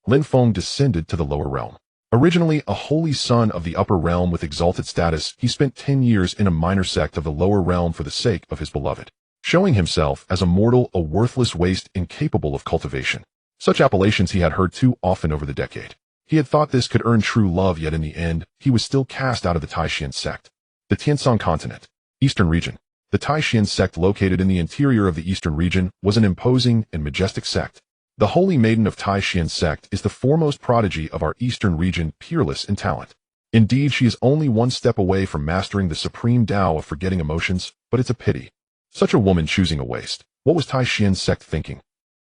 Lin Feng descended to the lower realm. Originally a holy son of the upper realm with exalted status, he spent 10 years in a minor sect of the lower realm for the sake of his beloved, showing himself as a mortal, a worthless waste incapable of cultivation. Such appellations he had heard too often over the decade. He had thought this could earn true love, yet in the end, he was still cast out of the Taishan sect. The Tiansong continent, Eastern region. The Taishan sect, located in the interior of the Eastern region, was an imposing and majestic sect. The Holy Maiden of Taishan sect is the foremost prodigy of our Eastern region, peerless in talent. Indeed, she is only one step away from mastering the supreme Tao of forgetting emotions, but it's a pity. Such a woman choosing a waste. What was Taishan sect thinking?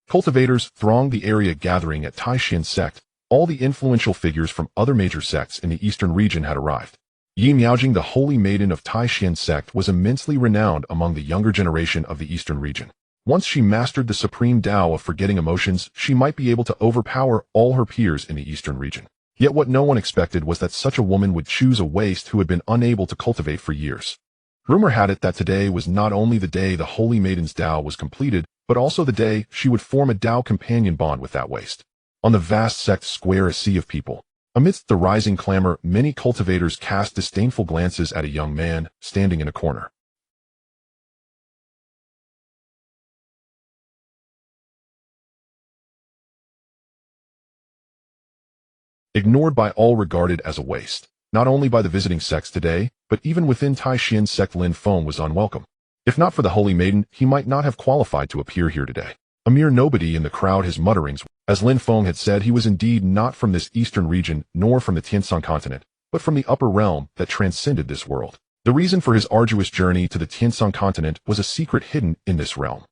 Cultivators thronged the area gathering at Taishan sect. All the influential figures from other major sects in the Eastern region had arrived. Yi Miaojing, the Holy Maiden of Taishan sect, was immensely renowned among the younger generation of the Eastern region. Once she mastered the supreme Tao of forgetting emotions, she might be able to overpower all her peers in the Eastern region. Yet what no one expected was that such a woman would choose a waste who had been unable to cultivate for years. Rumor had it that today was not only the day the Holy Maiden's Tao was completed, but also the day she would form a Tao companion bond with that waste. On the vast sect square, a sea of people. Amidst the rising clamor, many cultivators cast disdainful glances at a young man standing in a corner. Ignored by all, regarded as a waste. Not only by the visiting sects today, but even within Taishan sect, Lin Feng was unwelcome. If not for the Holy Maiden, he might not have qualified to appear here today. A mere nobody in the crowd, his mutterings. As Lin Feng had said, he was indeed not from this eastern region, nor from the Tiansong continent, but from the upper realm that transcended this world. The reason for his arduous journey to the Tiansong continent was a secret hidden in this realm.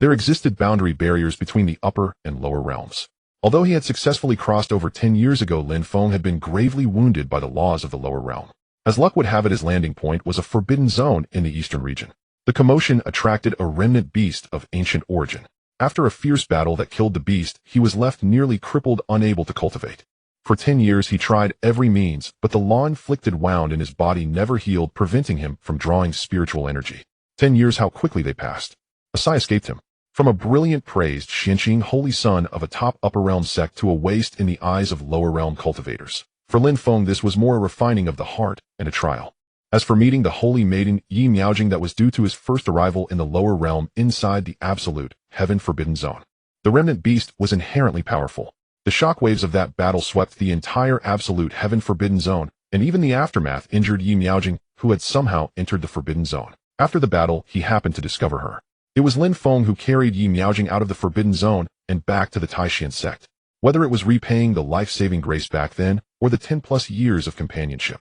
There existed boundary barriers between the upper and lower realms. Although he had successfully crossed over 10 years ago, Lin Feng had been gravely wounded by the laws of the lower realm. As luck would have it, his landing point was a forbidden zone in the eastern region. The commotion attracted a remnant beast of ancient origin. After a fierce battle that killed the beast, he was left nearly crippled, unable to cultivate. For 10 years he tried every means, but the law-inflicted wound in his body never healed, preventing him from drawing spiritual energy. 10 years, how quickly they passed. A sigh escaped him. From a brilliant, praised Xianqing holy son of a top upper realm sect to a waste in the eyes of lower realm cultivators. For Lin Feng, this was more a refining of the heart and a trial. As for meeting the Holy Maiden, Yi Miaojing, that was due to his first arrival in the lower realm inside the absolute, heaven-forbidden zone. The remnant beast was inherently powerful. The shockwaves of that battle swept the entire absolute heaven-forbidden zone, and even the aftermath injured Yi Miaojing, who had somehow entered the forbidden zone. After the battle, he happened to discover her. It was Lin Feng who carried Yi Miaojing out of the forbidden zone and back to the Taishan sect. Whether it was repaying the life-saving grace back then, or the 10+ years of companionship.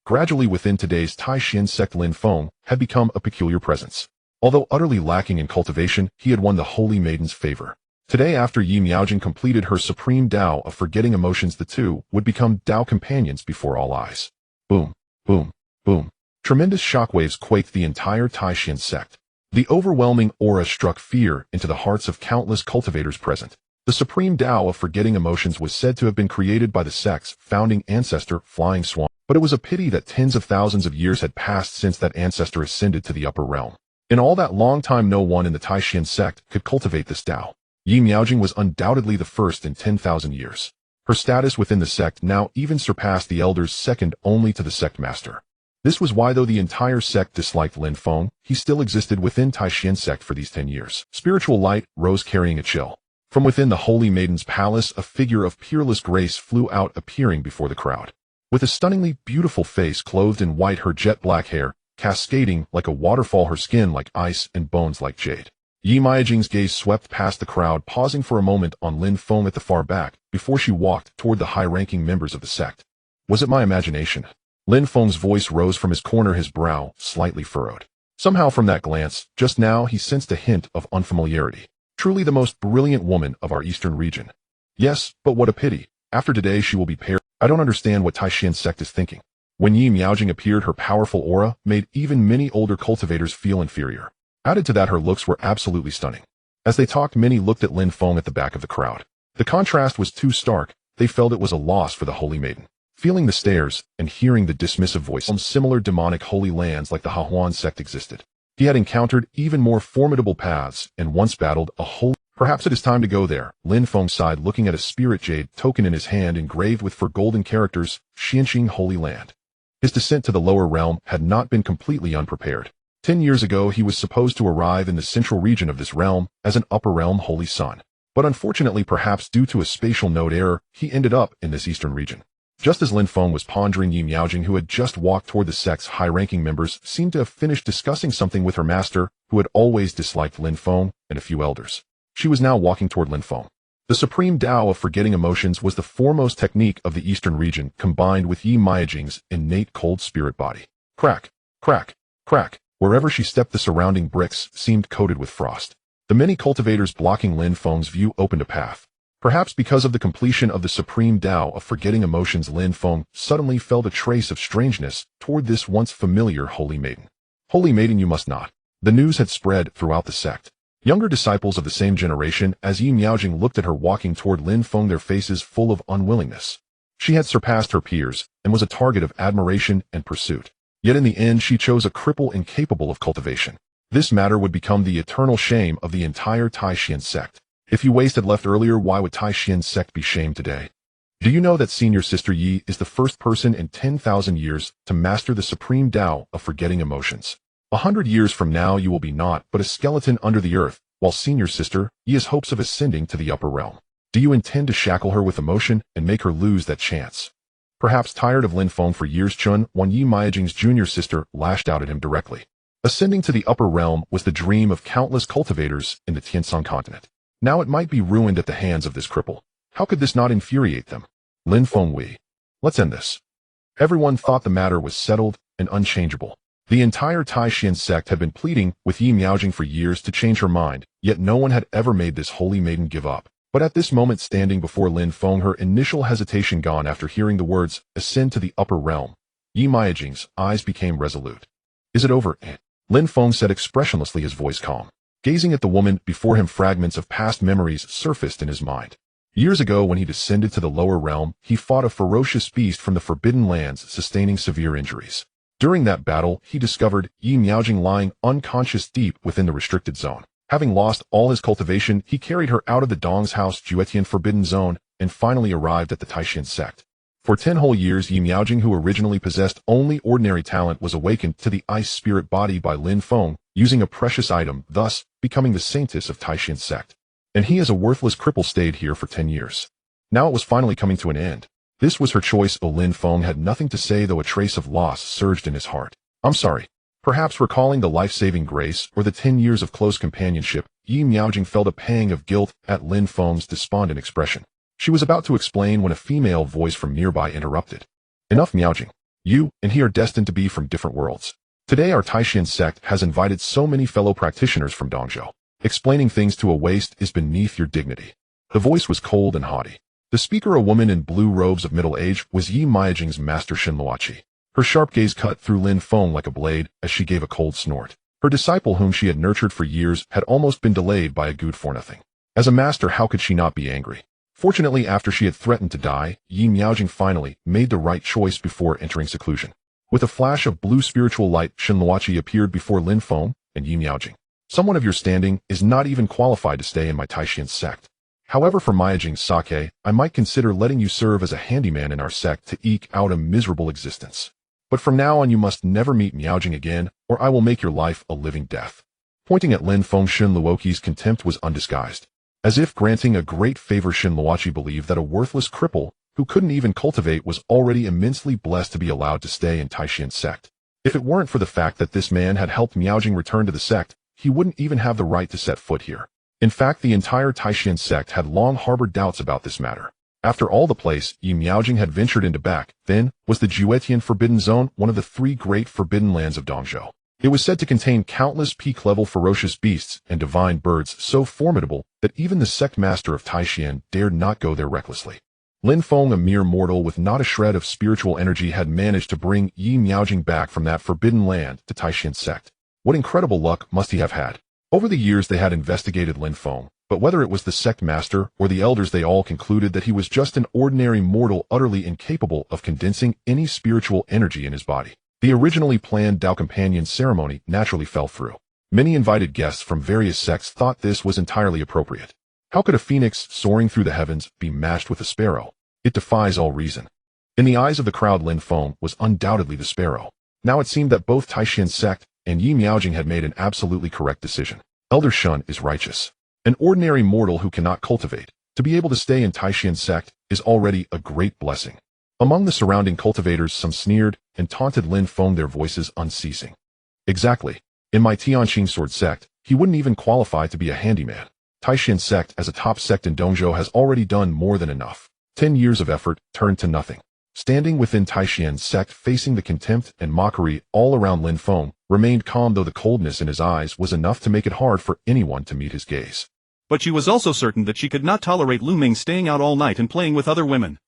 Gradually within today's Taishan sect, Lin Feng had become a peculiar presence. Although utterly lacking in cultivation, he had won the Holy Maiden's favor. Today, after Yi Miaojing completed her supreme Tao of forgetting emotions, the two would become Tao companions before all eyes. Boom, boom, boom. Tremendous shockwaves quaked the entire Taishan sect. The overwhelming aura struck fear into the hearts of countless cultivators present. The supreme Tao of forgetting emotions was said to have been created by the sect's founding ancestor, Flying Swan. But it was a pity that tens of thousands of years had passed since that ancestor ascended to the upper realm. In all that long time, no one in the Taishan sect could cultivate this Tao. Yi Miaojing was undoubtedly the first in 10,000 years. Her status within the sect now even surpassed the elders, second only to the sect master. This was why, though the entire sect disliked Lin Feng, he still existed within Taishan sect for these 10 years. Spiritual light rose carrying a chill. From within the Holy Maiden's palace, a figure of peerless grace flew out, appearing before the crowd. With a stunningly beautiful face clothed in white, her jet black hair cascading like a waterfall, her skin like ice and bones like jade. Yi Miaojing's gaze swept past the crowd, pausing for a moment on Lin Feng at the far back, before she walked toward the high-ranking members of the sect. Was it my imagination? Lin Feng's voice rose from his corner, his brow slightly furrowed. Somehow from that glance, just now, he sensed a hint of unfamiliarity. Truly the most brilliant woman of our eastern region. Yes, but what a pity. After today she will be paired. I don't understand what Taishan sect is thinking. When Yi Miaojing appeared, her powerful aura made even many older cultivators feel inferior. Added to that, her looks were absolutely stunning. As they talked, many looked at Lin Feng at the back of the crowd. The contrast was too stark. They felt it was a loss for the Holy Maiden. Feeling the stares and hearing the dismissive voice from similar demonic holy lands like the Hahuan sect existed. He had encountered even more formidable paths and once battled a holy Perhaps it is time to go there, Lin Feng sighed, looking at a spirit jade token in his hand engraved with four golden characters, Xianxing Holy Land. His descent to the lower realm had not been completely unprepared. 10 years ago he was supposed to arrive in the central region of this realm as an upper realm holy son. But unfortunately, perhaps due to a spatial node error, he ended up in this eastern region. Just as Lin Feng was pondering, Yi Miaojing, who had just walked toward the sect's high-ranking members, seemed to have finished discussing something with her master, who had always disliked Lin Feng, and a few elders. She was now walking toward Lin Feng. The supreme Tao of forgetting emotions was the foremost technique of the eastern region, combined with Yi Miaojing's innate cold spirit body. Crack, crack, crack. Wherever she stepped, the surrounding bricks seemed coated with frost. The many cultivators blocking Lin Feng's view opened a path. Perhaps because of the completion of the supreme Tao of forgetting emotions, Lin Feng suddenly felt a trace of strangeness toward this once familiar holy maiden. Holy maiden, you must not. The news had spread throughout the sect. Younger disciples of the same generation, as Yi Miaojing looked at her walking toward Lin Feng, their faces full of unwillingness. She had surpassed her peers and was a target of admiration and pursuit. Yet in the end she chose a cripple incapable of cultivation. This matter would become the eternal shame of the entire Taishan sect. If you had left earlier, why would Taishan sect be shamed today? Do you know that senior sister Yi is the first person in 10,000 years to master the supreme Tao of forgetting emotions? 100 years from now you will be naught but a skeleton under the earth, while senior sister Yi has hopes of ascending to the upper realm. Do you intend to shackle her with emotion and make her lose that chance? Perhaps tired of Lin Feng for years, Chun, one Yi Miaojing's junior sister, lashed out at him directly. Ascending to the upper realm was the dream of countless cultivators in the Tianshan continent. Now it might be ruined at the hands of this cripple. How could this not infuriate them? Lin Feng, let's end this. Everyone thought the matter was settled and unchangeable. The entire Taishan sect had been pleading with Yi Miaojing for years to change her mind, yet no one had ever made this holy maiden give up. But at this moment, standing before Lin Feng, her initial hesitation gone after hearing the words, ascend to the upper realm, Yi Miaojing's eyes became resolute. Is it over? Lin Feng said expressionlessly, his voice calm. Gazing at the woman before him, fragments of past memories surfaced in his mind. Years ago, when he descended to the lower realm, he fought a ferocious beast from the Forbidden Lands, sustaining severe injuries. During that battle, he discovered Yi Miaojing lying unconscious deep within the restricted zone. Having lost all his cultivation, he carried her out of the Dong's house, Juetian Forbidden Zone, and finally arrived at the Taishan sect. For 10 whole years, Yi Miaojing, who originally possessed only ordinary talent, was awakened to the ice spirit body by Lin Feng, using a precious item, thus becoming the saintess of Taishan sect. And he, as a worthless cripple, stayed here for 10 years. Now it was finally coming to an end. This was her choice. Lin Feng had nothing to say, though a trace of loss surged in his heart. I'm sorry. Perhaps recalling the life-saving grace or the 10 years of close companionship, Yi Miaojing felt a pang of guilt at Lin Feng's despondent expression. She was about to explain when a female voice from nearby interrupted. Enough, Miaojing. You and he are destined to be from different worlds. Today our Taishan sect has invited so many fellow practitioners from Dongzhou. Explaining things to a waste is beneath your dignity. The voice was cold and haughty. The speaker, a woman in blue robes of middle age, was Yi Miaojing's master Shinluoqi. Her sharp gaze cut through Lin Feng like a blade as she gave a cold snort. Her disciple, whom she had nurtured for years, had almost been delayed by a good-for-nothing. As a master, how could she not be angry? Fortunately, after she had threatened to die, Yi Miaojing finally made the right choice before entering seclusion. With a flash of blue spiritual light, Shinluoqi appeared before Lin Feng and Yi Miaojing. Someone of your standing is not even qualified to stay in my Taishan sect. However, for Miaojing's sake, I might consider letting you serve as a handyman in our sect to eke out a miserable existence. But from now on you must never meet Miaojing again, or I will make your life a living death. Pointing at Lin Feng, Shinluoqi's contempt was undisguised. As if granting a great favor, Shinluoqi believed that a worthless cripple who couldn't even cultivate was already immensely blessed to be allowed to stay in Taishan sect. If it weren't for the fact that this man had helped Miaojing return to the sect, he wouldn't even have the right to set foot here. In fact, the entire Taishan sect had long harbored doubts about this matter. After all, the place Yi Miaojing had ventured into back then was the Juetian Forbidden Zone, one of the 3 great forbidden lands of Dongzhou. It was said to contain countless peak-level ferocious beasts and divine birds so formidable that even the sect master of Taishan dared not go there recklessly. Lin Feng, a mere mortal with not a shred of spiritual energy, had managed to bring Yi Miaojing back from that forbidden land to Taishan sect. What incredible luck must he have had? Over the years they had investigated Lin Feng, but whether it was the sect master or the elders, they all concluded that he was just an ordinary mortal utterly incapable of condensing any spiritual energy in his body. The originally planned Tao Companion ceremony naturally fell through. Many invited guests from various sects thought this was entirely appropriate. How could a phoenix soaring through the heavens be matched with a sparrow? It defies all reason. In the eyes of the crowd, Lin Feng was undoubtedly the sparrow. Now it seemed that both Taishan sect and Yi Miaojing had made an absolutely correct decision. Elder Shun is righteous. An ordinary mortal who cannot cultivate. To be able to stay in Taishan sect is already a great blessing. Among the surrounding cultivators, some sneered and taunted Lin Feng, their voices unceasing. Exactly. In my Tianqing sword sect, he wouldn't even qualify to be a handyman. Taishan sect as a top sect in Dongzhou has already done more than enough. 10 years of effort turned to nothing. Standing within Taishan sect, facing the contempt and mockery all around, Lin Feng remained calm, though the coldness in his eyes was enough to make it hard for anyone to meet his gaze. But she was also certain that she could not tolerate Lu Ming staying out all night and playing with other women.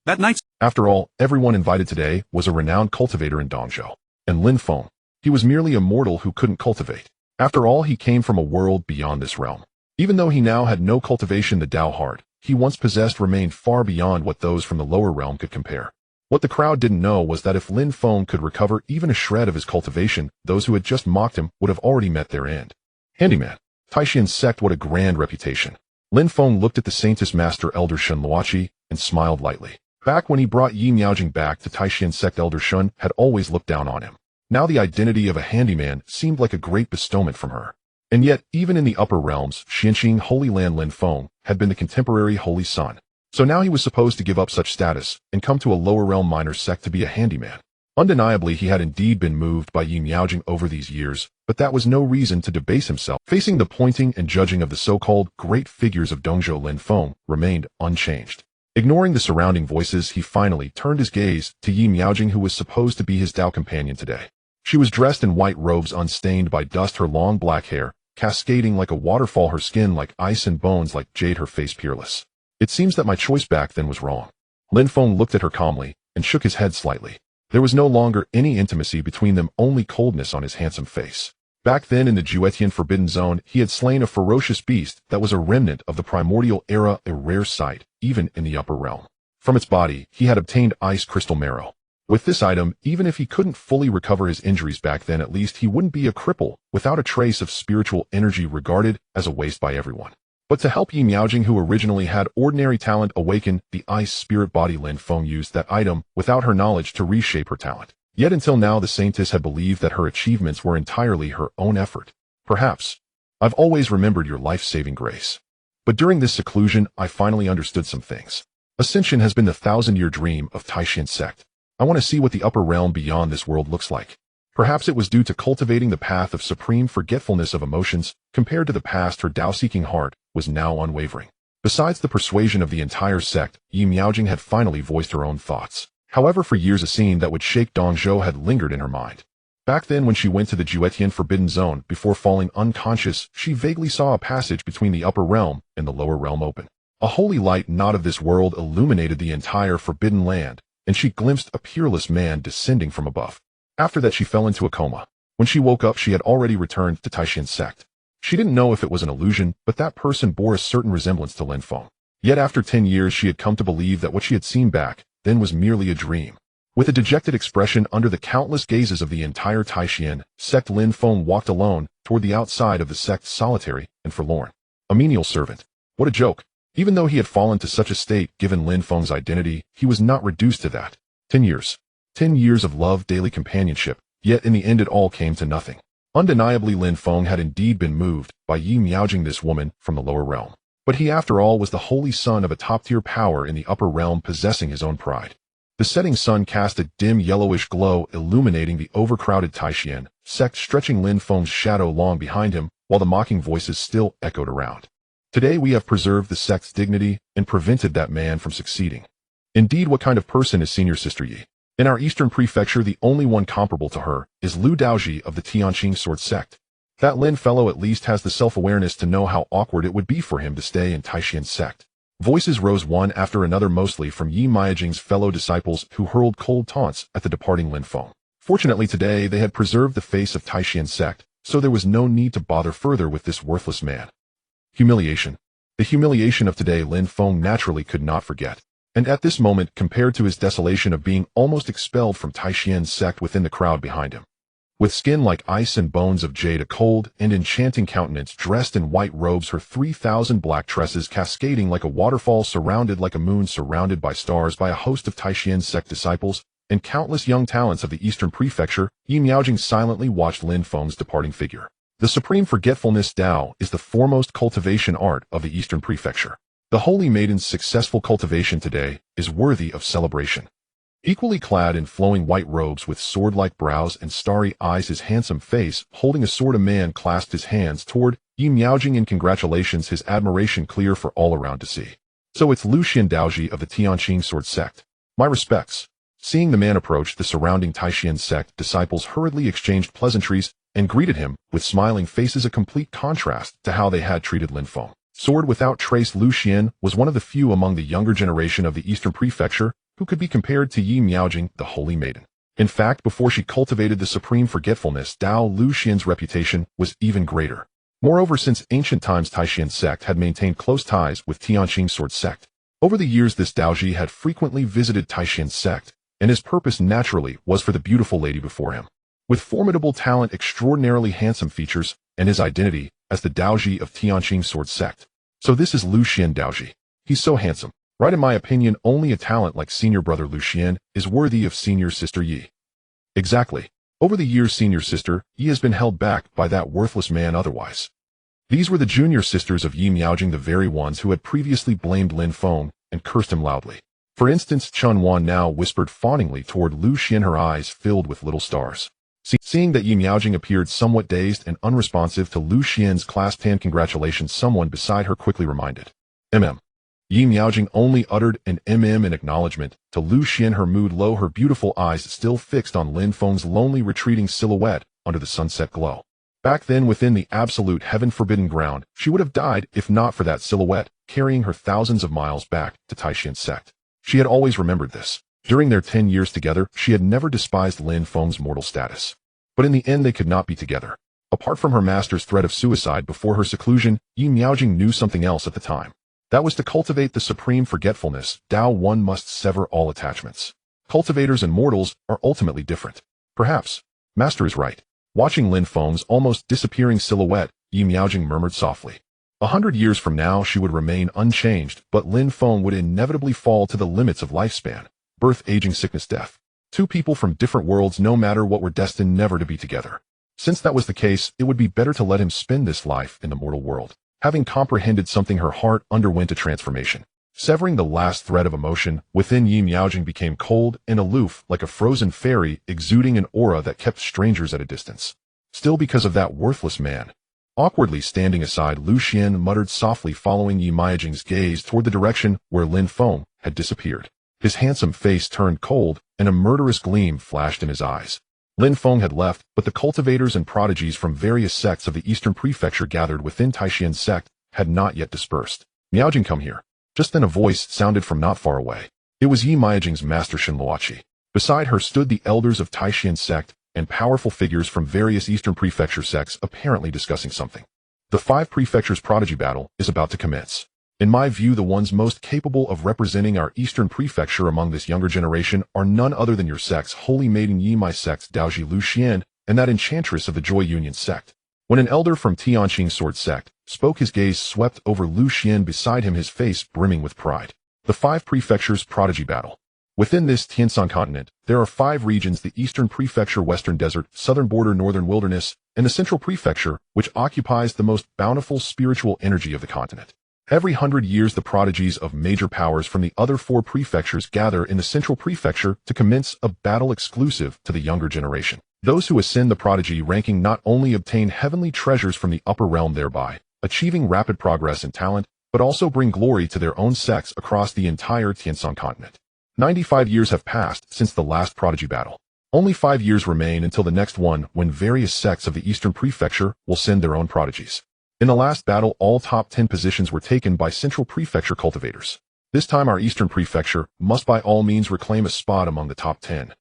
That night, after all, everyone invited today was a renowned cultivator in Dongzhou. And Lin Feng, he was merely a mortal who couldn't cultivate. After all, he came from a world beyond this realm. Even though he now had no cultivation, the Tao heart he once possessed remained far beyond what those from the lower realm could compare. What the crowd didn't know was that if Lin Feng could recover even a shred of his cultivation, those who had just mocked him would have already met their end. Handyman. Taishan sect, what a grand reputation. Lin Feng looked at the saintess master Elder Shun Luoqi and smiled lightly. Back when he brought Yi Miaojing back to Taishan sect, Elder Shun had always looked down on him. Now the identity of a handyman seemed like a great bestowment from her. And yet, even in the upper realms, Xianqing Holy Land, Lin Feng had been the contemporary holy son. So now he was supposed to give up such status and come to a lower realm minor sect to be a handyman. Undeniably, he had indeed been moved by Yi Miaojing over these years, but that was no reason to debase himself. Facing the pointing and judging of the so-called great figures of Dongzhou, Lin Feng remained unchanged. Ignoring the surrounding voices, he finally turned his gaze to Yi Miaojing, who was supposed to be his Tao companion today. She was dressed in white robes unstained by dust, her long black hair cascading like a waterfall, her skin like ice and bones like jade, her face peerless. It seems that my choice back then was wrong. Lin Feng looked at her calmly and shook his head slightly. There was no longer any intimacy between them, only coldness on his handsome face. Back then in the Juetian Forbidden Zone, he had slain a ferocious beast that was a remnant of the primordial era, a rare sight, even in the upper realm. From its body, he had obtained ice crystal marrow. With this item, even if he couldn't fully recover his injuries back then, at least he wouldn't be a cripple without a trace of spiritual energy, regarded as a waste by everyone. But to help Yi Miaojing, who originally had ordinary talent, awaken the ice spirit body, Lin Feng used that item without her knowledge to reshape her talent. Yet until now, the saintess had believed that her achievements were entirely her own effort. Perhaps. I've always remembered your life-saving grace. But during this seclusion, I finally understood some things. Ascension has been the 1,000-year dream of Taishan sect. I want to see what the upper realm beyond this world looks like. Perhaps it was due to cultivating the path of supreme forgetfulness of emotions. Compared to the past, her Tao-seeking heart was now unwavering. Besides the persuasion of the entire sect, Yi Miaojing had finally voiced her own thoughts. However, for years a scene that would shake Dongzhou had lingered in her mind. Back then, when she went to the Juetian Forbidden Zone, before falling unconscious, she vaguely saw a passage between the upper realm and the lower realm open. A holy light not of this world illuminated the entire forbidden land, and she glimpsed a peerless man descending from above. After that, she fell into a coma. When she woke up, she had already returned to Taishan sect. She didn't know if it was an illusion, but that person bore a certain resemblance to Lin Feng. Yet after 10 years, she had come to believe that what she had seen back then was merely a dream. With a dejected expression under the countless gazes of the entire Taishan sect, Lin Feng walked alone toward the outside of the sect, solitary and forlorn. A menial servant. What a joke. Even though he had fallen to such a state, given Lin Feng's identity, he was not reduced to that. 10 years. 10 years of love, daily companionship, yet in the end it all came to nothing. Undeniably, Lin Feng had indeed been moved by Yi Miaojing, this woman from the lower realm. But he, after all, was the holy son of a top-tier power in the upper realm, possessing his own pride. The setting sun cast a dim yellowish glow, illuminating the overcrowded Taishan sect, stretching Lin Feng's shadow long behind him, while the mocking voices still echoed around. Today we have preserved the sect's dignity and prevented that man from succeeding. Indeed, what kind of person is Senior Sister Yi? In our eastern prefecture, the only one comparable to her is Lu Daoji of the Tianqing sword sect. That Lin fellow at least has the self-awareness to know how awkward it would be for him to stay in Taishan sect. Voices rose one after another, mostly from Yi Miaojing's fellow disciples, who hurled cold taunts at the departing Lin Feng. Fortunately, today they had preserved the face of Taishan sect, so there was no need to bother further with this worthless man. Humiliation. The humiliation of today Lin Feng naturally could not forget. And at this moment, compared to his desolation of being almost expelled from Taishan sect within the crowd behind him, With skin like ice and bones of jade, a cold and enchanting countenance, dressed in white robes, her 3,000 black tresses cascading like a waterfall, surrounded like a moon, surrounded by stars, by a host of Taishan sect disciples, and countless young talents of the Eastern Prefecture, Yi Miaojing silently watched Lin Feng's departing figure. The supreme forgetfulness Tao is the foremost cultivation art of the Eastern Prefecture. The Holy Maiden's successful cultivation today is worthy of celebration. Equally clad in flowing white robes with sword-like brows and starry eyes, his handsome face holding a sword, a man clasped his hands toward Yi Miaojing in congratulations, his admiration clear for all around to see. So it's Lu Xian Daoji of the Tianqing sword sect. My respects. Seeing the man approach, the surrounding Taishan sect disciples hurriedly exchanged pleasantries and greeted him with smiling faces, a complete contrast to how they had treated Lin Feng. Sword without trace, Lu Xian was one of the few among the younger generation of the Eastern Prefecture who could be compared to Yi Miaojing, the Holy Maiden. In fact, before she cultivated the supreme forgetfulness Dao, Lu Xian's reputation was even greater. Moreover, since ancient times, Taishan sect had maintained close ties with Tianqing sword sect. Over the years, this Daoji had frequently visited Taishan sect, and his purpose naturally was for the beautiful lady before him. With formidable talent, extraordinarily handsome features, and his identity as the Daoji of Tianqing sword sect. So this is Lu Xian Daoji. He's so handsome. Right, in my opinion, only a talent like senior brother Lu Xian is worthy of senior sister Yi. Exactly. Over the years, senior sister Yi has been held back by that worthless man otherwise. These were the junior sisters of Yi Miaojing, the very ones who had previously blamed Lin Feng and cursed him loudly. For instance, Chun Wan now whispered fawningly toward Lu Xian, her eyes filled with little stars. Seeing that Yi Miaojing appeared somewhat dazed and unresponsive to Lu Xian's clasped hand congratulations, someone beside her quickly reminded. Yi Miaojing only uttered an in acknowledgement to Lu Xian, her mood low, her beautiful eyes still fixed on Lin Feng's lonely retreating silhouette under the sunset glow. Back then, within the absolute heaven-forbidden ground, she would have died if not for that silhouette, carrying her thousands of miles back to Taishan sect. She had always remembered this. During their 10 years together, she had never despised Lin Feng's mortal status. But in the end, they could not be together. Apart from her master's threat of suicide before her seclusion, Yi Miaojing knew something else at the time. That was to cultivate the supreme forgetfulness Tao. One must sever all attachments. Cultivators and mortals are ultimately different. Perhaps. Master is right. Watching Lin Feng's almost disappearing silhouette, Yi Miaojing murmured softly. 100 years from now, she would remain unchanged, but Lin Feng would inevitably fall to the limits of lifespan. Birth, aging, sickness, death. Two people from different worlds, no matter what, were destined never to be together. Since that was the case, it would be better to let him spend this life in the mortal world. Having comprehended something, her heart underwent a transformation. Severing the last thread of emotion, within Yi Miaojing became cold and aloof, like a frozen fairy, exuding an aura that kept strangers at a distance. Still, because of that worthless man. Awkwardly standing aside, Lu Xian muttered softly, following Yi Miaojing's gaze toward the direction where Lin Feng had disappeared. His handsome face turned cold, and a murderous gleam flashed in his eyes. Lin Feng had left, but the cultivators and prodigies from various sects of the Eastern Prefecture gathered within Taishan sect had not yet dispersed. Miaojing, come here. Just then a voice sounded from not far away. It was Yi Miaojing's master Shinluoqi. Beside her stood the elders of Taishan sect and powerful figures from various Eastern Prefecture sects, apparently discussing something. The 5 prefectures prodigy battle is about to commence. In my view, the ones most capable of representing our Eastern Prefecture among this younger generation are none other than your sect's Holy Maiden Yi, my sect's Daoji Lu Xian, and that enchantress of the Joy Union sect. When an elder from Tianqing sword sect spoke, his gaze swept over Lu Xian, beside him, his face brimming with pride. The 5 prefectures prodigy battle. Within this Tiansan continent, there are 5 regions: the Eastern Prefecture, Western Desert, Southern Border, Northern Wilderness, and the Central Prefecture, which occupies the most bountiful spiritual energy of the continent. Every 100 years, the prodigies of major powers from the other 4 prefectures gather in the Central Prefecture to commence a battle exclusive to the younger generation. Those who ascend the prodigy ranking not only obtain heavenly treasures from the upper realm, thereby achieving rapid progress in talent, but also bring glory to their own sects across the entire Tiansan continent. 95 years have passed since the last prodigy battle. Only 5 years remain until the next one, when various sects of the Eastern Prefecture will send their own prodigies. In the last battle, all top 10 positions were taken by Central Prefecture cultivators. This time, our Eastern Prefecture must by all means reclaim a spot among the top 10.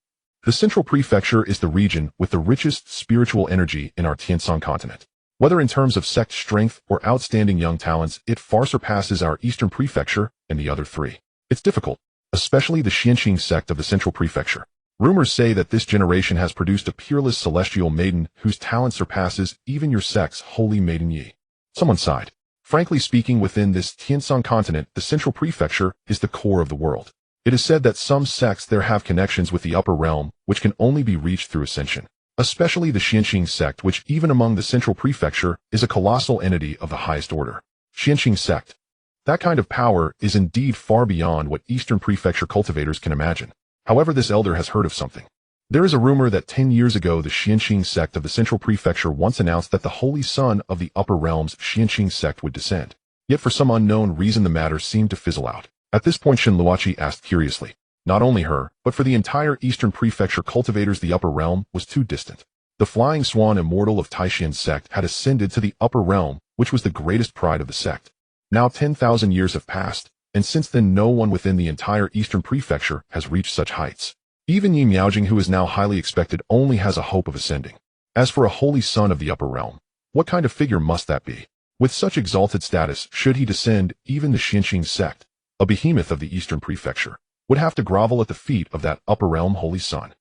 The Central Prefecture is the region with the richest spiritual energy in our Tiansan continent. Whether in terms of sect strength or outstanding young talents, it far surpasses our Eastern Prefecture and the other 3. It's difficult, especially the Xianqing sect of the Central Prefecture. Rumors say that this generation has produced a peerless celestial maiden whose talent surpasses even your sex, holy maiden Yi. Someone sighed. Frankly speaking, within this Tianshan continent, the central prefecture is the core of the world. It is said that some sects there have connections with the upper realm, which can only be reached through ascension. Especially the Xianxing sect, which even among the central prefecture is a colossal entity of the highest order. Xianxing sect. That kind of power is indeed far beyond what Eastern Prefecture cultivators can imagine. However, this elder has heard of something. There is a rumor that 10 years ago the Xianxing sect of the Central Prefecture once announced that the Holy Son of the Upper Realms Xianxing sect would descend. Yet for some unknown reason the matter seemed to fizzle out. At this point Shen Luoqi asked curiously. Not only her, but for the entire Eastern Prefecture cultivators the Upper Realm was too distant. The Flying Swan Immortal of Taishian's sect had ascended to the Upper Realm, which was the greatest pride of the sect. Now 10,000 years have passed, and since then no one within the entire Eastern Prefecture has reached such heights. Even Yi Miaojing, who is now highly expected, only has a hope of ascending. As for a holy son of the Upper Realm, what kind of figure must that be? With such exalted status, should he descend, even the Xianxing sect, a behemoth of the Eastern Prefecture, would have to grovel at the feet of that Upper Realm holy son.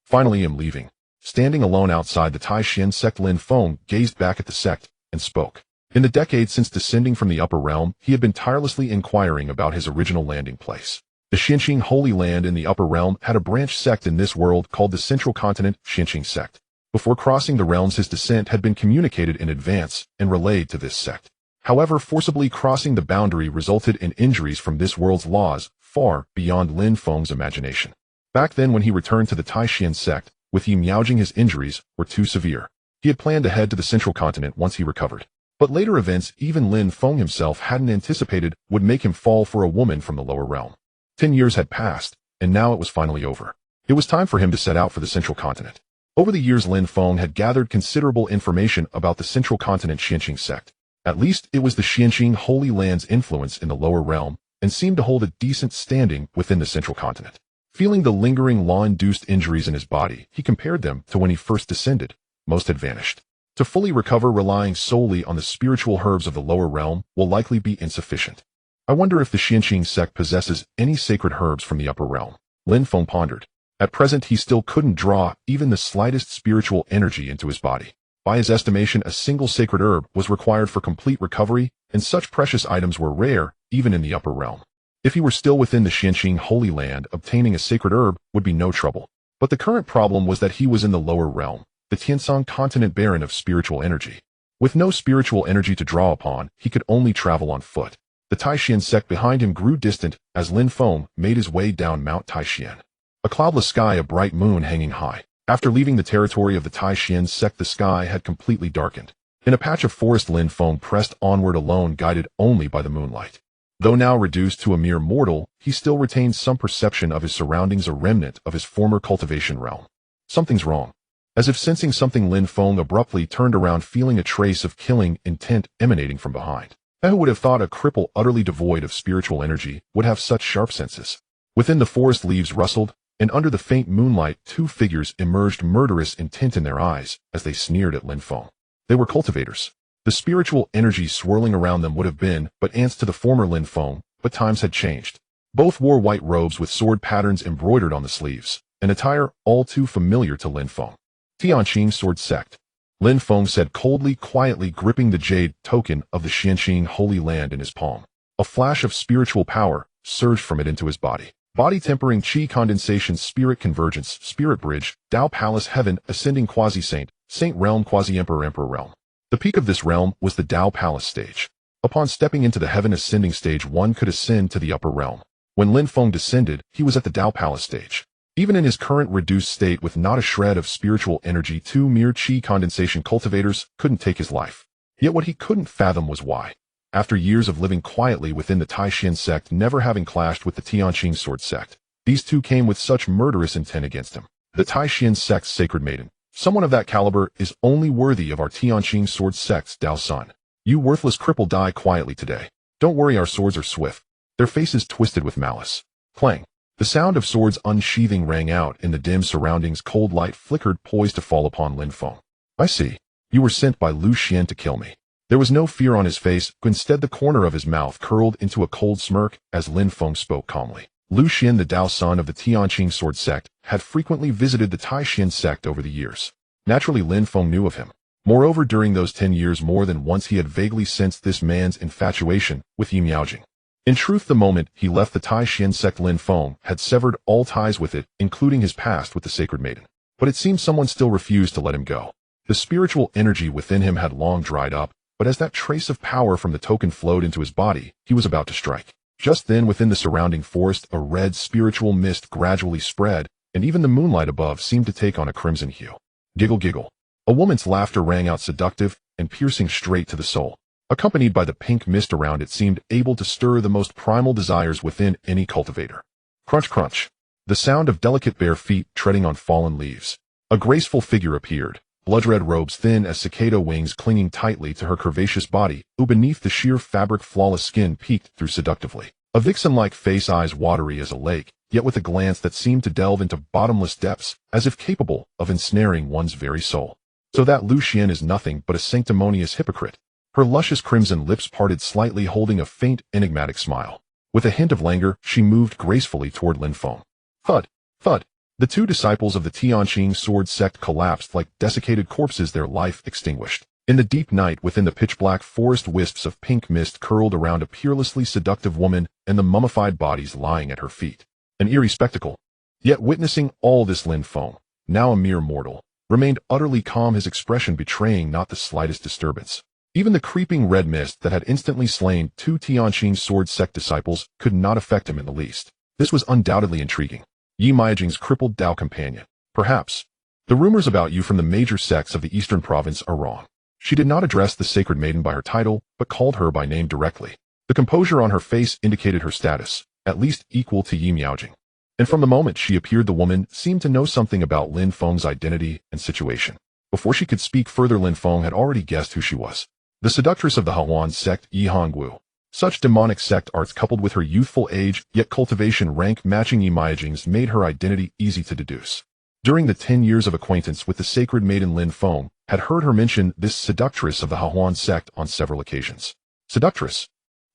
Finally, I'm leaving. Standing alone outside the Taishan sect, Lin Feng gazed back at the sect and spoke. In the decades since descending from the Upper Realm, he had been tirelessly inquiring about his original landing place. The Xianxing Holy Land in the Upper Realm had a branch sect in this world called the Central Continent Xianxing sect. Before crossing the realms, his descent had been communicated in advance and relayed to this sect. However, forcibly crossing the boundary resulted in injuries from this world's laws far beyond Lin Feng's imagination. Back then, when he returned to the Taishan sect, with Yi Miaojing, his injuries were too severe. He had planned to head to the Central Continent once he recovered. But later events even Lin Feng himself hadn't anticipated would make him fall for a woman from the lower realm. 10 years had passed, and now it was finally over. It was time for him to set out for the Central Continent. Over the years, Lin Feng had gathered considerable information about the Central Continent Xianxing sect. At least it was the Xianxing Holy Land's influence in the lower realm, and seemed to hold a decent standing within the Central Continent. Feeling the lingering law-induced injuries in his body, he compared them to when he first descended. Most had vanished. To fully recover, relying solely on the spiritual herbs of the lower realm will likely be insufficient. I wonder if the Xianxing sect possesses any sacred herbs from the upper realm. Lin Feng pondered. At present, he still couldn't draw even the slightest spiritual energy into his body. By his estimation, a single sacred herb was required for complete recovery, and such precious items were rare even in the upper realm. If he were still within the Xianxing Holy Land, obtaining a sacred herb would be no trouble. But the current problem was that he was in the lower realm, the Tianshan continent, barren of spiritual energy. With no spiritual energy to draw upon, he could only travel on foot. The Taishan sect behind him grew distant as Lin Feng made his way down Mount Taishan. A cloudless sky, a bright moon hanging high. After leaving the territory of the Taishan sect, the sky had completely darkened. In a patch of forest, Lin Feng pressed onward alone, guided only by the moonlight. Though now reduced to a mere mortal, he still retained some perception of his surroundings, a remnant of his former cultivation realm. Something's wrong. As if sensing something, Lin Feng abruptly turned around, feeling a trace of killing intent emanating from behind. Who would have thought a cripple utterly devoid of spiritual energy would have such sharp senses? Within the forest, leaves rustled, and under the faint moonlight, two figures emerged, murderous intent in their eyes as they sneered at Lin Feng. They were cultivators. The spiritual energy swirling around them would have been but ants to the former Lin Feng, but times had changed. Both wore white robes with sword patterns embroidered on the sleeves, an attire all too familiar to Lin Feng. Tianqing Sword Sect, Lin Feng said coldly, quietly gripping the jade token of the Xianxing Holy Land in his palm. A flash of spiritual power surged from it into his body. Body tempering, chi condensation, spirit convergence, spirit bridge, Tao Palace, heaven, ascending quasi-saint, saint realm, quasi-emperor, emperor realm. The peak of this realm was the Tao Palace stage. Upon stepping into the heaven ascending stage, one could ascend to the upper realm. When Lin Feng descended, he was at the Tao Palace stage. Even in his current reduced state with not a shred of spiritual energy, two mere chi condensation cultivators couldn't take his life. Yet what he couldn't fathom was why. After years of living quietly within the Taishan sect, never having clashed with the Tianqing Sword Sect, these two came with such murderous intent against him. The Taishan sect's sacred maiden. Someone of that caliber is only worthy of our Tianqing Sword Sect's Dao Sun. You worthless cripple, die quietly today. Don't worry, our swords are swift. Their faces twisted with malice. Clang. The sound of swords unsheathing rang out in the dim surroundings. Cold light flickered, poised to fall upon Lin Feng. I see. You were sent by Lu Xian to kill me. There was no fear on his face, instead the corner of his mouth curled into a cold smirk as Lin Feng spoke calmly. Lu Xian, the Dao son of the Tianqing sword sect, had frequently visited the Taishan sect over the years. Naturally, Lin Feng knew of him. Moreover, during those 10 years more than once he had vaguely sensed this man's infatuation with Yi Miaojing. In truth, the moment he left the Taishan sect, Lin Feng had severed all ties with it, including his past with the sacred maiden. But it seemed someone still refused to let him go. The spiritual energy within him had long dried up, but as that trace of power from the token flowed into his body, he was about to strike. Just then, within the surrounding forest, a red spiritual mist gradually spread, and even the moonlight above seemed to take on a crimson hue. Giggle, giggle. A woman's laughter rang out, seductive and piercing straight to the soul. Accompanied by the pink mist around it, seemed able to stir the most primal desires within any cultivator. Crunch, crunch. The sound of delicate bare feet treading on fallen leaves. A graceful figure appeared, blood-red robes thin as cicada wings clinging tightly to her curvaceous body, who beneath the sheer fabric flawless skin peeked through seductively. A vixen-like face, eyes watery as a lake, yet with a glance that seemed to delve into bottomless depths, as if capable of ensnaring one's very soul. So that Lu Xian is nothing but a sanctimonious hypocrite. Her luscious crimson lips parted slightly, holding a faint, enigmatic smile. With a hint of languor, she moved gracefully toward Lin Feng. Thud, thud. The two disciples of the Tianqing sword sect collapsed like desiccated corpses, their life extinguished. In the deep night, within the pitch-black forest, wisps of pink mist curled around a peerlessly seductive woman and the mummified bodies lying at her feet. An eerie spectacle. Yet witnessing all this, Lin Feng, now a mere mortal, remained utterly calm, his expression betraying not the slightest disturbance. Even the creeping red mist that had instantly slain two Tianqing sword sect disciples could not affect him in the least. This was undoubtedly intriguing. Yi Miaojing's crippled Dao companion. Perhaps. The rumors about you from the major sects of the eastern province are wrong. She did not address the sacred maiden by her title, but called her by name directly. The composure on her face indicated her status, at least equal to Yi Miaojing. And from the moment she appeared, the woman seemed to know something about Lin Feng's identity and situation. Before she could speak further, Lin Feng had already guessed who she was. The seductress of the Hawan sect, Yi Hongwu. Such demonic sect arts, coupled with her youthful age, yet cultivation rank matching Yi Miaojing's, made her identity easy to deduce. During the 10 years of acquaintance with the sacred maiden, Lin Feng had heard her mention this seductress of the Hawan sect on several occasions. Seductress?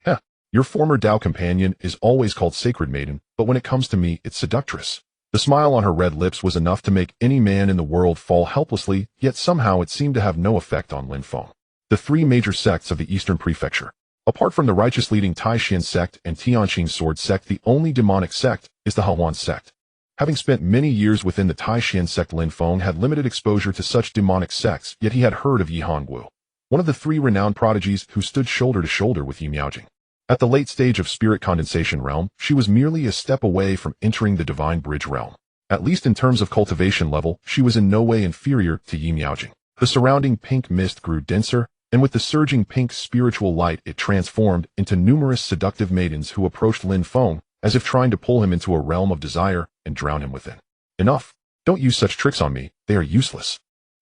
Heh, your former Dao companion is always called sacred maiden, but when it comes to me, it's seductress. The smile on her red lips was enough to make any man in the world fall helplessly, yet somehow it seemed to have no effect on Lin Feng. The three major sects of the Eastern Prefecture. Apart from the righteous leading Taishan sect and Tianqing sword sect, the only demonic sect is the Hawan sect. Having spent many years within the Taishan sect, Lin Feng had limited exposure to such demonic sects, yet he had heard of Yi Hongwu, one of the three renowned prodigies who stood shoulder to shoulder with Yi Miaojing. At the late stage of spirit condensation realm, she was merely a step away from entering the divine bridge realm. At least in terms of cultivation level, she was in no way inferior to Yi Miaojing. The surrounding pink mist grew denser, and with the surging pink spiritual light, it transformed into numerous seductive maidens who approached Lin Feng, as if trying to pull him into a realm of desire and drown him within. Enough. Don't use such tricks on me. They are useless.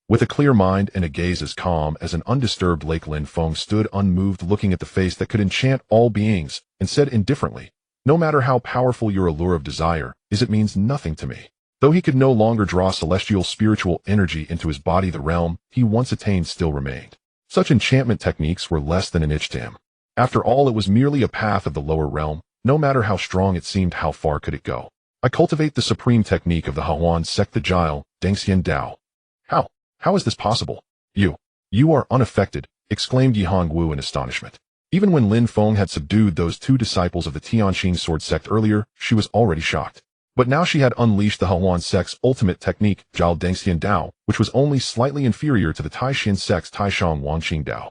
With a clear mind and a gaze as calm as an undisturbed lake, Lin Feng stood unmoved, looking at the face that could enchant all beings, and said indifferently, "No matter how powerful your allure of desire is, it means nothing to me." Though he could no longer draw celestial spiritual energy into his body, the realm he once attained still remained. Such enchantment techniques were less than an itch to him. After all, it was merely a path of the lower realm. No matter how strong it seemed, how far could it go? I cultivate the supreme technique of the Hawan sect, the Jiao, Dengxian Dao. How is this possible? You are unaffected, exclaimed Yi Hongwu in astonishment. Even when Lin Feng had subdued those two disciples of the Tianqing sword sect earlier, she was already shocked. But now she had unleashed the Hawan sect's ultimate technique, Jiao Dengxian Dao, which was only slightly inferior to the Taishan sect's Taishang Wangqing Dao.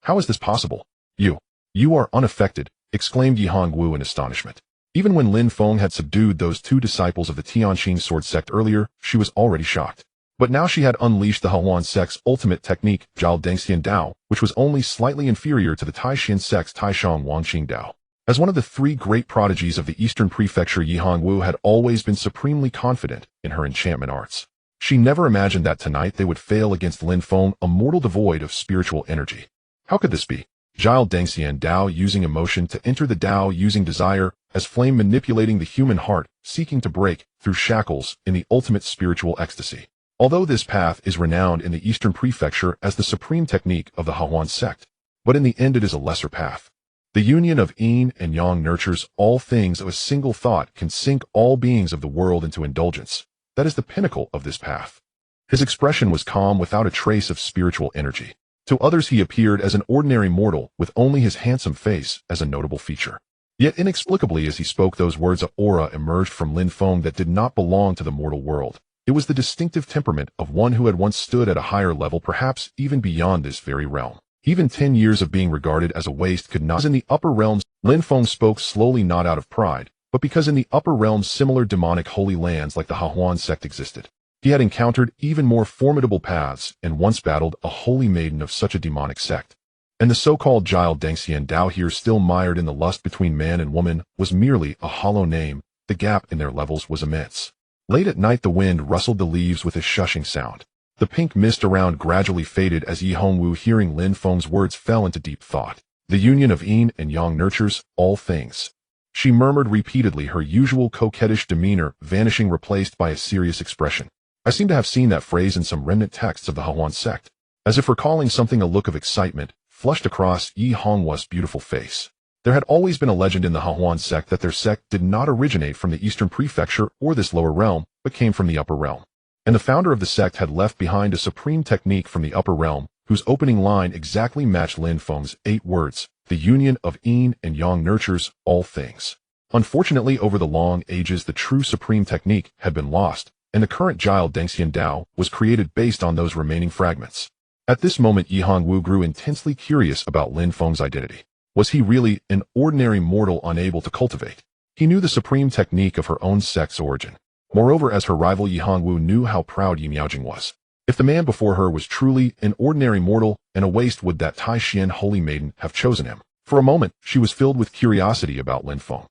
How is this possible? You are unaffected, exclaimed Yi Hongwu in astonishment. Even when Lin Feng had subdued those two disciples of the Tianqing sword sect earlier, she was already shocked. But now she had unleashed the Hawan sect's ultimate technique, Jiao Dengxian Dao, which was only slightly inferior to the Taishan sect's Taishang Wangqing Dao. As one of the three great prodigies of the Eastern Prefecture, Yi Hongwu had always been supremely confident in her enchantment arts. She never imagined that tonight they would fail against Lin Feng, a mortal devoid of spiritual energy. How could this be? Jiao Dengxian Dao using emotion to enter the Dao using desire, as flame manipulating the human heart, seeking to break through shackles in the ultimate spiritual ecstasy. Although this path is renowned in the Eastern Prefecture as the supreme technique of the Hawan sect, but in the end it is a lesser path. The union of yin and yang nurtures all things. A single thought can sink all beings of the world into indulgence. That is the pinnacle of this path. His expression was calm without a trace of spiritual energy. To others he appeared as an ordinary mortal with only his handsome face as a notable feature. Yet inexplicably as he spoke those words, an aura emerged from Lin Feng that did not belong to the mortal world. It was the distinctive temperament of one who had once stood at a higher level, perhaps even beyond this very realm. Even 10 years of being regarded as a waste could not. In the upper realms, Lin Feng spoke slowly, not out of pride, but because in the upper realms similar demonic holy lands like the Hahuan sect existed. He had encountered even more formidable paths and once battled a holy maiden of such a demonic sect. And the so-called Jiao Dengxian Dao here, still mired in the lust between man and woman, was merely a hollow name. The gap in their levels was immense. Late at night the wind rustled the leaves with a shushing sound. The pink mist around gradually faded as Yi Hongwu, hearing Lin Feng's words, fell into deep thought. The union of yin and yang nurtures all things. She murmured repeatedly, her usual coquettish demeanor vanishing, replaced by a serious expression. I seem to have seen that phrase in some remnant texts of the Hahuan sect. As if recalling something, a look of excitement flushed across Yi Hongwu's beautiful face. There had always been a legend in the Hahuan sect that their sect did not originate from the eastern prefecture or this lower realm, but came from the upper realm. And the founder of the sect had left behind a supreme technique from the upper realm, whose opening line exactly matched Lin Feng's 8 words. The union of yin and yang nurtures all things. Unfortunately, over the long ages, the true supreme technique had been lost, and the current Jiao Dengxian Dao was created based on those remaining fragments. At this moment, Yi Hongwu grew intensely curious about Lin Feng's identity. Was he really an ordinary mortal unable to cultivate? He knew the supreme technique of her own sect's origin. Moreover, as her rival, Yi Hongwu knew how proud Yi Miaojing was. If the man before her was truly an ordinary mortal and a waste, would that Taishan holy maiden have chosen him? For a moment, she was filled with curiosity about Lin Feng.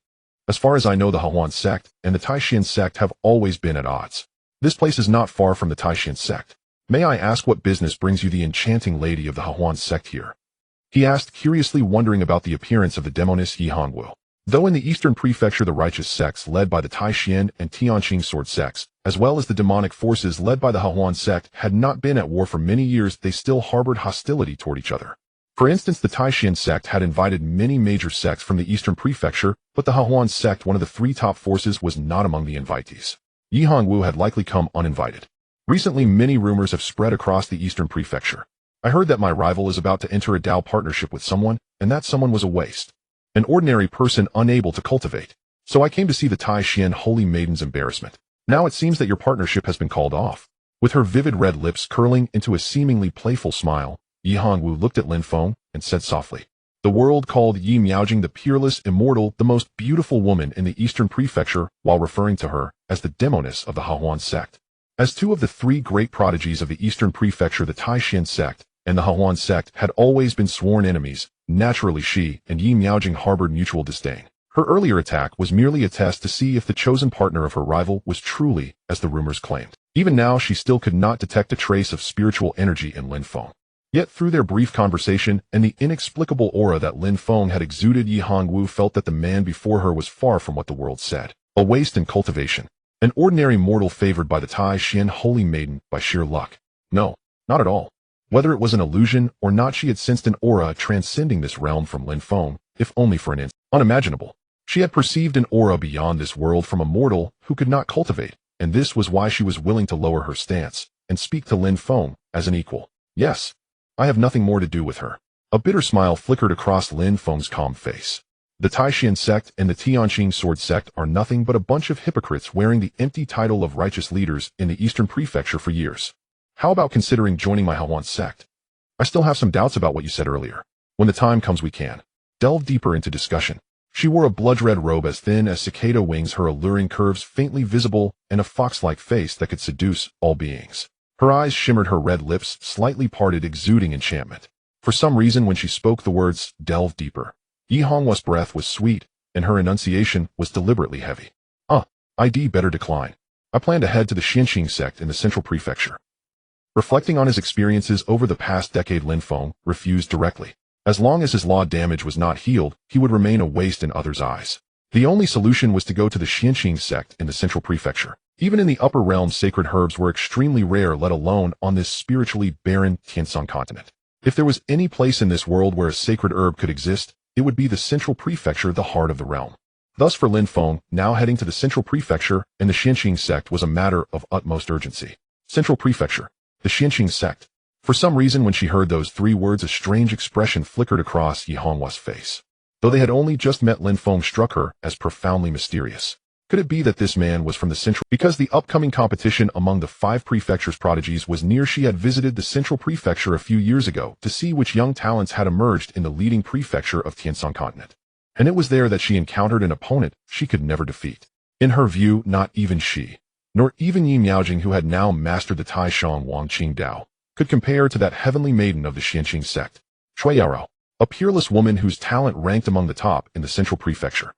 As far as I know, the Hahuan sect and the Taishan sect have always been at odds. This place is not far from the Taishan sect. May I ask what business brings you, the enchanting lady of the Hahuan sect, here? He asked, curiously wondering about the appearance of the demoness Yi Hongwu. Though in the eastern prefecture the righteous sects led by the Taishan and Tianqing sword sects, as well as the demonic forces led by the Hahuan sect, had not been at war for many years, they still harbored hostility toward each other. For instance, the Taishan sect had invited many major sects from the eastern prefecture, but the Hahuan sect, one of the 3 top forces, was not among the invitees. Yi Hongwu had likely come uninvited. Recently, many rumors have spread across the eastern prefecture. I heard that my rival is about to enter a Dao partnership with someone, and that someone was a waste. An ordinary person unable to cultivate. So I came to see the Taishan holy maiden's embarrassment. Now it seems that your partnership has been called off. With her vivid red lips curling into a seemingly playful smile, Yi Hongwu looked at Lin Feng and said softly, "The world called Yi Miaojing the peerless, immortal, the most beautiful woman in the eastern prefecture, while referring to her as the demoness of the Hahuan sect. As 2 of the 3 great prodigies of the eastern prefecture, the Taishan sect and the Hahuan sect, had always been sworn enemies. Naturally, she and Yi Miaojing harbored mutual disdain. Her earlier attack was merely a test to see if the chosen partner of her rival was truly as the rumors claimed. Even now, she still could not detect a trace of spiritual energy in Lin Feng. Yet through their brief conversation and the inexplicable aura that Lin Feng had exuded, Yi Hongwu felt that the man before her was far from what the world said. A waste in cultivation. An ordinary mortal favored by the Taishan holy maiden by sheer luck. No, not at all. Whether it was an illusion or not, she had sensed an aura transcending this realm from Lin Feng, if only for an instant. Unimaginable. She had perceived an aura beyond this world from a mortal who could not cultivate, and this was why she was willing to lower her stance and speak to Lin Feng as an equal. Yes, I have nothing more to do with her. A bitter smile flickered across Lin Feng's calm face. The Taishan sect and the Tianqing sword sect are nothing but a bunch of hypocrites wearing the empty title of righteous leaders in the eastern prefecture for years. How about considering joining my Hahuan sect? I still have some doubts about what you said earlier. When the time comes, we can delve deeper into discussion. She wore a blood-red robe as thin as cicada wings, her alluring curves faintly visible, and a fox-like face that could seduce all beings. Her eyes shimmered, her red lips slightly parted, exuding enchantment. For some reason, when she spoke the words, "delve deeper," Yi Hongwu's breath was sweet, and her enunciation was deliberately heavy. I'd better decline. I plan to head to the Xianqing sect in the central prefecture. Reflecting on his experiences over the past decade, Lin Feng refused directly. As long as his law damage was not healed, he would remain a waste in others' eyes. The only solution was to go to the Xianqing sect in the central prefecture. Even in the upper realms, sacred herbs were extremely rare, let alone on this spiritually barren Tianshan continent. If there was any place in this world where a sacred herb could exist, it would be the central prefecture, the heart of the realm. Thus for Lin Feng, now heading to the central prefecture and the Xianqing sect was a matter of utmost urgency. Central prefecture, the Xianqing sect. For some reason when she heard those three words a strange expression flickered across Yi Honghua's face. Though they had only just met, Lin Feng struck her as profoundly mysterious. Could it be that this man was from the central? Because the upcoming competition among the 5 prefectures prodigies was near, she had visited the central prefecture a few years ago to see which young talents had emerged in the leading prefecture of Tianshan continent. And it was there that she encountered an opponent she could never defeat. In her view, not even she, nor even Yi Miaojing, who had now mastered the Taishan Wangqing Dao, could compare to that heavenly maiden of the Xianqing sect, Cui Yarao, a peerless woman whose talent ranked among the top in the central prefecture.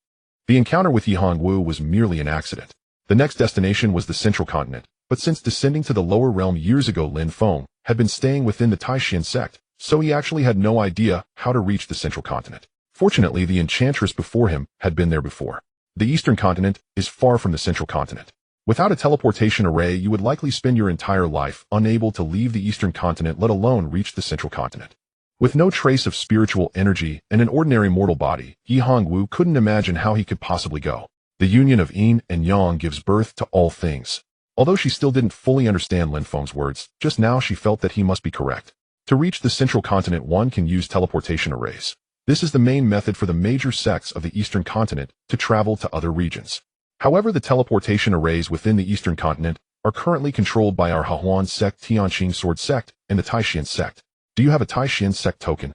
The encounter with Yi Hongwu was merely an accident. The next destination was the central continent, but since descending to the lower realm years ago, Lin Feng had been staying within the Taishan sect, so he actually had no idea how to reach the central continent. Fortunately, the enchantress before him had been there before. The eastern continent is far from the central continent. Without a teleportation array, you would likely spend your entire life unable to leave the eastern continent, let alone reach the central continent. With no trace of spiritual energy and an ordinary mortal body, Yi Hongwu couldn't imagine how he could possibly go. The union of yin and yang gives birth to all things. Although she still didn't fully understand Lin Feng's words, just now she felt that he must be correct. To reach the central continent, one can use teleportation arrays. This is the main method for the major sects of the eastern continent to travel to other regions. However, the teleportation arrays within the eastern continent are currently controlled by our Hahuan sect, Tianqing Sword sect, and the Taishan sect. Do you have a Taishan sect token?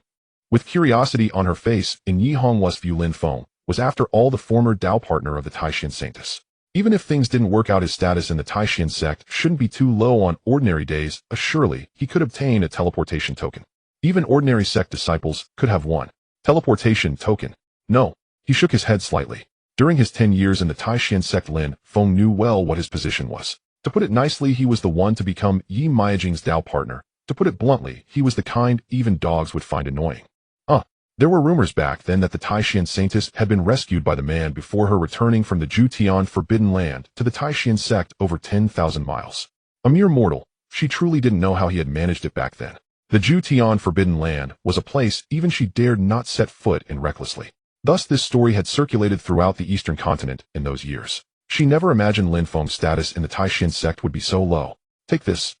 With curiosity on her face, in Yi Honghua's view, Lin Feng was after all the former Dao partner of the Taishan saintess. Even if things didn't work out, his status in the Taishan sect shouldn't be too low on ordinary days. Surely he could obtain a teleportation token. Even ordinary sect disciples could have one. Teleportation token? No. He shook his head slightly. During his 10 years in the Taishan sect, Lin Feng knew well what his position was. To put it nicely, he was the one to become Yi Miaojing's Dao partner. To put it bluntly, he was the kind even dogs would find annoying. There were rumors back then that the Taishan saintess had been rescued by the man before her, returning from the Jutian forbidden land to the Taishan sect over 10,000 miles. A mere mortal, she truly didn't know how he had managed it back then. The Jutian forbidden land was a place even she dared not set foot in recklessly. Thus this story had circulated throughout the eastern continent in those years. She never imagined Lin Feng's status in the Taishan sect would be so low. Take this.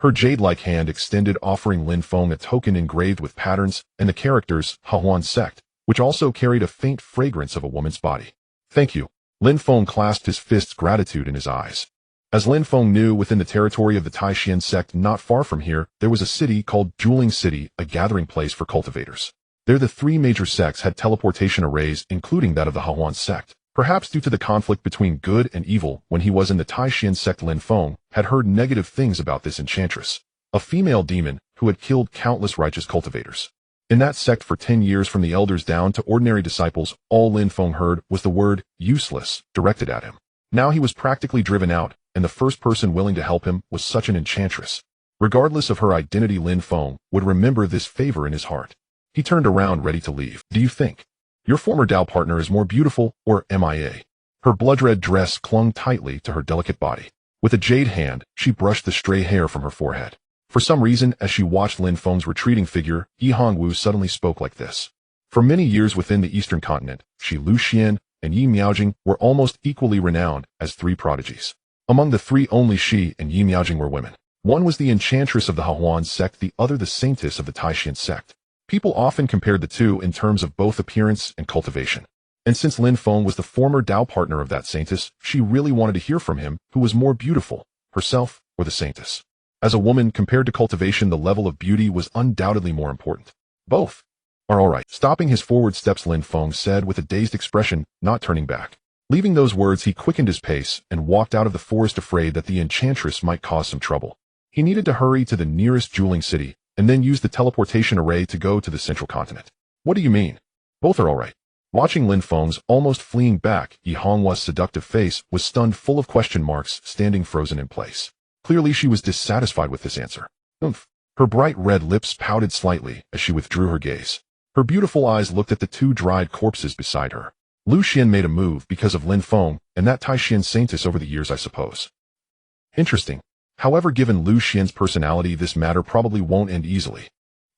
Her jade-like hand extended, offering Lin Feng a token engraved with patterns and the characters Hahuan sect, which also carried a faint fragrance of a woman's body. Thank you. Lin Feng clasped his fists, gratitude in his eyes. As Lin Feng knew, within the territory of the Taishan sect not far from here, there was a city called Juling City, a gathering place for cultivators. There the 3 major sects had teleportation arrays, including that of the Hahuan sect. Perhaps due to the conflict between good and evil, when he was in the Taishan sect, Lin Feng had heard negative things about this enchantress, a female demon who had killed countless righteous cultivators. In that sect for 10 years, from the elders down to ordinary disciples, all Lin Feng heard was the word useless directed at him. Now he was practically driven out, and the first person willing to help him was such an enchantress. Regardless of her identity, Lin Feng would remember this favor in his heart. He turned around, ready to leave. Do you think your former Dao partner is more beautiful, or MIA? Her blood-red dress clung tightly to her delicate body. With a jade hand, she brushed the stray hair from her forehead. For some reason, as she watched Lin Feng's retreating figure, Yi Hongwu suddenly spoke like this. For many years within the eastern continent, she, Lu Xian, and Yi Miaojing were almost equally renowned as 3 prodigies. Among the 3, only she and Yi Miaojing were women. One was the enchantress of the Hahuan sect, the other the saintess of the Taishan sect. People often compared the two in terms of both appearance and cultivation. And since Lin Feng was the former Dao partner of that saintess, she really wanted to hear from him who was more beautiful, herself or the saintess. As a woman, compared to cultivation, the level of beauty was undoubtedly more important. Both are all right. Stopping his forward steps, Lin Feng said with a dazed expression, not turning back. Leaving those words, he quickened his pace and walked out of the forest, afraid that the enchantress might cause some trouble. He needed to hurry to the nearest Juling city, and then use the teleportation array to go to the central continent. What do you mean? Both are all right. Watching Lin Feng's almost fleeing back, Yi Honghua's seductive face was stunned, full of question marks, standing frozen in place. Clearly she was dissatisfied with this answer. Oomph. Her bright red lips pouted slightly as she withdrew her gaze. Her beautiful eyes looked at the 2 dried corpses beside her. Lu Xian made a move because of Lin Feng and that Taishan saintess over the years, I suppose. Interesting. However, given Lu Xian's personality, this matter probably won't end easily.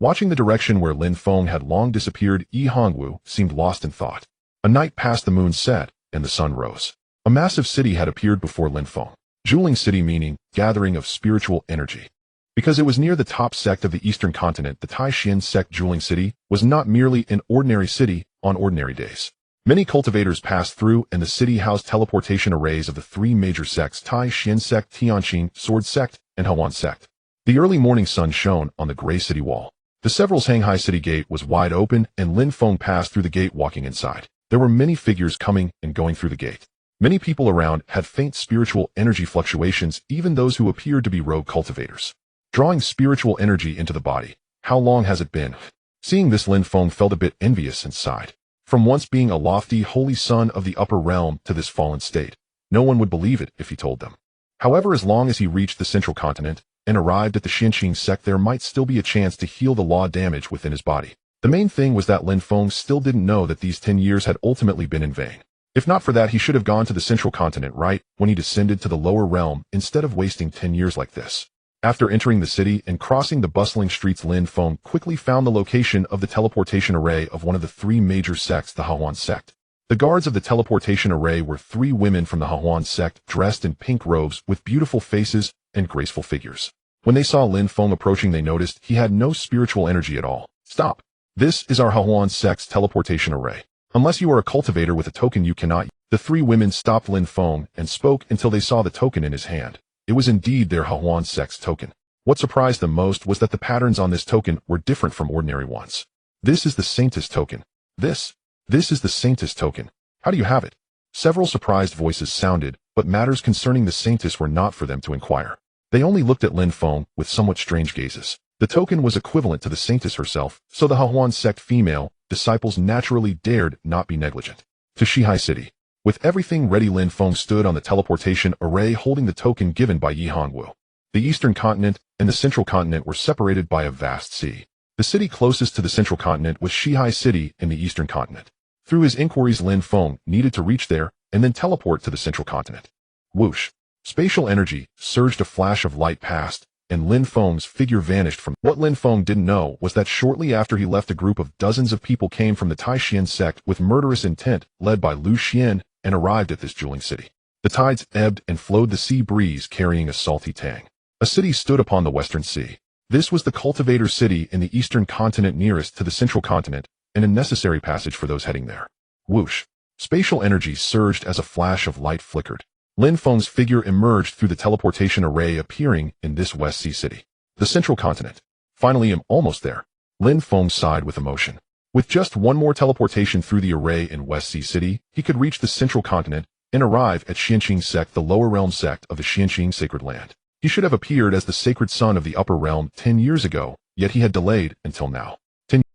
Watching the direction where Lin Feng had long disappeared, Yi Hongwu seemed lost in thought. A night passed, the moon set, and the sun rose. A massive city had appeared before Lin Feng. Juling City meaning gathering of spiritual energy. Because it was near the top sect of the eastern continent, the Taishan sect Juling City was not merely an ordinary city on ordinary days. Many cultivators passed through, and the city housed teleportation arrays of the three major sects: Taishan sect, Tianqing, Sword sect, and Hawan sect. The early morning sun shone on the gray city wall. The several Shanghai city gate was wide open, and Lin Feng passed through the gate walking inside. There were many figures coming and going through the gate. Many people around had faint spiritual energy fluctuations, even those who appeared to be rogue cultivators. Drawing spiritual energy into the body. How long has it been? Seeing this, Lin Feng felt a bit envious and sighed. From once being a lofty, holy son of the upper realm to this fallen state, no one would believe it if he told them. However, as long as he reached the central continent and arrived at the Xinqing sect, there might still be a chance to heal the law damage within his body. The main thing was that Lin Feng still didn't know that these 10 years had ultimately been in vain. If not for that, he should have gone to the central continent right when he descended to the lower realm instead of wasting 10 years like this. After entering the city and crossing the bustling streets, Lin Feng quickly found the location of the teleportation array of one of the three major sects, the Hawan sect. The guards of the teleportation array were three women from the Hawan sect, dressed in pink robes with beautiful faces and graceful figures. When they saw Lin Feng approaching, they noticed he had no spiritual energy at all. Stop! This is our Hawan sect's teleportation array. Unless you are a cultivator with a token, you cannot. The three women stopped Lin Feng and spoke until they saw the token in his hand. It was indeed their Hawan sect's token. What surprised them most was that the patterns on this token were different from ordinary ones. This is the saintess token. This is the saintess token. How do you have it? Several surprised voices sounded, but matters concerning the saintess were not for them to inquire. They only looked at Lin Feng with somewhat strange gazes. The token was equivalent to the saintess herself, so the Hawan sect female disciples naturally dared not be negligent. To Shanghai City. With everything ready, Lin Feng stood on the teleportation array holding the token given by Yi Hongwu. The eastern continent and the central continent were separated by a vast sea. The city closest to the central continent was Shanghai City in the eastern continent. Through his inquiries, Lin Feng needed to reach there and then teleport to the central continent. Whoosh! Spatial energy surged, a flash of light passed, and Lin Feng's figure vanished from. What Lin Feng didn't know was that shortly after he left, a group of dozens of people came from the Taishan sect with murderous intent, led by Lu Xian, and arrived at this Juling city. The tides ebbed and flowed, the sea breeze carrying a salty tang. A city stood upon the western sea. This was the cultivator city in the eastern continent nearest to the central continent, and a necessary passage for those heading there. Whoosh! Spatial energy surged as a flash of light flickered. Lin Feng's figure emerged through the teleportation array, appearing in this West Sea city. The central continent. Finally, I'm almost there. Lin Feng sighed with emotion. With just one more teleportation through the array in West Sea City, he could reach the central continent and arrive at Xinqing sect, the lower realm sect of the Xinqing sacred land. He should have appeared as the sacred son of the upper realm 10 years ago, yet he had delayed until now.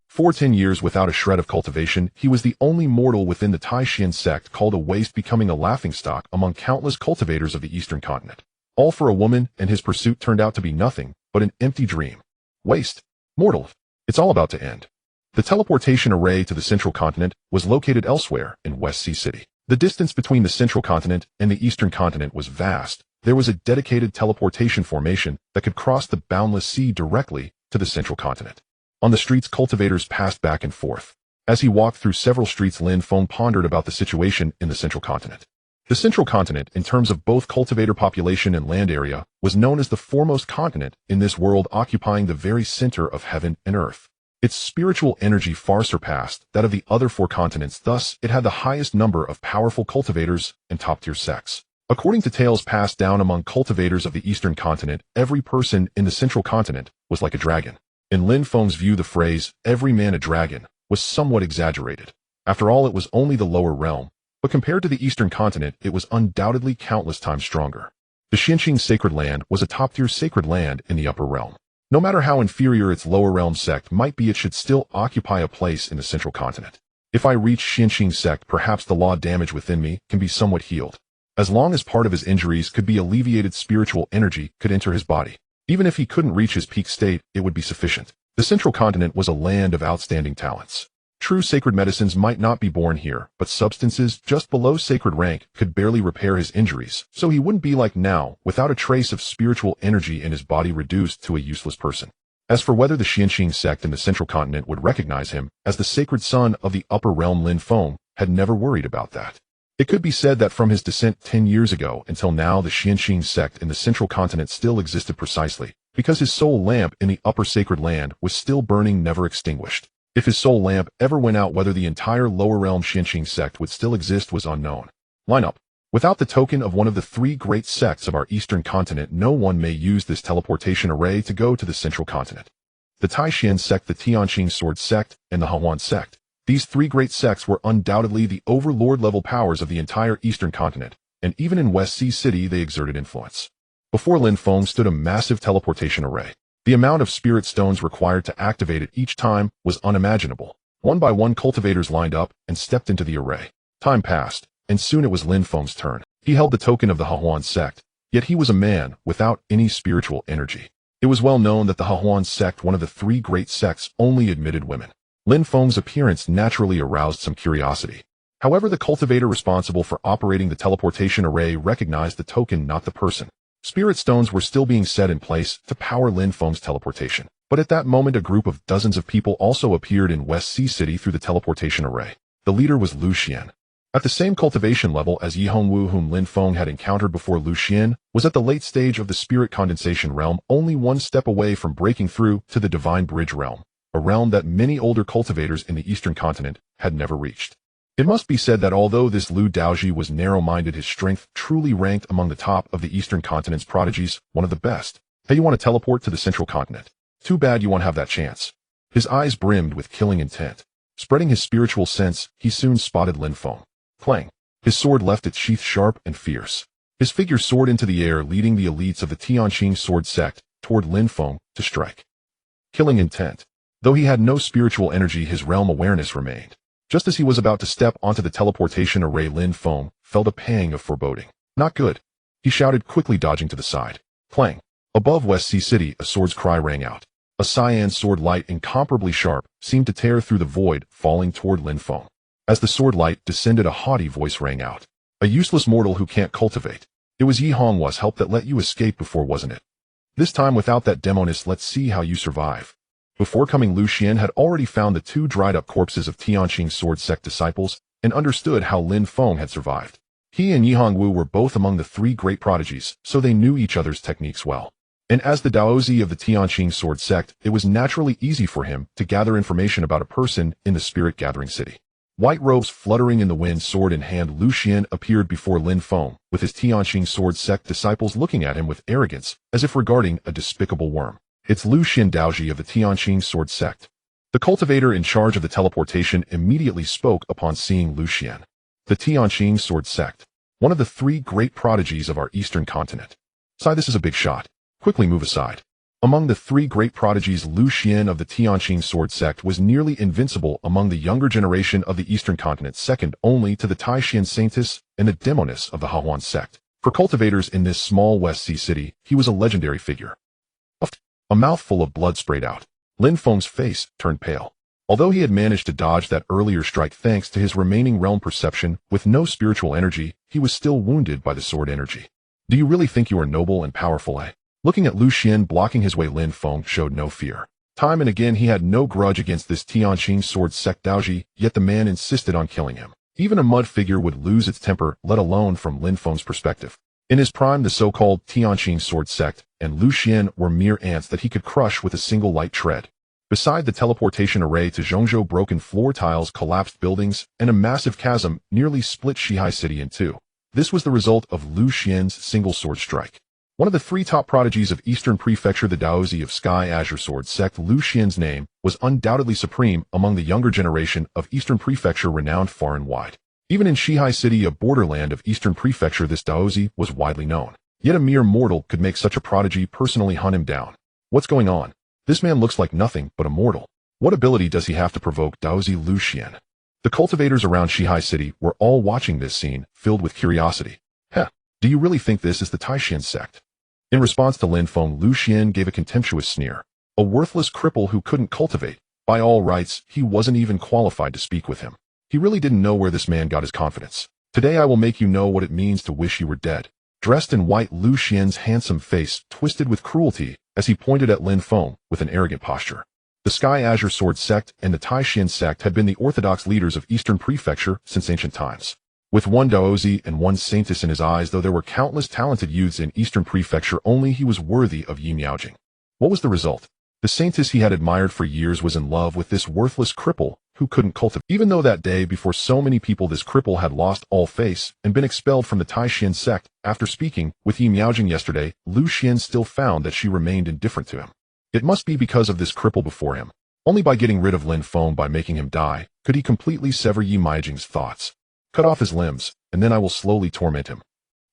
For 10 years without a shred of cultivation, he was the only mortal within the Taishan sect, called a waste, becoming a laughingstock among countless cultivators of the eastern continent. All for a woman, and his pursuit turned out to be nothing but an empty dream. Waste. Mortal. It's all about to end. The teleportation array to the central continent was located elsewhere in West Sea City. The distance between the central continent and the eastern continent was vast. There was a dedicated teleportation formation that could cross the boundless sea directly to the central continent. On the streets, cultivators passed back and forth. As he walked through several streets, Lin Feng pondered about the situation in the central continent. The central continent, in terms of both cultivator population and land area, was known as the foremost continent in this world, occupying the very center of heaven and earth. Its spiritual energy far surpassed that of the other four continents, thus it had the highest number of powerful cultivators and top-tier sects. According to tales passed down among cultivators of the eastern continent, every person in the central continent was like a dragon. In Lin Feng's view, the phrase, "every man a dragon," was somewhat exaggerated. After all, it was only the lower realm, but compared to the eastern continent, it was undoubtedly countless times stronger. The Xinqing sacred land was a top-tier sacred land in the upper realm. No matter how inferior its lower realm sect might be, it should still occupy a place in the central continent. If I reach Xinqing sect, perhaps the law damage within me can be somewhat healed. As long as part of his injuries could be alleviated, spiritual energy could enter his body. Even if he couldn't reach his peak state, it would be sufficient. The central continent was a land of outstanding talents. True sacred medicines might not be born here, but substances just below sacred rank could barely repair his injuries, so he wouldn't be like now, without a trace of spiritual energy in his body, reduced to a useless person. As for whether the Xianxing sect in the central continent would recognize him as the sacred son of the upper realm, Lin Feng had never worried about that. It could be said that from his descent 10 years ago until now, the Xianxing sect in the central continent still existed precisely because his soul lamp in the upper sacred land was still burning, never extinguished. If his soul lamp ever went out, whether the entire lower realm Xianxing sect would still exist was unknown. Line up. Without the token of one of the three great sects of our eastern continent, no one may use this teleportation array to go to the central continent. The Taishan sect, the Tianqing sword sect, and the Hahuan sect. These three great sects were undoubtedly the overlord-level powers of the entire eastern continent, and even in West Sea City they exerted influence. Before Lin Feng stood a massive teleportation array. The amount of spirit stones required to activate it each time was unimaginable. One by one, cultivators lined up and stepped into the array. Time passed, and soon it was Lin Feng's turn. He held the token of the Hahuan sect, yet he was a man without any spiritual energy. It was well known that the Hahuan sect, one of the three great sects, only admitted women. Lin Feng's appearance naturally aroused some curiosity. However, the cultivator responsible for operating the teleportation array recognized the token, not the person. Spirit stones were still being set in place to power Lin Feng's teleportation. But at that moment, a group of dozens of people also appeared in West Sea City through the teleportation array. The leader was Lu Xian. At the same cultivation level as Yi Hongwu, whom Lin Feng had encountered before, Lu Xian was at the late stage of the spirit condensation realm, only one step away from breaking through to the divine bridge realm, a realm that many older cultivators in the eastern continent had never reached. It must be said that although this Lu Daoji was narrow-minded, his strength truly ranked among the top of the eastern continent's prodigies, one of the best. Hey, you want to teleport to the central continent? Too bad you won't have that chance. His eyes brimmed with killing intent. Spreading his spiritual sense, he soon spotted Lin Feng. Clang. His sword left its sheath sharp and fierce. His figure soared into the air, leading the elites of the Tianqing sword sect toward Lin Feng to strike. Killing intent. Though he had no spiritual energy, his realm awareness remained. Just as he was about to step onto the teleportation array, Lin Feng felt a pang of foreboding. Not good. He shouted, quickly dodging to the side. Clang. Above West Sea City, a sword's cry rang out. A cyan sword light, incomparably sharp, seemed to tear through the void, falling toward Lin Feng. As the sword light descended, a haughty voice rang out. A useless mortal who can't cultivate. It was Yi Hongwu's help that let you escape before, wasn't it? This time without that demoness, let's see how you survive. Before coming, Lu Xian had already found the two dried-up corpses of Tianqing sword sect disciples and understood how Lin Feng had survived. He and Yi Hongwu were both among the three great prodigies, so they knew each other's techniques well. And as the Daozi of the Tianqing sword sect, it was naturally easy for him to gather information about a person in the spirit gathering city. White robes fluttering in the wind, sword in hand, Lu Xian appeared before Lin Feng, with his Tianqing sword sect disciples looking at him with arrogance, as if regarding a despicable worm. It's Lu Xian Daoji of the Tianqing sword sect. The cultivator in charge of the teleportation immediately spoke upon seeing Lu Xian. The Tianqing sword sect. One of the three great prodigies of our eastern continent. This is a big shot. Quickly move aside. Among the three great prodigies, Lu Xian of the Tianqing sword sect was nearly invincible among the younger generation of the eastern continent, second only to the Taishan saintess and the demoness of the Hahuan sect. For cultivators in this small West Sea city, he was a legendary figure. A mouthful of blood sprayed out. Lin Feng's face turned pale. Although he had managed to dodge that earlier strike thanks to his remaining realm perception with no spiritual energy, he was still wounded by the sword energy. Do you really think you are noble and powerful, eh? Looking at Lu Xian blocking his way, Lin Feng showed no fear. Time and again he had no grudge against this Tianqing sword sect Daoji, yet the man insisted on killing him. Even a mud figure would lose its temper, let alone from Lin Feng's perspective. In his prime, the so-called Tianqing sword sect and Lu Xian were mere ants that he could crush with a single light tread. Beside the teleportation array to Zhongzhou, broken floor tiles, collapsed buildings, and a massive chasm nearly split Shihai City in two. This was the result of Lu Xian's single sword strike. One of the three top prodigies of Eastern Prefecture, the Daozi of Sky Azure Sword sect, Lu Xian's name was undoubtedly supreme among the younger generation of Eastern Prefecture, renowned far and wide. Even in Shihai City, a borderland of Eastern Prefecture, this Daozi was widely known. Yet a mere mortal could make such a prodigy personally hunt him down. What's going on? This man looks like nothing but a mortal. What ability does he have to provoke Daozi Lu Xian? The cultivators around Shihai City were all watching this scene, filled with curiosity. Do you really think this is the Taishan sect? In response to Lin Feng, Lu Xian gave a contemptuous sneer. A worthless cripple who couldn't cultivate. By all rights, he wasn't even qualified to speak with him. He really didn't know where this man got his confidence. Today I will make you know what it means to wish you were dead. Dressed in white, Lu Xian's handsome face twisted with cruelty as he pointed at Lin Feng with an arrogant posture. The Sky Azure Sword sect and the Taishan sect had been the orthodox leaders of Eastern Prefecture since ancient times. With one daozi and one saintess in his eyes, though there were countless talented youths in Eastern Prefecture, only he was worthy of Yi Miaojing. What was the result? The saintess he had admired for years was in love with this worthless cripple who couldn't cultivate. Even though that day before so many people this cripple had lost all face and been expelled from the Taishan sect, after speaking with Yi Miaojing yesterday, Lu Xian still found that she remained indifferent to him. It must be because of this cripple before him. Only by getting rid of Lin Feng, by making him die, could he completely sever Yi Miaojing's thoughts. Cut off his limbs, and then I will slowly torment him.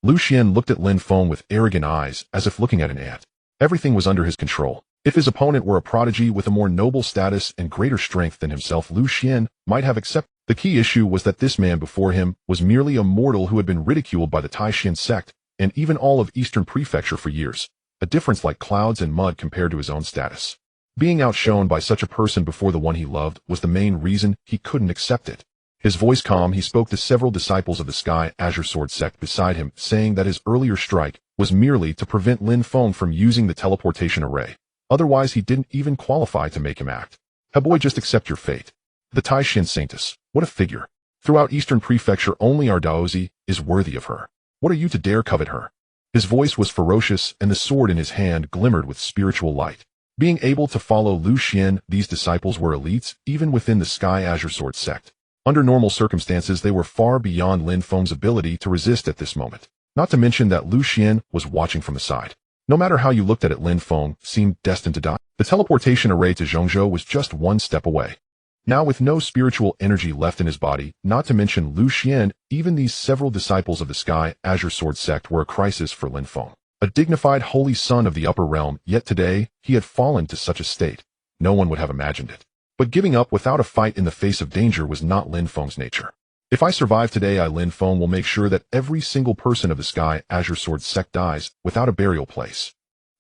Lu Xian looked at Lin Feng with arrogant eyes, as if looking at an ant. Everything was under his control. If his opponent were a prodigy with a more noble status and greater strength than himself, Lu Xian might have accepted. The key issue was that this man before him was merely a mortal who had been ridiculed by the Taishan sect and even all of Eastern Prefecture for years, a difference like clouds and mud compared to his own status. Being outshone by such a person before the one he loved was the main reason he couldn't accept it. His voice calm, he spoke to several disciples of the Sky Azure Sword sect beside him, saying that his earlier strike was merely to prevent Lin Feng from using the teleportation array. Otherwise, he didn't even qualify to make him act. Boy, just accept your fate. The Taishan saintess, what a figure. Throughout Eastern Prefecture, only our daozi is worthy of her. What are you to dare covet her? His voice was ferocious, and the sword in his hand glimmered with spiritual light. Being able to follow Lu Xian, these disciples were elites, even within the Sky Azure Sword sect. Under normal circumstances, they were far beyond Lin Feng's ability to resist at this moment. Not to mention that Lu Xian was watching from the side. No matter how you looked at it, Lin Feng seemed destined to die. The teleportation array to Zhongzhou was just one step away. Now, with no spiritual energy left in his body, not to mention Lu Xian, even these several disciples of the Sky Azure Sword sect were a crisis for Lin Feng. A dignified holy son of the upper realm, yet today he had fallen to such a state. No one would have imagined it. But giving up without a fight in the face of danger was not Lin Feng's nature. If I survive today, Lin Feng will make sure that every single person of the Sky Azure Sword sect dies without a burial place.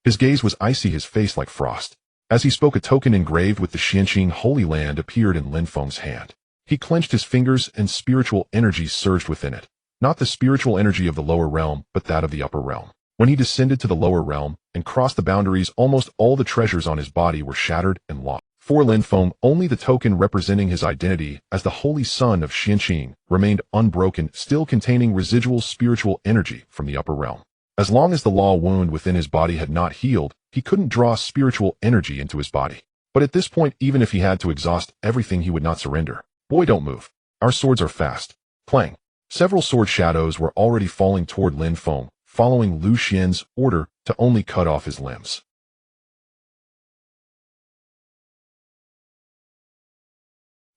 His gaze was icy, his face like frost. As he spoke, a token engraved with the Xianqing Holy Land appeared in Lin Feng's hand. He clenched his fingers and spiritual energy surged within it. Not the spiritual energy of the lower realm, but that of the upper realm. When he descended to the lower realm and crossed the boundaries, almost all the treasures on his body were shattered and lost. For Lin Feng, only the token representing his identity as the holy son of Xianqing remained unbroken, still containing residual spiritual energy from the upper realm. As long as the law wound within his body had not healed, he couldn't draw spiritual energy into his body. But at this point, even if he had to exhaust everything, he would not surrender. Boy, don't move. Our swords are fast. Clang. Several sword shadows were already falling toward Lin Feng, following Lu Xian's order to only cut off his limbs.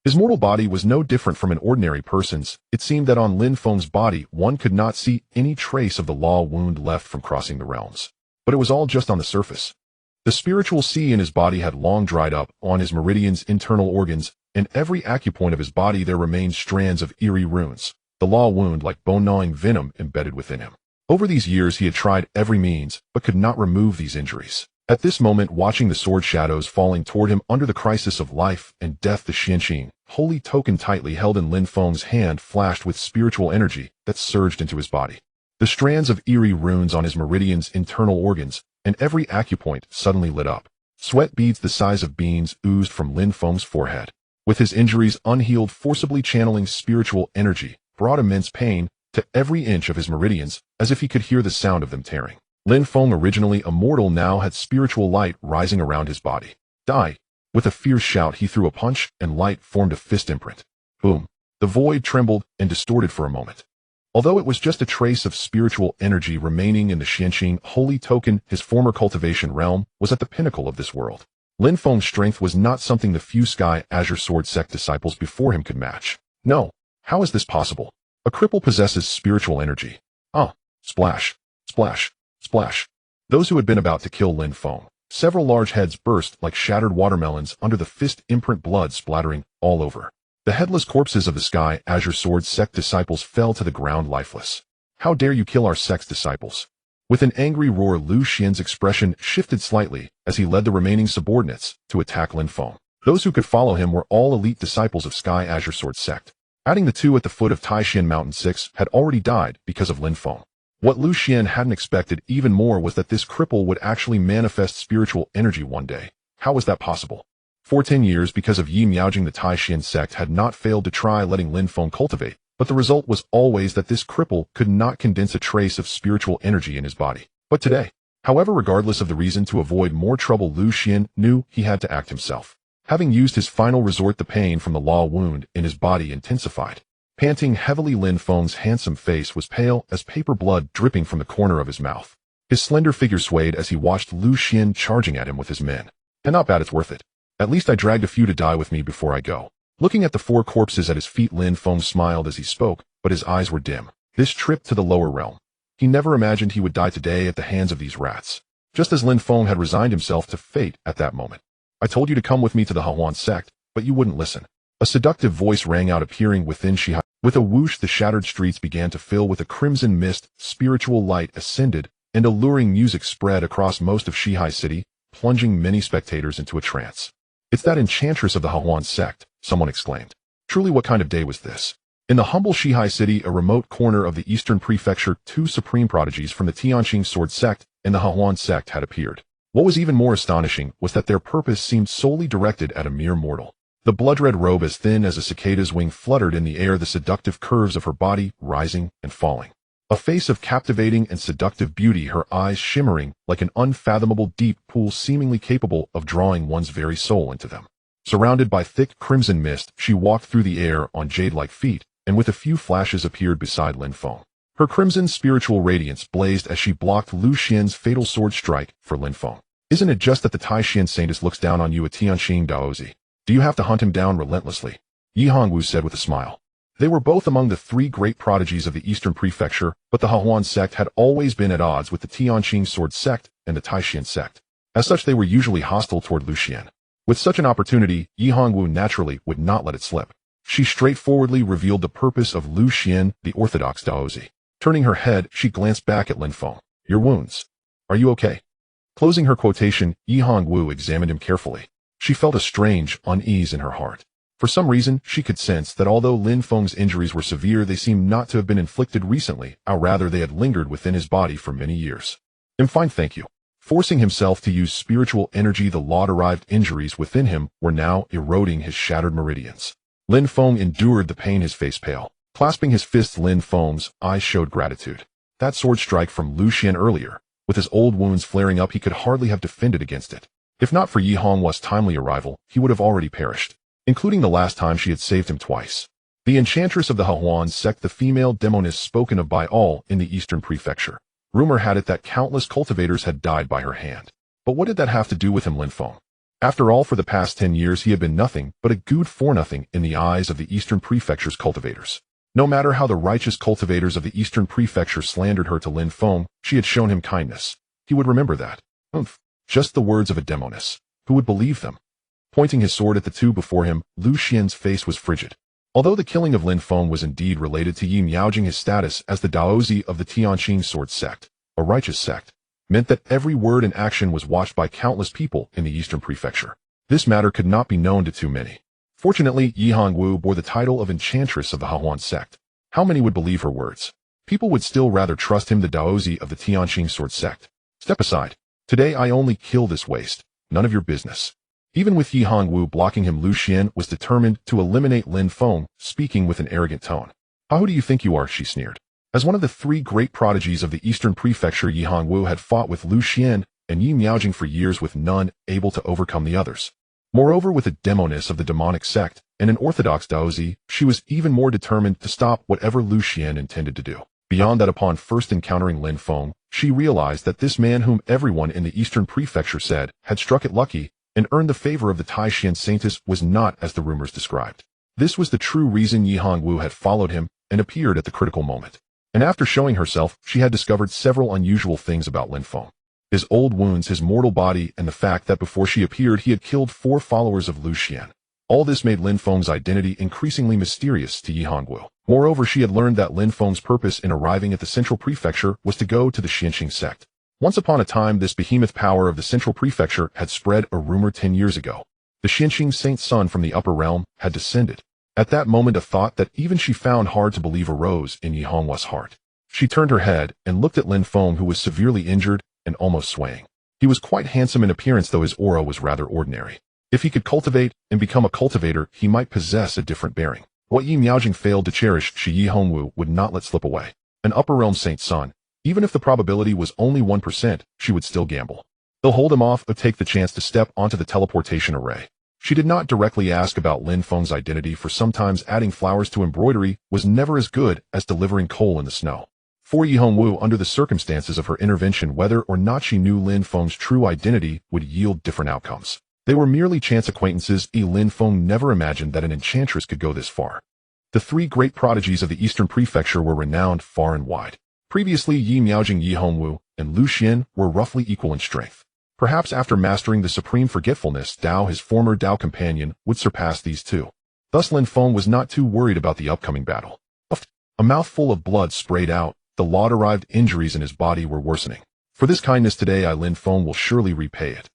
His mortal body was no different from an ordinary person's. It seemed that on Lin Feng's body one could not see any trace of the law wound left from crossing the realms. But it was all just on the surface. The spiritual sea in his body had long dried up. On his meridians, internal organs, and every acupoint of his body there remained strands of eerie runes, the law wound like bone-gnawing venom embedded within him. Over these years he had tried every means, but could not remove these injuries. At this moment, watching the sword shadows falling toward him under the crisis of life and death, the Xianqing holy token tightly held in Lin Feng's hand flashed with spiritual energy that surged into his body. The strands of eerie runes on his meridians, internal organs, and every acupoint suddenly lit up. Sweat beads the size of beans oozed from Lin Feng's forehead. With his injuries unhealed, forcibly channeling spiritual energy brought immense pain to every inch of his meridians, as if he could hear the sound of them tearing. Lin Feng, originally immortal, now had spiritual light rising around his body. Die! With a fierce shout, he threw a punch, and light formed a fist imprint. Boom! The void trembled and distorted for a moment. Although it was just a trace of spiritual energy remaining in the Xianqing holy token, his former cultivation realm was at the pinnacle of this world. Lin Feng's strength was not something the few Sky Azure Sword sect disciples before him could match. No. How is this possible? A cripple possesses spiritual energy. Splash! Splash! Splash! Those who had been about to kill Lin Feng, several large heads burst like shattered watermelons under the fist imprint, blood splattering all over. The headless corpses of the Sky Azure Sword sect disciples fell to the ground lifeless. How dare you kill our sect's disciples? With an angry roar, Lu Xian's expression shifted slightly as he led the remaining subordinates to attack Lin Feng. Those who could follow him were all elite disciples of Sky Azure Sword sect. Adding the two at the foot of Taishan Mountain 6 had already died because of Lin Feng. What Lu Xian hadn't expected even more was that this cripple would actually manifest spiritual energy one day. How was that possible? For 10 years, because of Yi Miaojing, the Taishan sect had not failed to try letting Lin Feng cultivate, but the result was always that this cripple could not condense a trace of spiritual energy in his body. But today, however, regardless of the reason, to avoid more trouble, Lu Xian knew he had to act himself. Having used his final resort, the pain from the law wound in his body intensified. Panting heavily, Lin Feng's handsome face was pale as paper, blood dripping from the corner of his mouth. His slender figure swayed as he watched Lu Xian charging at him with his men. And not bad, it's worth it. At least I dragged a few to die with me before I go. Looking at the 4 corpses at his feet, Lin Feng smiled as he spoke, but his eyes were dim. This trip to the lower realm. He never imagined he would die today at the hands of these rats. Just as Lin Feng had resigned himself to fate at that moment. I told you to come with me to the Hahuan sect, but you wouldn't listen. A seductive voice rang out, appearing within Shihai. With a whoosh, the shattered streets began to fill with a crimson mist, spiritual light ascended, and alluring music spread across most of Shihai City, plunging many spectators into a trance. It's that enchantress of the Hahuan sect, someone exclaimed. Truly, what kind of day was this? In the humble Shihai City, a remote corner of the eastern prefecture, 2 supreme prodigies from the Tianqing sword sect and the Hahuan sect had appeared. What was even more astonishing was that their purpose seemed solely directed at a mere mortal. The blood-red robe, as thin as a cicada's wing, fluttered in the air, the seductive curves of her body rising and falling. A face of captivating and seductive beauty, her eyes shimmering like an unfathomable deep pool, seemingly capable of drawing one's very soul into them. Surrounded by thick crimson mist, she walked through the air on jade-like feet, and with a few flashes appeared beside Lin Feng. Her crimson spiritual radiance blazed as she blocked Lu Xian's fatal sword strike for Lin Feng. Isn't it just that the Taishan saintess looks down on you, a Tianqing Daozi? Do you have to hunt him down relentlessly? Yi Hongwu said with a smile. They were both among the 3 great prodigies of the eastern prefecture, but the Hahuan sect had always been at odds with the Tianqing sword sect and the Taishan sect. As such, they were usually hostile toward Lu Xian. With such an opportunity, Yi Hongwu naturally would not let it slip. She straightforwardly revealed the purpose of Lu Xian, the orthodox Daozi. Turning her head, she glanced back at Lin Feng. Your wounds. Are you okay? Closing her quotation, Yi Hongwu examined him carefully. She felt a strange unease in her heart. For some reason, she could sense that although Lin Feng's injuries were severe, they seemed not to have been inflicted recently, or rather they had lingered within his body for many years. I'm fine, thank you. Forcing himself to use spiritual energy, the law-derived injuries within him were now eroding his shattered meridians. Lin Feng endured the pain, his face pale. Clasping his fists, Lin Feng's eyes showed gratitude. That sword strike from Lu Xian earlier, with his old wounds flaring up, he could hardly have defended against it. If not for Yi Hongwu's timely arrival, he would have already perished, including the last time she had saved him twice. The enchantress of the Hahuan sect, the female demoness spoken of by all in the eastern prefecture. Rumor had it that countless cultivators had died by her hand. But what did that have to do with him, Lin Feng? After all, for the past 10 years he had been nothing but a good for nothing in the eyes of the eastern prefecture's cultivators. No matter how the righteous cultivators of the eastern prefecture slandered her to Lin Feng, she had shown him kindness. He would remember that. Just the words of a demoness. Who would believe them? Pointing his sword at the 2 before him, Lu Xian's face was frigid. Although the killing of Lin Feng was indeed related to Yi Miaojing, his status as the Daozi of the Tianqing sword sect, a righteous sect, meant that every word and action was watched by countless people in the eastern prefecture. This matter could not be known to too many. Fortunately, Yi Hongwu bore the title of enchantress of the Hahuan sect. How many would believe her words? People would still rather trust him, the Daozi of the Tianqing sword sect. Step aside. Today I only kill this waste. None of your business. Even with Yi Hongwu blocking him, Lu Xian was determined to eliminate Lin Feng, speaking with an arrogant tone. Who do you think you are? She sneered. As one of the 3 great prodigies of the eastern prefecture, Yi Hongwu had fought with Lu Xian and Yi Miaojing for years, with none able to overcome the others. Moreover, with a demoness of the demonic sect and an orthodox Daozi, she was even more determined to stop whatever Lu Xian intended to do. Beyond that, upon first encountering Lin Feng, she realized that this man, whom everyone in the eastern prefecture said had struck it lucky and earned the favor of the Taishan saintess, was not as the rumors described. This was the true reason Yi Hongwu had followed him and appeared at the critical moment. And after showing herself, she had discovered several unusual things about Lin Feng. His old wounds, his mortal body, and the fact that before she appeared he had killed 4 followers of Lu Xian. All this made Lin Feng's identity increasingly mysterious to Yi Hongwu. Moreover, she had learned that Lin Feng's purpose in arriving at the central prefecture was to go to the Xianqing sect. Once upon a time, this behemoth power of the central prefecture had spread a rumor 10 years ago. The Xianqing saint's son from the upper realm had descended. At that moment, a thought that even she found hard to believe arose in Yi Hongwu's heart. She turned her head and looked at Lin Feng, who was severely injured and almost swaying. He was quite handsome in appearance, though his aura was rather ordinary. If he could cultivate and become a cultivator, he might possess a different bearing. What Yi Miaojing failed to cherish, Shi Yi Hongwu would not let slip away. An upper realm saint's son. Even if the probability was only 1%, she would still gamble. They'll hold him off or take the chance to step onto the teleportation array. She did not directly ask about Lin Feng's identity, for sometimes adding flowers to embroidery was never as good as delivering coal in the snow. For Yi Hongwu, under the circumstances of her intervention, whether or not she knew Lin Feng's true identity would yield different outcomes. They were merely chance acquaintances. Lin Feng never imagined that an enchantress could go this far. The three great prodigies of the Eastern Prefecture were renowned far and wide. Previously, Yi Miaojing, Yi Hongwu, and Lu Xian were roughly equal in strength. Perhaps after mastering the Supreme Forgetfulness Dao, his former Dao companion would surpass these two. Thus Lin Feng was not too worried about the upcoming battle. A mouthful of blood sprayed out. The law-derived injuries in his body were worsening. For this kindness today, Lin Feng will surely repay it.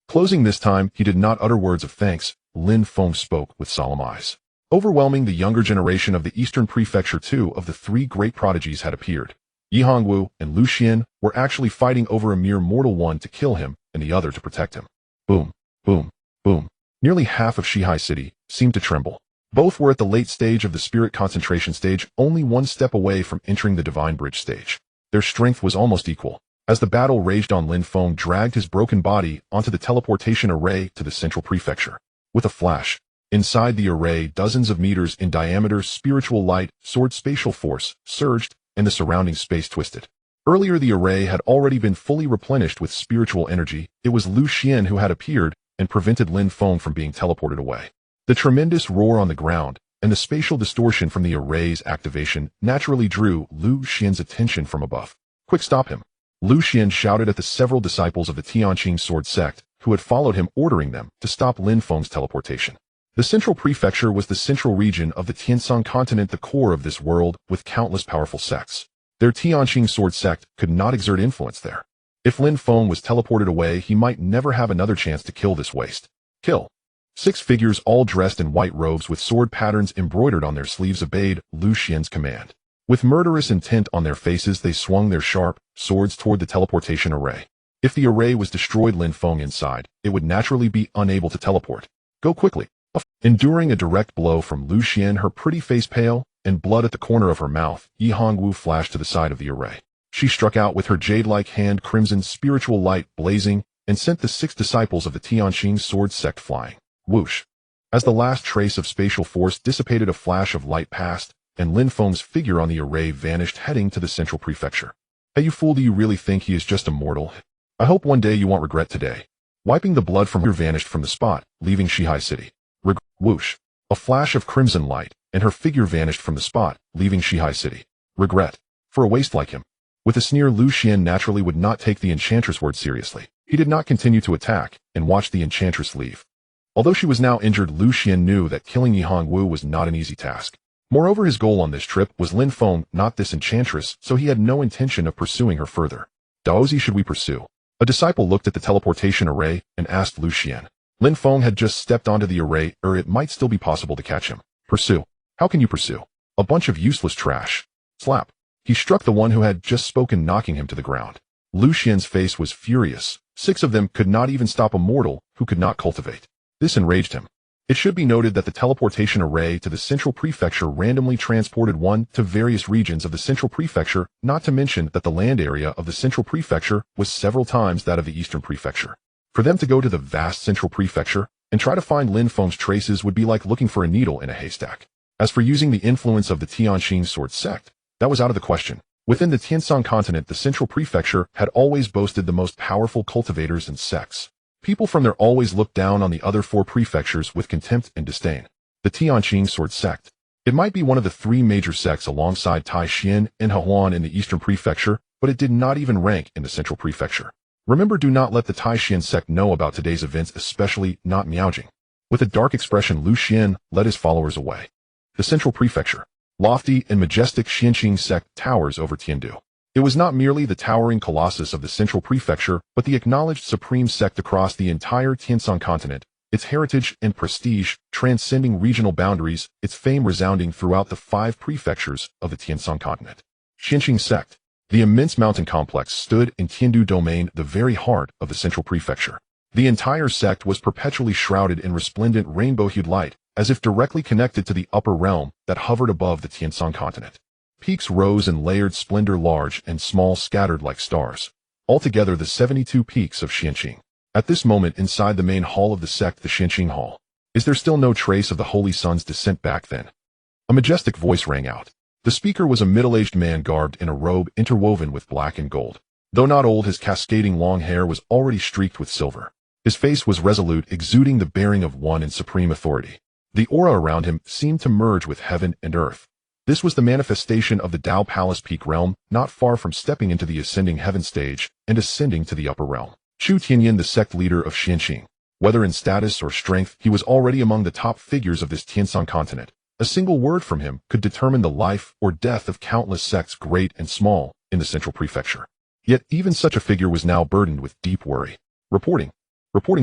Closing this time, he did not utter words of thanks. Lin Feng spoke with solemn eyes. Overwhelming the younger generation of the Eastern Prefecture, two of the three great prodigies had appeared. Yi Hongwu and Lu Xian were actually fighting over a mere mortal, one to kill him and the other to protect him. Boom, boom, boom. Nearly half of Shihai City seemed to tremble. Both were at the late stage of the spirit concentration stage, only one step away from entering the divine bridge stage. Their strength was almost equal. As the battle raged on, Lin Feng dragged his broken body onto the teleportation array to the central prefecture. With a flash, inside the array, dozens of meters in diameter, spiritual light, sword spatial force, surged, and the surrounding space twisted. Earlier the array had already been fully replenished with spiritual energy. It was Lu Xian who had appeared and prevented Lin Feng from being teleported away. The tremendous roar on the ground and the spatial distortion from the array's activation naturally drew Lu Xian's attention from above. Quick, stop him! Lu Xian shouted at the several disciples of the Tianqing sword sect who had followed him, ordering them to stop Lin Feng's teleportation. The central prefecture was the central region of the Tianshan continent, the core of this world, with countless powerful sects. Their Tianqing sword sect could not exert influence there. If Lin Feng was teleported away, he might never have another chance to kill this waste. Kill. 6 figures, all dressed in white robes with sword patterns embroidered on their sleeves, obeyed Lu Xian's command. With murderous intent on their faces, they swung their sharp swords toward the teleportation array. If the array was destroyed, Lin Feng inside, it would naturally be unable to teleport. Go quickly. Enduring a direct blow from Lu Xian, her pretty face pale and blood at the corner of her mouth, Yi Hongwu flashed to the side of the array. She struck out with her jade-like hand, crimson spiritual light blazing, and sent the 6 disciples of the Tianqing sword sect flying. Whoosh! As the last trace of spatial force dissipated, a flash of light passed, and Lin Feng's figure on the array vanished, heading to the central prefecture. Hey, you fool, do you really think he is just a mortal? I hope one day you won't regret today. Wiping the blood from her, vanished from the spot, leaving Shihai City. Whoosh! A flash of crimson light, and her figure vanished from the spot, leaving Shihai City. Regret. For a waste like him. With a sneer, Lu Xian naturally would not take the enchantress word seriously. He did not continue to attack, and watched the enchantress leave. Although she was now injured, Lu Xian knew that killing Yi Hongwu was not an easy task. Moreover, his goal on this trip was Lin Feng, not this enchantress, so he had no intention of pursuing her further. Daozi, should we pursue? A disciple looked at the teleportation array and asked Lu Xian. Lin Feng had just stepped onto the array, or it might still be possible to catch him. Pursue? How can you pursue? A bunch of useless trash. Slap. He struck the one who had just spoken, knocking him to the ground. Lu Xian's face was furious. 6 of them could not even stop a mortal who could not cultivate. This enraged him. It should be noted that the teleportation array to the central prefecture randomly transported one to various regions of the central prefecture, not to mention that the land area of the central prefecture was several times that of the eastern prefecture. For them to go to the vast central prefecture and try to find Lin Feng's traces would be like looking for a needle in a haystack. As for using the influence of the Tianqing sword sect, that was out of the question. Within the Tianshan continent, the central prefecture had always boasted the most powerful cultivators and sects. People from there always looked down on the other 4 prefectures with contempt and disdain. The Tianqing sword sect. It might be one of the 3 major sects alongside Taixin and Hehuan in the eastern prefecture, but it did not even rank in the central prefecture. Remember, do not let the Taixin sect know about today's events, especially not Miaojing. With a dark expression, Lu Xian led his followers away. The central prefecture. Lofty and majestic Xianqing sect towers over Tiandu. It was not merely the towering colossus of the central prefecture, but the acknowledged supreme sect across the entire Tianshan continent, its heritage and prestige transcending regional boundaries, its fame resounding throughout the 5 prefectures of the Tianshan continent. Xianqing sect. The immense mountain complex stood in Tiandu domain, the very heart of the central prefecture. The entire sect was perpetually shrouded in resplendent rainbow-hued light, as if directly connected to the upper realm that hovered above the Tianshan continent. Peaks rose in layered splendor, large and small, scattered like stars. Altogether, the 72 peaks of Xianqing. At this moment, inside the main hall of the sect, the Xianqing Hall, is there still no trace of the Holy Sun's descent back then? A majestic voice rang out. The speaker was a middle-aged man garbed in a robe interwoven with black and gold. Though not old, his cascading long hair was already streaked with silver. His face was resolute, exuding the bearing of one in supreme authority. The aura around him seemed to merge with heaven and earth. This was the manifestation of the Tao Palace Peak realm, not far from stepping into the ascending heaven stage and ascending to the upper realm. Chu Tianyan, the sect leader of Xianqing. Whether in status or strength, he was already among the top figures of this Tianshan continent. A single word from him could determine the life or death of countless sects, great and small, in the central prefecture. Yet even such a figure was now burdened with deep worry. Reporting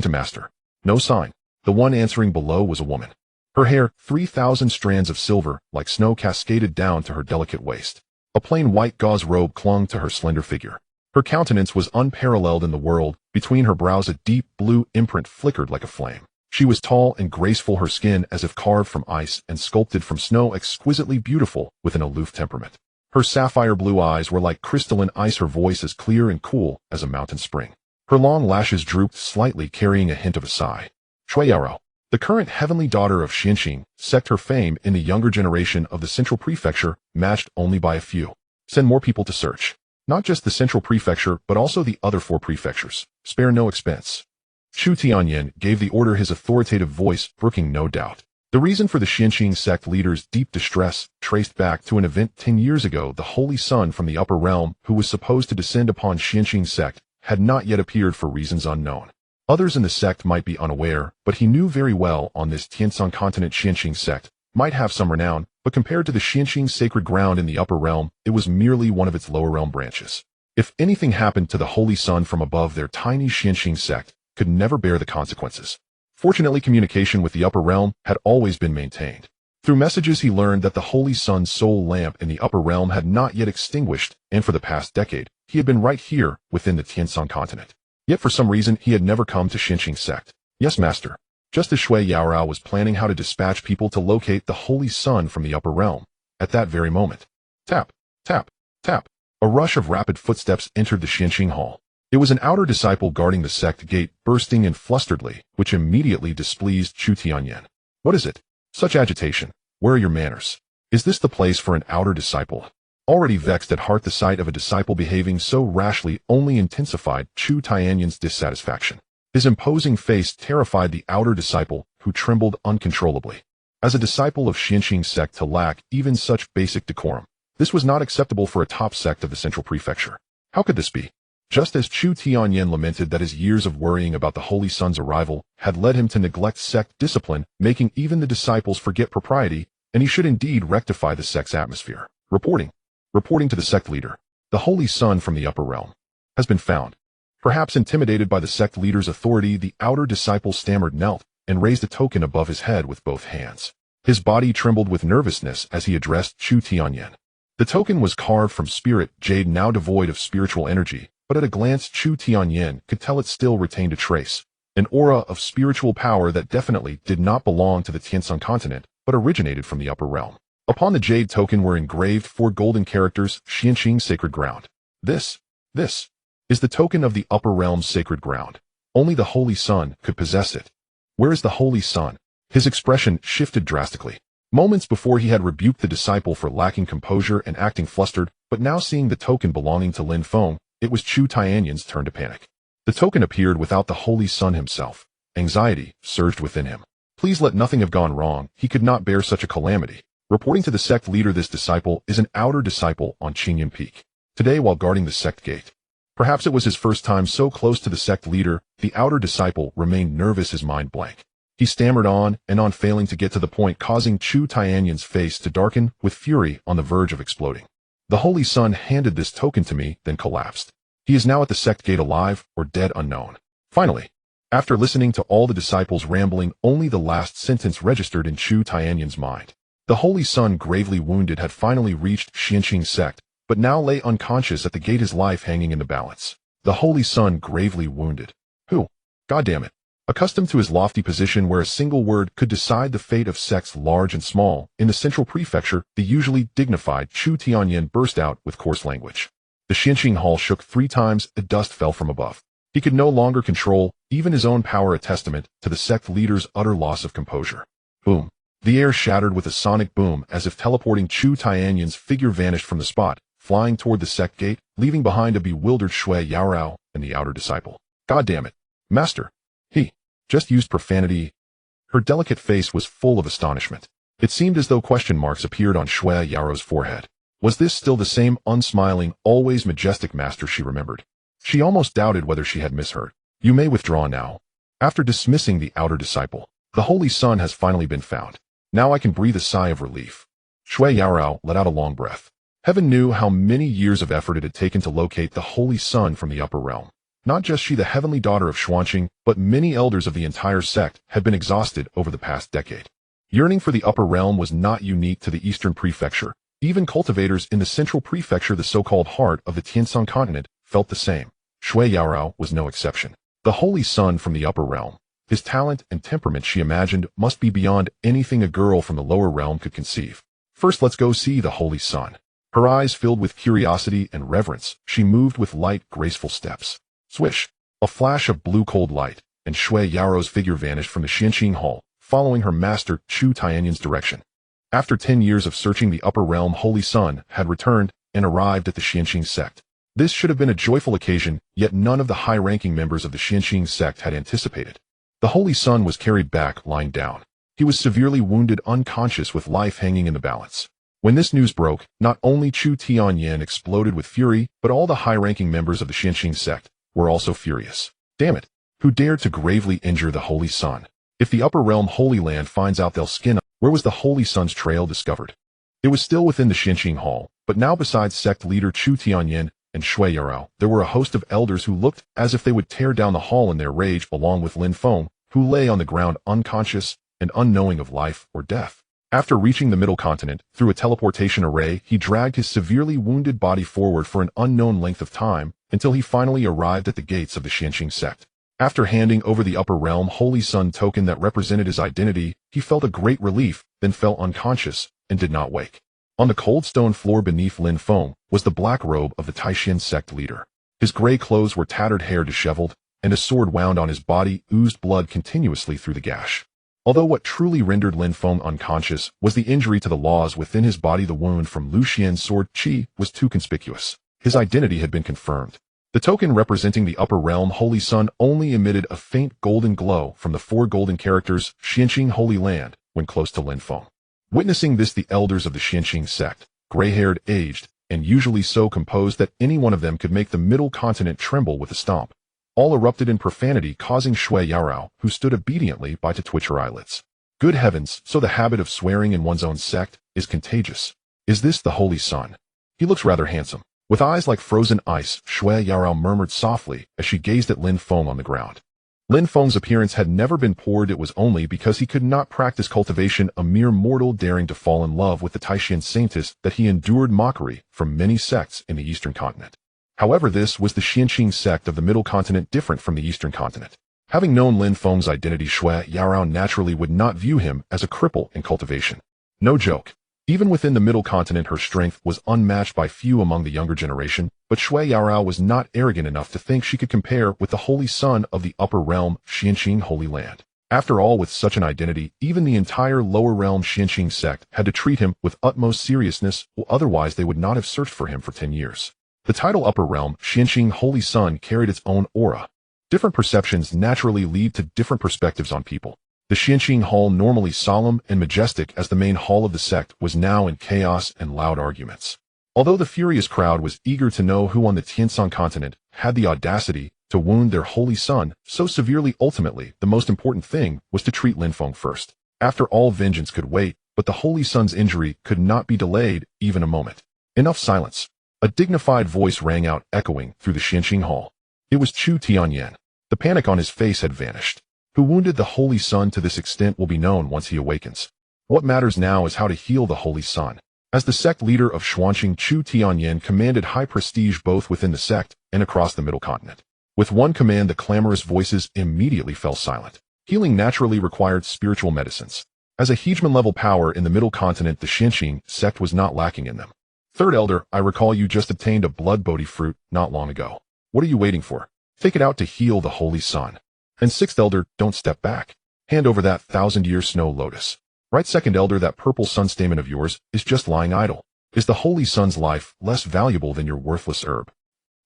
to master. No sign. The one answering below was a woman. Her hair, 3,000 strands of silver, like snow, cascaded down to her delicate waist. A plain white gauze robe clung to her slender figure. Her countenance was unparalleled in the world. Between her brows a deep blue imprint flickered like a flame. She was tall and graceful, her skin as if carved from ice and sculpted from snow, exquisitely beautiful with an aloof temperament. Her sapphire blue eyes were like crystalline ice, her voice as clear and cool as a mountain spring. Her long lashes drooped slightly, carrying a hint of a sigh. Shui Yarao, the current heavenly daughter of Xianqing, sect, her fame in the younger generation of the central prefecture, matched only by a few. Send more people to search. Not just the central prefecture, but also the other 4 prefectures. Spare no expense. Chu Tianyan gave the order, his authoritative voice brooking no doubt. The reason for the Xianqing sect leader's deep distress traced back to an event 10 years ago. The Holy Sun from the upper realm, who was supposed to descend upon Xianqing sect, had not yet appeared for reasons unknown. Others in the sect might be unaware, but he knew very well on this Tianshan continent Xianqing sect might have some renown, but compared to the Xianqing sacred ground in the upper realm, it was merely one of its lower realm branches. If anything happened to the Holy Sun from above, their tiny Xianqing sect could never bear the consequences. Fortunately, communication with the upper realm had always been maintained. Through messages, he learned that the Holy Sun's soul lamp in the upper realm had not yet extinguished, and for the past decade, he had been right here within the Tianshan continent. Yet for some reason, he had never come to Xianqing sect. Yes, master. Just as Shui Yarao was planning how to dispatch people to locate the Holy Sun from the upper realm, at that very moment, tap, tap, tap, a rush of rapid footsteps entered the Xianqing hall. It was an outer disciple guarding the sect gate, bursting in flusteredly, which immediately displeased Chu Tianyan. What is it? Such agitation. Where are your manners? Is this the place for an outer disciple? Already vexed at heart, the sight of a disciple behaving so rashly only intensified Chu Tianyan's dissatisfaction. His imposing face terrified the outer disciple, who trembled uncontrollably. As a disciple of Xianqing sect to lack even such basic decorum, this was not acceptable for a top sect of the central prefecture. How could this be? Just as Chu Tianyan lamented that his years of worrying about the Holy Sun's arrival had led him to neglect sect discipline, making even the disciples forget propriety, and he should indeed rectify the sect's atmosphere. Reporting to the sect leader, the Holy Sun from the upper realm has been found. Perhaps intimidated by the sect leader's authority, the outer disciple stammered, knelt, and raised a token above his head with both hands. His body trembled with nervousness as he addressed Chu Tianyan. The token was carved from spirit jade, now devoid of spiritual energy, but at a glance Chu Tianyan could tell it still retained a trace, an aura of spiritual power that definitely did not belong to the Tianshan continent, but originated from the upper realm. Upon the jade token were engraved 4 golden characters, Xianqing sacred ground. This is the token of the upper realm's sacred ground. Only the Holy Sun could possess it. Where is the Holy Sun? His expression shifted drastically. Moments before he had rebuked the disciple for lacking composure and acting flustered, but now seeing the token belonging to Lin Feng, it was Chu Tianyan's turn to panic. The token appeared without the Holy Sun himself. Anxiety surged within him. Please let nothing have gone wrong. He could not bear such a calamity. Reporting to the sect leader, this disciple is an outer disciple on Qingyan Peak. Today, while guarding the sect gate. Perhaps it was his first time so close to the sect leader, the outer disciple remained nervous, his mind blank. He stammered on and on, failing to get to the point, causing Chu Tianyan's face to darken with fury on the verge of exploding. The Holy Sun handed this token to me, then collapsed. He is now at the sect gate, alive or dead, unknown. Finally, after listening to all the disciples rambling, only the last sentence registered in Chu Tianyan's mind. The Holy Sun, gravely wounded, had finally reached Xianqing sect, but now lay unconscious at the gate, his life hanging in the balance. The Holy Son gravely wounded. Who? God damn it. Accustomed to his lofty position where a single word could decide the fate of sects large and small, in the central prefecture, the usually dignified Chu Tianyin burst out with coarse language. The Xianqing hall shook 3 times, a dust fell from above. He could no longer control even his own power, a testament to the sect leader's utter loss of composure. Boom. The air shattered with a sonic boom as if teleporting. Chu Tianyin's figure vanished from the spot, flying toward the sect gate, leaving behind a bewildered Shui Yaorao and the outer disciple. God damn it. Master. He just used profanity. Her delicate face was full of astonishment. It seemed as though question marks appeared on Shui Yaorao's forehead. Was this still the same unsmiling, always majestic master she remembered? She almost doubted whether she had misheard. You may withdraw now. After dismissing the outer disciple, the Holy Son has finally been found. Now I can breathe a sigh of relief. Shui Yaorao let out a long breath. Heaven knew how many years of effort it had taken to locate the Holy Son from the upper realm. Not just she, the heavenly daughter of Xuanqing, but many elders of the entire sect had been exhausted over the past decade. Yearning for the upper realm was not unique to the eastern prefecture. Even cultivators in the central prefecture, the so-called heart of the Tianshan continent, felt the same. Shui Yaorao was no exception. The Holy Son from the upper realm. His talent and temperament, she imagined, must be beyond anything a girl from the lower realm could conceive. First, let's go see the Holy Son. Her eyes filled with curiosity and reverence, she moved with light, graceful steps. Swish! A flash of blue cold light, and Shui Yaorao's figure vanished from the Xianqing hall, following her master Chu Tianyin's direction. After 10 years of searching, the upper realm Holy Son had returned and arrived at the Xianqing sect. This should have been a joyful occasion, yet none of the high-ranking members of the Xianqing sect had anticipated. The Holy Son was carried back, lying down. He was severely wounded, unconscious, with life hanging in the balance. When this news broke, not only Chu Tianyin exploded with fury, but all the high-ranking members of the Xianqing sect were also furious. Damn it! Who dared to gravely injure the Holy Son? If the upper realm Holy Land finds out, they'll skin up. Where was the Holy Son's trail discovered? It was still within the Xianqing hall, but now besides sect leader Chu Tianyin and Shui Yaorao, there were a host of elders who looked as if they would tear down the hall in their rage, along with Lin Feng, who lay on the ground unconscious and unknowing of life or death. After reaching the middle continent, through a teleportation array, he dragged his severely wounded body forward for an unknown length of time, until he finally arrived at the gates of the Xianqing sect. After handing over the upper realm Holy Son token that represented his identity, he felt a great relief, then fell unconscious, and did not wake. On the cold stone floor beneath Lin Feng was the black robe of the Taishan sect leader. His gray clothes were tattered, hair disheveled, and a sword wound on his body oozed blood continuously through the gash. Although what truly rendered Lin Feng unconscious was the injury to the laws within his body, the wound from Lu Xian's sword qi was too conspicuous. His identity had been confirmed. The token representing the upper realm Holy Son only emitted a faint golden glow from the 4 golden characters Xianqing Holy Land when close to Lin Feng. Witnessing this, the elders of the Xianqing sect, gray-haired, aged, and usually so composed that any one of them could make the middle continent tremble with a stomp, all erupted in profanity, causing Shui Yaorao, who stood obediently by, to twitch her eyelids. Good heavens, so the habit of swearing in one's own sect is contagious. Is this the Holy Son? He looks rather handsome. With eyes like frozen ice, Shui Yaorao murmured softly as she gazed at Lin Feng on the ground. Lin Feng's appearance had never been poor. It was only because he could not practice cultivation, a mere mortal daring to fall in love with the Taishan saintess, that he endured mockery from many sects in the eastern continent. However, this was the Xianqing sect of the middle continent, different from the eastern continent. Having known Lin Feng's identity, Shui Yaorao naturally would not view him as a cripple in cultivation. No joke. Even within the middle continent, her strength was unmatched by few among the younger generation, but Shui Yaorao was not arrogant enough to think she could compare with the Holy Son of the upper realm Xianqing Holy Land. After all, with such an identity, even the entire lower realm Xianqing sect had to treat him with utmost seriousness, or otherwise they would not have searched for him for 10 years. The title upper realm Xianqing Holy Son carried its own aura. Different perceptions naturally lead to different perspectives on people. The Xianqing hall, normally solemn and majestic as the main hall of the sect, was now in chaos and loud arguments. Although the furious crowd was eager to know who on the Tianshan continent had the audacity to wound their Holy Son so severely, ultimately, the most important thing was to treat Lin Feng first. After all, vengeance could wait, but the Holy Son's injury could not be delayed even a moment. Enough silence. A dignified voice rang out, echoing through the Xianqing hall. It was Chu Tianyin. The panic on his face had vanished. Who wounded the Holy Son to this extent will be known once he awakens. What matters now is how to heal the Holy Son. As the sect leader of Xuanqing, Chu Tianyan commanded high prestige both within the sect and across the Middle Continent. With one command, the clamorous voices immediately fell silent. Healing naturally required spiritual medicines. As a hegemon-level power in the Middle Continent, the Xuanqing sect was not lacking in them. Third Elder, I recall you just obtained a blood Bodhi fruit not long ago. What are you waiting for? Take it out to heal the Holy Sun. And Sixth Elder, don't step back. Hand over that 1,000-year snow lotus. Right, Second Elder, that purple sun stamen of yours is just lying idle. Is the Holy Sun's life less valuable than your worthless herb?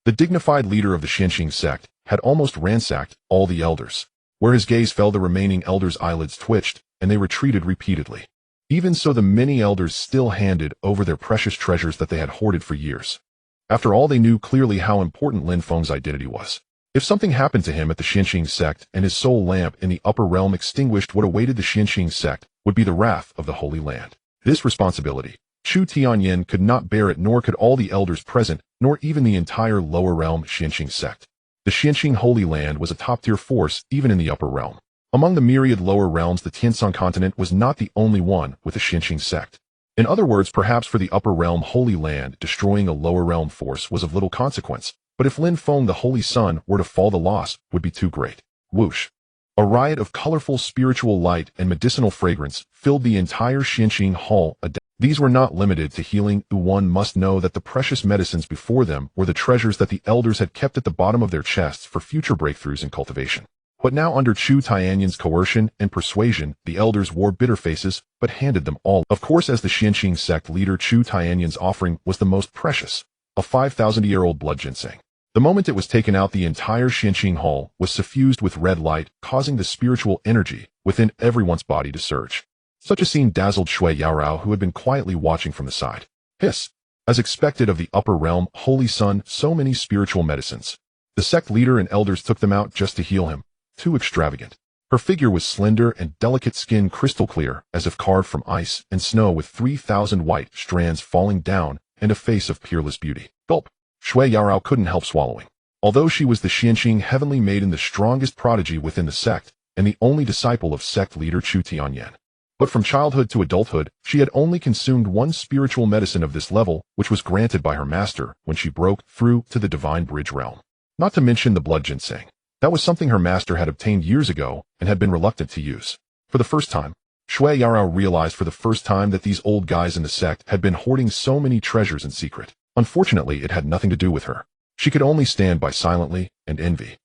The dignified leader of the Xuanqing sect had almost ransacked all the elders. Where his gaze fell, the remaining elders' eyelids twitched, and they retreated repeatedly. Even so, the many elders still handed over their precious treasures that they had hoarded for years. After all, they knew clearly how important Lin Feng's identity was. If something happened to him at the Xuanqing sect and his soul lamp in the upper realm extinguished, what awaited the Xuanqing sect would be the wrath of the Holy Land. This responsibility, Chu Tianyan could not bear it, nor could all the elders present, nor even the entire lower realm Xuanqing sect. The Xuanqing Holy Land was a top-tier force even in the upper realm. Among the myriad lower realms, the Tianshan continent was not the only one with a Xuanqing sect. In other words, perhaps for the upper realm Holy Land, destroying a lower realm force was of little consequence, but if Lin Feng, the Holy Sun, were to fall, the loss would be too great. Whoosh! A riot of colorful spiritual light and medicinal fragrance filled the entire Xuanqing hall. These were not limited to healing. One must know that the precious medicines before them were the treasures that the elders had kept at the bottom of their chests for future breakthroughs in cultivation. But now, under Chu Tianyan's coercion and persuasion, the elders wore bitter faces, but handed them all. Of course, as the Xuanqing sect leader, Chu Tianyan's offering was the most precious, a 5,000-year-old blood ginseng. The moment it was taken out, the entire Xuanqing hall was suffused with red light, causing the spiritual energy within everyone's body to surge. Such a scene dazzled Shui Yaorao, who had been quietly watching from the side. Hiss! As expected of the upper realm, Holy Sun, so many spiritual medicines. The sect leader and elders took them out just to heal him. Too extravagant. Her figure was slender and delicate, skin crystal clear, as if carved from ice and snow, with 3,000 white strands falling down, and a face of peerless beauty. Gulp! Shui Yaorao couldn't help swallowing. Although she was the Xuanqing heavenly maiden, the strongest prodigy within the sect, and the only disciple of sect leader Chu Tianyan. But from childhood to adulthood, she had only consumed one spiritual medicine of this level, which was granted by her master when she broke through to the divine bridge realm. Not to mention the blood ginseng. That was something her master had obtained years ago and had been reluctant to use. For the first time, Shui Yaorao realized for the first time that these old guys in the sect had been hoarding so many treasures in secret. Unfortunately, it had nothing to do with her. She could only stand by silently and envy.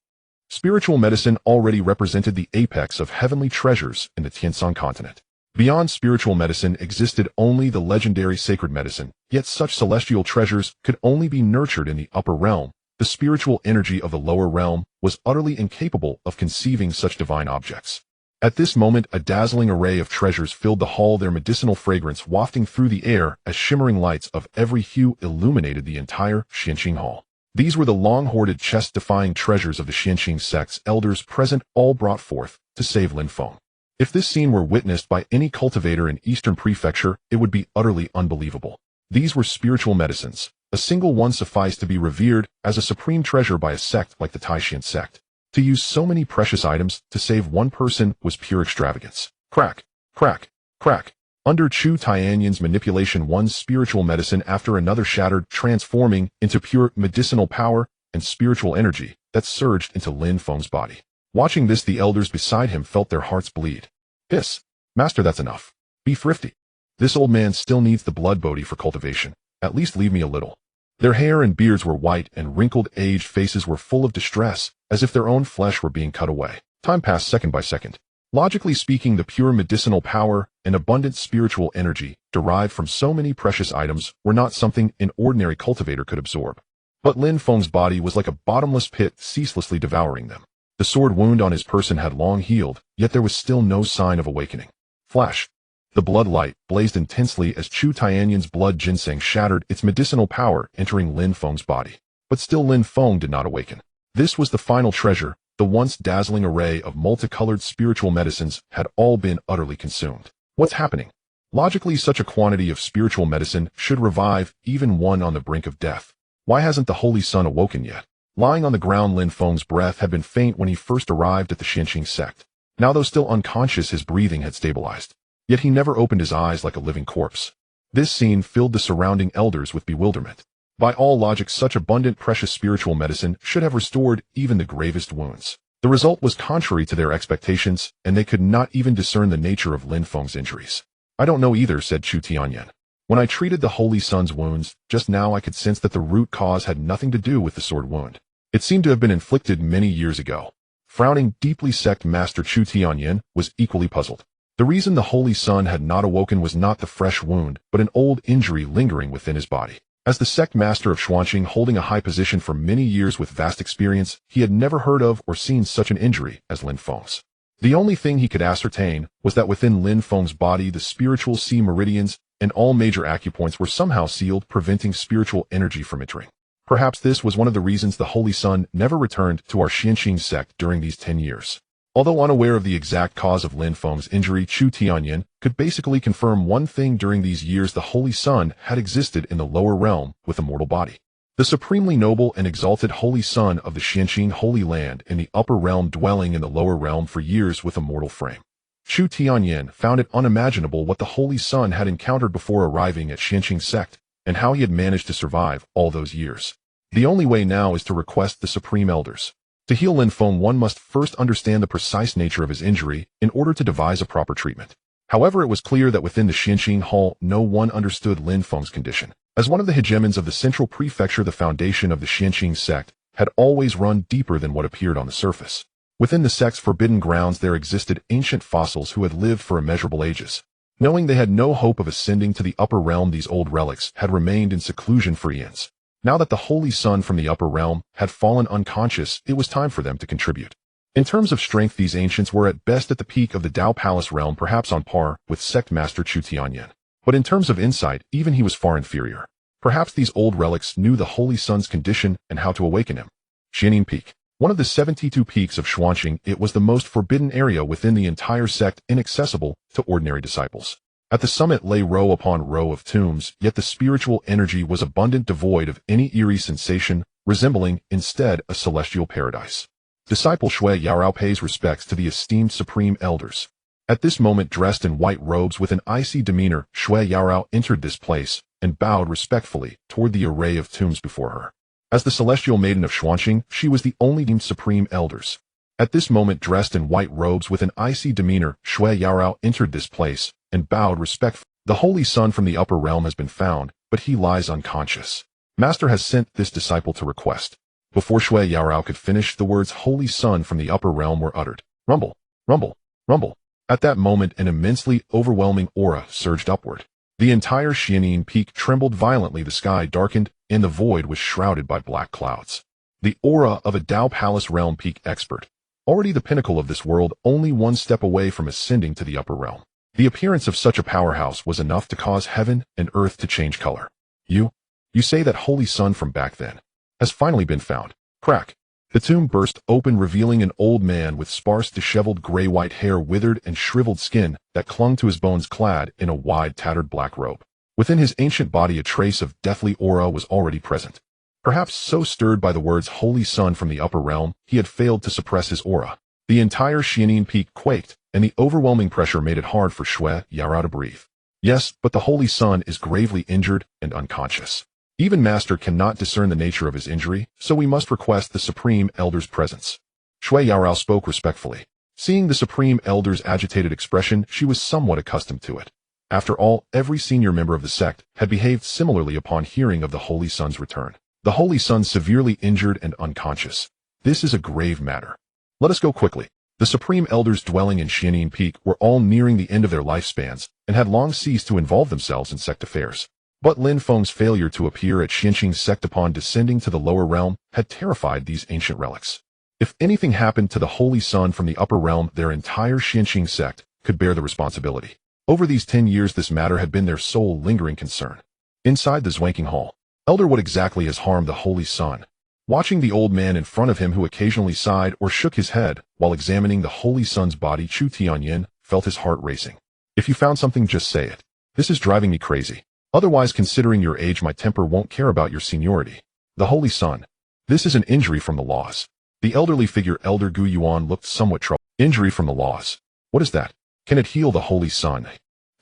Spiritual medicine already represented the apex of heavenly treasures in the Tianshan continent. Beyond spiritual medicine existed only the legendary sacred medicine, yet such celestial treasures could only be nurtured in the upper realm. The spiritual energy of the lower realm was utterly incapable of conceiving such divine objects. At this moment, a dazzling array of treasures filled the hall, their medicinal fragrance wafting through the air as shimmering lights of every hue illuminated the entire Xuanqing hall. These were the long-hoarded, chest-defying treasures of the Xuanqing sect's elders present, all brought forth to save Lin Feng. If this scene were witnessed by any cultivator in Eastern Prefecture, it would be utterly unbelievable. These were spiritual medicines. A single one sufficed to be revered as a supreme treasure by a sect like the Taishan sect. To use so many precious items to save one person was pure extravagance. Crack, crack, crack. Under Chu Tianyan's manipulation, one spiritual medicine after another shattered, transforming into pure medicinal power and spiritual energy that surged into Lin Feng's body. Watching this, the elders beside him felt their hearts bleed. Hiss! Master, that's enough. Be thrifty. This old man still needs the blood Bodhi for cultivation. At least leave me a little. Their hair and beards were white, and wrinkled, aged faces were full of distress, as if their own flesh were being cut away. Time passed second by second. Logically speaking, the pure medicinal power and abundant spiritual energy derived from so many precious items were not something an ordinary cultivator could absorb. But Lin Feng's body was like a bottomless pit, ceaselessly devouring them. The sword wound on his person had long healed, yet there was still no sign of awakening. Flash! The blood light blazed intensely as Chu Tianyan's blood ginseng shattered its medicinal power, entering Lin Feng's body. But still Lin Feng did not awaken. This was the final treasure. The once dazzling array of multicolored spiritual medicines had all been utterly consumed. What's happening? Logically, such a quantity of spiritual medicine should revive even one on the brink of death. Why hasn't the Holy Sun awoken yet? Lying on the ground, Lin Feng's breath had been faint when he first arrived at the Xuanqing sect. Now, though still unconscious, his breathing had stabilized. Yet he never opened his eyes, like a living corpse. This scene filled the surrounding elders with bewilderment. By all logic, such abundant precious spiritual medicine should have restored even the gravest wounds. The result was contrary to their expectations, and they could not even discern the nature of Lin Feng's injuries. "I don't know either," said Chu Tianyan. "When I treated the Holy Sun's wounds, just now I could sense that the root cause had nothing to do with the sword wound. It seemed to have been inflicted many years ago." Frowning deeply, Sect Master Chu Tianyan was equally puzzled. The reason the Holy Sun had not awoken was not the fresh wound, but an old injury lingering within his body. As the sect master of Xuanqing, holding a high position for many years with vast experience, he had never heard of or seen such an injury as Lin Feng's. The only thing he could ascertain was that within Lin Feng's body the spiritual C meridians and all major acupoints were somehow sealed, preventing spiritual energy from entering. Perhaps this was one of the reasons the Holy Sun never returned to our Xianqing sect during these 10 years. Although unaware of the exact cause of Lin Feng's injury, Chu Tianyan could basically confirm one thing: during these years the Holy Sun had existed in the lower realm with a mortal body. The supremely noble and exalted Holy Sun of the Xianqing Holy Land in the upper realm, dwelling in the lower realm for years with a mortal frame. Chu Tianyan found it unimaginable what the Holy Sun had encountered before arriving at Xianqing sect, and how he had managed to survive all those years. The only way now is to request the Supreme Elders. To heal Lin Feng, one must first understand the precise nature of his injury in order to devise a proper treatment. However, it was clear that within the Xianqing Hall no one understood Lin Feng's condition. As one of the hegemons of the Central Prefecture, the foundation of the Xianqing sect had always run deeper than what appeared on the surface. Within the sect's forbidden grounds there existed ancient fossils who had lived for immeasurable ages. Knowing they had no hope of ascending to the upper realm, these old relics had remained in seclusion for eons. Now that the Holy Sun from the upper realm had fallen unconscious, it was time for them to contribute. In terms of strength, these ancients were at best at the peak of the Dao Palace realm, perhaps on par with Sect Master Chu Tianyan. But in terms of insight, even he was far inferior. Perhaps these old relics knew the Holy Sun's condition and how to awaken him. Xianin Peak. One of the 72 peaks of Xuanqing, it was the most forbidden area within the entire sect, inaccessible to ordinary disciples. At the summit lay row upon row of tombs, yet the spiritual energy was abundant, devoid of any eerie sensation, resembling, instead, a celestial paradise. Disciple Shui Yarao pays respects to the esteemed Supreme Elders. At this moment, dressed in white robes with an icy demeanor, Shui Yarao entered this place and bowed respectfully toward the array of tombs before her. As the celestial maiden of Xuanqing, she was the only deemed Supreme Elders. At this moment, dressed in white robes with an icy demeanor, Shui Yarao entered this place and bowed respectfully. "The Holy Sun from the upper realm has been found, but he lies unconscious. Master has sent this disciple to request." Before Shui Yarao could finish, the words "Holy Sun from the upper realm" were uttered. Rumble, rumble, rumble. At that moment, an immensely overwhelming aura surged upward. The entire Xianin Peak trembled violently, the sky darkened, and the void was shrouded by black clouds. The aura of a Dao Palace realm peak expert. Already the pinnacle of this world, only one step away from ascending to the upper realm. The appearance of such a powerhouse was enough to cause heaven and earth to change color. You say that Holy Sun from back then has finally been found." Crack. The tomb burst open, revealing an old man with sparse, disheveled gray-white hair, withered and shriveled skin that clung to his bones, clad in a wide, tattered black robe. Within his ancient body a trace of deathly aura was already present. Perhaps so stirred by the words "Holy Sun from the upper realm," he had failed to suppress his aura. The entire Xianin Peak quaked, and the overwhelming pressure made it hard for Shui Yarao to breathe. Yes, but the Holy Sun is gravely injured and unconscious. Even Master cannot discern the nature of his injury, so we must request the Supreme Elder's presence. Shui Yarao spoke respectfully. Seeing the Supreme Elder's agitated expression, she was somewhat accustomed to it. After all, every senior member of the sect had behaved similarly upon hearing of the Holy Sun's return. The Holy Sun severely injured and unconscious. This is a grave matter. Let us go quickly. The Supreme Elders dwelling in Xianin Peak were all nearing the end of their lifespans and had long ceased to involve themselves in sect affairs. But Lin Feng's failure to appear at Xianqing sect upon descending to the lower realm had terrified these ancient relics. If anything happened to the Holy Sun from the upper realm, their entire Xianqing sect could bear the responsibility. Over these 10 years this matter had been their sole lingering concern. Inside the Xuanqing Hall, Elder, what exactly has harmed the Holy Sun? Watching the old man in front of him, who occasionally sighed or shook his head while examining the Holy Sun's body, Chu Tianyan felt his heart racing. "If you found something, just say it. This is driving me crazy. Otherwise, considering your age, my temper won't care about your seniority." The Holy Sun. This is an injury from the laws. The elderly figure, Elder Gu Yuan, looked somewhat troubled. Injury from the laws. What is that? Can it heal the Holy Sun?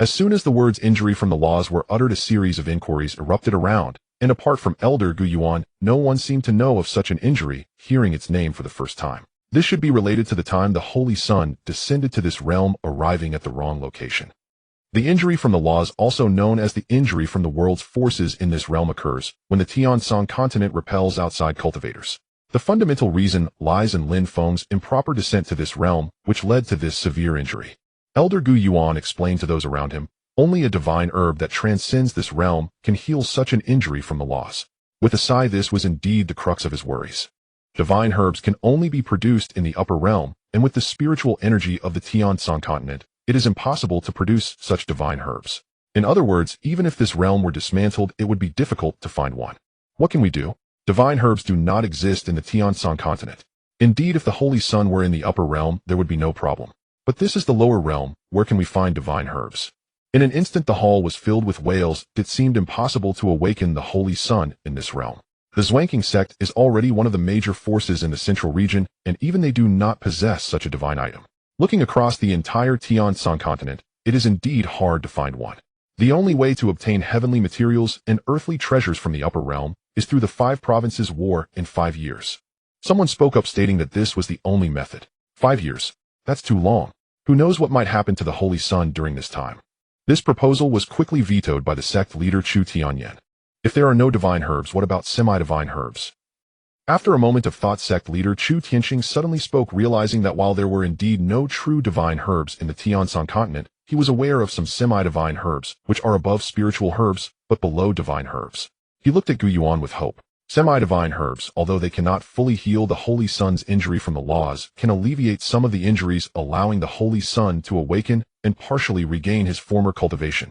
As soon as the words injury from the laws were uttered, a series of inquiries erupted around, and apart from Elder Gu Yuan, no one seemed to know of such an injury, hearing its name for the first time. This should be related to the time the Holy Sun descended to this realm, arriving at the wrong location. The injury from the laws, also known as the injury from the world's forces in this realm, occurs when the Tianshan continent repels outside cultivators. The fundamental reason lies in Lin Feng's improper descent to this realm, which led to this severe injury. Elder Gu Yuan explained to those around him, only a divine herb that transcends this realm can heal such an injury from the laws. With a sigh, this was indeed the crux of his worries. Divine herbs can only be produced in the upper realm, and with the spiritual energy of the Tianshan continent, it is impossible to produce such divine herbs. In other words, even if this realm were dismantled, it would be difficult to find one. What can we do? Divine herbs do not exist in the Tianshan continent. Indeed, if the Holy Sun were in the upper realm, there would be no problem. But this is the lower realm. Where can we find divine herbs? In an instant, the hall was filled with wails. It seemed impossible to awaken the Holy Sun in this realm. The Zwanking sect is already one of the major forces in the central region, and even they do not possess such a divine item. Looking across the entire Tianshan continent, it is indeed hard to find one. The only way to obtain heavenly materials and earthly treasures from the upper realm is through the 5 provinces war in 5 years. Someone spoke up stating that this was the only method. 5 years. That's too long. Who knows what might happen to the Holy Sun during this time? This proposal was quickly vetoed by the sect leader Chu Tianyan. If there are no divine herbs, what about semi-divine herbs? After a moment of thought, sect leader Chu Tianxing suddenly spoke, realizing that while there were indeed no true divine herbs in the Tianshan continent, he was aware of some semi-divine herbs, which are above spiritual herbs, but below divine herbs. He looked at Gu Yuan with hope. Semi-divine herbs, although they cannot fully heal the Holy Sun's injury from the laws, can alleviate some of the injuries, allowing the Holy Sun to awaken and partially regain his former cultivation.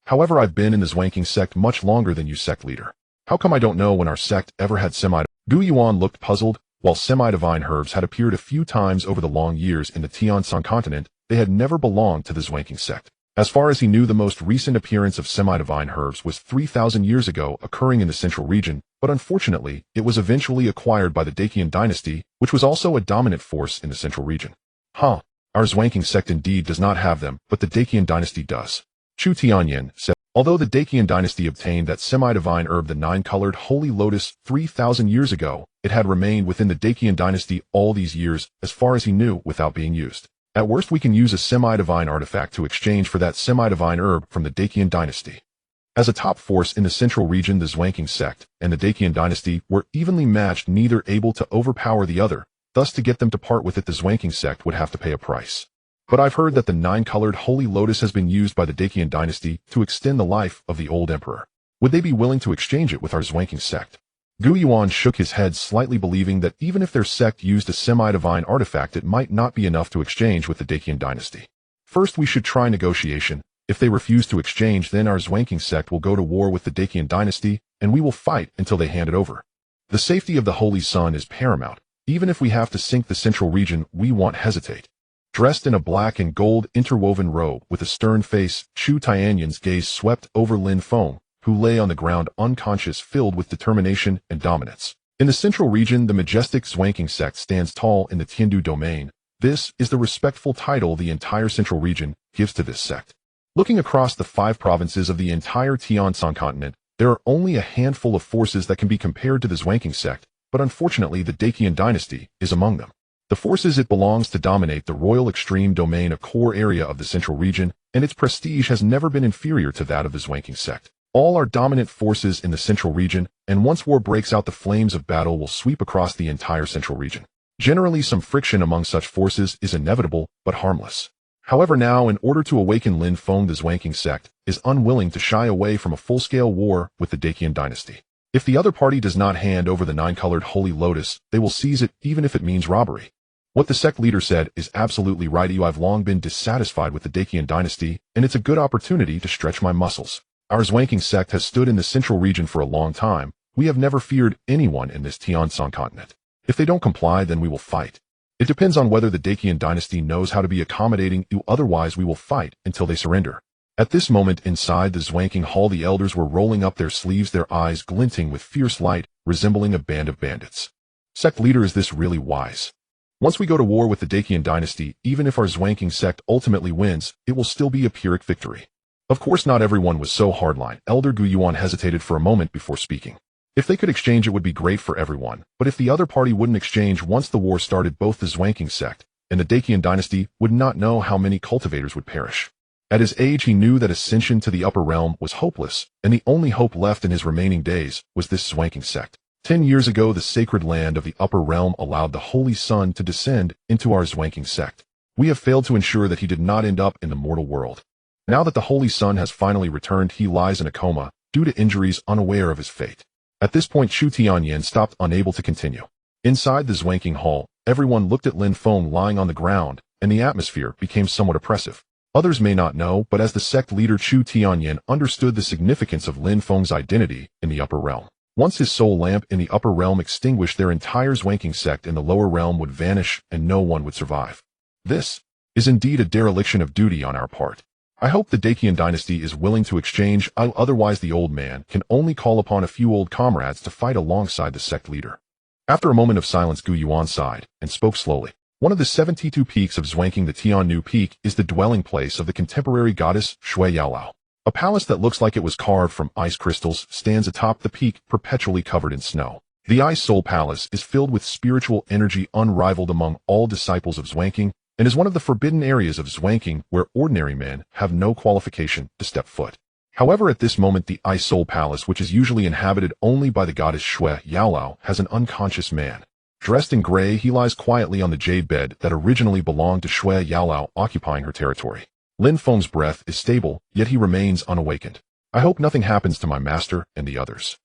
However, I've been in the Zwanking sect much longer than you, sect leader. How come I don't know when our sect ever had semi-divine? Gu Yuan looked puzzled. While semi-divine herbs had appeared a few times over the long years in the Tianshan continent, they had never belonged to the Zwanking sect. As far as he knew, the most recent appearance of semi-divine herbs was 3,000 years ago, occurring in the central region, but unfortunately, it was eventually acquired by the Dacian dynasty, which was also a dominant force in the central region. Our Zwanking sect indeed does not have them, but the Dacian dynasty does. Chu Tianyan said, although the Dacian dynasty obtained that semi-divine herb, the 9-colored holy lotus, 3,000 years ago, it had remained within the Dacian dynasty all these years, as far as he knew, without being used. At worst, we can use a semi-divine artifact to exchange for that semi-divine herb from the Dacian dynasty. As a top force in the central region, the Zwanking sect and the Dacian dynasty were evenly matched, neither able to overpower the other. Thus, to get them to part with it, the Zwanking sect would have to pay a price. But I've heard that the 9-colored holy lotus has been used by the Dacian dynasty to extend the life of the old emperor. Would they be willing to exchange it with our Zwanking sect? Gu Yuan shook his head slightly, believing that even if their sect used a semi-divine artifact, it might not be enough to exchange with the Dacian dynasty. First, we should try negotiation. If they refuse to exchange, then our Zwanking sect will go to war with the Dacian dynasty, and we will fight until they hand it over. The safety of the Holy Sun is paramount. Even if we have to sink the central region, we won't hesitate. Dressed in a black and gold interwoven robe with a stern face, Chu Tianyan's gaze swept over Lin Feng, who lay on the ground unconscious, filled with determination and dominance. In the central region, the majestic Zwanking sect stands tall in the Tiandu domain. This is the respectful title the entire central region gives to this sect. Looking across the 5 provinces of the entire Tianshan continent, there are only a handful of forces that can be compared to the Zwanking sect, but unfortunately the Dacian dynasty is among them. The forces it belongs to dominate the royal extreme domain, a core area of the central region, and its prestige has never been inferior to that of the Zwanking sect. All are dominant forces in the central region, and once war breaks out, the flames of battle will sweep across the entire central region. Generally, some friction among such forces is inevitable, but harmless. However, now, in order to awaken Lin Feng, the Zwanking sect is unwilling to shy away from a full-scale war with the Dacian dynasty. If the other party does not hand over the 9-colored holy lotus, they will seize it, even if it means robbery. What the sect leader said is absolutely right. I've long been dissatisfied with the Dacian dynasty, and it's a good opportunity to stretch my muscles. Our Zwanking sect has stood in the central region for a long time. We have never feared anyone in this Tianshan continent. If they don't comply, then we will fight. It depends on whether the Dacian dynasty knows how to be accommodating. Otherwise, we will fight until they surrender. At this moment, inside the Zwanking hall, the elders were rolling up their sleeves, their eyes glinting with fierce light, resembling a band of bandits. Sect leader, is this really wise? Once we go to war with the Dacian dynasty, even if our Zwanking sect ultimately wins, it will still be a Pyrrhic victory. Of course not everyone was so hardline. Elder Gu Yuan hesitated for a moment before speaking. If they could exchange, it would be great for everyone, but if the other party wouldn't exchange once the war started, both the Zwanking sect and the Dacian dynasty would not know how many cultivators would perish. At his age, he knew that ascension to the upper realm was hopeless, and the only hope left in his remaining days was this Zwanking sect. 10 years ago, the sacred land of the upper realm allowed the Holy Sun to descend into our Zwanking sect. We have failed to ensure that he did not end up in the mortal world. Now that the Holy Sun has finally returned, he lies in a coma due to injuries, unaware of his fate. At this point, Shu Tianyan stopped, unable to continue. Inside the Zwanking hall, everyone looked at Lin Feng lying on the ground, and the atmosphere became somewhat oppressive. Others may not know, but as the sect leader, Chu Tianyan understood the significance of Lin Feng's identity in the upper realm. Once his soul lamp in the upper realm extinguished, their entire Zwanking sect in the lower realm would vanish and no one would survive. This is indeed a dereliction of duty on our part. I hope the Dacian dynasty is willing to exchange, otherwise the old man can only call upon a few old comrades to fight alongside the sect leader. After a moment of silence, Gu Yuan sighed and spoke slowly. One of the 72 peaks of Zwanking, the Tiannu Peak, is the dwelling place of the contemporary goddess Shui Yaolao. A palace that looks like it was carved from ice crystals stands atop the peak, perpetually covered in snow. The Ice Soul Palace is filled with spiritual energy unrivaled among all disciples of Zwanking, and is one of the forbidden areas of Zwanking where ordinary men have no qualification to step foot. However, at this moment, the Ice Soul Palace, which is usually inhabited only by the goddess Shui Yaolao, has an unconscious man. Dressed in gray, he lies quietly on the jade bed that originally belonged to Shui Yaolao, occupying her territory. Lin Feng's breath is stable, yet he remains unawakened. I hope nothing happens to my master and the others.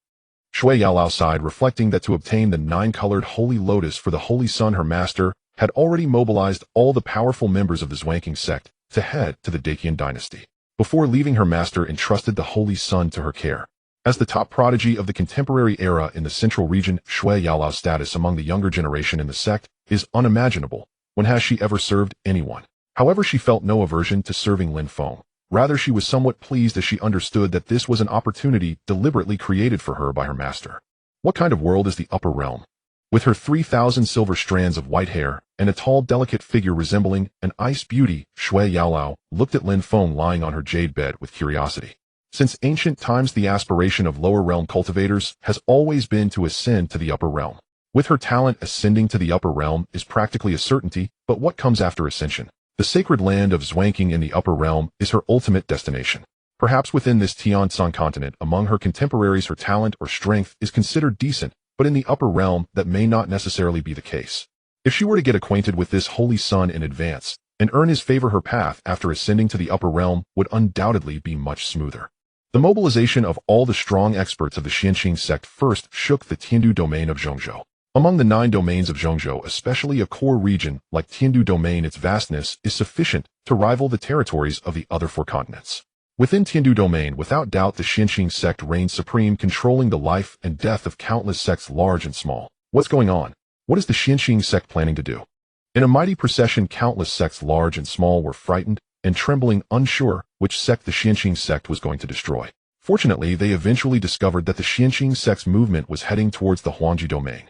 Shui Yaolao sighed, reflecting that to obtain the 9-colored holy lotus for the Holy Sun, her master had already mobilized all the powerful members of the Zwanking sect to head to the Dacian dynasty. Before leaving, her master entrusted the Holy Sun to her care. As the top prodigy of the contemporary era in the central region, Shui Yaolao's status among the younger generation in the sect is unimaginable. When has she ever served anyone? However, she felt no aversion to serving Lin Feng. Rather, she was somewhat pleased as she understood that this was an opportunity deliberately created for her by her master. What kind of world is the upper realm? With her 3,000 silver strands of white hair and a tall, delicate figure resembling an ice beauty, Shui Yaolao looked at Lin Feng lying on her jade bed with curiosity. Since ancient times, the aspiration of lower realm cultivators has always been to ascend to the upper realm. With her talent, ascending to the upper realm is practically a certainty, but what comes after ascension? The sacred land of Zwanking in the upper realm is her ultimate destination. Perhaps within this Tiansan continent, among her contemporaries, her talent or strength is considered decent, but in the upper realm, that may not necessarily be the case. If she were to get acquainted with this Holy Sun in advance and earn his favor, her path after ascending to the upper realm would undoubtedly be much smoother. The mobilization of all the strong experts of the Xianqing sect first shook the Tiandu domain of Zhongzhou. Among the 9 domains of Zhongzhou, especially a core region like Tiandu domain, its vastness is sufficient to rival the territories of the other 4 continents. Within Tiandu domain, without doubt, the Xianqing sect reigns supreme, controlling the life and death of countless sects large and small. What's going on? What is the Xianqing sect planning to do? In a mighty procession, countless sects large and small were frightened and trembling, unsure which sect the Xianqing sect was going to destroy. Fortunately, they eventually discovered that the Xianqing sect's movement was heading towards the Huangji domain.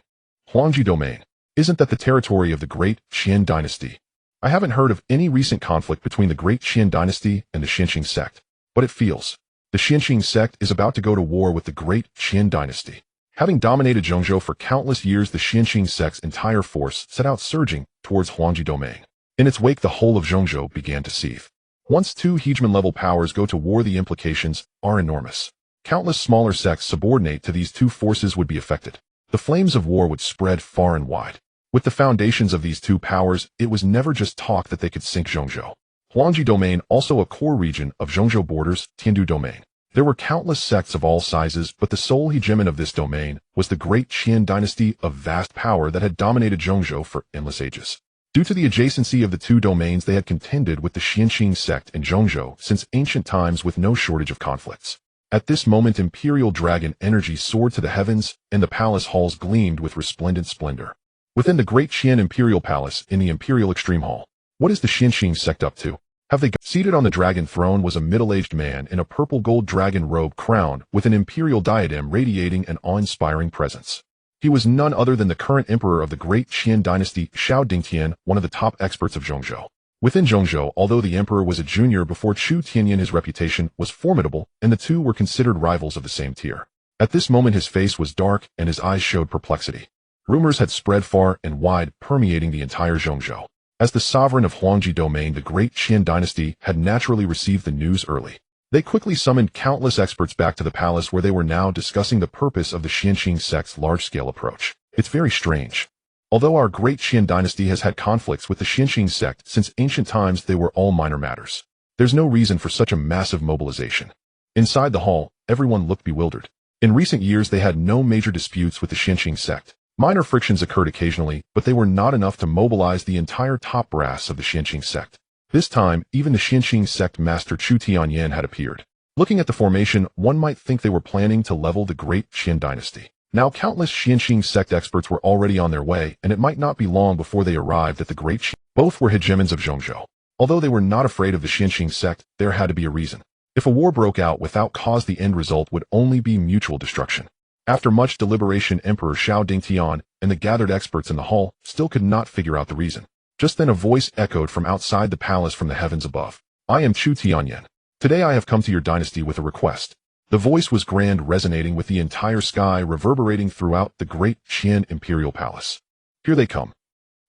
Huangji domain. Isn't that the territory of the great Qian dynasty? I haven't heard of any recent conflict between the great Qian dynasty and the Xianqing sect, but it feels the Xianqing sect is about to go to war with the great Qian dynasty. Having dominated Zhongzhou for countless years, the Xianqing sect's entire force set out surging towards Huangji domain. In its wake, the whole of Zhongzhou began to seethe. Once 2 hegemon-level powers go to war, the implications are enormous. Countless smaller sects subordinate to these 2 forces would be affected. The flames of war would spread far and wide. With the foundations of these 2 powers, it was never just talk that they could sink Zhongzhou. Huangji domain, also a core region of Zhongzhou, borders Tiandu domain. There were countless sects of all sizes, but the sole hegemon of this domain was the great Qian dynasty of vast power that had dominated Zhongzhou for endless ages. Due to the adjacency of the 2 domains, they had contended with the Xianqing sect in Zhongzhou since ancient times with no shortage of conflicts. At this moment, imperial dragon energy soared to the heavens, and the palace halls gleamed with resplendent splendor. Within the great Qian imperial palace, in the imperial extreme hall, what is the Xianqing sect up to? Have they seated on the dragon throne was a middle-aged man in a purple gold dragon robe crowned with an imperial diadem radiating an awe-inspiring presence. He was none other than the current emperor of the great Qian dynasty, Xiao Dingtian, one of the top experts of Zhongzhou. Within Zhongzhou, although the emperor was a junior before Chu Tianyin, his reputation was formidable, and the two were considered rivals of the same tier. At this moment his face was dark and his eyes showed perplexity. Rumors had spread far and wide, permeating the entire Zhongzhou. As the sovereign of Huangji domain, the great Qian dynasty had naturally received the news early. They quickly summoned countless experts back to the palace, where they were now discussing the purpose of the Xianqing sect's large-scale approach. It's very strange. Although our great Qian dynasty has had conflicts with the Xianqing sect since ancient times, they were all minor matters. There's no reason for such a massive mobilization. Inside the hall, everyone looked bewildered. In recent years, they had no major disputes with the Xianqing sect. Minor frictions occurred occasionally, but they were not enough to mobilize the entire top brass of the Xianqing sect. This time, even the Xianqing sect master Chu Tianyin had appeared. Looking at the formation, one might think they were planning to level the great Qian dynasty. Now countless Xianqing sect experts were already on their way, and it might not be long before they arrived at the great Qian. Both were hegemons of Zhongzhou. Although they were not afraid of the Xianqing sect, there had to be a reason. If a war broke out without cause, the end result would only be mutual destruction. After much deliberation, Emperor Xiao Dingtian and the gathered experts in the hall still could not figure out the reason. Just then a voice echoed from outside the palace from the heavens above. "I am Chu Tianyin. Today I have come to your dynasty with a request." The voice was grand, resonating with the entire sky, reverberating throughout the great Qian imperial palace. "Here they come."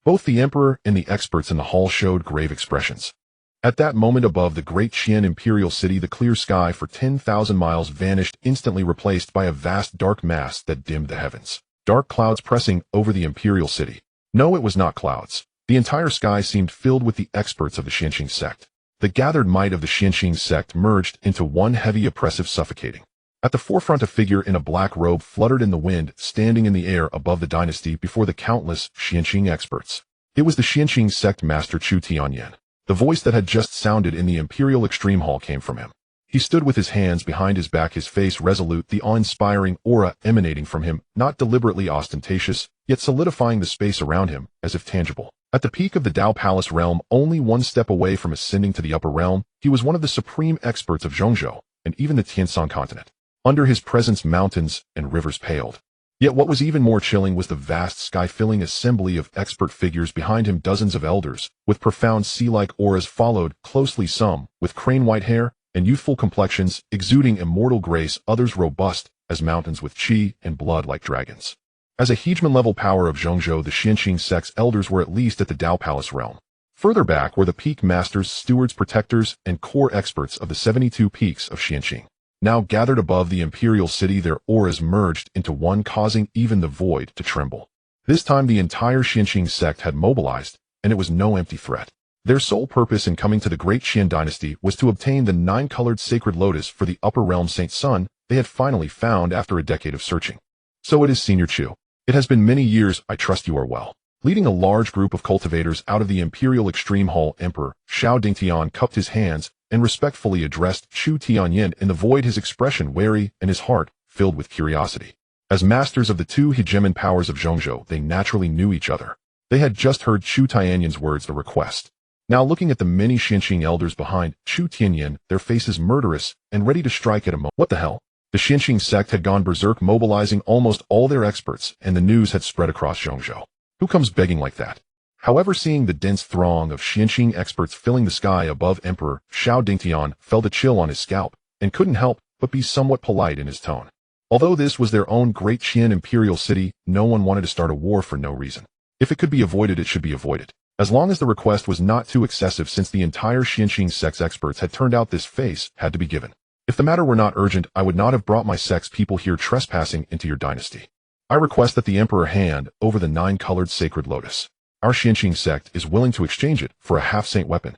Both the emperor and the experts in the hall showed grave expressions. At that moment, above the great Qian imperial city, the clear sky for 10,000 miles vanished, instantly replaced by a vast dark mass that dimmed the heavens. Dark clouds pressing over the imperial city. No, it was not clouds. The entire sky seemed filled with the experts of the Xianqing sect. The gathered might of the Xianqing sect merged into one heavy, oppressive, suffocating. At the forefront, a figure in a black robe fluttered in the wind, standing in the air above the dynasty before the countless Xianqing experts. It was the Xianqing sect master Chu Tianyin. The voice that had just sounded in the Imperial Extreme Hall came from him. He stood with his hands behind his back, his face resolute, the awe-inspiring aura emanating from him, not deliberately ostentatious, yet solidifying the space around him, as if tangible. At the peak of the Dao Palace realm, only one step away from ascending to the upper realm, he was one of the supreme experts of Zhongzhou, and even the Tianshan continent. Under his presence, mountains and rivers paled. Yet what was even more chilling was the vast sky-filling assembly of expert figures behind him. Dozens of elders, with profound sea-like auras, followed closely, some with crane-white hair and youthful complexions, exuding immortal grace, others robust as mountains with qi and blood like dragons. As a hegemon-level power of Zhongzhou, the Xianqing sect's elders were at least at the Dao Palace realm. Further back were the peak masters, stewards, protectors, and core experts of the 72 peaks of Xianqing. Now gathered above the imperial city, their auras merged into one, causing even the void to tremble. This time the entire Xianqing sect had mobilized, and it was no empty threat. Their sole purpose in coming to the great Qian dynasty was to obtain the 9-colored sacred lotus for the upper realm Saint Sun they had finally found after a decade of searching. "So it is, Senior Chu. It has been many years. I trust you are well." Leading a large group of cultivators out of the Imperial Extreme Hall, Emperor Xiao Dingtian cupped his hands and respectfully addressed Chu Tianyin in the void, his expression wary and his heart filled with curiosity. As masters of the two hegemon powers of Zhongzhou, they naturally knew each other. They had just heard Chu Tianyin's words, the request. Now looking at the many Xianqing elders behind Chu Tianyin, their faces murderous and ready to strike at a moment. What the hell? The Xianqing sect had gone berserk, mobilizing almost all their experts, and the news had spread across Zhongzhou. Who comes begging like that? However, seeing the dense throng of Xianqing experts filling the sky above, Emperor Xiao Dingtian felt a chill on his scalp and couldn't help but be somewhat polite in his tone. Although this was their own great Qian imperial city, no one wanted to start a war for no reason. If it could be avoided, it should be avoided. As long as the request was not too excessive, since the entire Xianqing sect's experts had turned out, this face had to be given. If the matter were not urgent, I would not have brought my sect's people here trespassing into your dynasty. I request that the Emperor hand over the 9-colored sacred lotus. Our Xianqing sect is willing to exchange it for a half-saint weapon.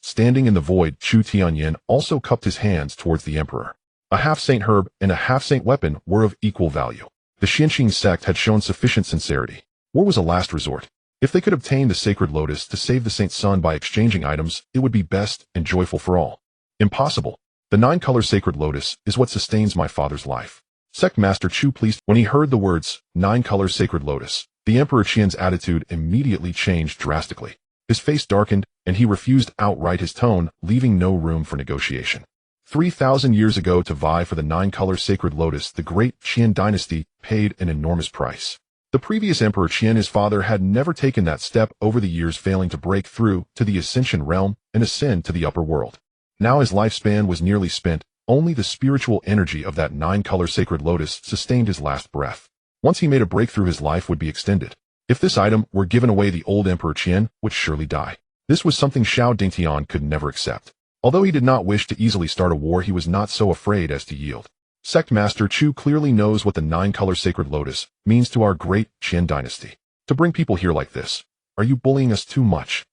Standing in the void, Chu Tianyin also cupped his hands towards the Emperor. A half-saint herb and a half-saint weapon were of equal value. The Xianqing sect had shown sufficient sincerity. War was a last resort. If they could obtain the sacred lotus to save the Saint Sun by exchanging items, it would be best and joyful for all. Impossible. The 9-color sacred lotus is what sustains my father's life. Sect Master Chu, please. When he heard the words, 9-color sacred lotus, the Emperor Qian's attitude immediately changed drastically. His face darkened, and he refused outright, his tone leaving no room for negotiation. 3,000 years ago, to vie for the 9-color sacred lotus, the great Qian dynasty paid an enormous price. The previous Emperor Qian, his father, had never taken that step over the years, failing to break through to the Ascension realm and ascend to the upper world. Now his lifespan was nearly spent. Only the spiritual energy of that 9-color sacred lotus sustained his last breath. Once he made a breakthrough, his life would be extended. If this item were given away, the old Emperor Qian would surely die. This was something Xiao Dingtian could never accept. Although he did not wish to easily start a war, he was not so afraid as to yield. Sect Master Chu clearly knows what the 9-color sacred lotus means to our great Qian dynasty. To bring people here like this, are you bullying us too much?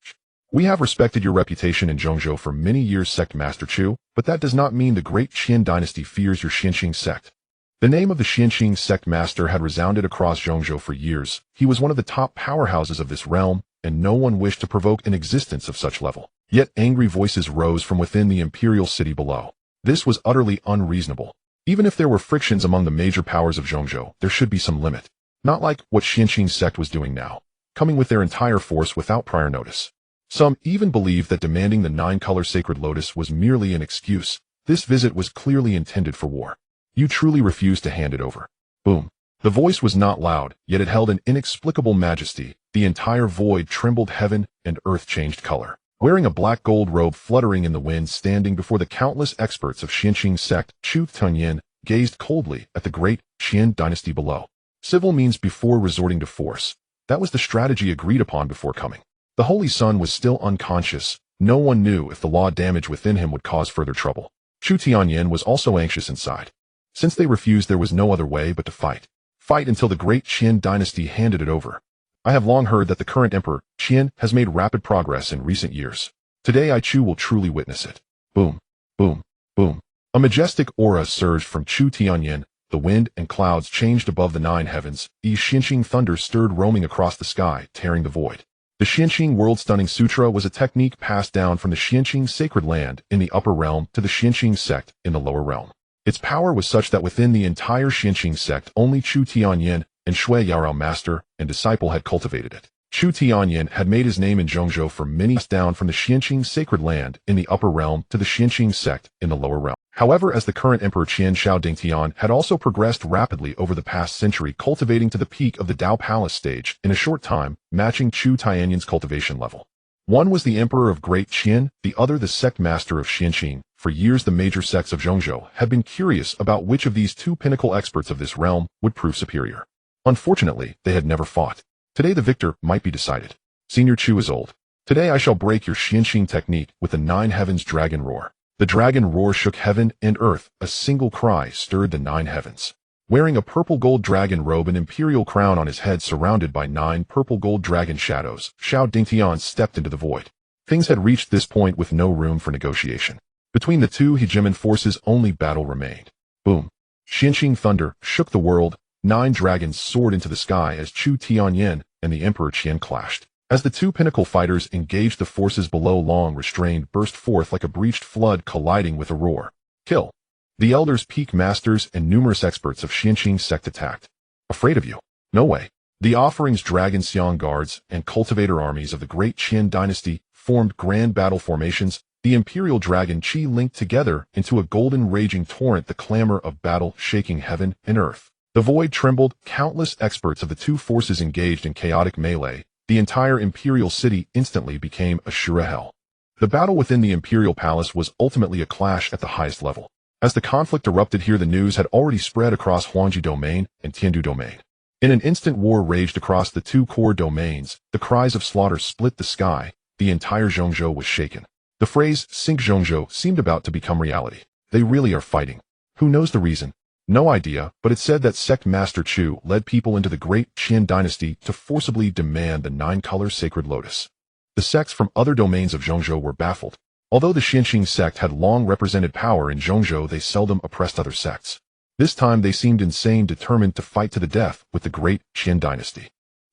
We have respected your reputation in Zhongzhou for many years, Sect Master Chu, but that does not mean the great Qian dynasty fears your Xianqing sect. The name of the Xianqing sect master had resounded across Zhongzhou for years. He was one of the top powerhouses of this realm, and no one wished to provoke an existence of such level. Yet angry voices rose from within the imperial city below. This was utterly unreasonable. Even if there were frictions among the major powers of Zhongzhou, there should be some limit. Not like what Xianqing sect was doing now, coming with their entire force without prior notice. Some even believed that demanding the 9-color sacred lotus was merely an excuse. This visit was clearly intended for war. You truly refuse to hand it over. Boom. The voice was not loud, yet it held an inexplicable majesty. The entire void trembled, heaven and earth changed color. Wearing a black gold robe fluttering in the wind, standing before the countless experts of Xianqing sect, Chu Tunyin gazed coldly at the great Qian dynasty below. Civil means before resorting to force. That was the strategy agreed upon before coming. The Holy Sun was still unconscious. No one knew if the law damage within him would cause further trouble. Chu Tianyin was also anxious inside. Since they refused, there was no other way but to fight. Fight until the great Qian dynasty handed it over. I have long heard that the current Emperor, Qian, has made rapid progress in recent years. Today I, Chu, will truly witness it. Boom, boom, boom. A majestic aura surged from Chu Tianyin. The wind and clouds changed above the 9 heavens. Xianqing thunder stirred, roaming across the sky, tearing the void. The Xianqing world-stunning sutra was a technique passed down from the Xianqing sacred land in the upper realm to the Xianqing sect in the lower realm. Its power was such that within the entire Xianqing sect, only Chu Tianyin and Shui Yarao, master and disciple, had cultivated it. Chu Tianyin had made his name in Zhongzhou for many years, down from the Xianqing sacred land in the upper realm to the Xianqing sect in the lower realm. However, as the current Emperor Qian, Xiao Dingtian had also progressed rapidly over the past century, cultivating to the peak of the Dao Palace stage in a short time, matching Chu Tianyin's cultivation level. One was the Emperor of Great Qian, the other the sect master of Xianqing. For years, the major sects of Zhongzhou had been curious about which of these two pinnacle experts of this realm would prove superior. Unfortunately, they had never fought. Today the victor might be decided. Senior Chu is old. Today I shall break your Xianqing technique with the 9 heavens dragon roar. The dragon roar shook heaven and earth. A single cry stirred the 9 heavens. Wearing a purple gold dragon robe and imperial crown on his head, surrounded by 9 purple gold dragon shadows, Xiao Dingtian stepped into the void. Things had reached this point with no room for negotiation. Between the two hegemon forces, only battle remained. Boom. Xianqing thunder shook the world. 9 dragons soared into the sky as Chu Tianyin and the Emperor Qian clashed. As the two pinnacle fighters engaged, the forces below, long restrained, burst forth like a breached flood, colliding with a roar. Kill. The elders, peak masters, and numerous experts of Xianqing sect attacked. Afraid of you? No way. The offerings, dragon Xiang guards, and cultivator armies of the great Qian dynasty formed grand battle formations. The imperial dragon Qi linked together into a golden raging torrent, the clamor of battle shaking heaven and earth. The void trembled. Countless experts of the two forces engaged in chaotic melee. The entire imperial city instantly became a sure hell. The battle within the imperial palace was ultimately a clash at the highest level. As the conflict erupted here, the news had already spread across Huangji domain and Tiandu domain. In an instant, war raged across the two core domains. The cries of slaughter split the sky. The entire Zhongzhou was shaken. The phrase "Sink Zhongzhou" seemed about to become reality. They really are fighting. Who knows the reason? No idea, but it said that Sect Master Chu led people into the great Qian dynasty to forcibly demand the 9-color sacred lotus. The sects from other domains of Zhongzhou were baffled. Although the Xianqing sect had long represented power in Zhongzhou, they seldom oppressed other sects. This time they seemed insane, determined to fight to the death with the great Qian dynasty.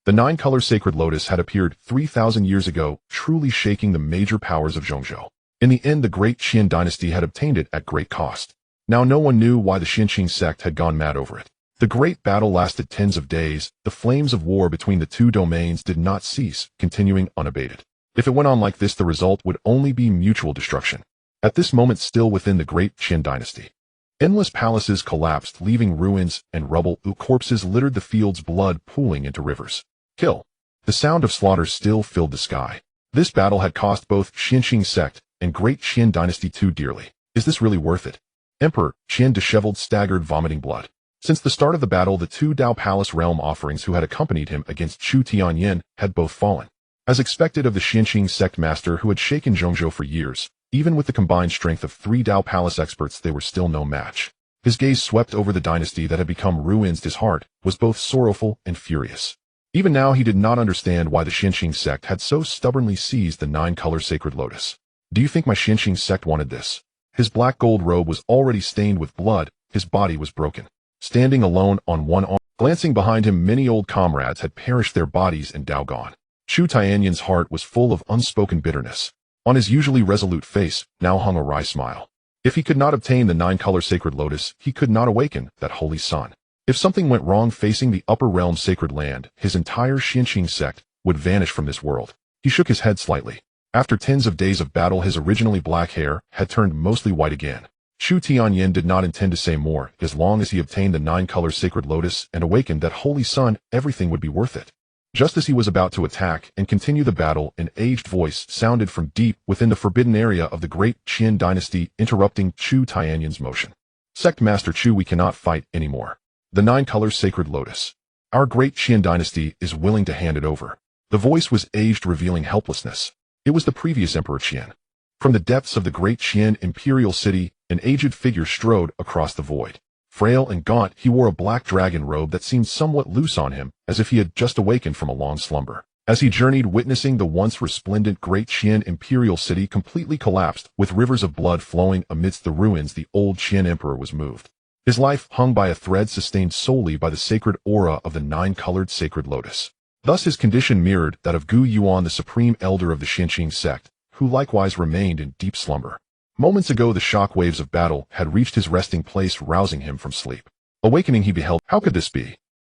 The 9-color sacred lotus had appeared 3,000 years ago, truly shaking the major powers of Zhongzhou. In the end, the great Qian dynasty had obtained it at great cost. Now no one knew why the Xianqing sect had gone mad over it. The great battle lasted tens of days. The flames of war between the two domains did not cease, continuing unabated. If it went on like this, the result would only be mutual destruction. At this moment, still within the great Qian dynasty, Endless palaces collapsed, leaving ruins and rubble. Corpses littered the fields, blood pooling into rivers. Kill. The sound of slaughter still filled the sky. This battle had cost both Qianqing sect and Great Qian dynasty too dearly. Is this really worth it? Emperor Qian disheveled, staggered, vomiting blood. Since the start of the battle, the two Dao Palace realm offerings who had accompanied him against Chu Tianyin had both fallen. As expected of the Qianqing sect master who had shaken Zhongzhou for years, even with the combined strength of three Dao Palace experts, they were still no match. His gaze swept over the dynasty that had become ruins. His heart was both sorrowful and furious. Even now he did not understand why the Qianqing sect had so stubbornly seized the nine-color sacred lotus. Do you think my Qianqing sect wanted this? His black gold robe was already stained with blood, his body was broken. Standing alone on one arm, glancing behind him, many old comrades had perished, their bodies and Dao gone. Chu Tianyin's heart was full of unspoken bitterness. On his usually resolute face now hung a wry smile. If he could not obtain the nine-color sacred lotus, he could not awaken that holy sun. If something went wrong facing the upper realm sacred land, his entire Qianqing sect would vanish from this world. He shook his head slightly. After tens of days of battle, his originally black hair had turned mostly white again. Chu Tianyin did not intend to say more. As long as he obtained the nine-color sacred lotus and awakened that holy sun, everything would be worth it. Just as he was about to attack and continue the battle, an aged voice sounded from deep within the forbidden area of the great Qian dynasty, interrupting Chu Tianyin's motion. Sect Master Chu, we cannot fight anymore. The nine-color sacred lotus. Our great Qian dynasty is willing to hand it over. The voice was aged, revealing helplessness. It was the previous Emperor Qian. From the depths of the great Qian imperial city, an aged figure strode across the void. Frail and gaunt, he wore a black dragon robe that seemed somewhat loose on him, as if he had just awakened from a long slumber. As he journeyed, witnessing the once resplendent great Qian imperial city completely collapsed, with rivers of blood flowing amidst the ruins, the old Qian emperor was moved. His life hung by a thread sustained solely by the sacred aura of the nine-colored sacred lotus. Thus his condition mirrored that of Gu Yuan, the supreme elder of the Qianqing sect, who likewise remained in deep slumber. Moments ago the shock waves of battle had reached his resting place, rousing him from sleep. Awakening, he beheld, how could this be?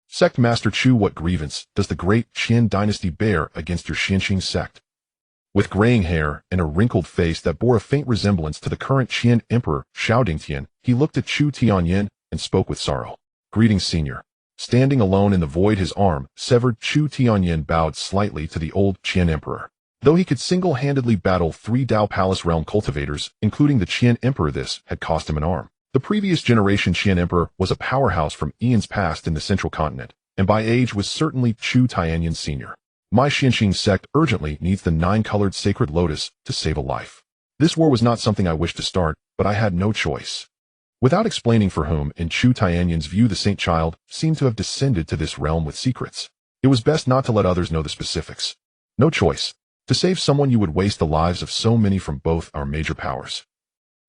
Sect Master Chu, what grievance does the great Qian dynasty bear against your Qianqing sect? With graying hair and a wrinkled face that bore a faint resemblance to the current Qian emperor, Shao Dingtian, he looked at Chu Tianyin and spoke with sorrow. Greetings, senior. Standing alone in the void, his arm severed, Chu Tianyin bowed slightly to the old Qian emperor. Though he could single-handedly battle three Dao Palace realm cultivators, including the Qian emperor, this had cost him an arm. The previous generation Qian emperor was a powerhouse from eons past in the central continent, and by age was certainly Chu Tianyin senior. My Qianqing sect urgently needs the nine-colored sacred lotus to save a life. This war was not something I wished to start, but I had no choice. Without explaining for whom, in Chu Tianyin's view, the saint child seemed to have descended to this realm with secrets. It was best not to let others know the specifics. No choice. To save someone, you would waste the lives of so many from both our major powers.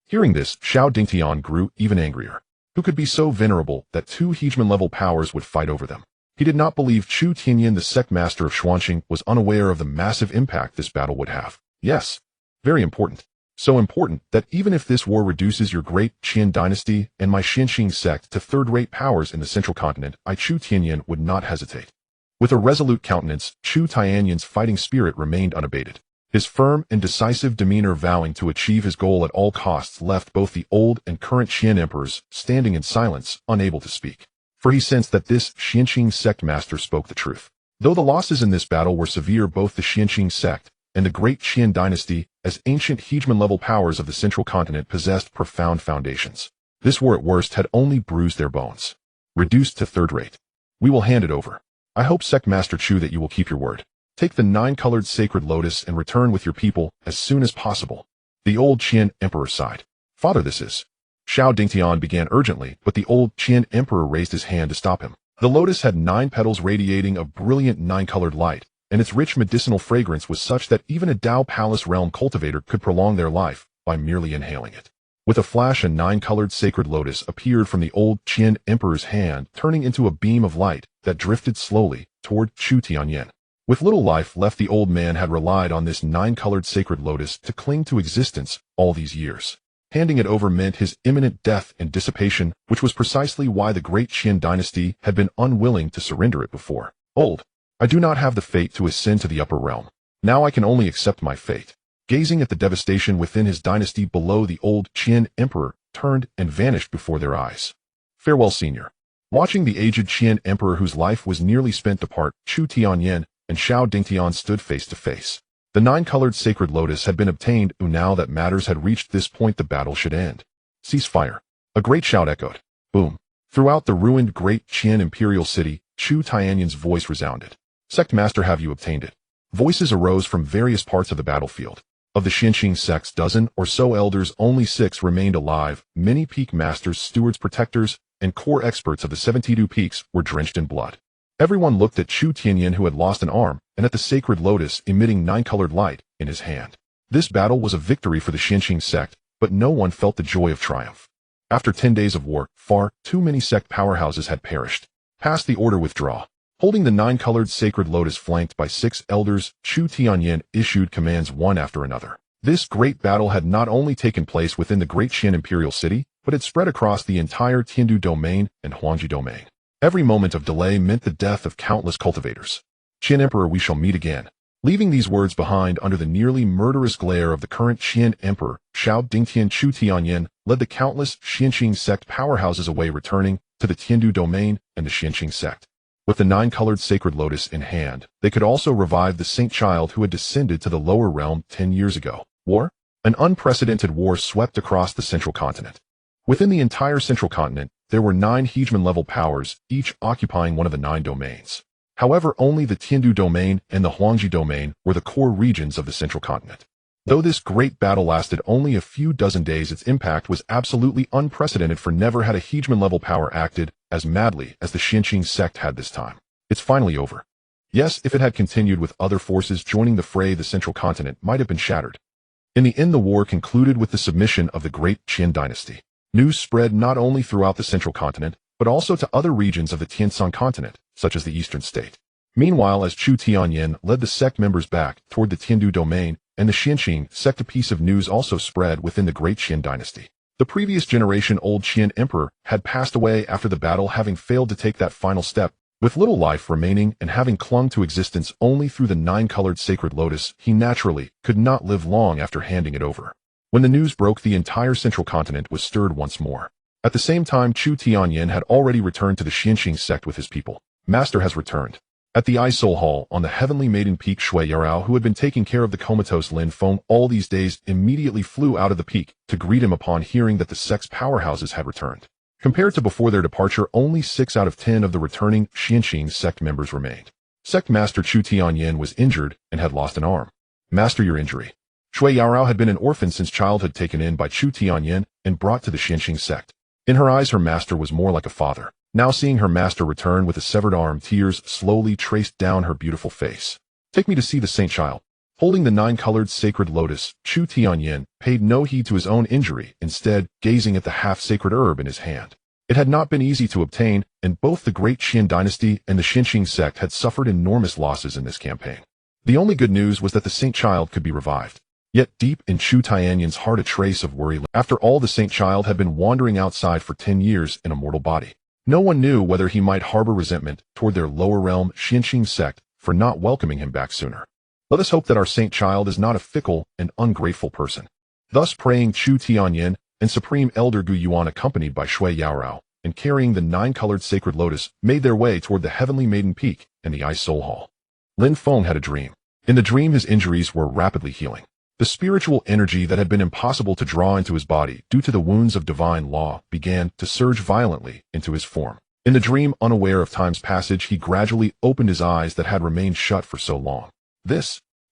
Hearing this, Shao Dingtian grew even angrier. Who could be so venerable that two hegemon-level powers would fight over them? He did not believe Chu Tianyin, the sect master of Xuanqing, was unaware of the massive impact this battle would have. Yes, very important. So important that even if this war reduces your great Qian dynasty and my Qianqing sect to third-rate powers in the central continent, I, Chu Tianyin, would not hesitate. With a resolute countenance, Chu Tianyin's fighting spirit remained unabated. His firm and decisive demeanor, vowing to achieve his goal at all costs, left both the old and current Qian emperors standing in silence, unable to speak. For he sensed that this Qianqing sect master spoke the truth. Though the losses in this battle were severe, both the Qianqing sect and the great Qian dynasty, as ancient hegemon-level powers of the central continent, possessed profound foundations. This war at worst had only bruised their bones. Reduced to third-rate. We will hand it over. I hope, Sect Master Chu, that you will keep your word. Take the nine-colored sacred lotus and return with your people as soon as possible. The old Qian emperor sighed. Father, this is... Shao Dingtian began urgently, but the old Qian emperor raised his hand to stop him. The lotus had 9 petals radiating a brilliant 9-colored light, and its rich medicinal fragrance was such that even a Dao Palace realm cultivator could prolong their life by merely inhaling it. With a flash, a 9-colored sacred lotus appeared from the old Qian emperor's hand, turning into a beam of light that drifted slowly toward Chu Tianyin. With little life left, the old man had relied on this 9-colored sacred lotus to cling to existence all these years. Handing it over meant his imminent death and dissipation, which was precisely why the great Qian dynasty had been unwilling to surrender it before. Old. I do not have the fate to ascend to the upper realm. Now I can only accept my fate. Gazing at the devastation within his dynasty below, the old Qian emperor turned, and vanished before their eyes. Farewell, senior. Watching the aged Qian emperor whose life was nearly spent depart, Chu Tianyin and Xiao Dingtian stood face to face. The nine-colored sacred lotus had been obtained, and now that matters had reached this point the battle should end. Cease fire. A great shout echoed. Boom. Throughout the ruined great Qian imperial city, Chu Tianyin's voice resounded. Sect master, have you obtained it? Voices arose from various parts of the battlefield. Of the Xianqing sect's dozen or so elders, only 6 remained alive. Many peak masters, stewards, protectors, and core experts of the 72 peaks were drenched in blood. Everyone looked at Chu Tianyin, who had lost an arm, and at the sacred lotus emitting 9-colored light in his hand. This battle was a victory for the Xianqing sect, but no one felt the joy of triumph. After 10 days of war, far too many sect powerhouses had perished. Pass the order, withdraw. Holding the 9-colored sacred lotus flanked by 6 elders, Chu Tianyin issued commands one after another. This great battle had not only taken place within the great Qian imperial city, but it spread across the entire Tiandu domain and Huangji domain. Every moment of delay meant the death of countless cultivators. Qian Emperor, we shall meet again. Leaving these words behind under the nearly murderous glare of the current Qian Emperor, Xiao Dingtian, Chu Tianyin led the countless Xianqing sect powerhouses away, returning to the Tiandu domain and the Xianqing sect. With the 9-colored sacred lotus in hand, they could also revive the saint child who had descended to the lower realm 10 years ago. War? An unprecedented war swept across the central continent. Within the entire central continent, there were 9 hegemon-level powers, each occupying one of the 9 domains. However, only the Tiandu domain and the Huangji domain were the core regions of the central continent. Though this great battle lasted only a few dozen days, its impact was absolutely unprecedented, for never had a hegemon-level power acted as madly as the Xianqing sect had this time. It's finally over. Yes, if it had continued with other forces joining the fray, the central continent might have been shattered. In the end, the war concluded with the submission of the great Qian dynasty. News spread not only throughout the central continent, but also to other regions of the Tianshan continent, such as the eastern state. Meanwhile, as Chu Tianyin led the sect members back toward the Tiandu domain and the Xianqing sect, a piece of news also spread within the great Qian dynasty. The previous generation-old Qian emperor had passed away after the battle, having failed to take that final step. With little life remaining and having clung to existence only through the 9-colored sacred lotus, he naturally could not live long after handing it over. When the news broke, the entire central continent was stirred once more. At the same time, Chu Tianyin had already returned to the Xianqing sect with his people. Master has returned. At the Eye Soul Hall on the heavenly maiden peak, Shui Yarao, who had been taking care of the comatose Lin Feng all these days, immediately flew out of the peak to greet him upon hearing that the sect's powerhouses had returned. Compared to before their departure, only 6 out of 10 of the returning Xianqing sect members remained. Sect Master Chu Tianyin was injured and had lost an arm. Master, your injury. Shui Yarao had been an orphan since childhood, taken in by Chu Tianyin and brought to the Xianqing sect. In her eyes, her master was more like a father. Now seeing her master return with a severed arm, tears slowly traced down her beautiful face. Take me to see the saint child. Holding the 9-colored sacred lotus, Chu Tianyin paid no heed to his own injury, instead gazing at the half-sacred herb in his hand. It had not been easy to obtain, and both the great Qian dynasty and the Xianqing sect had suffered enormous losses in this campaign. The only good news was that the saint child could be revived. Yet deep in Chu Tianyin's heart a trace of worry. After all, the saint child had been wandering outside for 10 years in a mortal body. No one knew whether he might harbor resentment toward their lower realm Xianqing sect for not welcoming him back sooner. Let us hope that our saint child is not a fickle and ungrateful person. Thus praying, Chu Tianyin and Supreme Elder Gu Yuan, accompanied by Shui Yarao and carrying the 9-colored sacred lotus, made their way toward the heavenly maiden peak and the Ice Soul Hall. Lin Feng had a dream. In the dream, his injuries were rapidly healing. The spiritual energy that had been impossible to draw into his body due to the wounds of divine law began to surge violently into his form. In the dream, unaware of time's passage, he gradually opened his eyes that had remained shut for so long.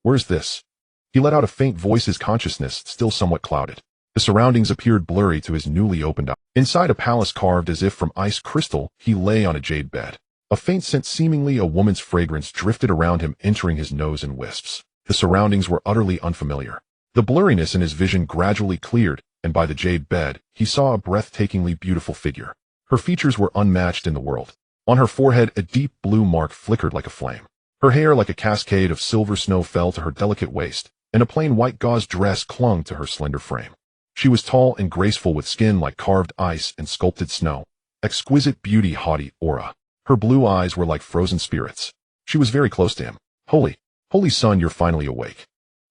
Where's this? He let out a faint voice, his consciousness still somewhat clouded. The surroundings appeared blurry to his newly opened eyes. Inside a palace carved as if from ice crystal, he lay on a jade bed. A faint scent, seemingly a woman's fragrance, drifted around him, entering his nose in wisps. The surroundings were utterly unfamiliar. The blurriness in his vision gradually cleared, and by the jade bed, he saw a breathtakingly beautiful figure. Her features were unmatched in the world. On her forehead, a deep blue mark flickered like a flame. Her hair, like a cascade of silver snow, fell to her delicate waist, and a plain white gauze dress clung to her slender frame. She was tall and graceful, with skin like carved ice and sculpted snow. Exquisite beauty, haughty aura. Her blue eyes were like frozen spirits. She was very close to him. Holy son, you're finally awake.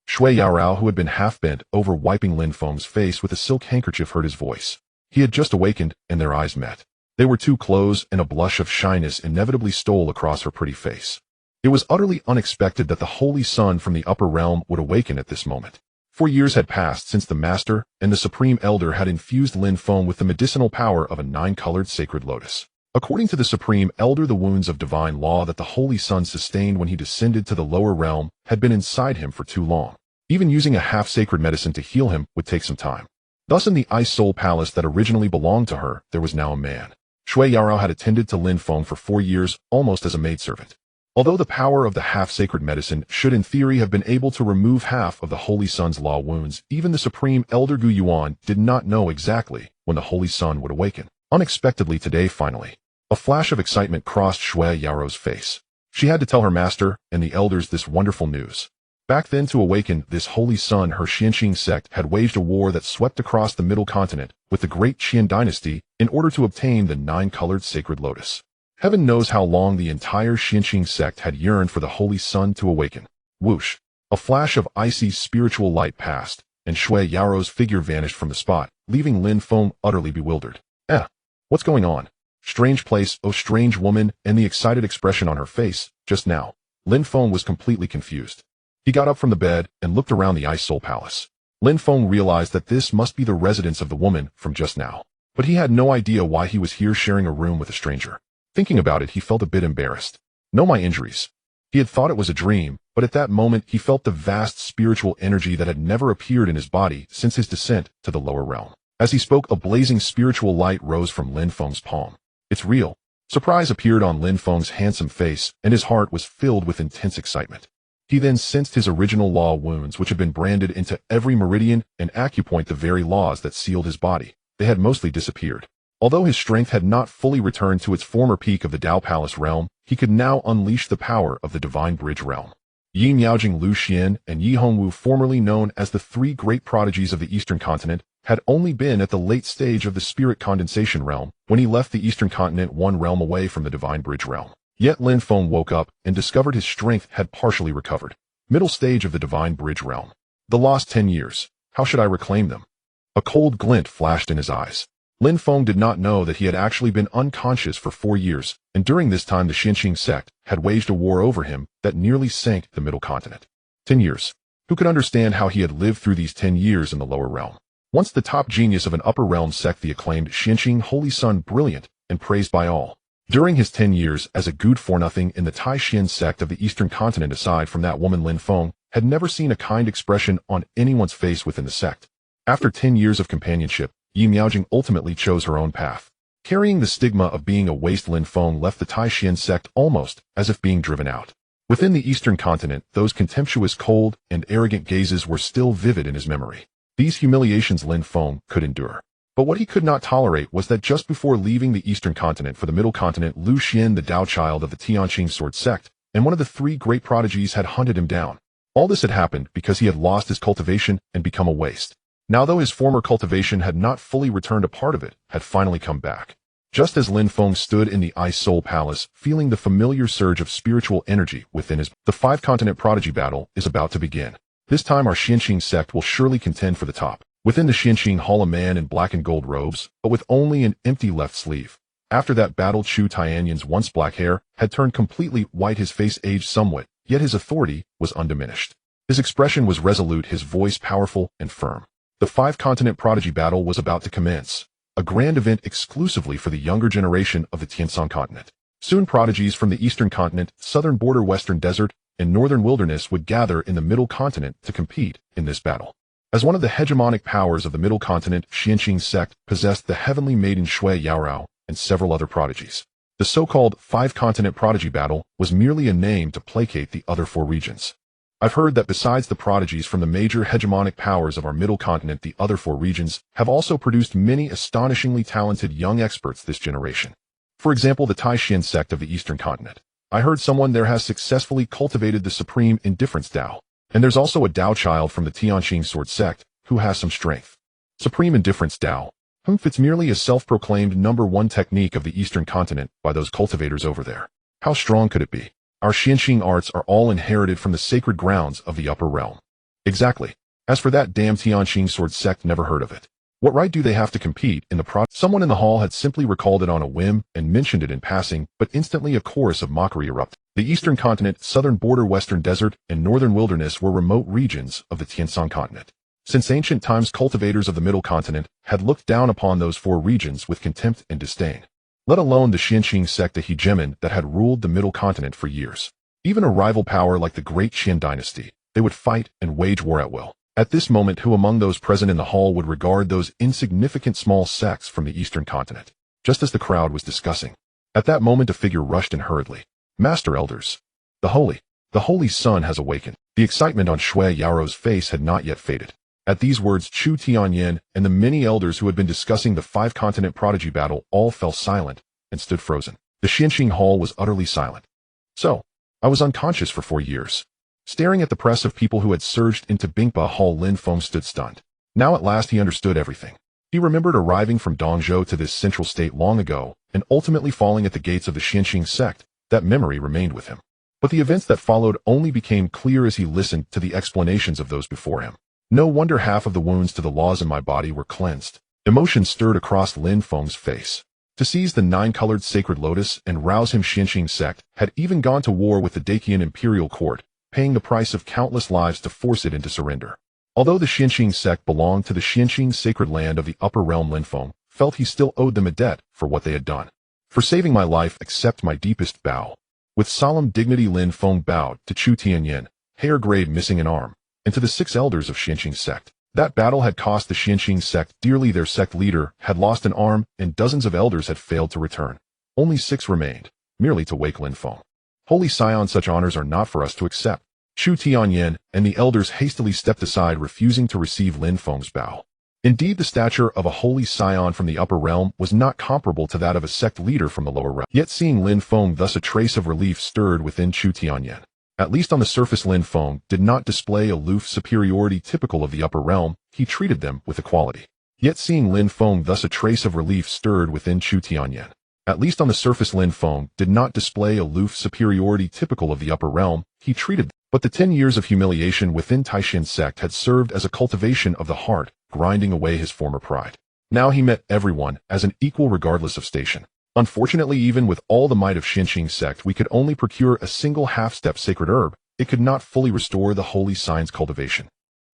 Shui Yarao, who had been half bent over wiping Lin Feng's face with a silk handkerchief, heard his voice. He had just awakened, and their eyes met. They were too close, and a blush of shyness inevitably stole across her pretty face. It was utterly unexpected that the Holy Sun from the upper realm would awaken at this moment. 4 years had passed since the Master and the Supreme Elder had infused Lin Feng with the medicinal power of a 9-colored sacred lotus. According to the Supreme Elder, the wounds of divine law that the Holy Sun sustained when he descended to the lower realm had been inside him for too long. Even using a half-sacred medicine to heal him would take some time. Thus in the Ice Soul Palace that originally belonged to her, there was now a man. Shui Yarao had attended to Lin Feng for 4 years, almost as a maidservant. Although the power of the half-sacred medicine should in theory have been able to remove half of the Holy Sun's law wounds, even the Supreme Elder Gu Yuan did not know exactly when the Holy Sun would awaken. Unexpectedly today, finally, a flash of excitement crossed Shui Yaro's face. She had to tell her master and the elders this wonderful news. Back then, to awaken this Holy Sun, her Xianqing sect had waged a war that swept across the Middle Continent with the great Qian dynasty in order to obtain the 9-colored sacred lotus. Heaven knows how long the entire Xianqing sect had yearned for the Holy Sun to awaken. Whoosh! A flash of icy spiritual light passed, and Shui Yaro's figure vanished from the spot, leaving Lin Feng utterly bewildered. What's going on? Strange place, oh strange woman, and the excited expression on her face, just now. Lin Feng was completely confused. He got up from the bed and looked around the Ice Soul Palace. Lin Feng realized that this must be the residence of the woman from just now. But he had no idea why he was here sharing a room with a stranger. Thinking about it, he felt a bit embarrassed. Know my injuries. He had thought it was a dream, but at that moment he felt the vast spiritual energy that had never appeared in his body since his descent to the lower realm. As he spoke, a blazing spiritual light rose from Lin Feng's palm. It's real. Surprise appeared on Lin Feng's handsome face, and his heart was filled with intense excitement. He then sensed his original law wounds, which had been branded into every meridian and acupoint, the very laws that sealed his body. They had mostly disappeared. Although his strength had not fully returned to its former peak of the Dao Palace realm, he could now unleash the power of the Divine Bridge realm. Yi Miaojing, Lu Xian, and Yi Hongwu, formerly known as the 3 great prodigies of the Eastern Continent, had only been at the late stage of the spirit condensation realm when he left the Eastern Continent 1 realm away from the Divine Bridge realm. Yet Lin Feng woke up and discovered his strength had partially recovered. Middle stage of the Divine Bridge realm. The lost 10 years. How should I reclaim them? A cold glint flashed in his eyes. Lin Feng did not know that he had actually been unconscious for 4 years, and during this time the Xianqing sect had waged a war over him that nearly sank the Middle Continent. 10 years. Who could understand how he had lived through these 10 years in the lower realm? Once the top genius of an upper realm sect, the acclaimed Xianqing Holy Sun, brilliant and praised by all. During his 10 years as a good-for-nothing in the Tai-Xian sect of the Eastern Continent, aside from that woman, Lin Feng had never seen a kind expression on anyone's face within the sect. After 10 years of companionship, Yi Miaojing ultimately chose her own path. Carrying the stigma of being a waste, Lin Feng left the Tai-Xian sect almost as if being driven out. Within the Eastern Continent, those contemptuous, cold, and arrogant gazes were still vivid in his memory. These humiliations Lin Feng could endure. But what he could not tolerate was that just before leaving the Eastern Continent for the Middle Continent, Lu Xian, the Dao child of the Tianqing sword sect, and one of the 3 great prodigies, had hunted him down. All this had happened because he had lost his cultivation and become a waste. Now, though his former cultivation had not fully returned, a part of it had finally come back. Just as Lin Feng stood in the Ice Soul Palace, feeling the familiar surge of spiritual energy within his, the 5-continent prodigy battle is about to begin. This time our Xianqing sect will surely contend for the top. Within the Xianqing hall, a man in black and gold robes, but with only an empty left sleeve. After that battle, Chu Tianyan's once black hair had turned completely white, his face aged somewhat, yet his authority was undiminished. His expression was resolute, his voice powerful and firm. The 5-continent prodigy battle was about to commence, a grand event exclusively for the younger generation of the Tianshan continent. Soon prodigies from the Eastern Continent, Southern Border, Western Desert, and Northern Wilderness would gather in the Middle Continent to compete in this battle. As one of the hegemonic powers of the Middle Continent, Xianqing sect possessed the heavenly maiden Shui Yarao and several other prodigies. The so-called 5-continent prodigy battle was merely a name to placate the other 4 regions. I've heard that besides the prodigies from the major hegemonic powers of our Middle Continent, the other 4 regions have also produced many astonishingly talented young experts this generation. For example, the Tai-Xian sect of the Eastern Continent. I heard someone there has successfully cultivated the supreme indifference Dao. And there's also a Dao child from the Tianqing sword sect who has some strength. Supreme indifference Dao. It's merely a self-proclaimed #1 technique of the Eastern Continent by those cultivators over there. How strong could it be? Our Xianqing arts are all inherited from the sacred grounds of the upper realm. Exactly. As for that damn Tianqing sword sect, never heard of it. What right do they have to compete in the project? Someone in the hall had simply recalled it on a whim and mentioned it in passing, but instantly a chorus of mockery erupted. The eastern continent, southern border, western desert, and northern wilderness were remote regions of the Tianshan continent. Since ancient times, cultivators of the middle continent had looked down upon those four regions with contempt and disdain, let alone the Xianqing sect, a hegemon that had ruled the middle continent for years. Even a rival power like the Great Qian dynasty, they would fight and wage war at will. At this moment, who among those present in the hall would regard those insignificant small sects from the eastern continent? Just as the crowd was discussing, at that moment a figure rushed in hurriedly. Master Elders, the Holy Sun has awakened. The excitement on Shui Yaorou's face had not yet faded. At these words, Chu Tianyin and the many elders who had been discussing the five-continent prodigy battle all fell silent and stood frozen. The Xianqing hall was utterly silent. So, I was unconscious for 4 years. Staring at the press of people who had surged into Bingpa Hall, Lin Feng stood stunned. Now at last he understood everything. He remembered arriving from Dongzhou to this central state long ago, and ultimately falling at the gates of the Xianqing sect. That memory remained with him. But the events that followed only became clear as he listened to the explanations of those before him. No wonder half of the wounds to the laws in my body were cleansed. Emotion stirred across Lin Feng's face. To seize the nine-colored sacred lotus and rouse him, Xianqing sect had even gone to war with the Dacian imperial court, paying the price of countless lives to force it into surrender. Although the Xianqing sect belonged to the Xianqing sacred land of the upper realm, Lin Feng felt he still owed them a debt for what they had done. For saving my life, accept my deepest bow. With solemn dignity, Lin Feng bowed to Chu Tianyin, hair grade missing an arm, and to the 6 elders of Xianqing sect. That battle had cost the Xianqing sect dearly. Their sect leader had lost an arm, and dozens of elders had failed to return. Only 6 remained, merely to wake Lin Feng. Holy Scion, such honors are not for us to accept. Chu Tianyin and the elders hastily stepped aside, refusing to receive Lin Feng's bow. Indeed, the stature of a holy scion from the upper realm was not comparable to that of a sect leader from the lower realm. Yet seeing Lin Feng thus, a trace of relief stirred within Chu Tianyin. At least on the surface, Lin Feng did not display aloof superiority typical of the upper realm. He treated them with equality. Yet seeing Lin Feng thus, a trace of relief stirred within Chu Tianyin. At least on the surface, Lin Feng did not display aloof superiority typical of the upper realm. He treated them. But the 10 years of humiliation within Taishan sect had served as a cultivation of the heart, grinding away his former pride. Now he met everyone as an equal regardless of station. Unfortunately, even with all the might of Xianqing sect, we could only procure a single half-step sacred herb. It could not fully restore the holy sign's cultivation.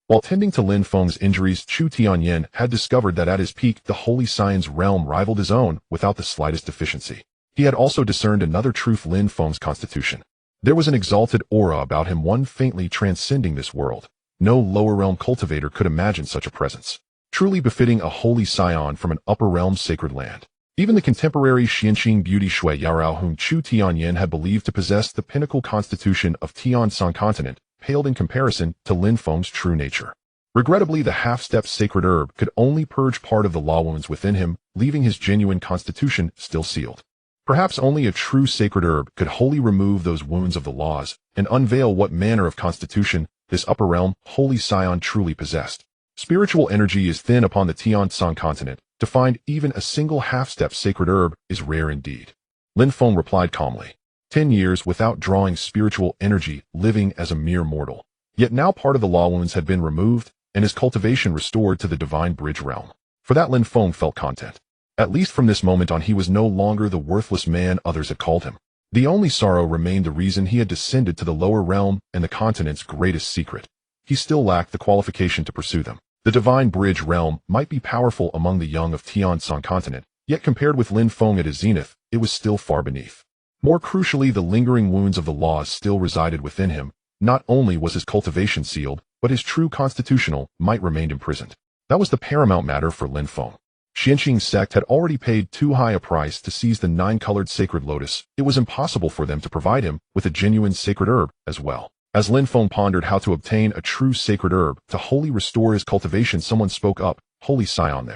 While tending to Lin Feng's injuries, Chu Tianyin had discovered that at his peak the holy sign's realm rivaled his own without the slightest deficiency. He had also discerned another truth: Lin Feng's constitution. There was an exalted aura about him, one faintly transcending this world. No lower realm cultivator could imagine such a presence, truly befitting a holy scion from an upper realm sacred land. Even the contemporary Xianqing beauty Shui Yaorou, whom Chu Tianyin had believed to possess the pinnacle constitution of Tianshan continent, paled in comparison to Lin Feng's true nature. Regrettably, the half-step sacred herb could only purge part of the law wounds within him, leaving his genuine constitution still sealed. Perhaps only a true sacred herb could wholly remove those wounds of the laws and unveil what manner of constitution this upper realm holy scion truly possessed. Spiritual energy is thin upon the Tianshan continent. To find even a single half-step sacred herb is rare indeed. Lin Feng replied calmly. 10 years without drawing spiritual energy, living as a mere mortal. Yet now part of the law wounds had been removed and his cultivation restored to the divine bridge realm. For that Lin Feng felt content. At least from this moment on he was no longer the worthless man others had called him. The only sorrow remained the reason he had descended to the lower realm and the continent's greatest secret. He still lacked the qualification to pursue them. The divine bridge realm might be powerful among the young of Tianshan continent, yet compared with Lin Feng at his zenith, it was still far beneath. More crucially, the lingering wounds of the laws still resided within him. Not only was his cultivation sealed, but his true constitutional might remain imprisoned. That was the paramount matter for Lin Feng. Xianqing sect had already paid too high a price to seize the 9-colored sacred lotus. It was impossible for them to provide him with a genuine sacred herb as well. As Lin Feng pondered how to obtain a true sacred herb to wholly restore his cultivation, someone spoke up. Holy Scion,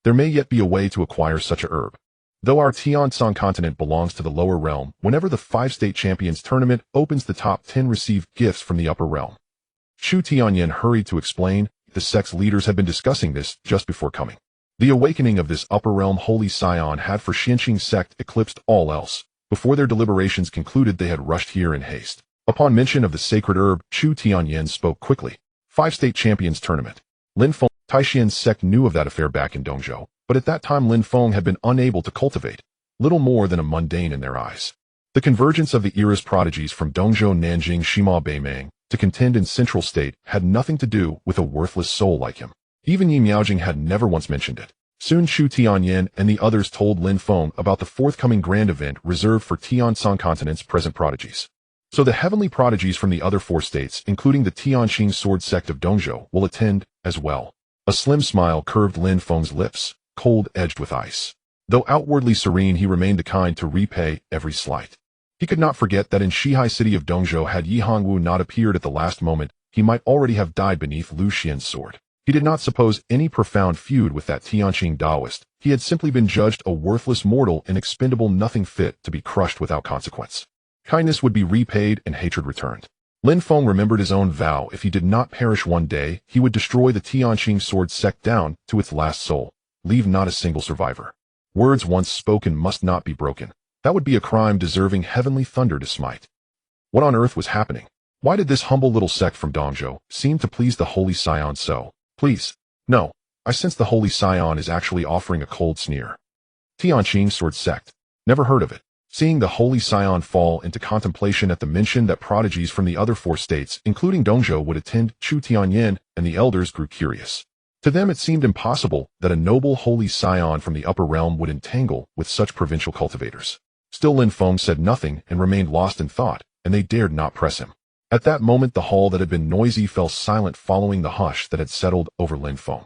there may yet be a way to acquire such a herb. Though our Tianshan continent belongs to the lower realm, whenever the 5-state champions tournament opens, the top 10 receive gifts from the upper realm. Chu Tianyin hurried to explain. The sect's leaders had been discussing this just before coming. The awakening of this upper realm holy scion had for Xianqing sect eclipsed all else. Before their deliberations concluded, they had rushed here in haste. Upon mention of the sacred herb, Chu Tianyin spoke quickly. 5-state champions tournament. Lin Feng Taishian's sect knew of that affair back in Dongzhou, but at that time Lin Feng had been unable to cultivate, little more than a mundane in their eyes. The convergence of the era's prodigies from Dongzhou, Nanjing, Shima, Beimang to contend in Central State had nothing to do with a worthless soul like him. Even Yi Miaojing had never once mentioned it. Soon Chu Tianyin and the others told Lin Feng about the forthcoming grand event reserved for Tianshan Continent's present prodigies. So the heavenly prodigies from the other 4 states, including the Tianqing sword sect of Dongzhou, will attend as well. A slim smile curved Lin Feng's lips, cold edged with ice. Though outwardly serene, he remained the kind to repay every slight. He could not forget that in Shihai city of Dongzhou, had Yi Hongwu not appeared at the last moment, he might already have died beneath Lu Xian's sword. He did not suppose any profound feud with that Tianqing Taoist. He had simply been judged a worthless mortal and expendable, nothing fit to be crushed without consequence. Kindness would be repaid and hatred returned. Lin Feng remembered his own vow: if he did not perish one day, he would destroy the Tianqing sword sect down to its last soul, leave not a single survivor. Words once spoken must not be broken. That would be a crime deserving heavenly thunder to smite. What on earth was happening? Why did this humble little sect from Dongzhou seem to please the Holy Scion so? Please. No. I sense the Holy Scion is actually offering a cold sneer. Tianqing sword sect. Never heard of it. Seeing the Holy Scion fall into contemplation at the mention that prodigies from the other 4 states, including Dongzhou, would attend, Chu Tianyin and the elders grew curious. To them it seemed impossible that a noble Holy Scion from the upper realm would entangle with such provincial cultivators. Still Lin Feng said nothing and remained lost in thought, and they dared not press him. At that moment the hall that had been noisy fell silent, following the hush that had settled over Lin Feng.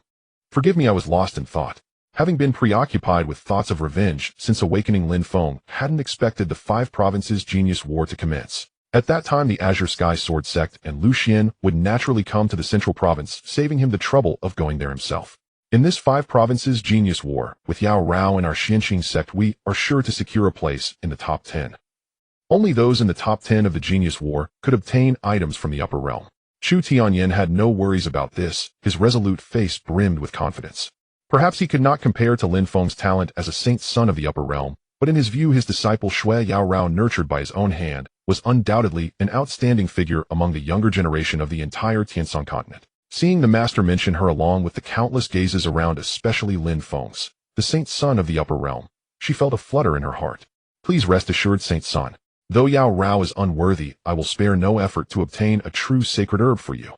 Forgive me, I was lost in thought. Having been preoccupied with thoughts of revenge since awakening, Lin Feng hadn't expected the 5 provinces genius war to commence. At that time the Azure Sky sword sect and Lu Xian would naturally come to the central province, saving him the trouble of going there himself. In this 5 provinces genius war, with Yao Rao and our Xianqing sect, we are sure to secure a place in the top 10. Only those in the top 10 of the genius war could obtain items from the upper realm. Chu Tianyin had no worries about this, his resolute face brimmed with confidence. Perhaps he could not compare to Lin Feng's talent as a saint's son of the upper realm, but in his view his disciple Shui Yao Rao, nurtured by his own hand, was undoubtedly an outstanding figure among the younger generation of the entire Tianshan continent. Seeing the master mention her along with the countless gazes around, especially Lin Feng's, the saint's son of the upper realm, she felt a flutter in her heart. Please rest assured, saint's son. Though Yao Rao is unworthy, I will spare no effort to obtain a true sacred herb for you.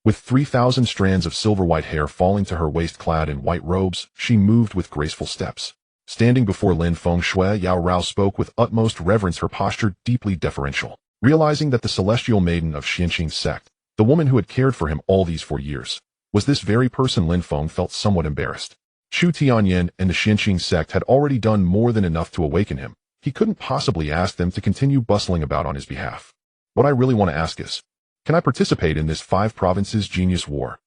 With 3,000 strands of silver-white hair falling to her waist, clad in white robes, she moved with graceful steps. Standing before Lin Feng, Shui Yao Rao spoke with utmost reverence, her posture deeply deferential. Realizing that the celestial maiden of Xianqing's sect, the woman who had cared for him all these 4 years, was this very person, Lin Feng felt somewhat embarrassed. Chu Tianyin and the Xianqing sect had already done more than enough to awaken him. He couldn't possibly ask them to continue bustling about on his behalf. What I really want to ask is, can I participate in this 5 provinces genius war?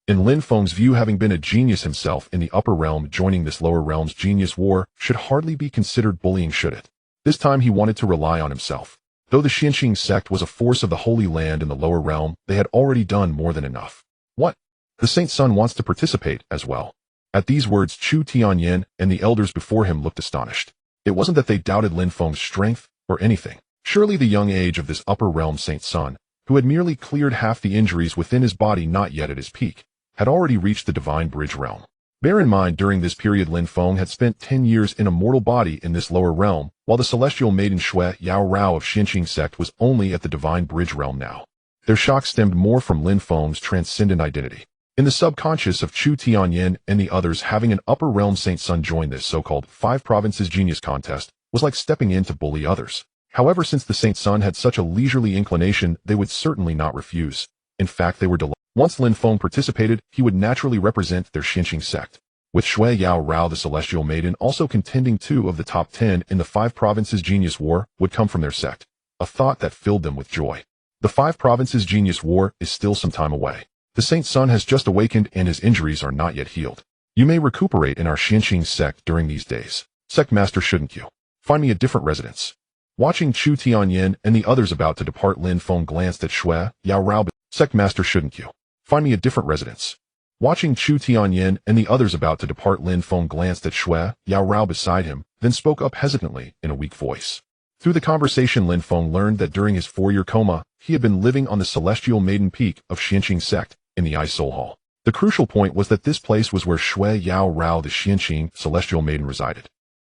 In Lin Feng's view, having been a genius himself in the upper realm, joining this lower realm's genius war should hardly be considered bullying, should it? This time he wanted to rely on himself. Though the Xianqing sect was a force of the Holy Land in the lower realm, they had already done more than enough. What? The saint's son wants to participate as well. At these words, Chu Tianyin and the elders before him looked astonished. It wasn't that they doubted Lin Feng's strength or anything. Surely the young age of this upper realm saint's son, who had merely cleared half the injuries within his body, not yet at his peak, had already reached the divine bridge realm. Bear in mind, during this period Lin Feng had spent 10 years in a mortal body in this lower realm, while the celestial maiden Shui Yao Rao of Xianqing sect was only at the divine bridge realm now. Their shock stemmed more from Lin Feng's transcendent identity. In the subconscious of Chu Tianyin and the others, having an upper realm saint's son join this so-called 5 provinces genius contest was like stepping in to bully others. However, since the saint's son had such a leisurely inclination, they would certainly not refuse. In fact, they were delighted. Once Lin Feng participated, he would naturally represent their Xianqing sect. With Shui Yao Rao, the celestial maiden, also contending, 2 of the top 10 in the 5 provinces genius war would come from their sect. A thought that filled them with joy. The 5 provinces genius war is still some time away. The saint's son has just awakened and his injuries are not yet healed. You may recuperate in our Xianqing sect during these days. Sect master, shouldn't you find me a different residence? Watching Chu Tianyin and the others about to depart, Lin Feng glanced at Shui Yao Rao. Sect master, shouldn't you find me a different residence? Watching Chu Tianyin and the others about to depart, Lin Feng glanced at Shui Yao Rao beside him, then spoke up hesitantly in a weak voice. Through the conversation, Lin Feng learned that during his 4-year coma, he had been living on the celestial maiden peak of Xianqing sect in the Ice Soul Hall. The crucial point was that this place was where Shui Yao Rao, the Xianqing celestial maiden, resided.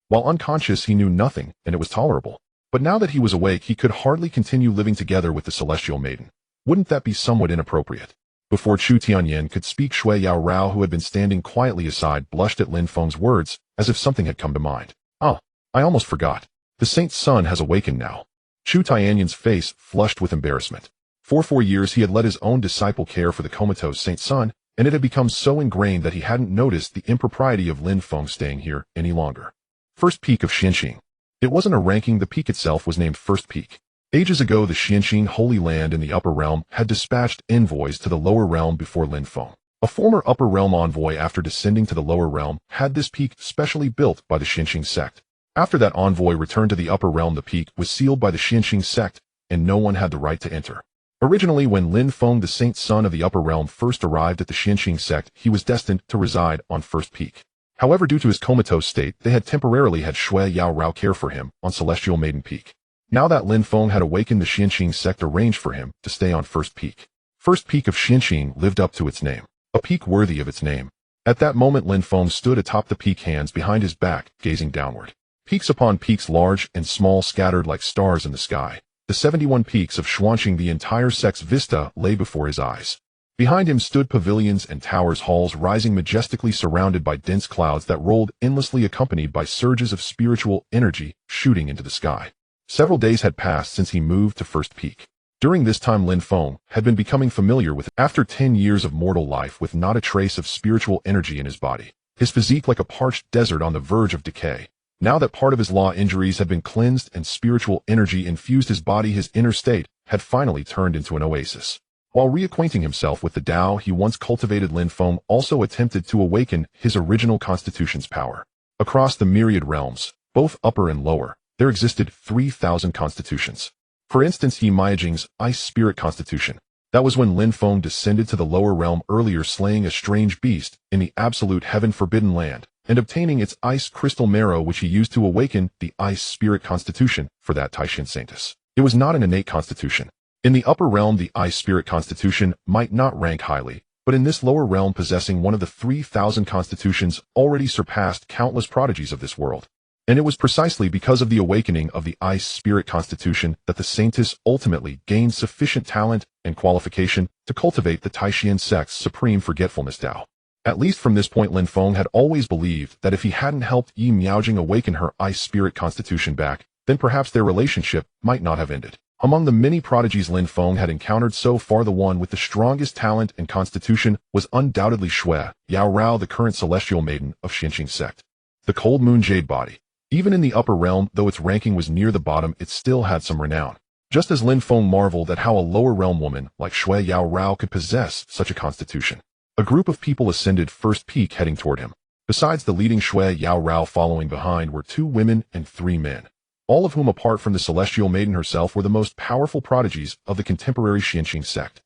While unconscious, he knew nothing, and it was tolerable. But now that he was awake, he could hardly continue living together with the celestial maiden. Wouldn't that be somewhat inappropriate? Before Chu Tianyan could speak, Shui Yao Rao, who had been standing quietly aside, blushed at Lin Feng's words, as if something had come to mind. Oh, I almost forgot. The saint's son has awakened now. Chu Tianyan's face flushed with embarrassment. For 4 years he had let his own disciple care for the comatose saint's son, and it had become so ingrained that he hadn't noticed the impropriety of Lin Feng staying here any longer. First Peak of Xianqing. It wasn't a ranking, the peak itself was named First Peak. Ages ago, the Xianqing Holy Land in the Upper Realm had dispatched envoys to the Lower Realm before Lin Feng. A former Upper Realm envoy, after descending to the Lower Realm, had this peak specially built by the Xianqing sect. After that envoy returned to the Upper Realm, the peak was sealed by the Xianqing sect, and no one had the right to enter. Originally, when Lin Feng, the saint's son of the Upper Realm, first arrived at the Xianqing sect, he was destined to reside on First Peak. However, due to his comatose state, they had temporarily had Shui Yao Rao care for him on Celestial Maiden Peak. Now that Lin Feng had awakened, the Xianqing sect arranged for him to stay on First Peak. First Peak of Xianqing lived up to its name, a peak worthy of its name. At that moment, Lin Feng stood atop the peak, hands behind his back, gazing downward. Peaks upon peaks, large and small, scattered like stars in the sky. The 71 peaks of Xuanqing, the entire sect's vista, lay before his eyes. Behind him stood pavilions and towers, halls rising majestically, surrounded by dense clouds that rolled endlessly, accompanied by surges of spiritual energy shooting into the sky. Several days had passed since he moved to First Peak. During this time, Lin Feng had been becoming familiar with it. After 10 years of mortal life with not a trace of spiritual energy in his body, his physique like a parched desert on the verge of decay. Now that part of his law injuries had been cleansed and spiritual energy infused his body, his inner state had finally turned into an oasis. While reacquainting himself with the Tao he once cultivated, Lin Feng also attempted to awaken his original constitution's power. Across the myriad realms, both upper and lower, there existed 3,000 constitutions. For instance, Yi Miajing's Ice Spirit Constitution. That was when Lin Feng descended to the lower realm earlier, slaying a strange beast in the absolute heaven-forbidden land, and obtaining its ice crystal marrow, which he used to awaken the Ice Spirit Constitution for that Taishan saintess. It was not an innate constitution. In the upper realm, the Ice Spirit Constitution might not rank highly, but in this lower realm, possessing one of the 3,000 constitutions, already surpassed countless prodigies of this world. And it was precisely because of the awakening of the Ice Spirit Constitution that the saintess ultimately gained sufficient talent and qualification to cultivate the Taishan sect's supreme forgetfulness Tao. At least from this point, Lin Feng had always believed that if he hadn't helped Yi Miaojing awaken her Ice Spirit Constitution back, then perhaps their relationship might not have ended. Among the many prodigies Lin Feng had encountered so far, the one with the strongest talent and constitution was undoubtedly Shui Yao Rao, the current celestial maiden of Xianqing sect. The Cold Moon Jade Body. Even in the upper realm, though its ranking was near the bottom, it still had some renown. Just as Lin Feng marveled at how a lower realm woman like Shui Yao Rao could possess such a constitution. A group of people ascended First Peak, heading toward him. Besides the leading Shui Yao Rao, following behind were 2 women and 3 men, all of whom, apart from the celestial maiden herself, were the most powerful prodigies of the contemporary Xianqing sect.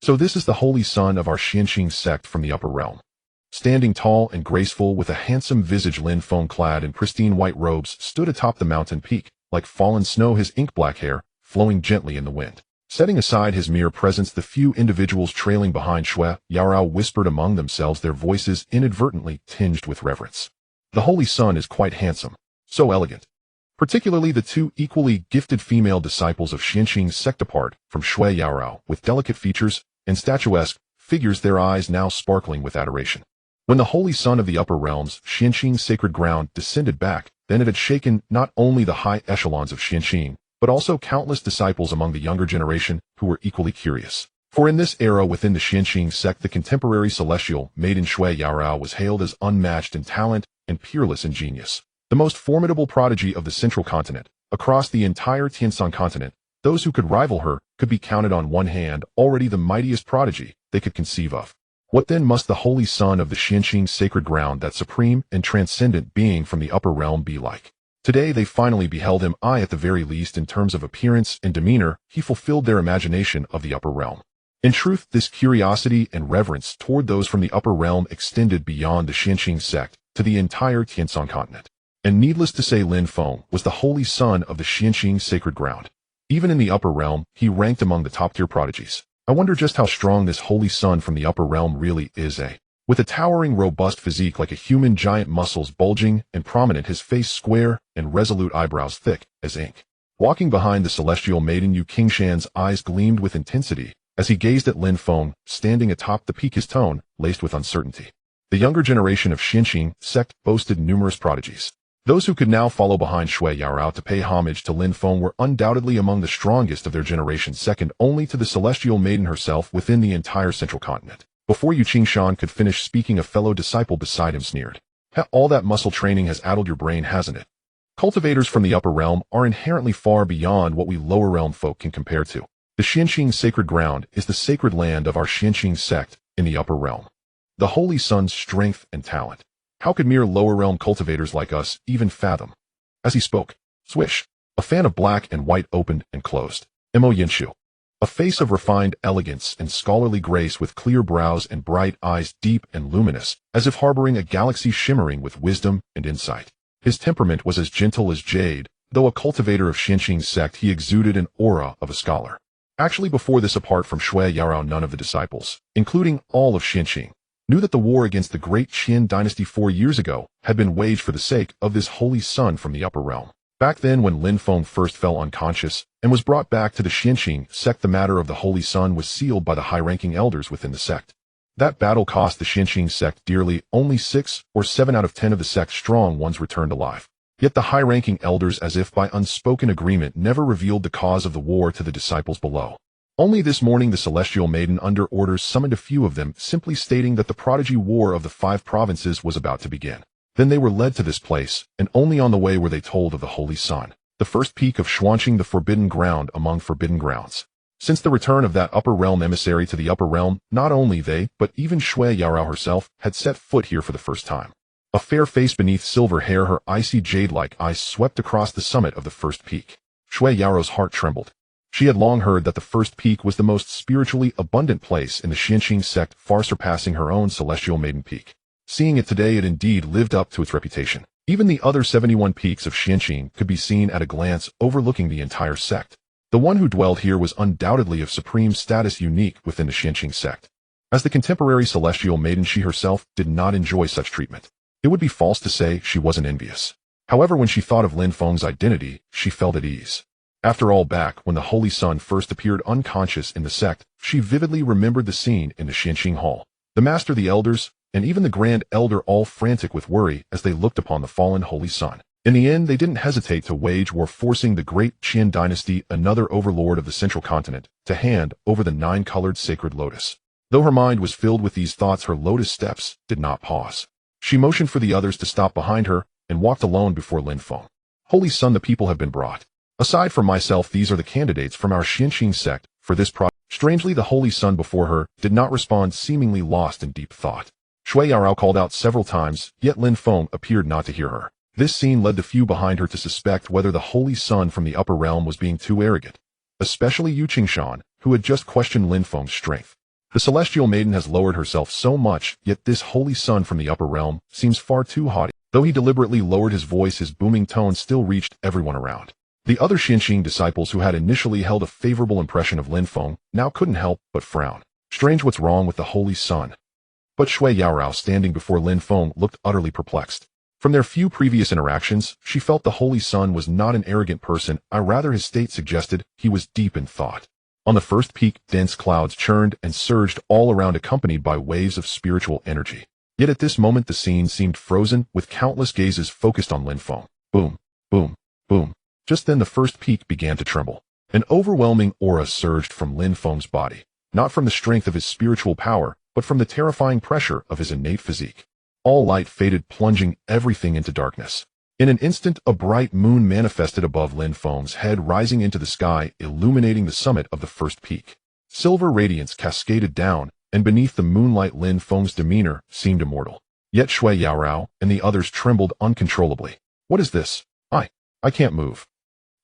So this is the holy son of our Xianqing sect from the upper realm. Standing tall and graceful with a handsome visage, Lin Feng, clad in pristine white robes, stood atop the mountain peak, like fallen snow, his ink-black hair flowing gently in the wind. Setting aside his mere presence, the few individuals trailing behind Shui Yao Rao whispered among themselves, their voices inadvertently tinged with reverence. The holy son is quite handsome, so elegant. Particularly the 2 equally gifted female disciples of Xianqing sect, apart from Shui Yao Rao, with delicate features and statuesque figures, their eyes now sparkling with adoration. When the holy son of the upper realms, Xianqing sacred ground, descended back, then it had shaken not only the high echelons of Xianqing, but also countless disciples among the younger generation who were equally curious. For in this era within the Xianqing sect, the contemporary celestial maiden Shui Yao Rao was hailed as unmatched in talent and peerless in genius. The most formidable prodigy of the central continent. Across the entire Tianshan continent, those who could rival her could be counted on one hand, already the mightiest prodigy they could conceive of. What then must the holy son of the Xianqing sacred ground, that supreme and transcendent being from the upper realm, be like? Today they finally beheld him. At the very least, in terms of appearance and demeanor, he fulfilled their imagination of the upper realm. In truth, this curiosity and reverence toward those from the upper realm extended beyond the Xianqing sect to the entire Tianshan continent. And needless to say, Lin Feng was the holy son of the Xianqing sacred ground. Even in the upper realm, he ranked among the top-tier prodigies. I wonder just how strong this holy son from the upper realm really is, eh? With a towering, robust physique like a human, giant muscles bulging and prominent, his face square and resolute eyebrows thick as ink. Walking behind the celestial maiden, Yu Qingshan's eyes gleamed with intensity as he gazed at Lin Feng, standing atop the peak, his tone laced with uncertainty. The younger generation of Xianqing sect boasted numerous prodigies. Those who could now follow behind Shui Yaorao to pay homage to Lin Feng were undoubtedly among the strongest of their generation, second only to the celestial maiden herself within the entire central continent. Before Yu Qingshan could finish speaking, a fellow disciple beside him sneered. All that muscle training has addled your brain, hasn't it? Cultivators from the upper realm are inherently far beyond what we lower realm folk can compare to. The Xianqing sacred ground is the sacred land of our Xianqing sect in the upper realm. The Holy Sun's strength and talent. How could mere lower realm cultivators like us even fathom? As he spoke, swish, a fan of black and white opened and closed. Mo Yinshu, a face of refined elegance and scholarly grace with clear brows and bright eyes deep and luminous, as if harboring a galaxy shimmering with wisdom and insight. His temperament was as gentle as jade, though a cultivator of Xianqing's sect, he exuded an aura of a scholar. Actually, before this, apart from Shui Yaorao, none of the disciples, including all of Xianqing, knew that the war against the great Qin dynasty 4 years ago had been waged for the sake of this holy son from the upper realm. Back then, when Lin Feng first fell unconscious and was brought back to the Xianqing sect, the matter of the holy son was sealed by the high-ranking elders within the sect. That battle cost the Xianqing sect dearly. Only 6 or 7 out of 10 of the sect's strong ones returned alive. Yet the high-ranking elders, as if by unspoken agreement, never revealed the cause of the war to the disciples below. Only this morning the celestial maiden under orders summoned a few of them, simply stating that the prodigy war of the 5 provinces was about to begin. Then they were led to this place, and only on the way were they told of the holy son, the first peak of Xuanqing, the forbidden ground among forbidden grounds. Since the return of that upper realm emissary to the upper realm, not only they, but even Shui Yaorao herself, had set foot here for the first time. A fair face beneath silver hair, her icy jade-like eyes swept across the summit of the first peak. Shui Yaorao's heart trembled. She had long heard that the first peak was the most spiritually abundant place in the Xianqing sect, far surpassing her own celestial maiden peak. Seeing it today, it indeed lived up to its reputation. Even the other 71 peaks of Xianqing could be seen at a glance, overlooking the entire sect. The one who dwelled here was undoubtedly of supreme status, unique within the Xianqing sect. As the contemporary celestial maiden, she herself did not enjoy such treatment. It would be false to say she wasn't envious. However, when she thought of Lin Feng's identity, she felt at ease. After all, back when the Holy Son first appeared unconscious in the sect, she vividly remembered the scene in the Xianqing Hall. The master, the elders, and even the Grand Elder all frantic with worry as they looked upon the fallen Holy Son. In the end, they didn't hesitate to wage war, forcing the great Qin dynasty, another overlord of the central continent, to hand over the 9-colored sacred lotus. Though her mind was filled with these thoughts, her lotus steps did not pause. She motioned for the others to stop behind her and walked alone before Lin Feng. Holy Son, the people have been brought. Aside from myself, these are the candidates from our Xianqing sect for this project. Strangely, the Holy Son before her did not respond, seemingly lost in deep thought. Shui Yaorao called out several times, yet Lin Feng appeared not to hear her. This scene led the few behind her to suspect whether the Holy Son from the upper realm was being too arrogant, especially Yu Qingshan, who had just questioned Lin Feng's strength. The celestial maiden has lowered herself so much, yet this Holy Son from the upper realm seems far too haughty. Though he deliberately lowered his voice, his booming tone still reached everyone around. The other Xianqing disciples, who had initially held a favorable impression of Lin Feng, now couldn't help but frown. Strange, what's wrong with the Holy Son? But Shui Yaorao, standing before Lin Feng, looked utterly perplexed. From their few previous interactions, she felt the Holy Son was not an arrogant person, rather his state suggested he was deep in thought. On the first peak, dense clouds churned and surged all around, accompanied by waves of spiritual energy. Yet at this moment the scene seemed frozen, with countless gazes focused on Lin Feng. Boom, boom, boom. Just then the first peak began to tremble. An overwhelming aura surged from Lin Feng's body, not from the strength of his spiritual power, but from the terrifying pressure of his innate physique. All light faded, plunging everything into darkness. In an instant, a bright moon manifested above Lin Feng's head, rising into the sky, illuminating the summit of the first peak. Silver radiance cascaded down, and beneath the moonlight Lin Feng's demeanor seemed immortal. Yet Shui Yaorao and the others trembled uncontrollably. What is this? I can't move.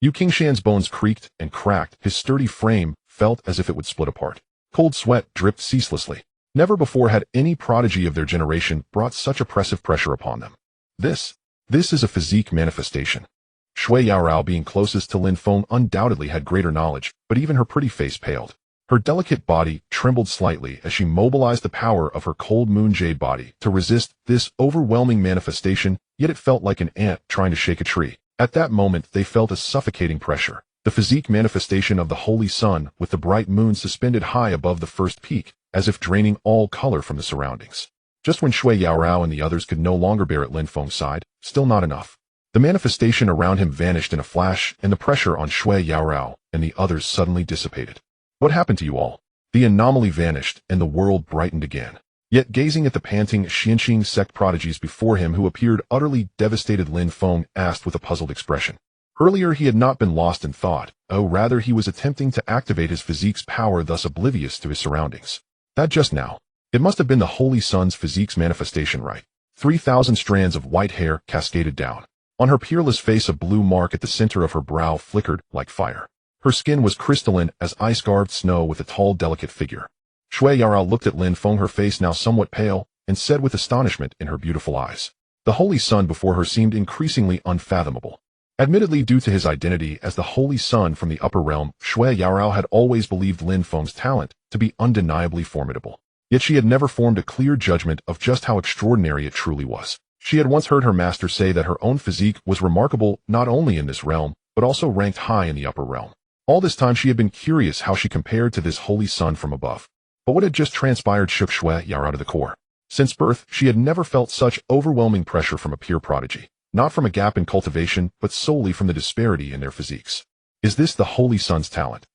Yu Qingshan's bones creaked and cracked, his sturdy frame felt as if it would split apart. Cold sweat dripped ceaselessly. Never before had any prodigy of their generation brought such oppressive pressure upon them. This is a physique manifestation. Shui Yaorao, being closest to Lin Feng, undoubtedly had greater knowledge, but even her pretty face paled. Her delicate body trembled slightly as she mobilized the power of her cold moon jade body to resist this overwhelming manifestation, yet it felt like an ant trying to shake a tree. At that moment, they felt a suffocating pressure. The physique manifestation of the holy sun with the bright moon suspended high above the first peak, as if draining all color from the surroundings. Just when Shui Yaorao and the others could no longer bear at Lin Feng's side, still not enough. The manifestation around him vanished in a flash, and the pressure on Shui Yaorao and the others suddenly dissipated. What happened to you all? The anomaly vanished, and the world brightened again. Yet gazing at the panting Xianqing sect prodigies before him who appeared utterly devastated, Lin Feng asked with a puzzled expression. Earlier he had not been lost in thought, rather he was attempting to activate his physique's power, thus oblivious to his surroundings. That just now. It must have been the Holy Sun's physique's manifestation, right? 3,000 strands of white hair cascaded down. On her peerless face a blue mark at the center of her brow flickered like fire. Her skin was crystalline as ice-carved snow with a tall, delicate figure. Shui Yaorao looked at Lin Feng, her face now somewhat pale, and said with astonishment in her beautiful eyes. The Holy Sun before her seemed increasingly unfathomable. Admittedly, due to his identity as the Holy Sun from the upper realm, Shui Yaorao had always believed Lin Feng's talent to be undeniably formidable. Yet she had never formed a clear judgment of just how extraordinary it truly was. She had once heard her master say that her own physique was remarkable not only in this realm, but also ranked high in the upper realm. All this time she had been curious how she compared to this Holy Sun from above. But what had just transpired shook Shui Yaorao to the core. Since birth, she had never felt such overwhelming pressure from a peer prodigy. Not from a gap in cultivation, but solely from the disparity in their physiques. Is this the Holy Sun's talent?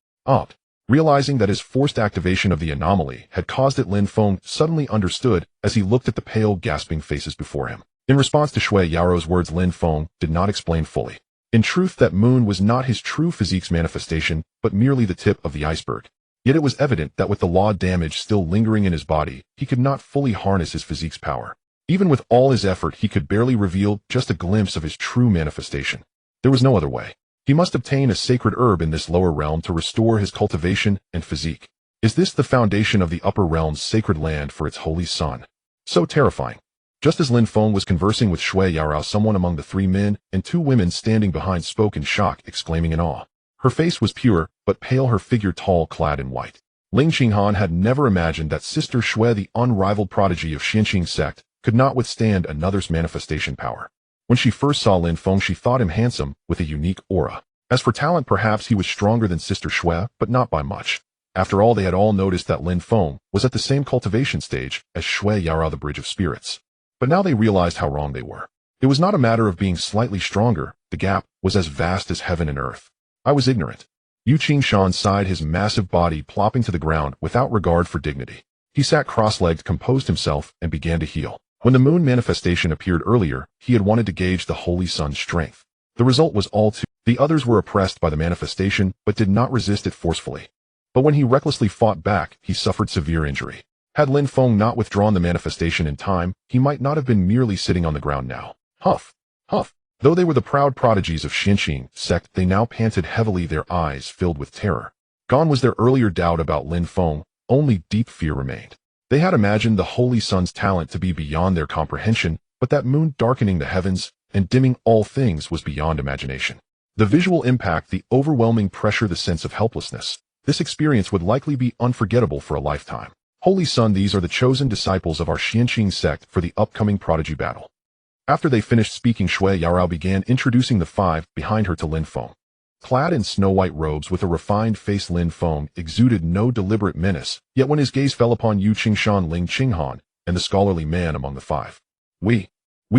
Realizing that his forced activation of the anomaly had caused it, Lin Feng suddenly understood as he looked at the pale, gasping faces before him. In response to Shui Yaorao's words, Lin Feng did not explain fully. In truth, that moon was not his true physique's manifestation, but merely the tip of the iceberg. Yet it was evident that with the law damage still lingering in his body, he could not fully harness his physique's power. Even with all his effort, he could barely reveal just a glimpse of his true manifestation. There was no other way. He must obtain a sacred herb in this lower realm to restore his cultivation and physique. Is this the foundation of the upper realm's sacred land for its holy sun? So terrifying. Just as Lin Feng was conversing with Shui Yaorao, someone among the 3 men and 2 women standing behind spoke in shock, exclaiming in awe. Her face was pure, but pale, her figure tall, clad in white. Ling Qinghan had never imagined that Sister Shui, the unrivaled prodigy of Xianqing sect, could not withstand another's manifestation power. When she first saw Lin Feng, she thought him handsome, with a unique aura. As for talent, perhaps he was stronger than Sister Shui, but not by much. After all, they had all noticed that Lin Feng was at the same cultivation stage as Shui Yaorao, the Bridge of Spirits. But now they realized how wrong they were. It was not a matter of being slightly stronger, the gap was as vast as heaven and earth. I was ignorant. Yu Qingshan sighed, his massive body plopping to the ground without regard for dignity. He sat cross-legged, composed himself, and began to heal. When the moon manifestation appeared earlier, he had wanted to gauge the Holy Sun's strength. The result was all too. The others were oppressed by the manifestation, but did not resist it forcefully. But when he recklessly fought back, he suffered severe injury. Had Lin Feng not withdrawn the manifestation in time, he might not have been merely sitting on the ground now. Huff, huff. Though they were the proud prodigies of Xianqing sect, they now panted heavily, their eyes filled with terror. Gone was their earlier doubt about Lin Feng, only deep fear remained. They had imagined the Holy Sun's talent to be beyond their comprehension, but that moon darkening the heavens and dimming all things was beyond imagination. The visual impact, the overwhelming pressure, the sense of helplessness. This experience would likely be unforgettable for a lifetime. Holy Sun, these are the chosen disciples of our Xianqing sect for the upcoming prodigy battle. After they finished speaking, Shui Yaorao began introducing the 5 behind her to Lin Feng. Clad in snow-white robes with a refined face, Lin Feng exuded no deliberate menace, yet when his gaze fell upon Yu Qingshan, Ling Qinghan, and the scholarly man among the 5, we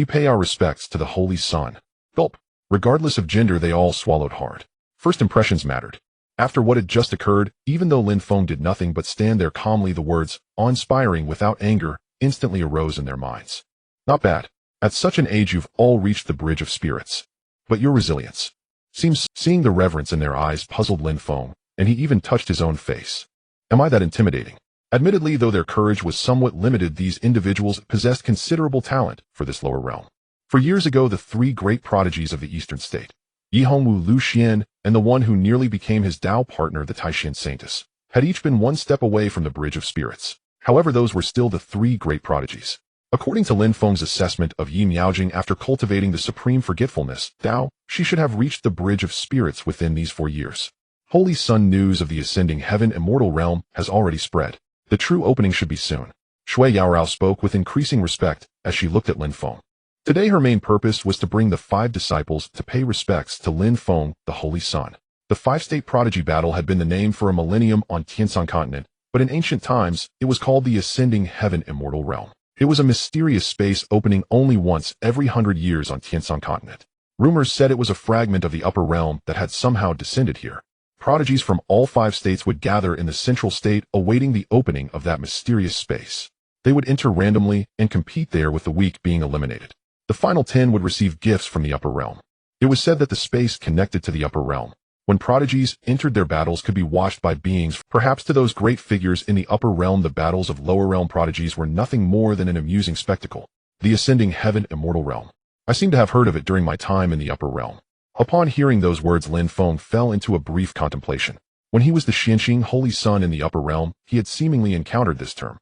pay our respects to the Holy Sun. Gulp. Regardless of gender, they all swallowed hard. First impressions mattered. After what had just occurred, even though Lin Feng did nothing but stand there calmly, the words, awe-inspiring without anger, instantly arose in their minds. Not bad. At such an age you've all reached the Bridge of Spirits. But your resilience. Seeing the reverence in their eyes puzzled Lin Feng, and he even touched his own face. Am I that intimidating? Admittedly, though their courage was somewhat limited, these individuals possessed considerable talent for this lower realm. For years ago, the 3 great prodigies of the eastern state, Yi Hongwu, Lu Xian, and the one who nearly became his Tao partner, the Taishan saintess, had each been one step away from the Bridge of Spirits. However, those were still the 3 great prodigies. According to Lin Feng's assessment of Yi Miaojing, after cultivating the supreme forgetfulness, Tao, she should have reached the Bridge of Spirits within these 4 years. Holy Sun news of the ascending heaven immortal realm has already spread. The true opening should be soon. Shui Yaorao spoke with increasing respect as she looked at Lin Feng. Today her main purpose was to bring the 5 disciples to pay respects to Lin Feng, the Holy Sun. The 5-state prodigy battle had been the name for a millennium on Tianshan continent, but in ancient times, it was called the ascending heaven immortal realm. It was a mysterious space opening only once every 100 years on Tianshan continent. Rumors said it was a fragment of the upper realm that had somehow descended here. Prodigies from all 5 states would gather in the central state awaiting the opening of that mysterious space. They would enter randomly and compete there with the weak being eliminated. The final 10 would receive gifts from the upper realm. It was said that the space connected to the upper realm, when prodigies entered their battles, could be watched by beings. Perhaps to those great figures in the upper realm, the battles of lower realm prodigies were nothing more than an amusing spectacle. The ascending heaven immortal realm. I seem to have heard of it during my time in the upper realm. Upon hearing those words, Lin Feng fell into a brief contemplation. When he was the Xianxing Holy Sun in the upper realm, he had seemingly encountered this term.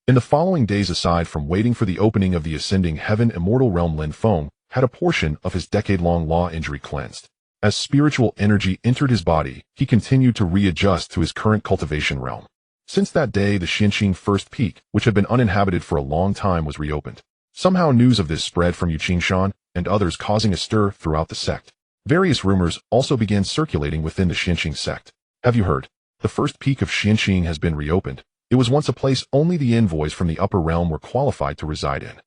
In the following days, aside from waiting for the opening of the ascending heaven immortal realm, Lin Feng had a portion of his decade-long law injury cleansed. As spiritual energy entered his body, he continued to readjust to his current cultivation realm. Since that day, the Xianxing First Peak, which had been uninhabited for a long time, was reopened. Somehow news of this spread from Yuqingshan and others, causing a stir throughout the sect. Various rumors also began circulating within the Xianxing sect. Have you heard? The first peak of Xianxing has been reopened. It was once a place only the envoys from the upper realm were qualified to reside in.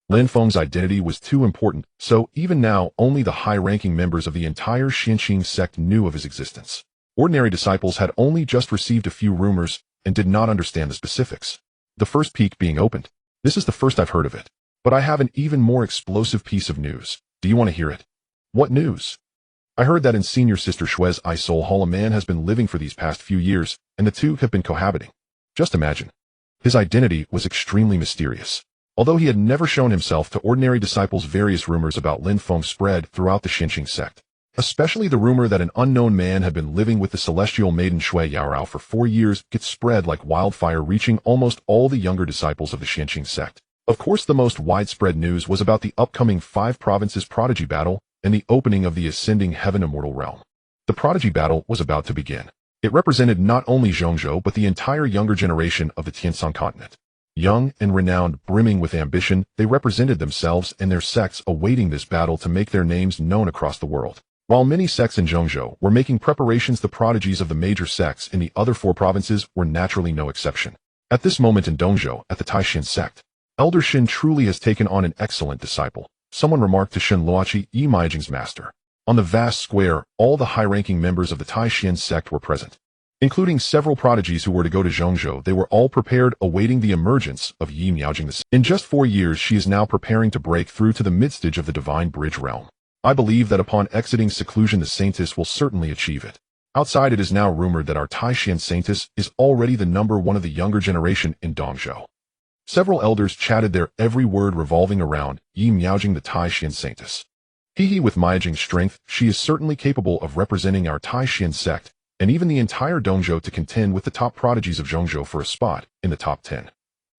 Lin Feng's identity was too important, so even now only the high-ranking members of the entire Xianxing sect knew of his existence. Ordinary disciples had only just received a few rumors and did not understand the specifics. The first peak being opened. This is the first I've heard of it. But I have an even more explosive piece of news. Do you want to hear it? What news? I heard that in Senior Sister Shui's Soul Hall a man has been living for these past few years, and the two have been cohabiting. Just imagine. His identity was extremely mysterious. Although he had never shown himself to ordinary disciples, various rumors about Lin Feng spread throughout the Xianxing sect. Especially the rumor that an unknown man had been living with the celestial maiden Shui Yaorao for 4 years gets spread like wildfire, reaching almost all the younger disciples of the Xianxing sect. Of course, the most widespread news was about the upcoming 5 provinces prodigy battle and the opening of the ascending heaven immortal realm. The prodigy battle was about to begin. It represented not only Zhongzhou but the entire younger generation of the Tianshan continent. Young and renowned, brimming with ambition, they represented themselves and their sects awaiting this battle to make their names known across the world. While many sects in Zhongzhou were making preparations, the prodigies of the major sects in the other 4 provinces were naturally no exception. At this moment in Dongzhou, at the Taishan sect, Elder Shin truly has taken on an excellent disciple, someone remarked to Shen Luoqi, Yi Meijing's master. On the vast square, all the high-ranking members of the Taishan sect were present. Including several prodigies who were to go to Zhongzhou. They were all prepared, awaiting the emergence of Yi Meijing. In just 4 years, she is now preparing to break through to the midstage of the Divine Bridge realm. I believe that upon exiting seclusion, the saintess will certainly achieve it. Outside, it is now rumored that our Taishan saintess is already the #1 of the younger generation in Dongzhou. Several elders chatted, their every word revolving around Yi Meijing, the Taishan saintess. With Meijing's strength, she is certainly capable of representing our Taishan sect and even the entire Dongzhou to contend with the top prodigies of Zhongzhou for a spot in the top 10.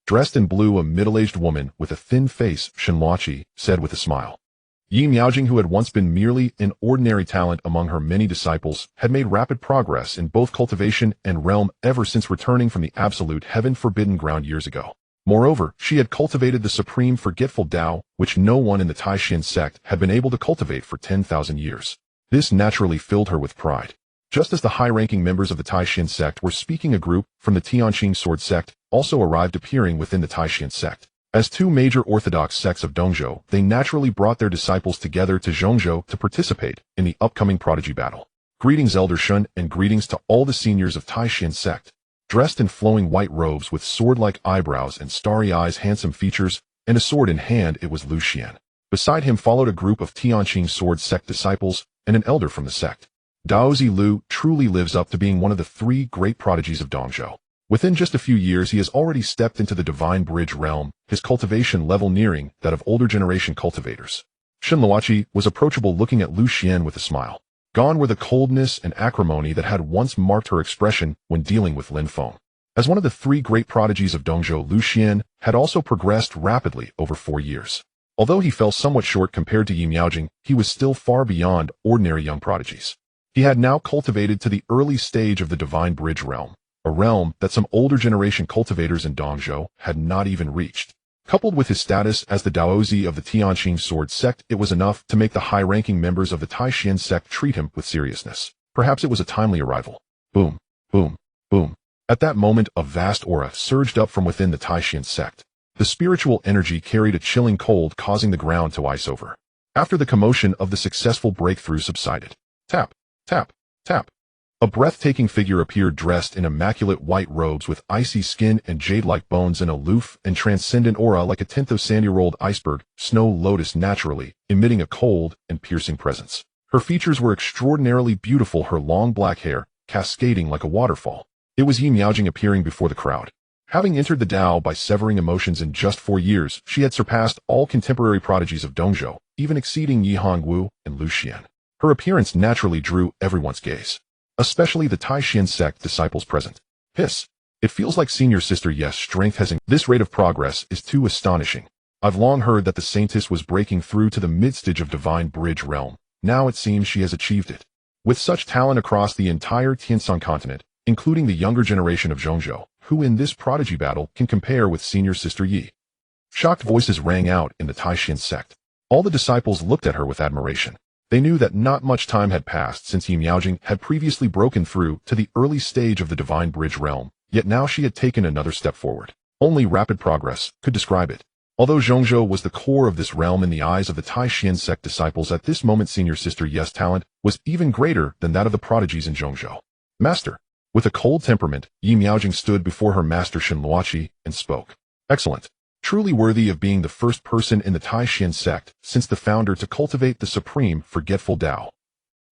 Dressed in blue, a middle-aged woman with a thin face, Shen Luoqi, said with a smile. Yi Meijing, who had once been merely an ordinary talent among her many disciples, had made rapid progress in both cultivation and realm ever since returning from the absolute heaven-forbidden ground years ago. Moreover, she had cultivated the supreme forgetful Tao, which no one in the Taishan sect had been able to cultivate for 10,000 years. This naturally filled her with pride. Just as the high-ranking members of the Taishan sect were speaking, a group from the Tianqing sword sect also arrived, appearing within the Taishan sect. As 2 major orthodox sects of Dongzhou, they naturally brought their disciples together to Zhongzhou to participate in the upcoming prodigy battle. Greetings, Elder Shun, and greetings to all the seniors of Taishan sect. Dressed in flowing white robes with sword-like eyebrows and starry eyes, handsome features, and a sword in hand, it was Lu Xian. Beside him followed a group of Tianqing sword sect disciples and an elder from the sect. Daozi Lu truly lives up to being one of the 3 great prodigies of Dongzhou. Within just a few years, he has already stepped into the Divine Bridge realm, his cultivation level nearing that of older generation cultivators. Shen Luoqi was approachable, looking at Lu Xian with a smile. Gone were the coldness and acrimony that had once marked her expression when dealing with Lin Feng. As one of the 3 great prodigies of Dongzhou, Lu Xian had also progressed rapidly over 4 years. Although he fell somewhat short compared to Yi Meijing, he was still far beyond ordinary young prodigies. He had now cultivated to the early stage of the divine bridge realm, a realm that some older generation cultivators in Dongzhou had not even reached. Coupled with his status as the Daozi of the Tianqing sword sect, it was enough to make the high-ranking members of the Taishan sect treat him with seriousness. Perhaps it was a timely arrival. Boom, boom, boom. At that moment, a vast aura surged up from within the Taishan sect. The spiritual energy carried a chilling cold, causing the ground to ice over. After the commotion of the successful breakthrough subsided, tap, tap, tap. A breathtaking figure appeared dressed in immaculate white robes with icy skin and jade-like bones, an aloof and transcendent aura like a tint of sandy-rolled iceberg, snow lotus naturally, emitting a cold and piercing presence. Her features were extraordinarily beautiful, her long black hair, cascading like a waterfall. It was Yi Miaojing appearing before the crowd. Having entered the Dao by severing emotions in just 4 years, she had surpassed all contemporary prodigies of Dongzhou, even exceeding Yi Hongwu and Lu Xian. Her appearance naturally drew everyone's gaze, especially the Taishan sect disciples present. Hiss. It feels like senior sister Yes' strength has this rate of progress is too astonishing. I've long heard that the saintess was breaking through to the mid-stage of divine bridge realm. Now it seems she has achieved it. With such talent across the entire Tianshan continent, including the younger generation of Zhongzhou, who in this prodigy battle can compare with senior sister Yi? Shocked voices rang out in the Taishan sect. All the disciples looked at her with admiration. They knew that not much time had passed since Yi Miaojing had previously broken through to the early stage of the divine bridge realm, yet now she had taken another step forward. Only rapid progress could describe it. Although Zhongzhou was the core of this realm in the eyes of the Taishan sect disciples at this moment, senior sister Yes' talent was even greater than that of the prodigies in Zhongzhou. Master. With a cold temperament, Yi Miaojing stood before her master Shen Luoqi and spoke. Excellent. Truly worthy of being the first person in the Taishan sect since the founder to cultivate the supreme forgetful Tao.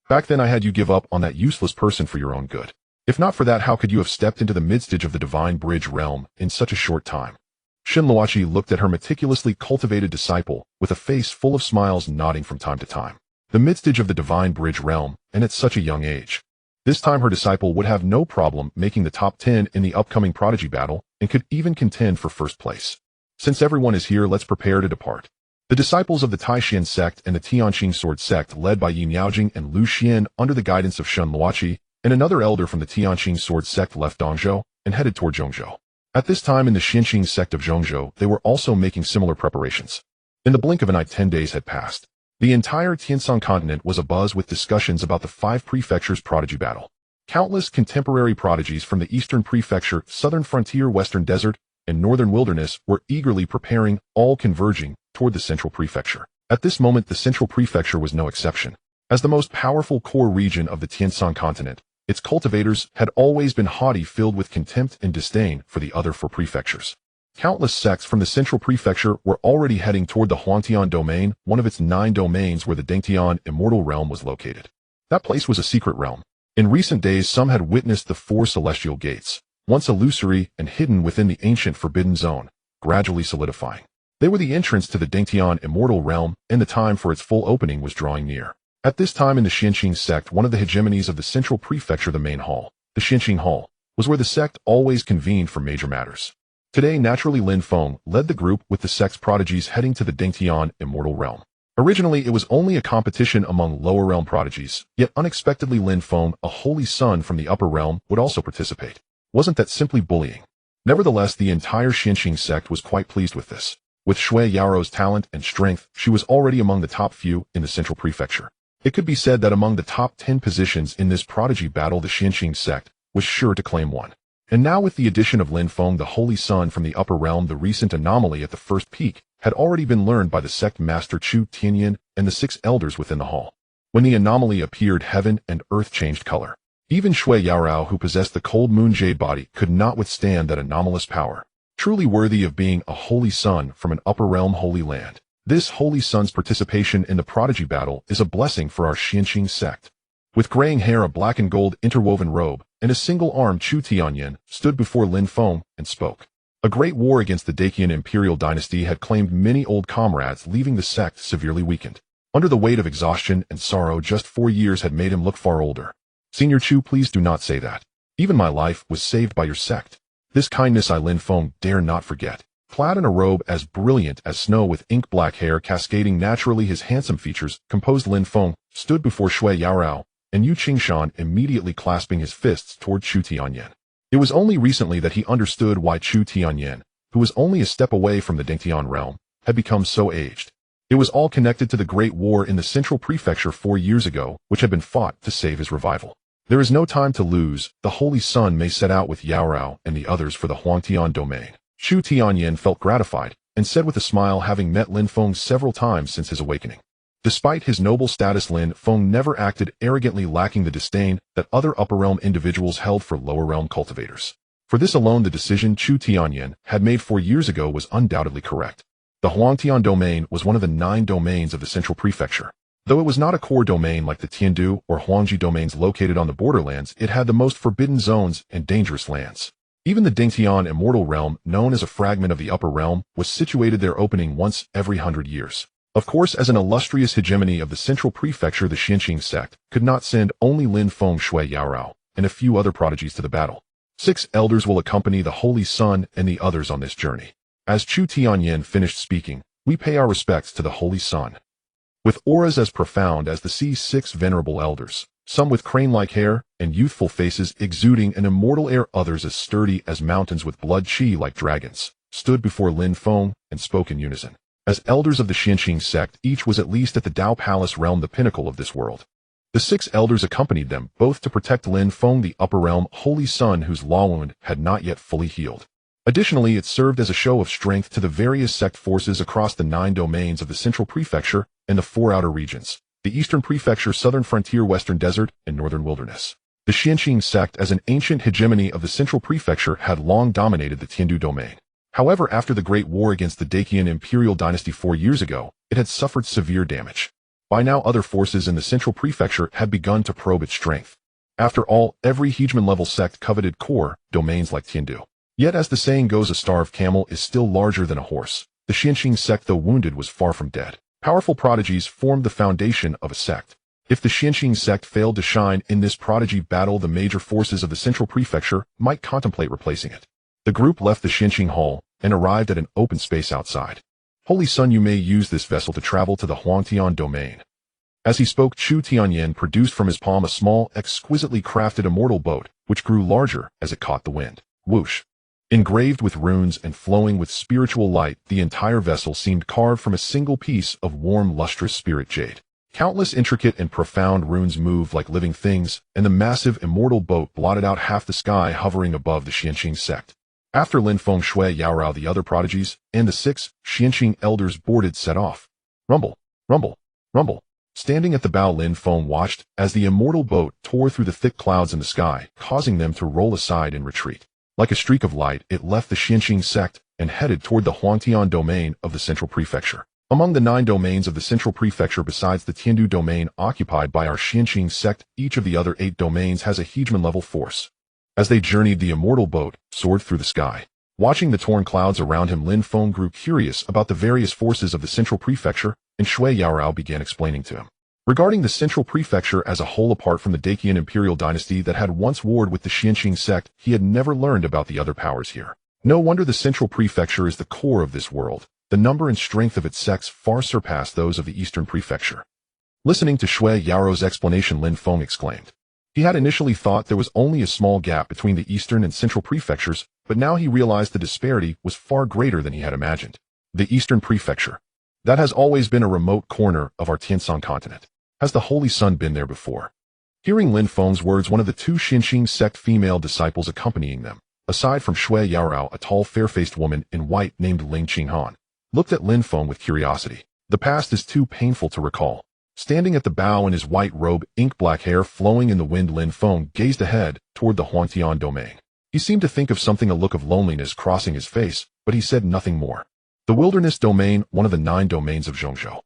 Back then I had you give up on that useless person for your own good. If not for that, how could you have stepped into the midstage of the divine bridge realm in such a short time? Shen Luoqi looked at her meticulously cultivated disciple with a face full of smiles, nodding from time to time. The midstage of the divine bridge realm, and at such a young age. This time her disciple would have no problem making the top 10 in the upcoming prodigy battle and could even contend for first place. Since everyone is here, let's prepare to depart. The disciples of the Taishan sect and the Tianqing sword sect, led by Yi Miaojing and Lu Xian under the guidance of Shen Luoqi and another elder from the Tianqing sword sect, left Dongzhou and headed toward Zhongzhou. At this time in the Xinqing sect of Zhongzhou, they were also making similar preparations. In the blink of an eye, 10 days had passed. The entire Tianshan continent was abuzz with discussions about the 5 prefectures prodigy battle. Countless contemporary prodigies from the eastern prefecture, southern frontier, western desert, and northern wilderness were eagerly preparing, all converging toward the central prefecture. At this moment, the central prefecture was no exception. As the most powerful core region of the Tianshan continent, its cultivators had always been haughty, filled with contempt and disdain for the other 4 prefectures. Countless sects from the central prefecture were already heading toward the Huangtian domain, one of its 9 domains where the Dengtian immortal realm was located. That place was a secret realm. In recent days, some had witnessed the 4 celestial gates, once illusory and hidden within the ancient forbidden zone, gradually solidifying. They were the entrance to the Dengtian immortal realm, and the time for its full opening was drawing near. At this time in the Xinqing sect, one of the hegemonies of the central prefecture, the main hall, the Xinqing Hall, was where the sect always convened for major matters. Today, naturally, Lin Feng led the group with the sect's prodigies heading to the Dengtian immortal realm. Originally, it was only a competition among lower realm prodigies, yet unexpectedly Lin Feng, a holy son from the upper realm, would also participate. Wasn't that simply bullying? Nevertheless, the entire Xinqing sect was quite pleased with this. With Shui Yaorou's talent and strength, she was already among the top few in the central prefecture. It could be said that among the top 10 positions in this prodigy battle, the Xinqing sect was sure to claim one. And now with the addition of Lin Feng, the holy son from the upper realm, the recent anomaly at the first peak had already been learned by the sect master Chu Tianyan and the 6 elders within the hall. When the anomaly appeared, heaven and earth changed color. Even Shui Yaorou, who possessed the cold moon jade body, could not withstand that anomalous power. Truly worthy of being a holy son from an upper realm holy land. This holy son's participation in the prodigy battle is a blessing for our Xinqing sect. With graying hair, a black and gold interwoven robe, and a single arm, Chu Tianyan stood before Lin Feng and spoke. A great war against the Dacian imperial dynasty had claimed many old comrades, leaving the sect severely weakened. Under the weight of exhaustion and sorrow, just 4 years had made him look far older. Senior Chu, please do not say that. Even my life was saved by your sect. This kindness I, Lin Feng, dare not forget. Clad in a robe as brilliant as snow with ink-black hair cascading naturally his handsome features, composed Lin Feng stood before Shui Yaorou and Yu Qingshan immediately clasping his fists toward Chu Tianyan. It was only recently that he understood why Chu Tianyan, who was only a step away from the Dingtian realm, had become so aged. It was all connected to the Great War in the Central Prefecture 4 years ago, which had been fought to save his revival. There is no time to lose. The Holy Sun may set out with Yaorao and the others for the Huangtian domain. Chu Tianyan felt gratified, and said with a smile, having met Lin Feng several times since his awakening. Despite his noble status, Lin Feng never acted arrogantly, lacking the disdain that other upper realm individuals held for lower realm cultivators. For this alone, the decision Chu Tianyan had made 4 years ago was undoubtedly correct. The Huangtian domain was one of the 9 domains of the Central Prefecture. Though it was not a core domain like the Tiandu or Huangji domains located on the borderlands, it had the most forbidden zones and dangerous lands. Even the Dingtian immortal realm, known as a fragment of the upper realm, was situated there, opening once every 100 years. Of course, as an illustrious hegemony of the Central Prefecture, the Xianqing sect could not send only Lin Feng, Shui Yaorao, and a few other prodigies to the battle. 6 elders will accompany the Holy Sun and the others on this journey. As Chu Tianyan finished speaking, we pay our respects to the Holy Sun. With auras as profound as the sea, 6 venerable elders, some with crane-like hair and youthful faces exuding an immortal air, others as sturdy as mountains with blood chi like dragons, stood before Lin Feng and spoke in unison. As elders of the Xianqing sect, each was at least at the Dao Palace realm, the pinnacle of this world. The 6 elders accompanied them, both to protect Lin Feng, the upper realm Holy Sun, whose law wound had not yet fully healed. Additionally, it served as a show of strength to the various sect forces across the 9 domains of the Central Prefecture and the 4 outer regions, the Eastern Prefecture, Southern Frontier, Western Desert, and Northern Wilderness. The Xianqing sect, as an ancient hegemony of the Central Prefecture, had long dominated the Tiandu domain. However, after the Great War against the Dacian Imperial Dynasty 4 years ago, it had suffered severe damage. By now, other forces in the Central Prefecture had begun to probe its strength. After all, every hegemon-level sect coveted core domains like Tiandu. Yet, as the saying goes, a starved camel is still larger than a horse. The Xianqing sect, though wounded, was far from dead. Powerful prodigies formed the foundation of a sect. If the Xianqing sect failed to shine in this prodigy battle, the major forces of the Central Prefecture might contemplate replacing it. The group left the Xianqing Hall and arrived at an open space outside. Holy Sun, you may use this vessel to travel to the Huangtian domain. As he spoke, Chu Tianyan produced from his palm a small, exquisitely crafted immortal boat, which grew larger as it caught the wind. Whoosh! Engraved with runes and flowing with spiritual light, the entire vessel seemed carved from a single piece of warm, lustrous spirit jade. Countless intricate and profound runes moved like living things, and the massive immortal boat blotted out half the sky, hovering above the Xianqing sect. After Lin Feng, Shui Yaorao, the other prodigies, and the 6 Xianqing elders boarded, set off. Rumble, rumble, rumble. Standing at the bow, Lin Feng watched as the immortal boat tore through the thick clouds in the sky, causing them to roll aside and retreat. Like a streak of light, it left the Xianqing sect and headed toward the Huangtian domain of the Central Prefecture. Among the 9 domains of the Central Prefecture, besides the Tiandu domain occupied by our Xianqing sect, each of the other 8 domains has a hegemon-level force. As they journeyed, the immortal boat soared through the sky. Watching the torn clouds around him, Lin Feng grew curious about the various forces of the Central Prefecture, and Shui Yaorao began explaining to him. Regarding the Central Prefecture as a whole, apart from the Dacian Imperial Dynasty that had once warred with the Xianqing sect, he had never learned about the other powers here. No wonder the Central Prefecture is the core of this world. The number and strength of its sects far surpass those of the Eastern Prefecture. Listening to Shui Yaorao's explanation, Lin Feng exclaimed. He had initially thought there was only a small gap between the Eastern and Central Prefectures, but now he realized the disparity was far greater than he had imagined. The Eastern Prefecture. That has always been a remote corner of our Tianshan continent. Has the Holy Sun been there before? Hearing Lin Feng's words, one of the 2 Xianqing sect female disciples accompanying them, aside from Shui Yaorao, a tall, fair-faced woman in white named Ling Qinghan, looked at Lin Feng with curiosity. The past is too painful to recall. Standing at the bow in his white robe, ink-black hair flowing in the wind, Lin Feng gazed ahead toward the Huangtian domain. He seemed to think of something, a look of loneliness crossing his face, but he said nothing more. The Wilderness Domain, one of the 9 domains of Zhongzhou.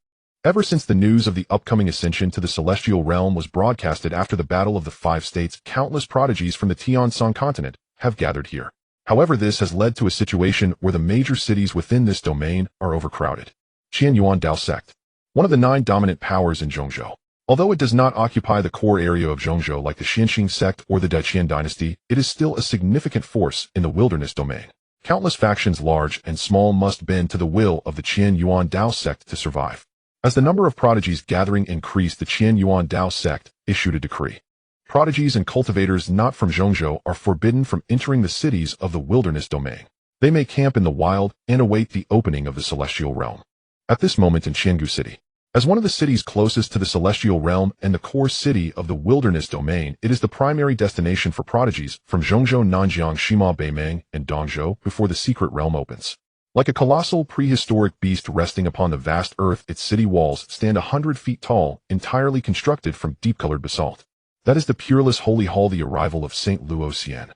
Ever since the news of the upcoming ascension to the Celestial Realm was broadcasted after the Battle of the 5 States, countless prodigies from the Tianshan continent have gathered here. However, this has led to a situation where the major cities within this domain are overcrowded. Qianyuan Dao Sect. One of the 9 dominant powers in Zhongzhou. Although it does not occupy the core area of Zhongzhou like the Xianqing sect or the Dacian dynasty, it is still a significant force in the Wilderness Domain. Countless factions, large and small, must bend to the will of the Qianyuan Dao sect to survive. As the number of prodigies gathering increased, the Qian Yuan Dao sect issued a decree. Prodigies and cultivators not from Zhongzhou are forbidden from entering the cities of the wilderness domain. They may camp in the wild and await the opening of the celestial realm. At this moment in Qiangu City, as one of the cities closest to the celestial realm and the core city of the wilderness domain, it is the primary destination for prodigies from Zhongzhou, Nanjiang, Shima, Beimeng, and Dongzhou before the secret realm opens. Like a colossal prehistoric beast resting upon the vast earth, its city walls stand 100 feet tall, entirely constructed from deep-colored basalt. That is the peerless holy hall, the arrival of Saint Luo Xian.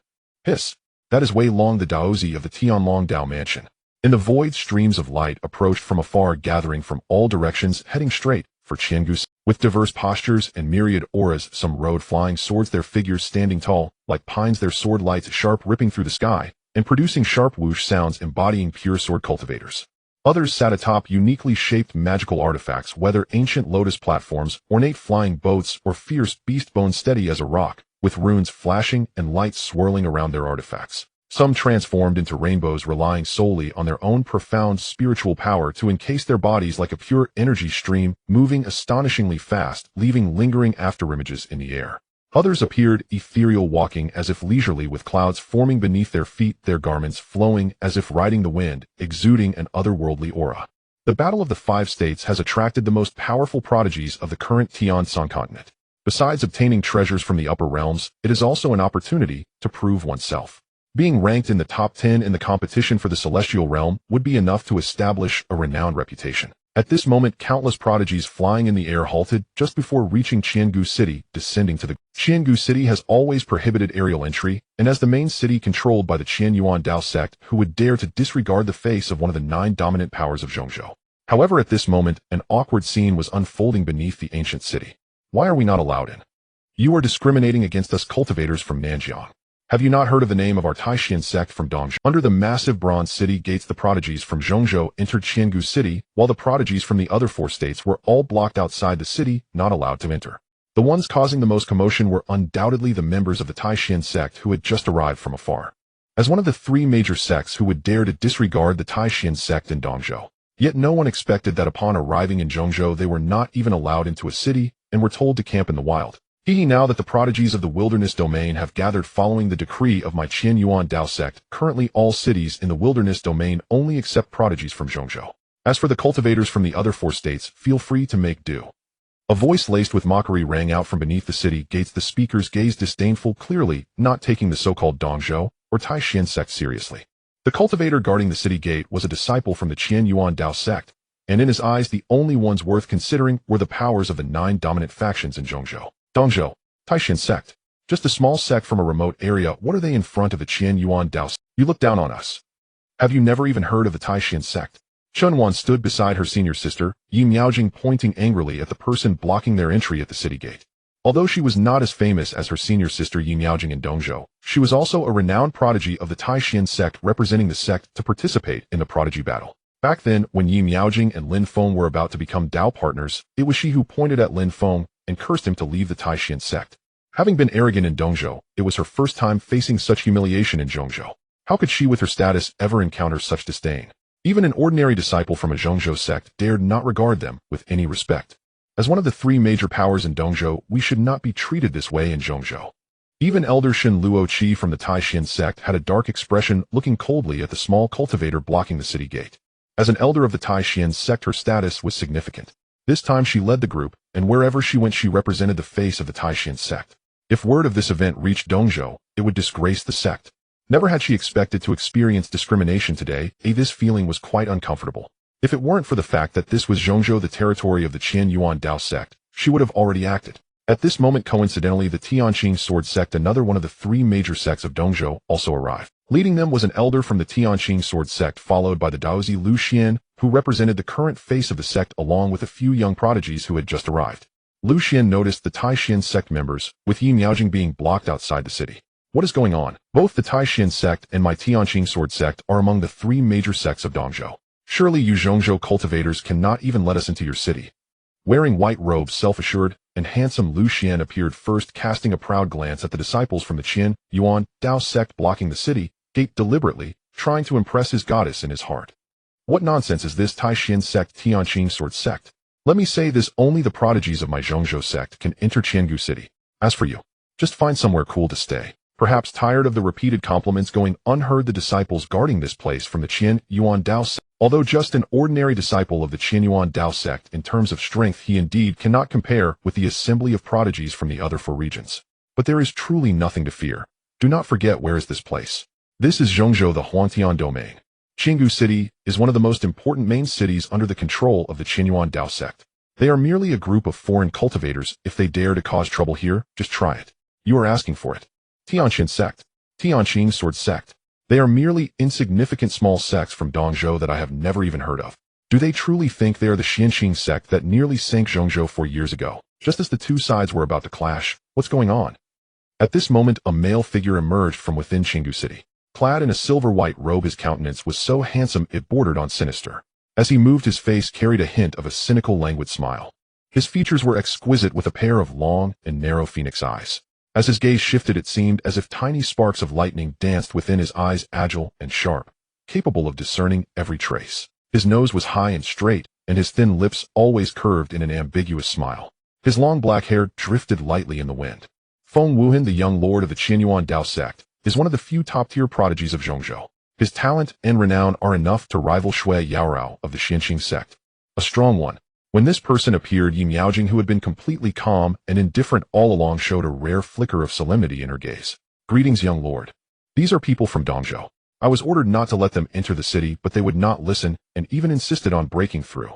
Hiss! That is Wei Long, the Daozi of the Tianlong Dao Mansion. In the void, streams of light approached from afar, gathering from all directions, heading straight for Qiangu. With diverse postures and myriad auras, some rode flying swords, their figures standing tall, like pines, their sword lights sharp, ripping through the sky, and producing sharp whoosh sounds, embodying pure sword cultivators. Others sat atop uniquely shaped magical artifacts, whether ancient lotus platforms, ornate flying boats, or fierce beast bones steady as a rock, with runes flashing and lights swirling around their artifacts. Some transformed into rainbows, relying solely on their own profound spiritual power to encase their bodies like a pure energy stream, moving astonishingly fast, leaving lingering afterimages in the air. Others appeared ethereal, walking as if leisurely, with clouds forming beneath their feet, their garments flowing as if riding the wind, exuding an otherworldly aura. The Battle of the Five States has attracted the most powerful prodigies of the current Tian continent. Besides obtaining treasures from the upper realms, it is also an opportunity to prove oneself. Being ranked in the top 10 in the competition for the celestial realm would be enough to establish a renowned reputation. At this moment, countless prodigies flying in the air halted just before reaching Qiangu City, descending to the Qiangu City has always prohibited aerial entry, and as the main city controlled by the Qian Yuan Dao sect, who would dare to disregard the face of one of the 9 dominant powers of Zhongzhou. However, at this moment, an awkward scene was unfolding beneath the ancient city. Why are we not allowed in? You are discriminating against us cultivators from Nanjiang. Have you not heard of the name of our Taishan sect from Dongzhou? Under the massive bronze city gates, the prodigies from Zhongzhou entered Qiangu City, while the prodigies from the other 4 states were all blocked outside the city, not allowed to enter. The ones causing the most commotion were undoubtedly the members of the Taishan sect who had just arrived from afar. As one of the 3 major sects who would dare to disregard the Taishan sect in Dongzhou. Yet no one expected that upon arriving in Zhongzhou they were not even allowed into a city and were told to camp in the wild. Now that the prodigies of the wilderness domain have gathered following the decree of my Qian Yuan Dao sect, currently all cities in the wilderness domain only accept prodigies from Zhongzhou. As for the cultivators from the other 4 states, feel free to make do. A voice laced with mockery rang out from beneath the city gates. The speakers gazed disdainful, clearly not taking the so-called Dongzhou or Taishan sect seriously. The cultivator guarding the city gate was a disciple from the Qian Yuan Dao sect, and in his eyes the only ones worth considering were the powers of the 9 dominant factions in Zhongzhou. Dongzhou, Taishan sect. Just a small sect from a remote area. What are they in front of the Qian Yuan Dao? You look down on us. Have you never even heard of the Taishan sect? Chunwan stood beside her senior sister, Yi Miaojing, pointing angrily at the person blocking their entry at the city gate. Although she was not as famous as her senior sister Yi Miaojing in Dongzhou, she was also a renowned prodigy of the Taishan sect, representing the sect to participate in the prodigy battle. Back then, when Yi Miaojing and Lin Feng were about to become Dao partners, it was she who pointed at Lin Feng and cursed him to leave the Taishan sect. Having been arrogant in Dongzhou, it was her first time facing such humiliation in Zhongzhou. How could she with her status ever encounter such disdain? Even an ordinary disciple from a Zhongzhou sect dared not regard them with any respect. As one of the 3 major powers in Dongzhou, we should not be treated this way in Zhongzhou. Even Elder Shin Luo Qi from the Taishan sect had a dark expression, looking coldly at the small cultivator blocking the city gate. As an elder of the Taishan sect, her status was significant. This time she led the group, and wherever she went she represented the face of the Taishan sect. If word of this event reached Dongzhou, it would disgrace the sect. Never had she expected to experience discrimination today, this feeling was quite uncomfortable. If it weren't for the fact that this was Zhongzhou, the territory of the Qian Yuan Dao sect, she would have already acted. At this moment, coincidentally, the Tianqing sword sect, another one of the 3 major sects of Dongzhou, also arrived. Leading them was an elder from the Tianqing sword sect, followed by the Daozi Lu Xian, who represented the current face of the sect, along with a few young prodigies who had just arrived. Lu Xian noticed the Taishan sect members, with Yi Miaojing being blocked outside the city. What is going on? Both the Taishan sect and my Tianqing sword sect are among the 3 major sects of Dongzhou. Surely you Zhongzhou cultivators cannot even let us into your city. Wearing white robes, self-assured and handsome Lu Xian appeared first, casting a proud glance at the disciples from the Qian Yuan Dao sect blocking the city gate, deliberately trying to impress his goddess in his heart. What nonsense is this Taishan sect, Tianqing sword sect? Let me say this, only the prodigies of my Zhongzhou sect can enter Qiangu City. As for you, just find somewhere cool to stay. Perhaps tired of the repeated compliments going unheard, the disciples guarding this place from the Qian Yuan Dao sect. Although just an ordinary disciple of the Qian Yuan Dao sect, in terms of strength he indeed cannot compare with the assembly of prodigies from the other 4 regions. But there is truly nothing to fear. Do not forget, where is this place? This is Zhongzhou, the Huangtian domain. Qiangu City is one of the most important main cities under the control of the Qian Yuan Dao sect. They are merely a group of foreign cultivators. If they dare to cause trouble here, just try it. You are asking for it. Tianqin sect. Tianqin sword sect. They are merely insignificant small sects from Dongzhou that I have never even heard of. Do they truly think they are the Xianqing sect that nearly sank Zhongzhou 4 years ago, just as the 2 sides were about to clash? What's going on? At this moment, a male figure emerged from within Qiangu City. Clad in a silver-white robe, his countenance was so handsome it bordered on sinister. As he moved, his face carried a hint of a cynical, languid smile. His features were exquisite, with a pair of long and narrow phoenix eyes. As his gaze shifted, it seemed as if tiny sparks of lightning danced within his eyes, agile and sharp, capable of discerning every trace. His nose was high and straight, and his thin lips always curved in an ambiguous smile. His long black hair drifted lightly in the wind. Feng Wuhan, the young lord of the Qianyuan Dao sect, is one of the few top-tier prodigies of Zhongzhou. His talent and renown are enough to rival Shui Yaorao of the Xianqing sect. A strong one. When this person appeared, Yi Miaojing, who had been completely calm and indifferent all along, showed a rare flicker of solemnity in her gaze. Greetings, young lord. These are people from Dongzhou. I was ordered not to let them enter the city, but they would not listen and even insisted on breaking through.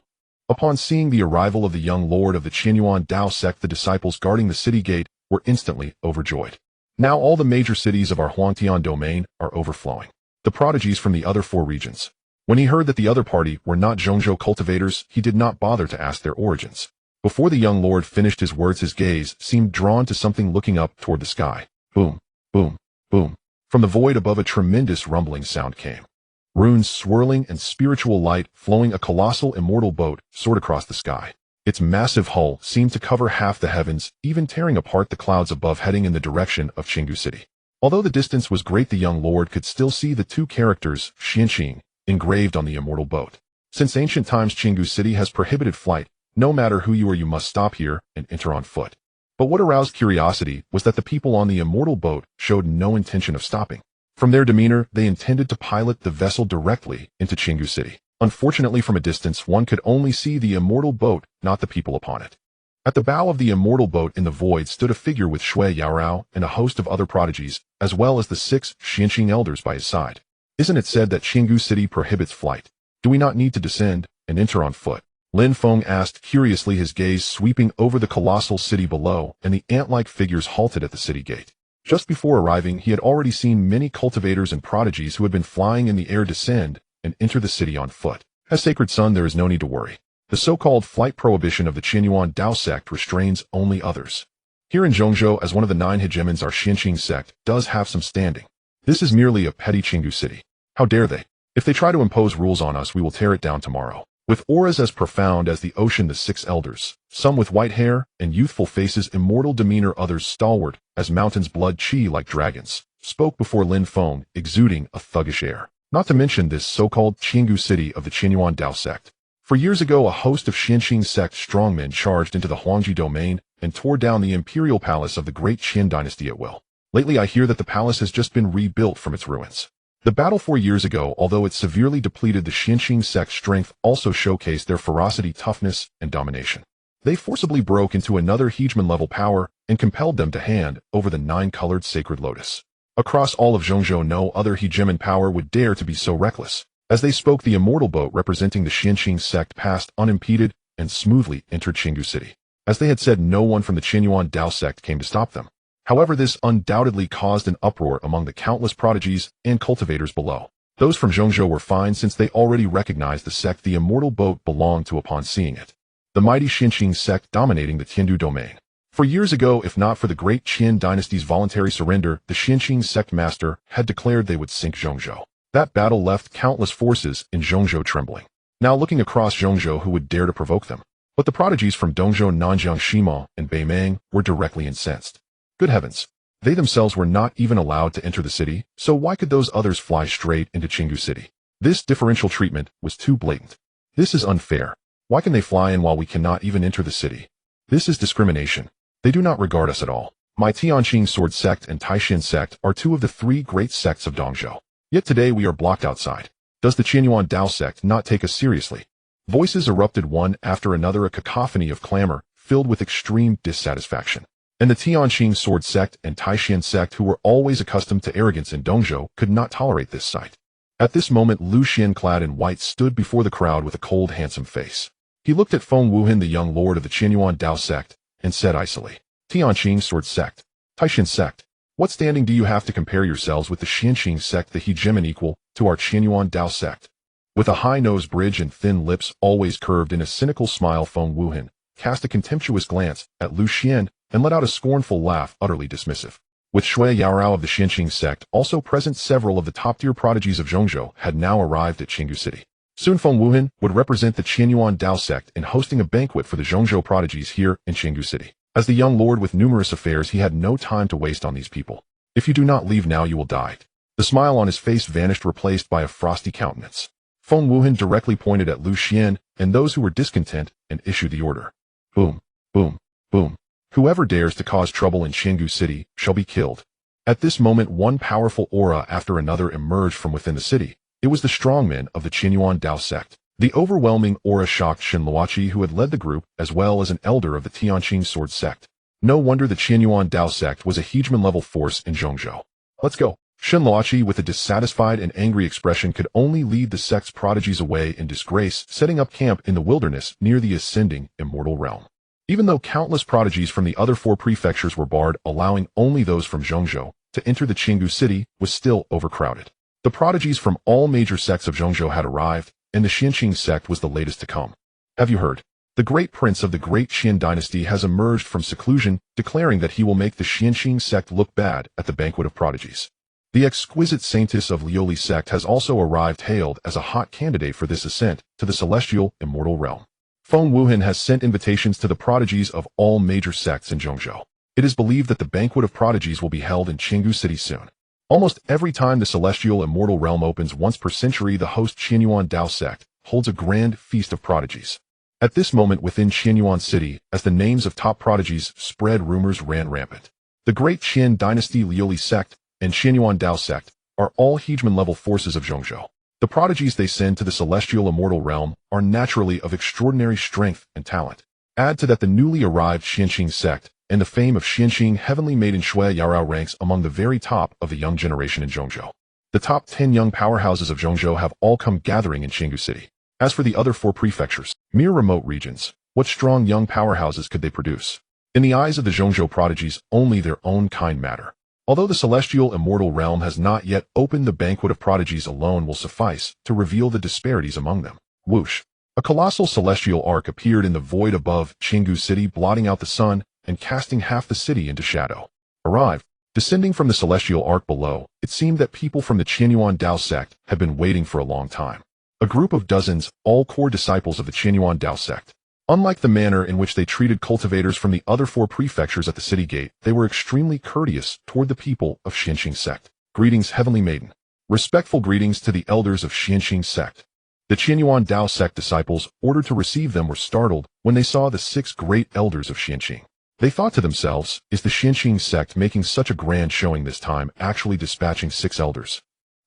Upon seeing the arrival of the young lord of the Qianyuan Dao sect, the disciples guarding the city gate were instantly overjoyed. Now all the major cities of our Huangtian domain are overflowing. The prodigies from the other 4 regions. When he heard that the other party were not Zhongzhou cultivators, he did not bother to ask their origins. Before the young lord finished his words, his gaze seemed drawn to something looking up toward the sky. Boom, boom, boom. From the void above, a tremendous rumbling sound came. Runes swirling and spiritual light flowing, a colossal immortal boat soared across the sky. Its massive hull seemed to cover half the heavens, even tearing apart the clouds above, heading in the direction of Qiangu City. Although the distance was great, the young lord could still see the 2 characters, Xianqing, engraved on the immortal boat. Since ancient times, Qiangu City has prohibited flight. No matter who you are, you must stop here and enter on foot. But what aroused curiosity was that the people on the immortal boat showed no intention of stopping. From their demeanor, they intended to pilot the vessel directly into Qiangu City. Unfortunately, from a distance, one could only see the immortal boat, not the people upon it. At the bow of the immortal boat in the void stood a figure with Shui Yaorao and a host of other prodigies, as well as the 6 Xianqing elders by his side. Isn't it said that Qiangu City prohibits flight? Do we not need to descend and enter on foot? Lin Feng asked curiously, his gaze sweeping over the colossal city below, and the ant-like figures halted at the city gate. Just before arriving, he had already seen many cultivators and prodigies who had been flying in the air descend and enter the city on foot. As sacred son, there is no need to worry. The so-called flight prohibition of the Qianyuan Dao sect restrains only others. Here in Zhongzhou, as one of the 9 hegemons, our Xianqing sect does have some standing. This is merely a petty Qiangu City. How dare they? If they try to impose rules on us, we will tear it down tomorrow. With auras as profound as the ocean, the 6 elders, some with white hair and youthful faces, immortal demeanor, others stalwart as mountains, blood chi like dragons, spoke before Lin Feng, exuding a thuggish air. Not to mention this so-called Qiangu City of the Qianyuan Dao sect. For years ago, a host of Xianqing sect strongmen charged into the Huangji domain and tore down the imperial palace of the great Qin dynasty at will. Lately, I hear that the palace has just been rebuilt from its ruins. The battle 4 years ago, although it severely depleted the Xianqing sect's strength, also showcased their ferocity, toughness, and domination. They forcibly broke into another hegemon-level power and compelled them to hand over the 9-colored sacred lotus. Across all of Zhongzhou, no other hegemon power would dare to be so reckless. As they spoke, the immortal boat representing the Xianqing sect passed unimpeded and smoothly entered Qiangu City. As they had said, no one from the Qianyuan Dao sect came to stop them. However, this undoubtedly caused an uproar among the countless prodigies and cultivators below. Those from Zhongzhou were fine, since they already recognized the sect the immortal boat belonged to upon seeing it. The mighty Xianqing sect dominating the Tiandu domain. For years ago, if not for the great Qin dynasty's voluntary surrender, the Xianqing sect master had declared they would sink Zhongzhou. That battle left countless forces in Zhongzhou trembling. Now looking across Zhongzhou, who would dare to provoke them? But the prodigies from Dongzhou, Nanjiang, Shima, and Beimang were directly incensed. Good heavens! They themselves were not even allowed to enter the city, so why could those others fly straight into Qiangu City? This differential treatment was too blatant. This is unfair. Why can they fly in while we cannot even enter the city? This is discrimination. They do not regard us at all. My Tianqing sword sect and Taishan sect are two of the three great sects of Dongzhou. Yet today we are blocked outside. Does the Qianyuan Dao sect not take us seriously? Voices erupted one after another, a cacophony of clamor, filled with extreme dissatisfaction. And the Tianqing sword sect and Taishan sect, who were always accustomed to arrogance in Dongzhou, could not tolerate this sight. At this moment, Lu Xian, clad in white, stood before the crowd with a cold, handsome face. He looked at Feng Wuhan, the young lord of the Qianyuan Dao sect, and said icily, Tianqing sword sect, Taishan sect, what standing do you have to compare yourselves with the Xianqing sect, the hegemon equal to our Qianyuan Dao sect? With a high nose bridge and thin lips always curved in a cynical smile, Feng Wuhan cast a contemptuous glance at Lu Xian and let out a scornful laugh, utterly dismissive. With Shui Yaorao of the Xianqing sect also present, several of the top-tier prodigies of Zhongzhou had now arrived at Qinggu City. Soon Feng Wuhan would represent the Qianyuan Dao sect in hosting a banquet for the Zhongzhou prodigies here in Qinggu City. As the young lord with numerous affairs, he had no time to waste on these people. If you do not leave now, you will die. The smile on his face vanished, replaced by a frosty countenance. Feng Wuhan directly pointed at Lu Xian and those who were discontent and issued the order. Boom, boom, boom. Whoever dares to cause trouble in Qinggu City shall be killed. At this moment, one powerful aura after another emerged from within the city. It was the strongman of the Qianyuan Dao sect. The overwhelming aura shocked Shen Luoqi, who had led the group, as well as an elder of the Tianqing sword sect. No wonder the Qianyuan Dao sect was a hegemon-level force in Zhongzhou. Let's go. Shen Luoqi, with a dissatisfied and angry expression, could only lead the sect's prodigies away in disgrace, setting up camp in the wilderness near the ascending immortal realm. Even though countless prodigies from the other four prefectures were barred, allowing only those from Zhongzhou to enter the Qinggu City was still overcrowded. The prodigies from all major sects of Zhongzhou had arrived, and the Xianqing sect was the latest to come. Have you heard? The great prince of the great Qian dynasty has emerged from seclusion, declaring that he will make the Xianqing sect look bad at the banquet of prodigies. The exquisite saintess of Lioli sect has also arrived, hailed as a hot candidate for this ascent to the celestial immortal realm. Feng Wuhan has sent invitations to the prodigies of all major sects in Zhongzhou. It is believed that the banquet of prodigies will be held in Qinggu City soon. Almost every time the celestial immortal realm opens once per century, the host Qianyuan Dao sect holds a grand feast of prodigies. At this moment within Qianyuan City, as the names of top prodigies spread, rumors ran rampant. The great Qian dynasty, Lioli sect, and Qianyuan Dao sect are all hegemon-level forces of Zhongzhou. The prodigies they send to the celestial immortal realm are naturally of extraordinary strength and talent. Add to that the newly arrived Xianqing sect, and the fame of Xianqing heavenly maiden Shui Yaorao ranks among the very top of the young generation in Zhongzhou. The top 10 young powerhouses of Zhongzhou have all come gathering in Qinggu City. As for the other four prefectures, mere remote regions, what strong young powerhouses could they produce? In the eyes of the Zhongzhou prodigies, only their own kind matter. Although the celestial immortal realm has not yet opened, the banquet of prodigies alone will suffice to reveal the disparities among them. Whoosh! A colossal celestial arc appeared in the void above Qinggu City, blotting out the sun and casting half the city into shadow. Arrived, descending from the celestial arc below, it seemed that people from the Qianyuan Dao sect had been waiting for a long time. A group of dozens, all core disciples of the Qianyuan Dao sect. Unlike the manner in which they treated cultivators from the other four prefectures at the city gate, they were extremely courteous toward the people of Xianqing sect. Greetings, heavenly maiden. Respectful greetings to the elders of Xianqing sect. The Qianyuan Dao sect disciples, ordered to receive them, were startled when they saw the 6 great elders of Xianqing. They thought to themselves, is the Xianqing sect making such a grand showing this time, actually dispatching 6 elders?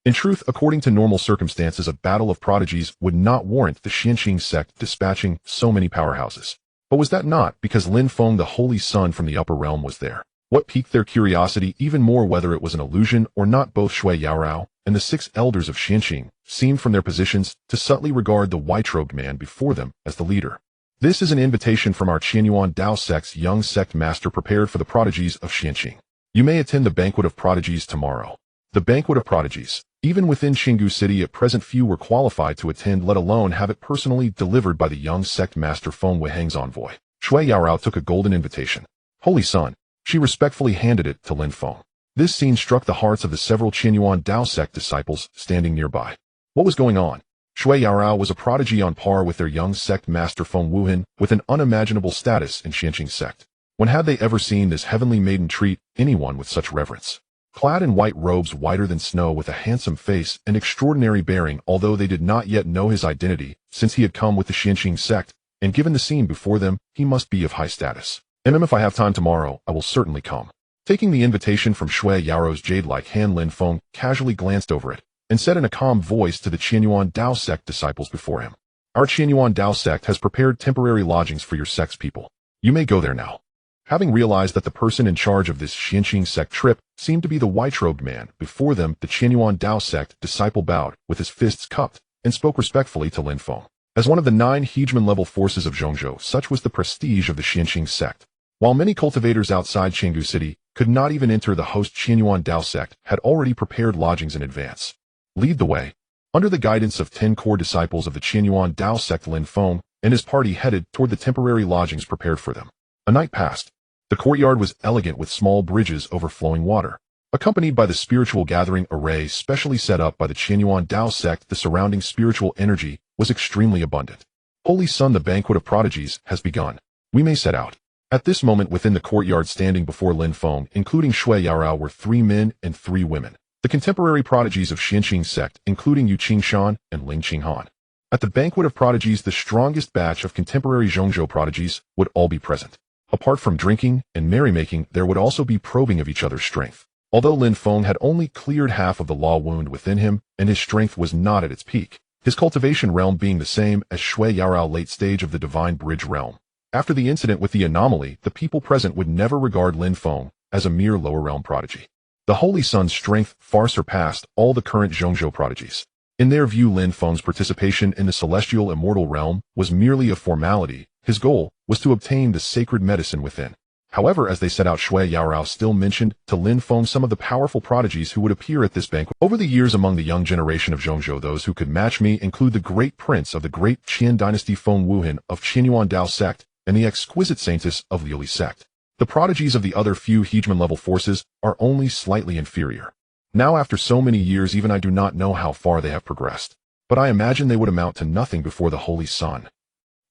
In truth, according to normal circumstances, a battle of prodigies would not warrant the Xianqing sect dispatching so many powerhouses. But was that not because Lin Feng, the holy sun from the upper realm, was there? What piqued their curiosity even more, whether it was an illusion or not, both Shui Yaorao and the 6 elders of Xianqing seemed from their positions to subtly regard the white-robed man before them as the leader. This is an invitation from our Qianyuan Dao sect's young sect master, prepared for the prodigies of Xianqing. You may attend the banquet of prodigies tomorrow. The banquet of prodigies. Even within Qinggu City at present, few were qualified to attend, let alone have it personally delivered by the young sect master Feng Weiheng's envoy. Shui Yaorao took a golden invitation. Holy Son. She respectfully handed it to Lin Feng. This scene struck the hearts of the several Qianyuan Dao sect disciples standing nearby. What was going on? Shui Yaorao was a prodigy on par with their young sect master Feng Wuhan, with an unimaginable status in Xianqing sect. When had they ever seen this heavenly maiden treat anyone with such reverence? Clad in white robes whiter than snow, with a handsome face and extraordinary bearing, although they did not yet know his identity, since he had come with the Xianqing sect, and given the scene before them, he must be of high status. If I have time tomorrow, I will certainly come. Taking the invitation from Shui Yao's jade-like hand, Lin Feng casually glanced over it, and said in a calm voice to the Qianyuan Dao sect disciples before him, "Our Qianyuan Dao sect has prepared temporary lodgings for your sect's people. You may go there now." Having realized that the person in charge of this Xianqing sect trip seemed to be the white-robed man before them, the Qianyuan Dao sect disciple bowed with his fists cupped and spoke respectfully to Lin Feng. As one of the 9 hegemon-level forces of Zhongzhou, such was the prestige of the Xianqing sect. While many cultivators outside Chengdu City could not even enter, the host Qianyuan Dao sect had already prepared lodgings in advance. Lead the way. Under the guidance of 10 core disciples of the Qianyuan Dao sect, Lin Feng and his party headed toward the temporary lodgings prepared for them. A night passed. The courtyard was elegant with small bridges overflowing water. Accompanied by the spiritual gathering array specially set up by the Qianyuan Dao sect, the surrounding spiritual energy was extremely abundant. Holy Sun, the banquet of prodigies has begun. We may set out. At this moment, within the courtyard, standing before Lin Feng, including Shui Yarao, were 3 men and 3 women, the contemporary prodigies of Xianqing sect, including Yu Qingshan and Ling Qinghan. At the banquet of prodigies, the strongest batch of contemporary Zhongzhou prodigies would all be present. Apart from drinking and merrymaking, there would also be probing of each other's strength. Although Lin Feng had only cleared half of the law wound within him, and his strength was not at its peak, his cultivation realm being the same as Shui Yarao, late stage of the divine bridge realm. After the incident with the anomaly, the people present would never regard Lin Feng as a mere lower realm prodigy. The Holy Sun's strength far surpassed all the current Zhongzhou prodigies. In their view, Lin Feng's participation in the celestial immortal realm was merely a formality. His goal was to obtain the sacred medicine within. However, as they set out, Shui Yarao still mentioned to Lin Feng some of the powerful prodigies who would appear at this banquet. Over the years, among the young generation of Zhongzhou, those who could match me include the great prince of the great Qian dynasty Feng Wuhan of Qianyuan Dao sect and the exquisite saintess of Liuli sect. The prodigies of the other few hegemon-level forces are only slightly inferior. Now, after so many years, even I do not know how far they have progressed, but I imagine they would amount to nothing before the Holy Sun.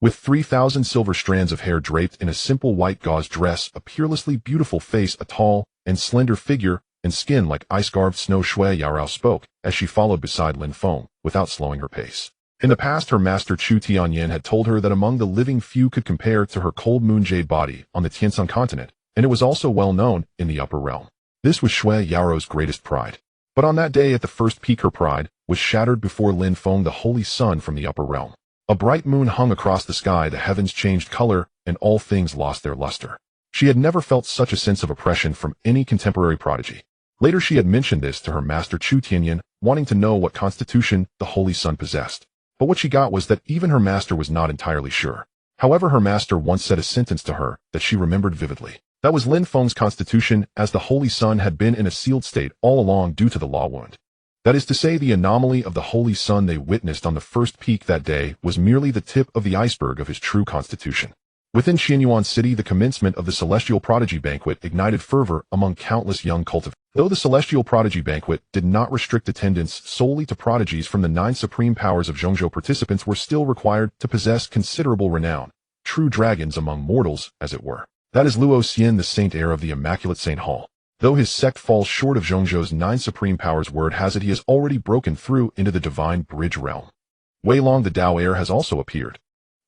With 3,000 silver strands of hair draped in a simple white gauze dress, a peerlessly beautiful face, a tall and slender figure, and skin like ice-carved snow, Shui Yarao spoke as she followed beside Lin Feng without slowing her pace. In the past, her master Chu Tianyan had told her that among the living few could compare to her cold moon jade body on the Tianshan continent, and it was also well known in the upper realm. This was Shui Yao's greatest pride. But on that day, at the first peak, her pride was shattered before Lin Feng, the Holy Sun from the upper realm. A bright moon hung across the sky, the heavens changed color, and all things lost their luster. She had never felt such a sense of oppression from any contemporary prodigy. Later, she had mentioned this to her master Chu Tianyan, wanting to know what constitution the Holy Sun possessed. But what she got was that even her master was not entirely sure. However, her master once said a sentence to her that she remembered vividly. That was Lin Feng's constitution, as the Holy Sun had been in a sealed state all along due to the law wound. That is to say, the anomaly of the Holy Sun they witnessed on the first peak that day was merely the tip of the iceberg of his true constitution. Within Xianyuan City, the commencement of the Celestial Prodigy Banquet ignited fervor among countless young cultivators. Though the Celestial Prodigy Banquet did not restrict attendance solely to prodigies from the 9 supreme powers of Zhongzhou, participants were still required to possess considerable renown, true dragons among mortals, as it were. That is Luo Xian, the saint heir of the Immaculate Saint Hall. Though his sect falls short of Zhongzhou's 9 supreme powers, word has it he has already broken through into the divine bridge realm. Wei Long, the Dao heir, has also appeared.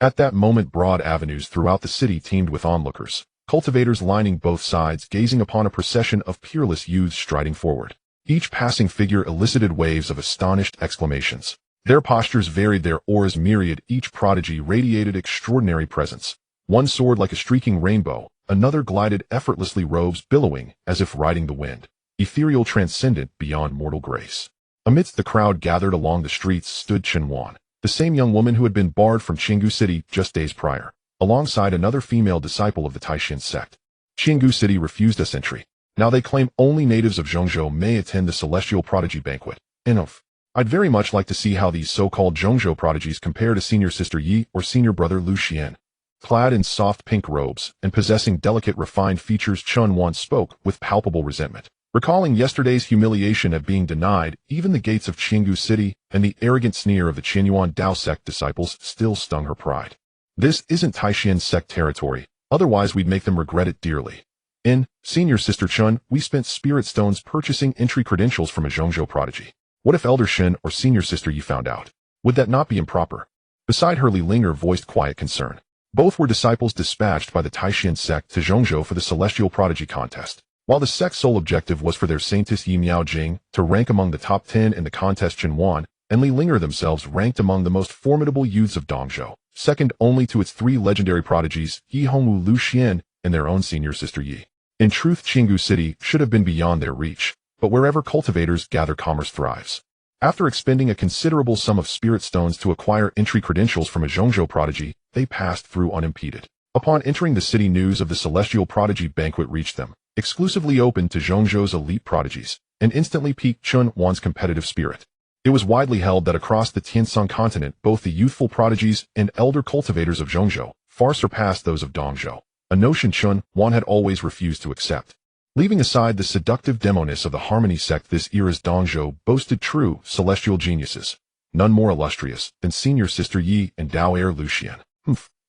At that moment, broad avenues throughout the city teemed with onlookers, cultivators lining both sides, gazing upon a procession of peerless youths striding forward. Each passing figure elicited waves of astonished exclamations. Their postures varied, their auras myriad, each prodigy radiated extraordinary presence. One soared like a streaking rainbow, another glided effortlessly, robes billowing as if riding the wind, ethereal, transcendent, beyond mortal grace. Amidst the crowd gathered along the streets stood Chen Wan, the same young woman who had been barred from Chengdu City just days prior, alongside another female disciple of the Taishan sect. Chengdu City refused us entry. Now they claim only natives of Zhongzhou may attend the Celestial Prodigy Banquet. Enough. I'd very much like to see how these so-called Zhongzhou prodigies compare to senior sister Yi or senior brother Lu Xian. Clad in soft pink robes and possessing delicate refined features, Chen Wan spoke with palpable resentment. Recalling yesterday's humiliation at being denied even the gates of Chengdu City, and the arrogant sneer of the Qianyuan Dao sect disciples still stung her pride. This isn't Taishan sect territory, otherwise we'd make them regret it dearly. In Senior Sister Chun, we spent spirit stones purchasing entry credentials from a Zhongzhou prodigy. What if Elder Shen or Senior Sister Yi found out? Would that not be improper? Beside her, Li Linger voiced quiet concern. Both were disciples dispatched by the Taishan sect to Zhongzhou for the Celestial Prodigy contest. While the sect's sole objective was for their saintess Yi Miaojing to rank among the top 10 in the contest, Chen Wan and Li Linger themselves ranked among the most formidable youths of Dongzhou, second only to its three legendary prodigies Yi Hongwu, Lu Xian, and their own senior sister Yi. In truth, Qinggu City should have been beyond their reach, but wherever cultivators gather, commerce thrives. After expending a considerable sum of spirit stones to acquire entry credentials from a Zhongzhou prodigy, they passed through unimpeded. Upon entering the city, news of the Celestial Prodigy banquet reached them, exclusively open to Zhongzhou's elite prodigies, and instantly piqued Chen Wan's competitive spirit. It was widely held that across the Tiansong continent, both the youthful prodigies and elder cultivators of Zhongzhou far surpassed those of Dongzhou, a notion Chen Wan had always refused to accept. Leaving aside the seductive demoness of the Harmony sect, this era's Dongzhou boasted true celestial geniuses, none more illustrious than senior sister Yi and Dao heir Lu Xian.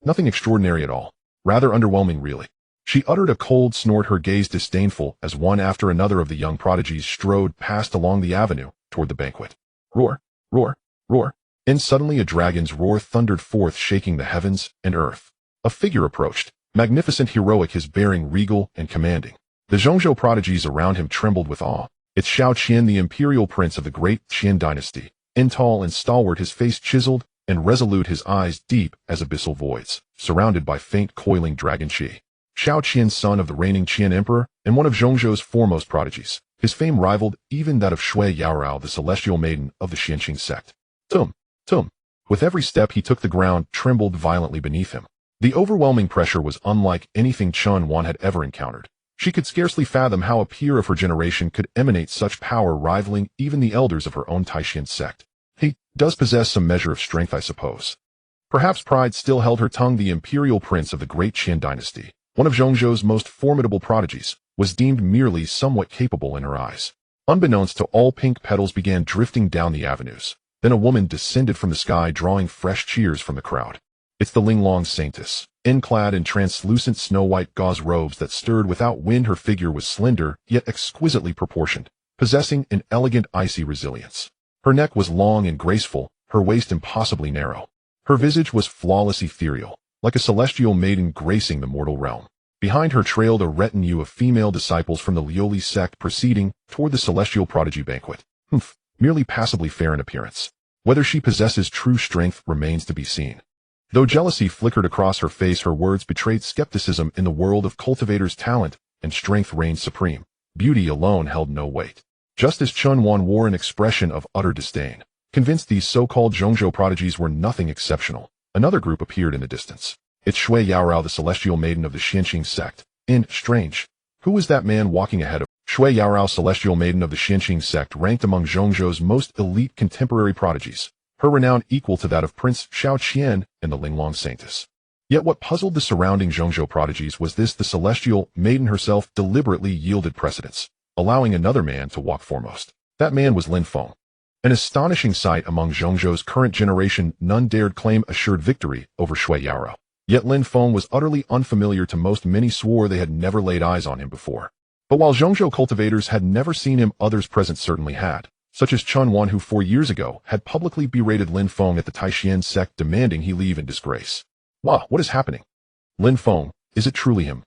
Nothing extraordinary at all. Rather underwhelming, really. She uttered a cold snort, her gaze disdainful, as one after another of the young prodigies strode past along the avenue toward the banquet. Roar, roar, roar. And suddenly a dragon's roar thundered forth, shaking the heavens and earth. A figure approached, magnificent, heroic, his bearing regal and commanding. The Zhongzhou prodigies around him trembled with awe. It's Xiao Qian, the imperial prince of the great Qian dynasty. Tall and stalwart, his face chiseled and resolute, his eyes deep as abyssal voids, surrounded by faint coiling dragon qi. Xiao Qian, son of the reigning Qian emperor and one of Zhongzhou's foremost prodigies. His fame rivaled even that of Shui Yaorao, the celestial maiden of the Xianqing sect. Tum, tum. With every step he took, the ground trembled violently beneath him. The overwhelming pressure was unlike anything Chen Wan had ever encountered. She could scarcely fathom how a peer of her generation could emanate such power, rivaling even the elders of her own Taishan sect. He does possess some measure of strength, I suppose. Perhaps pride still held her tongue. The imperial prince of the great Qian dynasty, one of Zhongzhou's most formidable prodigies, was deemed merely somewhat capable in her eyes. Unbeknownst to all, pink petals began drifting down the avenues. Then a woman descended from the sky, drawing fresh cheers from the crowd. It's the Linglong saintess. Clad in translucent snow-white gauze robes that stirred without wind, her figure was slender yet exquisitely proportioned, possessing an elegant icy resilience. Her neck was long and graceful, her waist impossibly narrow. Her visage was flawless, ethereal, like a celestial maiden gracing the mortal realm. Behind her trailed a retinue of female disciples from the Lioli sect, proceeding toward the Celestial Prodigy banquet. Merely passably fair in appearance. Whether she possesses true strength remains to be seen. Though jealousy flickered across her face, her words betrayed skepticism. In the world of cultivators, talent and strength reigned supreme. Beauty alone held no weight. Just as Chen Wan wore an expression of utter disdain, convinced these so-called Zhongzhou prodigies were nothing exceptional, another group appeared in the distance. It's Shui Yaorao, the celestial maiden of the Xianqing sect. Strange. Who was that man walking ahead of Shui Yaorao, celestial maiden of the Xianqing sect, ranked among Zhongzhou's most elite contemporary prodigies, her renown equal to that of Prince Xiao Qian and the Linglong saintess. Yet what puzzled the surrounding Zhongzhou prodigies was this: the celestial maiden herself deliberately yielded precedence, allowing another man to walk foremost. That man was Lin Feng. An astonishing sight among Zhongzhou's current generation. None dared claim assured victory over Shui Yaorao. Yet Lin Feng was utterly unfamiliar to most. Many swore they had never laid eyes on him before. But while Zhongzhou cultivators had never seen him, others present certainly had, such as Chen Wan, who 4 years ago had publicly berated Lin Feng at the Taishan sect, demanding he leave in disgrace. Wow, what is happening? Lin Feng, is it truly him?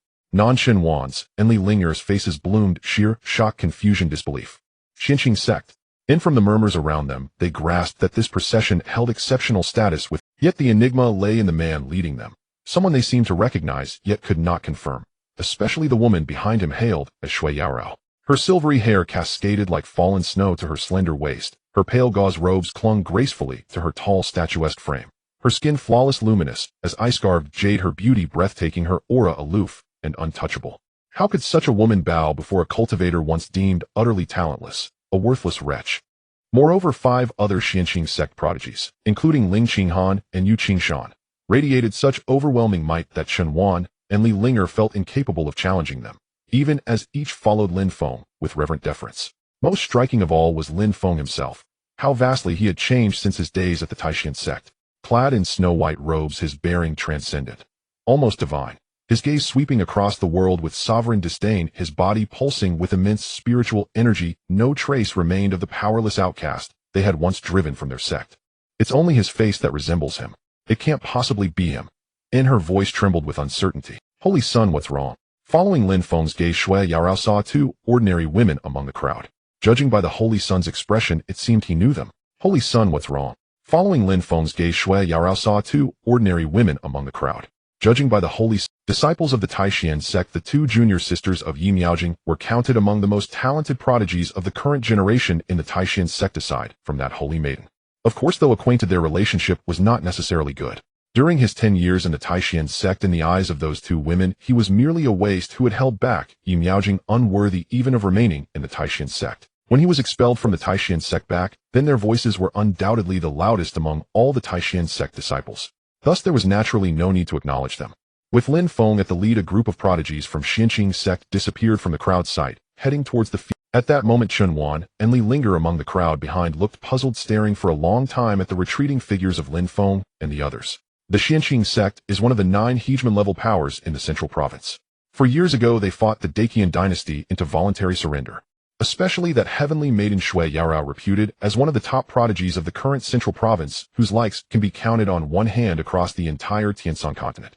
Chen Wan's and Li Linger's faces bloomed sheer shock, confusion, disbelief. Xianqing sect. And from the murmurs around them, they grasped that this procession held exceptional status with, yet the enigma lay in the man leading them. Someone they seemed to recognize, yet could not confirm. Especially the woman behind him, hailed as Shui Yaorao. Her silvery hair cascaded like fallen snow to her slender waist. Her pale gauze robes clung gracefully to her tall, statuesque frame. Her skin flawless, luminous as ice-carved jade, her beauty breathtaking, her aura aloof and untouchable. How could such a woman bow before a cultivator once deemed utterly talentless, a worthless wretch? Moreover, 5 other Xianqing sect prodigies, including Ling Qinghan and Yu Qingshan, radiated such overwhelming might that Chen Wan and Li Linger felt incapable of challenging them, even as each followed Lin Feng with reverent deference. Most striking of all was Lin Feng himself. How vastly he had changed since his days at the Taishan sect. Clad in snow-white robes, his bearing transcendent, almost divine, his gaze sweeping across the world with sovereign disdain, his body pulsing with immense spiritual energy. No trace remained of the powerless outcast they had once driven from their sect. It's only his face that resembles him. It can't possibly be him. and her voice trembled with uncertainty. Holy Sun, what's wrong? Following Lin Feng's gaze, Shui Yarao saw two ordinary women among the crowd. Judging by the Holy Sun's expression, it seemed he knew them. Holy Sun, what's wrong? Following Lin Feng's gaze, Shui Yarao saw two ordinary women among the crowd. Judging by the holy disciples of the Taishan sect, the two junior sisters of Yi Miaojing were counted among the most talented prodigies of the current generation in the Taishan sect aside from that holy maiden. Of course, though acquainted, their relationship was not necessarily good. During his 10 years in the Taishan sect, in the eyes of those two women, he was merely a waste who had held back Yi Miaojing, unworthy even of remaining in the Taishan sect. When he was expelled from the Taishan sect back, then their voices were undoubtedly the loudest among all the Taishan sect disciples. Thus there was naturally no need to acknowledge them. With Lin Feng at the lead, a group of prodigies from Xianqing sect disappeared from the crowd's sight, heading towards the field. At that moment, Chen Wan and Li Linger among the crowd behind looked puzzled, staring for a long time at the retreating figures of Lin Feng and the others. The Xianqing sect is one of the 9 hegemon-level powers in the central province. For years ago, they fought the Daqian dynasty into voluntary surrender. Especially that heavenly maiden Shui Yarao, reputed as one of the top prodigies of the current central province, whose likes can be counted on one hand across the entire Tianshan continent.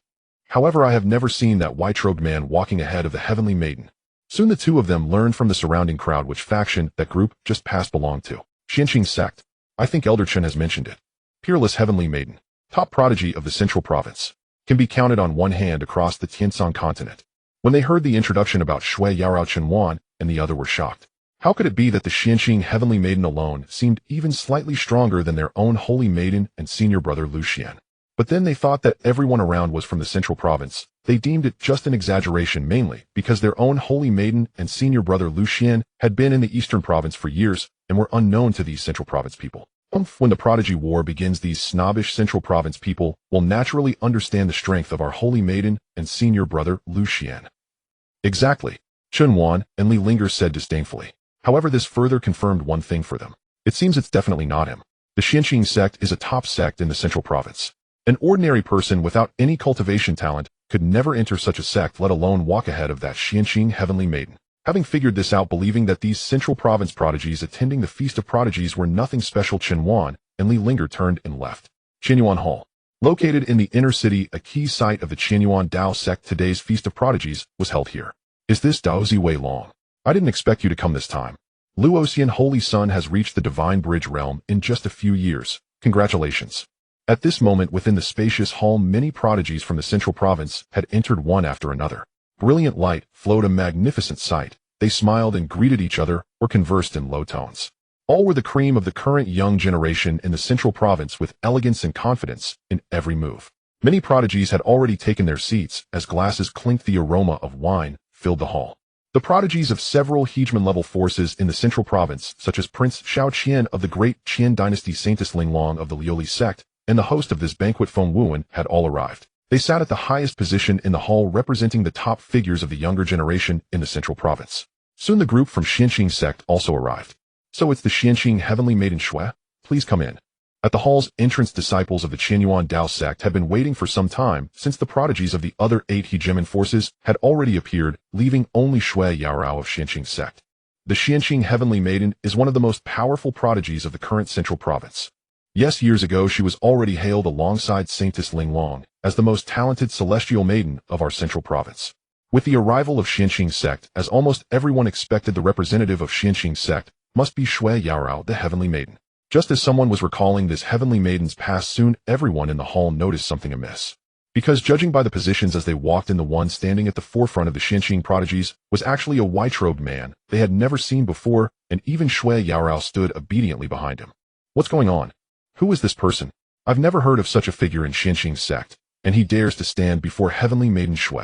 However, I have never seen that white-robed man walking ahead of the heavenly maiden. Soon the two of them learned from the surrounding crowd which faction that group just passed belonged to. Xianqing sect. I think Elder Chen has mentioned it. Peerless heavenly maiden, top prodigy of the central province, can be counted on one hand across the Tianshan continent. When they heard the introduction about Shui Yarao, Chen Wan and the other were shocked. How could it be that the Xianqing heavenly maiden alone seemed even slightly stronger than their own holy maiden and senior brother Lu Xian? But then they thought that everyone around was from the central province. They deemed it just an exaggeration, mainly because their own holy maiden and senior brother Lu Xian had been in the eastern province for years and were unknown to these central province people. When the prodigy war begins, these snobbish central province people will naturally understand the strength of our holy maiden and senior brother Lu Xian. Exactly, Chen Wan and Li Linger said disdainfully. However, this further confirmed one thing for them. It seems it's definitely not him. The Xianqing sect is a top sect in the central province. An ordinary person without any cultivation talent could never enter such a sect, let alone walk ahead of that Xianqing heavenly maiden. Having figured this out, believing that these central province prodigies attending the Feast of Prodigies were nothing special, Chen Wan and Li Linger turned and left. Qianyuan Hall. Located in the inner city, a key site of the Qianyuan Dao sect, today's Feast of Prodigies was held here. Is this Dao Ziwei Long? I didn't expect you to come this time. Luoxian Holy Sun has reached the Divine Bridge realm in just a few years. Congratulations. At this moment, within the spacious hall, many prodigies from the central province had entered one after another. Brilliant light flowed, a magnificent sight. They smiled and greeted each other or conversed in low tones. All were the cream of the current young generation in the central province, with elegance and confidence in every move. Many prodigies had already taken their seats as glasses clinked. The aroma of wine filled the hall. The prodigies of several hegemon-level forces in the central province, such as Prince Xiao Qian of the Great Qian Dynasty, Saintess Ling Long of the Liuli sect, and the host of this banquet Feng Wuwen, had all arrived. They sat at the highest position in the hall, representing the top figures of the younger generation in the central province. Soon the group from Xianqing sect also arrived. So it's the Xianqing heavenly maiden Shui? Please come in. At the hall's entrance, disciples of the Qianyuan Dao sect had been waiting for some time, since the prodigies of the other 8 hegemon forces had already appeared, leaving only Shui Yarao of Xianqing sect. The Xianqing heavenly maiden is one of the most powerful prodigies of the current central province. Yes, years ago she was already hailed alongside Saintess Ling Long as the most talented celestial maiden of our central province. With the arrival of Xianqing sect, as almost everyone expected, the representative of Xianqing sect must be Shui Yarao, the heavenly maiden. Just as someone was recalling this heavenly maiden's past, soon everyone in the hall noticed something amiss. Because judging by the positions as they walked in, the one standing at the forefront of the Xianqing prodigies was actually a white-robed man they had never seen before, and even Shui Yarao stood obediently behind him. What's going on? Who is this person? I've never heard of such a figure in Xianqing sect, and he dares to stand before heavenly maiden Shui.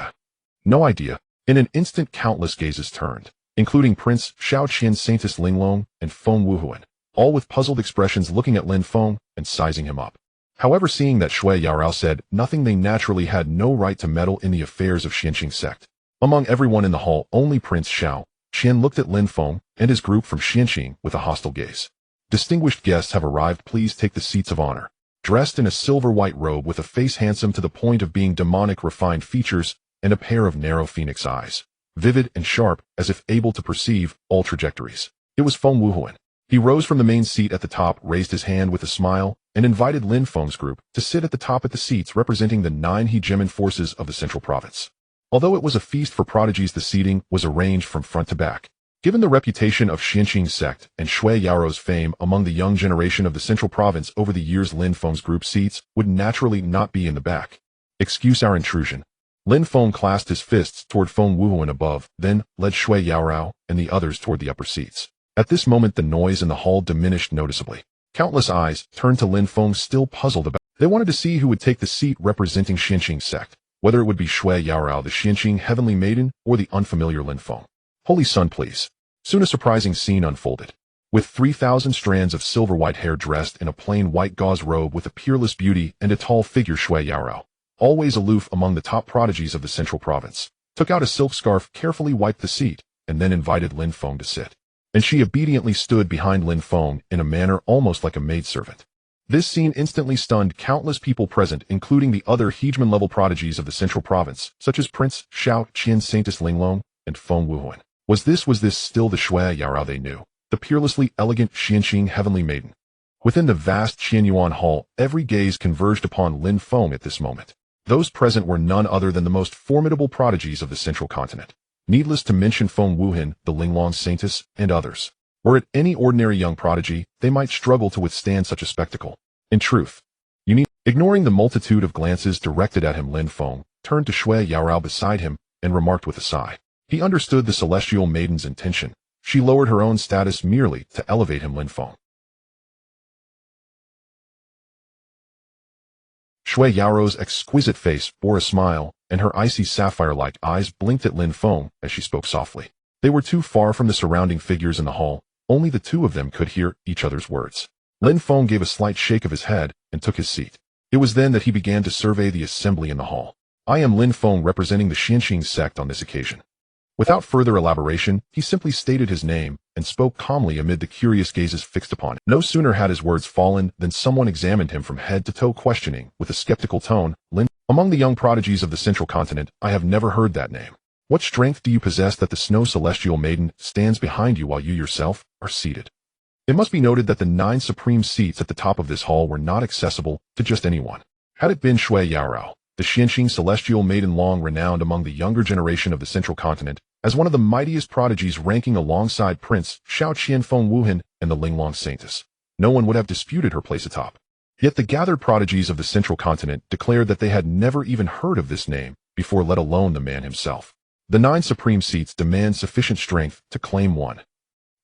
No idea. In an instant, countless gazes turned, including Prince Xiao Qian, Saintess Ling Long, and Feng Wuhuan, all with puzzled expressions looking at Lin Feng and sizing him up. However, seeing that Shui Yarao said nothing, they naturally had no right to meddle in the affairs of Xianqing sect. Among everyone in the hall, only Prince Xiao Qian looked at Lin Feng and his group from Xianqing with a hostile gaze. Distinguished guests have arrived. Please take the seats of honor. Dressed in a silver-white robe with a face handsome to the point of being demonic, refined features, and a pair of narrow phoenix eyes, vivid and sharp as if able to perceive all trajectories. It was Feng Wuhuan. He rose from the main seat at the top, raised his hand with a smile, and invited Lin Feng's group to sit at the top at the seats representing the 9 hegemon forces of the central province. Although it was a feast for prodigies, the seating was arranged from front to back. Given the reputation of Xianqing's sect and Shui Yaorou's fame among the young generation of the central province over the years, Lin Feng's group seats would naturally not be in the back. Excuse our intrusion. Lin Feng clasped his fists toward Feng Wuhuan above, then led Shui Yaorou and the others toward the upper seats. At this moment, the noise in the hall diminished noticeably. Countless eyes turned to Lin Feng, still puzzled about. They wanted to see who would take the seat representing Xianqing's sect, whether it would be Shui Yaorou, the Xianqing heavenly maiden, or the unfamiliar Lin Feng. Holy Sun, please. Soon a surprising scene unfolded. With 3,000 strands of silver white hair, dressed in a plain white gauze robe with a peerless beauty and a tall figure, Shui Yaorou, always aloof among the top prodigies of the central province, took out a silk scarf, carefully wiped the seat, and then invited Lin Feng to sit. And she obediently stood behind Lin Feng in a manner almost like a maidservant. This scene instantly stunned countless people present, including the other hegemon-level prodigies of the central province, such as Prince Xiao Qian, Saintess Linglong, and Feng Wuhuan. Was this still the Shui Yaorou they knew, the peerlessly elegant Xianqing heavenly maiden? Within the vast Qianyuan hall, every gaze converged upon Lin Feng at this moment. Those present were none other than the most formidable prodigies of the central continent. Needless to mention Feng Wuhuan, the Linglong saintess, and others. Were it any ordinary young prodigy, they might struggle to withstand such a spectacle. In truth, ignoring the multitude of glances directed at him, Lin Feng turned to Shui Yaorou beside him and remarked with a sigh. He understood the celestial maiden's intention. She lowered her own status merely to elevate him. Lin Feng. Shui Yaorou's exquisite face bore a smile, and her icy sapphire-like eyes blinked at Lin Feng as she spoke softly. They were too far from the surrounding figures in the hall. Only the two of them could hear each other's words. Lin Feng gave a slight shake of his head and took his seat. It was then that he began to survey the assembly in the hall. I am Lin Feng, representing the Xianqing sect on this occasion. Without further elaboration, he simply stated his name and spoke calmly amid the curious gazes fixed upon him. No sooner had his words fallen than someone examined him from head to toe, questioning, with a skeptical tone, Lin, among the young prodigies of the central continent, I have never heard that name. What strength do you possess that the snow celestial maiden stands behind you while you yourself are seated? It must be noted that the 9 supreme seats at the top of this hall were not accessible to just anyone. Had it been Shui Yaorou, the Xianqing celestial maiden, long renowned among the younger generation of the central continent as one of the mightiest prodigies, ranking alongside Prince Xiao Qian, Feng Wuhuan, and the Linglong saintess, no one would have disputed her place atop. Yet the gathered prodigies of the central continent declared that they had never even heard of this name before, let alone the man himself. The 9 supreme seats demand sufficient strength to claim one.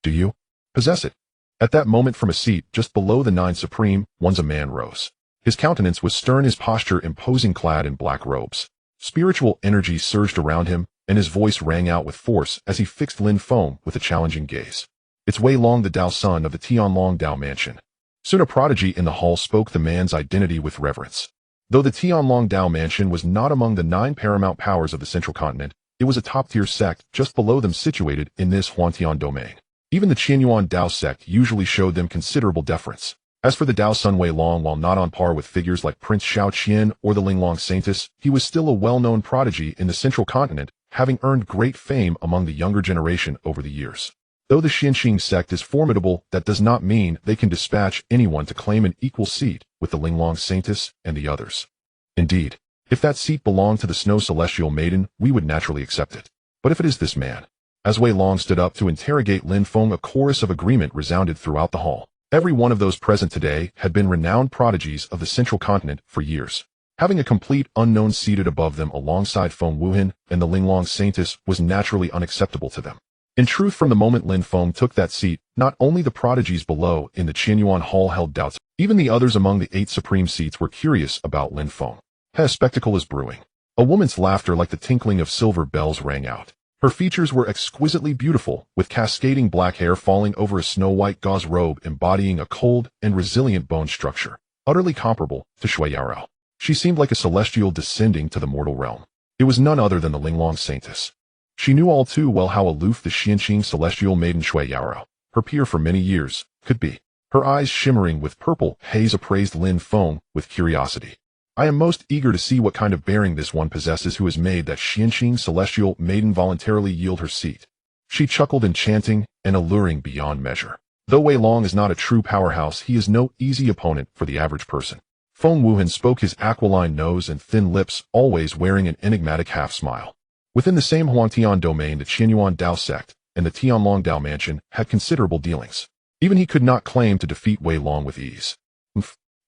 Do you possess it? At that moment, from a seat just below the 9 supreme ones, a man rose. His countenance was stern, his posture imposing, clad in black robes. Spiritual energy surged around him, and his voice rang out with force as he fixed Lin Feng with a challenging gaze. It's Wei Long, the Dao son of the Tianlong Dao mansion. Soon a prodigy in the hall spoke the man's identity with reverence. Though the Tianlong Dao mansion was not among the 9 paramount powers of the central continent, it was a top-tier sect just below them, situated in this Huantian domain. Even the Qianyuan Dao sect usually showed them considerable deference. As for the Dao son Wei Long, while not on par with figures like Prince Xiao Qian or the Linglong saintess, he was still a well-known prodigy in the central continent, having earned great fame among the younger generation over the years. Though the Xianqing sect is formidable, that does not mean they can dispatch anyone to claim an equal seat with the Linglong saintess and the others. Indeed, if that seat belonged to the Snow Celestial Maiden, we would naturally accept it. But if it is this man? As Wei Long stood up to interrogate Lin Feng, a chorus of agreement resounded throughout the hall. Every one of those present today had been renowned prodigies of the central continent for years. Having a complete unknown seated above them alongside Feng Wuhuan and the Linglong saintess was naturally unacceptable to them. In truth, from the moment Lin Feng took that seat, not only the prodigies below in the Qianyuan hall held doubts, even the others among the 8 supreme seats were curious about Lin Feng. A spectacle is brewing. A woman's laughter like the tinkling of silver bells rang out. Her features were exquisitely beautiful, with cascading black hair falling over a snow-white gauze robe embodying a cold and resilient bone structure, utterly comparable to Shui Yaorou. She seemed like a celestial descending to the mortal realm. It was none other than the Linglong saintess. She knew all too well how aloof the Xianqing celestial maiden Shui Yaorou, her peer for many years, could be. Her eyes shimmering with purple haze appraised Lin Feng with curiosity. I am most eager to see what kind of bearing this one possesses who has made that Xianqing celestial maiden voluntarily yield her seat. She chuckled, enchanting and alluring beyond measure. Though Wei Long is not a true powerhouse, he is no easy opponent for the average person. Feng Wuhan spoke, his aquiline nose and thin lips, always wearing an enigmatic half-smile. Within the same Huangtian domain, the Qianyuan Dao sect and the Tianlong Dao mansion had considerable dealings. Even he could not claim to defeat Wei Long with ease.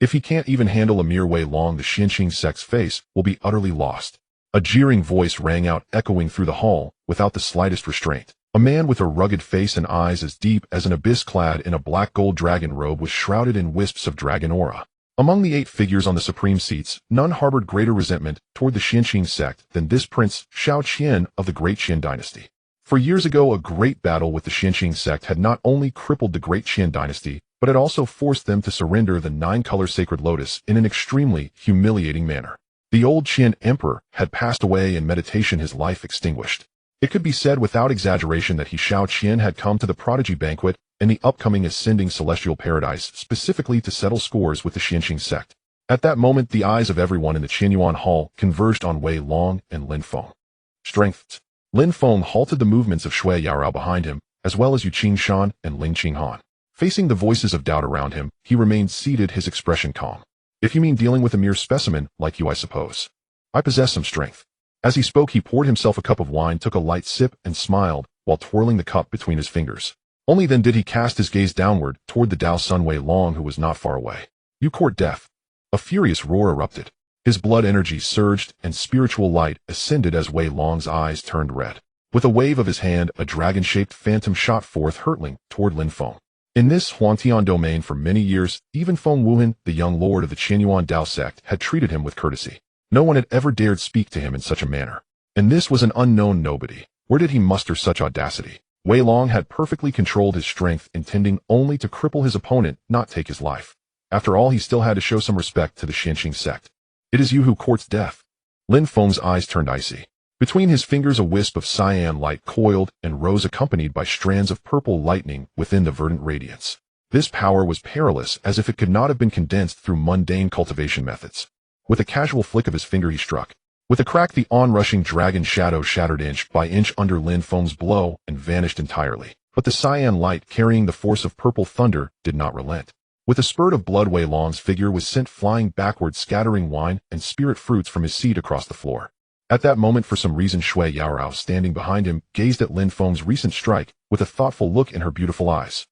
If he can't even handle a mere Wei Long, the Xianqing sect's face will be utterly lost. A jeering voice rang out, echoing through the hall, without the slightest restraint. A man with a rugged face and eyes as deep as an abyss, clad in a black gold dragon robe, was shrouded in wisps of dragon aura. Among the 8 figures on the supreme seats, none harbored greater resentment toward the Xianqing sect than this Prince Xiao Qian of the Great Qian dynasty. For years ago, a great battle with the Xianqing sect had not only crippled the Great Qian dynasty, but it also forced them to surrender the 9-color sacred lotus in an extremely humiliating manner. The old Qian emperor had passed away in meditation, his life extinguished. It could be said without exaggeration that Xiao Qian had come to the prodigy banquet in the upcoming ascending celestial paradise specifically to settle scores with the Xianqing sect. At that moment, the eyes of everyone in the Qianyuan hall converged on Wei Long and Lin Feng. Strength. Lin Feng halted the movements of Shui Yaorao behind him, as well as Yu Qingshan and Ling Qinghan. Facing the voices of doubt around him, he remained seated, his expression calm. If you mean dealing with a mere specimen like you, I suppose. I possess some strength. As he spoke, he poured himself a cup of wine, took a light sip, and smiled, while twirling the cup between his fingers. Only then did he cast his gaze downward toward the Dao Sun Wei Long, who was not far away. You court death. A furious roar erupted. His blood energy surged, and spiritual light ascended as Wei Long's eyes turned red. With a wave of his hand, a dragon-shaped phantom shot forth, hurtling toward Lin Feng. In this Huangtian domain for many years, even Feng Wuhan, the young lord of the Qianyuan Dao sect, had treated him with courtesy. No one had ever dared speak to him in such a manner. And this was an unknown nobody. Where did he muster such audacity? Wei Long had perfectly controlled his strength, intending only to cripple his opponent, not take his life. After all, he still had to show some respect to the Xianqing sect. It is you who courts death. Lin Feng's eyes turned icy. Between his fingers a wisp of cyan light coiled and rose, accompanied by strands of purple lightning within the verdant radiance. This power was peerless, as if it could not have been condensed through mundane cultivation methods. With a casual flick of his finger he struck. With a crack, the onrushing dragon shadow shattered inch by inch under Lin Feng's blow and vanished entirely. But the cyan light, carrying the force of purple thunder, did not relent. With a spurt of blood, Wei Long's figure was sent flying backward, scattering wine and spirit fruits from his seat across the floor. At that moment, for some reason, Shui Yaorao, standing behind him, gazed at Lin Feng's recent strike with a thoughtful look in her beautiful eyes.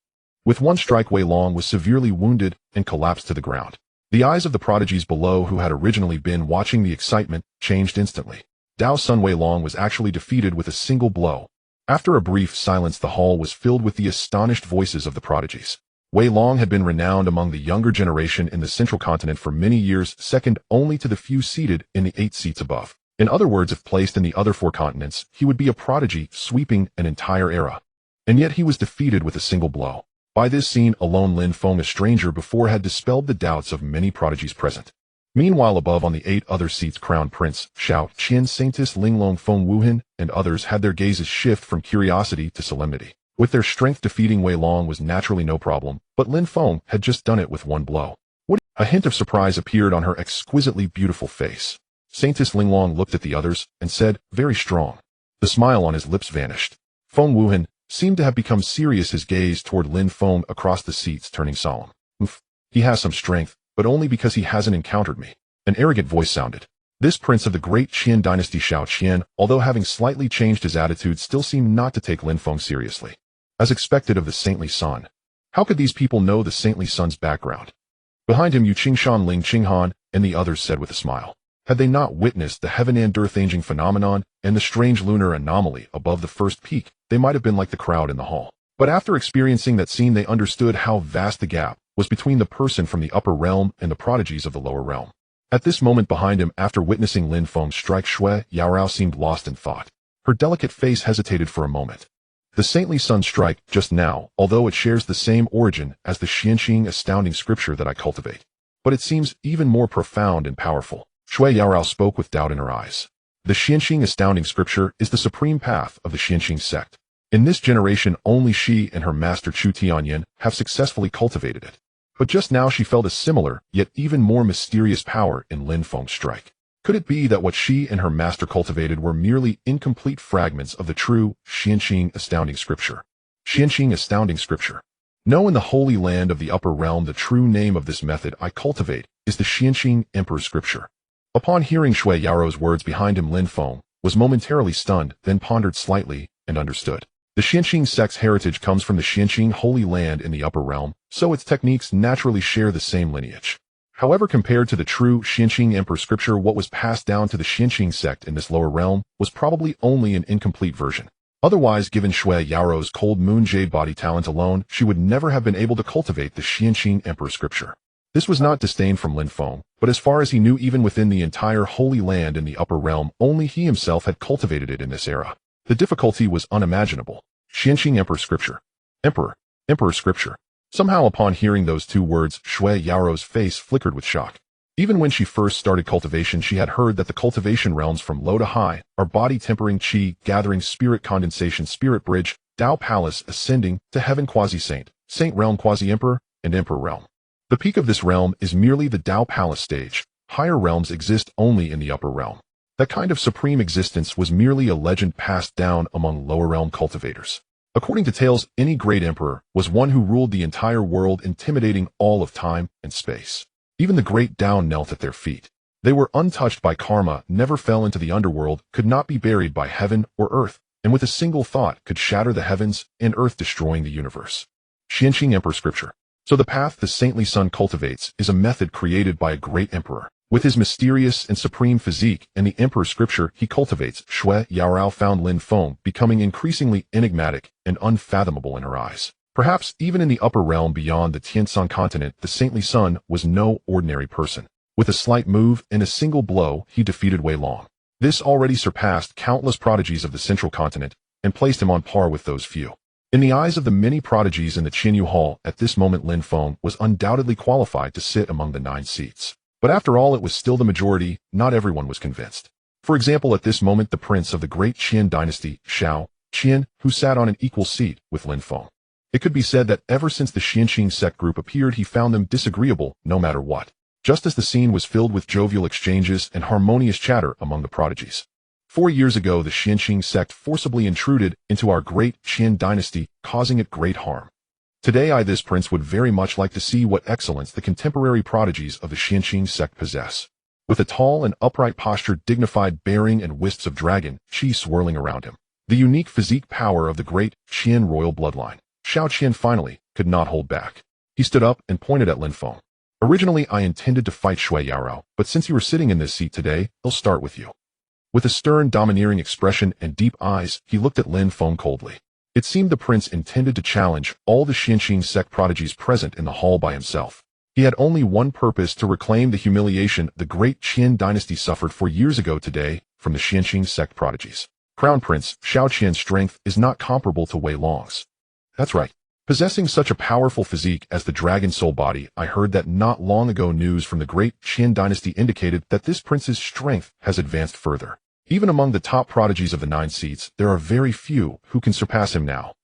With one strike, Wei Long was severely wounded and collapsed to the ground. The eyes of the prodigies below, who had originally been watching the excitement, changed instantly. Dao Sun Wei Long was actually defeated with a single blow. After a brief silence, the hall was filled with the astonished voices of the prodigies. Wei Long had been renowned among the younger generation in the central continent for many years, second only to the few seated in the 8 seats above. In other words, if placed in the other 4 continents, he would be a prodigy, sweeping an entire era. And yet he was defeated with a single blow. By this scene alone, Lin Feng, a stranger before, had dispelled the doubts of many prodigies present. Meanwhile, above on the 8 other seats, Crown Prince Xiao Qian, Saintess Linglong, Feng Wuhan, and others had their gazes shift from curiosity to solemnity. With their strength, defeating Wei Long was naturally no problem, but Lin Feng had just done it with one blow. A hint of surprise appeared on her exquisitely beautiful face. Saintess Linglong looked at the others and said, "Very strong." The smile on his lips vanished. Feng Wuhan seemed to have become serious, his gaze toward Lin Feng across the seats turning solemn. He has some strength, but only because he hasn't encountered me. An arrogant voice sounded. This prince of the great Qian dynasty, Xiao Qian, although having slightly changed his attitude, still seemed not to take Lin Feng seriously. As expected of the saintly son. How could these people know the saintly son's background? Behind him, Yu Qingshan, Ling Qinghan, and the others said with a smile. Had they not witnessed the heaven and earth changing phenomenon and the strange lunar anomaly above the first peak, they might have been like the crowd in the hall. But after experiencing that scene, they understood how vast the gap was between the person from the upper realm and the prodigies of the lower realm. At this moment behind him, after witnessing Lin Feng strike, Shui Yaorao seemed lost in thought. Her delicate face hesitated for a moment. The saintly son strike just now, although it shares the same origin as the Xianqing astounding scripture that I cultivate. But it seems even more profound and powerful. Shui Yaorao spoke with doubt in her eyes. The Xianqing astounding scripture is the supreme path of the Xianqing sect. In this generation, only she and her master Chu Tianyin have successfully cultivated it. But just now she felt a similar, yet even more mysterious power in Lin Feng's strike. Could it be that what she and her master cultivated were merely incomplete fragments of the true Xianqing astounding scripture? Xianqing astounding scripture. Know in the holy land of the upper realm the true name of this method I cultivate is the Xianqing Emperor Scripture. Upon hearing Shui Yao's words behind him, Lin Feng was momentarily stunned, then pondered slightly and understood. The Xianqing sect's heritage comes from the Xianqing holy land in the upper realm, so its techniques naturally share the same lineage. However, compared to the true Xianqing Emperor Scripture, what was passed down to the Xianqing sect in this lower realm was probably only an incomplete version. Otherwise, given Shui Yao's cold moon jade body talent alone, she would never have been able to cultivate the Xianqing Emperor Scripture. This was not disdain from Lin Feng, but as far as he knew, even within the entire holy land in the upper realm, only he himself had cultivated it in this era. The difficulty was unimaginable. Xianqing Emperor Scripture. Emperor Scripture. Somehow upon hearing those two words, Shui Yao's face flickered with shock. Even when she first started cultivation, she had heard that the cultivation realms from low to high are body tempering, qi gathering, spirit condensation, spirit bridge, Dao palace, ascending to heaven, quasi-saint, saint realm, quasi-emperor, and emperor realm. The peak of this realm is merely the Dao palace stage. Higher realms exist only in the upper realm. That kind of supreme existence was merely a legend passed down among lower realm cultivators. According to tales, any great emperor was one who ruled the entire world, intimidating all of time and space. Even the great Dao knelt at their feet. They were untouched by karma, never fell into the underworld, could not be buried by heaven or earth, and with a single thought could shatter the heavens and earth, destroying the universe. Xianqing Emperor Scripture. So the path the saintly son cultivates is a method created by a great emperor. With his mysterious and supreme physique and the Emperor Scripture he cultivates, Shui Yao found Lin Feng becoming increasingly enigmatic and unfathomable in her eyes. Perhaps even in the upper realm beyond the Tianshan continent, the saintly son was no ordinary person. With a slight move and a single blow, he defeated Wei Long. This already surpassed countless prodigies of the central continent and placed him on par with those few. In the eyes of the many prodigies in the Qinyu Hall, at this moment Lin Feng was undoubtedly qualified to sit among the 9 seats. But after all, it was still the majority. Not everyone was convinced. For example, at this moment the prince of the great Qian dynasty, Xiao Qian, who sat on an equal seat with Lin Feng. It could be said that ever since the Xianqing sect group appeared, he found them disagreeable no matter what. Just as the scene was filled with jovial exchanges and harmonious chatter among the prodigies. 4 years ago, the Xianqing sect forcibly intruded into our great Qian dynasty, causing it great harm. Today this prince would very much like to see what excellence the contemporary prodigies of the Xianqing sect possess. With a tall and upright posture, dignified bearing, and wisps of dragon qi swirling around him. The unique physique power of the great Qian royal bloodline. Xiao Qian finally could not hold back. He stood up and pointed at Lin Feng. Originally, I intended to fight Shui Yao, but since you are sitting in this seat today, I'll start with you. With a stern, domineering expression and deep eyes, he looked at Lin Feng coldly. It seemed the prince intended to challenge all the Xianqing sect prodigies present in the hall by himself. He had only one purpose: to reclaim the humiliation the great Qian dynasty suffered 4 years ago today from the Xianqing sect prodigies. Crown Prince Xiao Qian's strength is not comparable to Wei Long's. That's right. Possessing such a powerful physique as the dragon soul body, I heard that not long ago. News from the great Qian dynasty indicated that this prince's strength has advanced further. Even among the top prodigies of the 9 seats, there are very few who can surpass him now.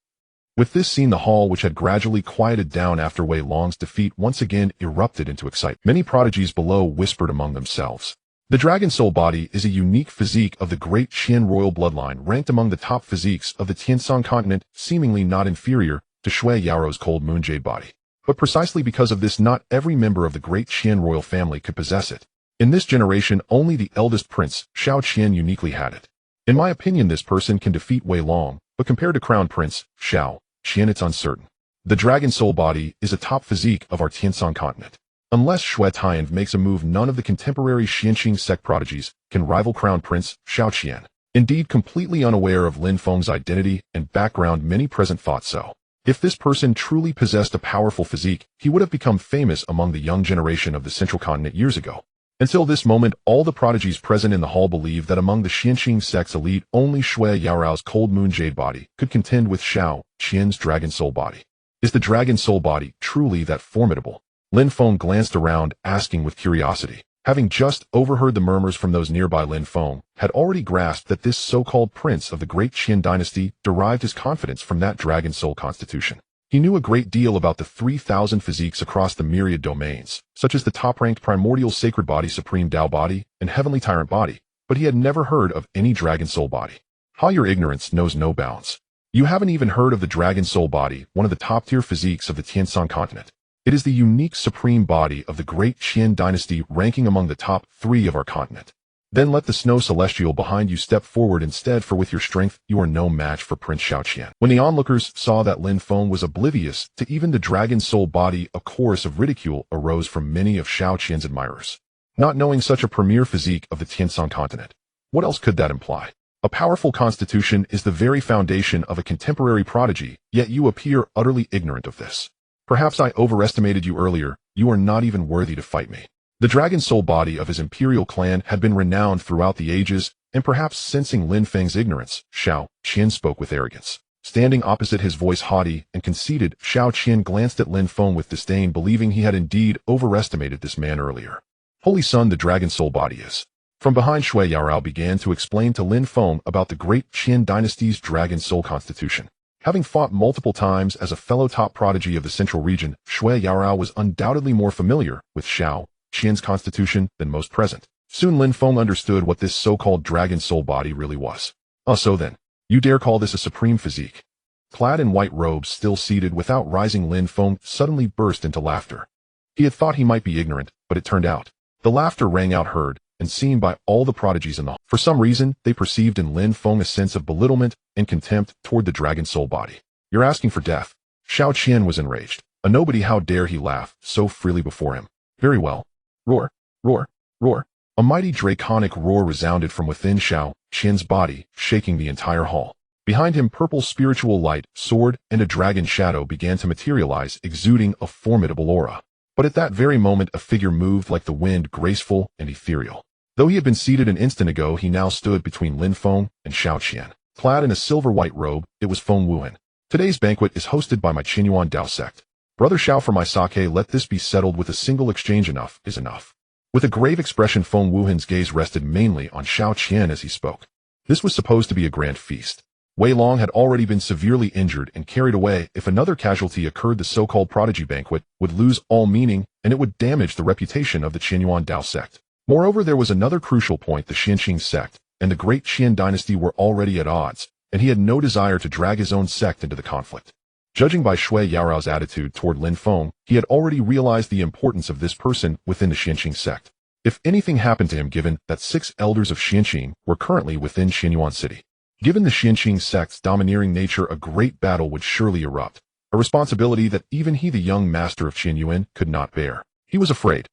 With this scene, the hall, which had gradually quieted down after Wei Long's defeat, once again erupted into excitement. Many prodigies below whispered among themselves. The dragon soul body is a unique physique of the great Qian royal bloodline, ranked among the top physiques of the Tianshan continent, seemingly not inferior to Shui Yao's cold moon jade body. But precisely because of this, not every member of the great Qian royal family could possess it. In this generation, only the eldest prince, Xiao Qian, uniquely had it. In my opinion, this person can defeat Wei Long, but compared to Crown Prince Xiao Qian, it's uncertain. The dragon soul body is a top physique of our Tianshan continent. Unless Shui Tian makes a move, none of the contemporary Xianqing sect prodigies can rival Crown Prince Xiao Qian. Indeed, completely unaware of Lin Feng's identity and background, many present thought so. If this person truly possessed a powerful physique, he would have become famous among the young generation of the central continent years ago. Until this moment, all the prodigies present in the hall believed that among the Xianqing sect's elite, only Shui Yao's cold moon jade body could contend with Xiao Qian's dragon soul body. Is the dragon soul body truly that formidable? Lin Feng glanced around, asking with curiosity. Having just overheard the murmurs from those nearby, Lin Feng had already grasped that this so-called prince of the great Qian dynasty derived his confidence from that dragon soul constitution. He knew a great deal about the 3,000 physiques across the myriad domains, such as the top-ranked primordial sacred body, supreme Dao body, and heavenly tyrant body, but he had never heard of any dragon soul body. How your ignorance knows no bounds. You haven't even heard of the Dragon Soul Body, one of the top-tier physiques of the Tiansan continent. It is the unique supreme body of the great Qian dynasty, ranking among the top 3 of our continent. Then let the snow celestial behind you step forward instead, for with your strength you are no match for Prince Xiaoqian. When the onlookers saw that Lin Feng was oblivious to even the Dragon Soul Body, a chorus of ridicule arose from many of Xiaoqian's admirers. Not knowing such a premier physique of the Tiansan continent, what else could that imply? A powerful constitution is the very foundation of a contemporary prodigy, yet you appear utterly ignorant of this. Perhaps I overestimated you earlier. You are not even worthy to fight me. The Dragon Soul Body of his imperial clan had been renowned throughout the ages, and perhaps sensing Lin Feng's ignorance, Xiao Qian spoke with arrogance. Standing opposite, his voice haughty and conceited, Xiao Qian glanced at Lin Feng with disdain, believing he had indeed overestimated this man earlier. Holy Son, the Dragon Soul Body is. From behind, Shui Yarao began to explain to Lin Feng about the great Qian dynasty's Dragon Soul Constitution. Having fought multiple times as a fellow top prodigy of the central region, Shui Yarao was undoubtedly more familiar with Xiao Qian's constitution than most present. Soon Lin Feng understood what this so-called Dragon Soul Body really was. So then, you dare call this a supreme physique? Clad in white robes, still seated without rising, Lin Feng suddenly burst into laughter. He had thought he might be ignorant, but it turned out. The laughter rang out, heard and seen by all the prodigies in the hall. For some reason, they perceived in Lin Feng a sense of belittlement and contempt toward the Dragon Soul Body. You're asking for death. Xiao Qian was enraged. A nobody, how dare he laugh so freely before him? Very well. Roar, roar, roar. A mighty draconic roar resounded from within Xiao Qian's body, shaking the entire hall. Behind him, purple spiritual light, sword, and a dragon shadow began to materialize, exuding a formidable aura. But at that very moment, a figure moved like the wind, graceful and ethereal. Though he had been seated an instant ago, he now stood between Lin Feng and Xiao Qian. Clad in a silver-white robe, it was Feng Wuhan. Today's banquet is hosted by my Qinyuan Dao sect. Brother Xiao, for my sake, let this be settled with a single exchange. Enough is enough. With a grave expression, Feng Wuhan's gaze rested mainly on Xiao Qian as he spoke. This was supposed to be a grand feast. Wei Long had already been severely injured and carried away. If another casualty occurred, the so-called prodigy banquet would lose all meaning, and it would damage the reputation of the Qinyuan Dao sect. Moreover, there was another crucial point. The Xianqing sect and the great Qian dynasty were already at odds, and he had no desire to drag his own sect into the conflict. Judging by Shui Yarao's attitude toward Lin Feng, he had already realized the importance of this person within the Xianqing sect. If anything happened to him, given that 6 elders of Xianqing were currently within Xianyuan city. Given the Xianqing sect's domineering nature, a great battle would surely erupt, a responsibility that even he, the young master of Qianyuan, could not bear. He was afraid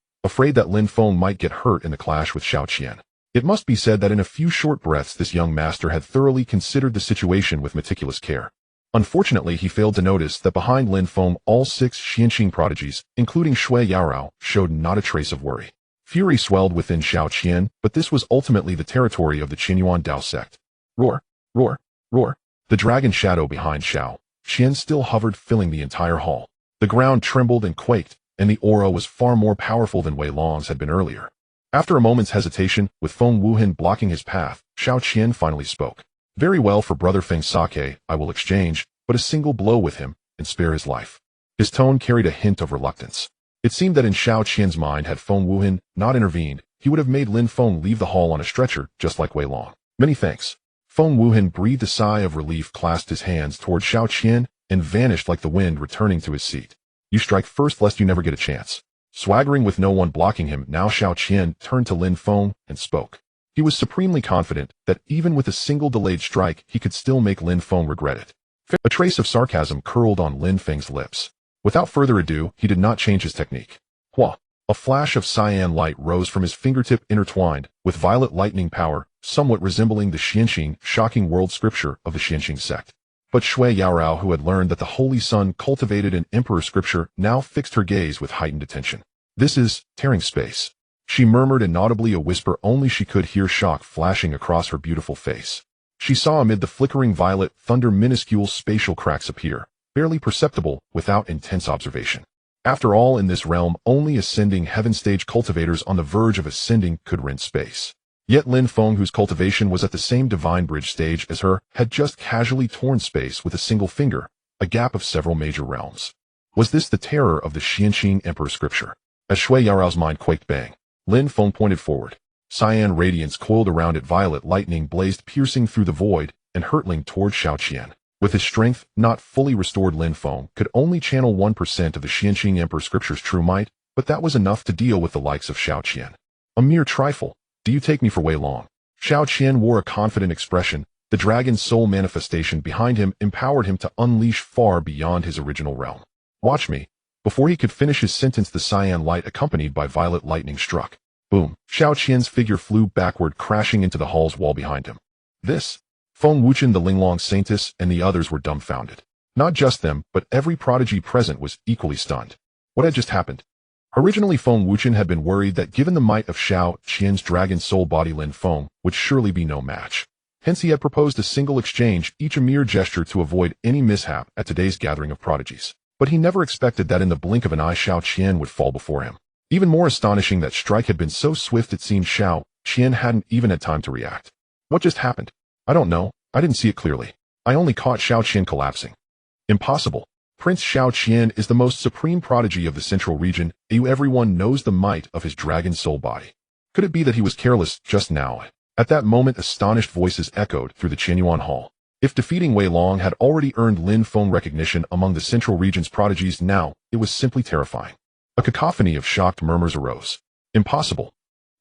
that Lin Feng might get hurt in the clash with Xiao Qian. It must be said that in a few short breaths this young master had thoroughly considered the situation with meticulous care. Unfortunately, he failed to notice that behind Lin Feng all 6 Xianqing prodigies, including Shui Yarao, showed not a trace of worry. Fury swelled within Xiao Qian, but this was ultimately the territory of the Qinyuan Dao sect. Roar, roar, roar. The dragon shadow behind Xiao Qian still hovered, filling the entire hall. The ground trembled and quaked, and the aura was far more powerful than Wei Long's had been earlier. After a moment's hesitation, with Feng Wuhan blocking his path, Xiao Qian finally spoke. Very well, for Brother Feng's sake, I will exchange but a single blow with him and spare his life. His tone carried a hint of reluctance. It seemed that in Xiao Qian's mind, had Feng Wuhan not intervened, he would have made Lin Feng leave the hall on a stretcher, just like Wei Long. Many thanks. Feng Wuhan breathed a sigh of relief, clasped his hands toward Xiao Qian, and vanished like the wind, returning to his seat. You strike first, lest you never get a chance. Swaggering with no one blocking him, now Xiao Qian turned to Lin Feng and spoke. He was supremely confident that even with a single delayed strike, he could still make Lin Feng regret it. A trace of sarcasm curled on Lin Feng's lips. Without further ado, he did not change his technique. Hua! A flash of cyan light rose from his fingertip, intertwined with violet lightning power, somewhat resembling the Xianqing shocking world scripture of the Xianqing sect. But Shui Yarao, who had learned that the Holy Sun cultivated an emperor scripture, now fixed her gaze with heightened attention. This is tearing space. She murmured inaudibly, a whisper only she could hear, shock flashing across her beautiful face. She saw amid the flickering violet thunder minuscule spatial cracks appear, barely perceptible without intense observation. After all, in this realm, only ascending heaven stage cultivators on the verge of ascending could rent space. Yet Lin Feng, whose cultivation was at the same divine bridge stage as her, had just casually torn space with a single finger, a gap of several major realms. Was this the terror of the Xianqing Emperor scripture? As Shui Yarao's mind quaked, bang, Lin Feng pointed forward. Cyan radiance coiled around it, violet lightning blazed, piercing through the void and hurtling toward Xiao Qian. With his strength not fully restored, Lin Feng could only channel 1% of the Xianqing Emperor Scripture's true might, but that was enough to deal with the likes of Xiao Qian. A mere trifle. Do you take me for Wei Long? Xiao Qian wore a confident expression. The dragon soul manifestation behind him empowered him to unleash far beyond his original realm. Watch me. Before he could finish his sentence, the cyan light accompanied by violet lightning struck. Boom. Xiao Qian's figure flew backward, crashing into the hall's wall behind him. This? Feng Wuchen, the Linglong saintess, and the others were dumbfounded. Not just them, but every prodigy present was equally stunned. What had just happened? Originally, Feng Wuchen had been worried that given the might of Xiao Qian's dragon soul body, Lin Feng would surely be no match. Hence he had proposed a single exchange, each a mere gesture to avoid any mishap at today's gathering of prodigies. But he never expected that in the blink of an eye Xiao Qian would fall before him. Even more astonishing, that strike had been so swift it seemed Xiao Qian hadn't even had time to react. What just happened? I don't know. I didn't see it clearly. I only caught Xiao Qian collapsing. Impossible. Prince Xiao Qian is the most supreme prodigy of the central region. Everyone knows the might of his dragon soul body. Could it be that he was careless just now? At that moment, astonished voices echoed through the Qianyuan Hall. If defeating Wei Long had already earned Lin Feng recognition among the central region's prodigies, now it was simply terrifying. A cacophony of shocked murmurs arose. Impossible.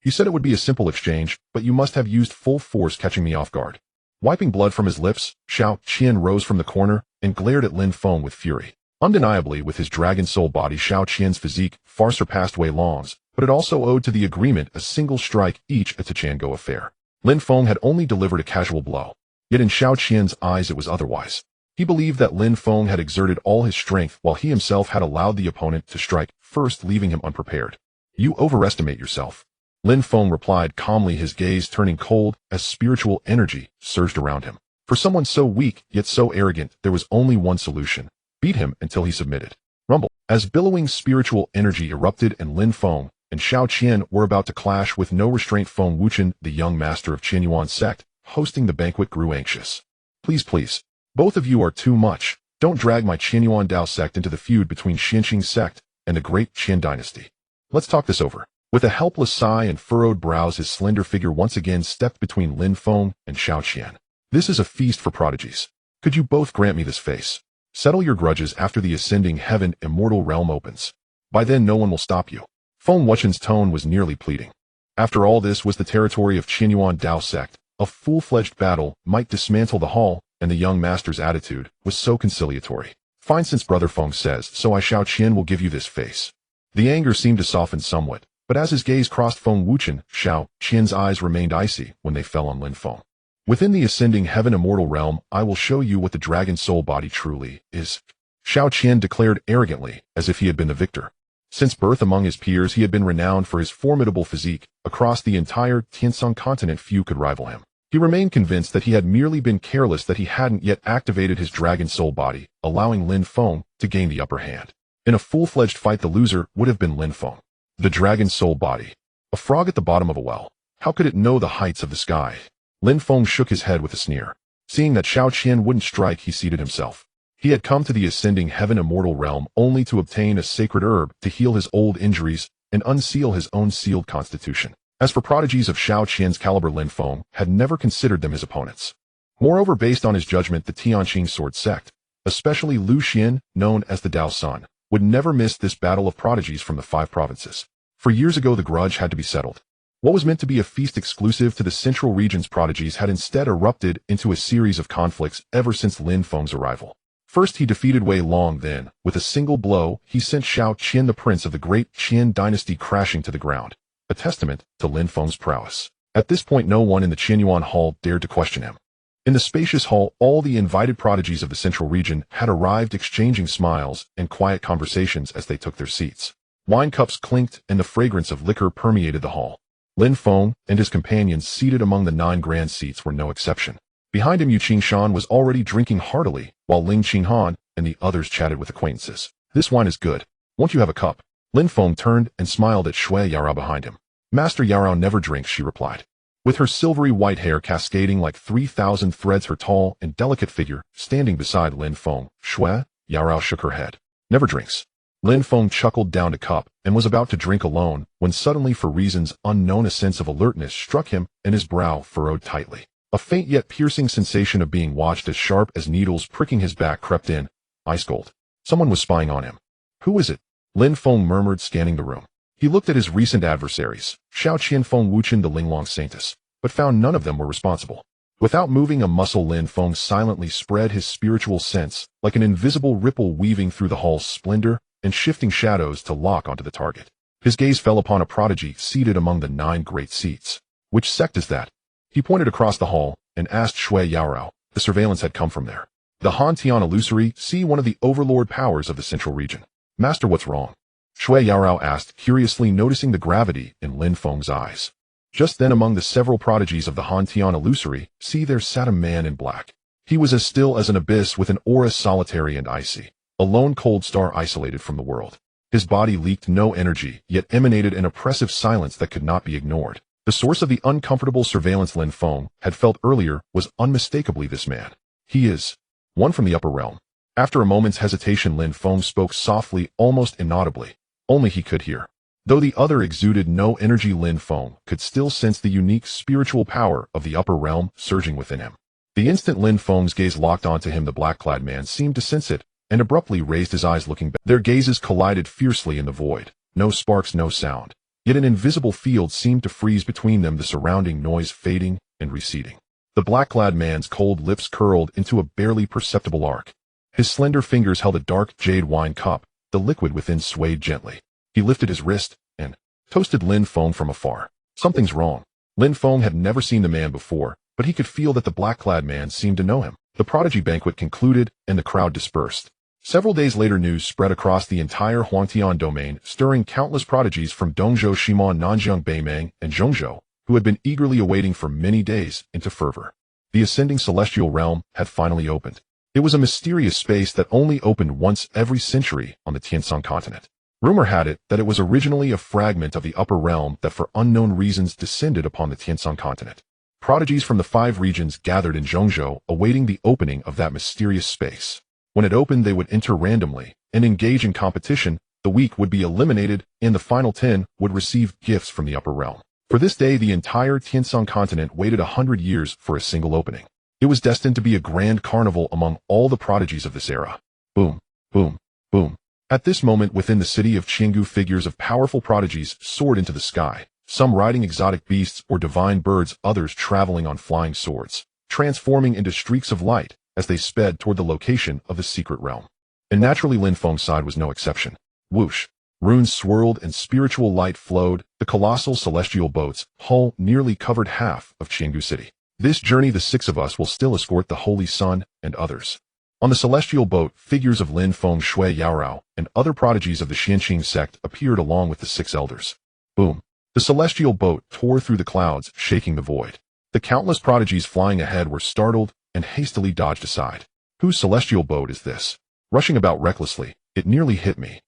You said it would be a simple exchange, but you must have used full force, catching me off guard. Wiping blood from his lips, Xiao Qian rose from the corner and glared at Lin Feng with fury. Undeniably, with his dragon soul body, Xiao Qian's physique far surpassed Wei Long's, but it also owed to the agreement a single strike each a Tachango affair. Lin Feng had only delivered a casual blow. Yet in Xiao Qian's eyes it was otherwise. He believed that Lin Feng had exerted all his strength while he himself had allowed the opponent to strike first, leaving him unprepared. You overestimate yourself. Lin Feng replied calmly, his gaze turning cold as spiritual energy surged around him. For someone so weak yet so arrogant, there was only one solution. Beat him until he submitted. Rumble. As billowing spiritual energy erupted and Lin Feng and Xiao Qian were about to clash with no restraint, Feng Wuchen, the young master of Qianyuan sect, hosting the banquet, grew anxious. Please, please. Both of you are too much. Don't drag my Qianyuan Dao sect into the feud between Xianqing sect and the great Qin dynasty. Let's talk this over. With a helpless sigh and furrowed brows, his slender figure once again stepped between Lin Feng and Xiao Qian. This is a feast for prodigies. Could you both grant me this face? Settle your grudges after the ascending heaven immortal realm opens. By then no one will stop you. Feng Wuchen's tone was nearly pleading. After all, this was the territory of Qianyuan Dao sect. A full-fledged battle might dismantle the hall, and the young master's attitude was so conciliatory. Fine, since Brother Feng says so, I Xiao Qian will give you this face. The anger seemed to soften somewhat, but as his gaze crossed Feng Wuchen, Xiao Qian's eyes remained icy when they fell on Lin Feng. Within the ascending heaven immortal realm, I will show you what the dragon soul body truly is, Xiao Qian declared arrogantly, as if he had been the victor. Since birth among his peers, he had been renowned for his formidable physique. Across the entire Tiansong continent, few could rival him. He remained convinced that he had merely been careless, that he hadn't yet activated his dragon soul body, allowing Lin Feng to gain the upper hand. In a full-fledged fight, the loser would have been Lin Feng. The dragon soul body. A frog at the bottom of a well. How could it know the heights of the sky? Lin Feng shook his head with a sneer. Seeing that Xiao Qian wouldn't strike, he seated himself. He had come to the ascending heaven immortal realm only to obtain a sacred herb to heal his old injuries and unseal his own sealed constitution. As for prodigies of Xiao Qian's caliber, Lin Feng had never considered them his opponents. Moreover, based on his judgment, the Tianqing sword sect, especially Lu Xian, known as the Dao Sun, would never miss this battle of prodigies from the 5 provinces. For years ago, the grudge had to be settled. What was meant to be a feast exclusive to the central region's prodigies had instead erupted into a series of conflicts ever since Lin Feng's arrival. First, he defeated Wei Long, then, with a single blow, he sent Xiao Qian, the prince of the great Qin dynasty, crashing to the ground, a testament to Lin Feng's prowess. At this point, no one in the Qianyuan Hall dared to question him. In the spacious hall, all the invited prodigies of the central region had arrived, exchanging smiles and quiet conversations as they took their seats. Wine cups clinked and the fragrance of liquor permeated the hall. Lin Feng and his companions seated among the 9 grand seats were no exception. Behind him, Yu Qingshan was already drinking heartily, while Ling Qinghan and the others chatted with acquaintances. This wine is good. Won't you have a cup? Lin Feng turned and smiled at Shui Yarao behind him. Master Yarao never drinks, she replied. With her silvery white hair cascading like 3,000 threads, her tall and delicate figure standing beside Lin Feng, Shui Yarao shook her head. Never drinks. Lin Feng chuckled down a cup and was about to drink alone when suddenly, for reasons unknown, a sense of alertness struck him and his brow furrowed tightly. A faint yet piercing sensation of being watched as sharp as needles pricking his back crept in. Ice cold. Someone was spying on him. Who is it? Lin Feng murmured, scanning the room. He looked at his recent adversaries, Xiao Qian Feng Wuchen the Linglong saintess, but found none of them were responsible. Without moving a muscle, Lin Feng silently spread his spiritual sense like an invisible ripple weaving through the hall's splendor and shifting shadows to lock onto the target. His gaze fell upon a prodigy seated among the 9 great seats. Which sect is that? He pointed across the hall and asked Shui Yaorao. The surveillance had come from there. The Han Tian illusory, see, one of the overlord powers of the central region. Master, what's wrong? Shui Yaorao asked, curiously noticing the gravity in Lin Feng's eyes. Just then, among the several prodigies of the Han Tian illusory, see, there sat a man in black. He was as still as an abyss, with an aura solitary and icy, a lone cold star isolated from the world. His body leaked no energy, yet emanated an oppressive silence that could not be ignored. The source of the uncomfortable surveillance Lin Feng had felt earlier was unmistakably this man. He is one from the upper realm. After a moment's hesitation, Lin Feng spoke softly, almost inaudibly. Only he could hear. Though the other exuded no energy, Lin Feng could still sense the unique spiritual power of the upper realm surging within him. The instant Lin Feng's gaze locked onto him, the black-clad man seemed to sense it, and abruptly raised his eyes, looking back. Their gazes collided fiercely in the void. No sparks, no sound. Yet an invisible field seemed to freeze between them, the surrounding noise fading and receding. The black-clad man's cold lips curled into a barely perceptible arc. His slender fingers held a dark jade wine cup, the liquid within swayed gently. He lifted his wrist and toasted Lin Feng from afar. Something's wrong. Lin Feng had never seen the man before, but he could feel that the black-clad man seemed to know him. The prodigy banquet concluded, and the crowd dispersed. Several days later, news spread across the entire Huangtian domain, stirring countless prodigies from Dongzhou, Shimon, Nanjiang, Beimang, and Zhongzhou, who had been eagerly awaiting for many days, into fervor. The ascending celestial realm had finally opened. It was a mysterious space that only opened once every century on the Tianshan continent. Rumor had it that it was originally a fragment of the upper realm that for unknown reasons descended upon the Tianshan continent. Prodigies from the 5 regions gathered in Zhongzhou, awaiting the opening of that mysterious space. When it opened, they would enter randomly and engage in competition. The weak would be eliminated, and the final 10 would receive gifts from the upper realm. For this day, the entire Tianshan continent waited 100 years for a single opening. It was destined to be a grand carnival among all the prodigies of this era. Boom, boom, boom. At this moment, within the city of Qinggu, figures of powerful prodigies soared into the sky, some riding exotic beasts or divine birds, others traveling on flying swords, transforming into streaks of light as they sped toward the location of the secret realm. And naturally, Lin Feng's side was no exception. Whoosh! Runes swirled and spiritual light flowed. The colossal celestial boat's hull nearly covered half of Qinggu City. This journey, the 6 of us will still escort the Holy Sun and others. On the celestial boat, figures of Lin Feng, Shui Yaorao, and other prodigies of the Xianqing sect appeared along with the 6 elders. Boom! The celestial boat tore through the clouds, shaking the void. The countless prodigies flying ahead were startled and hastily dodged aside. Whose celestial boat is this? Rushing about recklessly, it nearly hit me.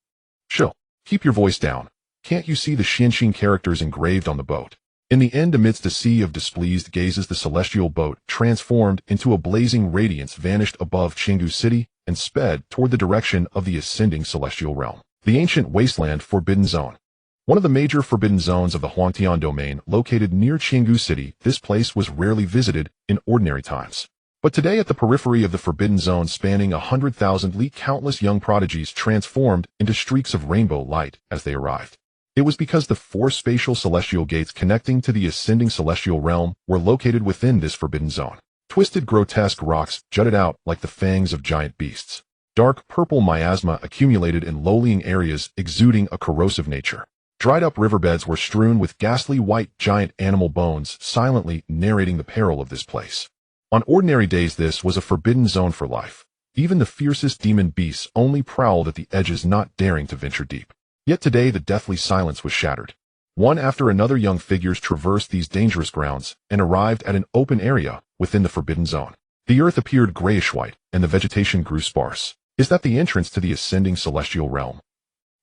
Chill. Keep your voice down. Can't you see the Xianqing characters engraved on the boat? In the end, amidst a sea of displeased gazes, the celestial boat transformed into a blazing radiance, vanished above Qinggu City, and sped toward the direction of the ascending celestial realm. The ancient wasteland Forbidden Zone. One of the major forbidden zones of the Huangtian domain, located near Qinggu City, this place was rarely visited in ordinary times. But today, at the periphery of the forbidden zone spanning 100,000 li, countless young prodigies transformed into streaks of rainbow light as they arrived. It was because the 4 spatial celestial gates connecting to the ascending celestial realm were located within this forbidden zone. Twisted, grotesque rocks jutted out like the fangs of giant beasts. Dark purple miasma accumulated in lowlying areas, exuding a corrosive nature. Dried-up riverbeds were strewn with ghastly white giant animal bones, silently narrating the peril of this place. On ordinary days, this was a forbidden zone for life. Even the fiercest demon beasts only prowled at the edges, not daring to venture deep. Yet today, the deathly silence was shattered. One after another, young figures traversed these dangerous grounds and arrived at an open area within the forbidden zone. The earth appeared grayish-white, and the vegetation grew sparse. Is that the entrance to the ascending celestial realm?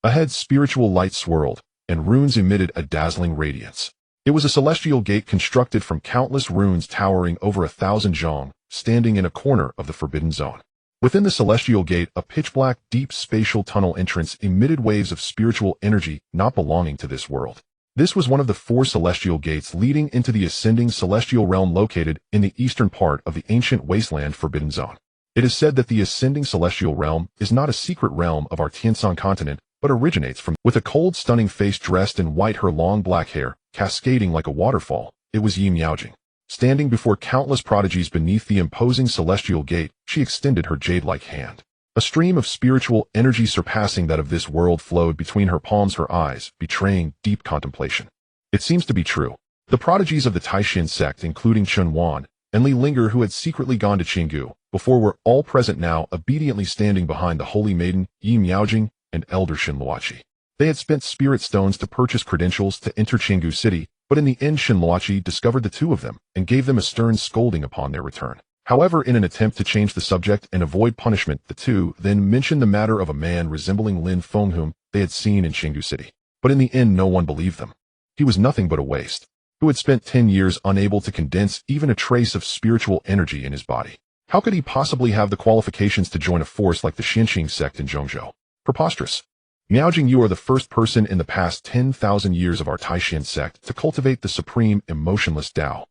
Ahead, spiritual light swirled, and runes emitted a dazzling radiance. It was a celestial gate constructed from countless runes towering over 1,000 zhong, standing in a corner of the forbidden zone. Within the celestial gate, a pitch-black, deep spatial tunnel entrance emitted waves of spiritual energy not belonging to this world. This was one of the 4 celestial gates leading into the ascending celestial realm located in the eastern part of the ancient wasteland Forbidden Zone. It is said that the ascending celestial realm is not a secret realm of our Tiansan continent, but originates from. With a cold, stunning face dressed in white, her long black hair cascading like a waterfall, it was Yi Miaojing. Standing before countless prodigies beneath the imposing celestial gate, she extended her jade-like hand. A stream of spiritual energy surpassing that of this world flowed between her palms, her eyes, betraying deep contemplation. It seems to be true. The prodigies of the Taishan sect, including Chen Wan and Li Linger, who had secretly gone to Qinggu before, were all present now, obediently standing behind the holy maiden, Yi Miaojing, and Elder Shen Luoqi. They had spent spirit stones to purchase credentials to enter Qinggu City, but in the end Shen Luoqi discovered the 2 of them and gave them a stern scolding upon their return. However, in an attempt to change the subject and avoid punishment, the 2 then mentioned the matter of a man resembling Lin Feng whom they had seen in Qinggu City. But in the end no one believed them. He was nothing but a waste, who had spent 10 years unable to condense even a trace of spiritual energy in his body. How could he possibly have the qualifications to join a force like the Xianqing sect in Zhongzhou? Preposterous. Miaojing, you are the first person in the past 10,000 years of our Taishan sect to cultivate the supreme emotionless Tao.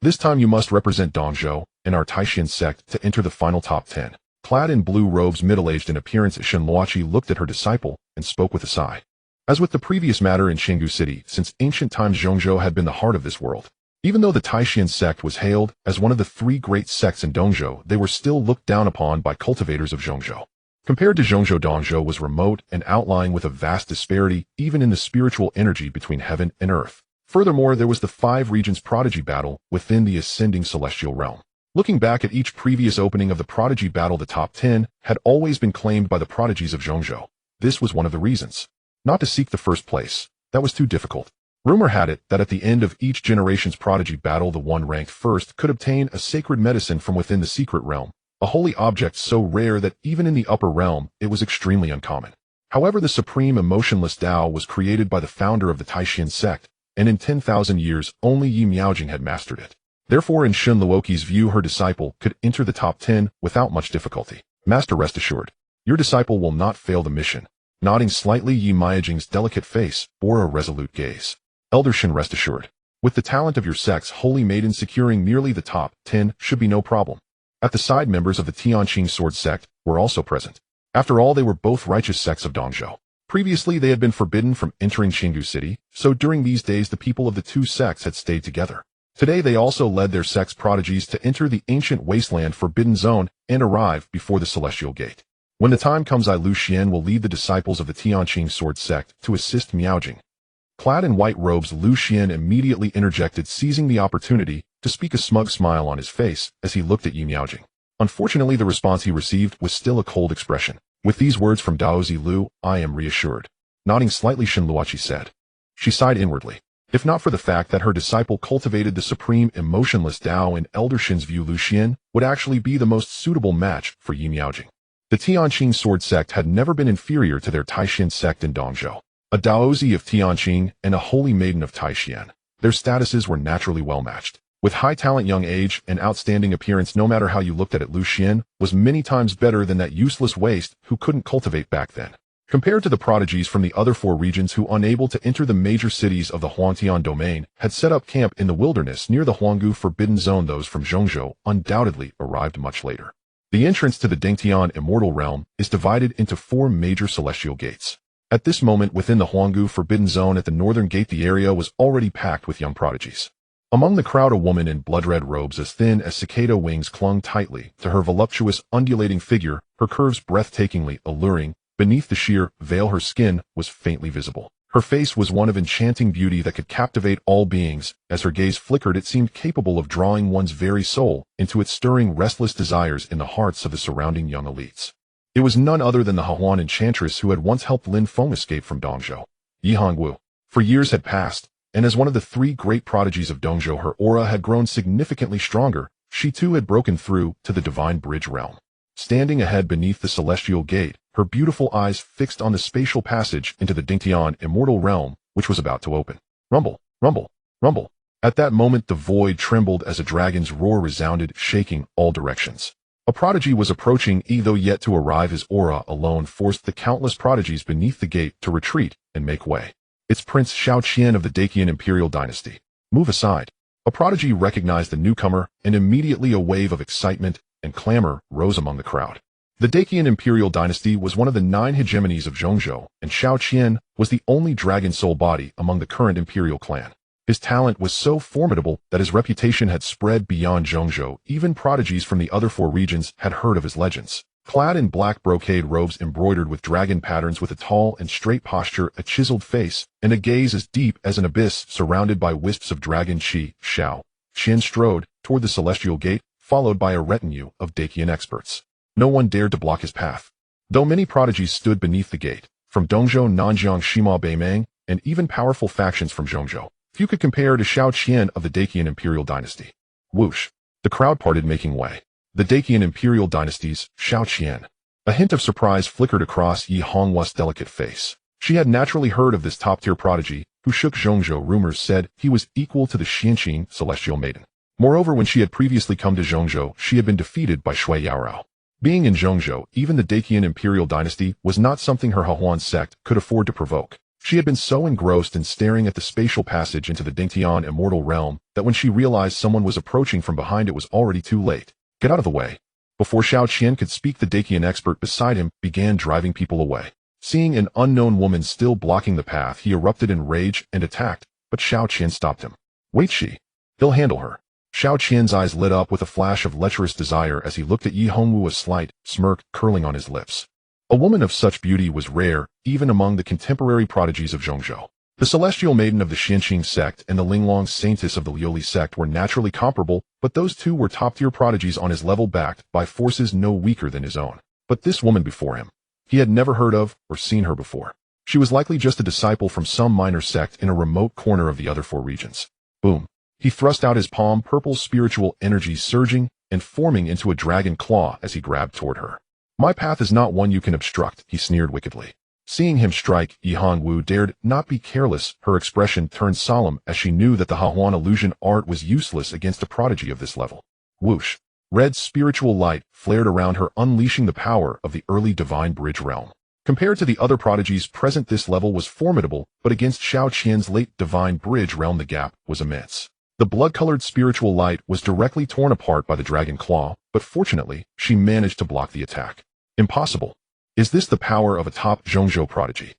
This time you must represent Dongzhou and our Taishan sect to enter the final top 10. Clad in blue robes, middle-aged in appearance, Shen Luoqi looked at her disciple and spoke with a sigh. As with the previous matter in Qinggu City, since ancient times Zhongzhou had been the heart of this world. Even though the Taishan sect was hailed as one of the 3 great sects in Dongzhou, they were still looked down upon by cultivators of Zhongzhou. Compared to Zhongzhou, Dongzhou was remote and outlying with a vast disparity even in the spiritual energy between heaven and earth. Furthermore, there was the 5 regions prodigy battle within the ascending celestial realm. Looking back at each previous opening of the prodigy battle, the top 10 had always been claimed by the prodigies of Zhongzhou. This was one of the reasons. Not to seek the first place. That was too difficult. Rumor had it that at the end of each generation's prodigy battle, the one ranked first could obtain a sacred medicine from within the secret realm, a holy object so rare that even in the upper realm it was extremely uncommon. However, the supreme emotionless Tao was created by the founder of the Taishan sect, and in 10,000 years only Yi Miaojing had mastered it. Therefore, in Shen Luoqi's view, her disciple could enter the top 10 without much difficulty. Master, rest assured, your disciple will not fail the mission. Nodding slightly, Yi Miaojing's delicate face bore a resolute gaze. Elder Shen, rest assured, with the talent of your sex, holy maiden, securing nearly the top 10 should be no problem. At the side, members of the Tianqing sword sect were also present. After all, they were both righteous sects of Dongzhou. Previously, they had been forbidden from entering Qinggu City, so during these days the people of the 2 sects had stayed together. Today they also led their sect's prodigies to enter the ancient wasteland Forbidden Zone and arrive before the celestial gate. When the time comes, Lu Xian will lead the disciples of the Tianqing sword sect to assist Miaojing. Clad in white robes, Lu Xian immediately interjected, seizing the opportunity to speak, a smug smile on his face as he looked at Yi Miaojing. Unfortunately, the response he received was still a cold expression. With these words from Daozi Lu, I am reassured. Nodding slightly, Shen Luoqi said. She sighed inwardly. If not for the fact that her disciple cultivated the supreme emotionless Tao, in Elder Shen's view, Lu Xian would actually be the most suitable match for Yi Miaojing. The Tianqing sword sect had never been inferior to their Taishan sect in Dongzhou. A Daozi of Tianqing and a holy maiden of Taishan. Their statuses were naturally well matched. With high talent, young age, and outstanding appearance, no matter how you looked at it, Lu Xian was many times better than that useless waste who couldn't cultivate back then. Compared to the prodigies from the other 4 regions who, unable to enter the major cities of the Huangtian domain, had set up camp in the wilderness near the Huanggu Forbidden Zone, those from Zhongzhou undoubtedly arrived much later. The entrance to the Dingtian immortal realm is divided into 4 major celestial gates. At this moment, within the Huanggu Forbidden Zone at the northern gate, the area was already packed with young prodigies. Among the crowd, a woman in blood-red robes as thin as cicada wings clung tightly to her voluptuous, undulating figure, her curves breathtakingly alluring. Beneath the sheer veil, her skin was faintly visible. Her face was one of enchanting beauty that could captivate all beings. As her gaze flickered, it seemed capable of drawing one's very soul into its stirring, restless desires in the hearts of the surrounding young elites. It was none other than the Hahuan enchantress who had once helped Lin Feng escape from Dongzhou. Yi Hongwu. For years had passed, and as one of the 3 great prodigies of Dongzhou, her aura had grown significantly stronger. She too had broken through to the divine bridge realm. Standing ahead beneath the celestial gate, her beautiful eyes fixed on the spatial passage into the Dingtian immortal realm, which was about to open. Rumble, rumble, rumble. At that moment the void trembled as a dragon's roar resounded, shaking all directions. A prodigy was approaching, though yet to arrive. His aura alone forced the countless prodigies beneath the gate to retreat and make way. It's Prince Xiao Qian of the Dacian Imperial Dynasty. Move aside. A prodigy recognized the newcomer, and immediately a wave of excitement and clamor rose among the crowd. The Dacian Imperial Dynasty was one of the 9 hegemonies of Zhongzhou, and Xiao Qian was the only dragon soul body among the current imperial clan. His talent was so formidable that his reputation had spread beyond Zhongzhou. Even prodigies from the other 4 regions had heard of his legends. Clad in black brocade robes embroidered with dragon patterns, with a tall and straight posture, a chiseled face, and a gaze as deep as an abyss, surrounded by wisps of dragon chi, Xiao Qian strode toward the celestial gate, followed by a retinue of Dacian experts. No one dared to block his path. Though many prodigies stood beneath the gate, from Dongzhou, Nanjiang, Shima, Beimang, and even powerful factions from Zhongzhou, few could compare to Xiao Qian of the Dacian Imperial Dynasty. Whoosh! The crowd parted, making way. The Dacian Imperial Dynasty's Xiao Qian. A hint of surprise flickered across Yi Hongwu's delicate face. She had naturally heard of this top-tier prodigy, who shook Zhongzhou. Rumors said he was equal to the Xianqing celestial maiden. Moreover, when she had previously come to Zhongzhou, she had been defeated by Shui Yaorao. Being in Zhongzhou, even the Dacian Imperial Dynasty was not something her Hahuan sect could afford to provoke. She had been so engrossed in staring at the spatial passage into the Dingtian immortal realm that when she realized someone was approaching from behind, it was already too late. Get out of the way. Before Xiao Qian could speak, the Dacian expert beside him began driving people away. Seeing an unknown woman still blocking the path, he erupted in rage and attacked, but Xiao Qian stopped him. Wait, he'll handle her. Xiao Qian's eyes lit up with a flash of lecherous desire as he looked at Yi Hongwu, a slight smirk curling on his lips. A woman of such beauty was rare, even among the contemporary prodigies of Zhongzhou. The celestial maiden of the Xianqing sect and the Linglong saintess of the Liuli sect were naturally comparable, but those two were top-tier prodigies on his level, backed by forces no weaker than his own. But this woman before him, he had never heard of or seen her before. She was likely just a disciple from some minor sect in a remote corner of the other 4 regions. Boom. He thrust out his palm, purple spiritual energy surging and forming into a dragon claw as he grabbed toward her. My path is not one you can obstruct, he sneered wickedly. Seeing him strike, Yi Hongwu dared not be careless. Her expression turned solemn as she knew that the Hahuan illusion art was useless against a prodigy of this level. Whoosh! Red spiritual light flared around her, unleashing the power of the early divine bridge realm. Compared to the other prodigies present, this level was formidable, but against Xiao Qian's late divine bridge realm, the gap was immense. The blood-colored spiritual light was directly torn apart by the dragon claw, but fortunately, she managed to block the attack. Impossible. Is this the power of a top Zhongzhou prodigy?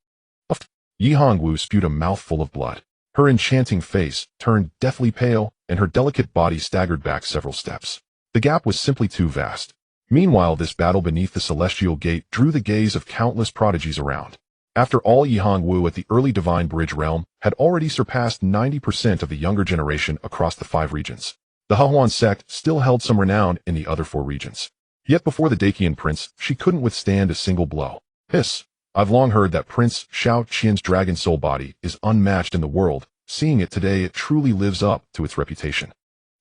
Yi Hongwu spewed a mouthful of blood. Her enchanting face turned deathly pale, and her delicate body staggered back several steps. The gap was simply too vast. Meanwhile, this battle beneath the celestial gate drew the gaze of countless prodigies around. After all, Yi Hongwu at the early divine bridge realm had already surpassed 90% of the younger generation across the 5 regions. The Hahuan sect still held some renown in the other 4 regions. Yet before the Dacian prince, she couldn't withstand a single blow. Hiss! I've long heard that Prince Xiao Qian's dragon soul body is unmatched in the world. Seeing it today, it truly lives up to its reputation.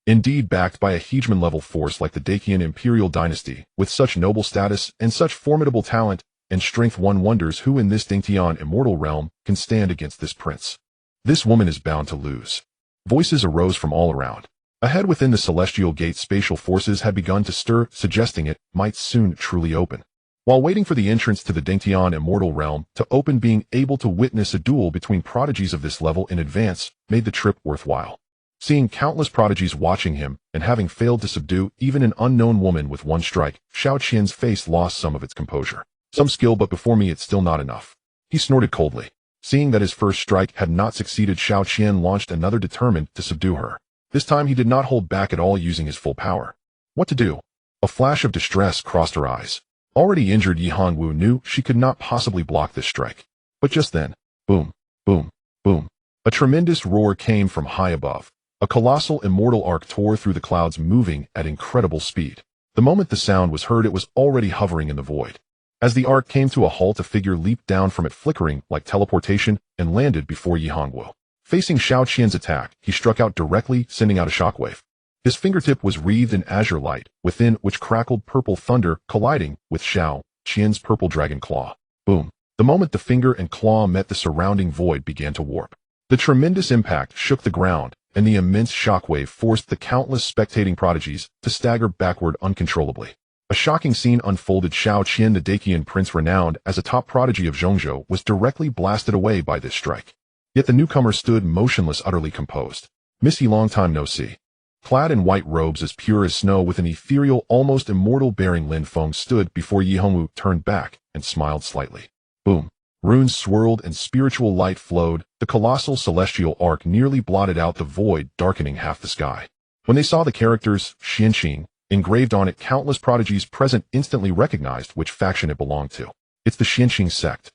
Indeed, backed by a hegemon-level force like the Dacian Imperial Dynasty, with such noble status and such formidable talent and strength, one wonders who in this Dingtian immortal realm can stand against this prince. This woman is bound to lose. Voices arose from all around. Ahead within the celestial gate, spatial forces had begun to stir, suggesting it might soon truly open. While waiting for the entrance to the Dingtian immortal realm to open, being able to witness a duel between prodigies of this level in advance made the trip worthwhile. Seeing countless prodigies watching him and having failed to subdue even an unknown woman with one strike, Xiao Qian's face lost some of its composure. Some skill, but before me it's still not enough. He snorted coldly. Seeing that his first strike had not succeeded, Xiao Qian launched another, determined to subdue her. This time he did not hold back at all, using his full power. What to do? A flash of distress crossed her eyes. Already injured, Yi Hongwu knew she could not possibly block this strike. But just then, boom, boom, boom. A tremendous roar came from high above. A colossal immortal arc tore through the clouds, moving at incredible speed. The moment the sound was heard, it was already hovering in the void. As the arc came to a halt, a figure leaped down from it, flickering like teleportation, and landed before Yi Hongwu. Facing Xiao Qian's attack, he struck out directly, sending out a shockwave. His fingertip was wreathed in azure light, within which crackled purple thunder, colliding with Xiao Qian's purple dragon claw. Boom! The moment the finger and claw met, the surrounding void began to warp. The tremendous impact shook the ground, and the immense shockwave forced the countless spectating prodigies to stagger backward uncontrollably. A shocking scene unfolded. Xiao Qian, the Dacian prince renowned as a top prodigy of Zhongzhou, was directly blasted away by this strike. Yet the newcomer stood motionless, utterly composed. "Missy, long time no see." Clad in white robes as pure as snow with an ethereal, almost immortal bearing, Lin Feng stood before Yi Hongwu, turned back, and smiled slightly. Boom. Runes swirled and spiritual light flowed. The colossal celestial arc nearly blotted out the void, darkening half the sky. When they saw the characters, Xianqing, engraved on it, countless prodigies present instantly recognized which faction it belonged to. It's the Xianqing sect.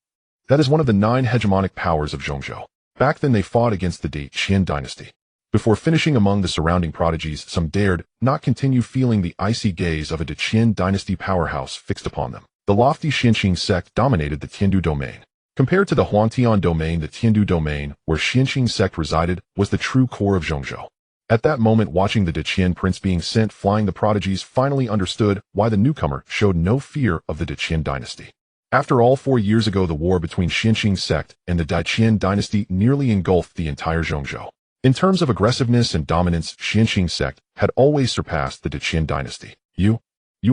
That is one of the 9 hegemonic powers of Zhongzhou. Back then they fought against the Qin dynasty. Before finishing among the surrounding prodigies, some dared not continue feeling the icy gaze of a Qin dynasty powerhouse fixed upon them. The lofty Xianqing sect dominated the Tiandu domain. Compared to the Huangtian domain, the Tiandu domain, where Xianqing sect resided, was the true core of Zhongzhou. At that moment, watching the Qin prince being sent flying, the prodigies finally understood why the newcomer showed no fear of the Qin dynasty. After all, 4 years ago, the war between Xianqing sect and the Qin dynasty nearly engulfed the entire Zhongzhou. In terms of aggressiveness and dominance, Xianqing sect had always surpassed the Qin dynasty. You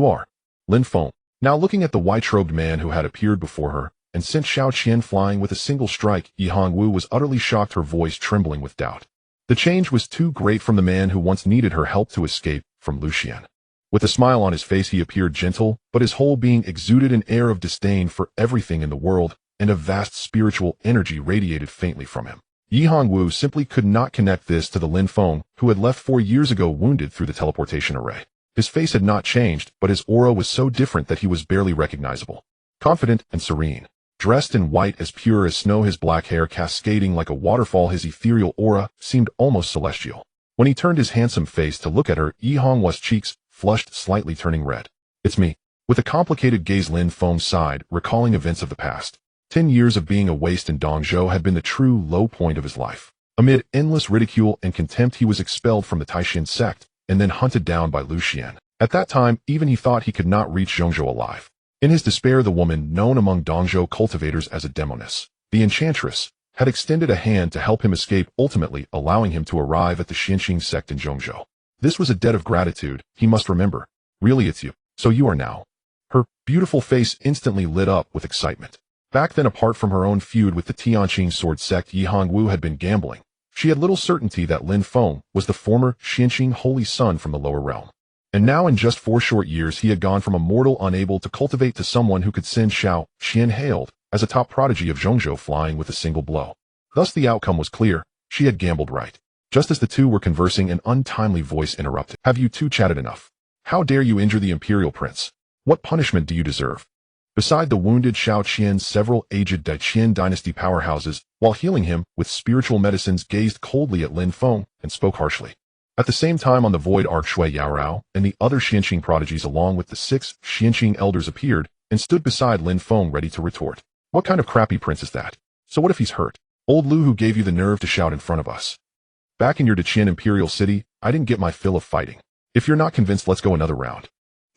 are Lin Feng. Now looking at the white-robed man who had appeared before her and sent Xiao Qian flying with a single strike, Yi Hongwu was utterly shocked, her voice trembling with doubt. The change was too great from the man who once needed her help to escape from Lucian. With a smile on his face, he appeared gentle, but his whole being exuded an air of disdain for everything in the world, and a vast spiritual energy radiated faintly from him. Yi Hongwu simply could not connect this to the Lin Feng who had left 4 years ago wounded through the teleportation array. His face had not changed, but his aura was so different that he was barely recognizable. Confident and serene. Dressed in white as pure as snow, his black hair cascading like a waterfall, his ethereal aura seemed almost celestial. When he turned his handsome face to look at her, Yi Hongwu's cheeks flushed, slightly turning red. "It's me." With a complicated gaze, Lin Feng sighed, recalling events of the past. 10 years of being a waste in Dongzhou had been the true low point of his life. Amid endless ridicule and contempt, he was expelled from the Taishan sect and then hunted down by Lucian. At that time, even he thought he could not reach Zhongzhou alive. In his despair, the woman, known among Dongzhou cultivators as a demoness, the enchantress, had extended a hand to help him escape, ultimately allowing him to arrive at the Xianqing sect in Zhongzhou. This was a debt of gratitude, he must remember. "Really, it's you. So you are now." Her beautiful face instantly lit up with excitement. Back then, apart from her own feud with the Tianqing sword sect, Yi Hongwu had been gambling. She had little certainty that Lin Feng was the former Xianqing holy son from the lower realm. And now, in just 4 short years, he had gone from a mortal unable to cultivate to someone who could send Xiao Qian, hailed as a top prodigy of Zhongzhou, flying with a single blow. Thus the outcome was clear. She had gambled right. Just as the two were conversing, an untimely voice interrupted. "Have you two chatted enough? How dare you injure the imperial prince? What punishment do you deserve?" Beside the wounded Xiao Qian, several aged Qin dynasty powerhouses, while healing him with spiritual medicines, gazed coldly at Lin Feng and spoke harshly. At the same time, on the void arc, Shui Yaorao and the other Xianqing prodigies along with the 6 Xianqing elders appeared and stood beside Lin Feng ready to retort. "What kind of crappy prince is that? So what if he's hurt? Old Lu, who gave you the nerve to shout in front of us? Back in your Qin imperial city, I didn't get my fill of fighting. If you're not convinced, let's go another round."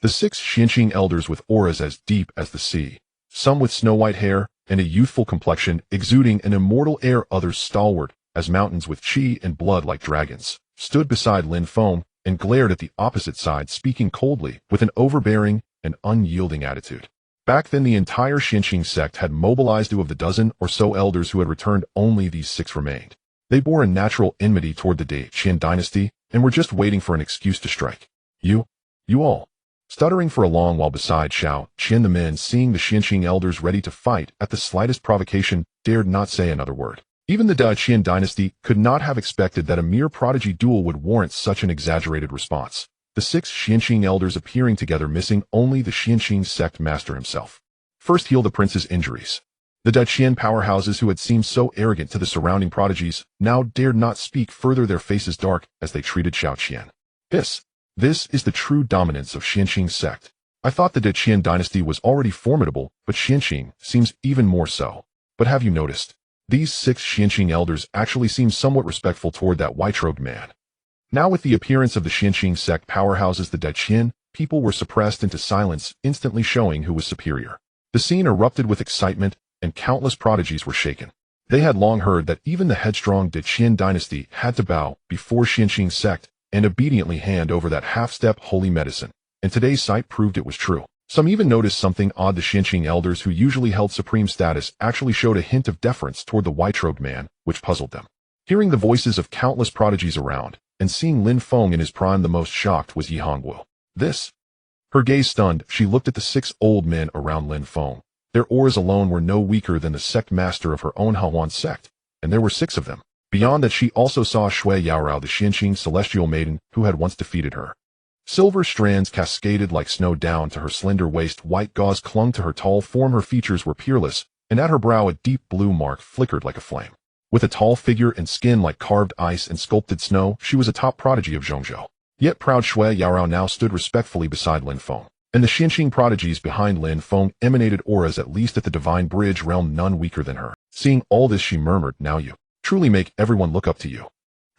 The 6 Xianqing elders, with auras as deep as the sea, some with snow-white hair and a youthful complexion, exuding an immortal air, others stalwart as mountains with qi and blood like dragons, stood beside Lin Feng and glared at the opposite side, speaking coldly with an overbearing and unyielding attitude. Back then, the entire Xianqing sect had mobilized. 2 of the dozen or so elders who had returned, only these 6 remained. They bore a natural enmity toward the Qin dynasty and were just waiting for an excuse to strike. You all. Stuttering for a long while beside Xiao Qian, the men, seeing the Xianqing elders ready to fight at the slightest provocation, dared not say another word. Even the Qin dynasty could not have expected that a mere prodigy duel would warrant such an exaggerated response. The 6 Xianqing elders appearing together, missing only the Xianqing sect master himself. First, heal the prince's injuries. The Qin powerhouses, who had seemed so arrogant to the surrounding prodigies, now dared not speak further, their faces dark as they treated Xiao Qian. This is the true dominance of Xianqing sect. I thought the Qin dynasty was already formidable, but Xianqing seems even more so. But have you noticed? These 6 Xianqing elders actually seem somewhat respectful toward that white-robed man. Now, with the appearance of the Xianqing sect powerhouses, the Qin people were suppressed into silence, instantly showing who was superior. The scene erupted with excitement, and countless prodigies were shaken. They had long heard that even the headstrong Qin dynasty had to bow before Xianqing sect and obediently hand over that half-step holy medicine, and today's sight proved it was true. Some even noticed something odd. The Xinqing elders who usually held supreme status actually showed a hint of deference toward the white-robed man, which puzzled them. Hearing the voices of countless prodigies around, and seeing Lin Feng in his prime, the most shocked was Yi Hongwu. This? Her gaze stunned, she looked at the 6 old men around Lin Feng. Their auras alone were no weaker than the sect master of her own Hawan sect, and there were 6 of them. Beyond that, she also saw Shui Yaorao, the Xinqing celestial maiden who had once defeated her. Silver strands cascaded like snow down to her slender waist, white gauze clung to her tall form, her features were peerless, and at her brow a deep blue mark flickered like a flame. With a tall figure and skin like carved ice and sculpted snow, she was a top prodigy of Zhongzhou. Yet proud Shui Yaorao now stood respectfully beside Lin Feng, and the Xinqing prodigies behind Lin Feng emanated auras, at least at the divine bridge realm, none weaker than her. Seeing all this, she murmured, "Now you truly make everyone look up to you."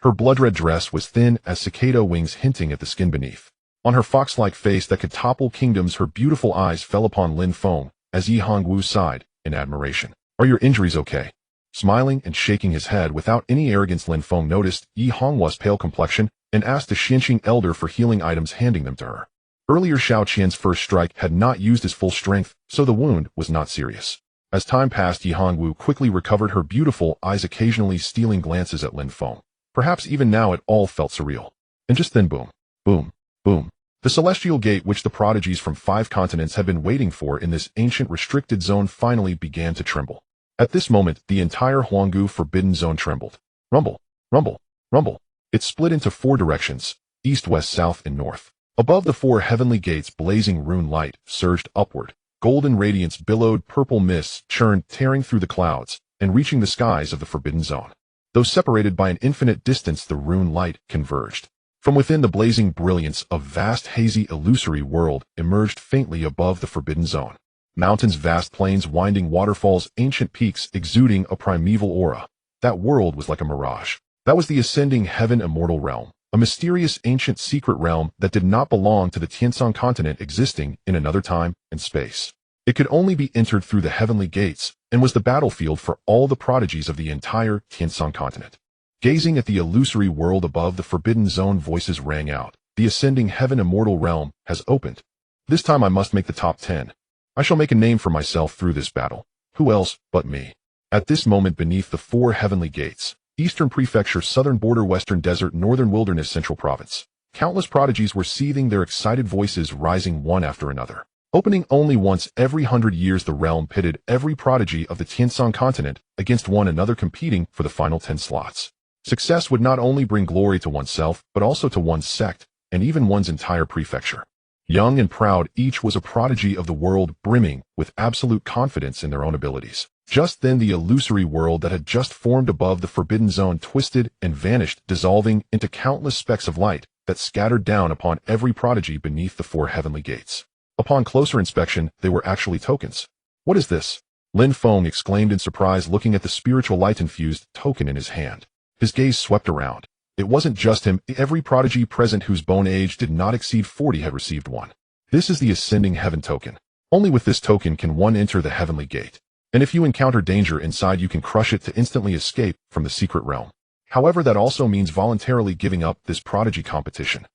Her blood-red dress was thin as cicada wings, hinting at the skin beneath. On her fox-like face that could topple kingdoms, her beautiful eyes fell upon Lin Feng as Yi Hongwu sighed in admiration. "Are your injuries okay?" Smiling and shaking his head without any arrogance, Lin Feng noticed Yi Hongwu's pale complexion and asked the Xinqing elder for healing items, handing them to her. Earlier, Xiao Qian's first strike had not used his full strength, so the wound was not serious. As time passed, Yi Hongwu quickly recovered, her beautiful eyes occasionally stealing glances at Lin Feng. Perhaps even now it all felt surreal. And just then, boom, boom, boom. The celestial gate, which the prodigies from 5 continents had been waiting for in this ancient restricted zone, finally began to tremble. At this moment, the entire Huanggu forbidden zone trembled. Rumble, rumble, rumble. It split into 4 directions, east, west, south, and north. Above the 4 heavenly gates, blazing rune light surged upward. Golden radiance billowed, purple mists churned, tearing through the clouds, and reaching the skies of the forbidden zone. Though separated by an infinite distance, the rune light converged. From within, the blazing brilliance of vast, hazy, illusory world emerged faintly above the forbidden zone. Mountains, vast plains, winding waterfalls, ancient peaks exuding a primeval aura. That world was like a mirage. That was the ascending heaven immortal realm, a mysterious ancient secret realm that did not belong to the Tiansong continent, existing in another time and space. It could only be entered through the heavenly gates, and was the battlefield for all the prodigies of the entire Tiansong continent. Gazing at the illusory world above the forbidden zone, voices rang out. "The ascending heaven immortal realm has opened. This time I must make the top 10. I shall make a name for myself through this battle. Who else but me?" At this moment, beneath the 4 heavenly gates, Eastern Prefecture, Southern Border, Western Desert, Northern Wilderness, Central Province, countless prodigies were seething, their excited voices rising one after another. Opening only once every 100 years, the realm pitted every prodigy of the Tiansong continent against one another, competing for the final 10 slots. Success would not only bring glory to oneself, but also to one's sect, and even one's entire prefecture. Young and proud, each was a prodigy of the world, brimming with absolute confidence in their own abilities. Just then, the illusory world that had just formed above the forbidden zone twisted and vanished, dissolving into countless specks of light that scattered down upon every prodigy beneath the 4 heavenly gates. Upon closer inspection, they were actually tokens. "What is this?" Lin Feng exclaimed in surprise, looking at the spiritual light-infused token in his hand. His gaze swept around. It wasn't just him. Every prodigy present whose bone age did not exceed 40 had received one. "This is the ascending heaven token. Only with this token can one enter the heavenly gate. And if you encounter danger inside, you can crush it to instantly escape from the secret realm. However, that also means voluntarily giving up this prodigy competition."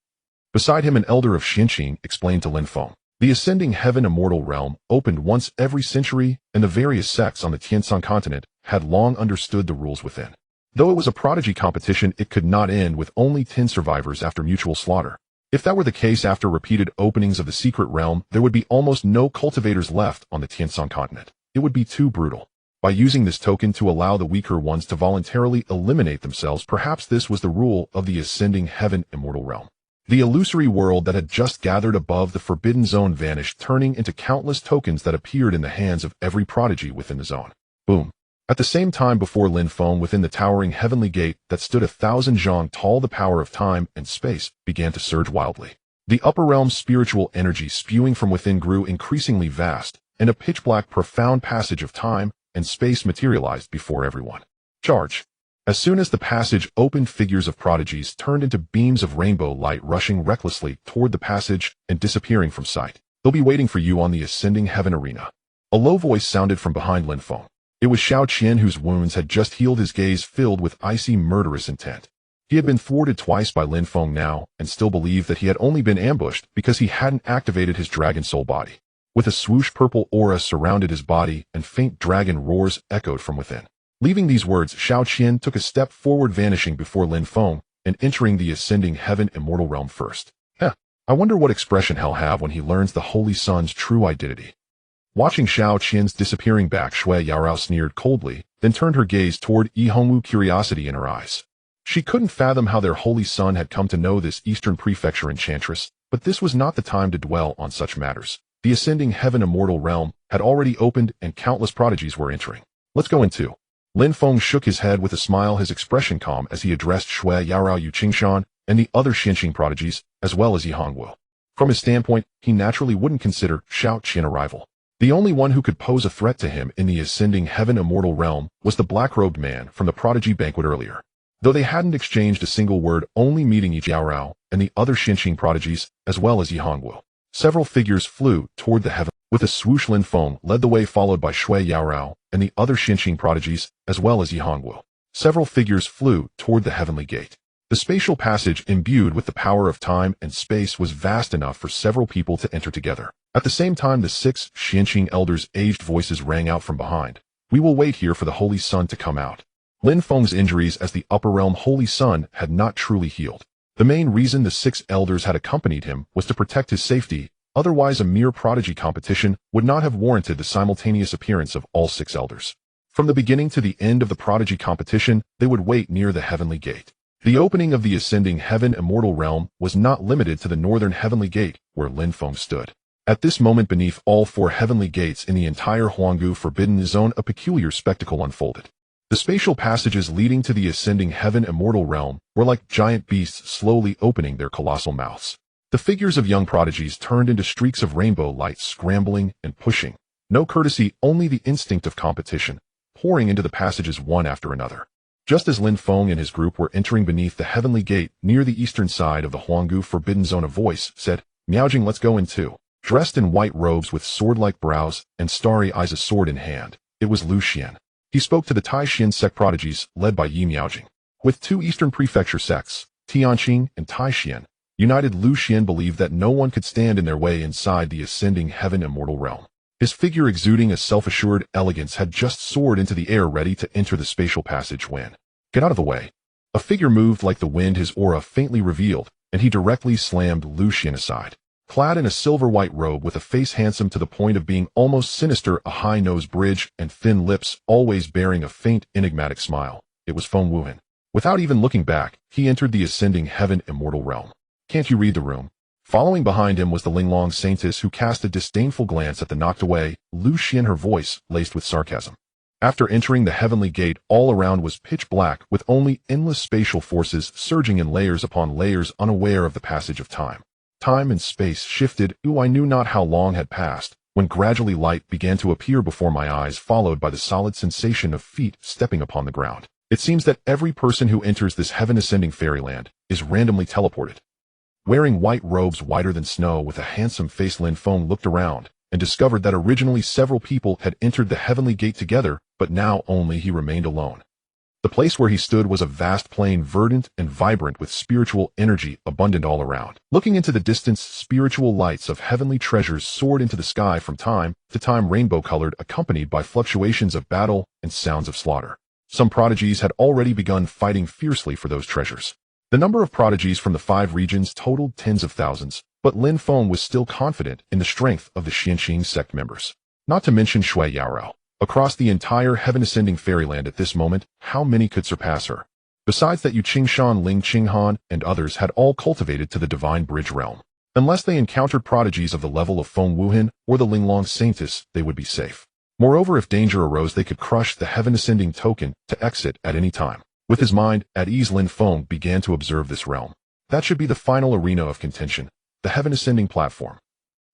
Beside him, an elder of Xinqing explained to Lin Feng. The ascending heaven immortal realm opened once every century, and the various sects on the Tiansong continent had long understood the rules within. Though it was a prodigy competition, it could not end with only 10 survivors after mutual slaughter. If that were the case, after repeated openings of the secret realm, there would be almost no cultivators left on the Tiansong continent. It would be too brutal. By using this token to allow the weaker ones to voluntarily eliminate themselves, perhaps this was the rule of the ascending heaven immortal realm. The illusory world that had just gathered above the forbidden zone vanished, turning into countless tokens that appeared in the hands of every prodigy within the zone. Boom. At the same time, before Lin Feng, within the towering heavenly gate that stood 1,000 zhang tall, the power of time and space began to surge wildly. The upper realm's spiritual energy spewing from within grew increasingly vast, and a pitch-black profound passage of time and space materialized before everyone. Charge! As soon as the passage opened, figures of prodigies turned into beams of rainbow light, rushing recklessly toward the passage and disappearing from sight. "They'll be waiting for you on the ascending heaven arena." A low voice sounded from behind Lin Feng. It was Xiao Qian, whose wounds had just healed, his gaze filled with icy, murderous intent. He had been thwarted twice by Lin Feng now, and still believed that he had only been ambushed because he hadn't activated his dragon soul body. With a swoosh, purple aura surrounded his body, and faint dragon roars echoed from within. Leaving these words, Shao Qian took a step forward, vanishing before Lin Feng, and entering the ascending heaven immortal realm first. I wonder what expression he'll have when he learns the Holy Sun's true identity. Watching Shao Qian's disappearing back, Shui Yarao sneered coldly, then turned her gaze toward Yi Hongwu, curiosity in her eyes. She couldn't fathom how their Holy Sun had come to know this Eastern Prefecture enchantress, but this was not the time to dwell on such matters. The ascending heaven immortal realm had already opened and countless prodigies were entering. Let's go in too. Lin Feng shook his head with a smile, his expression calm as he addressed Shui Yarao, Yu Qingshan, and the other Xianqing prodigies, as well as Yi Hongwu. From his standpoint, he naturally wouldn't consider Shao Qian a rival. The only one who could pose a threat to him in the ascending heaven immortal realm was the black-robed man from the prodigy banquet earlier. Though they hadn't exchanged a single word, only meeting Yi Jiaorao and the other Xianqing prodigies, as well as Yi Hongwu. Several figures flew toward the heaven. With a swoosh, Lin Feng led the way, followed by Shui Yarao and the other Xianqing prodigies, as well as Yi Hongwu. Several figures flew toward the heavenly gate. The spatial passage, imbued with the power of time and space, was vast enough for several people to enter together. At the same time, the 6 Xianqing elders' aged voices rang out from behind. We will wait here for the Holy Sun to come out. Lin Feng's injuries as the upper realm Holy Sun had not truly healed. The main reason the 6 elders had accompanied him was to protect his safety, otherwise a mere prodigy competition would not have warranted the simultaneous appearance of all 6 elders. From the beginning to the end of the prodigy competition, they would wait near the heavenly gate. The opening of the ascending heaven immortal realm was not limited to the northern heavenly gate, where Lin Feng stood. At this moment, beneath all 4 heavenly gates in the entire Huanggu Forbidden Zone, a peculiar spectacle unfolded. The spatial passages leading to the ascending heaven immortal realm were like giant beasts slowly opening their colossal mouths. The figures of young prodigies turned into streaks of rainbow light, scrambling and pushing. No courtesy, only the instinct of competition, pouring into the passages one after another. Just as Lin Feng and his group were entering beneath the heavenly gate near the eastern side of the Huanggu Forbidden Zone, a voice said, "Miaojing, let's go in too." Dressed in white robes with sword-like brows and starry eyes, a sword in hand, it was Lu Xian. He spoke to the Taixin sect prodigies led by Yi Miaojing. With 2 eastern prefecture sects, Tianqing and Taixin, united, Lu Xian believed that no one could stand in their way inside the ascending heaven immortal realm. His figure, exuding a self-assured elegance, had just soared into the air, ready to enter the spatial passage when, "Get out of the way." A figure moved like the wind, his aura faintly revealed, and he directly slammed Lu Xian aside. Clad in a silver-white robe with a face handsome to the point of being almost sinister, a high nose bridge and thin lips, always bearing a faint, enigmatic smile, it was Feng Wuhan. Without even looking back, he entered the ascending heaven immortal realm. "Can't you read the room?" Following behind him was the Linglong saintess, who cast a disdainful glance at the knocked away Lu Xian, her voice laced with sarcasm. After entering the heavenly gate, all around was pitch black, with only endless spatial forces surging in layers upon layers, unaware of the passage of time. Time and space shifted. I knew not how long had passed, when gradually light began to appear before my eyes, followed by the solid sensation of feet stepping upon the ground. It seems that every person who enters this heaven-ascending fairyland is randomly teleported. Wearing white robes whiter than snow with a handsome face, Lin Feng looked around and discovered that originally several people had entered the heavenly gate together, but now only he remained alone. The place where he stood was a vast plain, verdant and vibrant with spiritual energy abundant all around. Looking into the distance, spiritual lights of heavenly treasures soared into the sky from time to time, rainbow-colored, accompanied by fluctuations of battle and sounds of slaughter. Some prodigies had already begun fighting fiercely for those treasures. The number of prodigies from the 5 regions totaled tens of thousands, but Lin Feng was still confident in the strength of the Xianqing sect members. Not to mention Shui Yarao. Across the entire heaven-ascending fairyland at this moment, how many could surpass her? Besides that, Yu Qingshan, Ling Qinghan, and others had all cultivated to the divine bridge realm. Unless they encountered prodigies of the level of Feng Wuhan or the Linglong saintess, they would be safe. Moreover, if danger arose, they could crush the heaven-ascending token to exit at any time. With his mind at ease, Lin Feng began to observe this realm. That should be the final arena of contention, the heaven-ascending platform.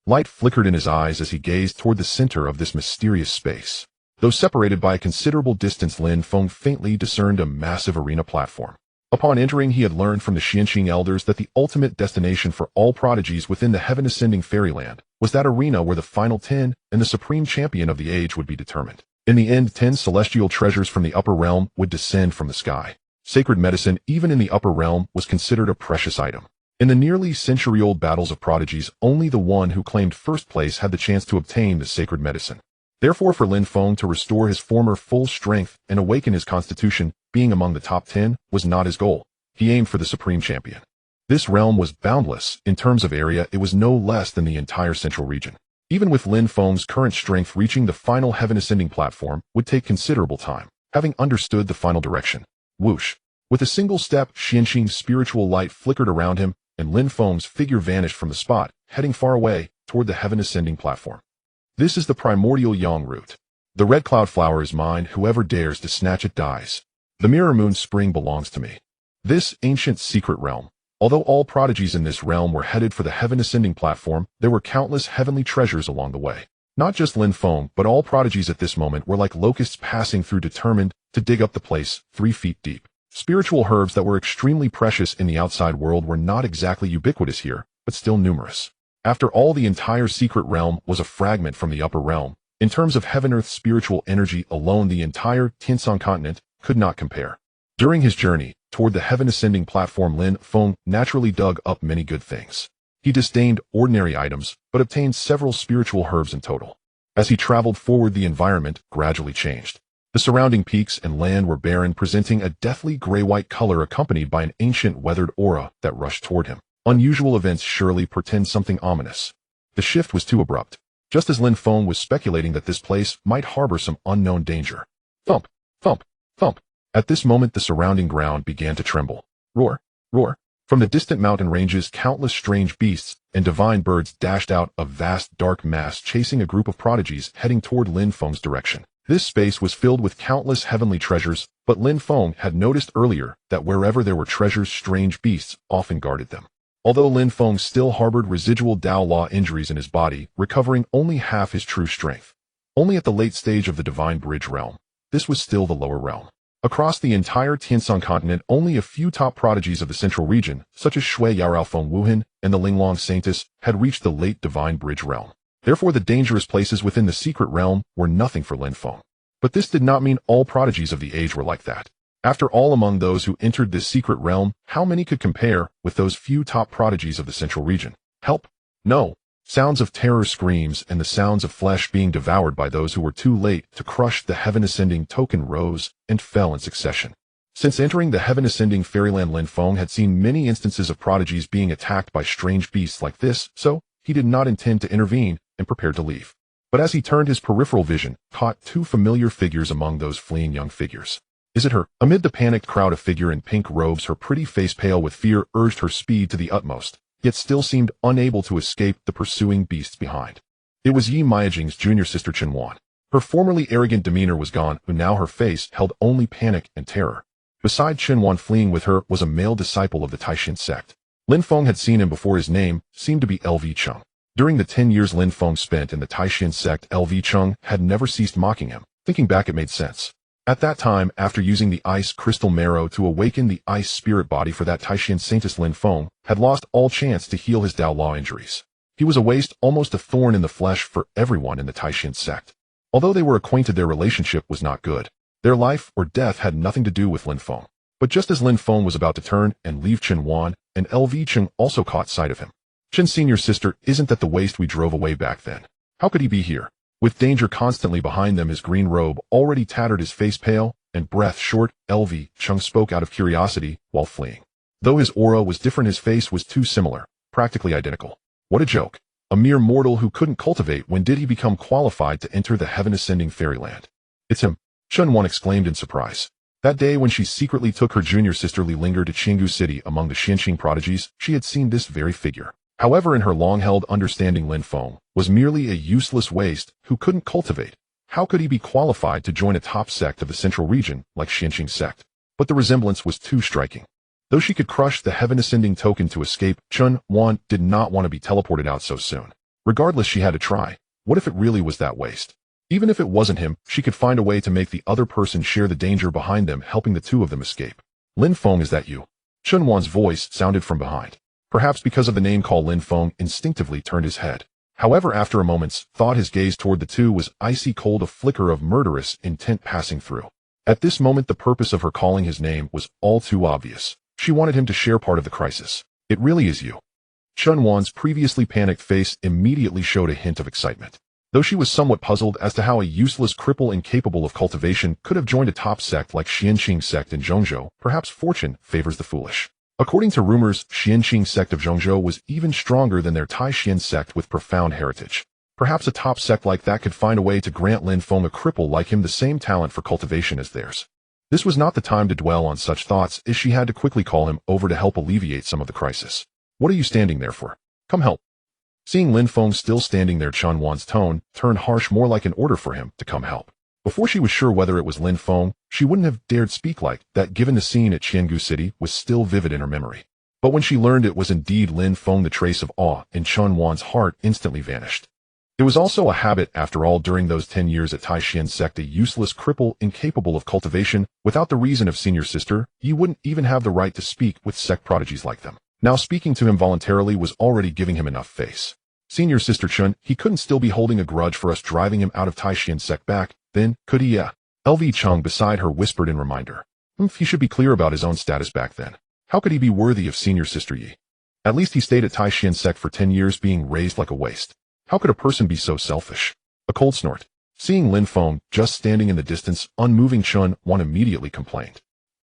Light flickered in his eyes as he gazed toward the center of this mysterious space. Though separated by a considerable distance, Lin Feng faintly discerned a massive arena platform. Upon entering, he had learned from the Xianqing elders that the ultimate destination for all prodigies within the heaven-ascending fairyland was that arena where the final 10 and the supreme champion of the age would be determined. In the end, 10 celestial treasures from the upper realm would descend from the sky. Sacred medicine, even in the upper realm, was considered a precious item. In the nearly century-old battles of prodigies, only the one who claimed first place had the chance to obtain the sacred medicine. Therefore, for Lin Feng to restore his former full strength and awaken his constitution, being among the top 10, was not his goal. He aimed for the supreme champion. This realm was boundless. In terms of area, it was no less than the entire central region. Even with Lin Feng's current strength, reaching the final heaven-ascending platform would take considerable time. Having understood the final direction, whoosh! With a single step, Xianxing's spiritual light flickered around him, and Lin Feng's figure vanished from the spot, heading far away toward the heaven-ascending platform. This is the primordial yang root. The red cloud flower is mine. Whoever dares to snatch it dies. The mirror moon spring belongs to me. This ancient secret realm. Although all prodigies in this realm were headed for the heaven-ascending platform, there were countless heavenly treasures along the way. Not just Lin Feng, but all prodigies at this moment were like locusts passing through, determined to dig up the place 3 feet deep. Spiritual herbs that were extremely precious in the outside world were not exactly ubiquitous here, but still numerous. After all, the entire secret realm was a fragment from the upper realm. In terms of heaven-earth spiritual energy alone, the entire Tianshan continent could not compare. During his journey toward the heaven-ascending platform, Lin Feng naturally dug up many good things. He disdained ordinary items, but obtained several spiritual herbs in total. As he traveled forward, the environment gradually changed. The surrounding peaks and land were barren, presenting a deathly gray-white color accompanied by an ancient weathered aura that rushed toward him. Unusual events surely portend something ominous. The shift was too abrupt, just as Lin Feng was speculating that this place might harbor some unknown danger. Thump, thump, thump. At this moment, the surrounding ground began to tremble. Roar, roar. From the distant mountain ranges, countless strange beasts and divine birds dashed out, a vast dark mass chasing a group of prodigies heading toward Lin Feng's direction. This space was filled with countless heavenly treasures, but Lin Feng had noticed earlier that wherever there were treasures, strange beasts often guarded them. Although Lin Feng still harbored residual Dao Law injuries in his body, recovering only half his true strength. Only at the late stage of the Divine Bridge realm. This was still the lower realm. Across the entire Tianshan continent, only a few top prodigies of the central region, such as Shui Yarao Feng Wuhan and the Linglong Saintess, had reached the late Divine Bridge realm. Therefore, the dangerous places within the secret realm were nothing for Lin Feng. But this did not mean all prodigies of the age were like that. After all, among those who entered this secret realm, how many could compare with those few top prodigies of the central region? Help? No. Sounds of terror, screams, and the sounds of flesh being devoured by those who were too late to crush the heaven-ascending token rose and fell in succession. Since entering the heaven-ascending fairyland, Lin Feng had seen many instances of prodigies being attacked by strange beasts like this, so he did not intend to intervene and prepared to leave. But as he turned, his peripheral vision caught 2 familiar figures among those fleeing young figures. Is it her? Amid the panicked crowd, a figure in pink robes, her pretty face pale with fear, urged her speed to the utmost, yet still seemed unable to escape the pursuing beasts behind. It was Yi Miajing's junior sister Chen. Her formerly arrogant demeanor was gone, but now her face held only panic and terror. Beside Chen, fleeing with her, was a male disciple of the Taishan sect. Lin Feng had seen him before. His name seemed to be LV Cheng. During the 10 years Lin Feng spent in the Taishan sect, LV Cheng had never ceased mocking him. Thinking back, it made sense. At that time, after using the ice crystal marrow to awaken the ice spirit body for that Taishan saintess, Lin Feng had lost all chance to heal his Dao Law injuries. He was a waste, almost a thorn in the flesh for everyone in the Taishan sect. Although they were acquainted, their relationship was not good. Their life or death had nothing to do with Lin Feng. But just as Lin Feng was about to turn and leave, Chen and LV Cheng also caught sight of him. Chen's senior sister, isn't that the waste we drove away back then? How could he be here? With danger constantly behind them, his green robe already tattered, his face pale and breath short, LV Cheng spoke out of curiosity while fleeing. Though his aura was different, his face was too similar, practically identical. What a joke. A mere mortal who couldn't cultivate, when did he become qualified to enter the heaven-ascending fairyland? It's him, Chen exclaimed in surprise. That day when she secretly took her junior sister Li Linger to Qinggu City among the Xianxing prodigies, she had seen this very figure. However, in her long-held understanding, Lin Feng was merely a useless waste who couldn't cultivate. How could he be qualified to join a top sect of the central region like Xianxing sect? But the resemblance was too striking. Though she could crush the heaven-ascending token to escape, Chen did not want to be teleported out so soon. Regardless, she had to try. What if it really was that waste? Even if it wasn't him, she could find a way to make the other person share the danger behind them, helping the two of them escape. Lin Feng, is that you? Chen voice sounded from behind. Perhaps because of the name call, Lin Feng instinctively turned his head. However, after a moment's thought, his gaze toward the two was icy cold, a flicker of murderous intent passing through. At this moment, the purpose of her calling his name was all too obvious. She wanted him to share part of the crisis. It really is you. Chun Wan's previously panicked face immediately showed a hint of excitement. Though she was somewhat puzzled as to how a useless cripple incapable of cultivation could have joined a top sect like Xianqing sect in Zhongzhou, perhaps fortune favors the foolish. According to rumors, Xianqing sect of Zhongzhou was even stronger than their Taishan sect with profound heritage. Perhaps a top sect like that could find a way to grant Lin Feng a cripple like him the same talent for cultivation as theirs. This was not the time to dwell on such thoughts, as she had to quickly call him over to help alleviate some of the crisis. What are you standing there for? Come help. Seeing Lin Feng still standing there, Chun Wan's tone turned harsh, more like an order for him to come help. Before she was sure whether it was Lin Feng, she wouldn't have dared speak like that given the scene at Qiangu City was still vivid in her memory. But when she learned it was indeed Lin Feng, the trace of awe in Chun Wan's heart instantly vanished. It was also a habit, after all, during those 10 years at Taishan sect, a useless cripple incapable of cultivation. Without the reason of senior sister, you wouldn't even have the right to speak with sect prodigies like them. Now speaking to him voluntarily was already giving him enough face. Senior sister Chun, he couldn't still be holding a grudge for us driving him out of Taishan sect back, then, could he? LV Chung beside her whispered in reminder. He should be clear about his own status back then. How could he be worthy of senior sister Yi? At least he stayed at Taishan sect for 10 years being raised like a waste. How could a person be so selfish? A cold snort. Seeing Lin Feng just standing in the distance, unmoving, Chun Wan immediately complained.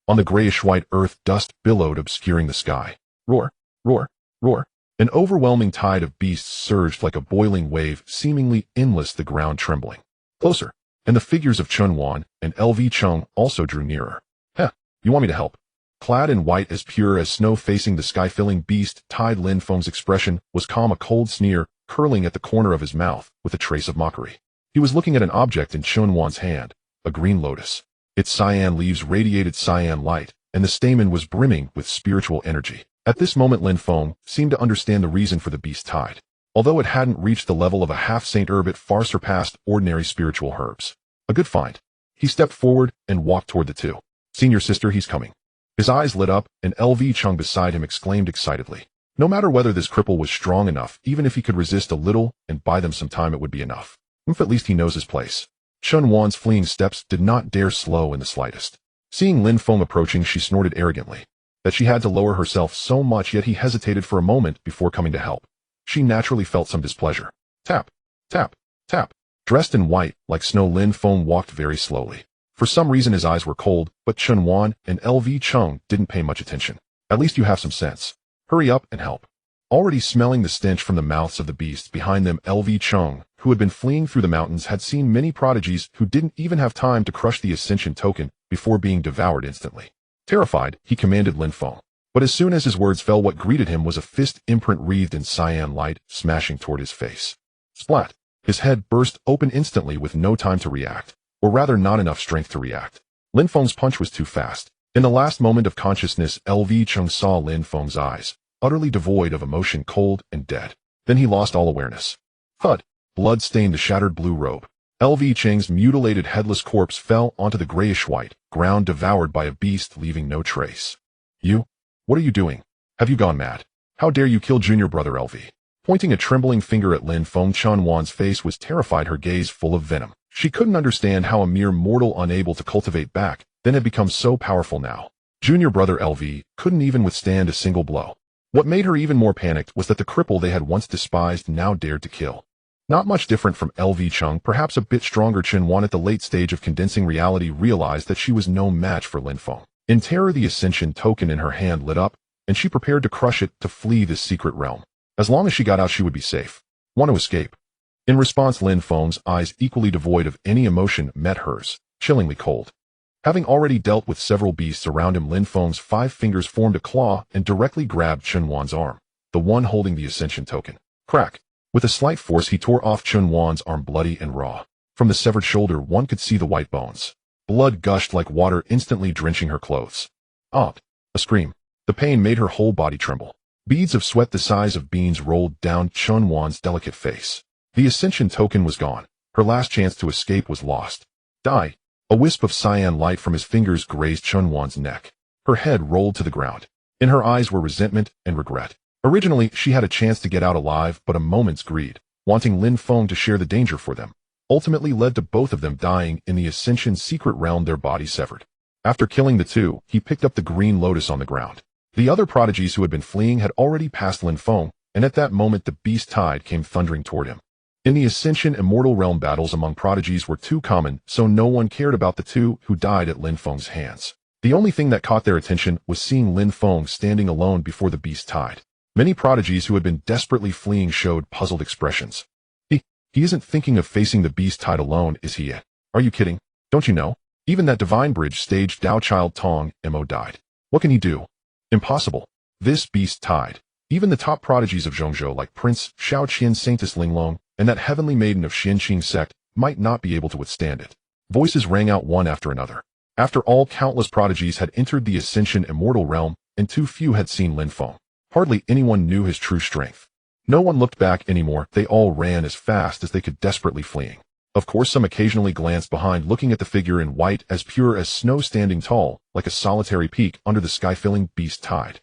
On the grayish-white earth, dust billowed, obscuring the sky. Roar, roar, roar. An overwhelming tide of beasts surged like a boiling wave, seemingly endless, the ground trembling. Closer, and the figures of Chun Wan and LV Chung also drew nearer. Heh, you want me to help? Clad in white as pure as snow, facing the sky-filling beast tide, Lin Feng's expression was calm, a cold sneer curling at the corner of his mouth with a trace of mockery. He was looking at an object in Chun Wan's hand, a green lotus. Its cyan leaves radiated cyan light, and the stamen was brimming with spiritual energy. At this moment Lin Feng seemed to understand the reason for the beast tide. Although it hadn't reached the level of a half-saint herb, it far surpassed ordinary spiritual herbs. A good find. He stepped forward and walked toward the two. Senior sister, he's coming. His eyes lit up, and LV Chung beside him exclaimed excitedly. No matter whether this cripple was strong enough, even if he could resist a little and buy them some time, it would be enough. At least he knows his place. Chun Wan's fleeing steps did not dare slow in the slightest. Seeing Lin Feng approaching, she snorted arrogantly. That she had to lower herself so much, yet he hesitated for a moment before coming to help. She naturally felt some displeasure. Tap, tap, tap. Dressed in white, like snow, Lin Feng walked very slowly. For some reason his eyes were cold, but Chun Wan and LV Chung didn't pay much attention. At least you have some sense. Hurry up and help. Already smelling the stench from the mouths of the beasts behind them, LV Chung, who had been fleeing through the mountains, had seen many prodigies who didn't even have time to crush the ascension token before being devoured instantly. Terrified, he commanded Lin Feng. But as soon as his words fell, what greeted him was a fist imprint wreathed in cyan light, smashing toward his face. Splat! His head burst open instantly with no time to react, or rather not enough strength to react. Lin Feng's punch was too fast. In the last moment of consciousness, LV Chung saw Lin Feng's eyes, utterly devoid of emotion, cold and dead. Then he lost all awareness. Thud! Blood stained the shattered blue robe. LV Cheng's mutilated headless corpse fell onto the grayish-white ground, devoured by a beast, leaving no trace. You? What are you doing? Have you gone mad? How dare you kill junior brother LV? Pointing a trembling finger at Lin Feng, Chun Wan's face was terrified, her gaze full of venom. She couldn't understand how a mere mortal unable to cultivate back then had become so powerful now. Junior brother LV couldn't even withstand a single blow. What made her even more panicked was that the cripple they had once despised now dared to kill. Not much different from LV Chung, perhaps a bit stronger, Chun Wan at the late stage of condensing reality realized that she was no match for Lin Feng. In terror, the ascension token in her hand lit up, and she prepared to crush it to flee this secret realm. As long as she got out, she would be safe. Want to escape? In response, Lin Feng's eyes, equally devoid of any emotion, met hers, chillingly cold. Having already dealt with several beasts around him, Lin Feng's 5 fingers formed a claw and directly grabbed Chun Wan's arm, the one holding the ascension token. Crack! With a slight force, he tore off Chun Wan's arm, bloody and raw. From the severed shoulder, one could see the white bones. Blood gushed like water, instantly drenching her clothes. Ah! A scream. The pain made her whole body tremble. Beads of sweat the size of beans rolled down Chun Wan's delicate face. The ascension token was gone. Her last chance to escape was lost. Die! A wisp of cyan light from his fingers grazed Chun Wan's neck. Her head rolled to the ground. In her eyes were resentment and regret. Originally, she had a chance to get out alive, but a moment's greed, wanting Lin Feng to share the danger for them, ultimately led to both of them dying in the Ascension's secret realm, their bodies severed. After killing the two, he picked up the green lotus on the ground. The other prodigies who had been fleeing had already passed Lin Feng, and at that moment the beast tide came thundering toward him. In the Ascension Immortal Realm, battles among prodigies were too common, so no one cared about the two who died at Lin Feng's hands. The only thing that caught their attention was seeing Lin Feng standing alone before the beast tide. Many prodigies who had been desperately fleeing showed puzzled expressions. He isn't thinking of facing the beast tide alone, is he yet? Are you kidding? Don't you know? Even that Divine Bridge stage Dao Child Tong Mo died. What can he do? Impossible. This beast tide. Even the top prodigies of Zhongzhou like Prince Xiao Qian, Saintess Linglong, and that heavenly maiden of Xianqing sect might not be able to withstand it. Voices rang out one after another. After all, countless prodigies had entered the Ascension Immortal Realm, and too few had seen Lin Feng. Hardly anyone knew his true strength. No one looked back anymore, they all ran as fast as they could, desperately fleeing. Of course, some occasionally glanced behind, looking at the figure in white as pure as snow standing tall, like a solitary peak under the sky-filling beast tide.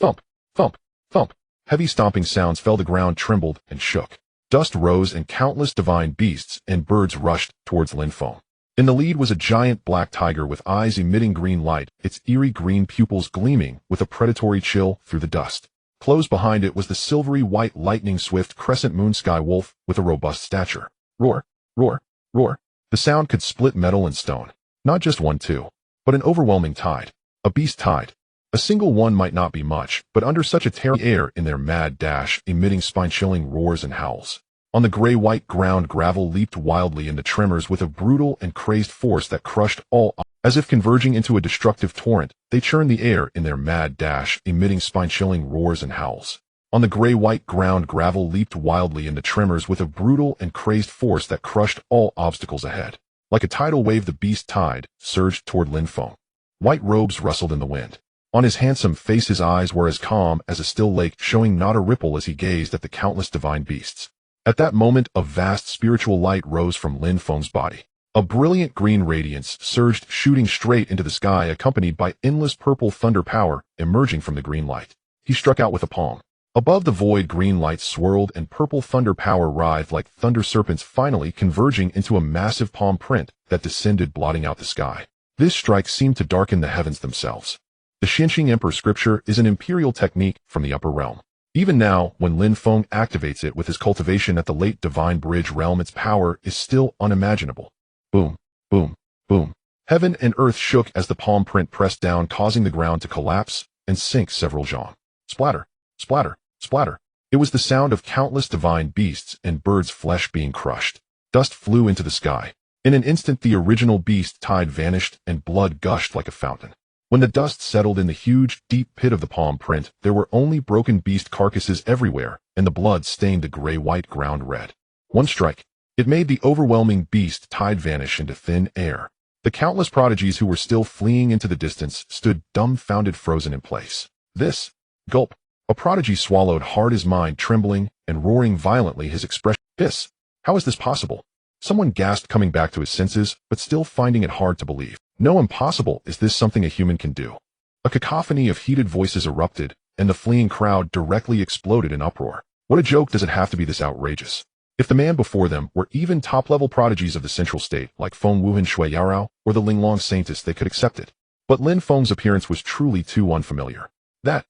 Thump, thump, thump. Heavy stomping sounds fell, the ground trembled and shook. Dust rose and countless divine beasts and birds rushed towards Lin Feng. In the lead was a giant black tiger with eyes emitting green light, its eerie green pupils gleaming with a predatory chill through the dust. Close behind it was the silvery white lightning-swift crescent moon sky wolf with a robust stature. Roar, roar, roar. The sound could split metal and stone. Not just one, two, but an overwhelming tide. A beast tide. A single one might not be much, but under such a terrible air in their mad dash, emitting spine-chilling roars and howls. On the gray-white ground, gravel leaped wildly into tremors with a brutal and crazed force that crushed all. As if converging into a destructive torrent, they churned the air in their mad dash, emitting spine-chilling roars and howls. On the gray-white ground, gravel leaped wildly into tremors with a brutal and crazed force that crushed all obstacles ahead. Like a tidal wave, the beast tide surged toward Lin Feng. White robes rustled in the wind. On his handsome face, his eyes were as calm as a still lake, showing not a ripple as he gazed at the countless divine beasts. At that moment, a vast spiritual light rose from Lin Feng's body. A brilliant green radiance surged, shooting straight into the sky, accompanied by endless purple thunder power emerging from the green light. He struck out with a palm. Above the void, green light swirled and purple thunder power writhed like thunder serpents, finally converging into a massive palm print that descended, blotting out the sky. This strike seemed to darken the heavens themselves. The Xianqing Emperor scripture is an imperial technique from the upper realm. Even now, when Lin Feng activates it with his cultivation at the late Divine Bridge realm, its power is still unimaginable. Boom, boom, boom. Heaven and earth shook as the palm print pressed down, causing the ground to collapse and sink several zhang. Splatter, splatter, splatter. It was the sound of countless divine beasts and birds' flesh being crushed. Dust flew into the sky. In an instant, the original beast tide vanished and blood gushed like a fountain. When the dust settled in the huge, deep pit of the palm print, there were only broken beast carcasses everywhere, and the blood stained the gray-white ground red. One strike. It made the overwhelming beast tide vanish into thin air. The countless prodigies who were still fleeing into the distance stood dumbfounded, frozen in place. This, gulp. A prodigy swallowed hard, his mind trembling and roaring violently, his expression. Hiss. How is this possible? Someone gasped, coming back to his senses, but still finding it hard to believe. No, impossible. Is this something a human can do? A cacophony of heated voices erupted, and the fleeing crowd directly exploded in uproar. What a joke! Does it have to be this outrageous? If the man before them were even top-level prodigies of the central state, like Feng Wuhan Shui Yarao or the Linglong Saintess, they could accept it. But Lin Feng's appearance was truly too unfamiliar. That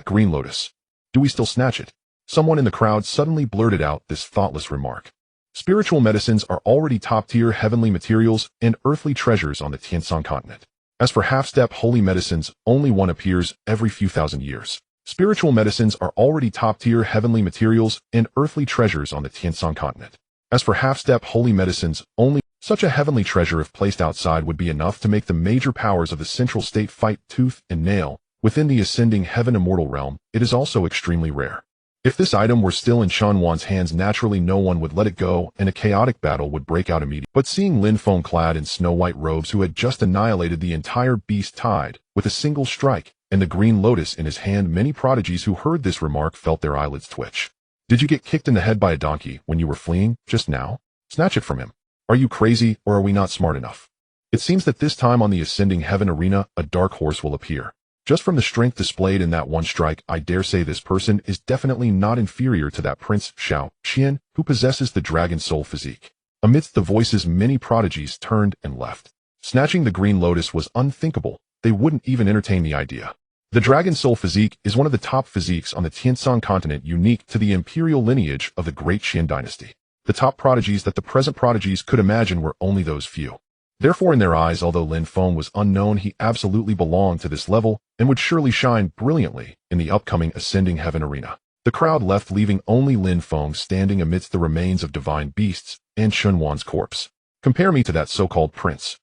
green lotus. Do we still snatch it? Someone in the crowd suddenly blurted out this thoughtless remark. Spiritual medicines are already top-tier heavenly materials and earthly treasures on the Tianshan continent. As for half-step holy medicines, only one appears every few thousand years. Spiritual medicines are already top-tier heavenly materials and earthly treasures on the Tianshan continent. As for half-step holy medicines, only such a heavenly treasure, if placed outside, would be enough to make the major powers of the central state fight tooth and nail. Within the ascending heaven immortal realm, it is also extremely rare. If this item were still in Shanwan's hands, naturally no one would let it go, and a chaotic battle would break out immediately. But seeing Lin Feng clad in snow-white robes, who had just annihilated the entire beast tide with a single strike, and the green lotus in his hand, many prodigies who heard this remark felt their eyelids twitch. Did you get kicked in the head by a donkey when you were fleeing just now? Snatch it from him. Are you crazy, or are we not smart enough? It seems that this time on the ascending heaven arena, a dark horse will appear. Just from the strength displayed in that one strike, I dare say this person is definitely not inferior to that Prince Xiao Qian who possesses the dragon soul physique. Amidst the voices, many prodigies turned and left. Snatching the green lotus was unthinkable. They wouldn't even entertain the idea. The Dragon Soul physique is one of the top physiques on the Tianshan continent, unique to the imperial lineage of the Great Qian dynasty. The top prodigies that the present prodigies could imagine were only those few. Therefore, in their eyes, although Lin Feng was unknown, he absolutely belonged to this level and would surely shine brilliantly in the upcoming Ascending Heaven arena. The crowd left, leaving only Lin Feng standing amidst the remains of divine beasts and Chunwan's corpse. Compare me to that so-called prince.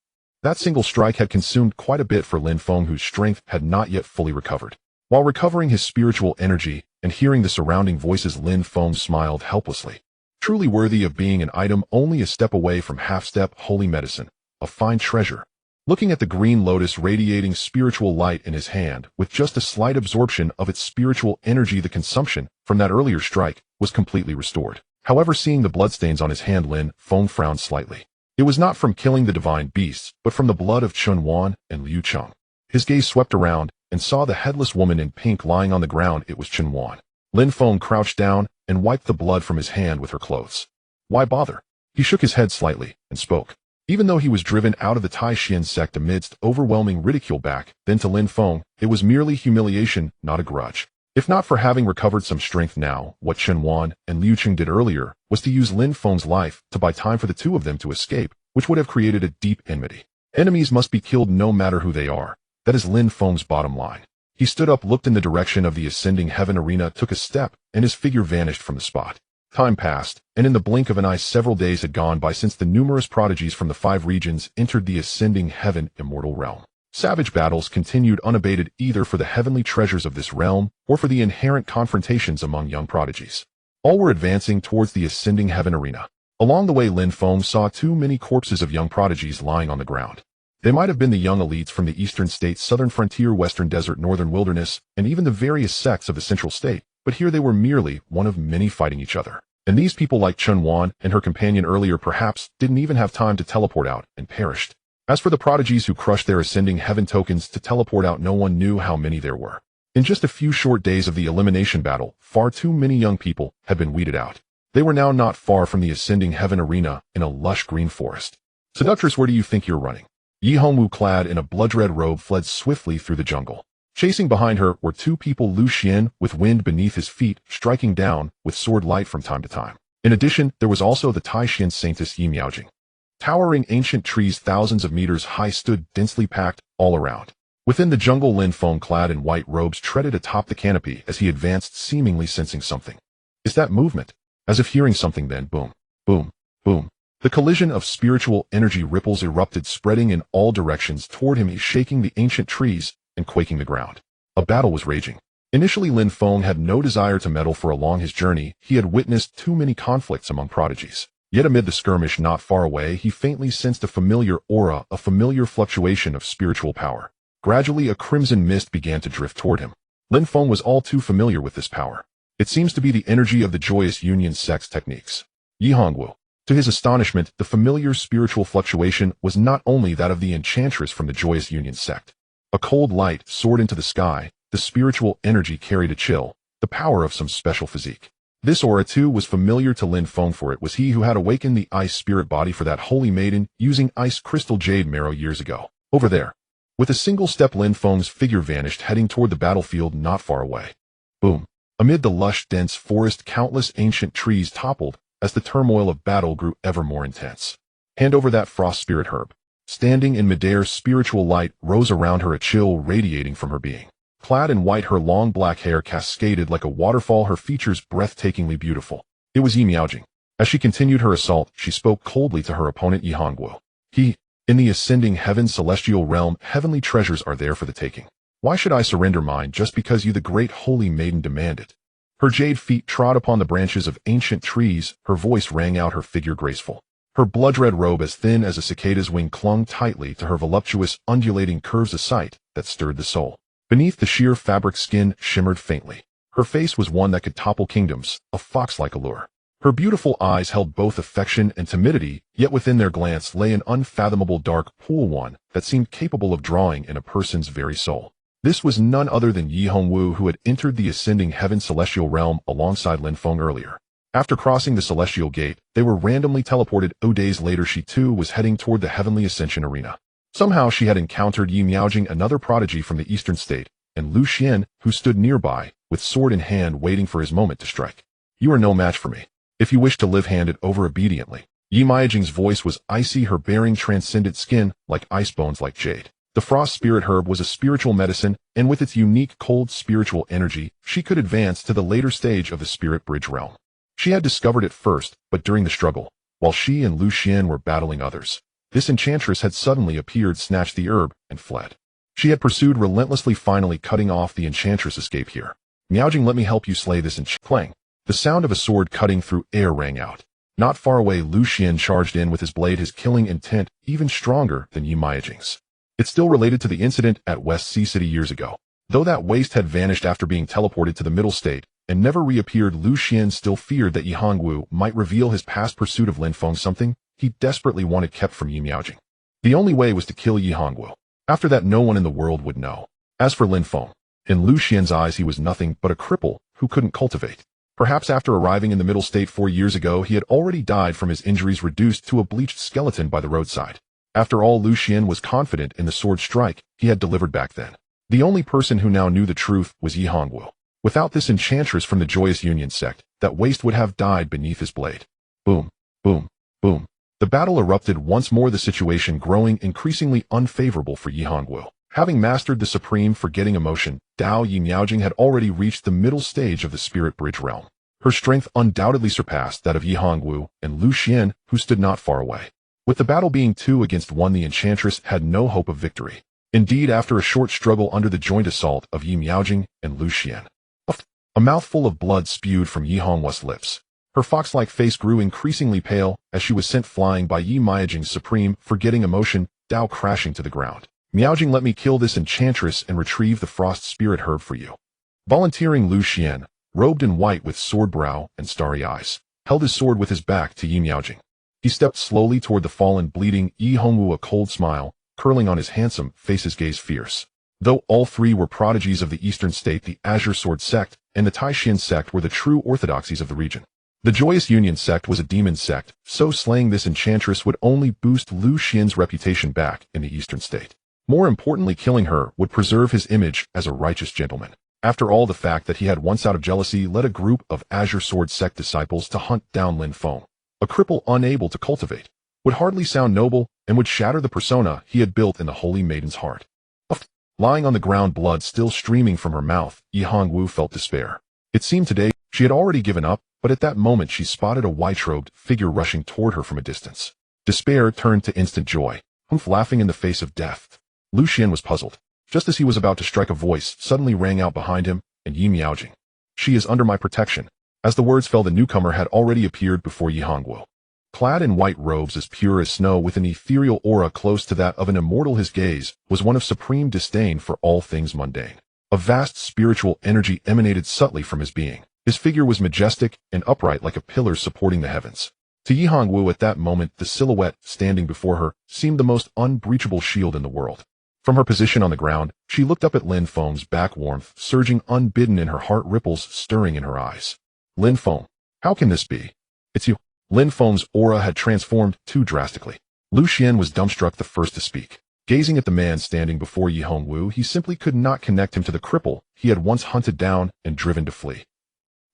That single strike had consumed quite a bit for Lin Feng, whose strength had not yet fully recovered. While recovering his spiritual energy and hearing the surrounding voices, Lin Feng smiled helplessly. Truly worthy of being an item only a step away from half-step holy medicine, a fine treasure. Looking at the green lotus radiating spiritual light in his hand, with just a slight absorption of its spiritual energy, the consumption from that earlier strike was completely restored. However, seeing the bloodstains on his hand, Lin Feng frowned slightly. It was not from killing the divine beasts, but from the blood of Chunwan and Liu Cheng. His gaze swept around and saw the headless woman in pink lying on the ground. It was Chunwan. Lin Feng crouched down and wiped the blood from his hand with her clothes. Why bother? He shook his head slightly and spoke. Even though he was driven out of the Taishan sect amidst overwhelming ridicule, back then to Lin Feng, it was merely humiliation, not a grudge. If not for having recovered some strength now, what Chunwan and Liu Cheng did earlier was to use Lin Feng's life to buy time for the two of them to escape, which would have created a deep enmity. Enemies must be killed no matter who they are. That is Lin Feng's bottom line. He stood up, looked in the direction of the Ascending Heaven arena, took a step, and his figure vanished from the spot. Time passed, and in the blink of an eye several days had gone by since the numerous prodigies from the 5 regions entered the Ascending Heaven immortal realm. Savage battles continued unabated, either for the heavenly treasures of this realm or for the inherent confrontations among young prodigies. All were advancing towards the Ascending Heaven arena. Along the way, Lin Feng saw too many corpses of young prodigies lying on the ground. They might have been the young elites from the eastern states, southern frontier, western desert, northern wilderness, and even the various sects of the central state, but here they were merely one of many fighting each other. And these people, like Chunwan and her companion earlier, perhaps didn't even have time to teleport out and perished. As for the prodigies who crushed their Ascending Heaven tokens to teleport out, no one knew how many there were. In just a few short days of the elimination battle, far too many young people had been weeded out. They were now not far from the Ascending Heaven arena in a lush green forest. Seductress, where do you think you're running? Yi Hongwu, clad in a blood-red robe, fled swiftly through the jungle. Chasing behind her were 2 people, Lu Xian, with wind beneath his feet, striking down with sword light from time to time. In addition, there was also the Taishan saintess Yi Miaojing. Towering ancient trees thousands of meters high stood densely packed all around. Within the jungle, Lin Feng, clad in white robes, treaded atop the canopy as he advanced, seemingly sensing something. Is that movement? As if hearing something, then boom, boom, boom. The collision of spiritual energy ripples erupted, spreading in all directions toward him, shaking the ancient trees and quaking the ground. A battle was raging. Initially, Lin Feng had no desire to meddle, for along his journey he had witnessed too many conflicts among prodigies. Yet amid the skirmish not far away, he faintly sensed a familiar aura, a familiar fluctuation of spiritual power. Gradually, a crimson mist began to drift toward him. Lin Feng was all too familiar with this power. It seems to be the energy of the Joyous Union sect's techniques. Yi Hongwu. To his astonishment, the familiar spiritual fluctuation was not only that of the enchantress from the Joyous Union sect. A cold light soared into the sky. The spiritual energy carried a chill, the power of some special physique. This aura, too, was familiar to Lin Feng, for it was he who had awakened the ice spirit body for that holy maiden using ice crystal jade marrow years ago. Over there. With a single step, Lin Feng's figure vanished, heading toward the battlefield not far away. Boom. Amid the lush, dense forest, countless ancient trees toppled as the turmoil of battle grew ever more intense. Hand over that frost spirit herb. Standing in midair, spiritual light rose around her, a chill radiating from her being. Clad in white, her long black hair cascaded like a waterfall, her features breathtakingly beautiful. It was Yi Miaojing. As she continued her assault, she spoke coldly to her opponent Yi Hongwu. In the Ascending Heaven celestial realm, heavenly treasures are there for the taking. Why should I surrender mine just because you, the great holy maiden, demand it? Her jade feet trod upon the branches of ancient trees, her voice rang out, her figure graceful. Her blood-red robe, as thin as a cicada's wing, clung tightly to her voluptuous, undulating curves, a sight that stirred the soul. Beneath the sheer fabric, skin shimmered faintly. Her face was one that could topple kingdoms, a fox-like allure. Her beautiful eyes held both affection and timidity, yet within their glance lay an unfathomable dark pool, one that seemed capable of drawing in a person's very soul. This was none other than Yi Hongwu, who had entered the Ascending Heaven celestial realm alongside Lin Feng earlier. After crossing the celestial gate, they were randomly teleported. Days later, she too was heading toward the Heavenly Ascension arena. Somehow she had encountered Yi Miaojing, another prodigy from the eastern state, and Lu Xian, who stood nearby, with sword in hand waiting for his moment to strike. You are no match for me. If you wish to live, hand it over obediently. Yi Miajing's voice was icy, her bearing transcended skin like ice bones like jade. The frost spirit herb was a spiritual medicine, and with its unique cold spiritual energy, she could advance to the later stage of the spirit bridge realm. She had discovered it first, but during the struggle, while she and Lu Xian were battling others, this enchantress had suddenly appeared, snatched the herb, and fled. She had pursued relentlessly, finally cutting off the enchantress' escape here. Miaojing, let me help you slay this clang. The sound of a sword cutting through air rang out. Not far away, Lu Xian charged in with his blade, his killing intent even stronger than Yi Miajing's. It still related to the incident at West Sea City years ago. Though that waste had vanished after being teleported to the middle state and never reappeared, Lu Xian still feared that Yi Hongwu might reveal his past pursuit of Lin Feng, something he desperately wanted kept from Yi Miaojing. The only way was to kill Yi Hongwu. After that, no one in the world would know. As for Lin Feng, in Lu Xian's eyes he was nothing but a cripple who couldn't cultivate. Perhaps after arriving in the middle state 4 years ago, he had already died from his injuries, reduced to a bleached skeleton by the roadside. After all, Lu Xian was confident in the sword strike he had delivered back then. The only person who now knew the truth was Yi Hongwu. Without this enchantress from the Joyous Union sect, that waste would have died beneath his blade. Boom, boom, boom. The battle erupted once more, the situation growing increasingly unfavorable for Yi Hongwu. Having mastered the supreme forgetting emotion, Dao Yi Miaojing had already reached the middle stage of the spirit bridge realm. Her strength undoubtedly surpassed that of Yi Hongwu and Lu Xian, who stood not far away. With the battle being 2 against 1, the enchantress had no hope of victory. Indeed, after a short struggle under the joint assault of Yi Miaojing and Lu Xian, a mouthful of blood spewed from Yi Hongwu's lips. Her fox-like face grew increasingly pale as she was sent flying by Yi Miajing's supreme forgetting emotion, Dao crashing to the ground. Miaojing, let me kill this enchantress and retrieve the frost spirit herb for you. Volunteering, Lu Xian, robed in white with sword brow and starry eyes, held his sword with his back to Yi Miaojing. He stepped slowly toward the fallen, bleeding Yi Hongwu, a cold smile curling on his handsome face, his gaze fierce. Though all 3 were prodigies of the Eastern State, the Azure Sword sect and the Taishan sect were the true orthodoxies of the region. The Joyous Union sect was a demon sect, so slaying this enchantress would only boost Lu Xian's reputation back in the Eastern State. More importantly, killing her would preserve his image as a righteous gentleman. After all, the fact that he had once out of jealousy led a group of Azure Sword sect disciples to hunt down Lin Feng, a cripple unable to cultivate, would hardly sound noble and would shatter the persona he had built in the holy maiden's heart. Lying on the ground, blood still streaming from her mouth, Yi Hongwu felt despair. It seemed today she had already given up, but at that moment she spotted a white-robed figure rushing toward her from a distance. Despair turned to instant joy, laughing in the face of death. Lu Xian was puzzled. Just as he was about to strike, a voice suddenly rang out behind him, and Yi Miaojing. She is under my protection. As the words fell, the newcomer had already appeared before Yi Hongwu. Clad in white robes as pure as snow, with an ethereal aura close to that of an immortal, his gaze was one of supreme disdain for all things mundane. A vast spiritual energy emanated subtly from his being. His figure was majestic and upright like a pillar supporting the heavens. To Yi Hongwu at that moment, the silhouette standing before her seemed the most unbreachable shield in the world. From her position on the ground, she looked up at Lin Feng's back, warmth surging unbidden in her heart, ripples stirring in her eyes. Lin Feng, how can this be? It's you. Lin Feng's aura had transformed too drastically. Lu Xian was dumbstruck, the first to speak. Gazing at the man standing before Yi Hongwu, he simply could not connect him to the cripple he had once hunted down and driven to flee.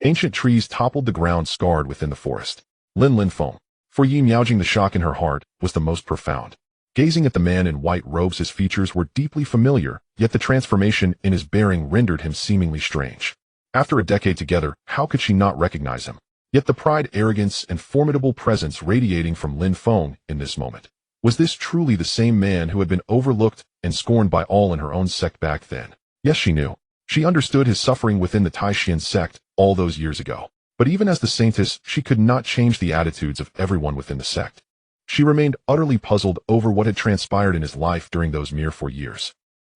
Ancient trees toppled the ground, scarred within the forest. Lin Feng. For Yi Miaojing, the shock in her heart was the most profound. Gazing at the man in white robes, his features were deeply familiar, yet the transformation in his bearing rendered him seemingly strange. After a decade together, how could she not recognize him? Yet the pride, arrogance, and formidable presence radiating from Lin Feng in this moment. Was this truly the same man who had been overlooked and scorned by all in her own sect back then? Yes, she knew. She understood his suffering within the Taishan sect all those years ago. But even as the saintess, she could not change the attitudes of everyone within the sect. She remained utterly puzzled over what had transpired in his life during those mere 4 years.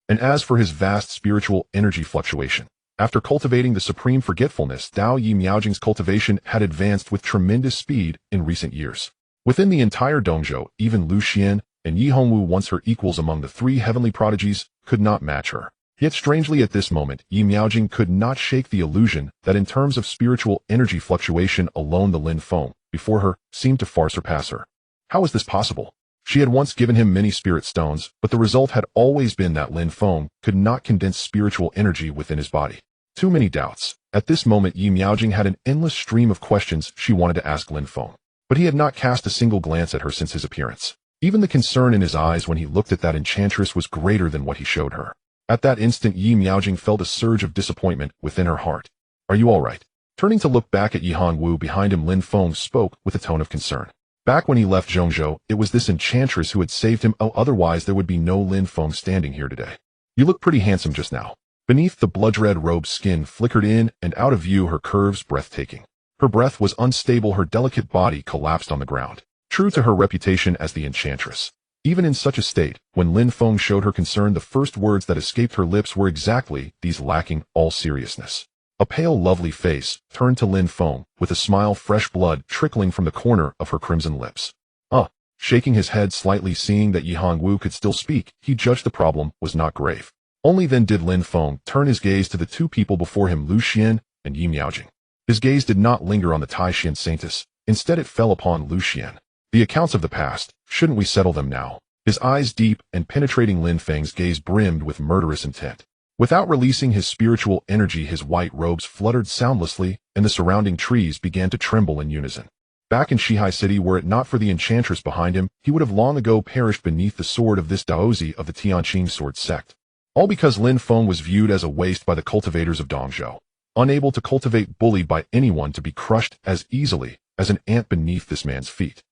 And as for his vast spiritual energy fluctuation, after cultivating the supreme forgetfulness, Dao Yi Miaojing's cultivation had advanced with tremendous speed in recent years. Within the entire dojo, even Lu Xian and Yi Hongwu, once her equals among the 3 heavenly prodigies, could not match her. Yet strangely at this moment, Yi Miaojing could not shake the illusion that in terms of spiritual energy fluctuation alone, the Lin Feng before her seemed to far surpass her. How was this possible? She had once given him many spirit stones, but the result had always been that Lin Feng could not condense spiritual energy within his body. Too many doubts. At this moment, Yi Miaojing had an endless stream of questions she wanted to ask Lin Feng. But he had not cast a single glance at her since his appearance. Even the concern in his eyes when he looked at that enchantress was greater than what he showed her. At that instant, Yi Miaojing felt a surge of disappointment within her heart. Are you all right? Turning to look back at Yi Hongwu behind him, Lin Feng spoke with a tone of concern. Back when he left Zhongzhou, it was this enchantress who had saved him. Oh, otherwise there would be no Lin Feng standing here today. You look pretty handsome just now. Beneath the blood-red robe, skin flickered in and out of view, her curves breathtaking. Her breath was unstable, her delicate body collapsed on the ground. True to her reputation as the enchantress, even in such a state, when Lin Feng showed her concern, the first words that escaped her lips were exactly these, lacking all seriousness. A pale, lovely face turned to Lin Feng, with a smile, fresh blood trickling from the corner of her crimson lips. Shaking his head slightly, seeing that Yi Hongwu could still speak, he judged the problem was not grave. Only then did Lin Feng turn his gaze to the two people before him, Lu Xian and Yi Miaojing. His gaze did not linger on the Taishan saintess, instead it fell upon Lu Xian. The accounts of the past, shouldn't we settle them now? His eyes, deep and penetrating, Lin Feng's gaze brimmed with murderous intent. Without releasing his spiritual energy, his white robes fluttered soundlessly, and the surrounding trees began to tremble in unison. Back in Shihai City, were it not for the enchantress behind him, he would have long ago perished beneath the sword of this Daozi of the Tianqing sword sect. All because Lin Feng was viewed as a waste by the cultivators of Dongzhou. Unable to cultivate, bullied by anyone, to be crushed as easily as an ant beneath this man's feet.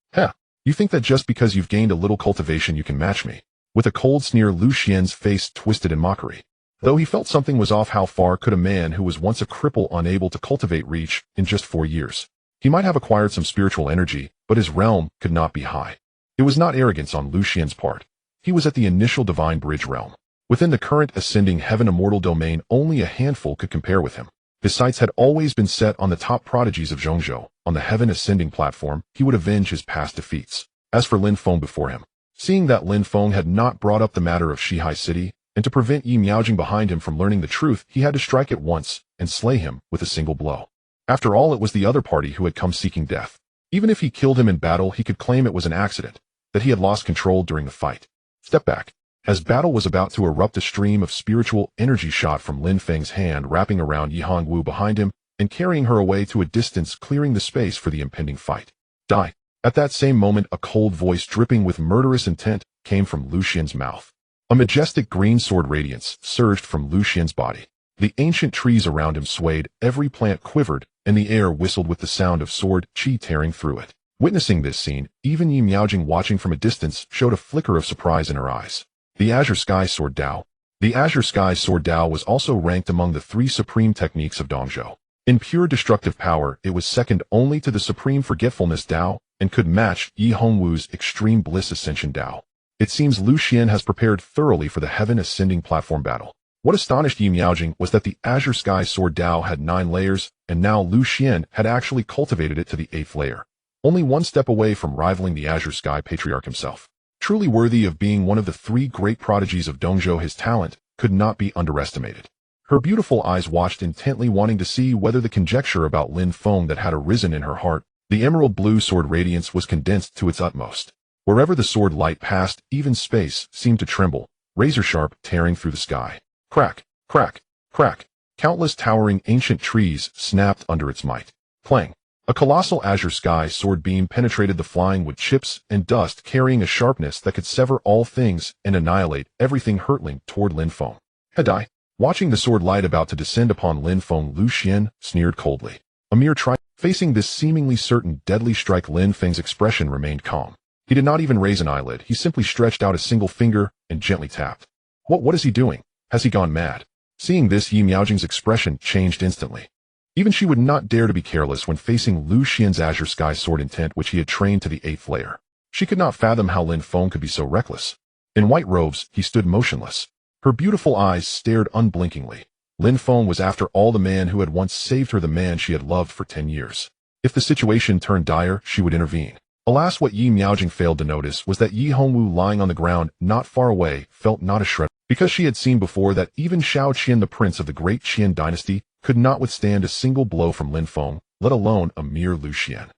You think that just because you've gained a little cultivation you can match me? With a cold sneer, Lu Xian's face twisted in mockery. Though he felt something was off, how far could a man who was once a cripple unable to cultivate reach in just 4 years? He might have acquired some spiritual energy, but his realm could not be high. It was not arrogance on Lu Xian's part. He was at the initial divine bridge realm. Within the current ascending heaven immortal domain, only a handful could compare with him. His sights had always been set on the top prodigies of Zhongzhou. On the heaven ascending platform, he would avenge his past defeats. As for Lin Feng before him, seeing that Lin Feng had not brought up the matter of Shihai City, and to prevent Yi Miaojing behind him from learning the truth, he had to strike at once and slay him with a single blow. After all, it was the other party who had come seeking death. Even if he killed him in battle, he could claim it was an accident, that he had lost control during the fight. Step back. As battle was about to erupt, a stream of spiritual energy shot from Lin Feng's hand, wrapping around Yi Hongwu behind him and carrying her away to a distance, clearing the space for the impending fight. Die. At that same moment, a cold voice dripping with murderous intent came from Lu Xian's mouth. A majestic green sword radiance surged from Lu Xian's body. The ancient trees around him swayed, every plant quivered, and the air whistled with the sound of sword chi tearing through it. Witnessing this scene, even Yi Miaojing, watching from a distance, showed a flicker of surprise in her eyes. The Azure Sky Sword Dao. The Azure Sky Sword Dao was also ranked among the 3 supreme techniques of Dongzhou. In pure destructive power, it was second only to the Supreme Forgetfulness Dao, and could match Yi Hongwu's Extreme Bliss Ascension Dao. It seems Lu Xian has prepared thoroughly for the heaven ascending platform battle. What astonished Yi Miaojing was that the Azure Sky Sword Dao had 9 layers, and now Lu Xian had actually cultivated it to the 8th layer. Only one step away from rivaling the Azure Sky Patriarch himself. Truly worthy of being one of the 3 great prodigies of Dongzhou, his talent could not be underestimated. Her beautiful eyes watched intently, wanting to see whether the conjecture about Lin Feng that had arisen in her heart, the emerald blue sword radiance, was condensed to its utmost. Wherever the sword light passed, even space seemed to tremble, razor sharp, tearing through the sky. Crack, crack, crack. Countless towering ancient trees snapped under its might. Clang. A colossal azure sky sword beam penetrated the flying wood chips and dust, carrying a sharpness that could sever all things and annihilate everything, hurtling toward Lin Feng. Hadai. Watching the sword light about to descend upon Lin Feng, Lu Xian sneered coldly. A mere try. Facing this seemingly certain deadly strike, Lin Feng's expression remained calm. He did not even raise an eyelid. He simply stretched out a single finger and gently tapped. What is he doing? Has he gone mad? Seeing this, Yi Miaojing's expression changed instantly. Even she would not dare to be careless when facing Lu Xian's Azure Sky Sword intent, which he had trained to the 8th layer. She could not fathom how Lin Feng could be so reckless. In white robes, he stood motionless. Her beautiful eyes stared unblinkingly. Lin Feng was, after all, the man who had once saved her, the man she had loved for 10 years. If the situation turned dire, she would intervene. Alas, what Yi Miaojing failed to notice was that Yi Hongwu, lying on the ground not far away, felt not a shred, because she had seen before that even Shao Qian, the prince of the great Qian dynasty, could not withstand a single blow from Lin Feng, let alone a mere Lu Xian.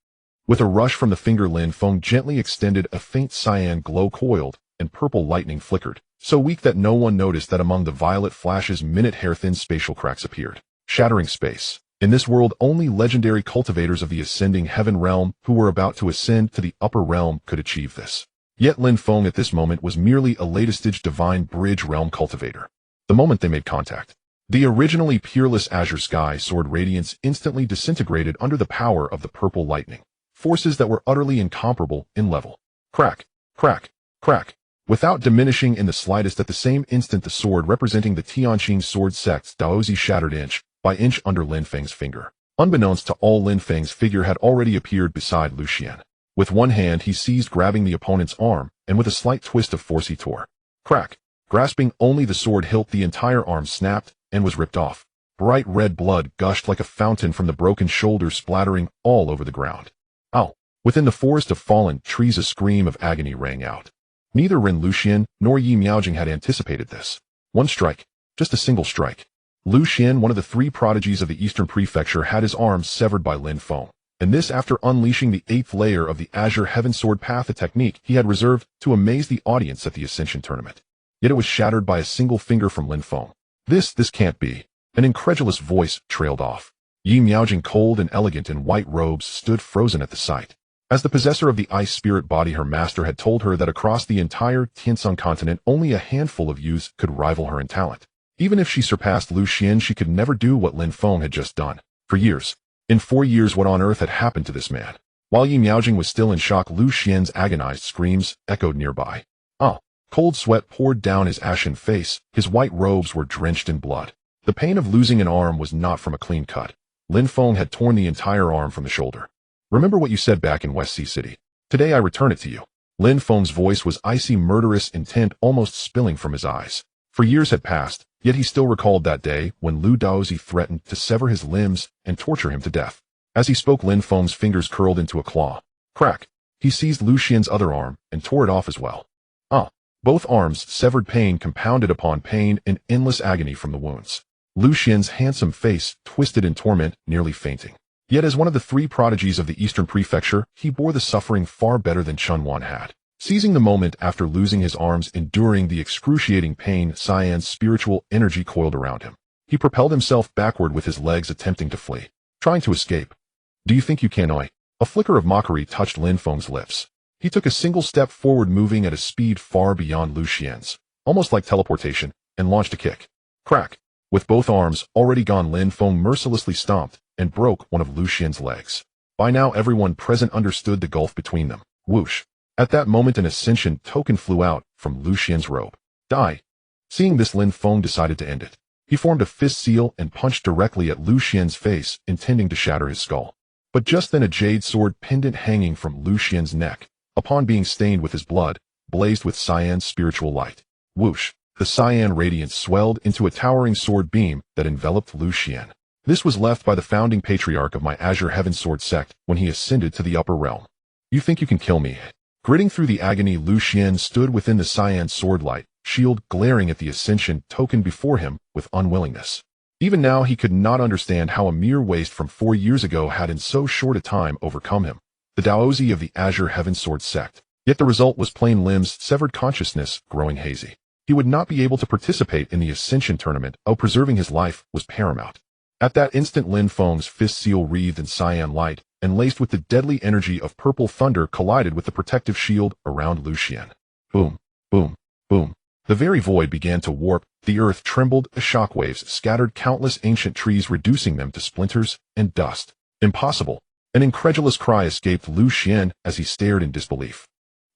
With a rush from the finger, Lin Feng gently extended a faint cyan glow coiled, and purple lightning flickered, so weak that no one noticed that among the violet flashes minute-hair-thin spatial cracks appeared, shattering space. In this world, only legendary cultivators of the ascending heaven realm who were about to ascend to the upper realm could achieve this. Yet Lin Feng at this moment was merely a latest-stage divine bridge realm cultivator. The moment they made contact, the originally peerless azure sky sword radiance instantly disintegrated under the power of the purple lightning, forces that were utterly incomparable in level. Crack, crack, crack. Without diminishing in the slightest, at the same instant the sword representing the Tianqing sword sect's Daozi shattered inch by inch under Lin Feng's finger. Unbeknownst to all, Lin Feng's figure had already appeared beside Lu Xian. With one hand he seized grabbing the opponent's arm, and with a slight twist of force he tore. Crack. Grasping only the sword hilt, the entire arm snapped and was ripped off. Bright red blood gushed like a fountain from the broken shoulder, splattering all over the ground. Ow! Within the forest of fallen trees a scream of agony rang out. Neither Ren Luxian nor Yi Miaojing had anticipated this. One strike. Just a single strike. Lu Xian, one of the three prodigies of the Eastern Prefecture, had his arms severed by Lin Feng, and this after unleashing the 8th layer of the Azure Heaven Sword Path, a technique he had reserved to amaze the audience at the Ascension Tournament. Yet it was shattered by a single finger from Lin Feng. This can't be. An incredulous voice trailed off. Yi Miaojing, cold and elegant in white robes, stood frozen at the sight. As the possessor of the ice spirit body, her master had told her that across the entire Tiansong continent only a handful of youths could rival her in talent. Even if she surpassed Lu Xian, she could never do what Lin Feng had just done. For years. In 4 years, what on earth had happened to this man? While Yi Miaojing was still in shock, Lu Xian's agonized screams echoed nearby. Ah! Cold sweat poured down his ashen face, his white robes were drenched in blood. The pain of losing an arm was not from a clean cut. Lin Feng had torn the entire arm from the shoulder. Remember what you said back in West Sea City. Today I return it to you. Lin Feng's voice was icy, murderous, intent almost spilling from his eyes. For years had passed, yet he still recalled that day when Lu Daozi threatened to sever his limbs and torture him to death. As he spoke, Lin Feng's fingers curled into a claw. Crack! He seized Lu Xian's other arm and tore it off as well. Ah! Both arms severed, pain compounded upon pain, and endless agony from the wounds. Lu Xian's handsome face twisted in torment, nearly fainting. Yet as one of the three prodigies of the Eastern Prefecture, he bore the suffering far better than Chun Wan had. Seizing the moment after losing his arms, enduring the excruciating pain, Cyan's spiritual energy coiled around him. He propelled himself backward with his legs, attempting to flee, trying to escape. Do you think you can, Oi? A flicker of mockery touched Lin Feng's lips. He took a single step forward, moving at a speed far beyond Lu Xian's, almost like teleportation, and launched a kick. Crack! With both arms already gone, Lin Feng mercilessly stomped and broke one of Lu Xian's legs. By now everyone present understood the gulf between them. Whoosh! At that moment an ascension token flew out from Lu Xian's robe. Die! Seeing this, Lin Feng decided to end it. He formed a fist seal and punched directly at Lu Xian's face, intending to shatter his skull. But just then a jade sword pendant hanging from Lu Xian's neck, upon being stained with his blood, blazed with Cyan's spiritual light. Whoosh! The cyan radiance swelled into a towering sword beam that enveloped Lu Xian. This was left by the founding patriarch of my Azure Heaven Sword sect when he ascended to the upper realm. You think you can kill me? Gritting through the agony, Lu Xian stood within the cyan sword light, shield glaring at the ascension token before him with unwillingness. Even now he could not understand how a mere waste from 4 years ago had in so short a time overcome him, the Daozi of the Azure Heaven Sword sect. Yet the result was plain: limbs severed, consciousness growing hazy. He would not be able to participate in the Ascension tournament, preserving his life was paramount. At that instant, Lin Feng's fist seal, wreathed in cyan light and laced with the deadly energy of purple thunder, collided with the protective shield around Lu Xian. Boom, boom, boom. The very void began to warp, the earth trembled, shockwaves scattered countless ancient trees, reducing them to splinters and dust. Impossible! An incredulous cry escaped Lu Xian as he stared in disbelief.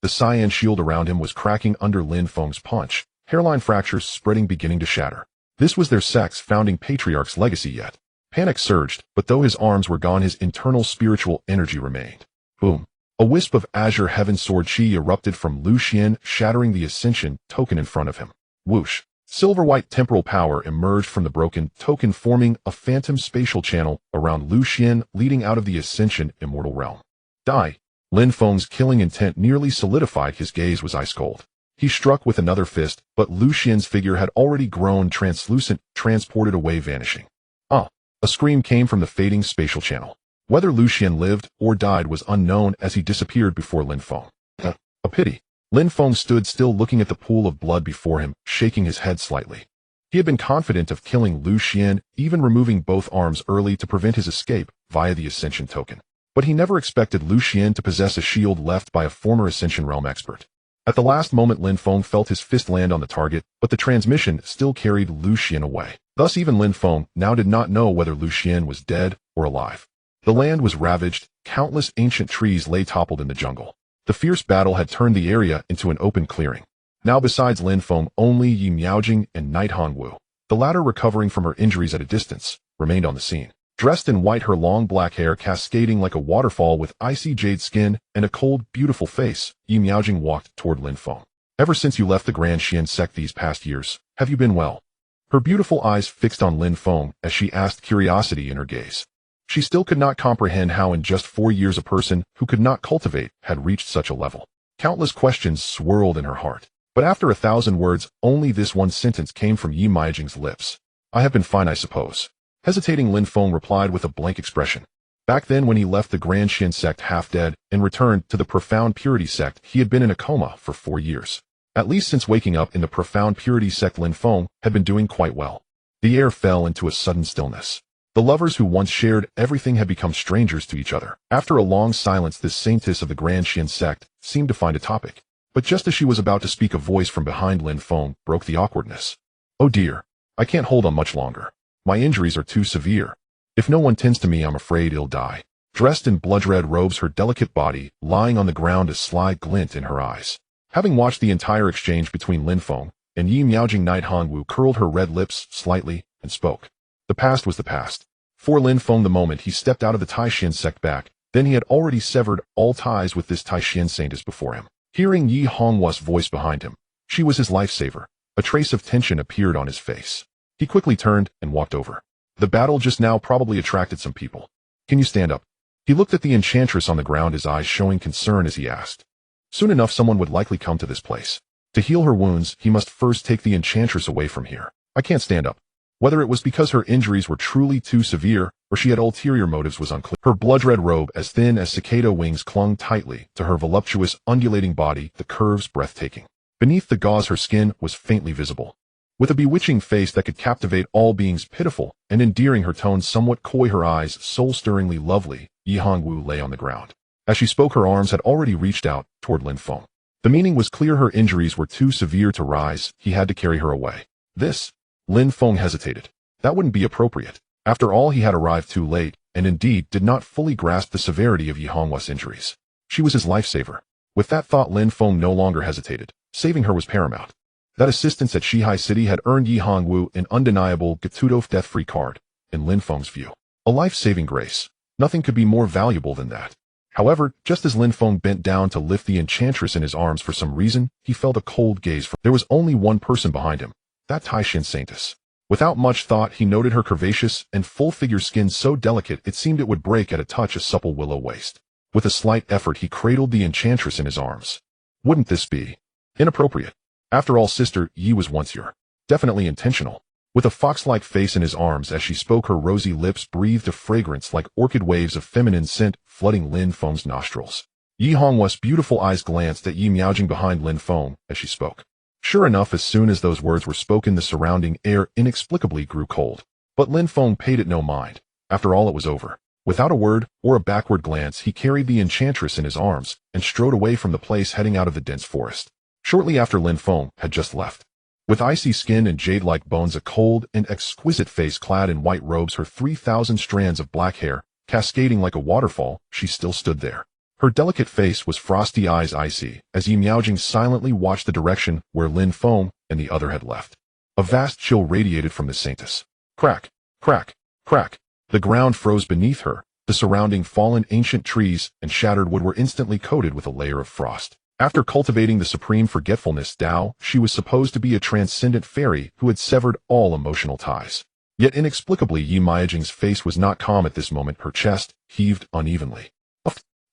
The cyan shield around him was cracking under Lin Feng's punch, hairline fractures spreading, beginning to shatter. This was their sect's founding patriarch's legacy yet. Panic surged, but though his arms were gone, his internal spiritual energy remained. Boom! A wisp of Azure Heaven Sword chi erupted from Lu Xian, shattering the Ascension token in front of him. Whoosh! Silver-white temporal power emerged from the broken token, forming a phantom spatial channel around Lu Xian, leading out of the Ascension immortal realm. Die! Lin Feng's killing intent nearly solidified. His gaze was ice cold. He struck with another fist, but Lu Xian's figure had already grown translucent, transported away, vanishing. Ah! A scream came from the fading spatial channel. Whether Lucian lived or died was unknown as he disappeared before Lin Feng. A pity. Lin Feng stood still looking at the pool of blood before him, shaking his head slightly. He had been confident of killing Lucian, even removing both arms early to prevent his escape via the Ascension token. But he never expected Lucian to possess a shield left by a former Ascension realm expert. At the last moment Lin Feng felt his fist land on the target, but the transmission still carried Lucian away. Thus even Lin Feng now did not know whether Lucian was dead or alive. The land was ravaged, countless ancient trees lay toppled in the jungle. The fierce battle had turned the area into an open clearing. Now besides Lin Feng, only Yi Miaojing and Night Hongwu, the latter recovering from her injuries at a distance, remained on the scene. Dressed in white, her long black hair cascading like a waterfall with icy jade skin and a cold, beautiful face, Yi Miaojing walked toward Lin Feng. Ever since you left the Grand Xian sect these past years, have you been well? Her beautiful eyes fixed on Lin Feng as she asked, curiosity in her gaze. She still could not comprehend how in just 4 years a person who could not cultivate had reached such a level. Countless questions swirled in her heart. But after 1,000 words, only this one sentence came from Yi Miaojing's lips. I have been fine, I suppose. Hesitating, Lin Feng replied with a blank expression. Back then when he left the Grand Xian sect half dead and returned to the Profound Purity sect, he had been in a coma for 4 years. At least since waking up in the Profound Purity sect, Lin Feng had been doing quite well. The air fell into a sudden stillness. The lovers who once shared everything had become strangers to each other. After a long silence, this saintess of the Grand Xian sect seemed to find a topic. But just as she was about to speak, a voice from behind Lin Feng broke the awkwardness. Oh dear, I can't hold on much longer. My injuries are too severe. If no one tends to me, I'm afraid I'll die. Dressed in blood-red robes, her delicate body lying on the ground, a sly glint in her eyes. Having watched the entire exchange between Lin Feng and Yi Miaojing, Night Hongwu curled her red lips slightly and spoke. The past was the past. For Lin Feng, the moment he stepped out of the Taishan sect back, then he had already severed all ties with this Taishan saintess before him. Hearing Yi Hongwa's voice behind him, she was his lifesaver. A trace of tension appeared on his face. He quickly turned and walked over. The battle just now probably attracted some people. Can you stand up? He looked at the enchantress on the ground, his eyes showing concern as he asked. Soon enough someone would likely come to this place. To heal her wounds, he must first take the enchantress away from here. I can't stand up. Whether it was because her injuries were truly too severe or she had ulterior motives was unclear. Her blood-red robe, as thin as cicada wings, clung tightly to her voluptuous, undulating body, the curves breathtaking. Beneath the gauze, her skin was faintly visible. With a bewitching face that could captivate all beings, pitiful and endearing, her tones somewhat coy, her eyes soul-stirringly lovely, Yi Hongwu lay on the ground. As she spoke, her arms had already reached out toward Lin Feng. The meaning was clear. Her injuries were too severe to rise. He had to carry her away. This? Lin Feng hesitated. That wouldn't be appropriate. After all, he had arrived too late, and indeed did not fully grasp the severity of Yi Hongwa's injuries. She was his lifesaver. With that thought, Lin Feng no longer hesitated. Saving her was paramount. That assistance at Shihai City had earned Yi Hongwu an undeniable Gatudo death-free card, in Lin Feng's view. A life-saving grace. Nothing could be more valuable than that. However, just as Lin Feng bent down to lift the enchantress in his arms, for some reason, he felt a cold gaze from. There was only one person behind him, that Taishan saintess. Without much thought, he noted her curvaceous and full-figure skin so delicate it seemed it would break at a touch, a supple willow waist. With a slight effort, he cradled the enchantress in his arms. Wouldn't this be inappropriate? After all, Sister Yi was once your. Definitely intentional. With a fox-like face in his arms as she spoke, her rosy lips breathed a fragrance like orchid waves of feminine scent flooding Lin Feng's nostrils. Yi Hongwa's beautiful eyes glanced at Yi Miaojing behind Lin Feng as she spoke. Sure enough, as soon as those words were spoken, the surrounding air inexplicably grew cold. But Lin Feng paid it no mind. After all, it was over. Without a word or a backward glance, he carried the enchantress in his arms and strode away from the place, heading out of the dense forest. Shortly after, Lin Feng had just left. With icy skin and jade-like bones, a cold and exquisite face clad in white robes, her 3,000 strands of black hair cascading like a waterfall, she still stood there. Her delicate face was frosty, eyes icy, as Yi Miaojing silently watched the direction where Lin Feng and the other had left. A vast chill radiated from the saintess. Crack, crack, crack. The ground froze beneath her. The surrounding fallen ancient trees and shattered wood were instantly coated with a layer of frost. After cultivating the supreme forgetfulness Tao, she was supposed to be a transcendent fairy who had severed all emotional ties. Yet inexplicably, Yi Miaojing's face was not calm at this moment. Her chest heaved unevenly.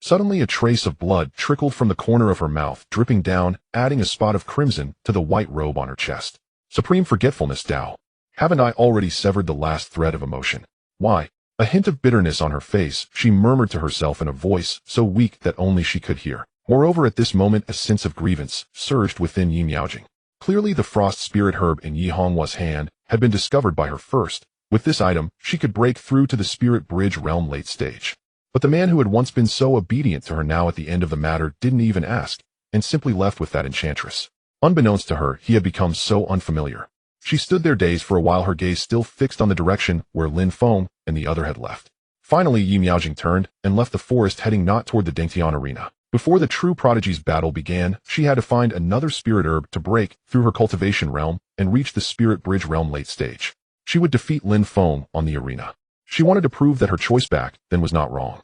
Suddenly, a trace of blood trickled from the corner of her mouth, dripping down, adding a spot of crimson to the white robe on her chest. Supreme forgetfulness Tao. Haven't I already severed the last thread of emotion? Why? A hint of bitterness on her face, she murmured to herself in a voice so weak that only she could hear. Moreover, at this moment a sense of grievance surged within Yi Miaojing. Clearly the frost spirit herb in Yi Honghua's hand had been discovered by her first. With this item, she could break through to the spirit bridge realm late stage. But the man who had once been so obedient to her now at the end of the matter didn't even ask, and simply left with that enchantress. Unbeknownst to her, he had become so unfamiliar. She stood there dazed for a while, her gaze still fixed on the direction where Lin Feng and the other had left. Finally, Yi Miaojing turned and left the forest, heading not toward the Dingtian arena. Before the true prodigy's battle began, she had to find another spirit herb to break through her cultivation realm and reach the spirit bridge realm late stage. She would defeat Lin Feng on the arena. She wanted to prove that her choice back then was not wrong.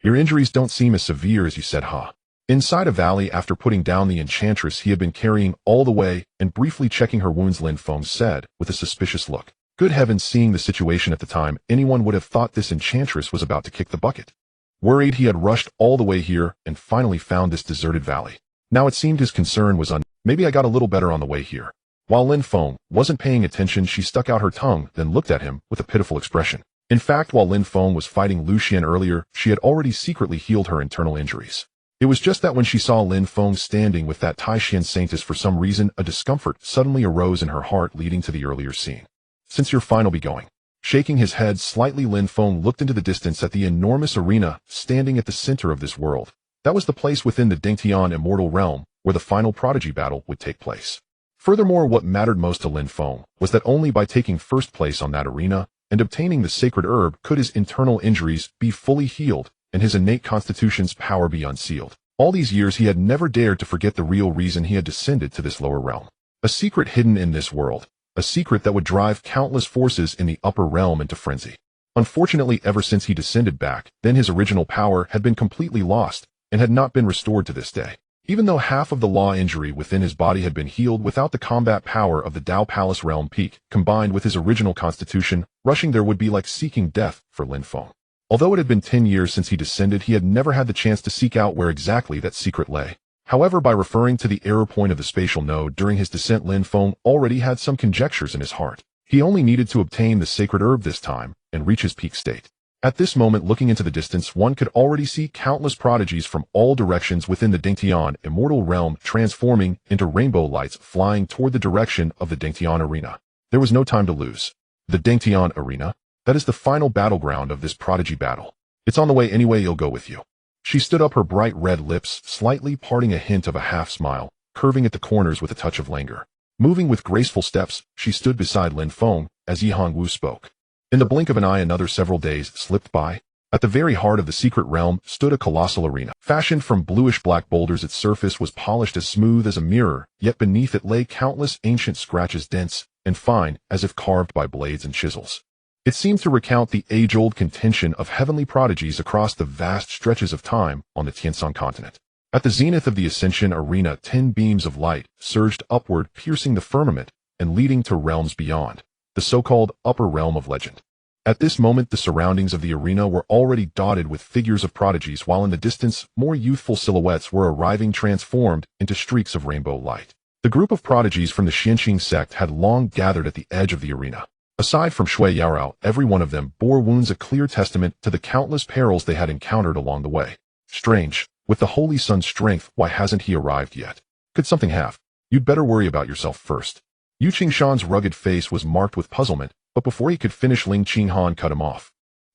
Your injuries don't seem as severe as you said, huh? Inside a valley, after putting down the enchantress he had been carrying all the way and briefly checking her wounds, Lin Feng said with a suspicious look. Good heavens, seeing the situation at the time, anyone would have thought this enchantress was about to kick the bucket. Worried, he had rushed all the way here and finally found this deserted valley. Now it seemed his concern was maybe I got a little better on the way here. While Lin Feng wasn't paying attention, she stuck out her tongue, then looked at him with a pitiful expression. In fact, while Lin Feng was fighting Lu Xian earlier, she had already secretly healed her internal injuries. It was just that when she saw Lin Feng standing with that Taishan saintess, for some reason a discomfort suddenly arose in her heart, leading to the earlier scene. Since you're finally be going. Shaking his head slightly, Lin Feng looked into the distance at the enormous arena standing at the center of this world. That was the place within the Dingtian immortal realm where the final prodigy battle would take place. Furthermore, what mattered most to Lin Feng was that only by taking first place on that arena and obtaining the sacred herb could his internal injuries be fully healed and his innate constitution's power be unsealed. All these years he had never dared to forget the real reason he had descended to this lower realm. A secret hidden in this world. A secret that would drive countless forces in the upper realm into frenzy. Unfortunately, ever since he descended back, then his original power had been completely lost and had not been restored to this day. Even though half of the law injury within his body had been healed, without the combat power of the Dao Palace realm peak, combined with his original constitution, rushing there would be like seeking death for Lin Feng. Although it had been 10 years since he descended, he had never had the chance to seek out where exactly that secret lay. However, by referring to the error point of the spatial node during his descent, Lin Feng already had some conjectures in his heart. He only needed to obtain the sacred herb this time and reach his peak state. At this moment, looking into the distance, one could already see countless prodigies from all directions within the Dingtian immortal realm transforming into rainbow lights flying toward the direction of the Dingtian arena. There was no time to lose. The Dingtian arena? That is the final battleground of this prodigy battle. It's on the way anyway, you'll go with you. She stood up, her bright red lips slightly parting, a hint of a half smile, curving at the corners with a touch of languor. Moving with graceful steps, she stood beside Lin Feng as Yi Hongwu spoke. In the blink of an eye, another several days slipped by. At the very heart of the secret realm stood a colossal arena. Fashioned from bluish-black boulders, its surface was polished as smooth as a mirror, yet beneath it lay countless ancient scratches, dense and fine as if carved by blades and chisels. It seemed to recount the age-old contention of heavenly prodigies across the vast stretches of time on the Tianshan continent. At the zenith of the ascension arena, 10 beams of light surged upward, piercing the firmament and leading to realms beyond, the so-called upper realm of legend. At this moment, the surroundings of the arena were already dotted with figures of prodigies, while in the distance, more youthful silhouettes were arriving, transformed into streaks of rainbow light. The group of prodigies from the Xianqing sect had long gathered at the edge of the arena. Aside from Shui Yarao, every one of them bore wounds, a clear testament to the countless perils they had encountered along the way. Strange. With the Holy Sun's strength, why hasn't he arrived yet? Could something have? You'd better worry about yourself first. Yu Qingshan's rugged face was marked with puzzlement, but before he could finish, Ling Qinghan cut him off.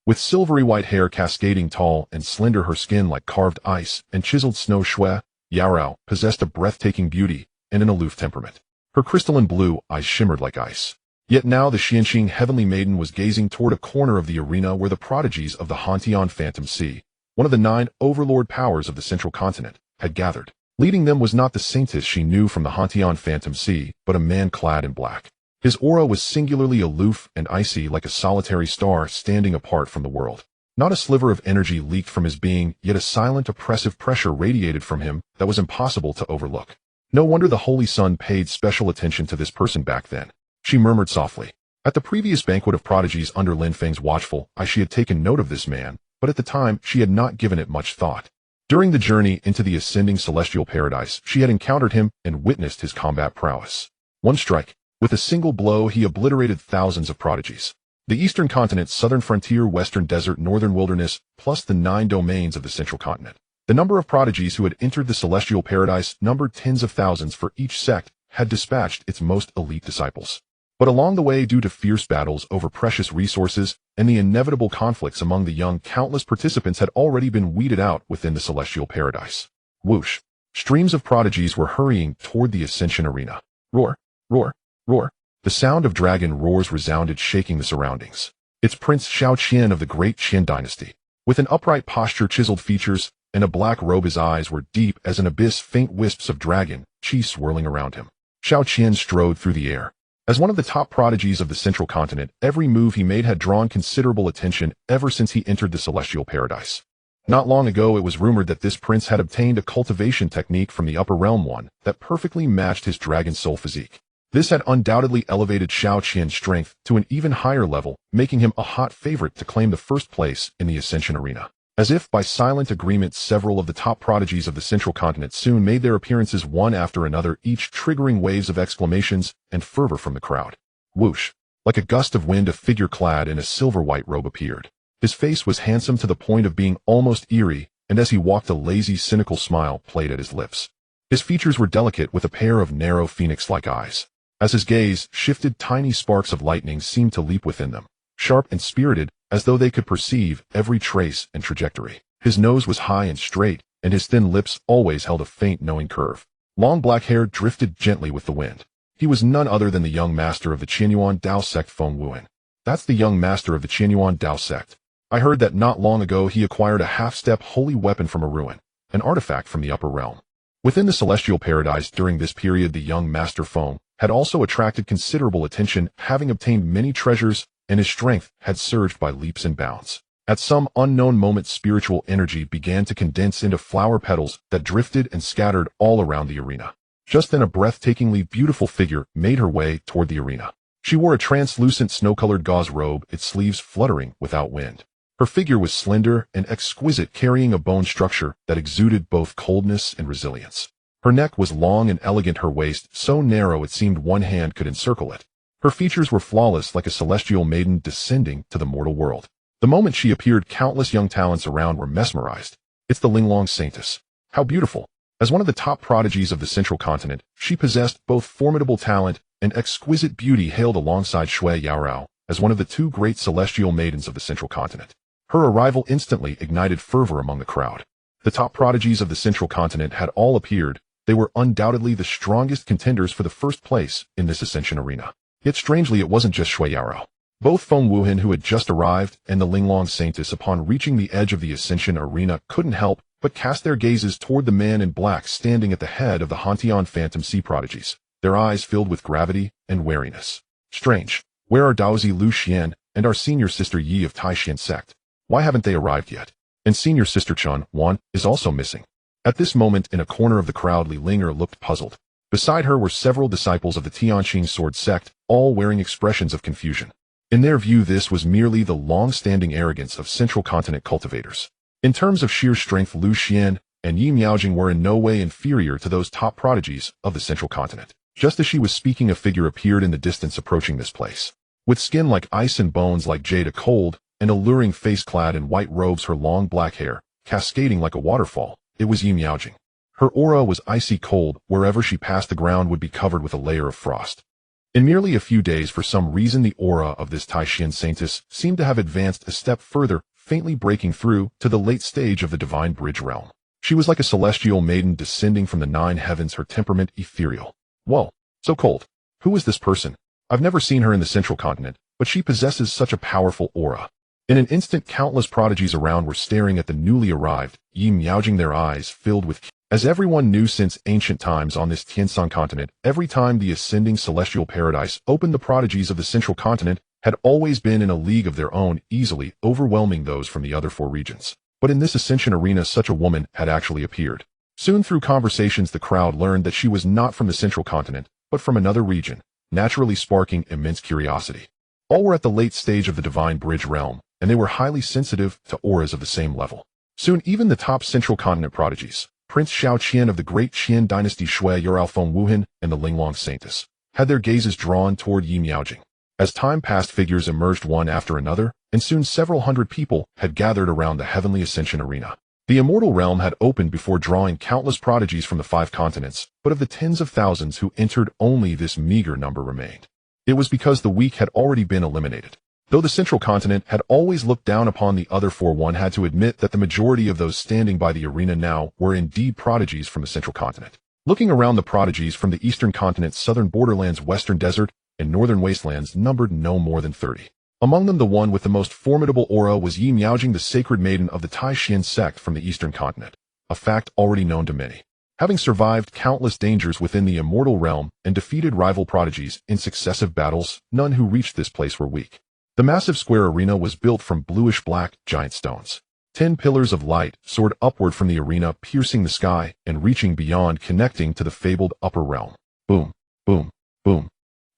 With silvery white hair cascading tall and slender, her skin like carved ice and chiseled snow, Shui Yarao possessed a breathtaking beauty and an aloof temperament. Her crystalline blue eyes shimmered like ice. Yet now the Xianqing heavenly maiden was gazing toward a corner of the arena where the prodigies of the Hantian Phantom Sea, one of the 9 overlord powers of the central continent, had gathered. Leading them was not the saintess she knew from the Hantian Phantom Sea, but a man clad in black. His aura was singularly aloof and icy, like a solitary star standing apart from the world. Not a sliver of energy leaked from his being, yet a silent, oppressive pressure radiated from him that was impossible to overlook. No wonder the Holy Sun paid special attention to this person back then. She murmured softly. At the previous banquet of prodigies under Lin Feng's watchful eye, she had taken note of this man, but at the time she had not given it much thought. During the journey into the ascending celestial paradise, she had encountered him and witnessed his combat prowess. One strike, with a single blow, he obliterated thousands of prodigies. The eastern continent, southern frontier, western desert, northern wilderness, plus the 9 domains of the central continent. The number of prodigies who had entered the celestial paradise numbered tens of thousands, for each sect had dispatched its most elite disciples. But along the way, due to fierce battles over precious resources and the inevitable conflicts among the young, countless participants had already been weeded out within the celestial paradise. Whoosh! Streams of prodigies were hurrying toward the ascension arena. Roar! Roar! Roar! The sound of dragon roars resounded, shaking the surroundings. It's Prince Xiao Qian of the great Qin dynasty. With an upright posture, chiseled features, and a black robe, his eyes were deep as an abyss, faint wisps of dragon chi swirling around him. Xiao Qian strode through the air. As one of the top prodigies of the central continent, every move he made had drawn considerable attention ever since he entered the celestial paradise. Not long ago, it was rumored that this prince had obtained a cultivation technique from the upper realm, one that perfectly matched his dragon soul physique. This had undoubtedly elevated Xiao Qian's strength to an even higher level, making him a hot favorite to claim the first place in the ascension arena. As if by silent agreement, several of the top prodigies of the central continent soon made their appearances one after another, each triggering waves of exclamations and fervor from the crowd. Whoosh! Like a gust of wind, a figure clad in a silver-white robe appeared. His face was handsome to the point of being almost eerie, and as he walked, a lazy, cynical smile played at his lips. His features were delicate, with a pair of narrow phoenix-like eyes. As his gaze shifted, tiny sparks of lightning seemed to leap within them, sharp and spirited, as though they could perceive every trace and trajectory. His nose was high and straight, and his thin lips always held a faint, knowing curve. Long black hair drifted gently with the wind. He was none other than the young master of the Qianyuan Dao sect, Feng Wuhan. That's the young master of the Qianyuan Dao sect. I heard that not long ago he acquired a half-step holy weapon from a ruin, an artifact from the upper realm. Within the celestial paradise during this period, the young master Feng had also attracted considerable attention, having obtained many treasures, and his strength had surged by leaps and bounds. At some unknown moment, spiritual energy began to condense into flower petals that drifted and scattered all around the arena. Just then, a breathtakingly beautiful figure made her way toward the arena. She wore a translucent snow-colored gauze robe, its sleeves fluttering without wind. Her figure was slender and exquisite, carrying a bone structure that exuded both coldness and resilience. Her neck was long and elegant, her waist so narrow it seemed one hand could encircle it. Her features were flawless, like a celestial maiden descending to the mortal world. The moment she appeared, countless young talents around were mesmerized. It's the Linglong saintess. How beautiful! As one of the top prodigies of the central continent, she possessed both formidable talent and exquisite beauty, hailed alongside Shui Yaorao as one of the 2 great celestial maidens of the central continent. Her arrival instantly ignited fervor among the crowd. The top prodigies of the central continent had all appeared. They were undoubtedly the strongest contenders for the first place in this ascension arena. Yet strangely, it wasn't just Shui Yaorao. Both Feng Wuhan, who had just arrived, and the Linglong saintess, upon reaching the edge of the ascension arena, couldn't help but cast their gazes toward the man in black standing at the head of the Hantian Phantom Sea prodigies, their eyes filled with gravity and wariness. Strange. Where are Daozi Lu Xian and our senior sister Yi of Taishan sect? Why haven't they arrived yet? And senior sister Chun Wan is also missing. At this moment, in a corner of the crowd, Li Linger looked puzzled. Beside her were several disciples of the Tianqing sword sect, all wearing expressions of confusion. In their view, this was merely the long-standing arrogance of central continent cultivators. In terms of sheer strength, Lu Xian and Yi Miaojing were in no way inferior to those top prodigies of the central continent. Just as she was speaking, a figure appeared in the distance, approaching this place. With skin like ice and bones like jade, a cold and alluring face clad in white robes, her long black hair cascading like a waterfall, it was Yi Miaojing. Her aura was icy cold. Wherever she passed, the ground would be covered with a layer of frost. In merely a few days, for some reason, the aura of this Taishan saintess seemed to have advanced a step further, faintly breaking through to the late stage of the divine bridge realm. She was like a celestial maiden descending from the 9 heavens, her temperament ethereal. Whoa, so cold. Who is this person? I've never seen her in the central continent, but she possesses such a powerful aura. In an instant, countless prodigies around were staring at the newly arrived Yi Miaojing, their eyes filled with. As everyone knew since ancient times, on this Tianshan continent, every time the ascending celestial paradise opened, the prodigies of the central continent had always been in a league of their own, easily overwhelming those from the other 4 regions. But in this ascension arena, such a woman had actually appeared. Soon, through conversations, the crowd learned that she was not from the central continent, but from another region, naturally sparking immense curiosity. All were at the late stage of the divine bridge realm, and they were highly sensitive to auras of the same level. Soon, even the top central continent prodigies, Prince Xiao Qian of the great Qin dynasty, Shui Yaorao, Feng Wuhan, and the Linglong saintess, had their gazes drawn toward Yi Miaojing. As time passed, figures emerged one after another, and soon several hundred people had gathered around the heavenly ascension arena. The immortal realm had opened before drawing countless prodigies from the 5 continents, but of the tens of thousands who entered, only this meager number remained. It was because the weak had already been eliminated. Though the central continent had always looked down upon the other 4, one had to admit that the majority of those standing by the arena now were indeed prodigies from the central continent. Looking around, the prodigies from the eastern continent's southern borderlands, western desert, and northern wastelands numbered no more than 30. Among them, the one with the most formidable aura was Yi Miaojing, the sacred maiden of the Taishan sect from the eastern continent, a fact already known to many. Having survived countless dangers within the immortal realm and defeated rival prodigies in successive battles, none who reached this place were weak. The massive square arena was built from bluish-black giant stones. 10 pillars of light soared upward from the arena, piercing the sky and reaching beyond, connecting to the fabled upper realm. Boom, boom, boom.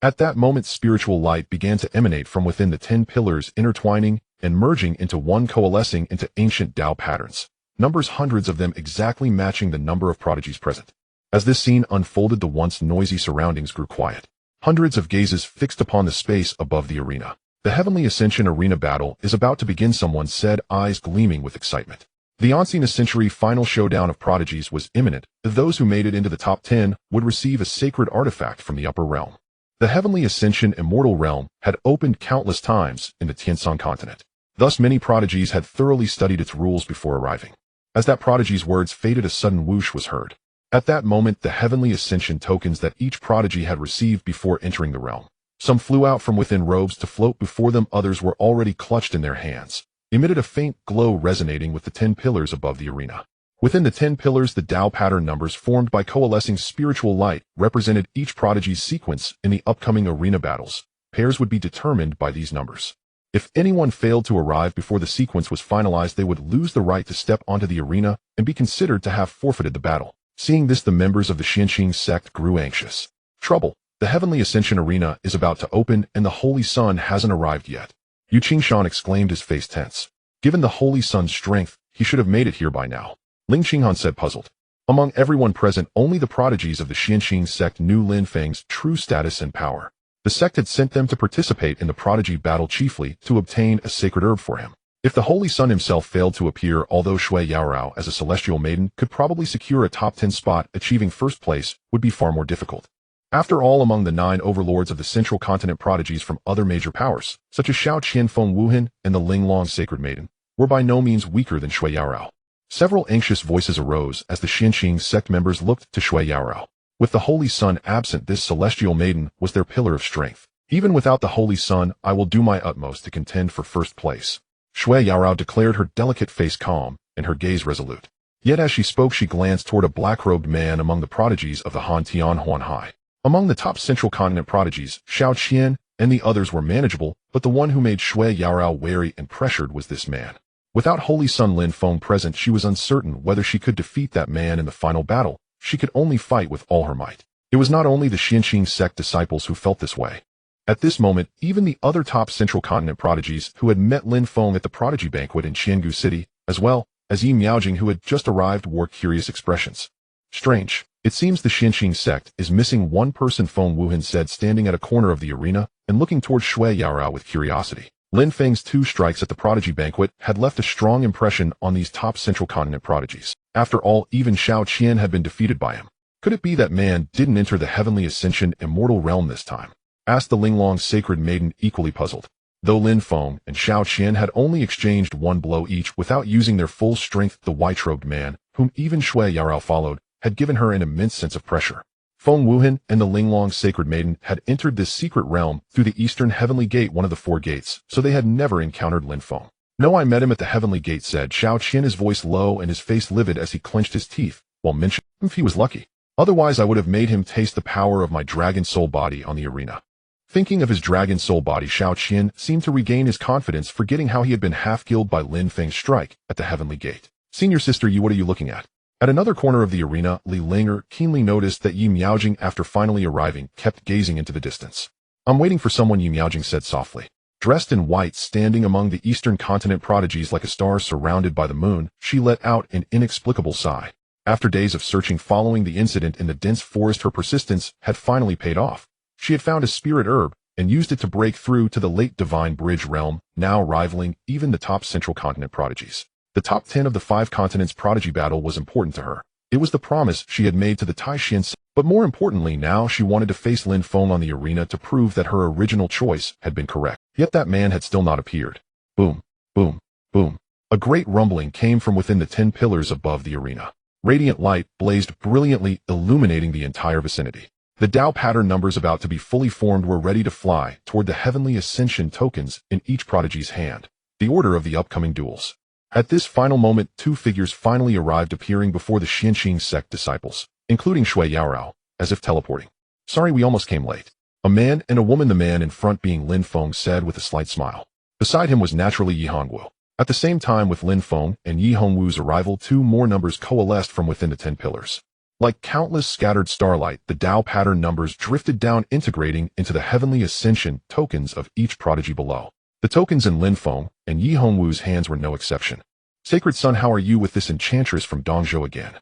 At that moment, spiritual light began to emanate from within the 10 pillars, intertwining and merging into one, coalescing into ancient Tao patterns, numbers hundreds of them exactly matching the number of prodigies present. As this scene unfolded, the once noisy surroundings grew quiet. Hundreds of gazes fixed upon the space above the arena. The Heavenly Ascension arena battle is about to begin, someone said, eyes gleaming with excitement. The Ancient Century final showdown of prodigies was imminent. Those who made it into the top 10 would receive a sacred artifact from the upper realm. The Heavenly Ascension immortal realm had opened countless times in the Tianshan continent. Thus many prodigies had thoroughly studied its rules before arriving. As that prodigy's words faded, a sudden whoosh was heard. At that moment, the Heavenly Ascension tokens that each prodigy had received before entering the realm. Some flew out from within robes to float before them, others were already clutched in their hands, emitted a faint glow resonating with the 10 pillars above the arena. Within the 10 pillars, the Tao pattern numbers formed by coalescing spiritual light represented each prodigy's sequence in the upcoming arena battles. Pairs would be determined by these numbers. If anyone failed to arrive before the sequence was finalized, they would lose the right to step onto the arena and be considered to have forfeited the battle. Seeing this, the members of the Xianqing sect grew anxious. Trouble. The Heavenly Ascension arena is about to open and the Holy Sun hasn't arrived yet. Yu Qingshan exclaimed, his face tense. Given the Holy Sun's strength, he should have made it here by now. Ling Qinghan said, puzzled. Among everyone present, only the prodigies of the Xianqing sect knew Lin Feng's true status and power. The sect had sent them to participate in the prodigy battle, chiefly to obtain a sacred herb for him. If the Holy Sun himself failed to appear, although Shui Yaorao as a celestial maiden could probably secure a top 10 spot, achieving first place would be far more difficult. After all, among the 9 overlords of the central continent, prodigies from other major powers, such as Shao Qian, Feng Wuhan, and the Linglong sacred maiden, were by no means weaker than Shui Yaorao. Several anxious voices arose as the Xianqing sect members looked to Shui Yaorao. With the Holy Sun absent, this celestial maiden was their pillar of strength. Even without the Holy Sun, I will do my utmost to contend for first place. Shui Yaorao declared, her delicate face calm and her gaze resolute. Yet as she spoke, she glanced toward a black-robed man among the prodigies of the Han Tian Huanhai. Among the top central continent prodigies, Shao Qian and the others were manageable, but the one who made Shui Yaorao wary and pressured was this man. Without Holy Sun Lin Feng present, she was uncertain whether she could defeat that man in the final battle. She could only fight with all her might. It was not only the Xianqing sect disciples who felt this way. At this moment, even the other top central continent prodigies who had met Lin Feng at the prodigy banquet in Qiangu City, as well as Yi Miaojing, who had just arrived, wore curious expressions. Strange. It seems the Xianqing sect is missing one person, Feng Wuhan said, standing at a corner of the arena and looking towards Shui Yaorao with curiosity. Lin Feng's 2 strikes at the prodigy banquet had left a strong impression on these top central continent prodigies. After all, even Shao Qian had been defeated by him. Could it be that man didn't enter the Heavenly Ascension immortal realm this time? Asked the Linglong sacred maiden, equally puzzled. Though Lin Feng and Shao Qian had only exchanged 1 blow each without using their full strength, the white-robed man, whom even Shui Yaorao followed, had given her an immense sense of pressure. Feng Wuhan and the Linglong sacred maiden had entered this secret realm through the eastern heavenly gate, one of the 4 gates, so they had never encountered Lin Feng. No, I met him at the heavenly gate, said Shao Qian, his voice low and his face livid as he clenched his teeth, while mentioning if he was lucky. Otherwise I would have made him taste the power of my dragon soul body on the arena. Thinking of his dragon soul body, Shao Qian seemed to regain his confidence, forgetting how he had been half-killed by Lin Feng's strike at the heavenly gate. Senior sister Yi, what are you looking at? At another corner of the arena, Li Linger keenly noticed that Yi Miaojing, after finally arriving, kept gazing into the distance. I'm waiting for someone, Yi Miaojing said softly. Dressed in white, standing among the eastern continent prodigies like a star surrounded by the moon, she let out an inexplicable sigh. After days of searching following the incident in the dense forest, her persistence had finally paid off. She had found a spirit herb and used it to break through to the late divine bridge realm, now rivaling even the top central continent prodigies. The top 10 of the 5 continents prodigy battle was important to her. It was the promise she had made to the Taishan sect, but more importantly now she wanted to face Lin Feng on the arena to prove that her original choice had been correct. Yet that man had still not appeared. Boom, boom, boom. A great rumbling came from within the 10 pillars above the arena. Radiant light blazed brilliantly, illuminating the entire vicinity. The Tao pattern numbers about to be fully formed were ready to fly toward the heavenly ascension tokens in each prodigy's hand, the order of the upcoming duels. At this final moment, 2 figures finally arrived, appearing before the Xianqing sect disciples, including Shui Yaorao, as if teleporting. "Sorry we almost came late." A man and a woman, the man in front being Lin Feng, said with a slight smile. Beside him was naturally Yi Hongwu. At the same time with Lin Feng and Yi Hongwu's arrival, 2 more numbers coalesced from within the 10 pillars. Like countless scattered starlight, the Tao pattern numbers drifted down, integrating into the heavenly ascension tokens of each prodigy below. The tokens in Lin Feng and Yi Hongwu's hands were no exception. "Sacred Son, how are you with this enchantress from Dongzhou again?"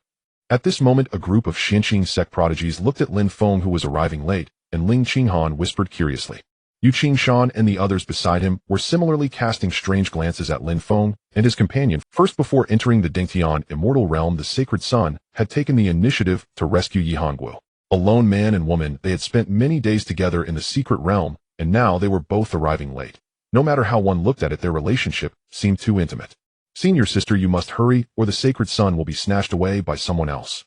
At this moment, a group of Xianqing sect prodigies looked at Lin Feng, who was arriving late, and Ling Qinghan whispered curiously. Yu Qingshan and the others beside him were similarly casting strange glances at Lin Feng and his companion. First, before entering the Dingtian immortal realm, the Sacred Son had taken the initiative to rescue Yi Hongwu. A lone man and woman, they had spent many days together in the secret realm, and now they were both arriving late. No matter how one looked at it, their relationship seemed too intimate. "Senior sister, you must hurry, or the Sacred Son will be snatched away by someone else."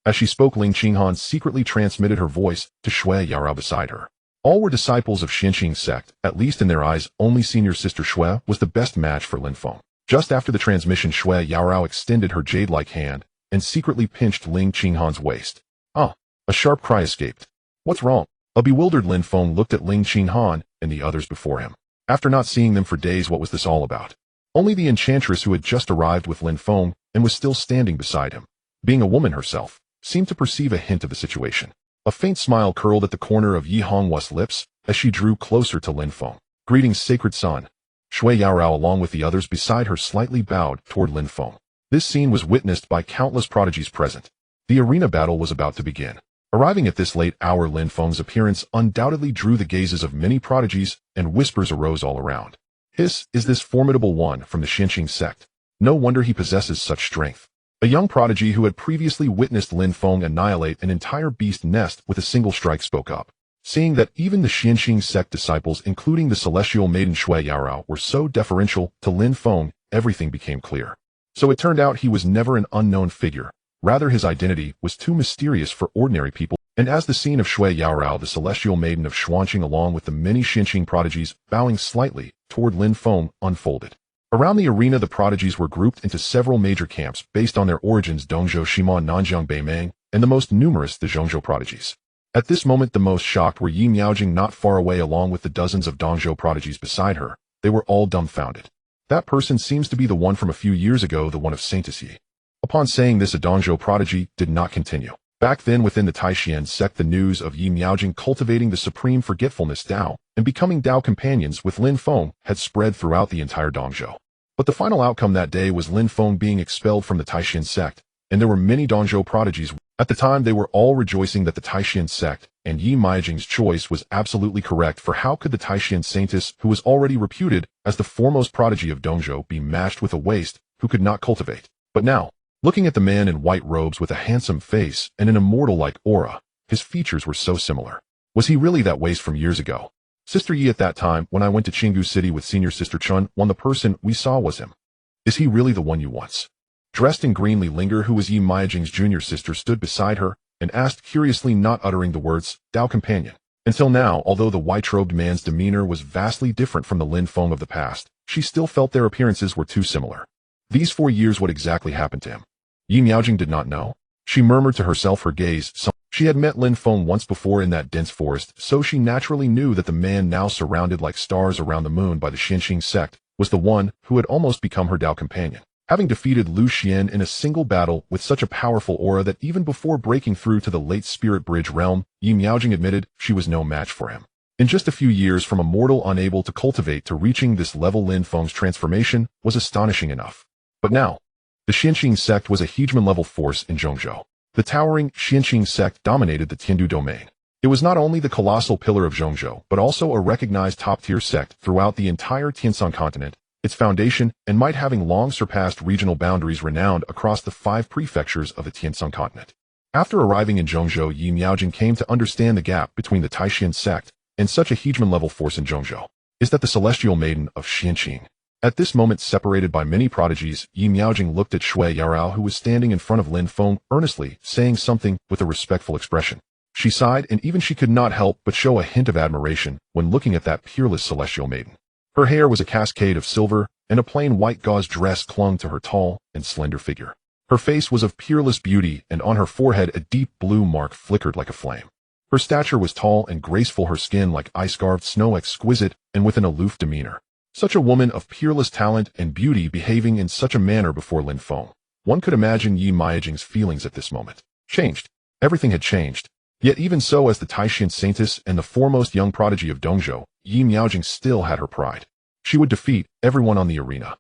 As she spoke, Ling Qinghan secretly transmitted her voice to Shui Yaorao beside her. All were disciples of Xianqing sect, at least in their eyes. Only senior sister Shui was the best match for Lin Feng. Just after the transmission, Shui Yaorao extended her jade-like hand and secretly pinched Ling Qinghan's waist. "Ah!" A sharp cry escaped. "What's wrong?" A bewildered Lin Feng looked at Ling Qinghan and the others before him. After not seeing them for days, what was this all about? Only the enchantress, who had just arrived with Lin Feng and was still standing beside him, being a woman herself, seemed to perceive a hint of the situation. A faint smile curled at the corner of Yi Hongwu's lips as she drew closer to Lin Feng. "Greetings, Sacred Son." Shui Yaorao, along with the others beside her, slightly bowed toward Lin Feng. This scene was witnessed by countless prodigies present. The arena battle was about to begin. Arriving at this late hour, Lin Feng's appearance undoubtedly drew the gazes of many prodigies, and whispers arose all around. "Is this formidable one from the Xianqing sect? No wonder he possesses such strength." A young prodigy who had previously witnessed Lin Feng annihilate an entire beast nest with a single strike spoke up. Seeing that even the Xianqing sect disciples, including the celestial maiden Shui Yaorao, were so deferential to Lin Feng, everything became clear. So it turned out he was never an unknown figure. Rather, his identity was too mysterious for ordinary people. And as the scene of Shui Yaorao, the celestial maiden of Xuanqing, along with the many Xianqing prodigies bowing slightly toward Lin Feng, unfolded. Around the arena, the prodigies were grouped into several major camps based on their origins: Dongzhou, Shimon, Nanjiang, Beimang, and the most numerous, the Zhongzhou prodigies. At this moment, the most shocked were Yi Miaojing, not far away, along with the dozens of Dongzhou prodigies beside her. They were all dumbfounded. "That person seems to be the one from a few years ago, the one of saintess Yi." Upon saying this, a Dongzhou prodigy did not continue. Back then, within the Taishan sect, the news of Yi Miaojing cultivating the supreme forgetfulness Tao and becoming Tao companions with Lin Feng had spread throughout the entire Dongzhou. But the final outcome that day was Lin Feng being expelled from the Taishan sect, and there were many Dongzhou prodigies. At the time, they were all rejoicing that the Taishan sect and Yi Miaojing's choice was absolutely correct, for how could the Taishan saintess, who was already reputed as the foremost prodigy of Dongzhou, be matched with a waste who could not cultivate? But now, looking at the man in white robes with a handsome face and an immortal-like aura, his features were so similar. Was he really that waste from years ago? Sister Yi, at that time, when I went to Qinggu City with senior sister Chun, the person we saw was him. Is he really the one you once? Dressed in green, Li Linger, who was Yi Miaojing's junior sister, stood beside her and asked curiously, not uttering the words, "Tao companion." Until now, although the white-robed man's demeanor was vastly different from the Lin Feng of the past, she still felt their appearances were too similar. These 4 years, what exactly happened to him? Yi Miaojing did not know. She murmured to herself, her gaze. She had met Lin Feng once before in that dense forest, so she naturally knew that the man now surrounded like stars around the moon by the Xianqing sect was the one who had almost become her Tao companion. Having defeated Lu Xian in a single battle with such a powerful aura that even before breaking through to the late spirit bridge realm, Yi Miaojing admitted she was no match for him. In just a few years, from a mortal unable to cultivate to reaching this level, Lin Feng's transformation was astonishing enough. But now, the Xianqing sect was a hegemon-level force in Zhongzhou. The towering Xianqing sect dominated the Tiandu domain. It was not only the colossal pillar of Zhongzhou, but also a recognized top-tier sect throughout the entire Tianshan continent, its foundation and might having long surpassed regional boundaries renowned across the 5 prefectures of the Tianshan continent. After arriving in Zhongzhou, Yi Miaojing came to understand the gap between the Taishan sect and such a hegemon-level force in Zhongzhou. Is that the celestial maiden of Xianqing? At this moment, separated by many prodigies, Yi Miaojing looked at Shui Yarao, who was standing in front of Lin Feng, earnestly saying something with a respectful expression. She sighed, and even she could not help but show a hint of admiration when looking at that peerless celestial maiden. Her hair was a cascade of silver, and a plain white gauze dress clung to her tall and slender figure. Her face was of peerless beauty, and on her forehead a deep blue mark flickered like a flame. Her stature was tall and graceful, her skin like ice-carved snow, exquisite and with an aloof demeanor. Such a woman of peerless talent and beauty behaving in such a manner before Lin Feng. One could imagine Yi Miaojing's feelings at this moment. Changed. Everything had changed. Yet even so, as the Taishan saintess and the foremost young prodigy of Dongzhou, Yi Miaojing still had her pride. She would defeat everyone on the arena.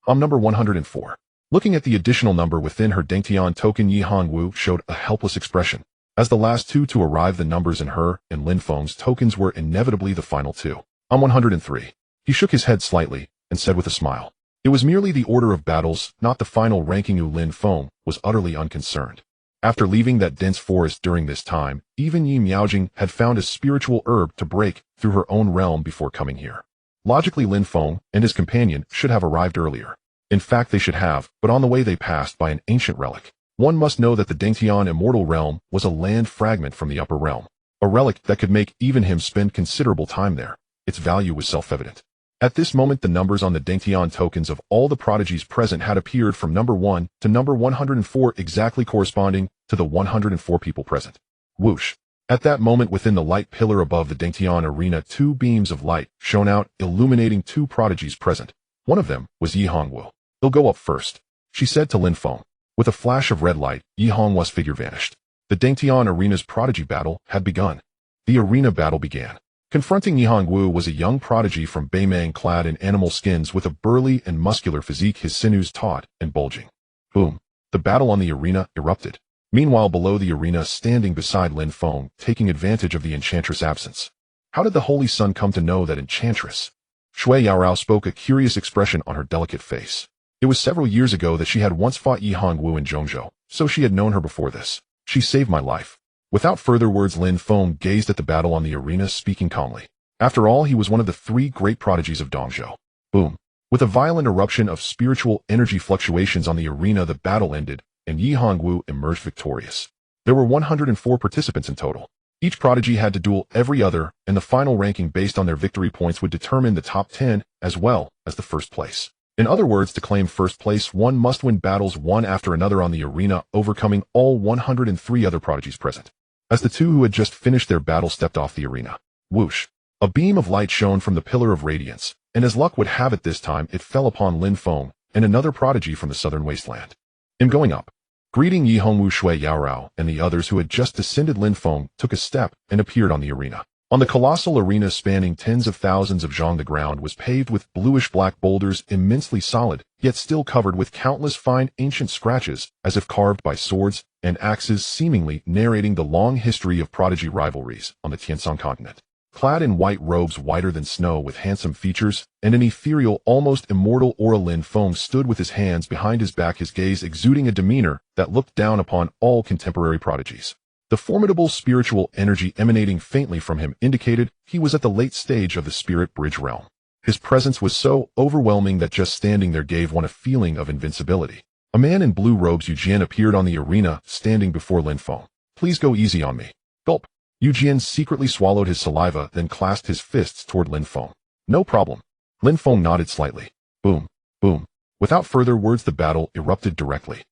Number 104. Looking at the additional number within her Dengtian token, Yi Hongwu showed a helpless expression. As the last two to arrive, the numbers in her and Lin Feng's tokens were inevitably the final two. 103. He shook his head slightly and said with a smile. It was merely the order of battles, not the final ranking. Lin Feng was utterly unconcerned. After leaving that dense forest during this time, even Yi Miaojing had found a spiritual herb to break through her own realm before coming here. Logically, Lin Feng and his companion should have arrived earlier. In fact, they should have, but on the way they passed by an ancient relic. One must know that the Dengtian immortal realm was a land fragment from the upper realm. A relic that could make even him spend considerable time there. Its value was self-evident. At this moment, the numbers on the Dengtian tokens of all the prodigies present had appeared from number 1 to number 104, exactly corresponding to the 104 people present. Whoosh! At that moment, within the light pillar above the Dengtian arena, 2 beams of light shone out, illuminating 2 prodigies present. One of them was Yi Hongwu. "He'll go up first," she said to Lin Feng. With a flash of red light, Yi Hongwu's figure vanished. The Dengtian arena's prodigy battle had begun. The arena battle began. Confronting Yi Hongwu was a young prodigy from Beimang, clad in animal skins with a burly and muscular physique, his sinews taut and bulging. Boom! The battle on the arena erupted. Meanwhile, below the arena, standing beside Lin Feng, taking advantage of the enchantress' absence. How did the Holy Sun come to know that enchantress? Shui Yarao spoke, a curious expression on her delicate face. It was several years ago that she had once fought Yi Hongwu in Zhongzhou, so she had known her before this. She saved my life. Without further words, Lin Feng gazed at the battle on the arena, speaking calmly. After all, he was one of the 3 great prodigies of Dongzhou. Boom! With a violent eruption of spiritual energy fluctuations on the arena, the battle ended, and Yi Hongwu emerged victorious. There were 104 participants in total. Each prodigy had to duel every other, and the final ranking based on their victory points would determine the top 10 as well as the first place. In other words, to claim first place, one must win battles one after another on the arena, overcoming all 103 other prodigies present. As the 2 who had just finished their battle stepped off the arena, whoosh! A beam of light shone from the Pillar of Radiance, and as luck would have it this time, it fell upon Lin Feng and another prodigy from the southern wasteland. In going up, greeting Yi Hongwu, Shui Yarao, and the others who had just descended, Lin Feng took a step and appeared on the arena. On the colossal arena spanning tens of thousands of zhang, the ground was paved with bluish-black boulders, immensely solid, yet still covered with countless fine ancient scratches, as if carved by swords and axes, seemingly narrating the long history of prodigy rivalries on the Tianshan continent. Clad in white robes whiter than snow with handsome features and an ethereal, almost immortal aura, Lin Feng stood with his hands behind his back, his gaze exuding a demeanor that looked down upon all contemporary prodigies. The formidable spiritual energy emanating faintly from him indicated he was at the late stage of the spirit bridge realm. His presence was so overwhelming that just standing there gave one a feeling of invincibility. A man in blue robes, Yujian, appeared on the arena, standing before Lin Feng. "Please go easy on me." Gulp. Yujian secretly swallowed his saliva, then clasped his fists toward Lin Feng. "No problem." Lin Feng nodded slightly. Boom, boom. Without further words, the battle erupted directly.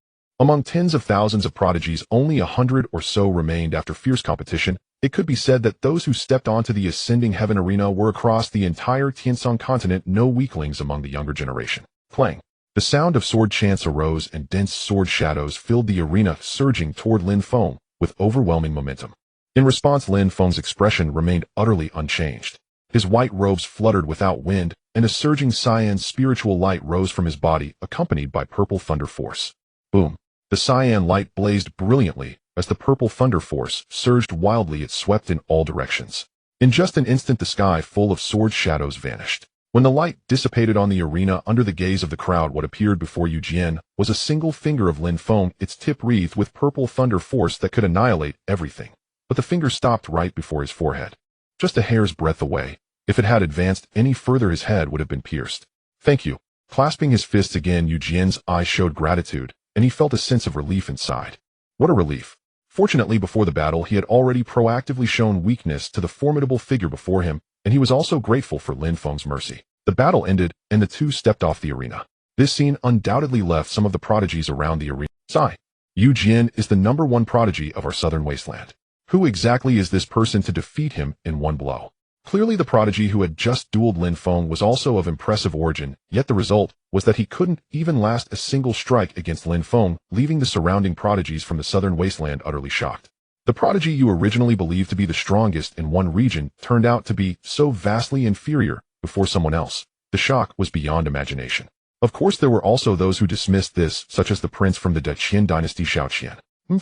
Among tens of thousands of prodigies, only 100 or so remained after fierce competition. It could be said that those who stepped onto the ascending heaven arena were across the entire Tianshan continent no weaklings among the younger generation. Clang. The sound of sword chants arose and dense sword shadows filled the arena, surging toward Lin Feng with overwhelming momentum. In response, Lin Feng's expression remained utterly unchanged. His white robes fluttered without wind, and a surging cyan spiritual light rose from his body, accompanied by purple thunder force. Boom. The cyan light blazed brilliantly, as the purple thunder force surged wildly. It swept in all directions. In just an instant, the sky full of sword shadows vanished. When the light dissipated on the arena under the gaze of the crowd, what appeared before Yu Jian was a single finger of Lin Feng, its tip wreathed with purple thunder force that could annihilate everything. But the finger stopped right before his forehead, just a hair's breadth away. If it had advanced any further, his head would have been pierced. Thank you. Clasping his fists again, Yu Jian's eyes showed gratitude, and he felt a sense of relief inside. What a relief. Fortunately, before the battle, he had already proactively shown weakness to the formidable figure before him, and he was also grateful for Lin Feng's mercy. The battle ended, and the two stepped off the arena. This scene undoubtedly left some of the prodigies around the arena. Sigh. Yu Jian is the #1 prodigy of our southern wasteland. Who exactly is this person to defeat him in one blow? Clearly the prodigy who had just dueled Lin Feng was also of impressive origin, yet the result was that he couldn't even last a single strike against Lin Feng, leaving the surrounding prodigies from the southern wasteland utterly shocked. The prodigy you originally believed to be the strongest in one region turned out to be so vastly inferior before someone else. The shock was beyond imagination. Of course, there were also those who dismissed this, such as the prince from the Qin dynasty Xiao Qian.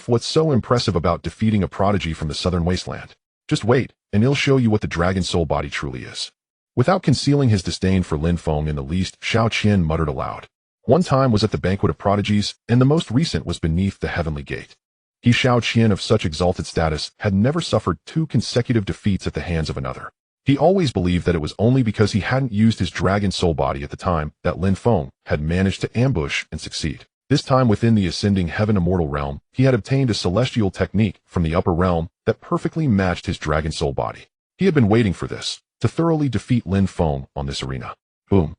What's so impressive about defeating a prodigy from the southern wasteland? Just wait, and he'll show you what the dragon soul body truly is. Without concealing his disdain for Lin Feng in the least, Xiao Qian muttered aloud. One time was at the banquet of prodigies, and the most recent was beneath the heavenly gate. He, Xiao Qian, of such exalted status, had never suffered 2 consecutive defeats at the hands of another. He always believed that it was only because he hadn't used his dragon soul body at the time that Lin Feng had managed to ambush and succeed. This time, within the ascending heaven immortal realm, he had obtained a celestial technique from the upper realm that perfectly matched his dragon soul body. He had been waiting for this, to thoroughly defeat Lin Feng on this arena. Boom,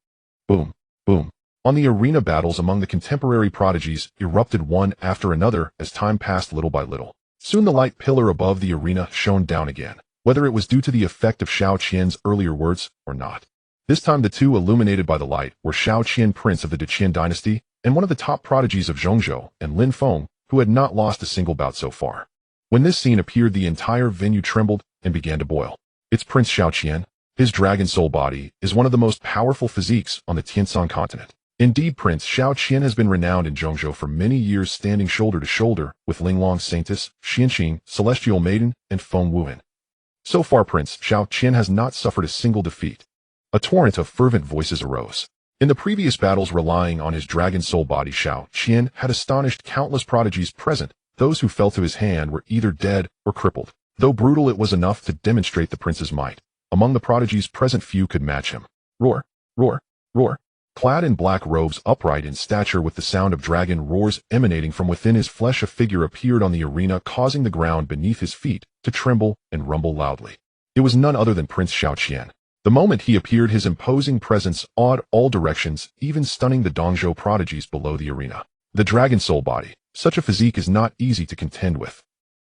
boom, boom. On the arena, battles among the contemporary prodigies erupted one after another as time passed little by little. Soon the light pillar above the arena shone down again, whether it was due to the effect of Xiao Qian's earlier words or not. This time the two illuminated by the light were Xiao Qian, prince of the Qin dynasty, and one of the top prodigies of Zhongzhou, and Lin Feng, who had not lost a single bout so far. When this scene appeared, the entire venue trembled and began to boil. It's Prince Xiao Qian. His dragon soul body is one of the most powerful physiques on the Tiansan continent. Indeed, Prince Xiao Qian has been renowned in Zhongzhou for many years, standing shoulder to shoulder with Linglong's saintess, Xianqing, celestial maiden, and Feng Wuhan. So far, Prince Xiao Qian has not suffered a single defeat. A torrent of fervent voices arose. In the previous battles, relying on his dragon soul body, Xiao Qian had astonished countless prodigies present. Those who fell to his hand were either dead or crippled. Though brutal, it was enough to demonstrate the prince's might. Among the prodigies present, few could match him. Roar, roar, roar. Clad in black robes, upright in stature, with the sound of dragon roars emanating from within his flesh, a figure appeared on the arena, causing the ground beneath his feet to tremble and rumble loudly. It was none other than Prince Xiao Qian. The moment he appeared, his imposing presence awed all directions, even stunning the Dongzhou prodigies below the arena. The dragon soul body. Such a physique is not easy to contend with.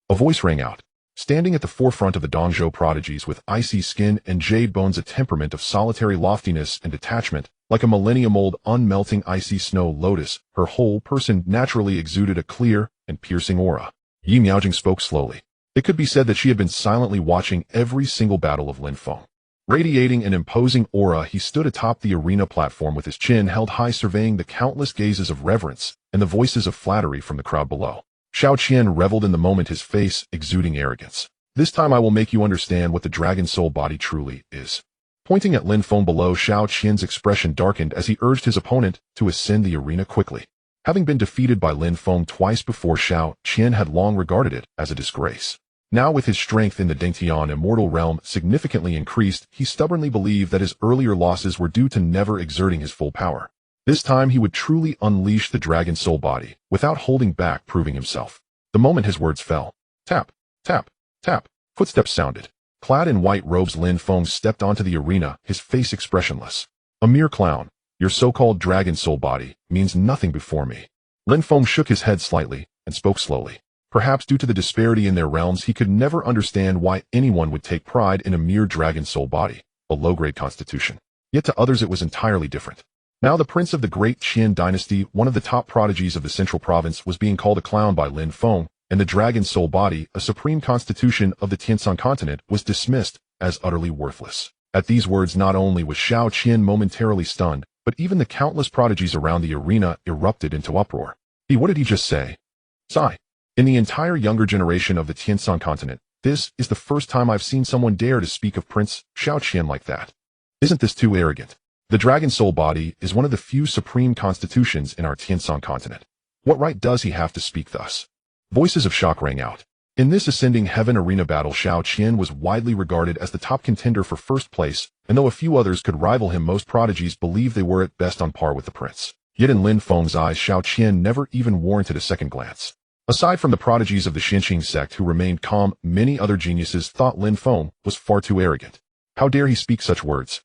A voice rang out. Standing at the forefront of the Dongzhou prodigies, with icy skin and jade bones, a temperament of solitary loftiness and detachment, like a millennium-old unmelting icy snow lotus, her whole person naturally exuded a clear and piercing aura. Yi Miaojing spoke slowly. It could be said that she had been silently watching every single battle of Lin Feng. Radiating an imposing aura, he stood atop the arena platform with his chin held high, surveying the countless gazes of reverence and the voices of flattery from the crowd below. Xiao Qian reveled in the moment, his face exuding arrogance. This time I will make you understand what the dragon soul body truly is. Pointing at Lin Feng below, Xiao Qian's expression darkened as he urged his opponent to ascend the arena quickly. Having been defeated by Lin Feng twice before, Xiao Qian had long regarded it as a disgrace. Now, with his strength in the Dengtian immortal realm significantly increased, he stubbornly believed that his earlier losses were due to never exerting his full power. This time he would truly unleash the dragon soul body, without holding back, proving himself. The moment his words fell, tap, tap, tap, footsteps sounded. Clad in white robes, Lin Feng stepped onto the arena, his face expressionless. A mere clown, your so-called dragon soul body means nothing before me. Lin Feng shook his head slightly and spoke slowly. Perhaps due to the disparity in their realms, he could never understand why anyone would take pride in a mere dragon soul body, a low-grade constitution. Yet to others it was entirely different. Now the prince of the great Qin dynasty, one of the top prodigies of the central province, was being called a clown by Lin Feng, and the dragon soul body, a supreme constitution of the Tiansan continent, was dismissed as utterly worthless. At these words, not only was Xiao Qian momentarily stunned, but even the countless prodigies around the arena erupted into uproar. What did he just say? Sigh. In the entire younger generation of the Tiansan continent, this is the first time I've seen someone dare to speak of Prince Xiaoqian like that. Isn't this too arrogant? The dragon soul body is one of the few supreme constitutions in our Tiansan continent. What right does he have to speak thus? Voices of shock rang out. In this ascending heaven arena battle, Xiaoqian was widely regarded as the top contender for first place, and though a few others could rival him, most prodigies believed they were at best on par with the prince. Yet in Lin Feng's eyes, Xiaoqian never even warranted a second glance. Aside from the prodigies of the Xinqing sect who remained calm, many other geniuses thought Lin Feng was far too arrogant. How dare he speak such words?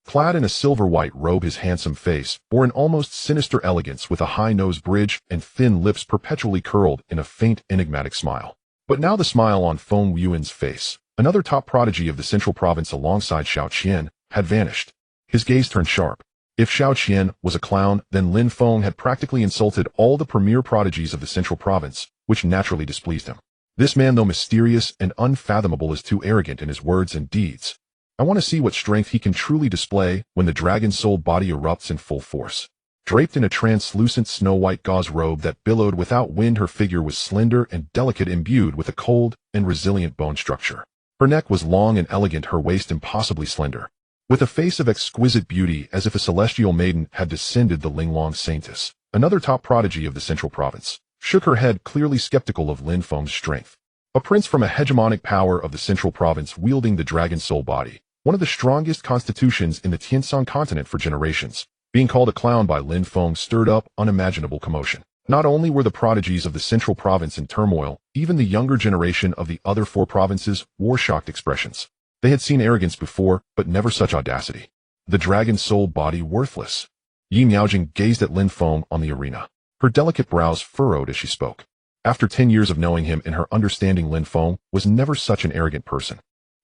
Clad in a silver-white robe, his handsome face bore an almost sinister elegance, with a high nose bridge and thin lips perpetually curled in a faint, enigmatic smile. But now the smile on Feng Yuan's face, another top prodigy of the central province alongside Xiaoqian, had vanished. His gaze turned sharp. If Xiaoqian was a clown, then Lin Feng had practically insulted all the premier prodigies of the central province, which naturally displeased him. This man, though mysterious and unfathomable, is too arrogant in his words and deeds. I want to see what strength he can truly display when the dragon soul body erupts in full force. Draped in a translucent snow-white gauze robe that billowed without wind, her figure was slender and delicate, imbued with a cold and resilient bone structure. Her neck was long and elegant, her waist impossibly slender. With a face of exquisite beauty, as if a celestial maiden had descended, the Linglong saintess, another top prodigy of the central province, shook her head, clearly skeptical of Lin Feng's strength. A prince from a hegemonic power of the central province wielding the dragon soul body, one of the strongest constitutions in the Tiansan continent for generations, being called a clown by Lin Feng stirred up unimaginable commotion. Not only were the prodigies of the central province in turmoil, even the younger generation of the other four provinces wore shocked expressions. They had seen arrogance before, but never such audacity. The dragon soul body worthless. Yi Miaojing gazed at Lin Feng on the arena. Her delicate brows furrowed as she spoke. After 10 years of knowing him and her understanding, Lin Feng was never such an arrogant person.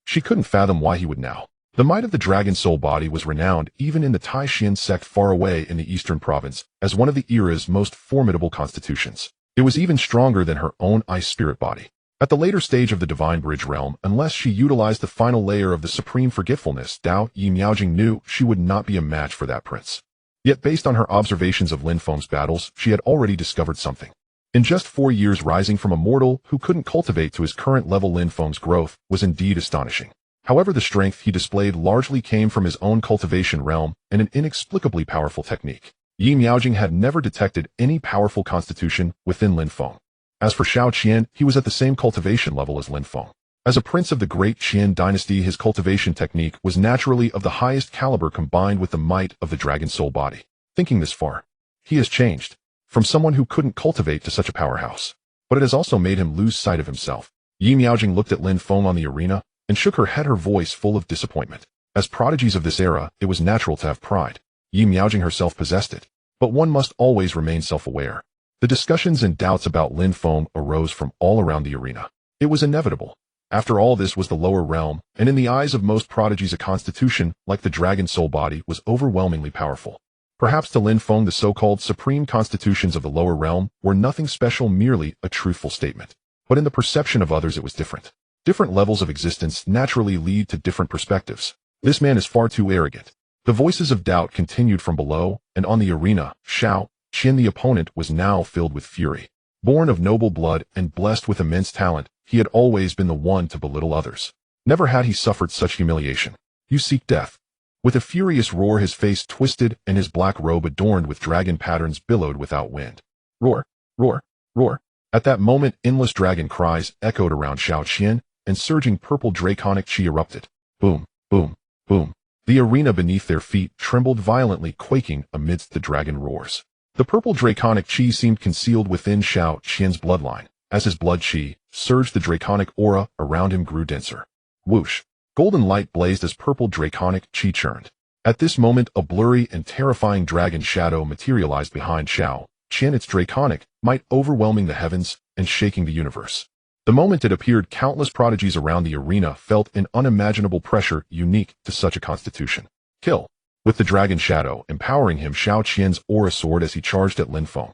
She couldn't fathom why he would now. The might of the dragon soul body was renowned even in the Taishan sect far away in the eastern province as one of the era's most formidable constitutions. It was even stronger than her own ice spirit body. At the later stage of the divine bridge realm, unless she utilized the final layer of the supreme forgetfulness, Dao, Yi Miaojing knew she would not be a match for that prince. Yet based on her observations of Lin Feng's battles, she had already discovered something. In just 4 years, rising from a mortal who couldn't cultivate to his current level, Lin Feng's growth was indeed astonishing. However, the strength he displayed largely came from his own cultivation realm and an inexplicably powerful technique. Yi Miaojing had never detected any powerful constitution within Lin Feng. As for Xiaoqian, he was at the same cultivation level as Lin Feng. As a prince of the great Qian dynasty, his cultivation technique was naturally of the highest caliber, combined with the might of the dragon soul body. Thinking this far, he has changed from someone who couldn't cultivate to such a powerhouse. But it has also made him lose sight of himself. Yi Miaojing looked at Lin Feng on the arena and shook her head, her voice full of disappointment. As prodigies of this era, it was natural to have pride. Yi Miaojing herself possessed it. But one must always remain self-aware. The discussions and doubts about Lin Feng arose from all around the arena. It was inevitable. After all, this was the lower realm, and in the eyes of most prodigies, a constitution like the dragon soul body was overwhelmingly powerful. Perhaps to Lin Feng, the so-called supreme constitutions of the lower realm were nothing special, merely a truthful statement. But in the perception of others, it was different. Different levels of existence naturally lead to different perspectives. This man is far too arrogant. The voices of doubt continued from below, and on the arena, Xiaoqian, the opponent, was now filled with fury. Born of noble blood and blessed with immense talent, he had always been the one to belittle others. Never had he suffered such humiliation. You seek death. With a furious roar, his face twisted and his black robe adorned with dragon patterns billowed without wind. Roar, roar, roar. At that moment, endless dragon cries echoed around Xiaoqian, and surging purple draconic chi erupted. Boom, boom, boom. The arena beneath their feet trembled violently, quaking amidst the dragon roars. The purple draconic chi seemed concealed within Xiaoqian's bloodline. As his blood chi surged, the draconic aura around him grew denser. Whoosh! Golden light blazed as purple draconic chi churned. At this moment, a blurry and terrifying dragon shadow materialized behind Xiaoqian, its draconic might overwhelming the heavens and shaking the universe. The moment it appeared, countless prodigies around the arena felt an unimaginable pressure unique to such a constitution. Kill! With the dragon shadow empowering him, Xiaoqian's aura soared as he charged at Lin Feng.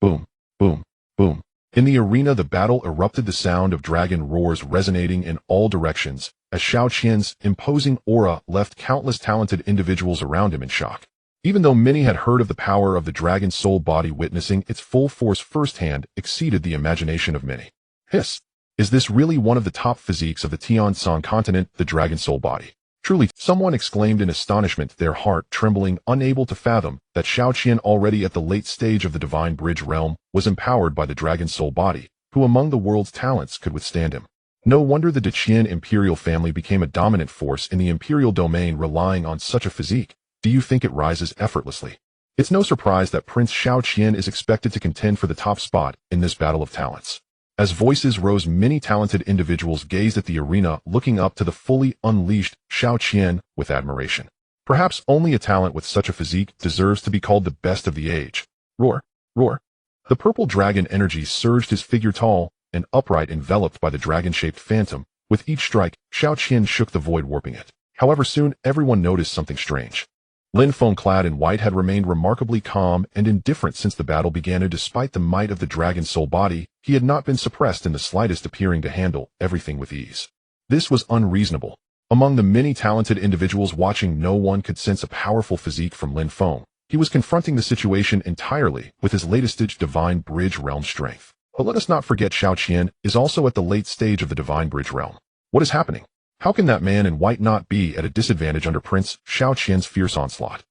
Boom, boom, boom. In the arena, the battle erupted, the sound of dragon roars resonating in all directions, as Xiaoqian's imposing aura left countless talented individuals around him in shock. Even though many had heard of the power of the dragon soul body, witnessing its full force firsthand exceeded the imagination of many. Hiss! Is this really one of the top physiques of the Tian-san continent, the dragon soul body? Truly, someone exclaimed in astonishment, their heart trembling, unable to fathom that Xiao Qian, already at the late stage of the divine bridge realm, was empowered by the dragon soul body. Who among the world's talents could withstand him? No wonder the Deqian imperial family became a dominant force in the imperial domain, relying on such a physique. Do you think it rises effortlessly? It's no surprise that Prince Xiao Qian is expected to contend for the top spot in this battle of talents. As voices rose, many talented individuals gazed at the arena, looking up to the fully unleashed Xiao Qian with admiration. Perhaps only a talent with such a physique deserves to be called the best of the age. Roar! Roar! The purple dragon energy surged, his figure tall and upright, enveloped by the dragon-shaped phantom. With each strike, Xiao Qian shook the void, warping it. However, soon everyone noticed something strange. Lin Feng, clad in white, had remained remarkably calm and indifferent since the battle began, and despite the might of the dragon soul body, he had not been suppressed in the slightest, appearing to handle everything with ease. This was unreasonable. Among the many talented individuals watching, no one could sense a powerful physique from Lin Feng. He was confronting the situation entirely with his latest stage divine bridge realm strength. But let us not forget, Xiao Qian is also at the late stage of the divine bridge realm. What is happening? How can that man in white not be at a disadvantage under Prince Xiao Qian's fierce onslaught?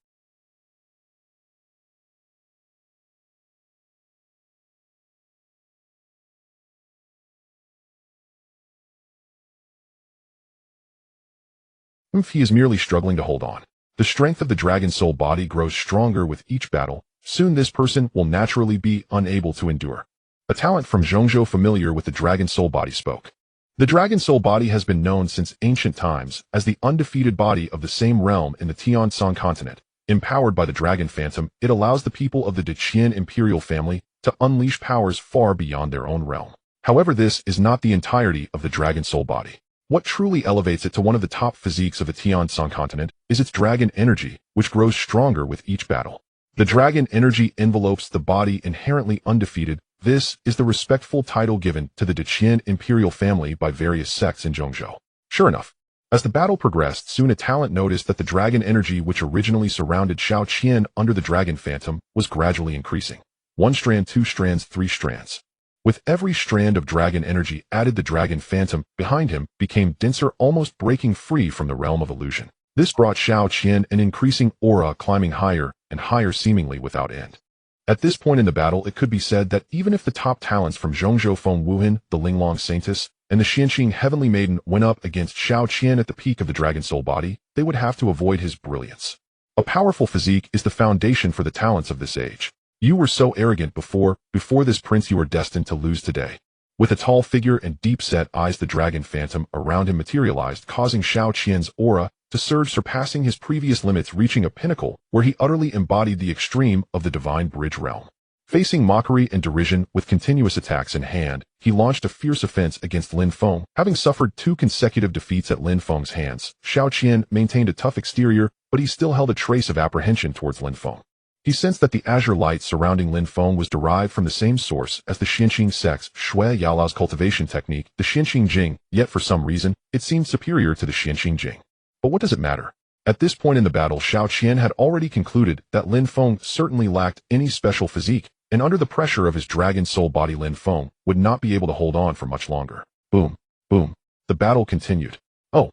He is merely struggling to hold on. The strength of the dragon soul body grows stronger with each battle. Soon this person will naturally be unable to endure. A talent from Zhongzhou familiar with the dragon soul body spoke. The dragon soul body has been known since ancient times as the undefeated body of the same realm in the Tian-san continent. Empowered by the dragon phantom, it allows the people of the Deqian imperial family to unleash powers far beyond their own realm. However, this is not the entirety of the dragon soul body. What truly elevates it to one of the top physiques of the Tian-san continent is its dragon energy, which grows stronger with each battle. The dragon energy envelopes the body, inherently undefeated. This is the respectful title given to the Deqian imperial family by various sects in Zhongzhou. Sure enough, as the battle progressed, soon a talent noticed that the dragon energy which originally surrounded Xiao Qian under the dragon phantom was gradually increasing. 1 strand, 2 strands, 3 strands. With every strand of dragon energy added, the dragon phantom behind him became denser, almost breaking free from the realm of illusion. This brought Xiao Qian an increasing aura, climbing higher and higher, seemingly without end. At this point in the battle, it could be said that even if the top talents from Zhongzhou Feng Wuhan, the Linglong Saintess, and the Xianxing Heavenly Maiden went up against Xiao Qian at the peak of the dragon soul body, they would have to avoid his brilliance. A powerful physique is the foundation for the talents of this age. You were so arrogant before this prince, you are destined to lose today. With a tall figure and deep-set eyes, the dragon phantom around him materialized, causing Xiao Qian's aura to surge, surpassing his previous limits, reaching a pinnacle where he utterly embodied the extreme of the divine bridge realm. Facing mockery and derision with continuous attacks in hand, he launched a fierce offense against Lin Feng. Having suffered 2 consecutive defeats at Lin Feng's hands, Xiao Qian maintained a tough exterior, but he still held a trace of apprehension towards Lin Feng. He sensed that the azure light surrounding Lin Feng was derived from the same source as the Xianxing sect's Shui Yalao's cultivation technique, the Xianxing Jing, yet for some reason, it seemed superior to the Xianxing Jing. But what does it matter? At this point in the battle, Xiao Qian had already concluded that Lin Feng certainly lacked any special physique, and under the pressure of his dragon soul body, Lin Feng would not be able to hold on for much longer. Boom, boom. The battle continued. Oh,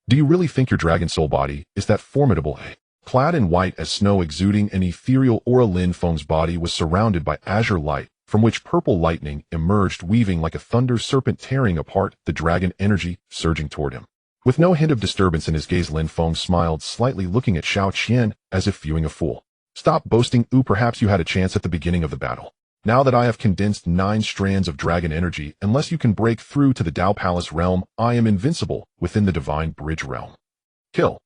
do you really think your dragon soul body is that formidable, eh? Clad in white as snow, exuding an ethereal aura, Lin Feng's body was surrounded by azure light, from which purple lightning emerged, weaving like a thunder serpent, tearing apart the dragon energy surging toward him. With no hint of disturbance in his gaze, Lin Feng smiled slightly, looking at Xiao Qian as if viewing a fool. Stop boasting. Perhaps you had a chance at the beginning of the battle. Now that I have condensed 9 strands of dragon energy, unless you can break through to the Dao Palace realm, I am invincible within the divine bridge realm. Kill.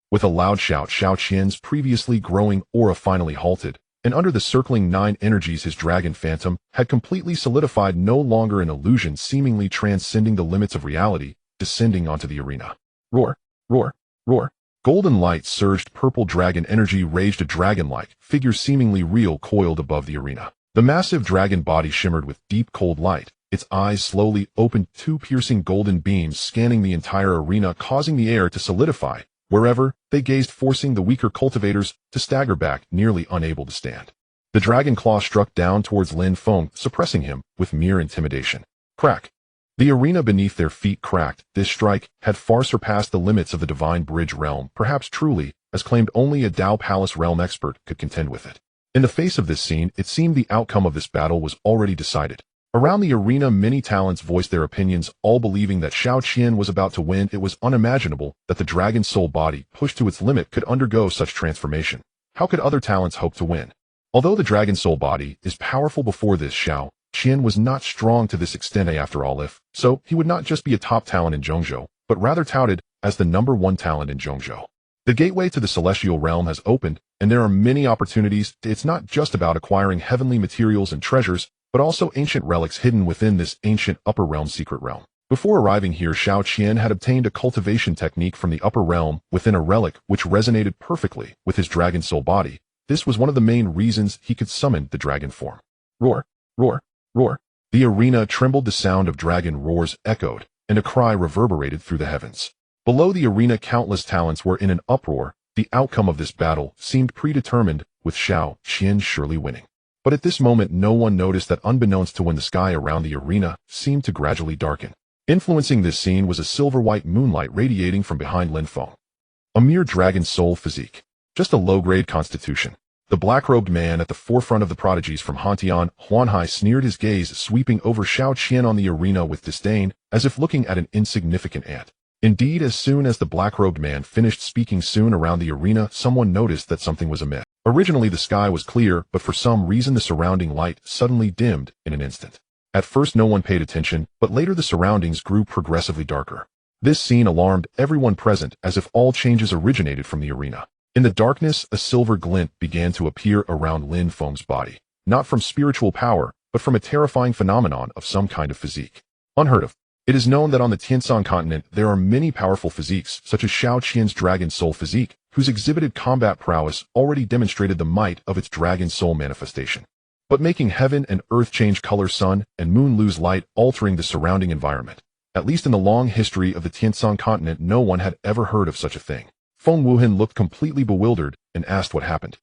With a loud shout, Xiao Qian's previously growing aura finally halted, and under the circling 9 energies, his dragon phantom had completely solidified, no longer an illusion, seemingly transcending the limits of reality, descending onto the arena. Roar, roar, roar. Golden light surged, purple dragon energy raged, a dragon-like figure seemingly real coiled above the arena. The massive dragon body shimmered with deep cold light. Its eyes slowly opened, 2 piercing golden beams scanning the entire arena, causing the air to solidify Wherever, they gazed, forcing the weaker cultivators to stagger back, nearly unable to stand. The dragon claw struck down towards Lin Feng, suppressing him with mere intimidation. Crack. The arena beneath their feet cracked. This strike had far surpassed the limits of the divine bridge realm, perhaps truly, as claimed only a Dao Palace realm expert could contend with it. In the face of this scene, it seemed the outcome of this battle was already decided. Around the arena, many talents voiced their opinions, all believing that Xiao Qian was about to win. It was unimaginable that the dragon soul body, pushed to its limit, could undergo such transformation. How could other talents hope to win? Although the dragon soul body is powerful, before this Xiao Qian was not strong to this extent after all. If so, he would not just be a top talent in Zhongzhou, but rather touted as the #1 talent in Zhongzhou. The gateway to the celestial realm has opened, and there are many opportunities. It's not just about acquiring heavenly materials and treasures, but also ancient relics hidden within this ancient upper realm secret realm. Before arriving here, Xiao Qian had obtained a cultivation technique from the upper realm within a relic which resonated perfectly with his dragon soul body. This was one of the main reasons he could summon the dragon form. Roar, roar, roar. The arena trembled. The sound of dragon roars echoed, and a cry reverberated through the heavens. Below the arena, countless talents were in an uproar. The outcome of this battle seemed predetermined, with Xiao Qian surely winning. But at this moment, no one noticed that unbeknownst to when the sky around the arena seemed to gradually darken. Influencing this scene was a silver-white moonlight radiating from behind Lin Feng. A mere dragon soul physique. Just a low-grade constitution. The black-robed man at the forefront of the prodigies from Hantian, Huanhai, sneered, his gaze sweeping over Xiao Qian on the arena with disdain, as if looking at an insignificant ant. Indeed, as soon as the black-robed man finished speaking, soon around the arena, someone noticed that something was amiss. Originally, the sky was clear, but for some reason the surrounding light suddenly dimmed in an instant. At first no one paid attention, but later the surroundings grew progressively darker. This scene alarmed everyone present, as if all changes originated from the arena. In the darkness, a silver glint began to appear around Lin Feng's body, not from spiritual power, but from a terrifying phenomenon of some kind of physique. Unheard of. It is known that on the Tianshan continent there are many powerful physiques, such as Xiao Qian's dragon soul physique, whose exhibited combat prowess already demonstrated the might of its dragon soul manifestation. But making heaven and earth change color, sun and moon lose light, altering the surrounding environment. At least in the long history of the Tianshan continent, no one had ever heard of such a thing. Feng Wuhan looked completely bewildered and asked what happened.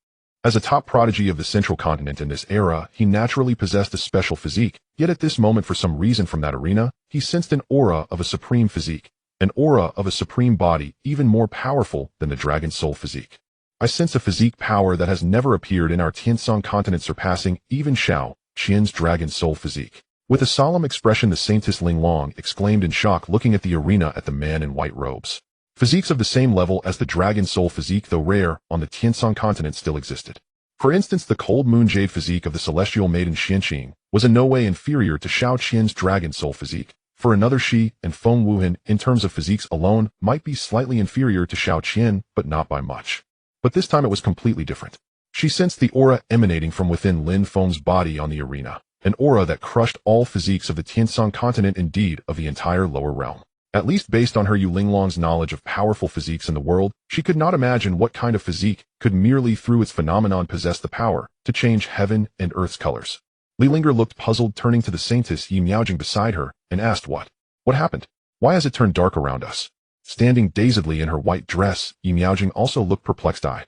As a top prodigy of the central continent in this era, he naturally possessed a special physique, yet at this moment, for some reason from that arena, he sensed an aura of a supreme physique, an aura of a supreme body, even more powerful than the dragon soul physique. I sense a physique power that has never appeared in our Tianshan continent, surpassing even Xiao Qian's dragon soul physique. With a solemn expression, the saintess Ling Long exclaimed in shock, looking at the arena at the man in white robes. Physiques of the same level as the dragon soul physique, though rare, on the Tianshan continent still existed. For instance, the cold moon jade physique of the celestial maiden Xianqing was in no way inferior to Xiao Qian's dragon soul physique. For another, Shi and Feng Wuhan, in terms of physiques alone, might be slightly inferior to Xiao Qian, but not by much. But this time it was completely different. She sensed the aura emanating from within Lin Feng's body on the arena, an aura that crushed all physiques of the Tianshan continent, indeed of the entire lower realm. At least based on her Yu Linglong's knowledge of powerful physiques in the world, she could not imagine what kind of physique could merely through its phenomenon possess the power to change heaven and earth's colors. Li Linger looked puzzled, turning to the saintess Yi Miaojing beside her, and asked, What happened? Why has it turned dark around us? Standing dazedly in her white dress, Yi Miaojing also looked perplexed. I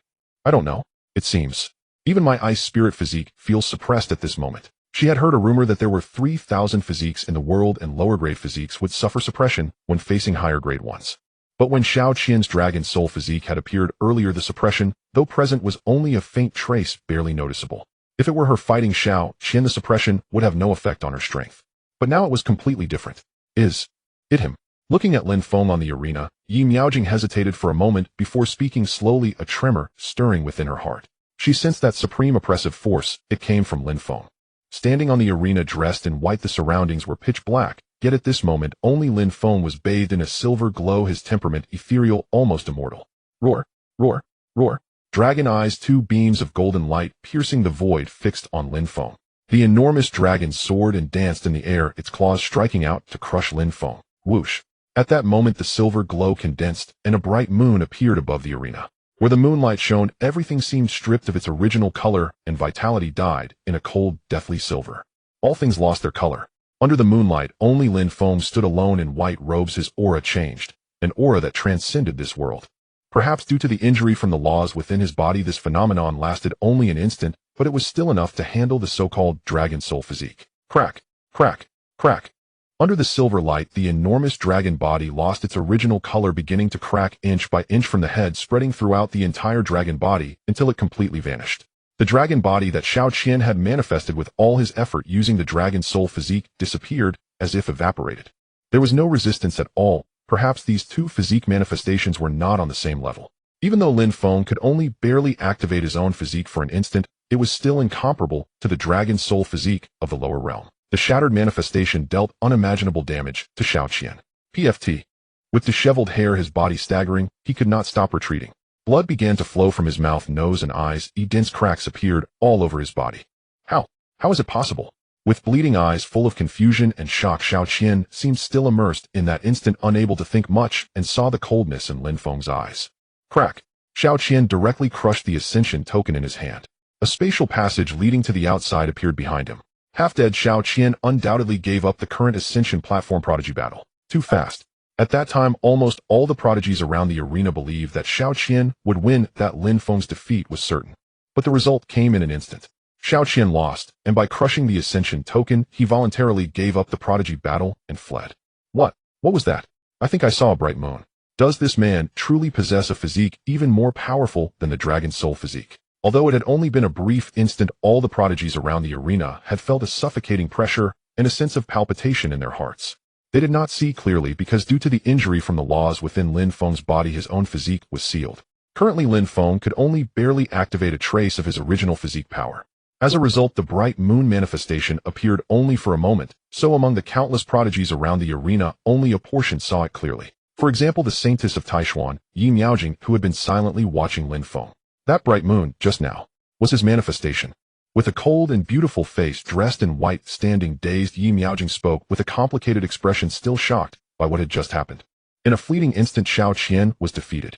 don't know. It seems. Even my ice spirit physique feels suppressed at this moment. She had heard a rumor that there were 3,000 physiques in the world, and lower-grade physiques would suffer suppression when facing higher-grade ones. But when Xiao Qian's dragon soul physique had appeared earlier, the suppression, though present, was only a faint trace, barely noticeable. If it were her fighting Xiao Qian, the suppression would have no effect on her strength. But now it was completely different. Is it him? Looking at Lin Feng on the arena, Yi Miaojing hesitated for a moment before speaking slowly, a tremor stirring within her heart. She sensed that supreme oppressive force. It came from Lin Feng. Standing on the arena dressed in white, the surroundings were pitch black, yet at this moment only Lin Feng was bathed in a silver glow, his temperament ethereal, almost immortal. Roar, roar, roar. Dragon eyes, two beams of golden light piercing the void, fixed on Lin Feng. The enormous dragon soared and danced in the air, its claws striking out to crush Lin Feng. Whoosh. At that moment the silver glow condensed, and a bright moon appeared above the arena. Where the moonlight shone, everything seemed stripped of its original color, and vitality died in a cold, deathly silver. All things lost their color. Under the moonlight, only Lin Feng stood alone in white robes. His aura changed, an aura that transcended this world. Perhaps due to the injury from the laws within his body, this phenomenon lasted only an instant, but it was still enough to handle the so-called dragon soul physique. Crack, crack, crack. Under the silver light, the enormous dragon body lost its original color, beginning to crack inch by inch from the head, spreading throughout the entire dragon body until it completely vanished. The dragon body that Xiao Qian had manifested with all his effort using the dragon soul physique disappeared as if evaporated. There was no resistance at all. Perhaps these two physique manifestations were not on the same level. Even though Lin Feng could only barely activate his own physique for an instant, it was still incomparable to the dragon soul physique of the lower realm. The shattered manifestation dealt unimaginable damage to Xiao Qian. PFT. With disheveled hair, his body staggering, he could not stop retreating. Blood began to flow from his mouth, nose, and eyes. Dense cracks appeared all over his body. How is it possible? With bleeding eyes full of confusion and shock, Xiao Qian seemed still immersed in that instant, unable to think much, and saw the coldness in Lin Feng's eyes. Crack. Xiao Qian directly crushed the ascension token in his hand. A spatial passage leading to the outside appeared behind him. Half-dead Xiao Qian undoubtedly gave up the current ascension platform prodigy battle. Too fast. At that time, almost all the prodigies around the arena believed that Xiao Qian would win, that Lin Feng's defeat was certain. But the result came in an instant. Xiao Qian lost, and by crushing the ascension token, he voluntarily gave up the prodigy battle and fled. What was that? I think I saw a bright moon. Does this man truly possess a physique even more powerful than the dragon soul physique? Although it had only been a brief instant, all the prodigies around the arena had felt a suffocating pressure and a sense of palpitation in their hearts. They did not see clearly because due to the injury from the laws within Lin Feng's body, his own physique was sealed. Currently, Lin Feng could only barely activate a trace of his original physique power. As a result, the bright moon manifestation appeared only for a moment, so among the countless prodigies around the arena, only a portion saw it clearly. For example, the saintess of Taishuan, Yi Miaojing, who had been silently watching Lin Feng. That bright moon, just now, was his manifestation. With a cold and beautiful face, dressed in white, standing dazed, Yi Miaojing spoke with a complicated expression, still shocked by what had just happened. In a fleeting instant, Xiao Qian was defeated.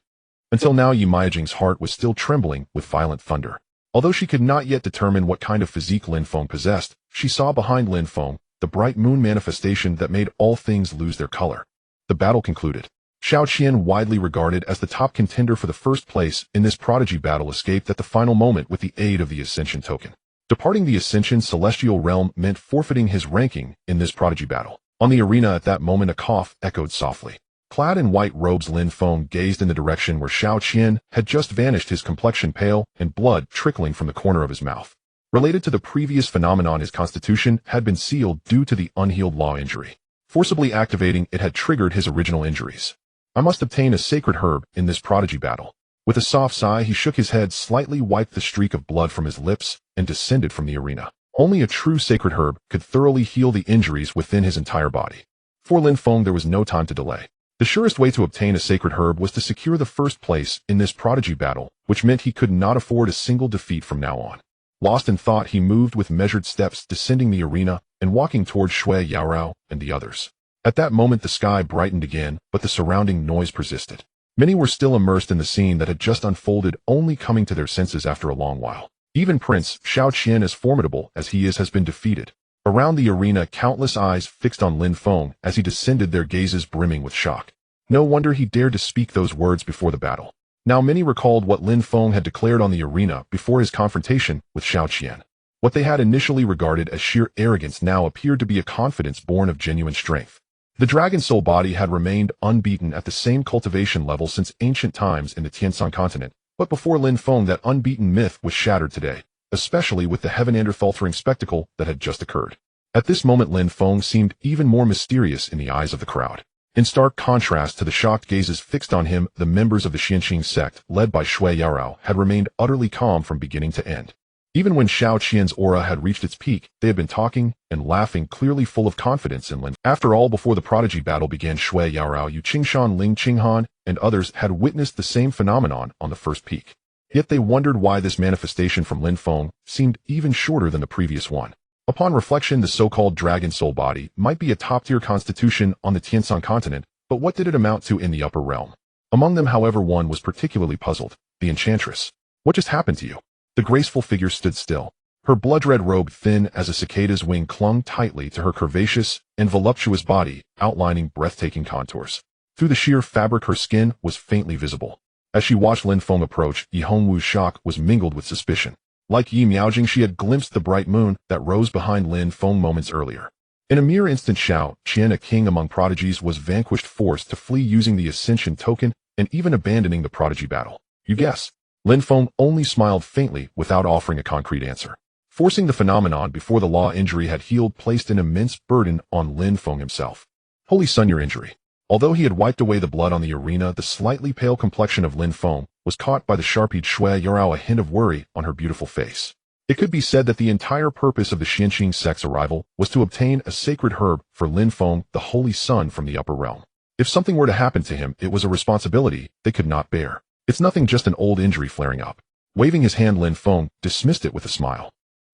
Until now, Yi Miaojing's heart was still trembling with violent thunder. Although she could not yet determine what kind of physique Lin Feng possessed, she saw behind Lin Feng the bright moon manifestation that made all things lose their color. The battle concluded. Xiao Qian, widely regarded as the top contender for the first place in this prodigy battle, escaped at the final moment with the aid of the Ascension token. Departing the Ascension celestial realm meant forfeiting his ranking in this prodigy battle. On the arena at that moment, a cough echoed softly. Clad in white robes, Lin Feng gazed in the direction where Xiao Qian had just vanished, his complexion pale and blood trickling from the corner of his mouth. Related to the previous phenomenon, his constitution had been sealed due to the unhealed law injury. Forcibly activating it had triggered his original injuries. I must obtain a sacred herb in this prodigy battle. With a soft sigh, he shook his head, slightly wiped the streak of blood from his lips, and descended from the arena. Only a true sacred herb could thoroughly heal the injuries within his entire body. For Lin Feng, there was no time to delay. The surest way to obtain a sacred herb was to secure the first place in this prodigy battle, which meant he could not afford a single defeat from now on. Lost in thought, he moved with measured steps, descending the arena and walking toward Shui Yaorao and the others. At that moment, the sky brightened again, but the surrounding noise persisted. Many were still immersed in the scene that had just unfolded, only coming to their senses after a long while. Even Prince Xiao Qian, as formidable as he is, has been defeated. Around the arena, countless eyes fixed on Lin Feng as he descended, their gazes brimming with shock. No wonder he dared to speak those words before the battle. Now many recalled what Lin Feng had declared on the arena before his confrontation with Xiao Qian. What they had initially regarded as sheer arrogance now appeared to be a confidence born of genuine strength. The dragon soul body had remained unbeaten at the same cultivation level since ancient times in the Tiansan continent, but before Lin Feng, that unbeaten myth was shattered today, especially with the heaven-earth-altering spectacle that had just occurred. At this moment, Lin Feng seemed even more mysterious in the eyes of the crowd. In stark contrast to the shocked gazes fixed on him, the members of the Xianxing sect, led by Shui Yaorao, had remained utterly calm from beginning to end. Even when Xiao Qian's aura had reached its peak, they had been talking and laughing, clearly full of confidence in Lin. After all, before the prodigy battle began, Shui Yaorao, Yu Qingshan, Ling Qinghan, and others had witnessed the same phenomenon on the first peak. Yet they wondered why this manifestation from Lin Feng seemed even shorter than the previous one. Upon reflection, the so-called dragon soul body might be a top-tier constitution on the Tiansan continent, but what did it amount to in the upper realm? Among them, however, one was particularly puzzled: the enchantress. What just happened to you? The graceful figure stood still. Her blood-red robe, thin as a cicada's wing, clung tightly to her curvaceous and voluptuous body, outlining breathtaking contours. Through the sheer fabric, her skin was faintly visible. As she watched Lin Feng approach, Yi Hongwu's shock was mingled with suspicion. Like Yi Miaojing, she had glimpsed the bright moon that rose behind Lin Feng moments earlier. In a mere instant, Xiao Qian, a king among prodigies, was vanquished, forced to flee using the Ascension token, and even abandoning the prodigy battle. You guess. Lin Feng only smiled faintly without offering a concrete answer. Forcing the phenomenon before the law injury had healed placed an immense burden on Lin Feng himself. Holy Sun, your injury. Although he had wiped away the blood on the arena, the slightly pale complexion of Lin Feng was caught by the sharp-eyed Shui Yarao, a hint of worry on her beautiful face. It could be said that the entire purpose of the Xianqing sect's arrival was to obtain a sacred herb for Lin Feng, the Holy Sun, from the upper realm. If something were to happen to him, it was a responsibility they could not bear. It's nothing, just an old injury flaring up. Waving his hand, Lin Feng dismissed it with a smile.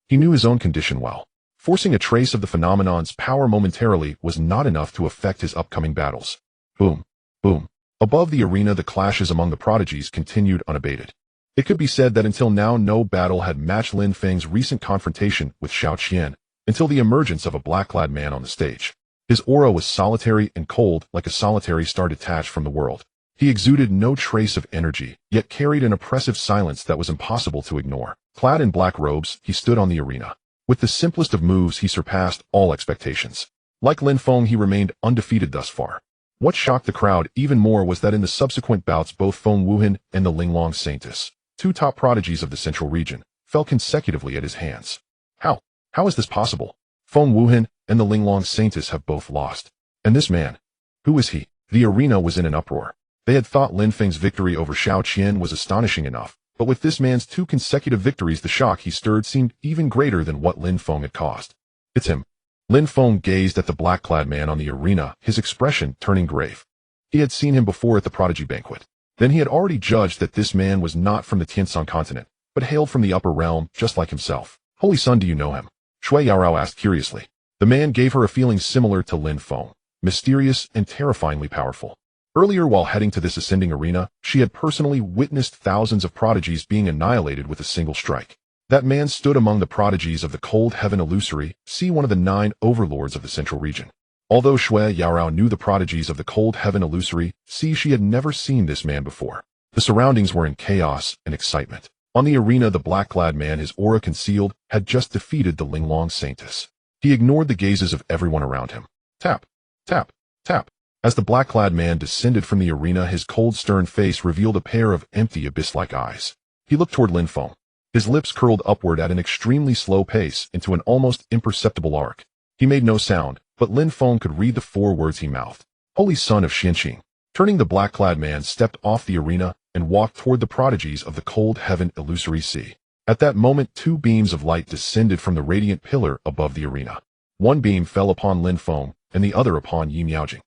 He knew his own condition well. Forcing a trace of the phenomenon's power momentarily was not enough to affect his upcoming battles. Boom, boom. Above the arena, the clashes among the prodigies continued unabated. It could be said that until now no battle had matched Lin Feng's recent confrontation with Xiao Qian, until the emergence of a black-clad man on the stage. His aura was solitary and cold, like a solitary star detached from the world. He exuded no trace of energy, yet carried an oppressive silence that was impossible to ignore. Clad in black robes, he stood on the arena. With the simplest of moves, he surpassed all expectations. Like Lin Feng, he remained undefeated thus far. What shocked the crowd even more was that in the subsequent bouts, both Feng Wuhan and the Linglong saintess, two top prodigies of the central region, fell consecutively at his hands. How is this possible? Feng Wuhan and the Linglong saintess have both lost. And this man? Who is he? The arena was in an uproar. They had thought Lin Feng's victory over Xiao Qian was astonishing enough, but with this man's two consecutive victories, the shock he stirred seemed even greater than what Lin Feng had caused. It's him. Lin Feng gazed at the black-clad man on the arena, his expression turning grave. He had seen him before at the prodigy banquet. Then he had already judged that this man was not from the Tianshan continent, but hailed from the upper realm, just like himself. Holy Sun, do you know him? Shui Yarao asked curiously. The man gave her a feeling similar to Lin Feng, mysterious and terrifyingly powerful. Earlier, while heading to this ascending arena, she had personally witnessed thousands of prodigies being annihilated with a single strike. That man stood among the prodigies of the Cold Heaven Illusory, one of the 9 overlords of the central region. Although Shui Yarao knew the prodigies of the Cold Heaven Illusory, she had never seen this man before. The surroundings were in chaos and excitement. On the arena, the black-clad man, his aura concealed, had just defeated the Linglong saintess. He ignored the gazes of everyone around him. Tap, tap, tap. As the black-clad man descended from the arena, his cold, stern face revealed a pair of empty, abyss-like eyes. He looked toward Lin Feng. His lips curled upward at an extremely slow pace into an almost imperceptible arc. He made no sound, but Lin Feng could read the 4 words he mouthed. Holy Son of Xianqing. Turning, the black-clad man stepped off the arena and walked toward the prodigies of the Cold Heaven Illusory Sea. At that moment, 2 beams of light descended from the radiant pillar above the arena. One beam fell upon Lin Feng, and the other upon Yi Miaojing.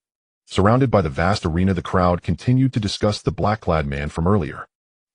Surrounded by the vast arena, the crowd continued to discuss the black-clad man from earlier.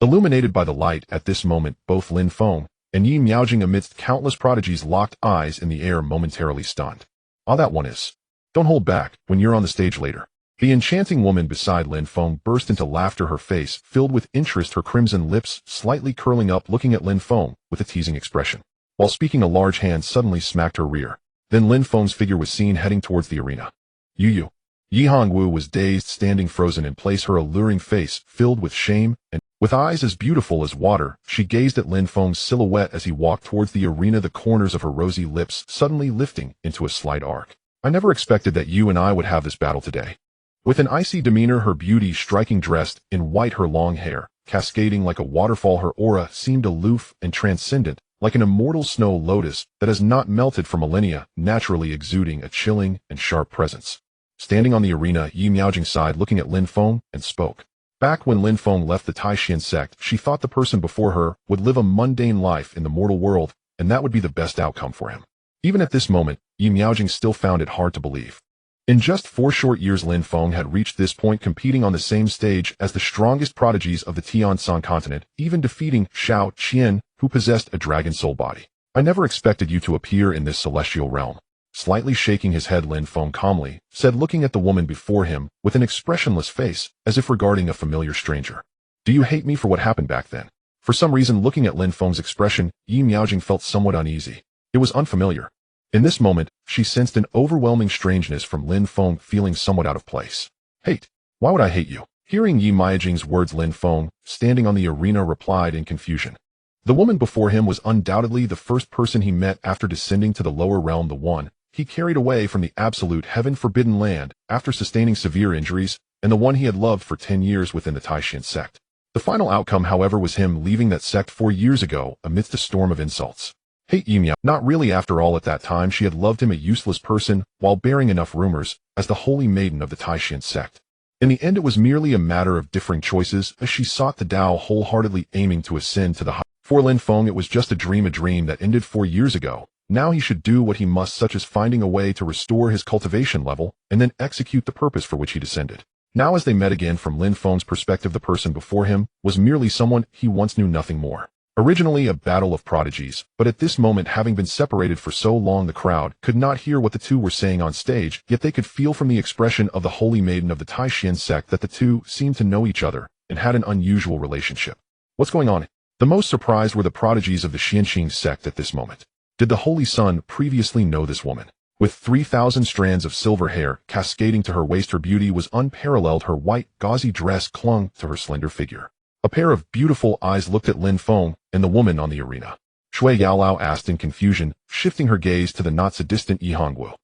Illuminated by the light at this moment, both Lin Feng and Yi Miaojing, amidst countless prodigies, locked eyes in the air, momentarily stunned. Ah, that one is. Don't hold back when you're on the stage later. The enchanting woman beside Lin Feng burst into laughter, her face filled with interest, her crimson lips slightly curling up, looking at Lin Feng with a teasing expression. While speaking, a large hand suddenly smacked her rear. Then Lin Feng's figure was seen heading towards the arena. Yu. Yi Hongwu was dazed, standing frozen in place, her alluring face filled with shame, and with eyes as beautiful as water, she gazed at Lin Feng's silhouette as he walked towards the arena, the corners of her rosy lips suddenly lifting into a slight arc. I never expected that you and I would have this battle today. With an icy demeanor, her beauty striking, dressed in white, her long hair cascading like a waterfall, her aura seemed aloof and transcendent, like an immortal snow lotus that has not melted for millennia, naturally exuding a chilling and sharp presence. Standing on the arena, Yi Miaojing sighed, looking at Lin Feng, and spoke. Back when Lin Feng left the Taishan sect, she thought the person before her would live a mundane life in the mortal world, and that would be the best outcome for him. Even at this moment, Yi Miaojing still found it hard to believe. In just 4 short years, Lin Feng had reached this point, competing on the same stage as the strongest prodigies of the Tianshan continent, even defeating Xiao Qian, who possessed a dragon soul body. I never expected you to appear in this celestial realm. Slightly shaking his head, Lin Feng calmly said, looking at the woman before him with an expressionless face, as if regarding a familiar stranger. Do you hate me for what happened back then? For some reason, looking at Lin Feng's expression, Yi Miaojing felt somewhat uneasy. It was unfamiliar. In this moment, she sensed an overwhelming strangeness from Lin Feng, feeling somewhat out of place. Hate? Why would I hate you? Hearing Yi Miajing's words, Lin Feng, standing on the arena, replied in confusion. The woman before him was undoubtedly the first person he met after descending to the lower realm, the one he carried away from the absolute heaven-forbidden land after sustaining severe injuries, and the one he had loved for 10 years within the Taishan sect. The final outcome, however, was him leaving that sect 4 years ago amidst a storm of insults. Hate Yimiao. Not really, after all. At that time she had loved him, a useless person, while bearing enough rumors, as the holy maiden of the Taishan sect. In the end it was merely a matter of differing choices as she sought the Tao wholeheartedly, aiming to ascend to the high. For Lin Feng it was just a dream that ended 4 years ago. Now he should do what he must, such as finding a way to restore his cultivation level, and then execute the purpose for which he descended. Now as they met again, from Lin Feng's perspective the person before him was merely someone he once knew, nothing more. Originally a battle of prodigies, but at this moment, having been separated for so long, the crowd could not hear what the two were saying on stage, yet they could feel from the expression of the holy maiden of the Taishan sect that the two seemed to know each other and had an unusual relationship. What's going on? The most surprised were the prodigies of the Xianqing sect at this moment. Did the Holy Sun previously know this woman? With 3,000 strands of silver hair cascading to her waist, her beauty was unparalleled. Her white, gauzy dress clung to her slender figure. A pair of beautiful eyes looked at Lin Feng and the woman on the arena. Shui Yaolao asked in confusion, shifting her gaze to the not-so-distant Yi Hongwu.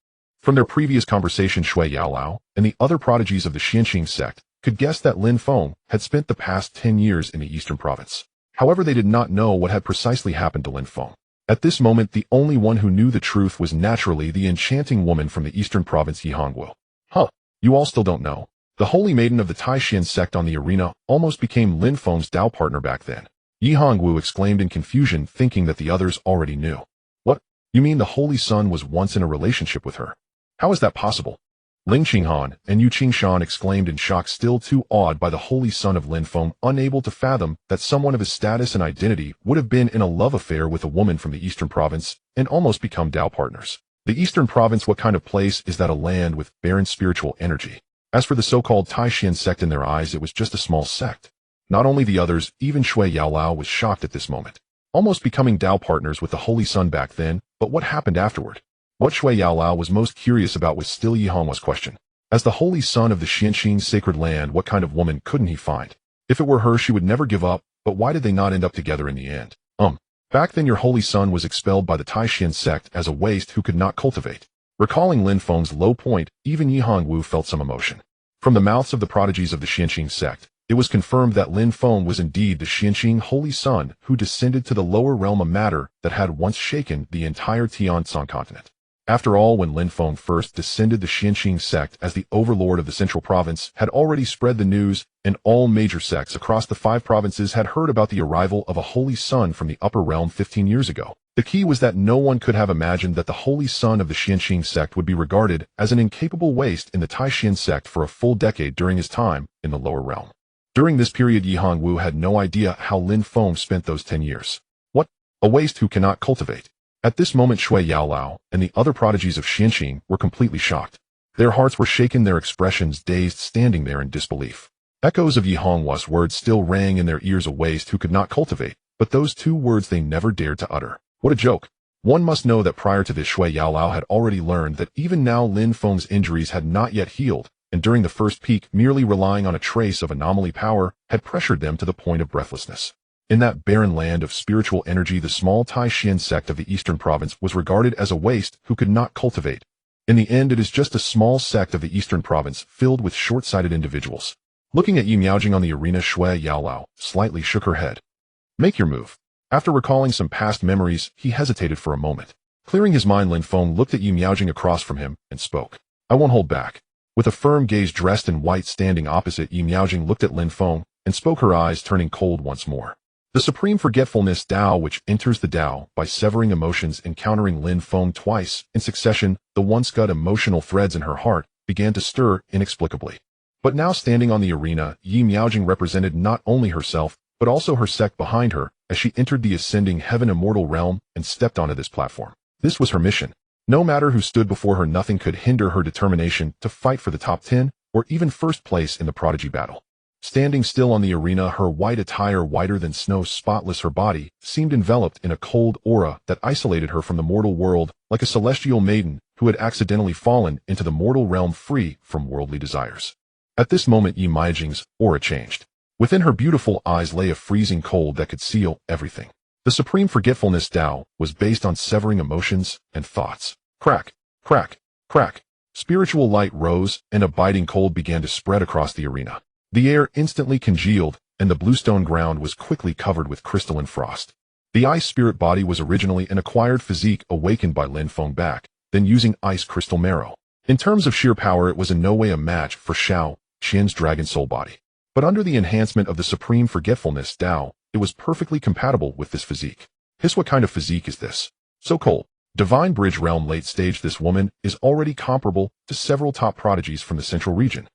From their previous conversation, Shui Yaolao and the other prodigies of the Xianqing sect could guess that Lin Feng had spent the past 10 years in the eastern province. However, they did not know what had precisely happened to Lin Feng. At this moment, the only one who knew the truth was naturally the enchanting woman from the eastern province, Yi Hongwu. Huh, you all still don't know? The holy maiden of the Taishan sect on the arena almost became Lin Feng's Tao partner back then. Yi Hongwu exclaimed in confusion, thinking that the others already knew. What? You mean the Holy Sun was once in a relationship with her? How is that possible? Ling Qinghan and Yu Qingshan exclaimed in shock, still too awed by the Holy Sun of Lin Feng, unable to fathom that someone of his status and identity would have been in a love affair with a woman from the eastern province and almost become Tao partners. The eastern province, what kind of place is that? A land with barren spiritual energy. As for the so-called Taishan sect, in their eyes it was just a small sect. Not only the others, even Shui Yaolao was shocked at this moment. Almost becoming Tao partners with the Holy Sun back then, but what happened afterward? What Shui Yaolao was most curious about was still Yi Hongwu's question. As the Holy Sun of the Xianqing sacred land, what kind of woman couldn't he find? If it were her, she would never give up, but why did they not end up together in the end? Back then your Holy Sun was expelled by the Taishan sect as a waste who could not cultivate. Recalling Lin Feng's low point, even Yi Hongwu felt some emotion. From the mouths of the prodigies of the Xianqing sect, it was confirmed that Lin Feng was indeed the Xianqing Holy Sun who descended to the lower realm, a matter that had once shaken the entire Tianshan continent. After all, when Lin Feng first descended, the Xianqing sect as the overlord of the central province had already spread the news, and all major sects across the 5 provinces had heard about the arrival of a Holy Sun from the upper realm 15 years ago. The key was that no one could have imagined that the Holy Sun of the Xianqing sect would be regarded as an incapable waste in the Taishan sect for a full decade during his time in the lower realm. During this period, Yi Hongwu had no idea how Lin Feng spent those 10 years. What? A waste who cannot cultivate? At this moment, Shui Yaolao and the other prodigies of Xianqing were completely shocked. Their hearts were shaken, their expressions dazed, standing there in disbelief. Echoes of Yi Hongwu's words still rang in their ears, a waste who could not cultivate, but those 2 words they never dared to utter. What a joke. One must know that prior to this, Shui Yaolao had already learned that even now Lin Feng's injuries had not yet healed, and during the first peak, merely relying on a trace of anomaly power had pressured them to the point of breathlessness. In that barren land of spiritual energy, the small Taishan sect of the eastern province was regarded as a waste who could not cultivate. In the end, it is just a small sect of the eastern province filled with short-sighted individuals. Looking at Yi Miaojing on the arena, Shui Yaolao slightly shook her head. Make your move. After recalling some past memories, he hesitated for a moment. Clearing his mind, Lin Feng looked at Yi Miaojing across from him and spoke. I won't hold back. With a firm gaze, dressed in white, standing opposite, Yi Miaojing looked at Lin Feng and spoke, her eyes turning cold once more. The supreme forgetfulness Tao, which enters the Tao by severing emotions, encountering Lin Feng twice in succession, the once cut emotional threads in her heart began to stir inexplicably. But now, standing on the arena, Yi Miaojing represented not only herself, but also her sect behind her, as she entered the ascending heaven immortal realm and stepped onto this platform. This was her mission. No matter who stood before her, nothing could hinder her determination to fight for the top 10, or even first place in the prodigy battle. Standing still on the arena, her white attire whiter than snow, spotless, her body seemed enveloped in a cold aura that isolated her from the mortal world, like a celestial maiden who had accidentally fallen into the mortal realm free from worldly desires. At this moment Yi Meijing's aura changed. Within her beautiful eyes lay a freezing cold that could seal everything. The supreme forgetfulness Tao was based on severing emotions and thoughts. Crack, crack, crack. Spiritual light rose, and a biting cold began to spread across the arena. The air instantly congealed, and the bluestone ground was quickly covered with crystalline frost. The ice spirit body was originally an acquired physique awakened by Lin Feng back, then using ice crystal marrow. In terms of sheer power, it was in no way a match for Shao Qian's dragon soul body. But under the enhancement of the supreme forgetfulness Tao, it was perfectly compatible with this physique. What kind of physique is this? So cold. Divine Bridge Realm late stage. This woman is already comparable to several top prodigies from the central region.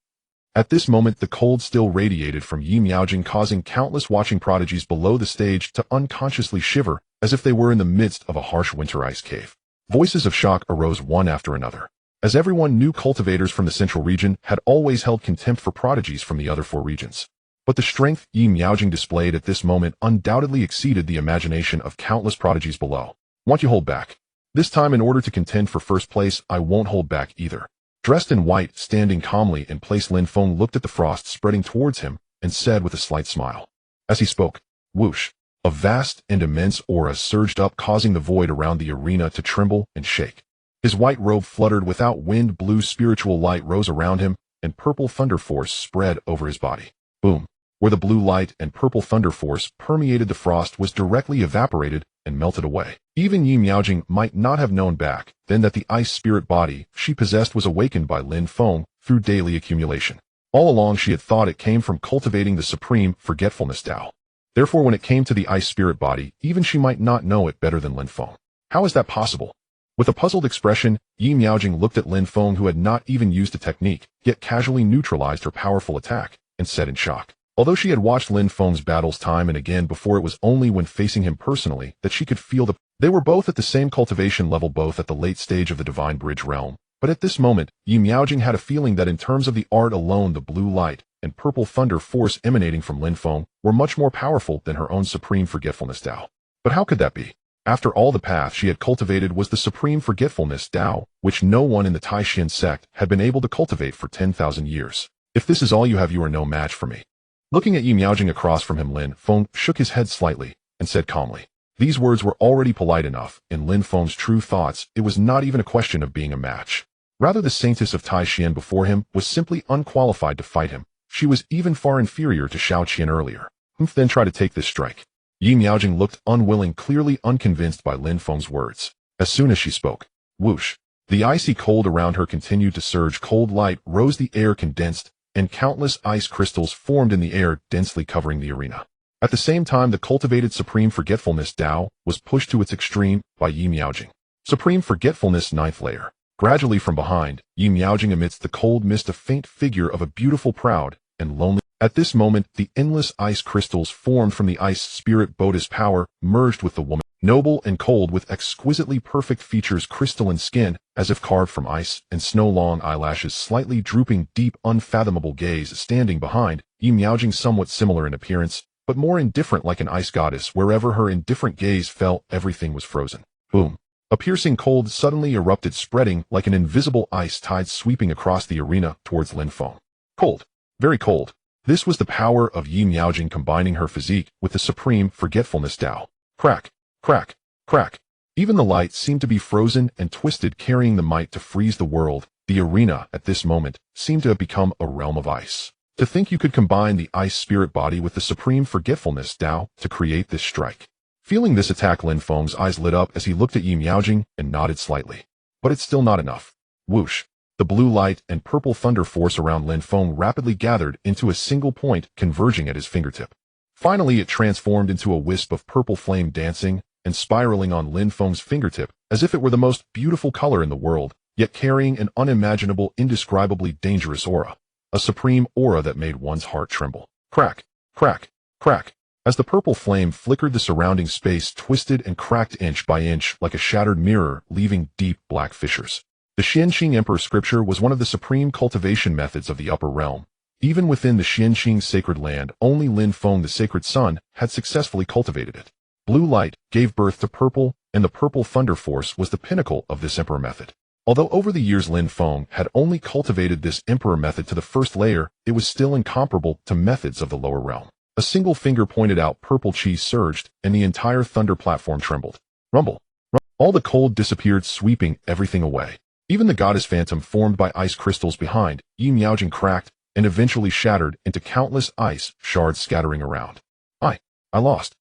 At this moment the cold still radiated from Yi Miaojing, causing countless watching prodigies below the stage to unconsciously shiver as if they were in the midst of a harsh winter ice cave. Voices of shock arose one after another. As everyone knew, cultivators from the central region had always held contempt for prodigies from the other four regions. But the strength Yi Miaojing displayed at this moment undoubtedly exceeded the imagination of countless prodigies below. Won't you hold back? This time, in order to contend for first place, I won't hold back either. Dressed in white, standing calmly in place, Lin Feng looked at the frost spreading towards him and said with a slight smile. As he spoke, whoosh, a vast and immense aura surged up, causing the void around the arena to tremble and shake. His white robe fluttered without wind, blue spiritual light rose around him, and purple thunder force spread over his body. Boom! Where the blue light and purple thunder force permeated, the frost was directly evaporated and melted away. Even Yi Miaojing might not have known back then that the ice spirit body she possessed was awakened by Lin Feng through daily accumulation. All along she had thought it came from cultivating the supreme forgetfulness Tao. Therefore, when it came to the ice spirit body, even she might not know it better than Lin Feng. How is that possible? With a puzzled expression, Yi Miaojing looked at Lin Feng, who had not even used a technique, yet casually neutralized her powerful attack, and said in shock. Although she had watched Lin Feng's battles time and again before, it was only when facing him personally that she could feel they were both at the same cultivation level, both at the late stage of the Divine Bridge realm. But at this moment, Yi Miaojing had a feeling that in terms of the art alone, the blue light and purple thunder force emanating from Lin Feng were much more powerful than her own supreme forgetfulness Tao. But how could that be? After all, the path she had cultivated was the supreme forgetfulness Tao, which no one in the Taishan sect had been able to cultivate for 10,000 years. If this is all you have, you are no match for me. Looking at Yi Miaojing across from him, Lin Feng shook his head slightly and said calmly. These words were already polite enough. In Lin Feng's true thoughts, it was not even a question of being a match. Rather, the saintess of Taishan before him was simply unqualified to fight him. She was even far inferior to Shao Qian earlier. Then try to take this strike. Yi Miaojing looked unwilling, clearly unconvinced by Lin Feng's words. As soon as she spoke, whoosh, the icy cold around her continued to surge. Cold light rose, the air condensed, and countless ice crystals formed in the air, densely covering the arena. At the same time, the cultivated supreme forgetfulness Tao was pushed to its extreme by Yi Miaojing. Supreme forgetfulness, ninth layer. Gradually from behind, Yi Miaojing amidst the cold mist, a faint figure of a beautiful, proud, and lonely. At this moment, the endless ice crystals formed from the ice spirit Bodhi's power merged with the woman, noble and cold, with exquisitely perfect features, crystalline skin, as if carved from ice, and snow-long eyelashes slightly drooping, deep, unfathomable gaze. Standing behind, Yi Miaojing, somewhat similar in appearance, but more indifferent, like an ice goddess. Wherever her indifferent gaze fell, everything was frozen. Boom! A piercing cold suddenly erupted, spreading like an invisible ice tide sweeping across the arena towards Lin Feng. Cold. Very cold. This was the power of Yi Miaojing, combining her physique with the supreme forgetfulness Tao. Crack, crack, crack. Even the light seemed to be frozen and twisted, carrying the might to freeze the world. The arena, at this moment, seemed to have become a realm of ice. To think you could combine the ice spirit body with the supreme forgetfulness Tao to create this strike. Feeling this attack, Lin Feng's eyes lit up as he looked at Yi Miaojing and nodded slightly. But it's still not enough. Whoosh. The blue light and purple thunder force around Lin Feng rapidly gathered into a single point, converging at his fingertip. Finally, it transformed into a wisp of purple flame, dancing and spiraling on Lin Feng's fingertip as if it were the most beautiful color in the world, yet carrying an unimaginable, indescribably dangerous aura. A supreme aura that made one's heart tremble. Crack, crack, crack. As the purple flame flickered, the surrounding space twisted and cracked inch by inch like a shattered mirror, leaving deep black fissures. The Xianqing Emperor scripture was one of the supreme cultivation methods of the upper realm. Even within the Xianqing sacred land, only Lin Feng, the sacred son, had successfully cultivated it. Blue light gave birth to purple, and the purple thunder force was the pinnacle of this emperor method. Although over the years Lin Feng had only cultivated this emperor method to the first layer, it was still incomparable to methods of the lower realm. A single finger pointed out, purple chi surged, and the entire thunder platform trembled. Rumble. All the cold disappeared, sweeping everything away. Even the goddess phantom formed by ice crystals behind, Yi Miaojing cracked, and eventually shattered into countless ice shards scattering around. I lost.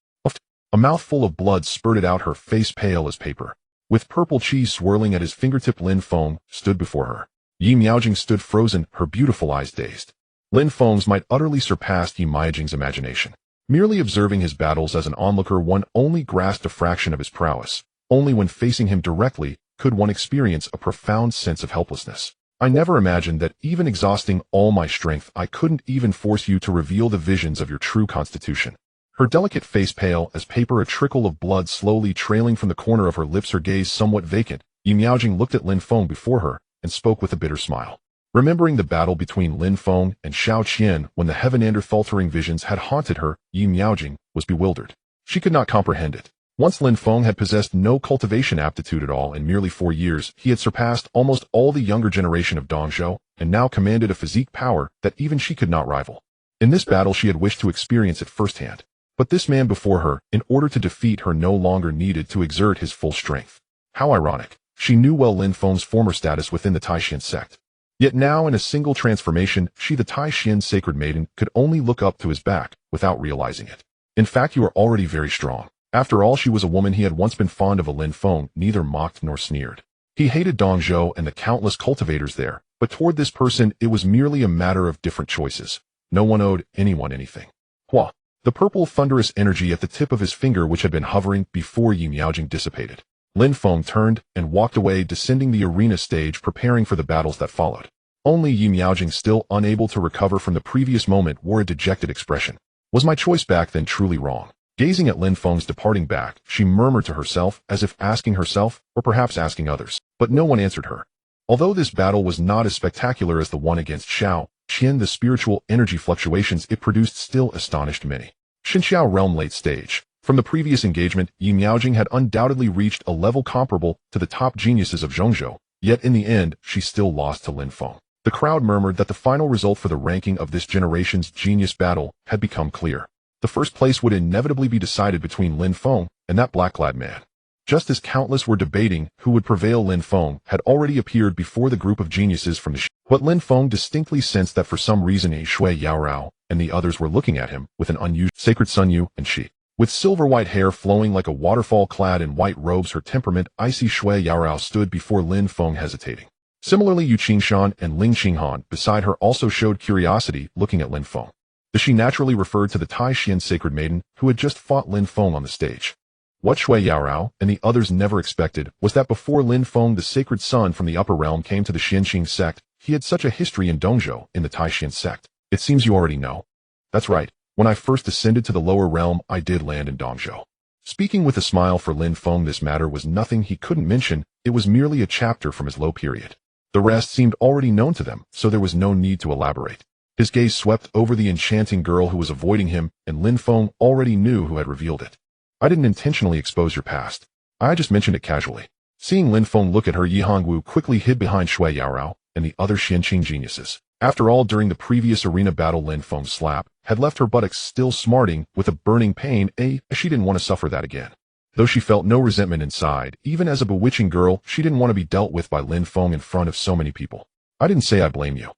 A mouthful of blood spurted out, her face pale as paper. With purple chi swirling at his fingertip, Lin Feng stood before her. Yi Miaojing stood frozen, her beautiful eyes dazed. Lin Feng's might utterly surpassed Yi Miaojing's imagination. Merely observing his battles as an onlooker, one only grasped a fraction of his prowess. Only when facing him directly could one experience a profound sense of helplessness. I never imagined that, even exhausting all my strength, I couldn't even force you to reveal the visions of your true constitution. Her delicate face pale as paper, a trickle of blood slowly trailing from the corner of her lips, her gaze somewhat vacant. Yi Miaojing looked at Lin Feng before her and spoke with a bitter smile. Remembering the battle between Lin Feng and Xiao Qian when the heaven-ender faltering visions had haunted her, Yi Miaojing was bewildered. She could not comprehend it. Once Lin Feng had possessed no cultivation aptitude at all. In merely 4 years, he had surpassed almost all the younger generation of Dongzhou, and now commanded a physique power that even she could not rival. In this battle she had wished to experience it firsthand. But this man before her, in order to defeat her, no longer needed to exert his full strength. How ironic. She knew well Lin Feng's former status within the Taishan sect. Yet now, in a single transformation, she, the Taishan sacred maiden, could only look up to his back without realizing it. In fact, you are already very strong. After all, she was a woman he had once been fond of. A Lin Feng neither mocked nor sneered. He hated Dongzhou and the countless cultivators there, but toward this person it was merely a matter of different choices. No one owed anyone anything. Hua. The purple thunderous energy at the tip of his finger, which had been hovering before Yi Miaojing, dissipated. Lin Feng turned and walked away, descending the arena stage, preparing for the battles that followed. Only Yi Miaojing, still unable to recover from the previous moment, wore a dejected expression. Was my choice back then truly wrong? Gazing at Lin Feng's departing back, she murmured to herself, as if asking herself, or perhaps asking others. But no one answered her. Although this battle was not as spectacular as the one against Xiao Qian, the spiritual energy fluctuations it produced still astonished many. Xinxiao Realm late stage. From the previous engagement, Yi Miaojing had undoubtedly reached a level comparable to the top geniuses of Zhongzhou, yet in the end, she still lost to Lin Feng. The crowd murmured that the final result for the ranking of this generation's genius battle had become clear. The first place would inevitably be decided between Lin Feng and that black-clad man. Just as countless were debating who would prevail, Lin Feng had already appeared before the group of geniuses from the But Lin Feng distinctly sensed that for some reason Shui Yaorao and the others were looking at him with an unusual sacred Sun Yu and Shi. With silver-white hair flowing like a waterfall, clad in white robes, her temperament icy, Shui Yaorao stood before Lin Feng hesitating. Similarly, Yu Qingshan and Ling Qinghan beside her also showed curiosity, looking at Lin Feng. The Shi naturally referred to the Taishan sacred maiden who had just fought Lin Feng on the stage. What Shui Yaorao and the others never expected was that before Lin Feng, the sacred son from the upper realm, came to the Xianqing sect, he had such a history in Dongzhou in the Taishan sect. It seems you already know. That's right. When I first ascended to the lower realm, I did land in Dongzhou. Speaking with a smile for Lin Feng, this matter was nothing he couldn't mention. It was merely a chapter from his low period. The rest seemed already known to them, so there was no need to elaborate. His gaze swept over the enchanting girl who was avoiding him, and Lin Feng already knew who had revealed it. I didn't intentionally expose your past. I just mentioned it casually. Seeing Lin Feng look at her, Yi Hongwu quickly hid behind Shui Yaorao and the other Xianqing geniuses. After all, during the previous arena battle, Lin Feng's slap had left her buttocks still smarting with a burning pain. She didn't want to suffer that again. Though she felt no resentment inside, even as a bewitching girl, she didn't want to be dealt with by Lin Feng in front of so many people. I didn't say I blame you.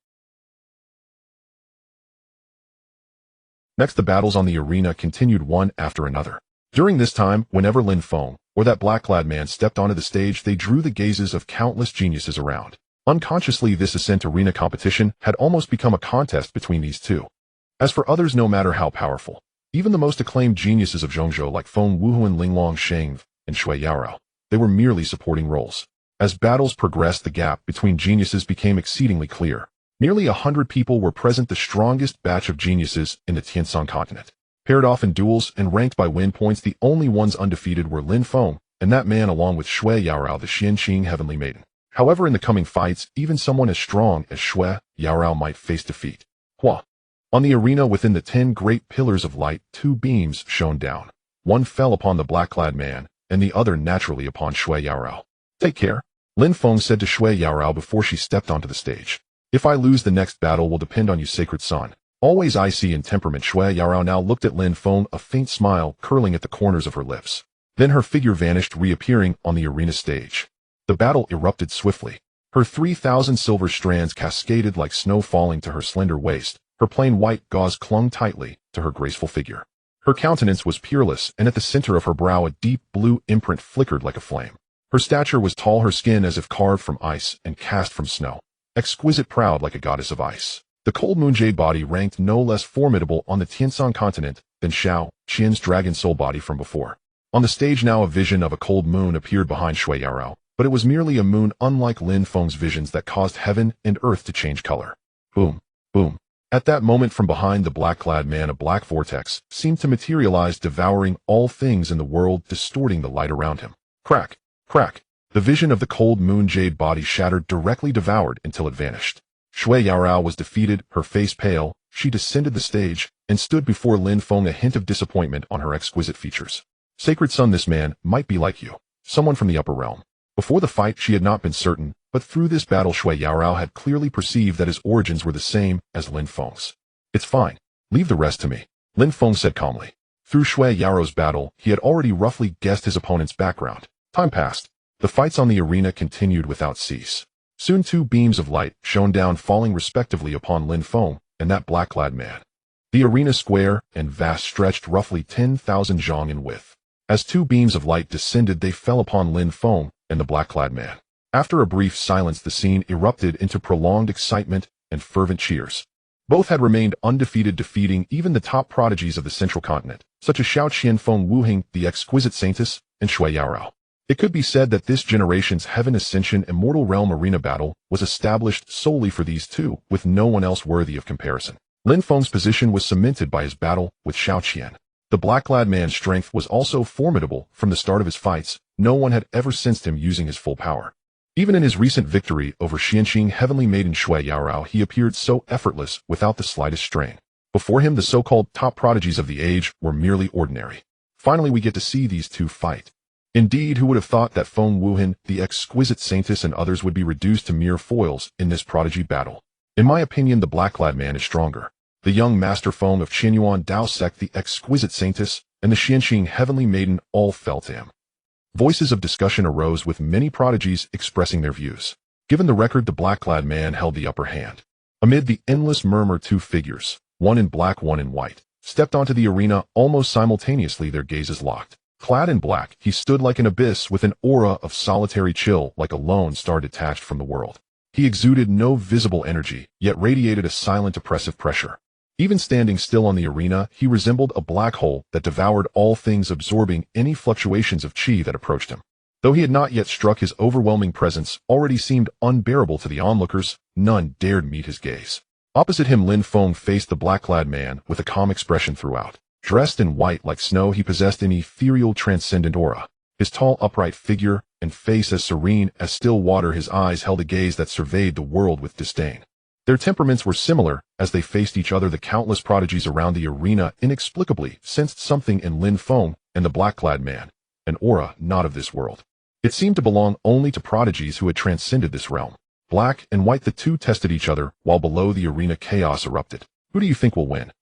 Next, the battles on the arena continued one after another. During this time, whenever Lin Feng or that black-clad man stepped onto the stage, they drew the gazes of countless geniuses around. Unconsciously, this ascent arena competition had almost become a contest between these two. As for others, no matter how powerful, even the most acclaimed geniuses of Zhongzhou like Feng Wuhuan, Linglong Sheng, and Shui Yaorao, they were merely supporting roles. As battles progressed, the gap between geniuses became exceedingly clear. Nearly 100 people were present, the strongest batch of geniuses in the Tianshan continent. Paired off in duels and ranked by win points, the only ones undefeated were Lin Feng and that man, along with Shui Yaorao, the Xianqing heavenly maiden. However, in the coming fights, even someone as strong as Shui Yaorao might face defeat. Hua. On the arena within the 10 great pillars of light, 2 beams shone down. One fell upon the black-clad man, and the other naturally upon Shui Yaorao. Take care. Lin Feng said to Shui Yaorao before she stepped onto the stage. If I lose, the next battle will depend on you, sacred son. Always icy in temperament, Shui Yaorao now looked at Lin Feng, a faint smile curling at the corners of her lips. Then her figure vanished, reappearing on the arena stage. The battle erupted swiftly. Her 3,000 silver strands cascaded like snow falling to her slender waist. Her plain white gauze clung tightly to her graceful figure. Her countenance was peerless, and at the center of her brow a deep blue imprint flickered like a flame. Her stature was tall, her skin as if carved from ice and cast from snow. Exquisite, proud like a goddess of ice. The cold moon jade body ranked no less formidable on the Tianshan continent than Shao Qian's dragon soul body from before. On the stage now, a vision of a cold moon appeared behind Shui Yaorao, but it was merely a moon unlike Lin Feng's visions that caused heaven and earth to change color. Boom, boom. At that moment, from behind the black-clad man, a black vortex seemed to materialize, devouring all things in the world, distorting the light around him. Crack, crack. The vision of the cold moon jade body shattered, directly devoured until it vanished. Shui Yaorao was defeated, her face pale. She descended the stage and stood before Lin Feng, a hint of disappointment on her exquisite features. Sacred son, this man might be like you, someone from the upper realm. Before the fight, she had not been certain, but through this battle, Shui Yaorao had clearly perceived that his origins were the same as Lin Feng's. It's fine. Leave the rest to me, Lin Feng said calmly. Through Shui Yaorao's battle, he had already roughly guessed his opponent's background. Time passed. The fights on the arena continued without cease. Soon 2 beams of light shone down, falling respectively upon Lin Feng and that black-clad man. The arena, square and vast, stretched roughly 10,000 zhang in width. As 2 beams of light descended, they fell upon Lin Feng and the black-clad man. After a brief silence, the scene erupted into prolonged excitement and fervent cheers. Both had remained undefeated, defeating even the top prodigies of the central continent, such as Shao Qian, Feng Wuheng, the exquisite saintess, and Shui Yaorao. It could be said that this generation's Heaven Ascension Immortal Realm arena battle was established solely for these two, with no one else worthy of comparison. Lin Feng's position was cemented by his battle with Shao Qian. The black-clad man's strength was also formidable. From the start of his fights, no one had ever sensed him using his full power. Even in his recent victory over Xianxing Heavenly Maiden Shui Yaorao, he appeared so effortless without the slightest strain. Before him, the so-called top prodigies of the age were merely ordinary. Finally, we get to see these two fight. Indeed, who would have thought that Feng Wuheng, the exquisite saintess, and others would be reduced to mere foils in this prodigy battle? In my opinion, the black-clad man is stronger. The young master Feng of Qianyuan Dao sect, the exquisite saintess, and the Xianxing Heavenly Maiden all fell to him. Voices of discussion arose, with many prodigies expressing their views. Given the record, the black-clad man held the upper hand. Amid the endless murmur, 2 figures, one in black, one in white, stepped onto the arena almost simultaneously, their gazes locked. Clad in black, he stood like an abyss with an aura of solitary chill, like a lone star detached from the world. He exuded no visible energy, yet radiated a silent, oppressive pressure. Even standing still on the arena, he resembled a black hole that devoured all things, absorbing any fluctuations of qi that approached him. Though he had not yet struck, his overwhelming presence already seemed unbearable to the onlookers. None dared meet his gaze. Opposite him, Lin Feng faced the black-clad man with a calm expression throughout. Dressed in white like snow, he possessed an ethereal, transcendent aura. His tall, upright figure and face as serene as still water, his eyes held a gaze that surveyed the world with disdain. Their temperaments were similar. As they faced each other, the countless prodigies around the arena inexplicably sensed something in Lin Feng and the black-clad man, an aura not of this world. It seemed to belong only to prodigies who had transcended this realm. Black and white, the two tested each other, while below the arena chaos erupted. Who do you think will win?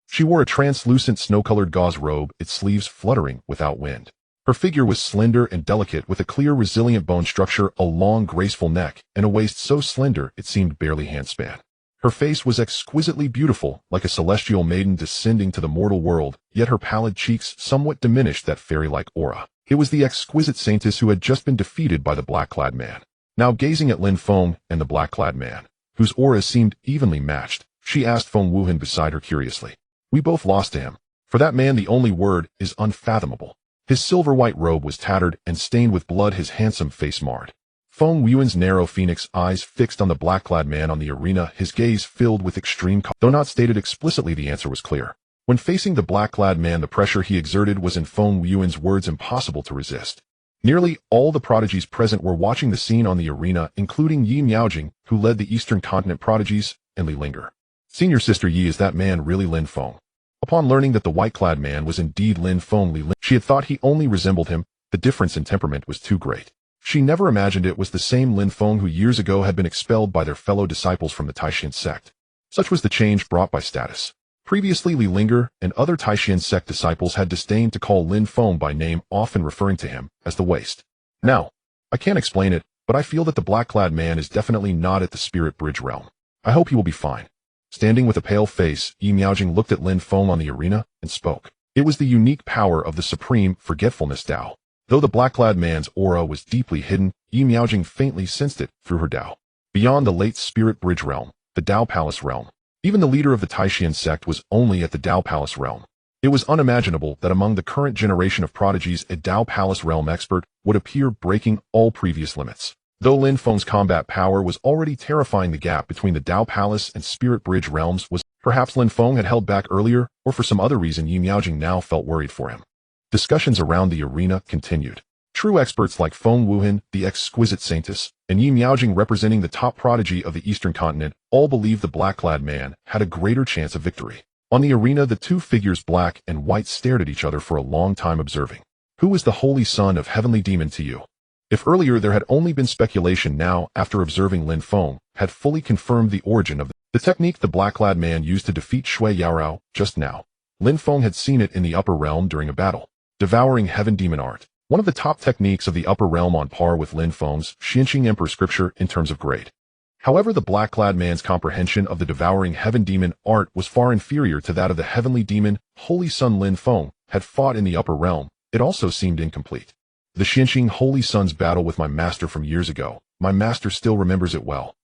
She wore a translucent snow-colored gauze robe, its sleeves fluttering without wind. Her figure was slender and delicate, with a clear, resilient bone structure, a long, graceful neck, and a waist so slender it seemed barely handspan. Her face was exquisitely beautiful, like a celestial maiden descending to the mortal world, yet her pallid cheeks somewhat diminished that fairy-like aura. It was the exquisite saintess who had just been defeated by the black-clad man. Now gazing at Lin Feng and the black-clad man, whose auras seemed evenly matched, she asked Feng Wuheng beside her curiously. We both lost to him. For that man, the only word is unfathomable. His silver-white robe was tattered and stained with blood, his handsome face marred. Feng Wuhen's narrow phoenix eyes fixed on the black-clad man on the arena, his gaze filled with extreme caution. Though not stated explicitly, the answer was clear. When facing the black-clad man, the pressure he exerted was, in Feng Wuhen's words, impossible to resist. Nearly all the prodigies present were watching the scene on the arena, including Yi Miaojing, who led the Eastern Continent prodigies, and Li Linger. Senior Sister Yi, is that man really Lin Feng? Upon learning that the white-clad man was indeed Lin Feng, she had thought he only resembled him. The difference in temperament was too great. She never imagined it was the same Lin Feng who years ago had been expelled by their fellow disciples from the Taishan sect. Such was the change brought by status. Previously Li Linger and other Taishan sect disciples had disdained to call Lin Feng by name, often referring to him as the Waste. Now, I can't explain it, but I feel that the black-clad man is definitely not at the Spirit Bridge realm. I hope he will be fine. Standing with a pale face, Yi Miaojing looked at Lin Feng on the arena and spoke. It was the unique power of the supreme forgetfulness Tao. Though the black-clad man's aura was deeply hidden, Yi Miaojing faintly sensed it through her Tao. Beyond the late Spirit Bridge realm, the Tao Palace realm. Even the leader of the Taishan sect was only at the Tao Palace realm. It was unimaginable that among the current generation of prodigies a Tao Palace realm expert would appear breaking all previous limits. Though Lin Feng's combat power was already terrifying, the gap between the Tao Palace and Spirit Bridge realms was perhaps Lin Feng had held back earlier, or for some other reason Yi Miaojing now felt worried for him. Discussions around the arena continued. True experts like Feng Wuhan, the exquisite saintess, and Yi Miaojing representing the top prodigy of the Eastern continent all believed the black-clad man had a greater chance of victory. On the arena the two figures black and white stared at each other for a long time observing. Who is the holy son of heavenly demon to you? If earlier there had only been speculation, now, after observing Lin Feng, had fully confirmed the origin of the technique the black-clad man used to defeat Shui Yaorao just now. Lin Feng had seen it in the upper realm during a battle. Devouring heaven demon art. One of the top techniques of the upper realm, on par with Lin Feng's Xianqing Emperor scripture in terms of grade. However, the black-clad man's comprehension of the devouring heaven demon art was far inferior to that of the heavenly demon holy son Lin Feng had fought in the upper realm. It also seemed incomplete. The Xianqing holy son's battle with my master from years ago. My master still remembers it well.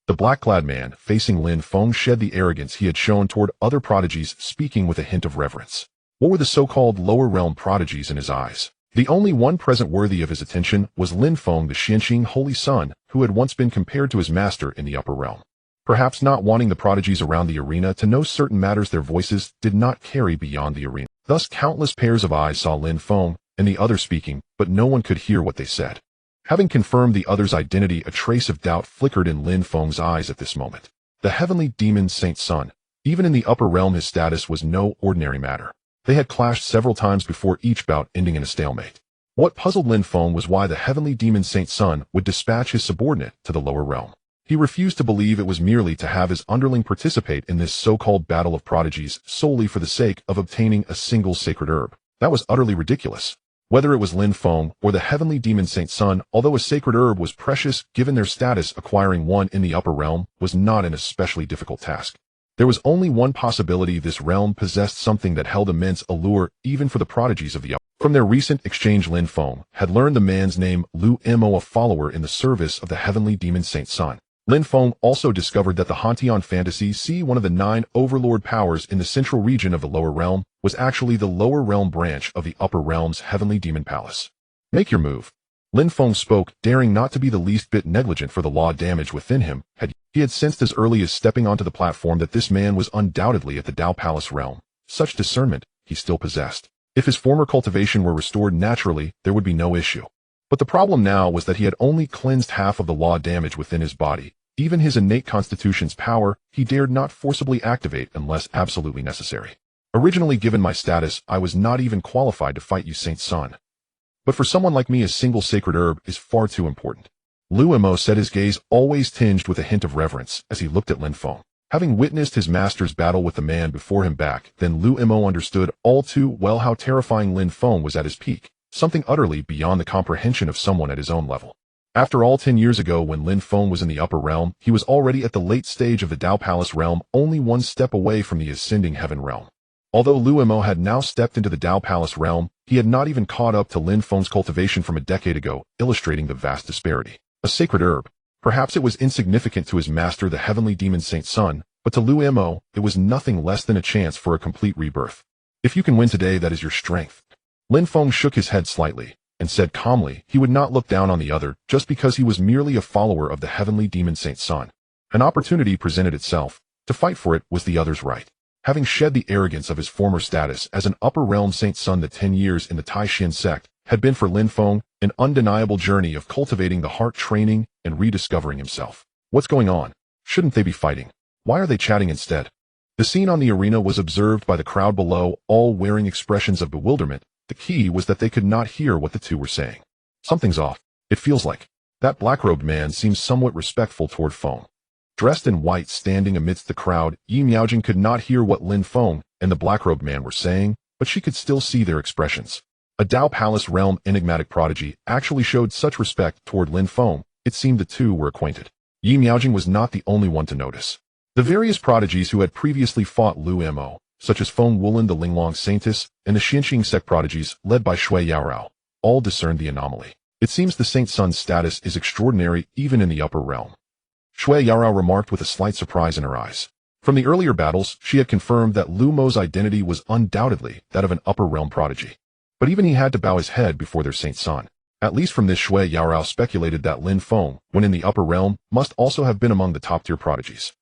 The black-clad man, facing Lin Feng, shed the arrogance he had shown toward other prodigies, speaking with a hint of reverence. What were the so-called lower realm prodigies in his eyes? The only one present worthy of his attention was Lin Feng, the Xianqing holy son, who had once been compared to his master in the upper realm. Perhaps not wanting the prodigies around the arena to know certain matters, their voices did not carry beyond the arena. Thus countless pairs of eyes saw Lin Feng and the other speaking, but no one could hear what they said. Having confirmed the other's identity, a trace of doubt flickered in Lin Feng's eyes at this moment. The heavenly demon Saint's son. Even in the upper realm his status was no ordinary matter. They had clashed several times before, each bout ending in a stalemate. What puzzled Lin Feng was why the heavenly demon Saint's son would dispatch his subordinate to the lower realm. He refused to believe it was merely to have his underling participate in this so-called battle of prodigies solely for the sake of obtaining a single sacred herb. That was utterly ridiculous. Whether it was Lin Feng or the heavenly demon Saint's son, although a sacred herb was precious given their status, acquiring one in the upper realm was not an especially difficult task. There was only one possibility: this realm possessed something that held immense allure even for the prodigies of the upper. From their recent exchange, Lin Feng had learned the man's name, Lu Mo, a follower in the service of the heavenly demon Saint's son. Lin Feng also discovered that the Hantian Fantasy Sea, one of the 9 overlord powers in the central region of the lower realm, was actually the lower realm branch of the upper realm's heavenly demon palace. Make your move. Lin Feng spoke, daring not to be the least bit negligent for the law damage within him. He had sensed as early as stepping onto the platform that this man was undoubtedly at the Tao Palace realm. Such discernment he still possessed. If his former cultivation were restored naturally, there would be no issue. But the problem now was that he had only cleansed half of the law damage within his body. Even his innate constitution's power he dared not forcibly activate unless absolutely necessary. Originally, given my status, I was not even qualified to fight you, Saint's son. But for someone like me, a single sacred herb is far too important. Lu Mo said, his gaze always tinged with a hint of reverence as he looked at Lin Feng. Having witnessed his master's battle with the man before him back then, Lu Mo understood all too well how terrifying Lin Feng was at his peak, something utterly beyond the comprehension of someone at his own level. After all, 10 years ago when Lin Feng was in the upper realm, he was already at the late stage of the Tao Palace realm, only one step away from the ascending heaven realm. Although Lu Mo had now stepped into the Tao Palace realm, he had not even caught up to Lin Feng's cultivation from a decade ago, illustrating the vast disparity. A sacred herb. Perhaps it was insignificant to his master, the heavenly demon Saint's son, but to Lu Mo, it was nothing less than a chance for a complete rebirth. If you can win today, that is your strength. Lin Feng shook his head slightly and said calmly he would not look down on the other just because he was merely a follower of the heavenly demon Saint's son. An opportunity presented itself. To fight for it was the other's right. Having shed the arrogance of his former status as an upper realm Saint's son, the 10 years in the Taishan sect had been for Lin Feng an undeniable journey of cultivating the heart, training, and rediscovering himself. What's going on? Shouldn't they be fighting? Why are they chatting instead? The scene on the arena was observed by the crowd below, all wearing expressions of bewilderment. The key was that they could not hear what the two were saying. Something's off. It feels like. That black-robed man seems somewhat respectful toward Feng. Dressed in white, standing amidst the crowd, Yi Miaojing could not hear what Lin Feng and the black-robed man were saying, but she could still see their expressions. A Dao Palace realm enigmatic prodigy actually showed such respect toward Lin Feng, it seemed the two were acquainted. Yi Miaojing was not the only one to notice. The various prodigies who had previously fought Lu Mo, such as Feng Wulin the Linglong saintess and the Xianxing sect prodigies led by Shui Yaorao, all discerned the anomaly. It seems the Saint Sun's status is extraordinary even in the upper realm. Shui Yaorao remarked with a slight surprise in her eyes. From the earlier battles, she had confirmed that Lu Mo's identity was undoubtedly that of an upper realm prodigy. But even he had to bow his head before their Saint Sun. At least from this, Shui Yaorao speculated that Lin Feng, when in the upper realm, must also have been among the top-tier prodigies.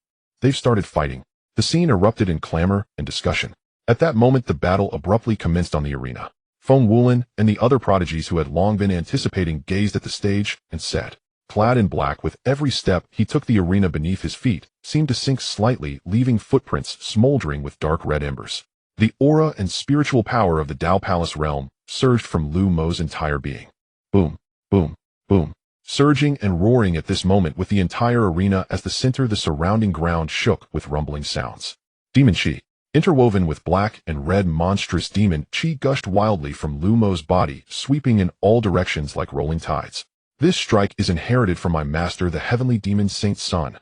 They've started fighting. The scene erupted in clamor and discussion. At that moment, the battle abruptly commenced on the arena. Feng Wulin and the other prodigies who had long been anticipating gazed at the stage and said, clad in black, with every step he took the arena beneath his feet seemed to sink slightly, leaving footprints smoldering with dark red embers. The aura and spiritual power of the Dao Palace realm surged from Lu Mo's entire being. Boom, boom, boom. Surging and roaring at this moment with the entire arena as the center the surrounding ground shook with rumbling sounds. Demon Chi. Interwoven with black and red monstrous demon Chi gushed wildly from Lu Mo's body, sweeping in all directions like rolling tides. This strike is inherited from my master, the heavenly demon Saint Sun.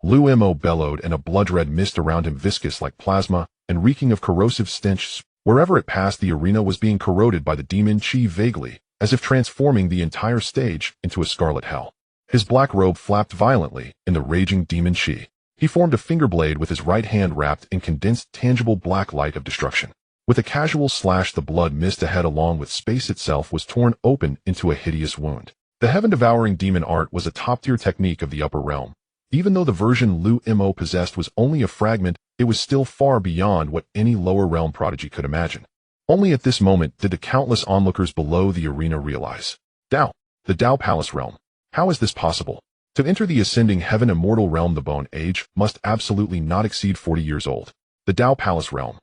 Lu Mo bellowed, and a blood-red mist around him, viscous like plasma and reeking of corrosive stench. Wherever it passed, the arena was being corroded by the demon Chi vaguely, as if transforming the entire stage into a scarlet hell. His black robe flapped violently in the raging demon Chi. He formed a finger blade with his right hand wrapped in condensed, tangible black light of destruction. With a casual slash, the blood mist ahead along with space itself was torn open into a hideous wound. The heaven-devouring demon art was a top-tier technique of the upper realm. Even though the version Lu Mo possessed was only a fragment, it was still far beyond what any lower realm prodigy could imagine. Only at this moment did the countless onlookers below the arena realize. Dao, the Dao Palace realm. How is this possible? To enter the ascending heaven immortal realm, the bone age must absolutely not exceed 40 years old. The Dao Palace realm.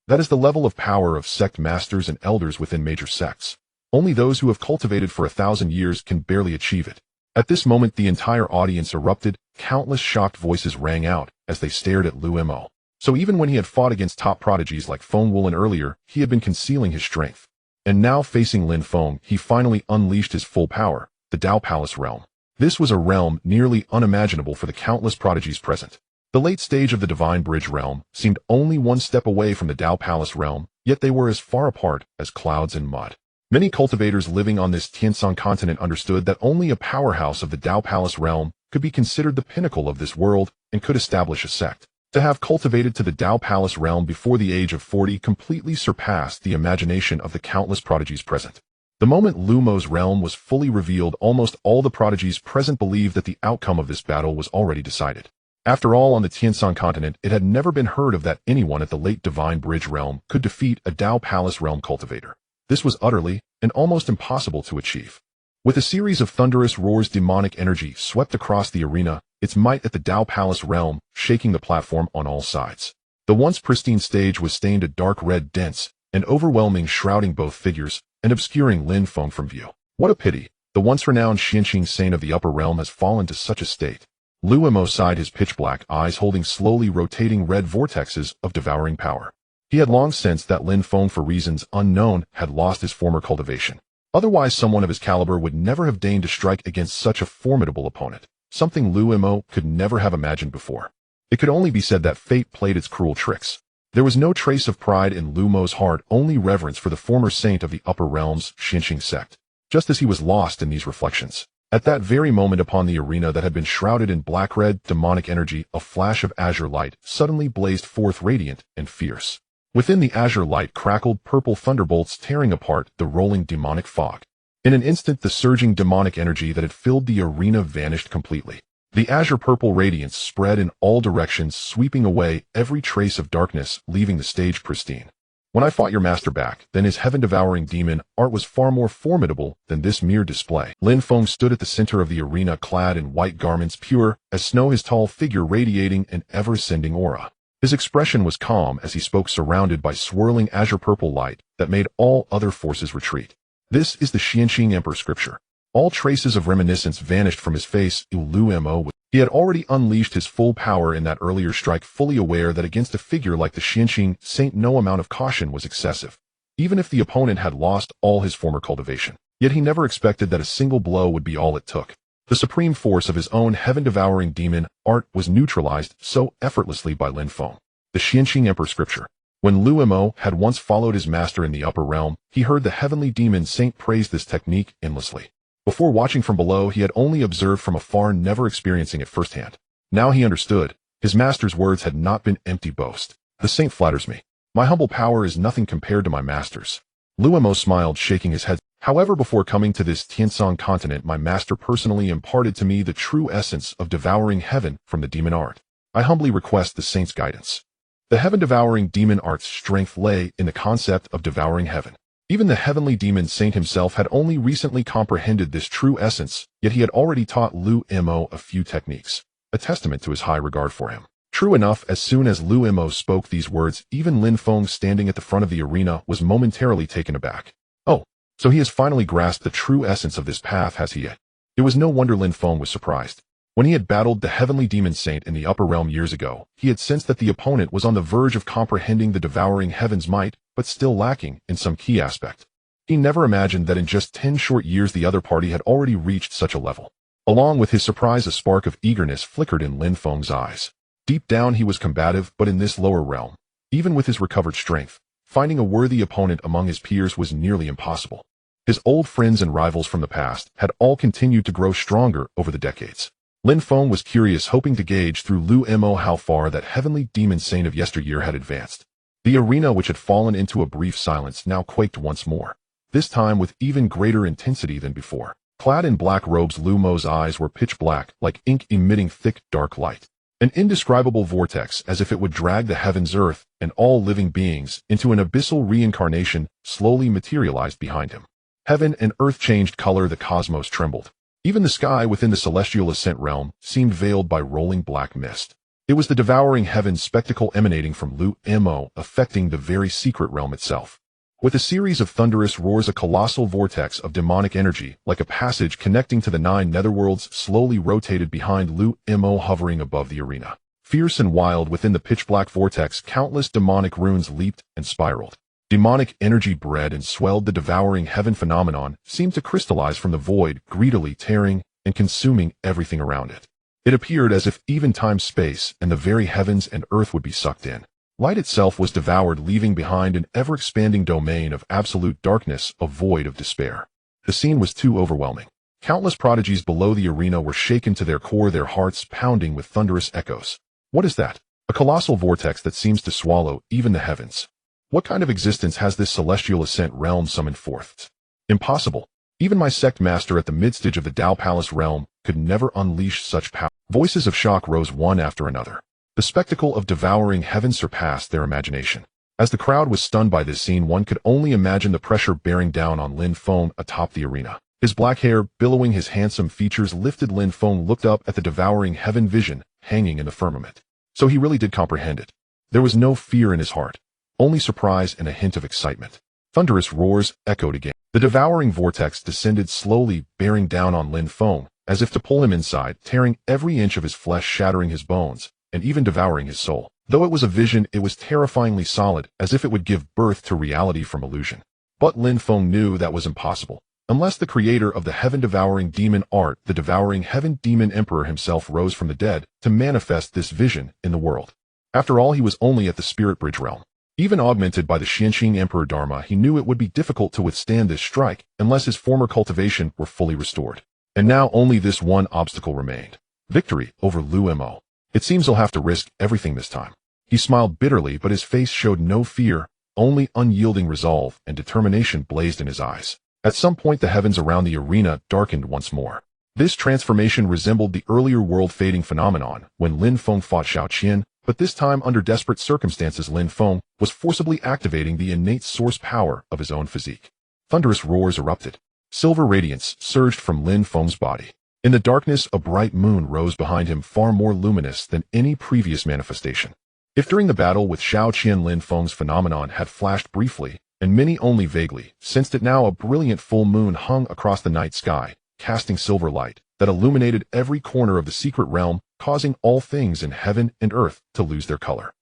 That is the level of power of sect masters and elders within major sects. Only those who have cultivated for 1,000 years can barely achieve it. At this moment, the entire audience erupted. Countless shocked voices rang out as they stared at Lu Mo. So even when he had fought against top prodigies like Feng Wulin earlier, he had been concealing his strength. And now, facing Lin Feng, he finally unleashed his full power, the Dao Palace realm. This was a realm nearly unimaginable for the countless prodigies present. The late stage of the Divine Bridge realm seemed only one step away from the Dao Palace realm, yet they were as far apart as clouds and mud. Many cultivators living on this Tianshan continent understood that only a powerhouse of the Dao Palace realm could be considered the pinnacle of this world and could establish a sect. To have cultivated to the Dao Palace realm before the age of 40 completely surpassed the imagination of the countless prodigies present. The moment Lu Mo's realm was fully revealed, almost all the prodigies present believed that the outcome of this battle was already decided. After all, on the Tianshan continent, it had never been heard of that anyone at the late Divine Bridge realm could defeat a Dao Palace realm cultivator. This was utterly and almost impossible to achieve. With a series of thunderous roars, demonic energy swept across the arena, its might at the Dao Palace realm shaking the platform on all sides. The once pristine stage was stained a dark red, dense and overwhelming, shrouding both figures and obscuring Lin Feng from view. What a pity! The once renowned Xianxing saint of the upper realm has fallen to such a state. Lu Mo sighed, his pitch-black eyes holding slowly rotating red vortexes of devouring power. He had long sensed that Lin Feng, for reasons unknown, had lost his former cultivation. Otherwise, someone of his caliber would never have deigned to strike against such a formidable opponent, something Lu Mo could never have imagined before. It could only be said that fate played its cruel tricks. There was no trace of pride in Lu Mo's heart, only reverence for the former saint of the upper realm's Xianxing sect. Just as he was lost in these reflections, at that very moment upon the arena that had been shrouded in black-red demonic energy, a flash of azure light suddenly blazed forth, radiant and fierce. Within the azure light crackled purple thunderbolts, tearing apart the rolling demonic fog. In an instant, the surging demonic energy that had filled the arena vanished completely. The azure purple radiance spread in all directions, sweeping away every trace of darkness, leaving the stage pristine. When I fought your master back, then his heaven-devouring demon art was far more formidable than this mere display. Lin Feng stood at the center of the arena, clad in white garments pure as snow, his tall figure radiating an ever-ascending aura. His expression was calm as he spoke, surrounded by swirling azure purple light that made all other forces retreat. This is the Xianxing Emperor scripture. All traces of reminiscence vanished from his face. He had already unleashed his full power in that earlier strike, fully aware that against a figure like the Xianqing Saint no amount of caution was excessive, even if the opponent had lost all his former cultivation. Yet he never expected that a single blow would be all it took. The supreme force of his own heaven-devouring demon art was neutralized so effortlessly by Lin Feng. The Xianqing Emperor Scripture. When Lu Mo had once followed his master in the upper realm, he heard the heavenly demon saint praise this technique endlessly. Before watching from below, he had only observed from afar, never experiencing it firsthand. Now he understood. His master's words had not been empty boast. The saint flatters me. My humble power is nothing compared to my master's. Lu Mo smiled, shaking his head. However, before coming to this Tiansong continent, my master personally imparted to me the true essence of devouring heaven from the demon art. I humbly request the saint's guidance. The heaven-devouring demon art's strength lay in the concept of devouring heaven. Even the heavenly demon saint himself had only recently comprehended this true essence, yet he had already taught Lu Mo a few techniques, a testament to his high regard for him. True enough, as soon as Lu Mo spoke these words, even Lin Feng standing at the front of the arena was momentarily taken aback. Oh, so he has finally grasped the true essence of this path, has he yet? It was no wonder Lin Feng was surprised. When he had battled the heavenly demon saint in the upper realm years ago, he had sensed that the opponent was on the verge of comprehending the devouring heaven's might, but still lacking in some key aspect. He never imagined that in just 10 short years the other party had already reached such a level. Along with his surprise, a spark of eagerness flickered in Lin Feng's eyes. Deep down he was combative, but in this lower realm, even with his recovered strength, finding a worthy opponent among his peers was nearly impossible. His old friends and rivals from the past had all continued to grow stronger over the decades. Lin Feng was curious, hoping to gauge through Lu Mo how far that heavenly demon saint of yesteryear had advanced. The arena, which had fallen into a brief silence, now quaked once more, this time with even greater intensity than before. Clad in black robes, Lu Mo's eyes were pitch black, like ink emitting thick, dark light. An indescribable vortex, as if it would drag the heavens, earth, and all living beings into an abyssal reincarnation, slowly materialized behind him. Heaven and earth changed color, the cosmos trembled. Even the sky within the celestial ascent realm seemed veiled by rolling black mist. It was the devouring heaven spectacle emanating from Lu Mo, affecting the very secret realm itself. With a series of thunderous roars, a colossal vortex of demonic energy, like a passage connecting to the 9 netherworlds, slowly rotated behind Lu Mo, hovering above the arena. Fierce and wild within the pitch-black vortex, countless demonic runes leaped and spiraled. Demonic energy bred and swelled. The devouring heaven phenomenon seemed to crystallize from the void, greedily tearing and consuming everything around it. It appeared as if even time, space, and the very heavens and earth would be sucked in. Light itself was devoured, leaving behind an ever-expanding domain of absolute darkness, a void of despair. The scene was too overwhelming. Countless prodigies below the arena were shaken to their core, their hearts pounding with thunderous echoes. What is that? A colossal vortex that seems to swallow even the heavens. What kind of existence has this celestial ascent realm summoned forth? Impossible. Even my sect master at the midstage of the Dao Palace realm could never unleash such power. Voices of shock rose one after another. The spectacle of devouring heaven surpassed their imagination. As the crowd was stunned by this scene, one could only imagine the pressure bearing down on Lin Feng atop the arena. His black hair billowing, his handsome features lifted, Lin Feng looked up at the devouring heaven vision hanging in the firmament. So he really did comprehend it. There was no fear in his heart, only surprise and a hint of excitement. Thunderous roars echoed again. The devouring vortex descended slowly, bearing down on Lin Feng, as if to pull him inside, tearing every inch of his flesh, shattering his bones, and even devouring his soul. Though it was a vision, it was terrifyingly solid, as if it would give birth to reality from illusion. But Lin Feng knew that was impossible. Unless the creator of the heaven-devouring demon art, the devouring heaven demon emperor himself, rose from the dead to manifest this vision in the world. After all, he was only at the spirit bridge realm. Even augmented by the Xianqing Emperor Dharma, he knew it would be difficult to withstand this strike unless his former cultivation were fully restored. And now only this one obstacle remained: victory over Lu Mo. It seems he'll have to risk everything this time. He smiled bitterly, but his face showed no fear, only unyielding resolve, and determination blazed in his eyes. At some point, the heavens around the arena darkened once more. This transformation resembled the earlier world-fading phenomenon when Lin Feng fought Xiao Qian, but this time under desperate circumstances. Lin Feng was forcibly activating the innate source power of his own physique. Thunderous roars erupted. Silver radiance surged from Lin Feng's body. In the darkness, a bright moon rose behind him, far more luminous than any previous manifestation. If during the battle with Xiao Qian Lin Feng's phenomenon had flashed briefly, and many only vaguely sensed it, now a brilliant full moon hung across the night sky, casting silver light that illuminated every corner of the secret realm, causing all things in heaven and earth to lose their color.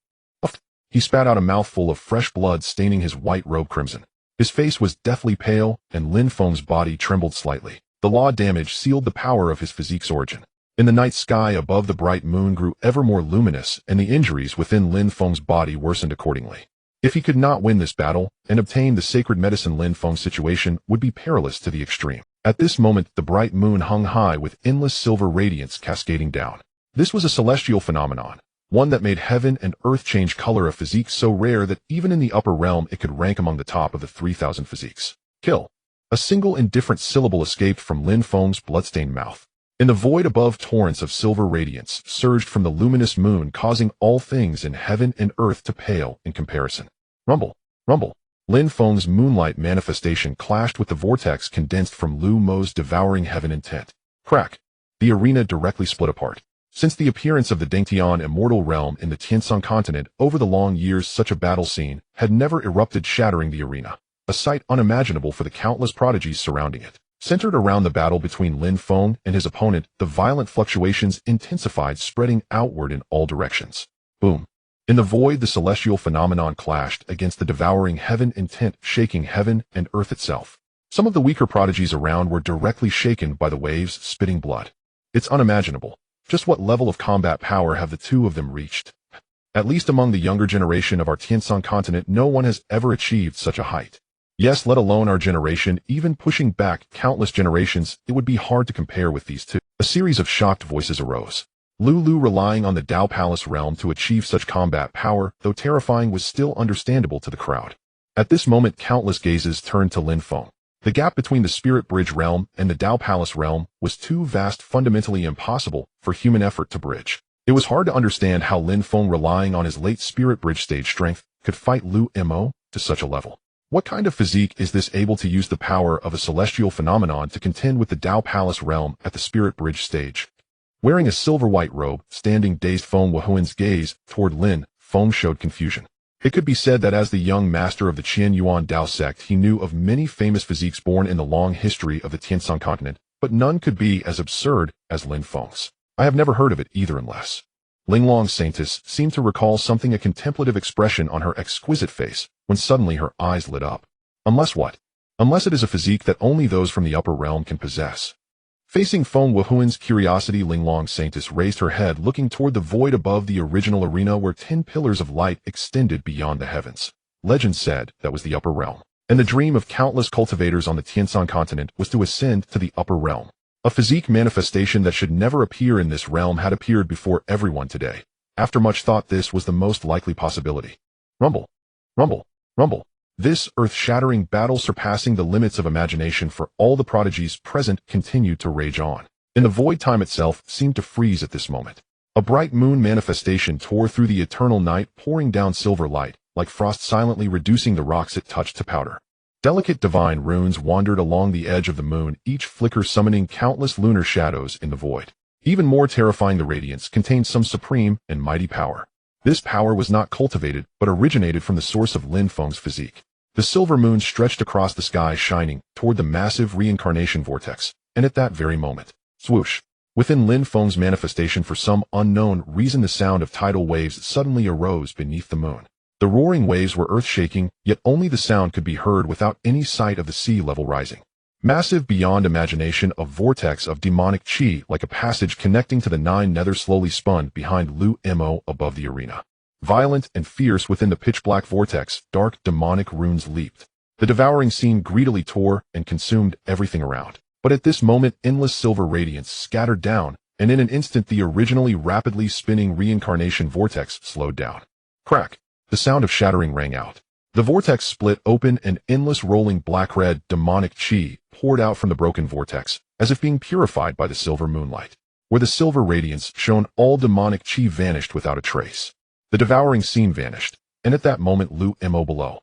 He spat out a mouthful of fresh blood, staining his white robe crimson. His face was deathly pale, and Lin Feng's body trembled slightly. The law damage sealed the power of his physique's origin. In the night sky above, the bright moon grew ever more luminous, and the injuries within Lin Feng's body worsened accordingly. If he could not win this battle and obtain the sacred medicine, Lin Feng's situation would be perilous to the extreme. At this moment, the bright moon hung high with endless silver radiance cascading down. This was a celestial phenomenon, one that made heaven and earth change color, a physique so rare that even in the upper realm it could rank among the top of the 3,000 physiques. Kill. A single indifferent syllable escaped from Lin Feng's bloodstained mouth. In the void above, torrents of silver radiance surged from the luminous moon, causing all things in heaven and earth to pale in comparison. Rumble. Rumble. Lin Feng's moonlight manifestation clashed with the vortex condensed from Lu Mo's devouring heaven intent. Crack. The arena directly split apart. Since the appearance of the Dengtian immortal realm in the Tianshan continent over the long years, such a battle scene had never erupted, shattering the arena, a sight unimaginable for the countless prodigies surrounding it. Centered around the battle between Lin Feng and his opponent, the violent fluctuations intensified, spreading outward in all directions. Boom. In the void, the celestial phenomenon clashed against the devouring heaven intent, shaking heaven and earth itself. Some of the weaker prodigies around were directly shaken by the waves, spitting blood. It's unimaginable. Just what level of combat power have the two of them reached? At least among the younger generation of our Tianshan continent, no one has ever achieved such a height. Yes, let alone our generation, even pushing back countless generations, it would be hard to compare with these two. A series of shocked voices arose. Lulu relying on the Dao Palace realm to achieve such combat power, though terrifying, was still understandable to the crowd. At this moment, countless gazes turned to Lin Feng. The gap between the Spirit Bridge realm and the Dao Palace realm was too vast, fundamentally impossible for human effort to bridge. It was hard to understand how Lin Feng, relying on his late Spirit Bridge stage strength, could fight Lu Mo to such a level. What kind of physique is this able to use the power of a celestial phenomenon to contend with the Dao Palace realm at the Spirit Bridge stage? Wearing a silver-white robe, standing dazed, Feng Wuhuan's gaze toward Lin Feng showed confusion. It could be said that as the young master of the Qian Yuan Dao sect, he knew of many famous physiques born in the long history of the Tianshan continent, but none could be as absurd as Lin Feng's. I have never heard of it either, unless... Linglong's saintess seemed to recall something, a contemplative expression on her exquisite face, when suddenly her eyes lit up. Unless what? Unless it is a physique that only those from the upper realm can possess. Facing Feng Wuhuan's curiosity, Linglong's saintess raised her head, looking toward the void above the original arena where 10 pillars of light extended beyond the heavens. Legend said that was the upper realm, and the dream of countless cultivators on the Tianshan continent was to ascend to the upper realm. A physique manifestation that should never appear in this realm had appeared before everyone today. After much thought, this was the most likely possibility. Rumble. Rumble. Rumble. This earth-shattering battle, surpassing the limits of imagination for all the prodigies present, continued to rage on. In the void, time itself seemed to freeze at this moment. A bright moon manifestation tore through the eternal night, pouring down silver light, like frost, silently reducing the rocks it touched to powder. Delicate divine runes wandered along the edge of the moon, each flicker summoning countless lunar shadows in the void. Even more terrifying, the radiance contained some supreme and mighty power. This power was not cultivated, but originated from the source of Lin Feng's physique. The silver moon stretched across the sky, shining toward the massive reincarnation vortex, and at that very moment, swoosh! Within Lin Feng's manifestation, for some unknown reason, the sound of tidal waves suddenly arose beneath the moon. The roaring waves were earth-shaking, yet only the sound could be heard without any sight of the sea level rising. Massive beyond imagination, a vortex of demonic chi, like a passage connecting to the 9 nether, slowly spun behind Lu Mo above the arena. Violent and fierce within the pitch-black vortex, dark demonic runes leaped. The devouring scene greedily tore and consumed everything around. But at this moment, endless silver radiance scattered down, and in an instant the originally rapidly spinning reincarnation vortex slowed down. Crack! The sound of shattering rang out. The vortex split open, and endless rolling black-red demonic chi poured out from the broken vortex, as if being purified by the silver moonlight. Where the silver radiance shone, all demonic chi vanished without a trace. The devouring scene vanished, and at that moment Lu Mo below.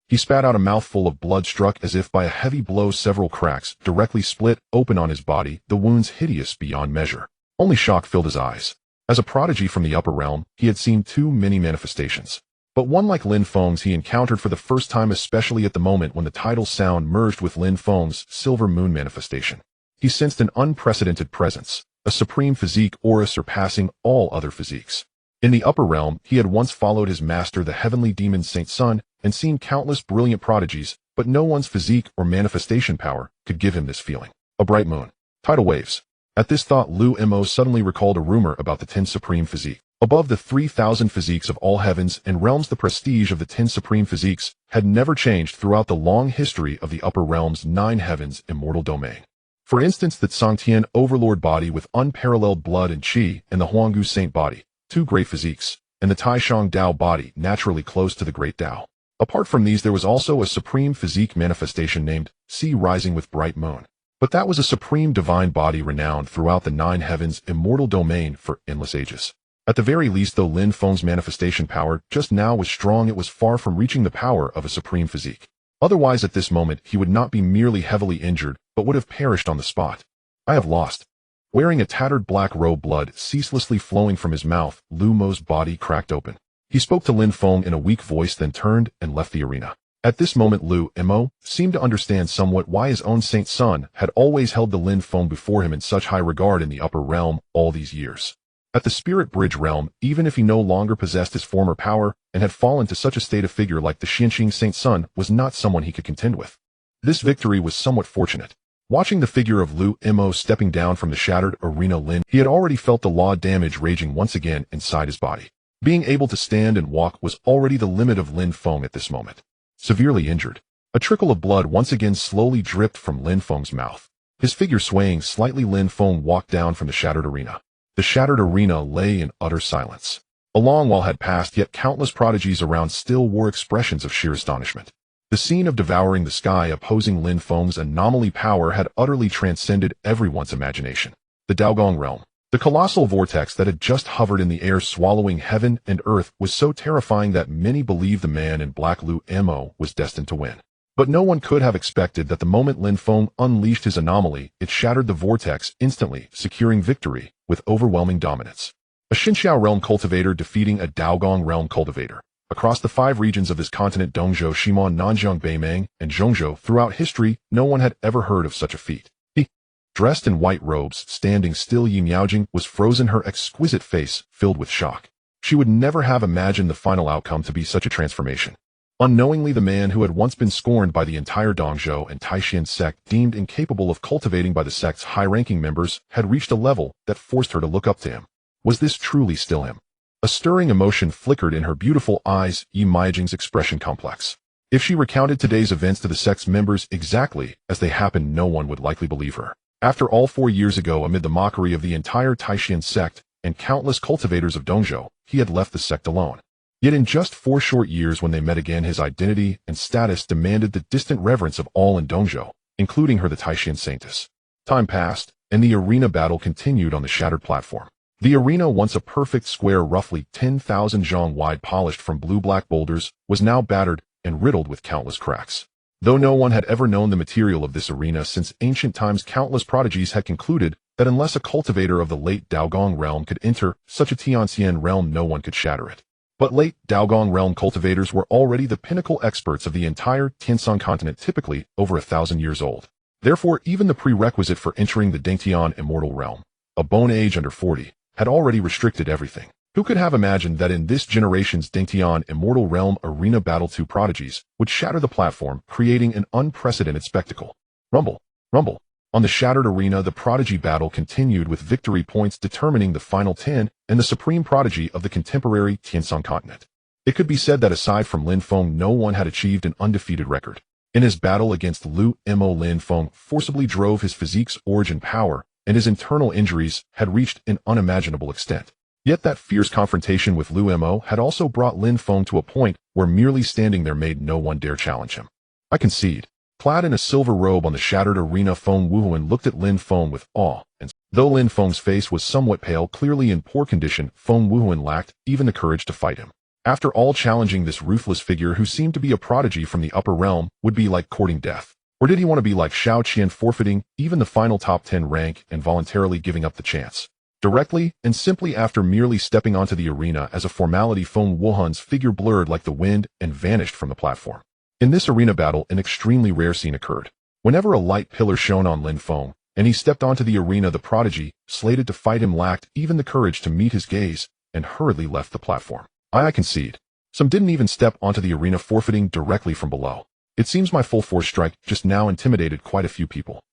He spat out a mouthful of blood, struck as if by a heavy blow. Several cracks directly split open on his body, the wounds hideous beyond measure. Only shock filled his eyes. As a prodigy from the upper realm, he had seen too many manifestations. But one like Lin Feng's he encountered for the first time, especially at the moment when the tidal sound merged with Lin Feng's silver moon manifestation. He sensed an unprecedented presence, a supreme physique aura surpassing all other physiques. In the upper realm, he had once followed his master, the heavenly demon Saint Sun, and seen countless brilliant prodigies, but no one's physique or manifestation power could give him this feeling. A bright moon. Tidal waves. At this thought, Lu Mo suddenly recalled a rumor about the 10 supreme physique. Above the 3,000 physiques of all heavens and realms, the prestige of the 10 supreme physiques had never changed throughout the long history of the upper realm's 9 heavens immortal domain. For instance, the Tsangtian overlord body with unparalleled blood and qi, and the Huanggu saint body, 2 great physiques, and the Taishang Dao body naturally close to the great Dao. Apart from these, there was also a supreme physique manifestation named Sea Rising with Bright Moon. But that was a supreme divine body renowned throughout the 9 heavens immortal domain for endless ages. At the very least, though Lin Feng's manifestation power just now was strong, it was far from reaching the power of a supreme physique. Otherwise, at this moment, he would not be merely heavily injured, but would have perished on the spot. I have lost. Wearing a tattered black robe, blood ceaselessly flowing from his mouth, Lu Mo's body cracked open. He spoke to Lin Feng in a weak voice, then turned and left the arena. At this moment, Lu Mo seemed to understand somewhat why his own Saint Sun had always held the Lin Feng before him in such high regard in the upper realm all these years. At the Spirit Bridge realm, even if he no longer possessed his former power and had fallen to such a state, of figure like the Xianxing Saint Sun was not someone he could contend with. This victory was somewhat fortunate. Watching the figure of Lu Mo stepping down from the shattered arena Lin, he had already felt the law damage raging once again inside his body. Being able to stand and walk was already the limit of Lin Feng at this moment. Severely injured. A trickle of blood once again slowly dripped from Lin Feng's mouth. His figure swaying slightly, Lin Feng walked down from the shattered arena. The shattered arena lay in utter silence. A long while had passed, yet countless prodigies around still wore expressions of sheer astonishment. The scene of devouring the sky opposing Lin Feng's anomaly power had utterly transcended everyone's imagination. The Daogong realm. The colossal vortex that had just hovered in the air swallowing heaven and earth was so terrifying that many believed the man in black Lu Mo was destined to win. But no one could have expected that the moment Lin Feng unleashed his anomaly, it shattered the vortex instantly, securing victory with overwhelming dominance. A Xinxiao realm cultivator defeating a Daogong realm cultivator. Across the 5 regions of this continent, Dongzhou, Shimon, Nanjiang, Beimang, and Zhongzhou, throughout history, no one had ever heard of such a feat. He, dressed in white robes, standing still, Yi Miaojing was frozen, her exquisite face filled with shock. She would never have imagined the final outcome to be such a transformation. Unknowingly, the man who had once been scorned by the entire Dongzhou and Taishan sect, deemed incapable of cultivating by the sect's high-ranking members, had reached a level that forced her to look up to him. Was this truly still him? A stirring emotion flickered in her beautiful eyes, Yi Miaojing's expression complex. If she recounted today's events to the sect's members exactly as they happened, no one would likely believe her. After all, 4 years ago, amid the mockery of the entire Taishan sect and countless cultivators of Dongzhou, he had left the sect alone. Yet in just 4 short years, when they met again, his identity and status demanded the distant reverence of all in Dongzhou, including her, the Taishan saintess. Time passed, and the arena battle continued on the shattered platform. The arena, once a perfect square roughly 10,000 zhang wide, polished from blue-black boulders, was now battered and riddled with countless cracks. Though no one had ever known the material of this arena since ancient times, countless prodigies had concluded that unless a cultivator of the late Daogong realm could enter such a Tianxian realm, no one could shatter it. But late Daogong realm cultivators were already the pinnacle experts of the entire Tianshan continent, typically over 1,000 years old. Therefore, even the prerequisite for entering the Dengtian immortal realm, a bone age under 40, had already restricted everything. Who could have imagined that in this generation's Dengtian immortal realm arena battle, 2 prodigies would shatter the platform, creating an unprecedented spectacle? Rumble, rumble. On the shattered arena, the prodigy battle continued, with victory points determining the final 10 and the supreme prodigy of the contemporary Tianshan continent. It could be said that aside from Lin Feng, no one had achieved an undefeated record. In his battle against Lu Mo, Lin Feng forcibly drove his physique's origin power, and his internal injuries had reached an unimaginable extent. Yet that fierce confrontation with Lu Mo had also brought Lin Feng to a point where merely standing there made no one dare challenge him. I concede. Clad in a silver robe on the shattered arena, Feng Wuhuan looked at Lin Feng with awe, and though Lin Feng's face was somewhat pale, clearly in poor condition, Feng Wuhuan lacked even the courage to fight him. After all, challenging this ruthless figure who seemed to be a prodigy from the upper realm would be like courting death. Or did he want to be like Shao Qian, forfeiting even the final top 10 rank and voluntarily giving up the chance? Directly and simply after merely stepping onto the arena as a formality, Feng Wuhuan's figure blurred like the wind and vanished from the platform. In this arena battle, an extremely rare scene occurred. Whenever a light pillar shone on Lin Feng, and he stepped onto the arena. The prodigy, slated to fight him, lacked even the courage to meet his gaze, and hurriedly left the platform. I concede. Some didn't even step onto the arena, forfeiting directly from below. It seems my full force strike just now intimidated quite a few people.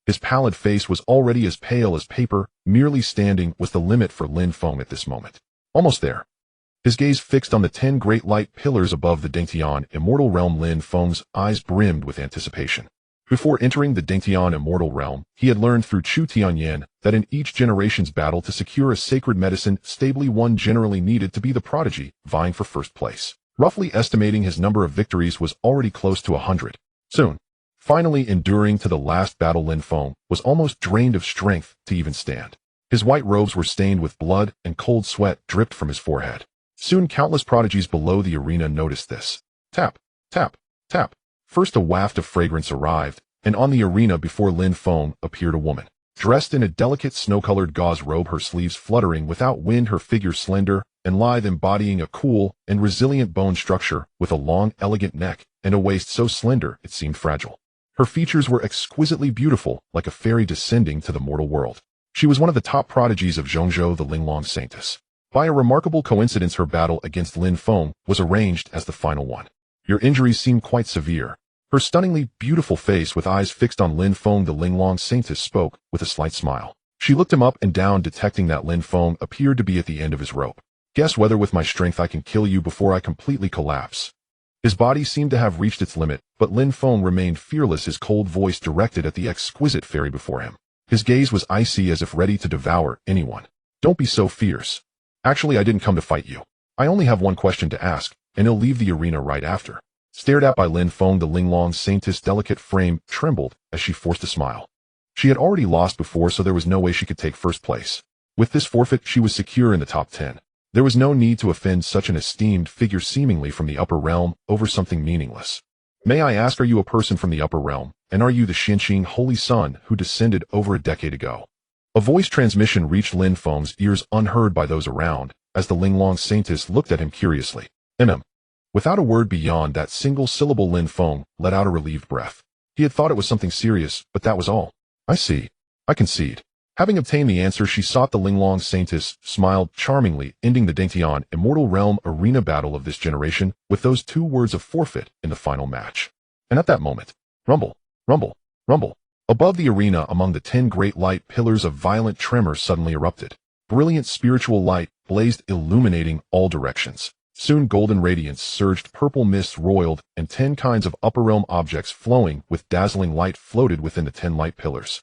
His pallid face was already as pale as paper. Merely standing was the limit for Lin Feng at this moment. Almost there. His gaze fixed on the 10 great light pillars above the Dingtian immortal realm. Lin Feng's eyes brimmed with anticipation. Before entering the Dingtian immortal realm, he had learned through Chu Tianyan that in each generation's battle to secure a sacred medicine stably, one generally needed to be the prodigy, vying for first place. Roughly estimating his number of victories was already close to 100. Soon, finally enduring to the last battle, Lin Feng was almost drained of strength to even stand. His white robes were stained with blood, and cold sweat dripped from his forehead. Soon countless prodigies below the arena noticed this. Tap, tap, tap. First a waft of fragrance arrived, and on the arena before Lin Feng appeared a woman. Dressed in a delicate snow-colored gauze robe, her sleeves fluttering without wind, her figure slender and lithe, embodying a cool and resilient bone structure with a long, elegant neck and a waist so slender it seemed fragile. Her features were exquisitely beautiful, like a fairy descending to the mortal world. She was one of the top prodigies of Zhongzhou, the Linglong saintess. By a remarkable coincidence, her battle against Lin Feng was arranged as the final one. Your injuries seem quite severe. Her stunningly beautiful face with eyes fixed on Lin Feng, the Linglong saintess, spoke with a slight smile. She looked him up and down, detecting that Lin Feng appeared to be at the end of his rope. Guess whether with my strength I can kill you before I completely collapse. His body seemed to have reached its limit, but Lin Feng remained fearless, his cold voice directed at the exquisite fairy before him. His gaze was icy, as if ready to devour anyone. Don't be so fierce. Actually, I didn't come to fight you. I only have one question to ask, and he'll leave the arena right after. Stared at by Lin Feng, the Linglong saintess' delicate frame trembled as she forced a smile. She had already lost before, so there was no way she could take first place. With this forfeit, she was secure in the top 10. There was no need to offend such an esteemed figure seemingly from the upper realm over something meaningless. May I ask, are you a person from the upper realm, and are you the Xinqing Holy Son who descended over a decade ago? A voice transmission reached Lin Feng's ears unheard by those around, as the Linglong saintess looked at him curiously. Without a word beyond that single syllable, Lin Feng let out a relieved breath. He had thought it was something serious, but that was all. I see. I concede. Having obtained the answer she sought, the Linglong saintess smiled charmingly, ending the Dingtian immortal realm arena battle of this generation with those 2 words of forfeit in the final match. And at that moment, rumble, rumble, rumble. Above the arena, among the 10 great light pillars, a violent tremor suddenly erupted. Brilliant spiritual light blazed, illuminating all directions. Soon golden radiance surged, purple mists roiled, and 10 kinds of upper realm objects flowing with dazzling light floated within the 10 light pillars.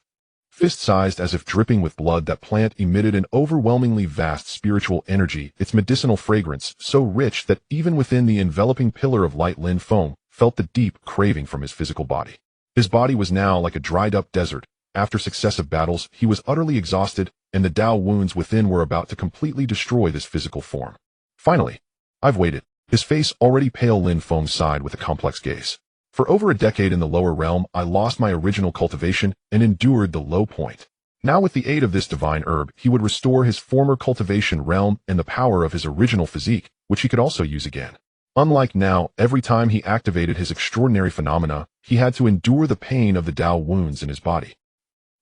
Fist-sized, as if dripping with blood, that plant emitted an overwhelmingly vast spiritual energy, its medicinal fragrance so rich that even within the enveloping pillar of light, Lin Feng felt the deep craving from his physical body. His body was now like a dried-up desert. After successive battles, he was utterly exhausted, and the Tao wounds within were about to completely destroy this physical form. Finally, I've waited. His face already pale, Lin Feng sighed with a complex gaze. For over a decade in the lower realm, I lost my original cultivation and endured the low point. Now with the aid of this divine herb, he would restore his former cultivation realm and the power of his original physique, which he could also use again. Unlike now, every time he activated his extraordinary phenomena, he had to endure the pain of the Tao wounds in his body.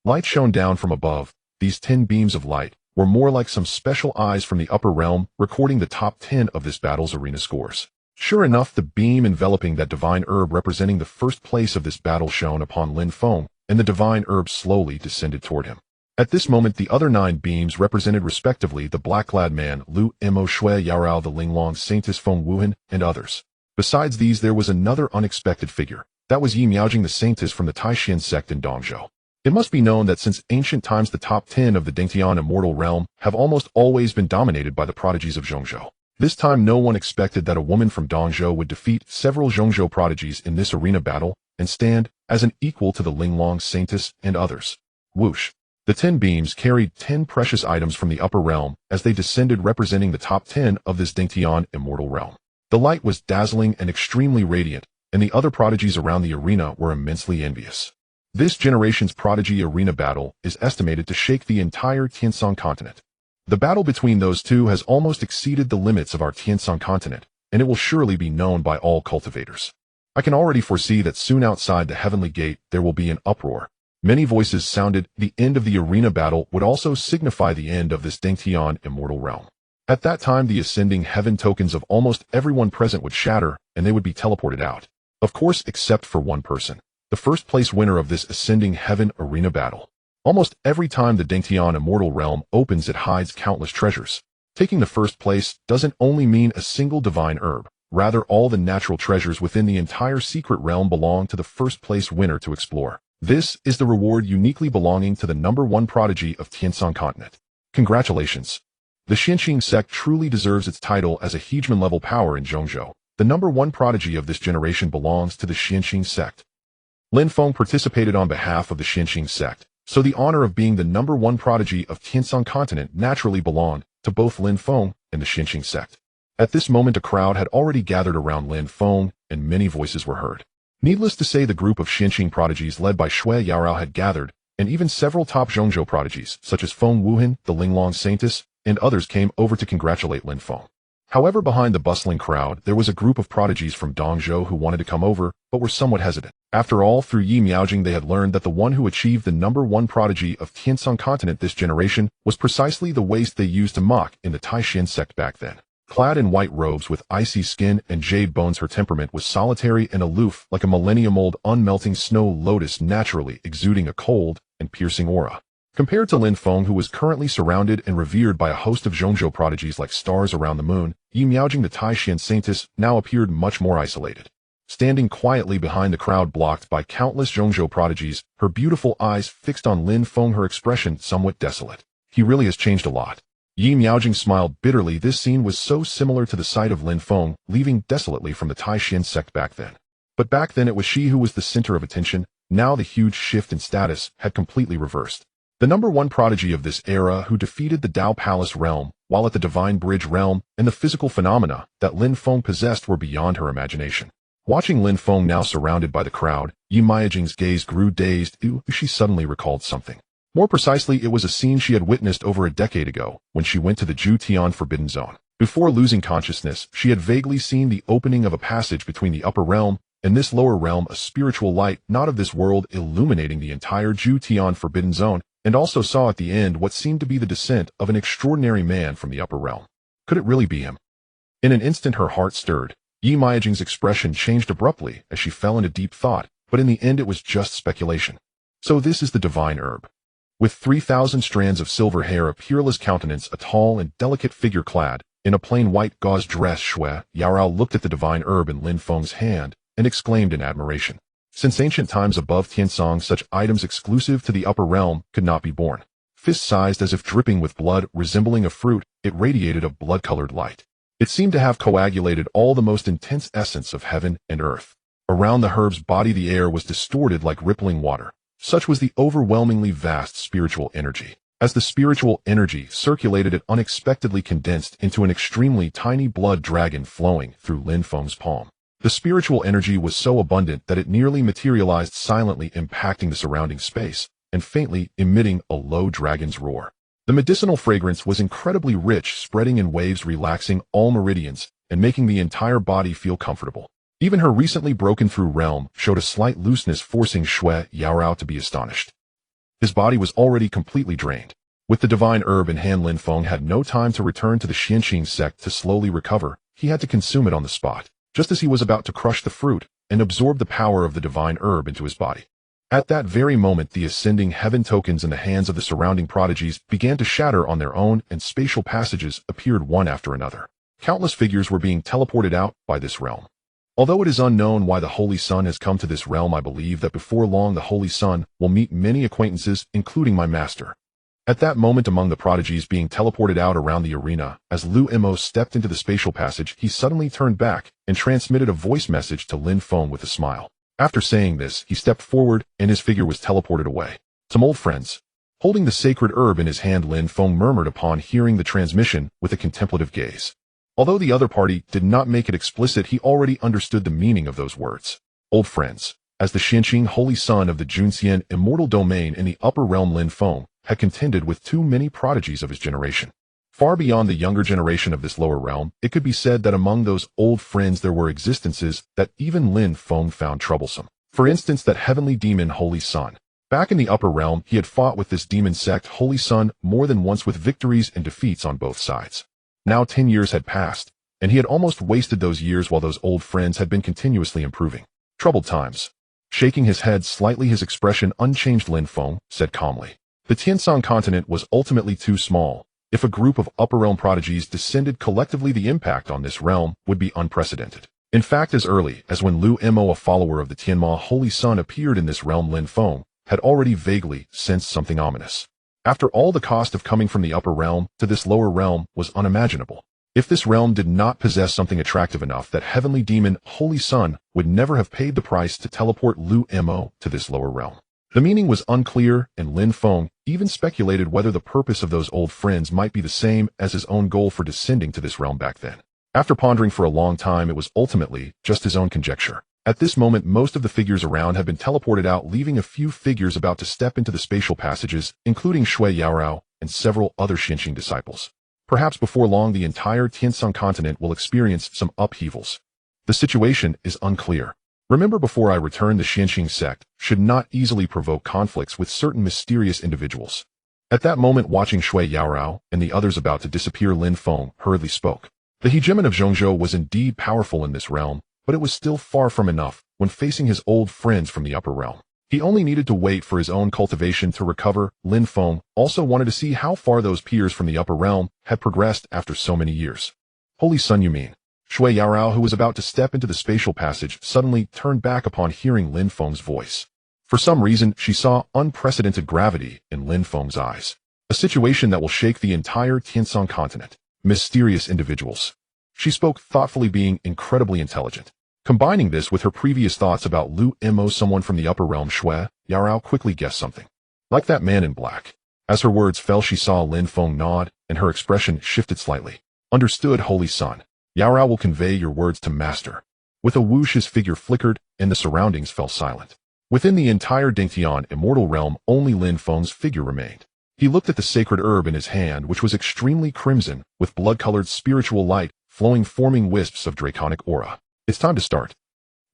Light shone down from above. These 10 beams of light were more like some special eyes from the upper realm, recording the top 10 of this battle's arena scores. Sure enough, the beam enveloping that divine herb representing the first place of this battle shone upon Lin Feng, and the divine herb slowly descended toward him. At this moment, the other 9 beams represented respectively the black-clad man, Lu Mo Shui Yarao, the Linglong saintess Feng Wuhan, and others. Besides these, there was another unexpected figure. That was Yi Miaojing, the saintess from the Taishan sect in Dongzhou. It must be known that since ancient times, the top 10 of the Dingtian immortal realm have almost always been dominated by the prodigies of Zhongzhou. This time, no one expected that a woman from Dongzhou would defeat several Zhongzhou prodigies in this arena battle and stand as an equal to the Linglong saintess and others. Whoosh! The 10 beams carried 10 precious items from the upper realm as they descended, representing the top 10 of this Dingtian immortal realm. The light was dazzling and extremely radiant, and the other prodigies around the arena were immensely envious. This generation's prodigy arena battle is estimated to shake the entire Tiansong continent. The battle between those two has almost exceeded the limits of our Tiansong continent, and it will surely be known by all cultivators. I can already foresee that soon outside the heavenly gate there will be an uproar. Many voices sounded. The end of the arena battle would also signify the end of this Dingtian immortal realm. At that time, the ascending heaven tokens of almost everyone present would shatter, and they would be teleported out. Of course, except for one person, the first place winner of this ascending heaven arena battle. Almost every time the Dingtian immortal realm opens, it hides countless treasures. Taking the first place doesn't only mean a single divine herb, rather all the natural treasures within the entire secret realm belong to the first place winner to explore. This is the reward uniquely belonging to the #1 prodigy of Tianshan continent. Congratulations! The Xianqing sect truly deserves its title as a hegemon-level power in Zhongzhou. The #1 prodigy of this generation belongs to the Xianqing sect. Lin Feng participated on behalf of the Xianqing sect, so the honor of being the #1 prodigy of Tianshan continent naturally belonged to both Lin Feng and the Xianqing sect. At this moment, a crowd had already gathered around Lin Feng, and many voices were heard. Needless to say, the group of Xianqing prodigies led by Shui Yaorao had gathered, and even several top Zhongzhou prodigies, such as Feng Wuhan, the Linglong saintess, and others came over to congratulate Lin Feng. However, behind the bustling crowd, there was a group of prodigies from Dongzhou who wanted to come over, but were somewhat hesitant. After all, through Yi Miaojing, they had learned that the one who achieved the #1 prodigy of Tianshan continent this generation was precisely the waste they used to mock in the Taishan sect back then. Clad in white robes with icy skin and jade bones, her temperament was solitary and aloof, like a millennium-old unmelting snow lotus, naturally exuding a cold and piercing aura. Compared to Lin Feng, who was currently surrounded and revered by a host of Zhongzhou prodigies like stars around the moon, Yi Miaojing, the Taishan saintess, now appeared much more isolated. Standing quietly behind the crowd blocked by countless Zhongzhou prodigies, her beautiful eyes fixed on Lin Feng, her expression somewhat desolate. He really has changed a lot. Yi Miaojing smiled bitterly. This scene was so similar to the sight of Lin Feng leaving desolately from the Taishan sect back then. But back then it was she who was the center of attention. Now the huge shift in status had completely reversed. The #1 prodigy of this era who defeated the Dao Palace realm, while at the Divine Bridge realm, and the physical phenomena that Lin Feng possessed were beyond her imagination. Watching Lin Feng now surrounded by the crowd, Yi Miaojing's gaze grew dazed. She suddenly recalled something. More precisely, it was a scene she had witnessed over a decade ago, when she went to the Zhu Forbidden Zone. Before losing consciousness, she had vaguely seen the opening of a passage between the upper realm and this lower realm, a spiritual light not of this world illuminating the entire Zhu Forbidden Zone, and also saw at the end what seemed to be the descent of an extraordinary man from the upper realm. Could it really be him? In an instant her heart stirred. Yi Miaojing's expression changed abruptly as she fell into deep thought, but in the end it was just speculation. So this is the divine herb. With 3,000 strands of silver hair, a peerless countenance, a tall and delicate figure clad in a plain white gauze dress, Shui Yaorao looked at the divine herb in Lin Feng's hand and exclaimed in admiration. Since ancient times above Tianshan, such items exclusive to the upper realm could not be born. Fist-sized, as if dripping with blood, resembling a fruit, it radiated a blood-colored light. It seemed to have coagulated all the most intense essence of heaven and earth. Around the herb's body the air was distorted like rippling water. Such was the overwhelmingly vast spiritual energy. As the spiritual energy circulated, it unexpectedly condensed into an extremely tiny blood dragon flowing through Lin Feng's palm. The spiritual energy was so abundant that it nearly materialized, silently impacting the surrounding space and faintly emitting a low dragon's roar. The medicinal fragrance was incredibly rich, spreading in waves, relaxing all meridians and making the entire body feel comfortable. Even her recently broken through realm showed a slight looseness, forcing Shui Yaorao to be astonished. His body was already completely drained. With the divine herb in hand, Lin Feng had no time to return to the Xianqing sect to slowly recover. He had to consume it on the spot, just as he was about to crush the fruit and absorb the power of the divine herb into his body. At that very moment, the ascending heaven tokens in the hands of the surrounding prodigies began to shatter on their own, and spatial passages appeared one after another. Countless figures were being teleported out by this realm. Although it is unknown why the Holy Sun has come to this realm, I believe that before long the Holy Sun will meet many acquaintances, including my master. At that moment, among the prodigies being teleported out around the arena, as Lu Mo stepped into the spatial passage, he suddenly turned back and transmitted a voice message to Lin Feng with a smile. After saying this, he stepped forward and his figure was teleported away. Some old friends. Holding the sacred herb in his hand, Lin Feng murmured upon hearing the transmission with a contemplative gaze. Although the other party did not make it explicit, he already understood the meaning of those words. Old friends. As the Xianqing holy son of the Junxian immortal domain in the upper realm, Lin Feng had contended with too many prodigies of his generation. Far beyond the younger generation of this lower realm, it could be said that among those old friends there were existences that even Lin Feng found troublesome. For instance, that heavenly demon Holy Sun. Back in the upper realm, he had fought with this demon sect, Holy Sun, more than once with victories and defeats on both sides. Now 10 years had passed, and he had almost wasted those years while those old friends had been continuously improving. Troubled times. Shaking his head slightly, his expression unchanged, Lin Feng said calmly. The Tianshan continent was ultimately too small. If a group of upper realm prodigies descended collectively, the impact on this realm would be unprecedented. In fact, as early as when Lu Mo, a follower of the Tianma Holy Sun, appeared in this realm, Lin Feng had already vaguely sensed something ominous. After all, the cost of coming from the upper realm to this lower realm was unimaginable. If this realm did not possess something attractive enough, that heavenly demon Holy Sun would never have paid the price to teleport Lu Mo to this lower realm. The meaning was unclear, and Lin Feng even speculated whether the purpose of those old friends might be the same as his own goal for descending to this realm back then. After pondering for a long time, it was ultimately just his own conjecture. At this moment, most of the figures around had been teleported out, leaving a few figures about to step into the spatial passages, including Shui Yaorao and several other Xianxing disciples. Perhaps before long, the entire Tianshan continent will experience some upheavals. The situation is unclear. Remember, before I return, the Xianxing sect should not easily provoke conflicts with certain mysterious individuals. At that moment, watching Shui Yaorao and the others about to disappear, Lin Feng hurriedly spoke. The hegemon of Zhongzhou was indeed powerful in this realm, but it was still far from enough when facing his old friends from the upper realm. He only needed to wait for his own cultivation to recover. Lin Feng also wanted to see how far those peers from the upper realm had progressed after so many years. Holy Sun, you mean? Shui Yaorao, who was about to step into the spatial passage, suddenly turned back upon hearing Lin Feng's voice. For some reason, she saw unprecedented gravity in Lin Feng's eyes. A situation that will shake the entire Tianshan continent. Mysterious individuals. She spoke thoughtfully, being incredibly intelligent. Combining this with her previous thoughts about Lu Mo, someone from the upper realm, Shui Yaorao quickly guessed something. Like that man in black. As her words fell, she saw Lin Feng nod, and her expression shifted slightly. Understood, Holy Sun. Yaorao will convey your words to Master. With a whoosh, his figure flickered, and the surroundings fell silent. Within the entire Dingtian immortal realm, only Lin Feng's figure remained. He looked at the sacred herb in his hand, which was extremely crimson, with blood-colored spiritual light flowing, forming wisps of draconic aura. It's time to start.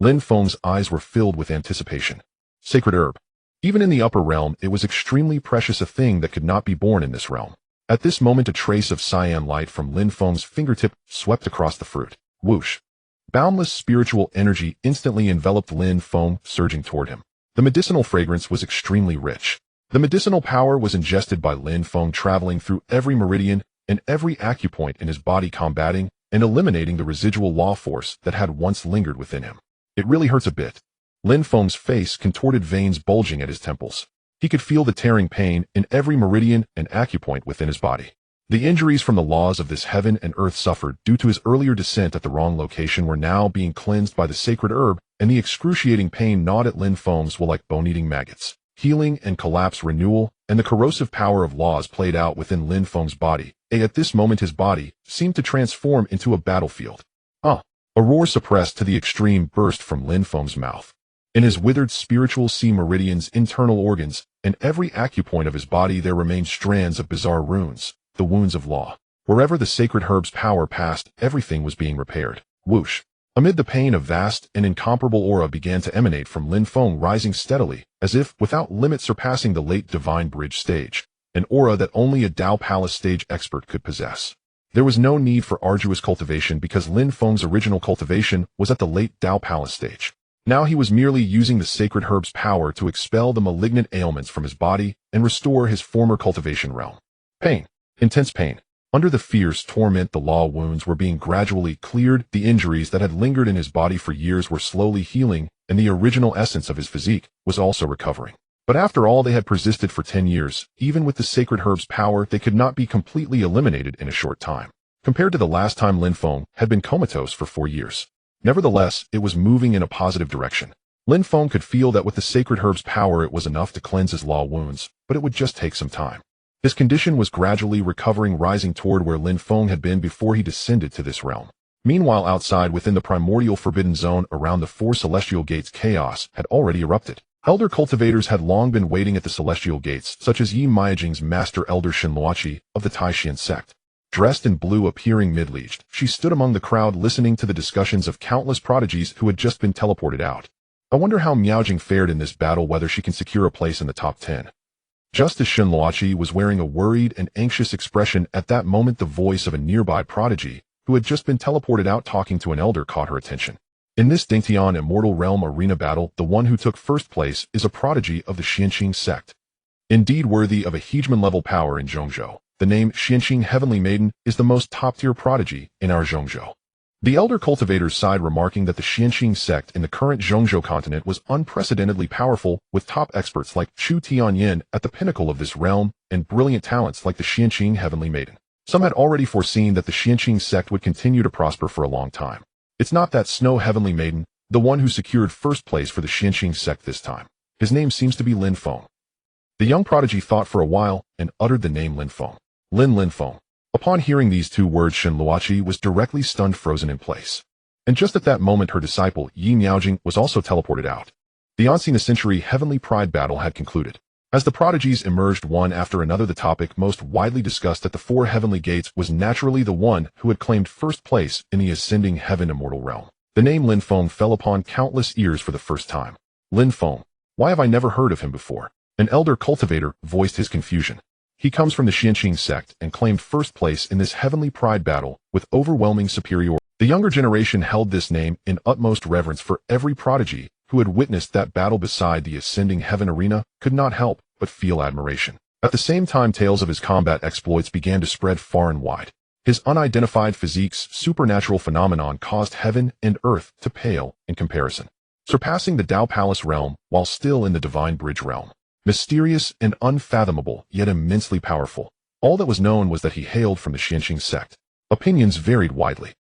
Lin Feng's eyes were filled with anticipation. Sacred herb. Even in the upper realm, it was extremely precious, a thing that could not be born in this realm. At this moment, a trace of cyan light from Lin Feng's fingertip swept across the fruit. Whoosh. Boundless spiritual energy instantly enveloped Lin Feng, surging toward him. The medicinal fragrance was extremely rich. The medicinal power was ingested by Lin Feng, traveling through every meridian and every acupoint in his body, combating and eliminating the residual law force that had once lingered within him. It really hurts a bit. Lin Feng's face contorted, veins bulging at his temples. He could feel the tearing pain in every meridian and acupoint within his body. The injuries from the laws of this heaven and earth suffered due to his earlier descent at the wrong location were now being cleansed by the sacred herb, and the excruciating pain gnawed at Lin Feng's will like bone-eating maggots. Healing and collapse, renewal, and the corrosive power of laws played out within Lin Feng's body. At this moment, his body seemed to transform into a battlefield. A roar suppressed to the extreme burst from Lin Feng's mouth. In his withered spiritual sea meridians, internal organs, and every acupoint of his body, there remained strands of bizarre runes, the wounds of law. Wherever the sacred herb's power passed, everything was being repaired. Whoosh. Amid the pain, a vast and incomparable aura began to emanate from Lin Feng, rising steadily, as if without limit, surpassing the late divine bridge stage, an aura that only a Tao Palace stage expert could possess. There was no need for arduous cultivation because Lin Feng's original cultivation was at the late Tao Palace stage. Now he was merely using the sacred herb's power to expel the malignant ailments from his body and restore his former cultivation realm. Pain. Intense pain. Under the fierce torment, the law wounds were being gradually cleared, the injuries that had lingered in his body for years were slowly healing, and the original essence of his physique was also recovering. But after all, they had persisted for 10 years. Even with the sacred herb's power, they could not be completely eliminated in a short time. Compared to the last time, Lin Feng had been comatose for 4 years. Nevertheless, it was moving in a positive direction. Lin Feng could feel that with the sacred herb's power, it was enough to cleanse his law wounds, but it would just take some time. His condition was gradually recovering, rising toward where Lin Feng had been before he descended to this realm. Meanwhile, outside within the primordial forbidden zone around the 4 celestial gates, chaos had already erupted. Elder cultivators had long been waiting at the celestial gates, such as Yi Maijing's master elder Shinluachi of the Taishan sect. Dressed in blue, appearing middle-aged, she stood among the crowd listening to the discussions of countless prodigies who had just been teleported out. I wonder how Miaojing fared in this battle, whether she can secure a place in the top 10. Just as Shen Luoqi was wearing a worried and anxious expression at that moment, the voice of a nearby prodigy, who had just been teleported out talking to an elder, caught her attention. In this Dingtian Immortal Realm arena battle, the one who took first place is a prodigy of the Xianqing sect. Indeed worthy of a hegemon-level power in Zhongzhou, the name Xianqing Heavenly Maiden is the most top-tier prodigy in our Zhongzhou. The elder cultivators sighed, remarking that the Xianqing sect in the current Zhongzhou continent was unprecedentedly powerful, with top experts like Chu Tianyin at the pinnacle of this realm and brilliant talents like the Xianqing Heavenly Maiden. Some had already foreseen that the Xianqing sect would continue to prosper for a long time. It's not that Snow Heavenly Maiden, the one who secured first place for the Xianqing sect this time. His name seems to be Lin Feng. The young prodigy thought for a while and uttered the name Lin Feng. Lin Feng. Upon hearing these two words, Shen Luoqi was directly stunned, frozen in place. And just at that moment, her disciple, Yi Miaojing, was also teleported out. The Ancient Century Heavenly Pride battle had concluded. As the prodigies emerged one after another, the topic most widely discussed at the four heavenly gates was naturally the one who had claimed first place in the ascending heaven immortal realm. The name Lin Feng fell upon countless ears for the first time. Lin Feng. Why have I never heard of him before? An elder cultivator voiced his confusion. He comes from the Xianqing sect and claimed first place in this heavenly pride battle with overwhelming superiority. The younger generation held this name in utmost reverence, for every prodigy who had witnessed that battle beside the ascending heaven arena could not help but feel admiration. At the same time, tales of his combat exploits began to spread far and wide. His unidentified physique's supernatural phenomenon caused heaven and earth to pale in comparison, surpassing the Dao Palace realm while still in the Divine Bridge realm. Mysterious and unfathomable, yet immensely powerful. All that was known was that he hailed from the Xianqing sect. Opinions varied widely.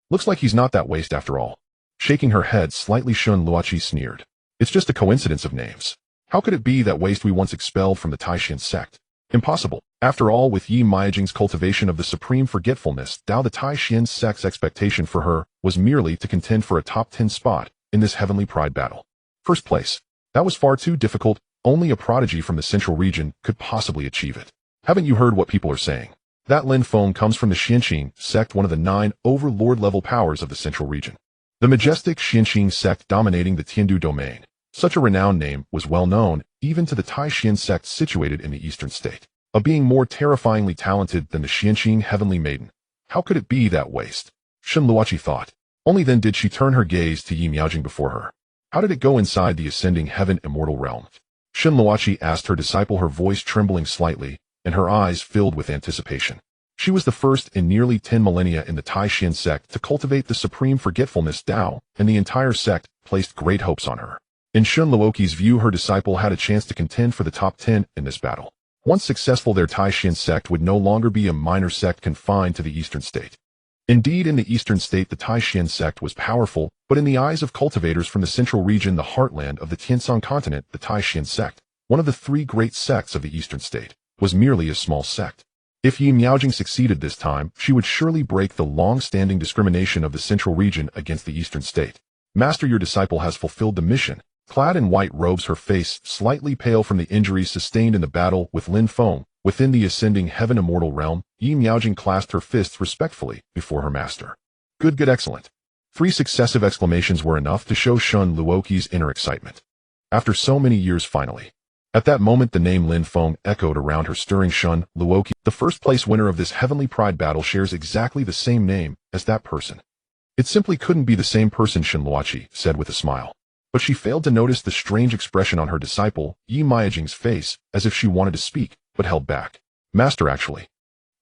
Looks like he's not that waste after all. Shaking her head slightly, Shen Luoqi sneered. It's just a coincidence of names. How could it be that waste we once expelled from the Taishan sect? Impossible. After all, with Yi Miaojing's cultivation of the supreme forgetfulness, Dao the Taishan sect's expectation for her was merely to contend for a top 10 spot in this heavenly pride battle. First place. That was far too difficult. Only a prodigy from the central region could possibly achieve it. Haven't you heard what people are saying? That Lin Feng comes from the Xianqing sect, one of the 9 overlord-level powers of the central region. The majestic Xianqing sect dominating the Tiandu domain. Such a renowned name was well known even to the Taishan sect situated in the eastern state. A being more terrifyingly talented than the Xianqing Heavenly Maiden. How could it be that waste? Shen Luoqi thought. Only then did she turn her gaze to Yi Miaojing before her. How did it go inside the ascending heaven immortal realm? Shen Luoqi asked her disciple, her voice trembling slightly, and her eyes filled with anticipation. She was the first in nearly 10 millennia in the Taishan sect to cultivate the supreme forgetfulness Dao, and the entire sect placed great hopes on her. In Shen Luoqi's view, her disciple had a chance to contend for the top 10 in this battle. Once successful, their Taishan sect would no longer be a minor sect confined to the eastern state. Indeed, in the eastern state, the Taishan sect was powerful, but in the eyes of cultivators from the central region, the heartland of the Tianshan continent, the Taishan sect, one of the 3 great sects of the eastern state, was merely a small sect. If Yi Miaojing succeeded this time, she would surely break the long-standing discrimination of the central region against the eastern state. Master, your disciple has fulfilled the mission. Clad in white robes, her face slightly pale from the injuries sustained in the battle with Lin Feng, within the ascending heaven immortal realm, Yi Miaojing clasped her fists respectfully before her master. Good, excellent. 3 successive exclamations were enough to show Shen Luoqi's inner excitement. After so many years, finally. At that moment, the name Lin Feng echoed around her, stirring Shen Luoqi. The first place winner of this heavenly pride battle shares exactly the same name as that person. It simply couldn't be the same person, Shen Luoqi said with a smile. But she failed to notice the strange expression on her disciple, Yi Miaojing's face, as if she wanted to speak, but held back. Master, actually,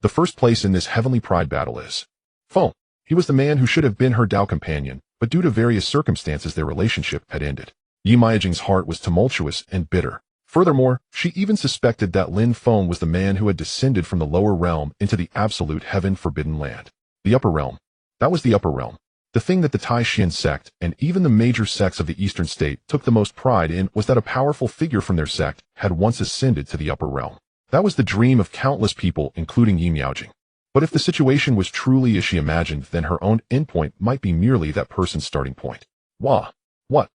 the first place in this heavenly pride battle is Feng. He was the man who should have been her Dao companion, but due to various circumstances their relationship had ended. Yi Miaojing's heart was tumultuous and bitter. Furthermore, she even suspected that Lin Feng was the man who had descended from the lower realm into the absolute heaven-forbidden land. The upper realm. That was the upper realm. The thing that the Taishan sect, and even the major sects of the eastern state, took the most pride in was that a powerful figure from their sect had once ascended to the upper realm. That was the dream of countless people, including Yi Miaojing. But if the situation was truly as she imagined, then her own endpoint might be merely that person's starting point. Wah! What?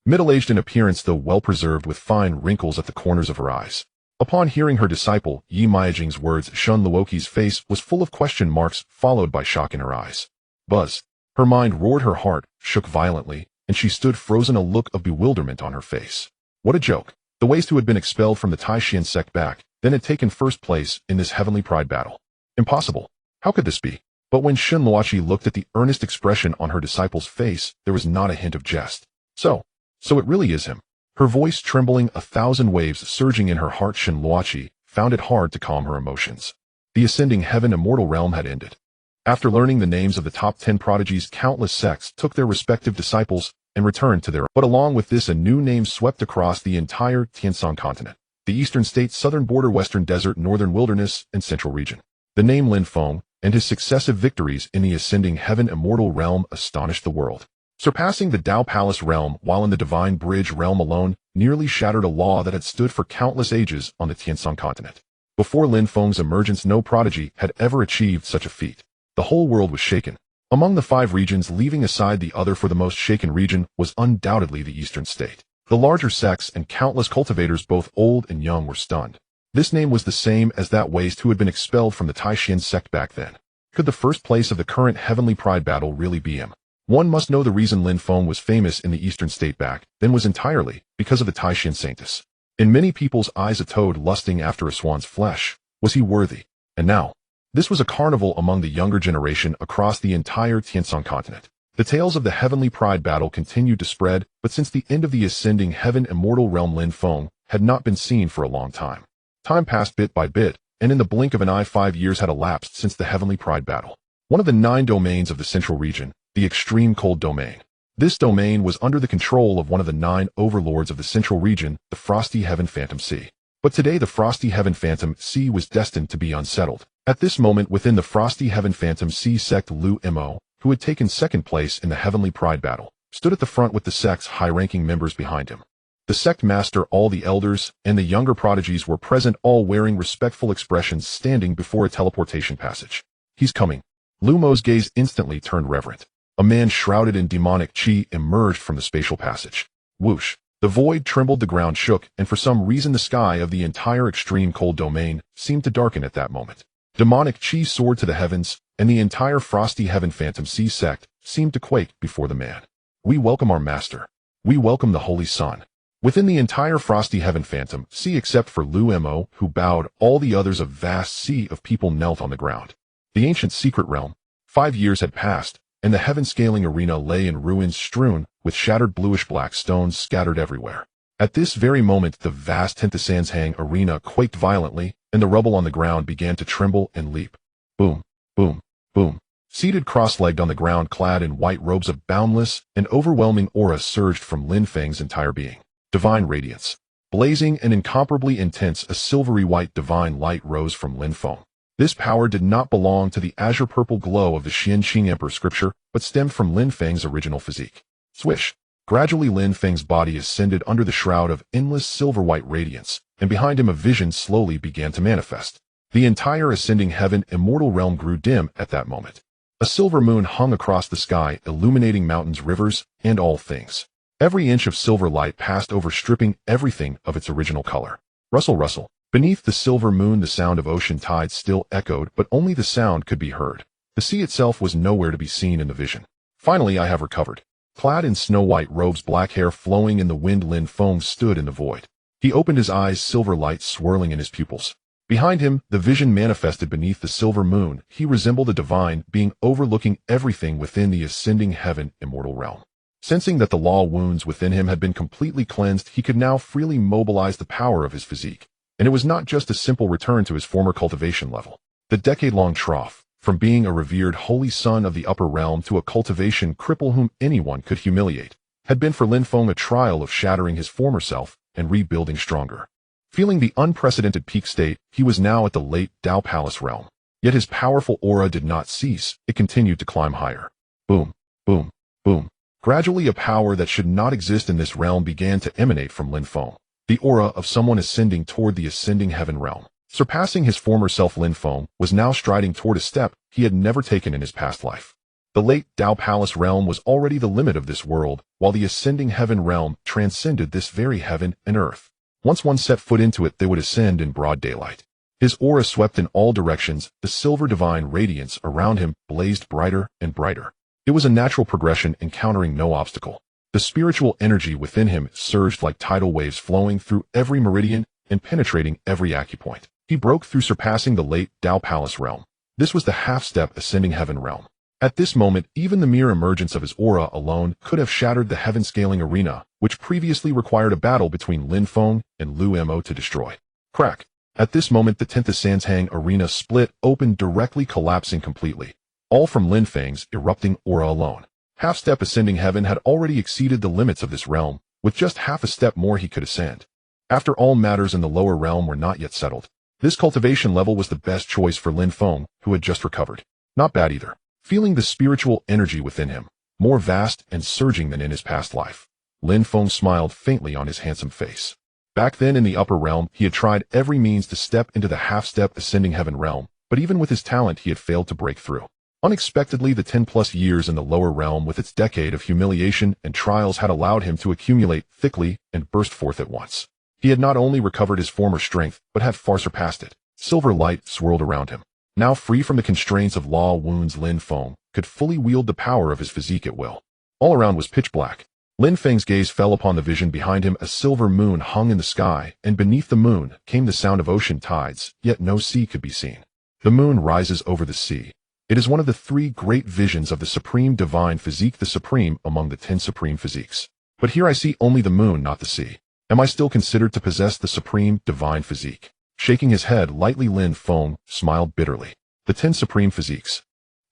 Middle-aged in appearance, though well-preserved, with fine wrinkles at the corners of her eyes. Upon hearing her disciple, Yi Miaojing's words, Shen Luoqi's face was full of question marks, followed by shock in her eyes. Buzz. Her mind roared, her heart shook violently, and she stood frozen, a look of bewilderment on her face. What a joke. The waste who had been expelled from the Taishan sect back then had taken first place in this heavenly pride battle. Impossible. How could this be? But when Shinluachi looked at the earnest expression on her disciple's face, there was not a hint of jest. So it really is him. Her voice trembling, 1,000 waves surging in her heart. Shinluachi found it hard to calm her emotions. The ascending heaven immortal realm had ended. After learning the names of the top 10 prodigies, countless sects took their respective disciples and returned to their. But along with this, a new name swept across the entire Tianshan continent. The eastern states, southern border, western desert, northern wilderness, and central region. The name Lin Feng and his successive victories in the ascending heaven immortal realm astonished the world. Surpassing the Tao Palace realm, while in the Divine Bridge realm alone, nearly shattered a law that had stood for countless ages on the Tianshan continent. Before Lin Feng's emergence, no prodigy had ever achieved such a feat. The whole world was shaken. Among the 5 regions, leaving aside the other for the most shaken region, was undoubtedly the eastern state. The larger sects and countless cultivators, both old and young, were stunned. This name was the same as that waste who had been expelled from the Taishan sect back then. Could the first place of the current heavenly pride battle really be him? One must know the reason Lin Feng was famous in the eastern state back then was entirely because of the Taishan saintess. In many people's eyes, a toad lusting after a swan's flesh. Was he worthy? And now, this was a carnival among the younger generation across the entire Tianshan continent. The tales of the heavenly pride battle continued to spread, but since the end of the ascending heaven immortal realm, Lin Feng had not been seen for a long time. Time passed bit by bit, and in the blink of an eye 5 years had elapsed since the heavenly pride battle. One of the 9 domains of the central region, the extreme cold domain. This domain was under the control of one of the 9 overlords of the central region, the Frosty Heaven Phantom Sea. But today the Frosty Heaven Phantom Sea was destined to be unsettled. At this moment, within the Frosty Heaven Phantom Sea sect, Lu Mo, who had taken second place in the heavenly pride battle, stood at the front with the sect's high-ranking members behind him. The sect master, all the elders, and the younger prodigies were present, all wearing respectful expressions, standing before a teleportation passage. He's coming. Lu Mo's gaze instantly turned reverent. A man shrouded in demonic chi emerged from the spatial passage. Whoosh! The void trembled, the ground shook, and for some reason the sky of the entire extreme cold domain seemed to darken at that moment. Demonic chi soared to the heavens, and the entire Frosty Heaven Phantom Sea sect seemed to quake before the man. We welcome our master. We welcome the Holy Sun. Within the entire Frosty Heaven Phantom Sea, except for Lu Mo, who bowed, all the others, a vast sea of people knelt on the ground. The ancient secret realm. 5 years had passed, and the heaven-scaling arena lay in ruins, strewn with shattered bluish-black stones scattered everywhere. At this very moment, the vast Tentesanshang arena quaked violently, and the rubble on the ground began to tremble and leap. Boom, boom, boom. Seated cross-legged on the ground, clad in white robes, a boundless and overwhelming aura surged from Lin Feng's entire being. Divine radiance. Blazing and incomparably intense, a silvery white divine light rose from Lin Feng. This power did not belong to the azure-purple glow of the Xianqing Emperor scripture, but stemmed from Lin Feng's original physique. Swish! Gradually Lin Feng's body ascended under the shroud of endless silver-white radiance, and behind him a vision slowly began to manifest. The entire ascending heaven immortal realm grew dim at that moment. A silver moon hung across the sky, illuminating mountains, rivers, and all things. Every inch of silver light passed over, stripping everything of its original color. Rustle, rustle. Beneath the silver moon, the sound of ocean tides still echoed, but only the sound could be heard. The sea itself was nowhere to be seen in the vision. Finally, I have recovered. Clad in snow-white robes, black hair flowing in the wind, Lin Feng stood in the void. He opened his eyes, silver light swirling in his pupils. Behind him, the vision manifested beneath the silver moon. He resembled a divine being overlooking everything within the ascending heaven immortal realm. Sensing that the law wounds within him had been completely cleansed, he could now freely mobilize the power of his physique. And it was not just a simple return to his former cultivation level. The decade-long trough, from being a revered holy son of the upper realm to a cultivation cripple whom anyone could humiliate, had been for Lin Feng a trial of shattering his former self and rebuilding stronger. Feeling the unprecedented peak state, he was now at the late Tao Palace realm. Yet his powerful aura did not cease, it continued to climb higher. Boom, boom, boom. Gradually a power that should not exist in this realm began to emanate from Lin Feng. The aura of someone ascending toward the ascending heaven realm. Surpassing his former self, Lin Feng was now striding toward a step he had never taken in his past life. The late Tao Palace realm was already the limit of this world, while the ascending heaven realm transcended this very heaven and earth. Once one set foot into it, they would ascend in broad daylight. His aura swept in all directions, the silver divine radiance around him blazed brighter and brighter. It was a natural progression, encountering no obstacle. The spiritual energy within him surged like tidal waves flowing through every meridian and penetrating every acupoint. He broke through, surpassing the late Tao Palace realm. This was the half-step ascending heaven realm. At this moment, even the mere emergence of his aura alone could have shattered the heaven-scaling arena, which previously required a battle between Lin Feng and Lu Mo to destroy. Crack. At this moment, the 10th Sanshang arena split open, directly collapsing completely. All from Lin Feng's erupting aura alone. Half-step ascending heaven had already exceeded the limits of this realm. With just half a step more he could ascend. After all, matters in the lower realm were not yet settled. This cultivation level was the best choice for Lin Feng, who had just recovered. Not bad either. Feeling the spiritual energy within him, more vast and surging than in his past life, Lin Feng smiled faintly on his handsome face. Back then in the upper realm, he had tried every means to step into the half-step ascending heaven realm, but even with his talent he had failed to break through. Unexpectedly, the 10+ years in the lower realm with its decade of humiliation and trials had allowed him to accumulate thickly and burst forth at once. He had not only recovered his former strength, but had far surpassed it. Silver light swirled around him. Now free from the constraints of law wounds, Lin Feng could fully wield the power of his physique at will. All around was pitch black. Lin Feng's gaze fell upon the vision behind him. A silver moon hung in the sky, and beneath the moon came the sound of ocean tides, yet no sea could be seen. The moon rises over the sea. It is one of the 3 great visions of the supreme divine physique, the supreme among the 10 supreme physiques. But here I see only the moon, not the sea. Am I still considered to possess the supreme divine physique? Shaking his head lightly, Lin Feng smiled bitterly. The 10 supreme physiques.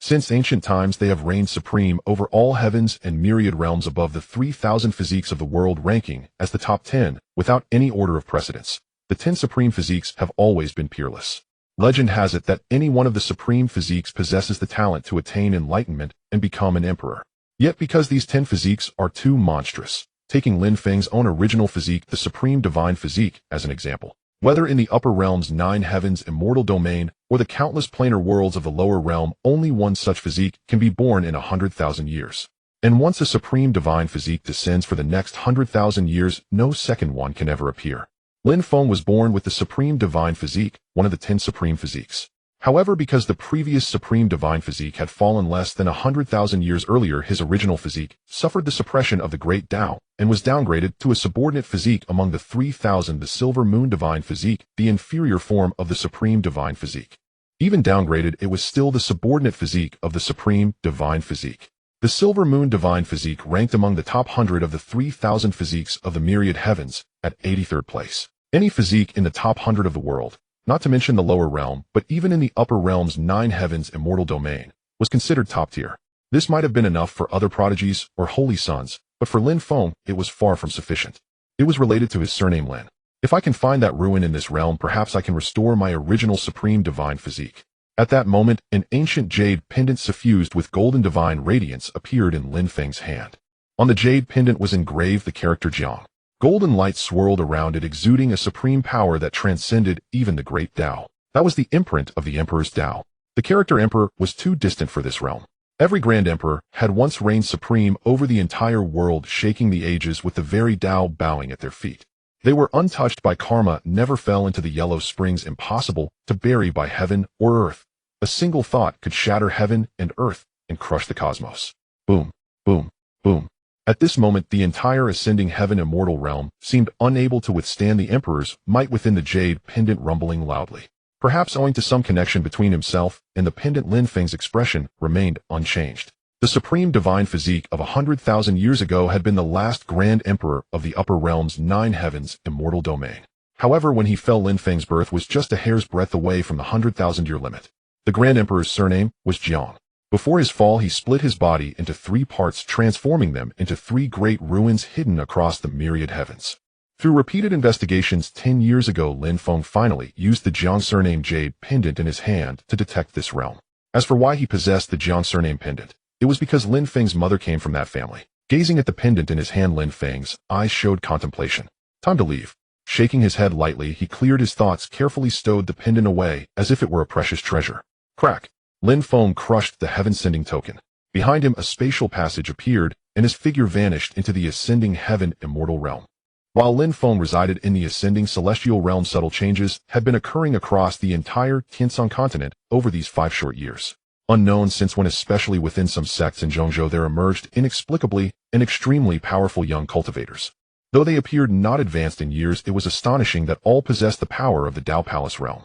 Since ancient times they have reigned supreme over all heavens and myriad realms, above the 3,000 physiques of the world, ranking as the top 10, without any order of precedence. The 10 supreme physiques have always been peerless. Legend has it that any one of the supreme physiques possesses the talent to attain enlightenment and become an emperor. Yet because these 10 physiques are too monstrous, taking Lin Feng's own original physique, the supreme divine physique, as an example, whether in the upper realm's 9 heavens immortal domain or the countless planar worlds of the lower realm, only one such physique can be born in 100,000 years. And once a supreme divine physique descends for the next 100,000 years, no second one can ever appear. Lin Feng was born with the supreme divine physique, one of the 10 supreme physiques. However, because the previous supreme divine physique had fallen less than 100,000 years earlier, his original physique suffered the suppression of the great Tao and was downgraded to a subordinate physique among the 3,000, the silver moon divine physique, the inferior form of the supreme divine physique. Even downgraded, it was still the subordinate physique of the supreme divine physique. The silver moon divine physique ranked among the top 100 of the 3,000 physiques of the myriad heavens, at 83rd place. Any physique in the top 100 of the world, not to mention the lower realm, but even in the upper realm's 9 heavens immortal domain, was considered top tier. This might have been enough for other prodigies or holy sons, but for Lin Feng, it was far from sufficient. It was related to his surname Lin. If I can find that ruin in this realm, perhaps I can restore my original supreme divine physique. At that moment, an ancient jade pendant suffused with golden divine radiance appeared in Lin Feng's hand. On the jade pendant was engraved the character Jiang. Golden light swirled around it, exuding a supreme power that transcended even the great Tao. That was the imprint of the Emperor's Tao. The character Emperor was too distant for this realm. Every Grand Emperor had once reigned supreme over the entire world, shaking the ages with the very Tao bowing at their feet. They were untouched by karma, never fell into the yellow springs, impossible to bury by heaven or earth. A single thought could shatter heaven and earth and crush the cosmos. Boom, boom, boom. At this moment, the entire ascending heaven immortal realm seemed unable to withstand the Emperor's might within the jade pendant, rumbling loudly. Perhaps owing to some connection between himself and the pendant, Lin Feng's expression remained unchanged. The supreme divine physique of 100,000 years ago had been the last Grand Emperor of the upper realm's 9 heavens immortal domain. However, when he fell, Lin Feng's birth was just a hair's breadth away from the 100,000-year limit. The Grand Emperor's surname was Jiang. Before his fall, he split his body into 3 parts, transforming them into 3 great ruins hidden across the myriad heavens. Through repeated investigations 10 years ago, Lin Feng finally used the Jiang surname jade pendant in his hand to detect this realm. As for why he possessed the Jiang surname pendant, it was because Lin Feng's mother came from that family. Gazing at the pendant in his hand, Lin Feng's eyes showed contemplation. Time to leave. Shaking his head lightly, he cleared his thoughts, carefully stowed the pendant away as if it were a precious treasure. Crack. Lin Feng crushed the heaven-sending token. Behind him, a spatial passage appeared, and his figure vanished into the ascending heaven immortal realm. While Lin Feng resided in the ascending celestial realm, subtle changes had been occurring across the entire Tiansong continent over these 5 short years. unknown since when, especially within some sects in Zhongzhou there emerged inexplicably and extremely powerful young cultivators. Though they appeared not advanced in years, it was astonishing that all possessed the power of the Dao Palace realm.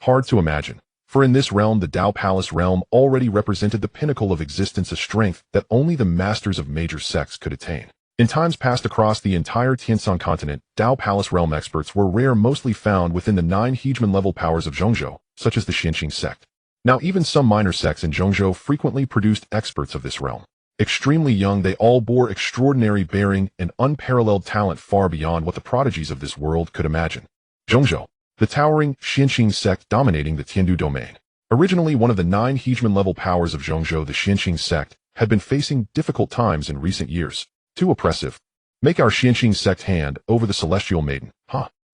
Hard to imagine, for in this realm the Dao Palace realm already represented the pinnacle of existence, a strength that only the masters of major sects could attain. In times past across the entire Tianshan continent, Dao Palace realm experts were rare, mostly found within the 9 hegemon level powers of Zhongzhou, such as the Xianqing sect. Now even some minor sects in Zhongzhou frequently produced experts of this realm. Extremely young, they all bore extraordinary bearing and unparalleled talent far beyond what the prodigies of this world could imagine. Zhongzhou, the towering Xianqing sect dominating the Tiandu domain. Originally one of the 9 hegemon level powers of Zhongzhou, the Xianqing sect had been facing difficult times in recent years. Too oppressive. Make our Xianqing sect hand over the celestial maiden.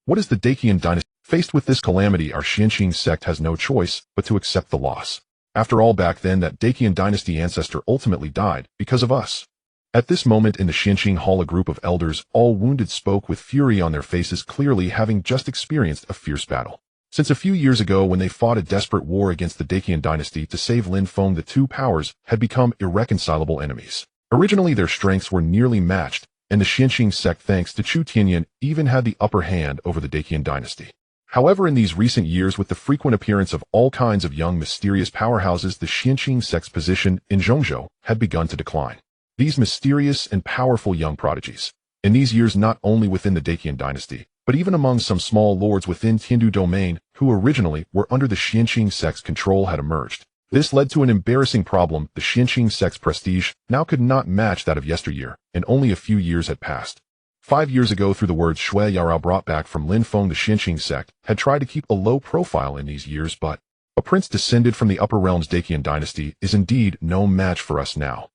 What is the Daqian dynasty? Faced with this calamity, our Xianqing sect has no choice but to accept the loss. After all, back then that Daqian dynasty ancestor ultimately died because of us. At this moment in the Xianqing hall, a group of elders, all wounded, spoke with fury on their faces, clearly having just experienced a fierce battle. Since a few years ago when they fought a desperate war against the Daqian dynasty to save Lin Feng, the two powers had become irreconcilable enemies. Originally their strengths were nearly matched, and the Xianqing sect, thanks to Chu Tianyan, even had the upper hand over the Daqian dynasty. However, in these recent years, with the frequent appearance of all kinds of young mysterious powerhouses, the Xianqing sect's position in Zhongzhou had begun to decline. These mysterious and powerful young prodigies, in these years not only within the Daqian dynasty, but even among some small lords within Tiandu domain who originally were under the Xianqing sect's control, had emerged. This led to an embarrassing problem. The Xianqing sect's prestige now could not match that of yesteryear, and only a few years had passed. 5 years ago, through the words Shui Yarao brought back from Lin Feng, the Xianqing sect had tried to keep a low profile in these years, but a prince descended from the upper realms Daqian dynasty is indeed no match for us now.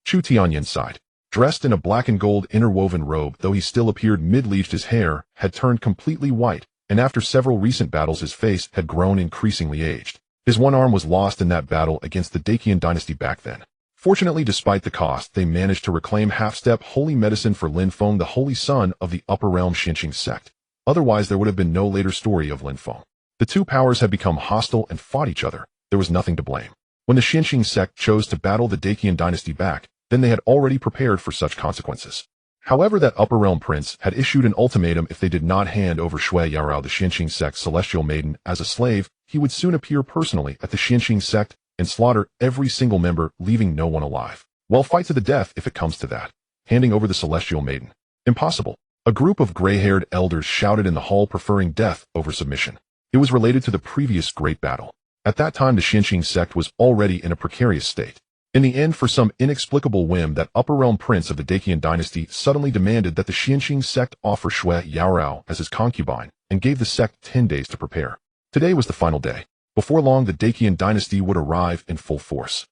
Chu Tianyan sighed. Dressed in a black and gold interwoven robe, though he still appeared middle-aged, his hair had turned completely white, and after several recent battles his face had grown increasingly aged. His one arm was lost in that battle against the Daqian dynasty back then. Fortunately, despite the cost, they managed to reclaim half-step holy medicine for Lin Feng, the holy son of the upper realm Xianqing sect. Otherwise there would have been no later story of Lin Feng. The two powers had become hostile and fought each other. There was nothing to blame. When the Xianqing sect chose to battle the Daqian dynasty back, then they had already prepared for such consequences. However, that upper realm prince had issued an ultimatum: if they did not hand over Shui Yarao, the Xianqing sect's celestial maiden, as a slave, he would soon appear personally at the Xianqing sect and slaughter every single member, leaving no one alive. Well, fight to the death if it comes to that. Handing over the celestial maiden. Impossible. A group of gray-haired elders shouted in the hall, preferring death over submission. It was related to the previous great battle. At that time the Xianqing sect was already in a precarious state. In the end, for some inexplicable whim, that upper realm prince of the Daqian dynasty suddenly demanded that the Xianqing sect offer Shui Yarao as his concubine, and gave the sect 10 days to prepare. Today was the final day. Before long the Daqian dynasty would arrive in full force.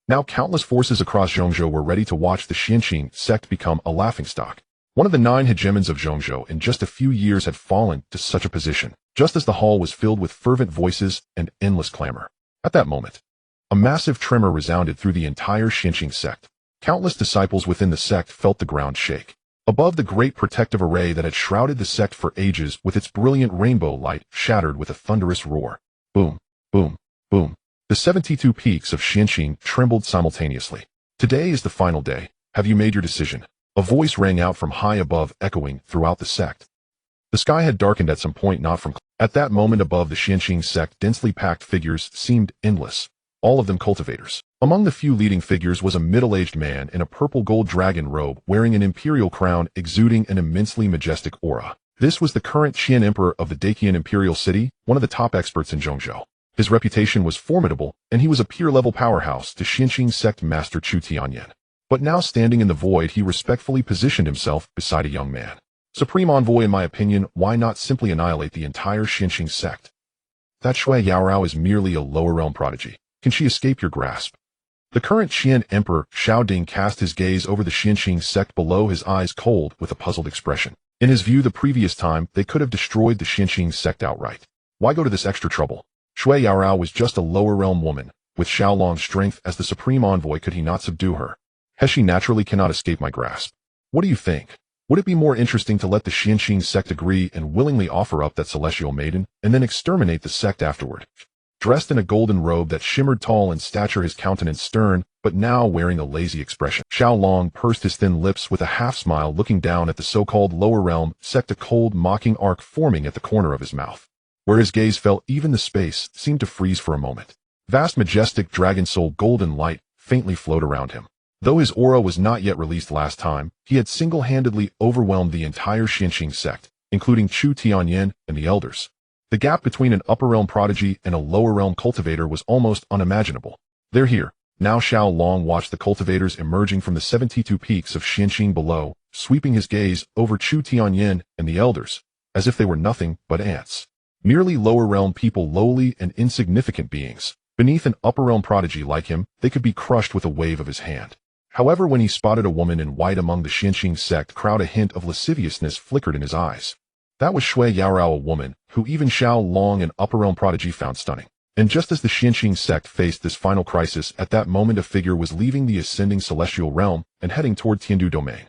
Now countless forces across Zhongzhou were ready to watch the Xianqing sect become a laughingstock. One of the 9 hegemons of Zhongzhou in just a few years had fallen to such a position, just as the hall was filled with fervent voices and endless clamor. At that moment, a massive tremor resounded through the entire Xianqing sect. Countless disciples within the sect felt the ground shake. Above, the great protective array that had shrouded the sect for ages with its brilliant rainbow light shattered with a thunderous roar. Boom, boom, boom. The 72 peaks of Xianqing trembled simultaneously. Today is the final day. Have you made your decision? A voice rang out from high above, echoing throughout the sect. The sky had darkened at some point not from. At that moment, above the Xianqing sect, densely packed figures seemed endless. All of them cultivators. Among the few leading figures was a middle-aged man in a purple gold dragon robe, wearing an imperial crown, exuding an immensely majestic aura. This was the current Qian emperor of the Daqian imperial city, one of the top experts in Zhongzhou. His reputation was formidable, and he was a peer-level powerhouse to Xianqing sect master Chu Tianyan. But now, standing in the void, he respectfully positioned himself beside a young man. Supreme Envoy, in my opinion, why not simply annihilate the entire Xianqing sect? That Shui Yarao is merely a lower realm prodigy. Can she escape your grasp? The current Qian emperor, Xiao Ding, cast his gaze over the Xianqing sect, below, his eyes cold with a puzzled expression. In his view, the previous time, they could have destroyed the Xianqing sect outright. Why go to this extra trouble? Shui Yarao was just a lower realm woman. With Xiaolong's strength as the supreme envoy, could he not subdue her? She naturally cannot escape my grasp. What do you think? Would it be more interesting to let the Xianqing sect agree and willingly offer up that celestial maiden, and then exterminate the sect afterward? Dressed in a golden robe that shimmered tall in stature, his countenance stern, but now wearing a lazy expression. Xiao Long pursed his thin lips with a half-smile, looking down at the so-called lower realm sect, a cold, mocking arc forming at the corner of his mouth. Where his gaze fell, even the space seemed to freeze for a moment. Vast, majestic, dragon-soul golden light faintly flowed around him. Though his aura was not yet released last time, he had single-handedly overwhelmed the entire Xianxing sect, including Chu Tianyin and the elders. The gap between an upper realm prodigy and a lower realm cultivator was almost unimaginable. They're here. Now Xiao Long watched the cultivators emerging from the 72 peaks of Xianxing below, sweeping his gaze over Chu Tianyin and the elders, as if they were nothing but ants. Merely lower realm people, lowly and insignificant beings. Beneath an upper realm prodigy like him, they could be crushed with a wave of his hand. However, when he spotted a woman in white among the Xianxing sect crowd, a hint of lasciviousness flickered in his eyes. That was Shui Yaorao, a woman who even Xiao Long, an upper realm prodigy, found stunning. And just as the Xianxing sect faced this final crisis, at that moment a figure was leaving the ascending celestial realm and heading toward Tiandu domain.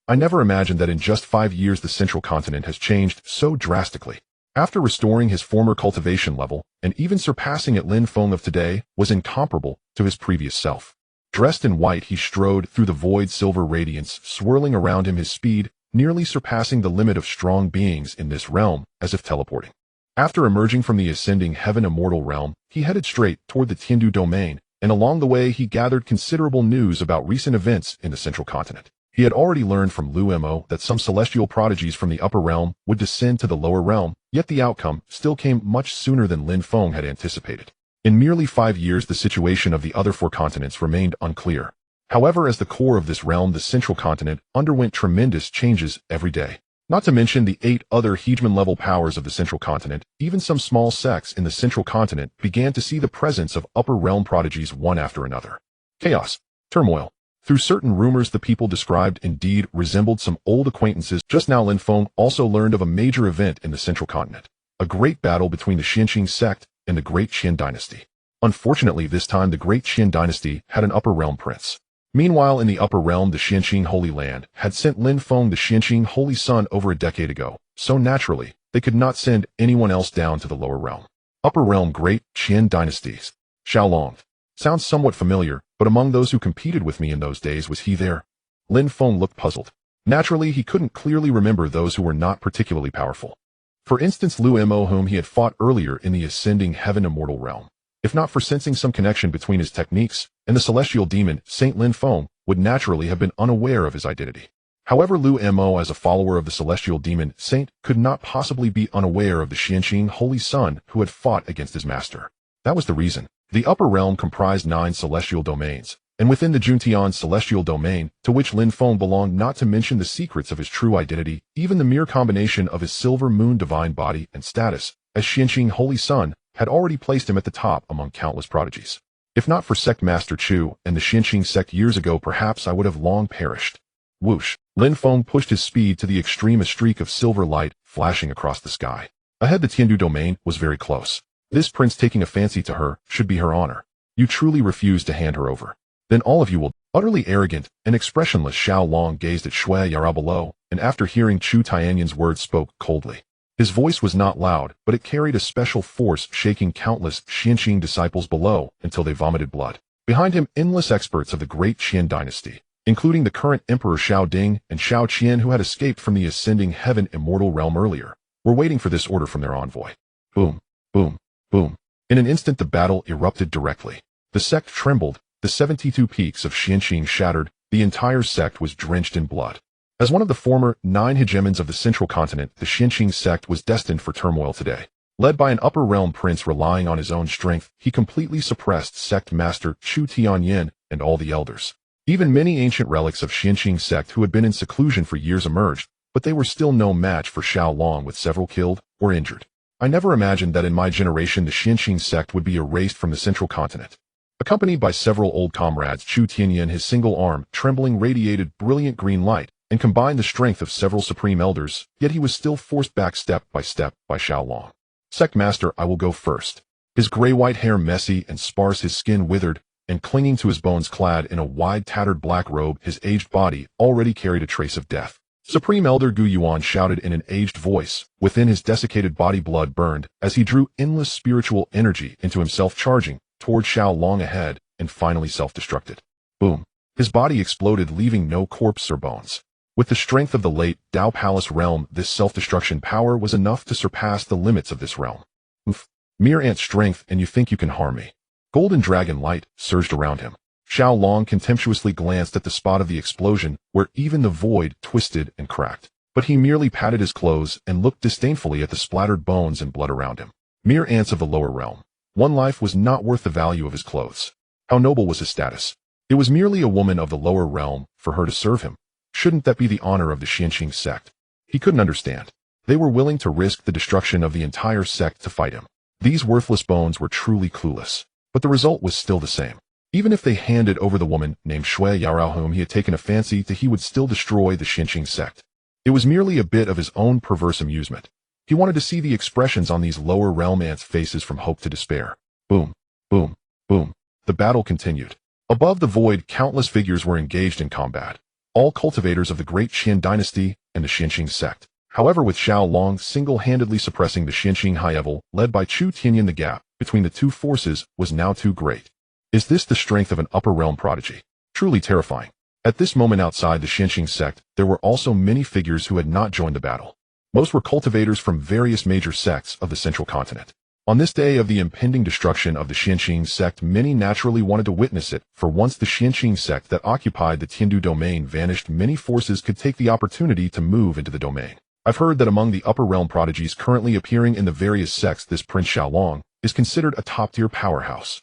I never imagined that in just 5 years the central continent has changed so drastically. After restoring his former cultivation level, and even surpassing it, Lin Feng of today was incomparable to his previous self. Dressed in white, he strode through the void, silver radiance swirling around him, his speed nearly surpassing the limit of strong beings in this realm, as if teleporting. After emerging from the ascending heaven immortal realm, he headed straight toward the Tiandu domain, and along the way he gathered considerable news about recent events in the central continent. He had already learned from Lu Mo that some celestial prodigies from the upper realm would descend to the lower realm, yet the outcome still came much sooner than Lin Feng had anticipated. In merely 5 years, the situation of the other 4 continents remained unclear. However, as the core of this realm, the central continent underwent tremendous changes every day. Not to mention the 8 other hegemon-level powers of the central continent, even some small sects in the central continent began to see the presence of upper realm prodigies one after another. Chaos, turmoil. Through certain rumors the people described indeed resembled some old acquaintances. Just now Lin Feng also learned of a major event in the central continent. A great battle between the Xianxing sect and the Great Qin dynasty. Unfortunately, this time the Great Qin dynasty had an upper realm prince. Meanwhile, in the upper realm, the Xianxing Holy Land had sent Lin Feng the Xianxing Holy Sun over a decade ago, so naturally, they could not send anyone else down to the lower realm. Upper realm, Great Qin dynasties. Xiao Long. Sounds somewhat familiar, but among those who competed with me in those days, was he there? Lin Feng looked puzzled. Naturally, he couldn't clearly remember those who were not particularly powerful. For instance, Lu Mo, whom he had fought earlier in the ascending heaven immortal realm. If not for sensing some connection between his techniques and the celestial demon, Saint Lin Feng would naturally have been unaware of his identity. However, Lu Mo, as a follower of the celestial demon Saint, could not possibly be unaware of the Xianxing Holy Sun who had fought against his master. That was the reason. The upper realm comprised 9 celestial domains, and within the Juntian celestial domain, to which Lin Feng belonged, not to mention the secrets of his true identity, even the mere combination of his silver moon divine body and status as Xianxing Holy Sun had already placed him at the top among countless prodigies. If not for Sect Master Chu and the Xianxing sect years ago, perhaps I would have long perished. Whoosh! Lin Feng pushed his speed to the extreme, a streak of silver light flashing across the sky. Ahead, the Tiandu domain was very close. This prince taking a fancy to her should be her honor. You truly refuse to hand her over. Then all of you will. Utterly arrogant and expressionless, Xiao Long gazed at Shui Yara below, and after hearing Chu Tianyin's words spoke coldly. His voice was not loud, but it carried a special force, shaking countless Xianxing disciples below until they vomited blood. Behind him, endless experts of the Great Qin dynasty, including the current Emperor Xiao Ding and Xiao Qian, who had escaped from the ascending heaven immortal realm earlier, were waiting for this order from their envoy. Boom, boom, boom. In an instant the battle erupted directly. The sect trembled, the 72 peaks of Xianxing shattered, the entire sect was drenched in blood. As one of the former 9 hegemons of the central continent, the Xianxing sect was destined for turmoil today. Led by an upper realm prince relying on his own strength, he completely suppressed sect master Chu Tianyin and all the elders. Even many ancient relics of Xianxing sect who had been in seclusion for years emerged, but they were still no match for Xiao Long, with several killed or injured. I never imagined that in my generation the Xianxing sect would be erased from the central continent. Accompanied by several old comrades, Chu Tianyin, his single arm, trembling, radiated brilliant green light, and combined the strength of several supreme elders, yet he was still forced back step by Xiao Long. Sect Master, I will go first. His gray-white hair messy and sparse, his skin withered, and clinging to his bones, clad in a wide tattered black robe, his aged body already carried a trace of death. Supreme Elder Gu Yuan shouted in an aged voice. Within his desiccated body blood burned as he drew endless spiritual energy into himself, charging toward Xiao Long ahead, and finally self-destructed. Boom. His body exploded, leaving no corpse or bones. With the strength of the late Dao Palace realm, this self-destruction power was enough to surpass the limits of this realm. Oof. Mere ant strength, and you think you can harm me? Golden dragon light surged around him. Xiao Long contemptuously glanced at the spot of the explosion, where even the void twisted and cracked. But he merely patted his clothes and looked disdainfully at the splattered bones and blood around him. Mere ants of the lower realm. One life was not worth the value of his clothes. How noble was his status? It was merely a woman of the lower realm for her to serve him. Shouldn't that be the honor of the Xianqing sect? He couldn't understand. They were willing to risk the destruction of the entire sect to fight him. These worthless bones were truly clueless. But the result was still the same. Even if they handed over the woman named Shui Yarao whom he had taken a fancy to, he would still destroy the Xianqing sect. It was merely a bit of his own perverse amusement. He wanted to see the expressions on these lower realm ants' faces from hope to despair. Boom, boom, boom. The battle continued. Above the void, countless figures were engaged in combat, all cultivators of the great Qian dynasty and the Xianqing sect. However, with Xiao Long single-handedly suppressing the Xianqing high level, led by Chu Tianyan, the gap between the two forces was now too great. Is this the strength of an upper realm prodigy? Truly terrifying. At this moment outside the Xianqing sect, there were also many figures who had not joined the battle. Most were cultivators from various major sects of the central continent. On this day of the impending destruction of the Xianqing sect, many naturally wanted to witness it, for once the Xianqing sect that occupied the Tiandu domain vanished, many forces could take the opportunity to move into the domain. I've heard that among the upper realm prodigies currently appearing in the various sects, this Prince Xiaolong is considered a top-tier powerhouse.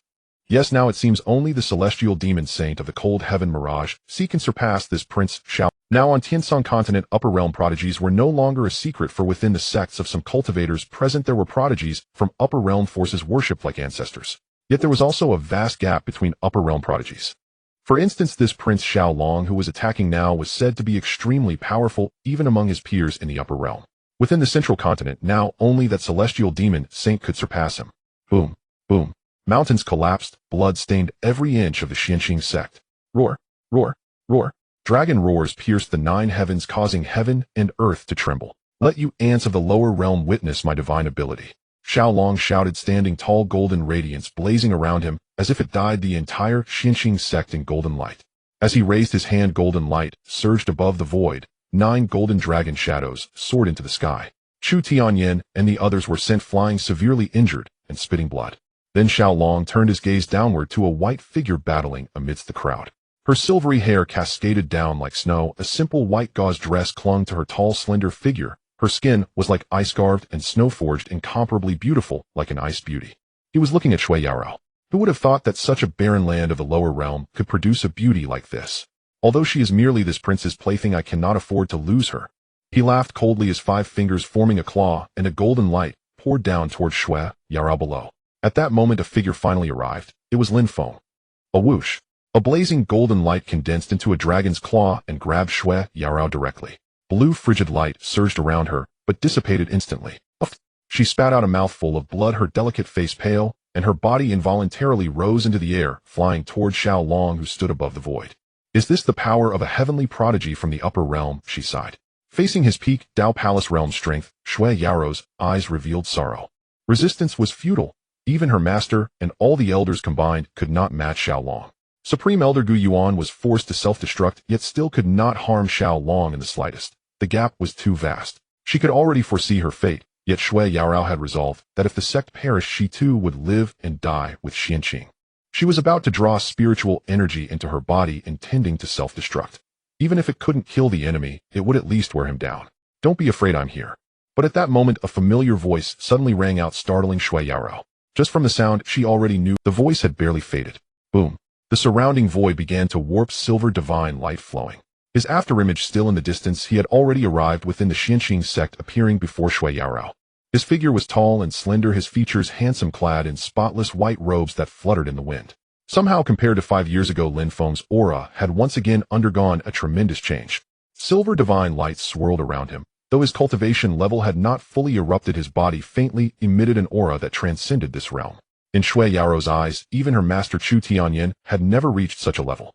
Yes, now it seems only the celestial demon saint of the cold heaven mirage seek and surpass this Prince Xiao. Now on Tiansong continent, upper realm prodigies were no longer a secret, for within the sects of some cultivators present there were prodigies from upper realm forces worshipped like ancestors. Yet there was also a vast gap between upper realm prodigies. For instance, this Prince Xiaolong who was attacking now was said to be extremely powerful even among his peers in the upper realm. Within the central continent, now only that celestial demon saint could surpass him. Boom, boom. Mountains collapsed, blood stained every inch of the Xianqing sect. Roar, roar, roar. Dragon roars pierced the 9 heavens, causing heaven and earth to tremble. Let you ants of the lower realm witness my divine ability. Xiao Long shouted, standing tall, golden radiance blazing around him, as if it dyed the entire Xianqing sect in golden light. As he raised his hand, golden light surged above the void. 9 golden dragon shadows soared into the sky. Chu Tianyan and the others were sent flying, severely injured and spitting blood. Then Xiao Long turned his gaze downward to a white figure battling amidst the crowd. Her silvery hair cascaded down like snow. A simple white gauze dress clung to her tall, slender figure. Her skin was like ice-carved and snow-forged, incomparably beautiful, like an ice beauty. He was looking at Shui Yarao. Who would have thought that such a barren land of the lower realm could produce a beauty like this? Although she is merely this prince's plaything, I cannot afford to lose her. He laughed coldly, his 5 fingers forming a claw, and a golden light poured down toward Shui Yarao below. At that moment, a figure finally arrived. It was Lin Feng. A whoosh. A blazing golden light condensed into a dragon's claw and grabbed Shui Yarao directly. Blue frigid light surged around her, but dissipated instantly. She spat out a mouthful of blood, her delicate face pale, and her body involuntarily rose into the air, flying toward Xiao Long, who stood above the void. Is this the power of a heavenly prodigy from the upper realm? She sighed. Facing his peak Dao Palace realm strength, Shui Yaro's eyes revealed sorrow. Resistance was futile. Even her master and all the elders combined could not match Xiao Long. Supreme Elder Gu Yuan was forced to self-destruct, yet still could not harm Xiao Long in the slightest. The gap was too vast. She could already foresee her fate, yet Shui Yarao had resolved that if the sect perished, she too would live and die with Xianqing. She was about to draw spiritual energy into her body, intending to self-destruct. Even if it couldn't kill the enemy, it would at least wear him down. Don't be afraid, I'm here. But at that moment, a familiar voice suddenly rang out, startling Shui Yarao. Just from the sound, she already knew the voice had barely faded. Boom. The surrounding void began to warp, silver divine light flowing. His afterimage still in the distance, he had already arrived within the Xianqing sect, appearing before Shui Yarao. His figure was tall and slender, his features handsome, clad in spotless white robes that fluttered in the wind. Somehow, compared to 5 years ago, Lin Feng's aura had once again undergone a tremendous change. Silver divine light swirled around him. Though his cultivation level had not fully erupted, his body faintly emitted an aura that transcended this realm. In Shui Yaro's eyes, even her master Chu Tianyan had never reached such a level.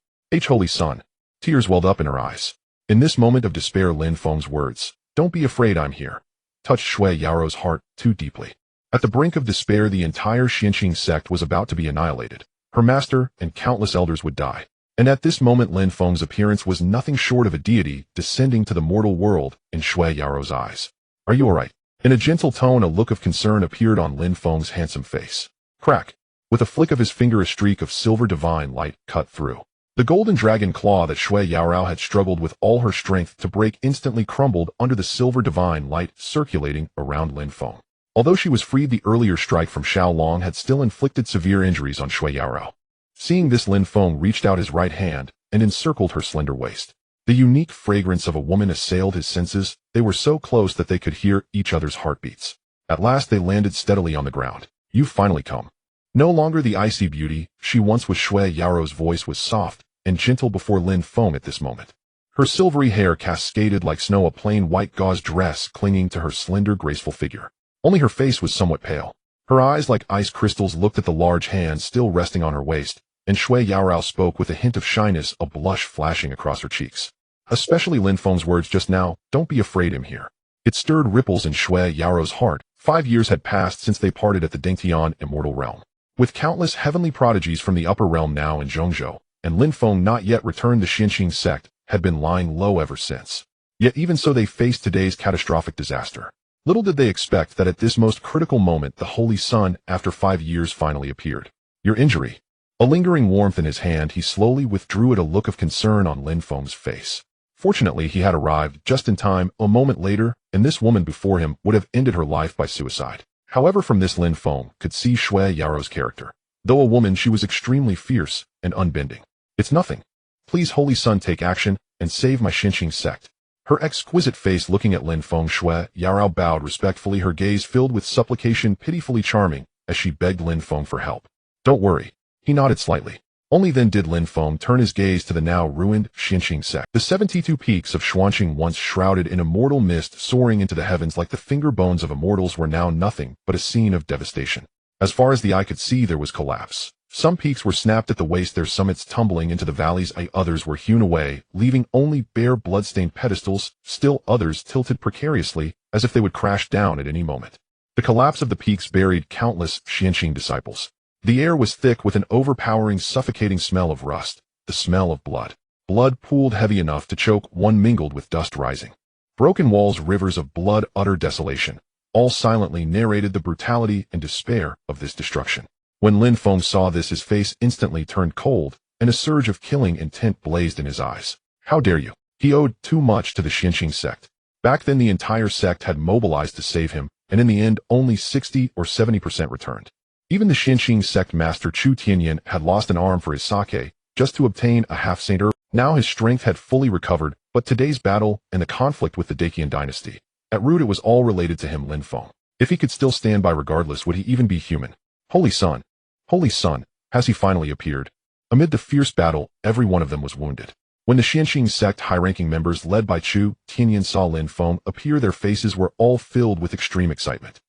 Holy Sun. Tears welled up in her eyes. In this moment of despair, Lin Feng's words, "Don't be afraid, I'm here," touched Shui Yaorou's heart too deeply. At the brink of despair, the entire Xianqing sect was about to be annihilated. Her master and countless elders would die. And at this moment, Lin Feng's appearance was nothing short of a deity descending to the mortal world in Shui Yaorou's eyes. "Are you all right?" In a gentle tone, a look of concern appeared on Lin Feng's handsome face. Crack! With a flick of his finger, a streak of silver divine light cut through. The golden dragon claw that Shui Yaorou had struggled with all her strength to break instantly crumbled under the silver divine light circulating around Lin Feng. Although she was freed, the earlier strike from Xiaolong had still inflicted severe injuries on Shui Yaorou. Seeing this, Lin Feng reached out his right hand and encircled her slender waist. The unique fragrance of a woman assailed his senses. They were so close that they could hear each other's heartbeats. At last they landed steadily on the ground. "You've finally come." No longer the icy beauty she once was, Shui Yaorou's voice was soft and gentle before Lin Feng at this moment. Her silvery hair cascaded like snow, a plain white gauze dress clinging to her slender, graceful figure. Only her face was somewhat pale. Her eyes, like ice crystals, looked at the large hand still resting on her waist, and Shui Yaorou spoke with a hint of shyness, a blush flashing across her cheeks. Especially Lin Feng's words just now, "Don't be afraid, I'm here." It stirred ripples in Shui Yaorou's heart. 5 years had passed since they parted at the Dingtian immortal realm. With countless heavenly prodigies from the upper realm now in Zhongzhou, and Lin Feng not yet returned, the Xianqing sect had been lying low ever since. Yet even so, they faced today's catastrophic disaster. Little did they expect that at this most critical moment, the Holy Sun, after 5 years, finally appeared. "Your injury." A lingering warmth in his hand, he slowly withdrew it, a look of concern on Lin Feng's face. Fortunately, he had arrived just in time. A moment later, and this woman before him would have ended her life by suicide. However, from this Lin Feng could see Shui Yaorou's character. Though a woman, she was extremely fierce and unbending. "It's nothing. Please, Holy Sun, take action and save my Xianqing sect." Her exquisite face looking at Lin Feng, Shui Yaorou bowed respectfully, her gaze filled with supplication, pitifully charming, as she begged Lin Feng for help. "Don't worry." He nodded slightly. Only then did Lin Feng turn his gaze to the now ruined Xianqing sect. The 72 peaks of Xuanqing, once shrouded in immortal mist soaring into the heavens like the finger bones of immortals, were now nothing but a scene of devastation. As far as the eye could see, there was collapse. Some peaks were snapped at the waist, their summits tumbling into the valleys. Others were hewn away, leaving only bare blood-stained pedestals. Still others tilted precariously, as if they would crash down at any moment. The collapse of the peaks buried countless Xianqing disciples. The air was thick with an overpowering, suffocating smell of rust, the smell of blood. Blood pooled heavy enough to choke one, mingled with dust rising. Broken walls, rivers of blood, utter desolation. All silently narrated the brutality and despair of this destruction. When Lin Feng saw this, his face instantly turned cold, and a surge of killing intent blazed in his eyes. "How dare you?" He owed too much to the Xianqing sect. Back then the entire sect had mobilized to save him, and in the end only 60 or 70% returned. Even the Xianqing sect master Chu Tianyan had lost an arm for his sake, just to obtain a half-saint herb. Now his strength had fully recovered, but today's battle and the conflict with the Dacian dynasty, at root it was all related to him, Lin Feng. If he could still stand by regardless, would he even be human? Holy Sun! Holy Sun! Has he finally appeared? Amid the fierce battle, every one of them was wounded. When the Xianqing sect high-ranking members led by Chu Tianyan saw Lin Feng appear, their faces were all filled with extreme excitement.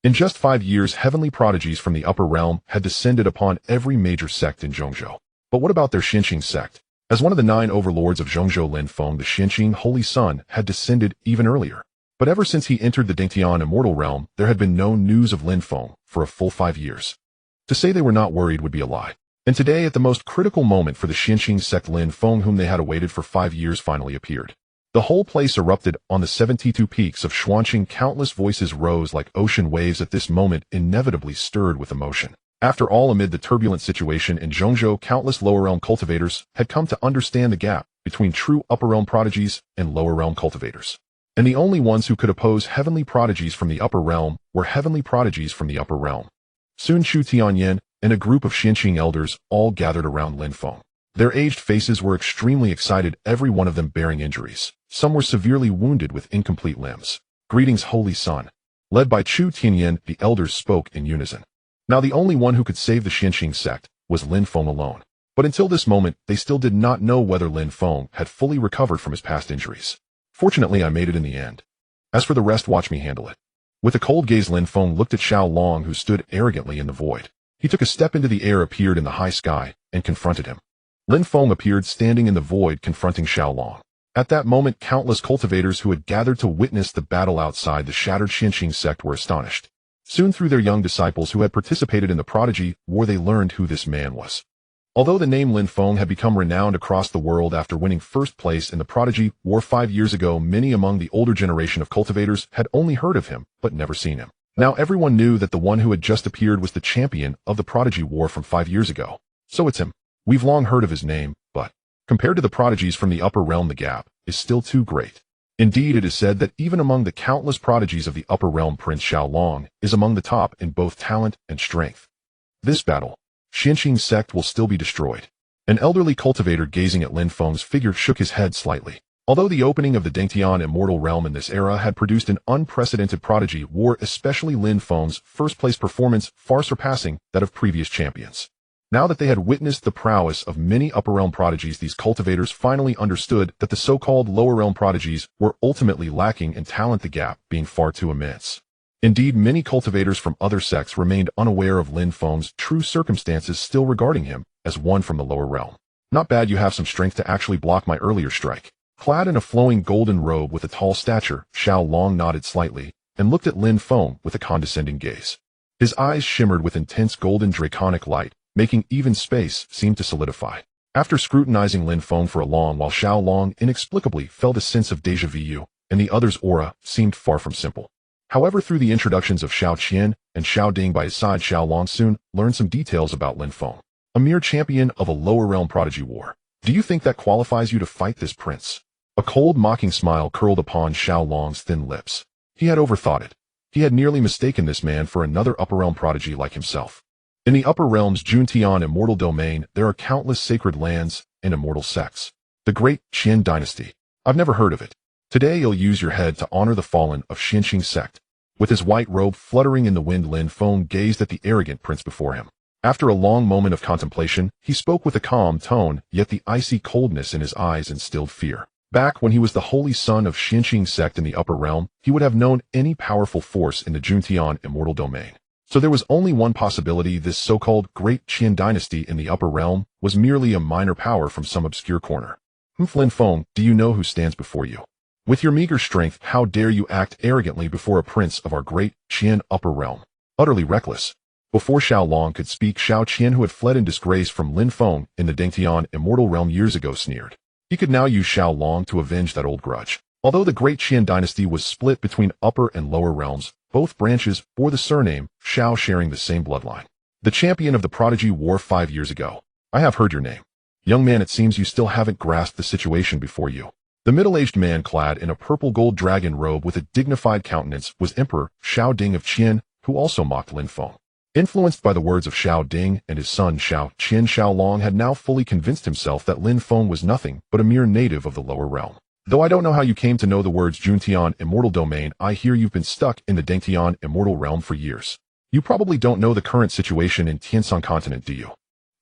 In just 5 years, heavenly prodigies from the upper realm had descended upon every major sect in Zhongzhou. But what about their Xianqing sect? As one of the 9 overlords of Zhongzhou, Lin Feng, the Xianqing Holy Sun, had descended even earlier. But ever since he entered the Dingtian immortal realm, there had been no news of Lin Feng for a full 5 years. To say they were not worried would be a lie. And today, at the most critical moment for the Xianqing sect, Lin Feng, whom they had awaited for 5 years, finally appeared. The whole place erupted. On the 72 peaks of Xuanqing, countless voices rose like ocean waves at this moment, inevitably stirred with emotion. After all, amid the turbulent situation in Zhongzhou, countless lower realm cultivators had come to understand the gap between true upper realm prodigies and lower realm cultivators. And the only ones who could oppose heavenly prodigies from the upper realm were heavenly prodigies from the upper realm. Soon Chu Tianyan and a group of Xianqing elders all gathered around Lin Feng. Their aged faces were extremely excited, every one of them bearing injuries. Some were severely wounded with incomplete limbs. "Greetings, Holy Sun." Led by Chu Tianyan, the elders spoke in unison. Now the only one who could save the Xianqing sect was Lin Feng alone. But until this moment, they still did not know whether Lin Feng had fully recovered from his past injuries. "Fortunately, I made it in the end. As for the rest, watch me handle it." With a cold gaze, Lin Feng looked at Xiaolong, who stood arrogantly in the void. He took a step into the air, appeared in the high sky, and confronted him. Lin Feng appeared standing in the void, confronting Xiaolong. At that moment, countless cultivators who had gathered to witness the battle outside the shattered Qianqing sect were astonished. Soon through their young disciples who had participated in the prodigy war, they learned who this man was. Although the name Lin Feng had become renowned across the world after winning first place in the prodigy war 5 years ago, many among the older generation of cultivators had only heard of him but never seen him. Now everyone knew that the one who had just appeared was the champion of the prodigy war from 5 years ago. So it's him. We've long heard of his name, but compared to the prodigies from the upper realm, the gap is still too great. Indeed, it is said that even among the countless prodigies of the upper realm, Prince Xiaolong is among the top in both talent and strength. This battle, Qianqing sect will still be destroyed. An elderly cultivator gazing at Lin Feng's figure shook his head slightly. Although the opening of the Dengtian immortal realm in this era had produced an unprecedented prodigy war, especially Lin Feng's first-place performance far surpassing that of previous champions. Now that they had witnessed the prowess of many upper realm prodigies, these cultivators finally understood that the so-called lower realm prodigies were ultimately lacking in talent, the gap being far too immense. Indeed, many cultivators from other sects remained unaware of Lin Feng's true circumstances, still regarding him as one from the lower realm. Not bad, you have some strength to actually block my earlier strike. Clad in a flowing golden robe with a tall stature, Xiaolong nodded slightly and looked at Lin Feng with a condescending gaze. His eyes shimmered with intense golden draconic light, making even space seem to solidify. After scrutinizing Lin Feng for a long while, Xiaolong inexplicably felt a sense of déjà vu, and the other's aura seemed far from simple. However, through the introductions of Xiao Qian and Xiao Ding by his side, Xiaolong soon learned some details about Lin Feng, a mere champion of a lower realm prodigy war. Do you think that qualifies you to fight this prince? A cold, mocking smile curled upon Xiaolong's thin lips. He had overthought it. He had nearly mistaken this man for another upper realm prodigy like himself. In the upper realm's Juntian immortal domain, there are countless sacred lands and immortal sects. The great Qin dynasty. I've never heard of it. Today you'll use your head to honor the fallen of Qianqing sect. With his white robe fluttering in the wind, Lin Feng gazed at the arrogant prince before him. After a long moment of contemplation, he spoke with a calm tone, yet the icy coldness in his eyes instilled fear. Back when he was the holy son of Qianqing sect in the upper realm, he would have known any powerful force in the Juntian immortal domain. So there was only one possibility: this so-called great Qin dynasty in the upper realm was merely a minor power from some obscure corner. Lin Feng, do you know who stands before you? With your meager strength, how dare you act arrogantly before a prince of our great Qin upper realm? Utterly reckless. Before Xiaolong could speak, Xiao Qian, who had fled in disgrace from Lin Feng in the Dengtian immortal realm years ago, sneered. He could now use Xiaolong to avenge that old grudge. Although the great Qin dynasty was split between upper and lower realms, both branches bore the surname Xiao, sharing the same bloodline. The champion of the prodigy war 5 years ago. I have heard your name. Young man, it seems you still haven't grasped the situation before you. The middle-aged man clad in a purple gold dragon robe with a dignified countenance was Emperor Xiao Ding of Qin, who also mocked Lin Feng. Influenced by the words of Xiao Ding and his son Xiao Qin, Xiaolong had now fully convinced himself that Lin Feng was nothing but a mere native of the lower realm. Though I don't know how you came to know the words Juntian immortal domain, I hear you've been stuck in the Dengtian immortal realm for years. You probably don't know the current situation in Tianshan continent, do you?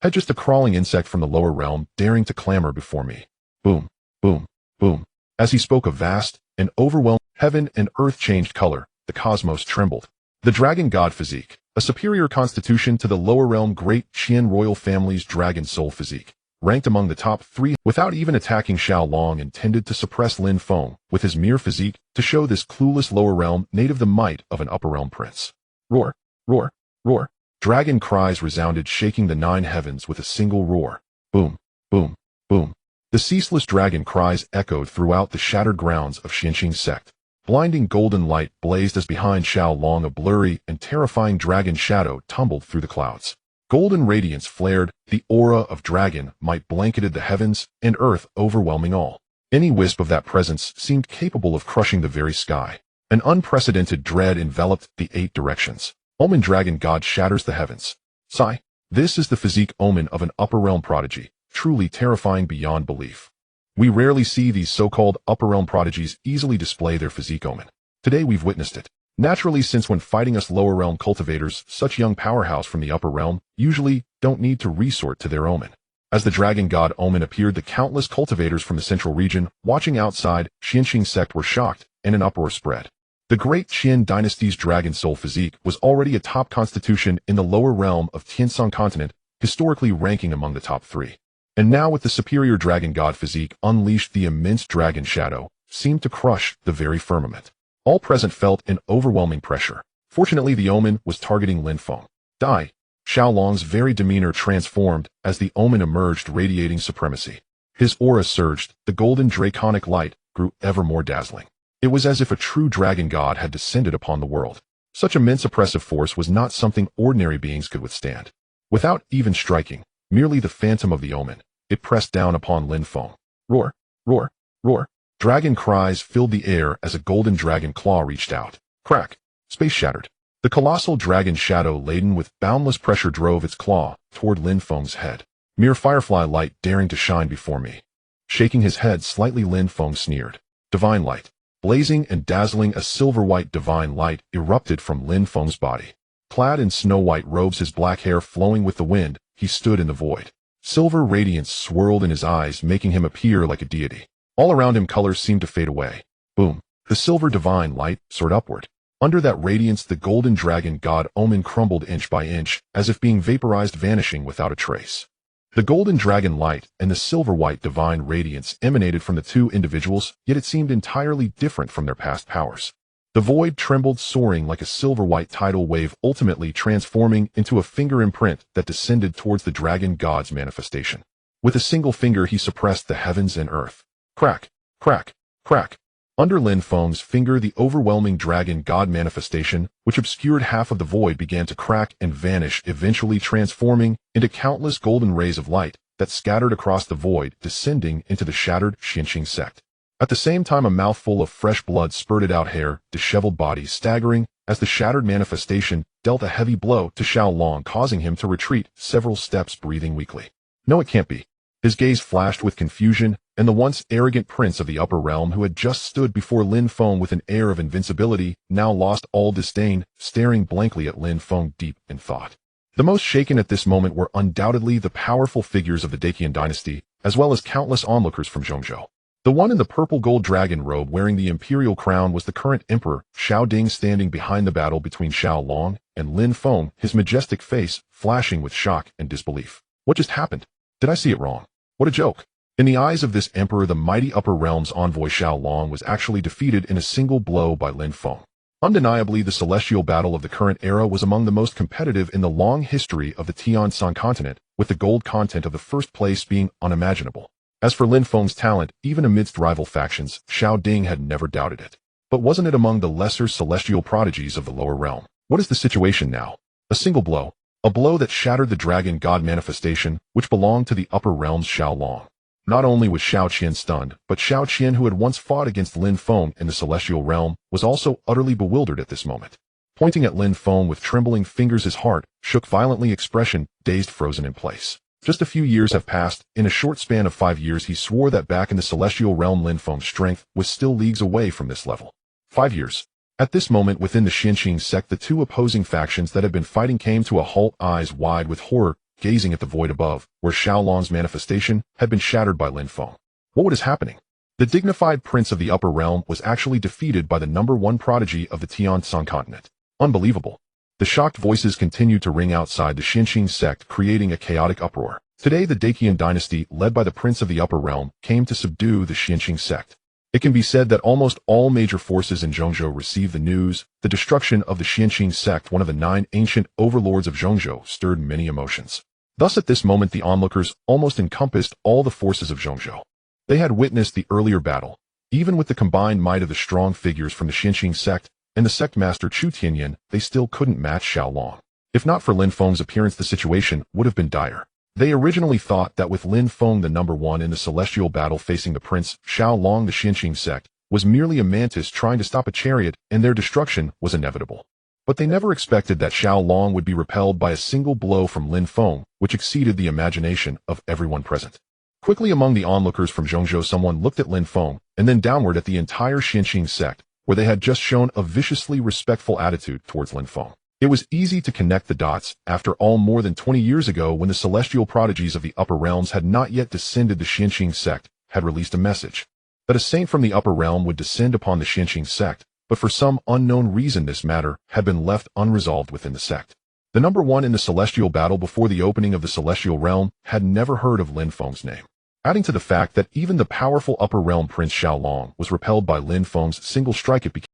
Had just a crawling insect from the lower realm daring to clamor before me. Boom, boom, boom. As he spoke, a vast and overwhelming heaven and earth changed color. The cosmos trembled. The dragon god physique, a superior constitution to the lower realm great Qin royal family's dragon soul physique, ranked among the top 3 without even attacking. Xiaolong intended to suppress Lin Feng with his mere physique to show this clueless lower realm native the might of an upper realm prince. Roar, roar, roar. Dragon cries resounded, shaking the 9 heavens with a single roar. Boom, boom, boom. The ceaseless dragon cries echoed throughout the shattered grounds of Qianqing sect. Blinding golden light blazed as behind Xiaolong a blurry and terrifying dragon shadow tumbled through the clouds. Golden radiance flared, the aura of dragon might blanketed the heavens and earth, overwhelming all. Any wisp of that presence seemed capable of crushing the very sky. An unprecedented dread enveloped the 8 directions. Omen dragon god shatters the heavens. Sigh. This is the physique omen of an upper realm prodigy, truly terrifying beyond belief. We rarely see these so-called upper realm prodigies easily display their physique omen. Today we've witnessed it. Naturally, since when fighting us lower realm cultivators, such young powerhouse from the upper realm usually don't need to resort to their omen. As the dragon god omen appeared, the countless cultivators from the central region watching outside Qianqing sect were shocked, and an uproar spread. The great Qin dynasty's dragon soul physique was already a top constitution in the lower realm of Tianshan continent, historically ranking among the top 3. And now with the superior dragon god physique unleashed, the immense dragon shadow seemed to crush the very firmament. All present felt an overwhelming pressure. Fortunately, the omen was targeting Lin Feng. Die. Xiaolong's very demeanor transformed as the omen emerged, radiating supremacy. His aura surged, the golden draconic light grew ever more dazzling. It was as if a true dragon god had descended upon the world. Such immense oppressive force was not something ordinary beings could withstand. Without even striking, merely the phantom of the omen, it pressed down upon Lin Feng. Roar, roar, roar. Dragon cries filled the air as a golden dragon claw reached out. Crack. Space shattered. The colossal dragon shadow laden with boundless pressure drove its claw toward Lin Feng's head. Mere firefly light daring to shine before me. Shaking his head slightly, Lin Feng sneered. Divine light. Blazing and dazzling, a silver-white divine light erupted from Lin Feng's body. Clad in snow-white robes, his black hair flowing with the wind, he stood in the void. Silver radiance swirled in his eyes, making him appear like a deity. All around him, colors seemed to fade away. Boom. The silver divine light soared upward. Under that radiance, the golden dragon god omen crumbled inch by inch, as if being vaporized, vanishing without a trace. The golden dragon light and the silver-white divine radiance emanated from the two individuals, yet it seemed entirely different from their past powers. The void trembled, soaring like a silver-white tidal wave, ultimately transforming into a finger imprint that descended towards the dragon god's manifestation. With a single finger, he suppressed the heavens and earth. Crack, crack, crack. Under Lin Feng's finger, the overwhelming dragon god manifestation, which obscured half of the void, began to crack and vanish, eventually transforming into countless golden rays of light that scattered across the void, descending into the shattered Xianqing sect. At the same time, a mouthful of fresh blood spurted out, hair, disheveled bodies staggering as the shattered manifestation dealt a heavy blow to Xiaolong, causing him to retreat several steps, breathing weakly. No, it can't be. His gaze flashed with confusion, and the once arrogant prince of the upper realm, who had just stood before Lin Feng with an air of invincibility, now lost all disdain, staring blankly at Lin Feng, deep in thought. The most shaken at this moment were undoubtedly the powerful figures of the Daqian dynasty, as well as countless onlookers from Zhongzhou. The one in the purple gold dragon robe wearing the imperial crown was the current emperor, Xiao Ding, standing behind the battle between Xiaolong and Lin Feng, his majestic face flashing with shock and disbelief. What just happened? Did I see it wrong? What a joke. In the eyes of this emperor, the mighty upper realm's envoy Xiaolong was actually defeated in a single blow by Lin Feng. Undeniably, the celestial battle of the current era was among the most competitive in the long history of the Tian-San continent, with the gold content of the first place being unimaginable. As for Lin Feng's talent, even amidst rival factions, Xiao Ding had never doubted it. But wasn't it among the lesser celestial prodigies of the lower realm? What is the situation now? A single blow. A blow that shattered the dragon god manifestation, which belonged to the upper realm's Xiaolong. Not only was Xiao Qian stunned, but Xiao Qian, who had once fought against Lin Feng in the celestial realm, was also utterly bewildered at this moment. Pointing at Lin Feng with trembling fingers, his heart shook violently, expression dazed, frozen in place. Just a few years have passed. In a short span of 5 years, he swore that back in the celestial realm, Lin Feng's strength was still leagues away from this level. 5 years. At this moment, within the Xianqing sect, the two opposing factions that had been fighting came to a halt, eyes wide with horror, gazing at the void above, where Xiaolong's manifestation had been shattered by Lin Feng. What was happening? The dignified prince of the upper realm was actually defeated by the #1 prodigy of the Tian-San continent. Unbelievable. The shocked voices continued to ring outside the Xianqing sect, creating a chaotic uproar. Today, the Daqian dynasty, led by the prince of the upper realm, came to subdue the Xianqing sect. It can be said that almost all major forces in Zhongzhou received the news. The destruction of the Xianqing sect, one of the 9 ancient overlords of Zhongzhou, stirred many emotions. Thus, at this moment, the onlookers almost encompassed all the forces of Zhongzhou. They had witnessed the earlier battle. Even with the combined might of the strong figures from the Xianqing sect and the sect master Chu Tianyan, they still couldn't match Xiaolong. If not for Lin Feng's appearance, the situation would have been dire. They originally thought that with Lin Feng the #1 in the celestial battle facing the prince, Xiaolong, the Xianqing sect was merely a mantis trying to stop a chariot, and their destruction was inevitable. But they never expected that Xiaolong would be repelled by a single blow from Lin Feng, which exceeded the imagination of everyone present. Quickly among the onlookers from Zhongzhou, someone looked at Lin Feng, and then downward at the entire Xianqing sect, where they had just shown a viciously respectful attitude towards Lin Feng. It was easy to connect the dots. After all, more than 20 years ago, when the celestial prodigies of the upper realms had not yet descended, the Xianqing sect had released a message that a saint from the upper realm would descend upon the Xianqing sect, but for some unknown reason this matter had been left unresolved within the sect. The number one in the celestial battle before the opening of the celestial realm had never heard of Lin Feng's name. Adding to the fact that even the powerful upper realm Prince Xiaolong was repelled by Lin Feng's single strike, it became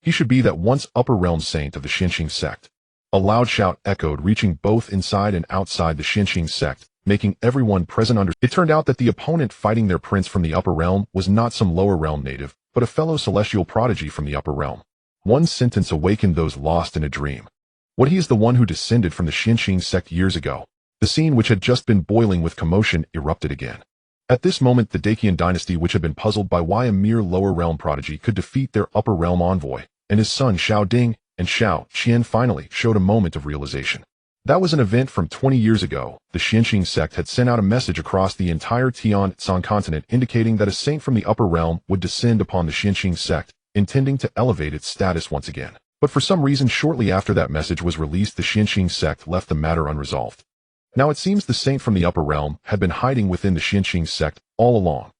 he should be that once upper realm saint of the Xinqing sect. A loud shout echoed, reaching both inside and outside the Xinqing sect, making everyone present understand. It turned out that the opponent fighting their prince from the upper realm was not some lower realm native, but a fellow celestial prodigy from the upper realm. One sentence awakened those lost in a dream. What, he is the one who descended from the Xinqing sect years ago. The scene, which had just been boiling with commotion, erupted again. At this moment, the Daqian dynasty, which had been puzzled by why a mere lower realm prodigy could defeat their upper realm envoy, and his son Xiao Ding and Xiao Qian, finally showed a moment of realization. That was an event from 20 years ago. The Xinqing sect had sent out a message across the entire Tian continent indicating that a saint from the upper realm would descend upon the Xinqing sect, intending to elevate its status once again. But for some reason, shortly after that message was released, the Xinqing sect left the matter unresolved. Now it seems the saint from the upper realm had been hiding within the Xinqing sect all along.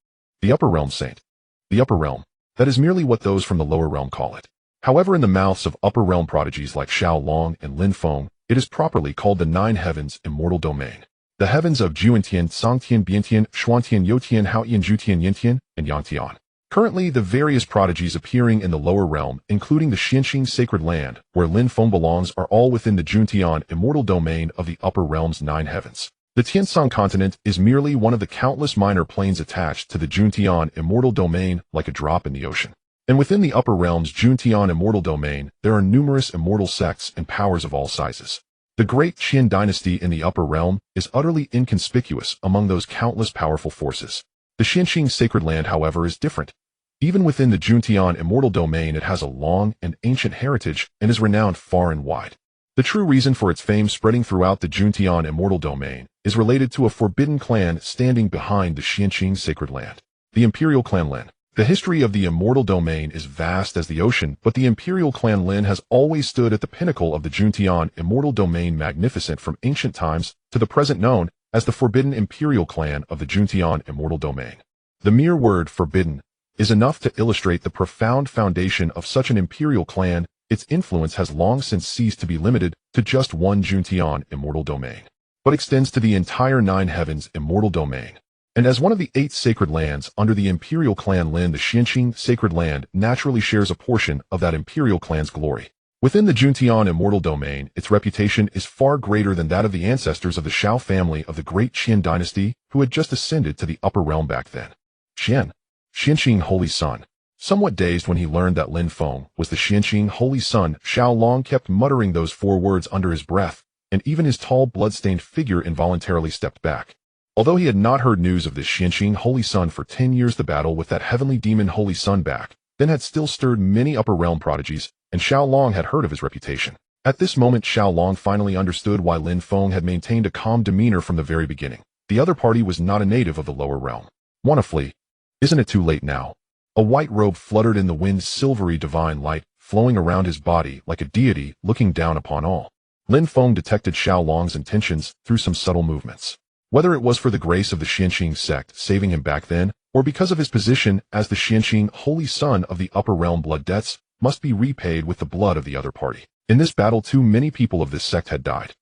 The upper realm saint. The upper realm. That is merely what those from the lower realm call it. However, in the mouths of upper realm prodigies like Xiaolong and Lin Feng, it is properly called the Nine Heavens Immortal Domain. The heavens of Juantian, Sangtian, Biantian, Xuantian, Yotian, Haotian, Jutian, Yintian, and Yangtian. Currently, the various prodigies appearing in the lower realm, including the Xinqing sacred land, where Lin Feng belongs, are all within the Juntian immortal domain of the upper realm's nine heavens. The Tianshan continent is merely one of the countless minor planes attached to the Juntian immortal domain, like a drop in the ocean. And within the upper realm's Juntian immortal domain, there are numerous immortal sects and powers of all sizes. The great Qin dynasty in the upper realm is utterly inconspicuous among those countless powerful forces. The Xinqing sacred land, however, is different. Even within the Juntian immortal domain, it has a long and ancient heritage and is renowned far and wide. The true reason for its fame spreading throughout the Juntian immortal domain is related to a forbidden clan standing behind the Xinqing sacred land, the Imperial Clan Lin. The history of the immortal domain is vast as the ocean, but the Imperial Clan Lin has always stood at the pinnacle of the Juntian immortal domain, magnificent from ancient times to the present, known as the Forbidden Imperial Clan of the Juntian immortal domain. The mere word forbidden is enough to illustrate the profound foundation of such an imperial clan. Its influence has long since ceased to be limited to just one Juntian immortal domain, but extends to the entire Nine Heavens immortal domain. And as one of the 8 sacred lands under the Imperial Clan Lin, the Xinqing sacred land naturally shares a portion of that Imperial Clan's glory. Within the Juntian immortal domain, its reputation is far greater than that of the ancestors of the Shao family of the great Qin dynasty, who had just ascended to the upper realm back then. Xinqing Holy Son. Somewhat dazed when he learned that Lin Feng was the Xinqing Holy Son, Xiaolong kept muttering those 4 words under his breath, and even his tall blood-stained figure involuntarily stepped back. Although he had not heard news of this Xinqing Holy Son for 10 years, the battle with that heavenly demon Holy Son back then had still stirred many upper realm prodigies, and Xiaolong had heard of his reputation. At this moment, Xiaolong finally understood why Lin Feng had maintained a calm demeanor from the very beginning. The other party was not a native of the lower realm. Wanna flee? Isn't it too late now? A white robe fluttered in the wind, silvery divine light flowing around his body like a deity looking down upon all. Lin Feng detected Xiaolong's intentions through some subtle movements. Whether it was for the grace of the Xinqing sect saving him back then, or because of his position as the Xinqing Holy Son of the upper realm, blood debts must be repaid with the blood of the other party. In this battle, too many people of this sect had died.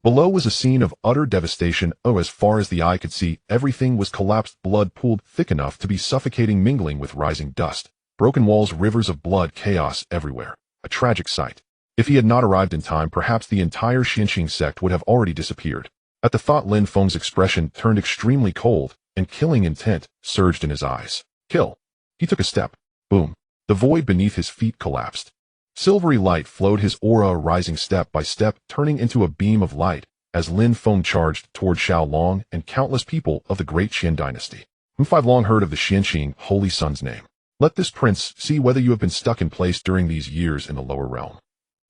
Below was a scene of utter devastation. As far as the eye could see, everything was collapsed, blood pooled thick enough to be suffocating, mingling with rising dust. Broken walls, rivers of blood, chaos everywhere. A tragic sight. If he had not arrived in time, perhaps the entire Xinqing sect would have already disappeared. At the thought, Lin Feng's expression turned extremely cold, and killing intent surged in his eyes. Kill. He took a step. Boom. The void beneath his feet collapsed. Silvery light flowed his aura, rising step by step, turning into a beam of light, as Lin Feng charged toward Xiaolong and countless people of the great Qin dynasty. I've long heard of the Xinqing Holy Son's name. Let this prince see whether you have been stuck in place during these years in the lower realm.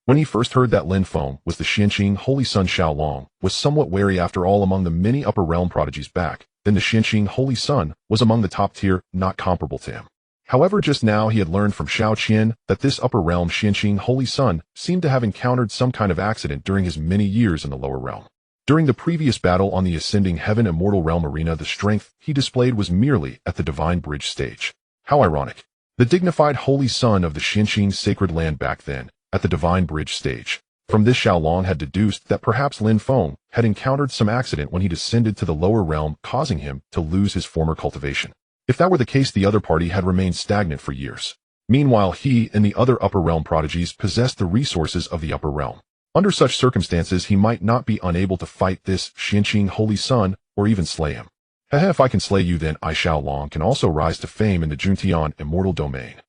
When he first heard that Lin Feng was the Xinqing Holy Son, Xiaolong was somewhat wary. After all, among the many upper realm prodigies back then, the Xinqing Holy Son was among the top tier, not comparable to him. However, just now he had learned from Xiao Qian that this upper realm Xinqing Holy Son seemed to have encountered some kind of accident during his many years in the lower realm. During the previous battle on the ascending heaven immortal realm arena, the strength he displayed was merely at the divine bridge stage. How ironic. The dignified Holy Son of the Xinqing sacred land back then, at the divine bridge stage. From this Xiaolong had deduced that perhaps Lin Feng had encountered some accident when he descended to the lower realm, causing him to lose his former cultivation. If that were the case, the other party had remained stagnant for years. Meanwhile, he and the other upper realm prodigies possessed the resources of the upper realm. Under such circumstances, he might not be unable to fight this Xianqing Holy Sun or even slay him. If I can slay you, then I Xiaolong can also rise to fame in the Juntian immortal domain.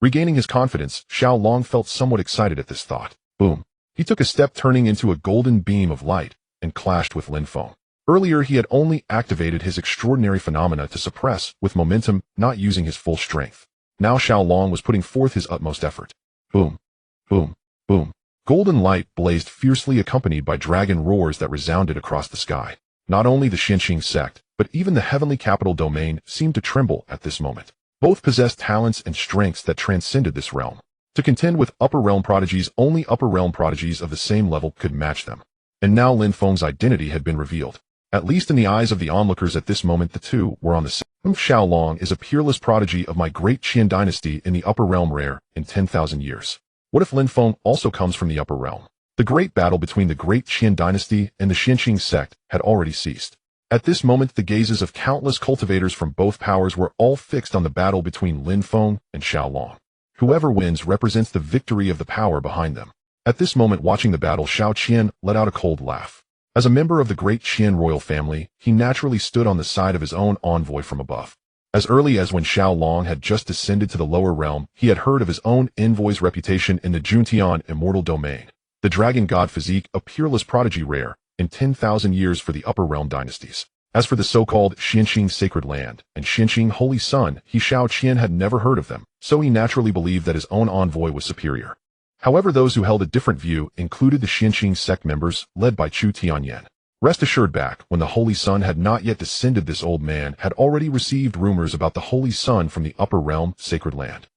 Regaining his confidence, Xiaolong felt somewhat excited at this thought. Boom. He took a step, turning into a golden beam of light, and clashed with Lin Feng. Earlier, he had only activated his extraordinary phenomena to suppress with momentum, not using his full strength. Now Xiaolong was putting forth his utmost effort. Boom. Boom. Boom. Golden light blazed fiercely, accompanied by dragon roars that resounded across the sky. Not only the Xianqing sect, but even the heavenly capital domain seemed to tremble at this moment. Both possessed talents and strengths that transcended this realm. To contend with upper realm prodigies, only upper realm prodigies of the same level could match them. And now Lin Feng's identity had been revealed. At least in the eyes of the onlookers at this moment, the two were on the same. Xiaolong is a peerless prodigy of my great Qian dynasty in the upper realm, rare in 10,000 years. What if Lin Feng also comes from the upper realm? The great battle between the great Qian dynasty and the Xianqing sect had already ceased. At this moment, the gazes of countless cultivators from both powers were all fixed on the battle between Lin Feng and Xiaolong. Whoever wins represents the victory of the power behind them. At this moment, watching the battle, Xiao Qian let out a cold laugh. As a member of the great Qian royal family, he naturally stood on the side of his own envoy from above. As early as when Xiaolong had just descended to the lower realm, he had heard of his own envoy's reputation in the Juntian immortal domain. The dragon god physique, a peerless prodigy, rare in 10,000 years for the upper realm dynasties. As for the so-called Xianqing Sacred Land and Xianqing Holy Sun, Xiao Qian had never heard of them, so he naturally believed that his own envoy was superior. However, those who held a different view included the Xianqing sect members, led by Chu Tianyan. Rest assured, back when the Holy Sun had not yet descended, this old man had already received rumors about the Holy Sun from the upper realm, Sacred Land.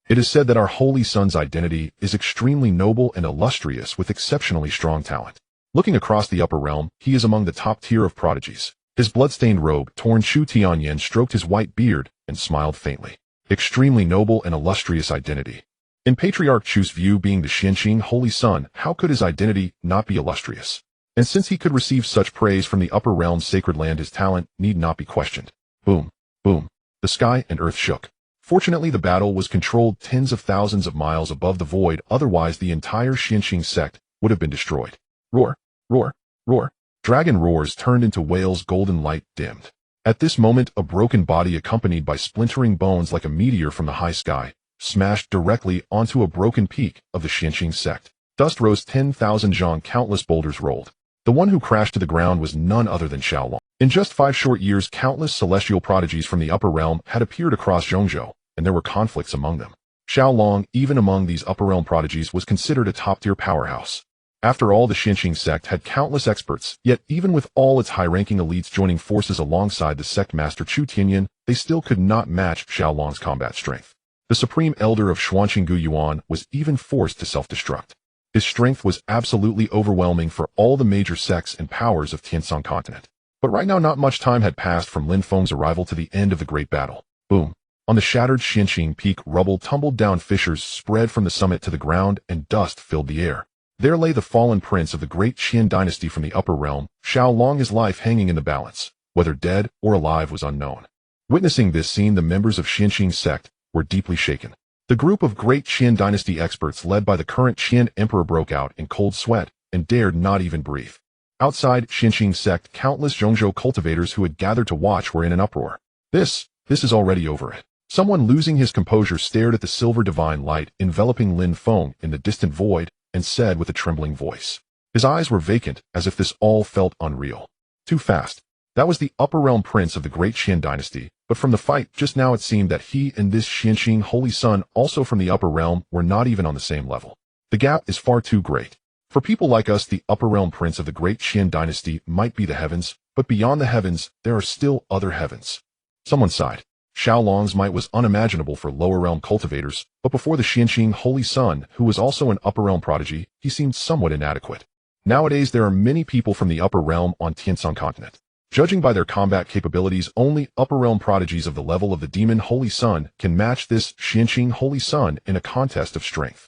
It is said that our Holy Sun's identity is extremely noble and illustrious with exceptionally strong talent. Looking across the upper realm, he is among the top tier of prodigies. His blood-stained robe torn, Chu Tianyan stroked his white beard and smiled faintly. Extremely noble and illustrious identity. In Patriarch Chu's view, being the Xianqing Holy Sun, how could his identity not be illustrious? And since he could receive such praise from the upper realm's Sacred Land, his talent need not be questioned. Boom. Boom. The sky and earth shook. Fortunately, the battle was controlled tens of thousands of miles above the void, otherwise the entire Xianqing sect would have been destroyed. Roar. Roar. Roar. Dragon roars turned into wails, golden light dimmed. At this moment, a broken body accompanied by splintering bones like a meteor from the high sky smashed directly onto a broken peak of the Xianqing sect. Dust rose 10,000 zhang, countless boulders rolled. The one who crashed to the ground was none other than Xiaolong. In just 5 short years, countless celestial prodigies from the upper realm had appeared across Zhongzhou, and there were conflicts among them. Xiaolong, even among these upper realm prodigies, was considered a top-tier powerhouse. After all, the Xianqing sect had countless experts, yet even with all its high-ranking elites joining forces alongside the sect master Chu Tianyan, they still could not match Xiaolong's combat strength. The supreme elder of Xuanqinggu Yuan was even forced to self-destruct. His strength was absolutely overwhelming for all the major sects and powers of Tianshan continent. But right now, not much time had passed from Lin Feng's arrival to the end of the great battle. Boom. On the shattered Xianqing peak, rubble tumbled down, fissures spread from the summit to the ground, and dust filled the air. There lay the fallen prince of the great Qian dynasty from the upper realm, Xiaolong, his life hanging in the balance. Whether dead or alive was unknown. Witnessing this scene, the members of Xianqing sect were deeply shaken. The group of great Qian dynasty experts led by the current Qian emperor broke out in cold sweat and dared not even breathe. Outside Xianqing sect, countless Zhongzhou cultivators who had gathered to watch were in an uproar. This is already over. Someone, losing his composure, stared at the silver divine light enveloping Lin Feng in the distant void and said with a trembling voice. His eyes were vacant, as if this all felt unreal. Too fast. That was the upper realm prince of the great Qian dynasty, but from the fight just now it seemed that he and this Xianqing Holy Sun, also from the upper realm, were not even on the same level. The gap is far too great. For people like us, the upper realm prince of the great Qian dynasty might be the heavens, but beyond the heavens, there are still other heavens. Someone sighed. Xiaolong's might was unimaginable for lower realm cultivators, but before the Xianqing Holy Sun, who was also an upper realm prodigy, he seemed somewhat inadequate. Nowadays, there are many people from the upper realm on Tianshan continent. Judging by their combat capabilities, only upper realm prodigies of the level of the demon Holy Sun can match this Xianqing Holy Sun in a contest of strength.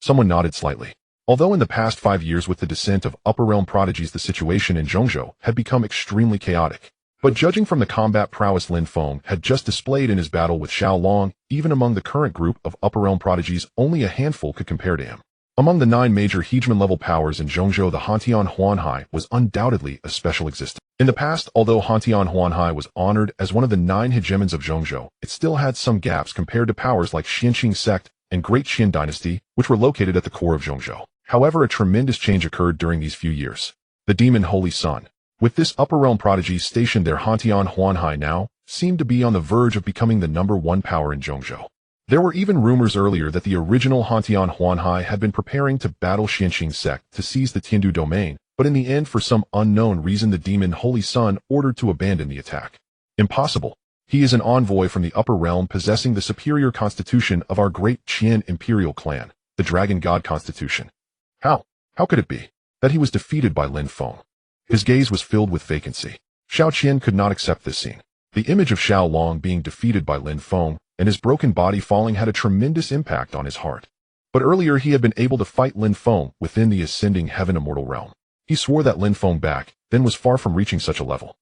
Someone nodded slightly. Although in the past 5 years with the descent of upper realm prodigies the situation in Zhongzhou had become extremely chaotic. But judging from the combat prowess Lin Feng had just displayed in his battle with Xiao Long, even among the current group of upper realm prodigies only a handful could compare to him. Among the 9 major hegemon-level powers in Zhongzhou, the Hantian Huanhai was undoubtedly a special existence. In the past, although Hantian Huanhai was honored as one of the 9 hegemons of Zhongzhou, it still had some gaps compared to powers like Xianqing sect and Great Qin dynasty, which were located at the core of Zhongzhou. However, a tremendous change occurred during these few years. The demon Holy Sun, with this upper realm prodigy stationed there, Hantian Huanhai now seemed to be on the verge of becoming the #1 power in Zhongzhou. There were even rumors earlier that the original Hantian Huanhai had been preparing to battle Xianqing sect to seize the Tiandu domain, but in the end, for some unknown reason, the demon Holy Sun ordered to abandon the attack. Impossible. He is an envoy from the upper realm possessing the superior constitution of our great Qian imperial clan, the Dragon God Constitution. How could it be that he was defeated by Lin Feng? His gaze was filled with vacancy. Xiao Qian could not accept this scene. The image of Xiao Long being defeated by Lin Feng and his broken body falling had a tremendous impact on his heart. But earlier he had been able to fight Lin Feng within the ascending heaven immortal realm. He swore that Lin Feng back then was far from reaching such a level.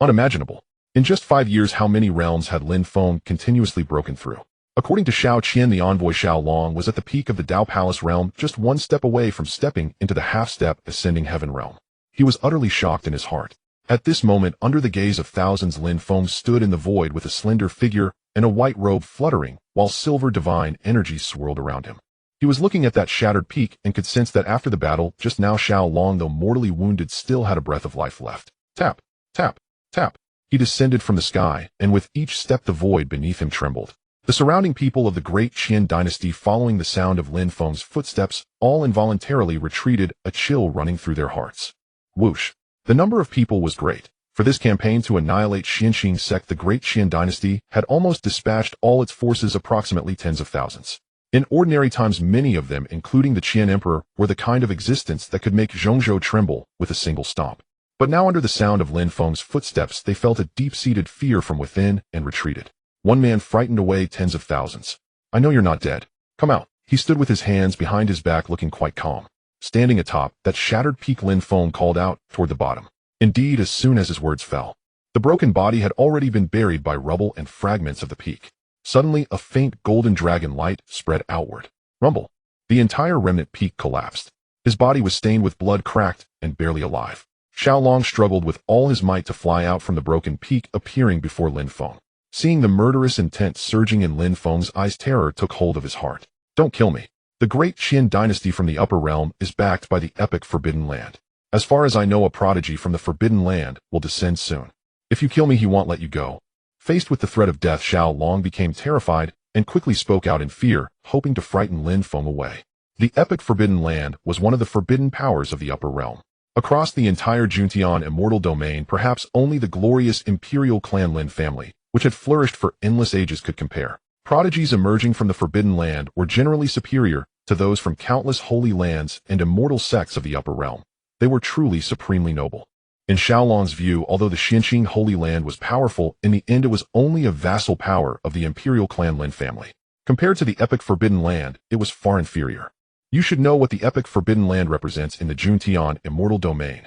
Unimaginable. In just 5 years, how many realms had Lin Feng continuously broken through? According to Xiao Qian, the envoy Xiao Long was at the peak of the Dao Palace realm, just 1 step away from stepping into the half-step ascending heaven realm. He was utterly shocked in his heart. At this moment, under the gaze of thousands, Lin Feng stood in the void with a slender figure and a white robe fluttering, while silver divine energies swirled around him. He was looking at that shattered peak and could sense that after the battle, just now Xiao Long, though mortally wounded, still had a breath of life left. Tap, tap, tap. He descended from the sky, and with each step the void beneath him trembled. The surrounding people of the great Qin dynasty, following the sound of Lin Feng's footsteps, all involuntarily retreated, a chill running through their hearts. Whoosh. The number of people was great. For this campaign to annihilate Xianqing sect, the great Qin dynasty had almost dispatched all its forces, approximately tens of thousands. In ordinary times, many of them, including the Qian emperor, were the kind of existence that could make Zhongzhou tremble with a single stomp. But now, under the sound of Lin Feng's footsteps, they felt a deep-seated fear from within and retreated. One man frightened away tens of thousands. I know you're not dead. Come out. He stood with his hands behind his back, looking quite calm. Standing atop that shattered peak, Lin Feng called out toward the bottom. Indeed, as soon as his words fell, the broken body had already been buried by rubble and fragments of the peak. Suddenly, a faint golden dragon light spread outward. Rumble. The entire remnant peak collapsed. His body was stained with blood, cracked, and barely alive. Xiao Long struggled with all his might to fly out from the broken peak, appearing before Lin Feng. Seeing the murderous intent surging in Lin Feng's eyes, terror took hold of his heart. Don't kill me. The great Qin dynasty from the upper realm is backed by the epic Forbidden Land. As far as I know, a prodigy from the Forbidden Land will descend soon. If you kill me, he won't let you go. Faced with the threat of death, Xiao Long became terrified and quickly spoke out in fear, hoping to frighten Lin Feng away. The epic Forbidden Land was one of the forbidden powers of the upper realm. Across the entire Juntian immortal domain, perhaps only the glorious imperial clan Lin family, which had flourished for endless ages, could compare. Prodigies emerging from the Forbidden Land were generally superior to those from countless holy lands and immortal sects of the upper realm. They were truly supremely noble. In Xiaolong's view, although the Xianqing Holy Land was powerful, in the end it was only a vassal power of the imperial clan Lin family. Compared to the epic Forbidden Land, it was far inferior. You should know what the epic Forbidden Land represents in the Juntian immortal domain.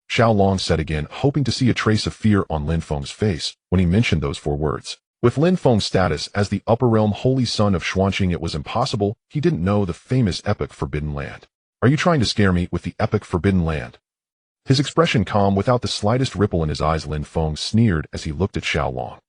Xiao Long said again, hoping to see a trace of fear on Lin Feng's face when he mentioned those 4 words. With Lin Feng's status as the upper realm holy son of Xuanqing, it was impossible he didn't know the famous epic Forbidden Land. Are you trying to scare me with the epic Forbidden Land? His expression calm, without the slightest ripple in his eyes, Lin Feng sneered as he looked at Xiao Long.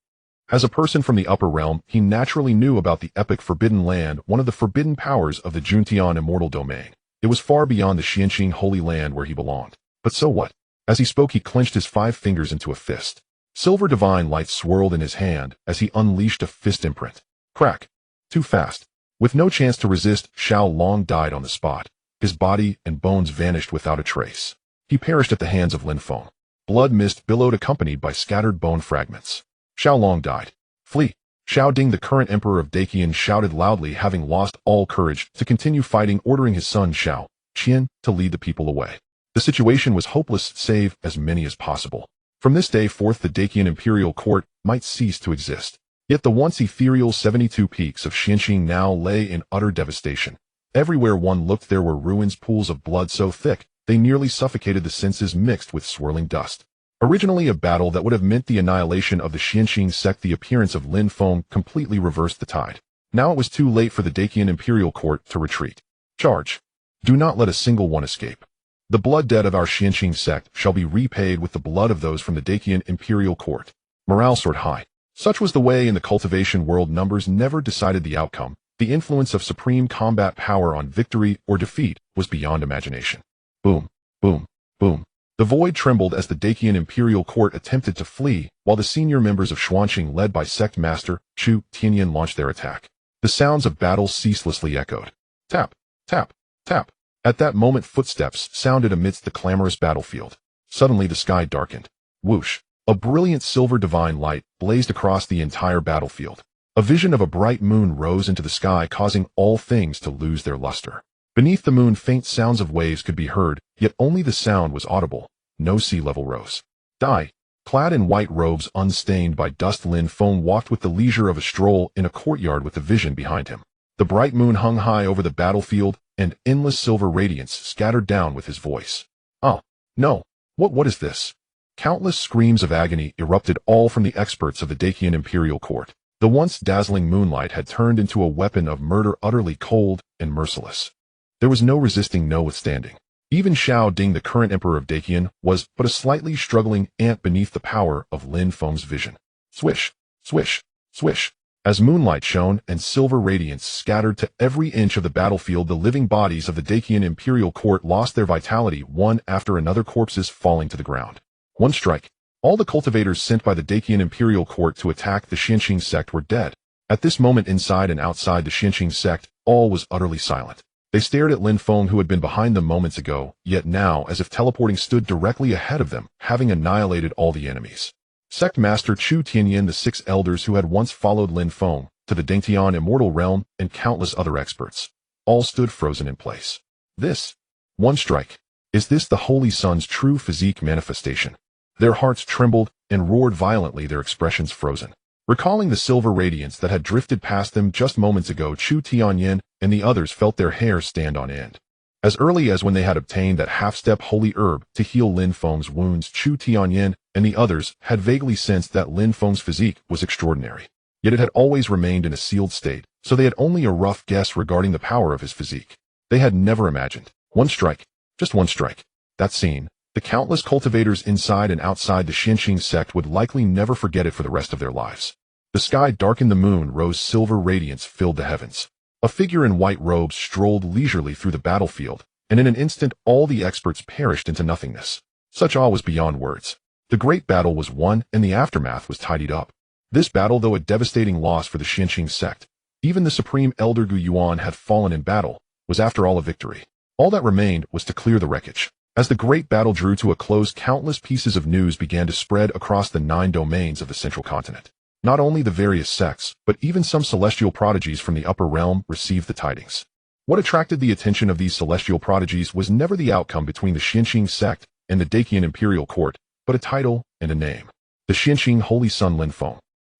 As a person from the upper realm, he naturally knew about the epic Forbidden Land, one of the forbidden powers of the Juntian immortal domain. It was far beyond the Xianqing Holy Land where he belonged. But so what? As he spoke, he clenched his 5 fingers into a fist. Silver divine light swirled in his hand as he unleashed a fist imprint. Crack. Too fast. With no chance to resist, Xiao Long died on the spot. His body and bones vanished without a trace. He perished at the hands of Lin Feng. Blood mist billowed, accompanied by scattered bone fragments. Xiao Long died. Flee. Xiao Ding, the current emperor of Daqian, shouted loudly, having lost all courage to continue fighting, ordering his son Xiao Qian to lead the people away. The situation was hopeless, save as many as possible. From this day forth, the Daqian imperial court might cease to exist. Yet the once ethereal 72 peaks of Xianxing now lay in utter devastation. Everywhere one looked there were ruins, pools of blood so thick they nearly suffocated the senses mixed with swirling dust. Originally a battle that would have meant the annihilation of the Xianxing sect, the appearance of Lin Feng completely reversed the tide. Now it was too late for the Dacian imperial court to retreat. Charge! Do not let a single one escape. The blood debt of our Xianxing sect shall be repaid with the blood of those from the Dacian imperial court. Morale soared high. Such was the way in the cultivation world. Numbers never decided the outcome. The influence of supreme combat power on victory or defeat was beyond imagination. Boom, boom, boom. The void trembled as the Dacian imperial court attempted to flee, while the senior members of Xuanqing led by sect master Chu Tianyan launched their attack. The sounds of battle ceaselessly echoed. Tap, tap, tap. At that moment footsteps sounded amidst the clamorous battlefield. Suddenly the sky darkened. Whoosh! A brilliant silver divine light blazed across the entire battlefield. A vision of a bright moon rose into the sky, causing all things to lose their luster. Beneath the moon faint sounds of waves could be heard, yet only the sound was audible. No sea level rose. Dai, clad in white robes unstained by dust, Lin Feng walked with the leisure of a stroll in a courtyard with the vision behind him. The bright moon hung high over the battlefield, and endless silver radiance scattered down with his voice. Oh, no. What is this? Countless screams of agony erupted, all from the experts of the Dacian imperial court. The once dazzling moonlight had turned into a weapon of murder, utterly cold and merciless. There was no resisting, no withstanding. Even Xiao Ding, the current emperor of Dacian, was but a slightly struggling ant beneath the power of Lin Feng's vision. Swish, swish, swish. As moonlight shone and silver radiance scattered to every inch of the battlefield, the living bodies of the Dacian imperial court lost their vitality, one after another, corpses falling to the ground. One strike. All the cultivators sent by the Dacian imperial court to attack the Xianxing sect were dead. At this moment, inside and outside the Xianxing sect, all was utterly silent. They stared at Lin Feng, who had been behind them moments ago, yet now, as if teleporting, stood directly ahead of them, having annihilated all the enemies. Sect Master Chu Tianyan, the 6 elders who had once followed Lin Feng to the Dengtian immortal realm, and countless other experts, all stood frozen in place. This one strike. Is this the Holy Sun's true physique manifestation? Their hearts trembled and roared violently, their expressions frozen. Recalling the silver radiance that had drifted past them just moments ago, Chu Tianyan and the others felt their hair stand on end. As early as when they had obtained that half-step holy herb to heal Lin Feng's wounds, Chu Tianyan and the others had vaguely sensed that Lin Feng's physique was extraordinary. Yet it had always remained in a sealed state, so they had only a rough guess regarding the power of his physique. They had never imagined. One strike. Just one strike. That scene. The countless cultivators inside and outside the Xianxing sect would likely never forget it for the rest of their lives. The sky darkened, the moon rose, silver radiance filled the heavens. A figure in white robes strolled leisurely through the battlefield, and in an instant all the experts perished into nothingness. Such awe was beyond words. The great battle was won, and the aftermath was tidied up. This battle, though a devastating loss for the Xianxing sect, even the supreme elder Gu Yuan had fallen in battle, was after all a victory. All that remained was to clear the wreckage. As the great battle drew to a close, countless pieces of news began to spread across the 9 domains of the central continent. Not only the various sects, but even some celestial prodigies from the upper realm received the tidings. What attracted the attention of these celestial prodigies was never the outcome between the Xianxing sect and the Dacian imperial court, but a title and a name. The Xianxing Holy Sun Lin Feng.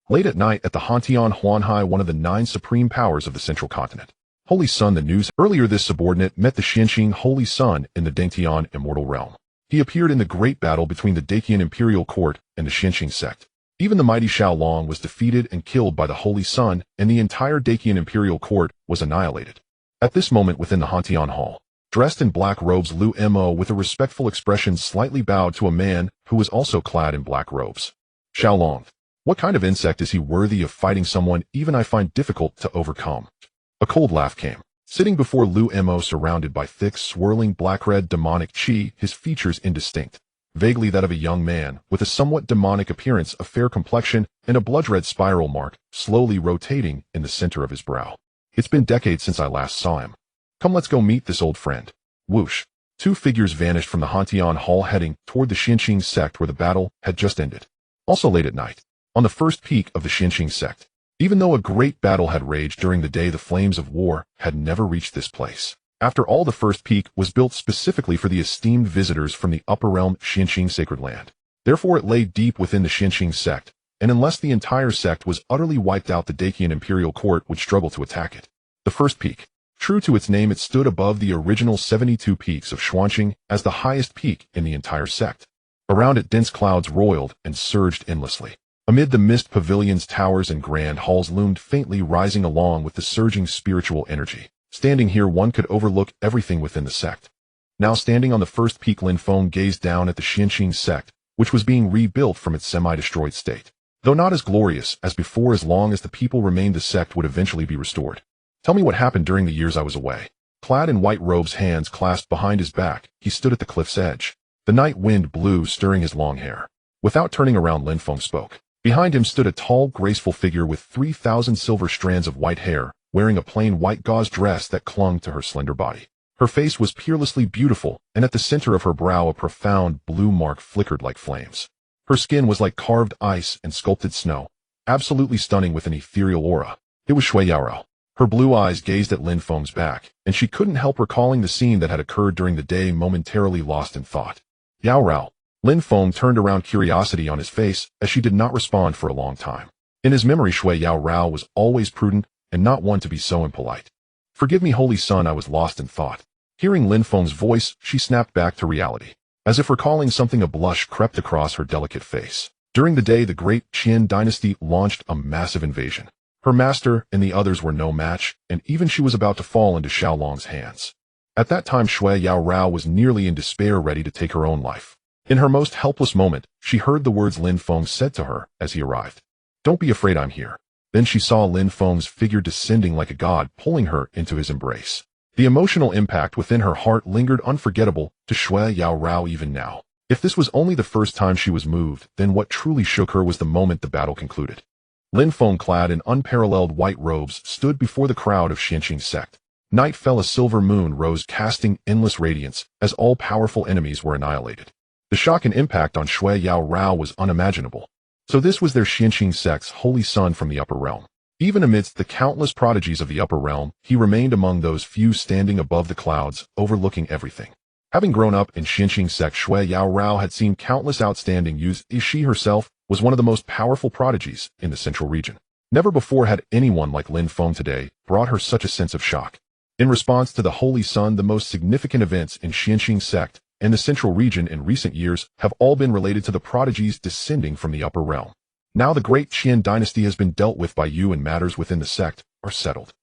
Late at night at the Hantian Huanhai, one of the 9 supreme powers of the central continent. Holy Sun, the news. Earlier this subordinate met the Xianxing Holy Sun in the Dengtian immortal realm. He appeared in the great battle between the Dacian imperial court and the Xianxing sect. Even the mighty Xiaolong was defeated and killed by the Holy Sun, and the entire Dacian imperial court was annihilated. At this moment within the Hantian hall, dressed in black robes, Lu Mo with a respectful expression slightly bowed to a man who was also clad in black robes. Xiaolong. What kind of insect is he worthy of fighting someone even I find difficult to overcome? A cold laugh came. Sitting before Lu Mo, surrounded by thick, swirling black-red demonic chi, his features indistinct, vaguely that of a young man, with a somewhat demonic appearance, a fair complexion, and a blood-red spiral mark, slowly rotating in the center of his brow. It's been decades since I last saw him. Come, let's go meet this old friend. Whoosh. 2 figures vanished from the Hantian hall, heading toward the Xianxing sect where the battle had just ended. Also late at night, on the first peak of the Xianxing sect, even though a great battle had raged during the day, the flames of war had never reached this place. After all, the first peak was built specifically for the esteemed visitors from the upper realm Xianxing sacred land. Therefore it lay deep within the Xianxing sect, and unless the entire sect was utterly wiped out, the Dacian imperial court would struggle to attack it. The first peak. True to its name, it stood above the original 72 peaks of Xuanqing as the highest peak in the entire sect. Around it, dense clouds roiled and surged endlessly. Amid the mist, pavilions, towers, and grand halls loomed faintly, rising along with the surging spiritual energy. Standing here, one could overlook everything within the sect. Now standing on the first peak, Lin Feng gazed down at the Xianqing sect, which was being rebuilt from its semi-destroyed state. Though not as glorious as before, as long as the people remained, the sect would eventually be restored. Tell me what happened during the years I was away. Clad in white robes, hands clasped behind his back, he stood at the cliff's edge. The night wind blew, stirring his long hair. Without turning around, Lin Feng spoke. Behind him stood a tall, graceful figure with 3,000 silver strands of white hair, wearing a plain white gauze dress that clung to her slender body. Her face was peerlessly beautiful, and at the center of her brow a profound blue mark flickered like flames. Her skin was like carved ice and sculpted snow, absolutely stunning with an ethereal aura. It was Shui Yaorao. Her blue eyes gazed at Lin Feng's back, and she couldn't help recalling the scene that had occurred during the day, momentarily lost in thought. Yaorao. Lin Feng turned around, curiosity on his face, as she did not respond for a long time. In his memory, Shui Yaorao was always prudent and not one to be so impolite. Forgive me, holy son, I was lost in thought. Hearing Lin Feng's voice, she snapped back to reality. As if recalling something, a blush crept across her delicate face. During the day, the great Qin dynasty launched a massive invasion. Her master and the others were no match, and even she was about to fall into Xiaolong's hands. At that time, Shui Yaorao was nearly in despair, ready to take her own life. In her most helpless moment, she heard the words Lin Feng said to her as he arrived. Don't be afraid, I'm here. Then she saw Lin Feng's figure descending like a god, pulling her into his embrace. The emotional impact within her heart lingered unforgettable to Shui Yaorao even now. If this was only the first time she was moved, then what truly shook her was the moment the battle concluded. Lin Feng, clad in unparalleled white robes, stood before the crowd of Xianqing sect. Night fell, a silver moon rose, casting endless radiance, as all powerful enemies were annihilated. The shock and impact on Shui Yaorao was unimaginable. So this was their Xianqing sect's holy son from the upper realm. Even amidst the countless prodigies of the upper realm, he remained among those few standing above the clouds, overlooking everything. Having grown up in Xianqing sect, Shui Yaorao had seen countless outstanding youths. She herself was one of the most powerful prodigies in the central region. Never before had anyone like Lin Feng today brought her such a sense of shock. In response to the holy son, the most significant events in Xianqing sect and the central region in recent years have all been related to the prodigies descending from the upper realm. Now the great Qin dynasty has been dealt with by you, and matters within the sect are settled.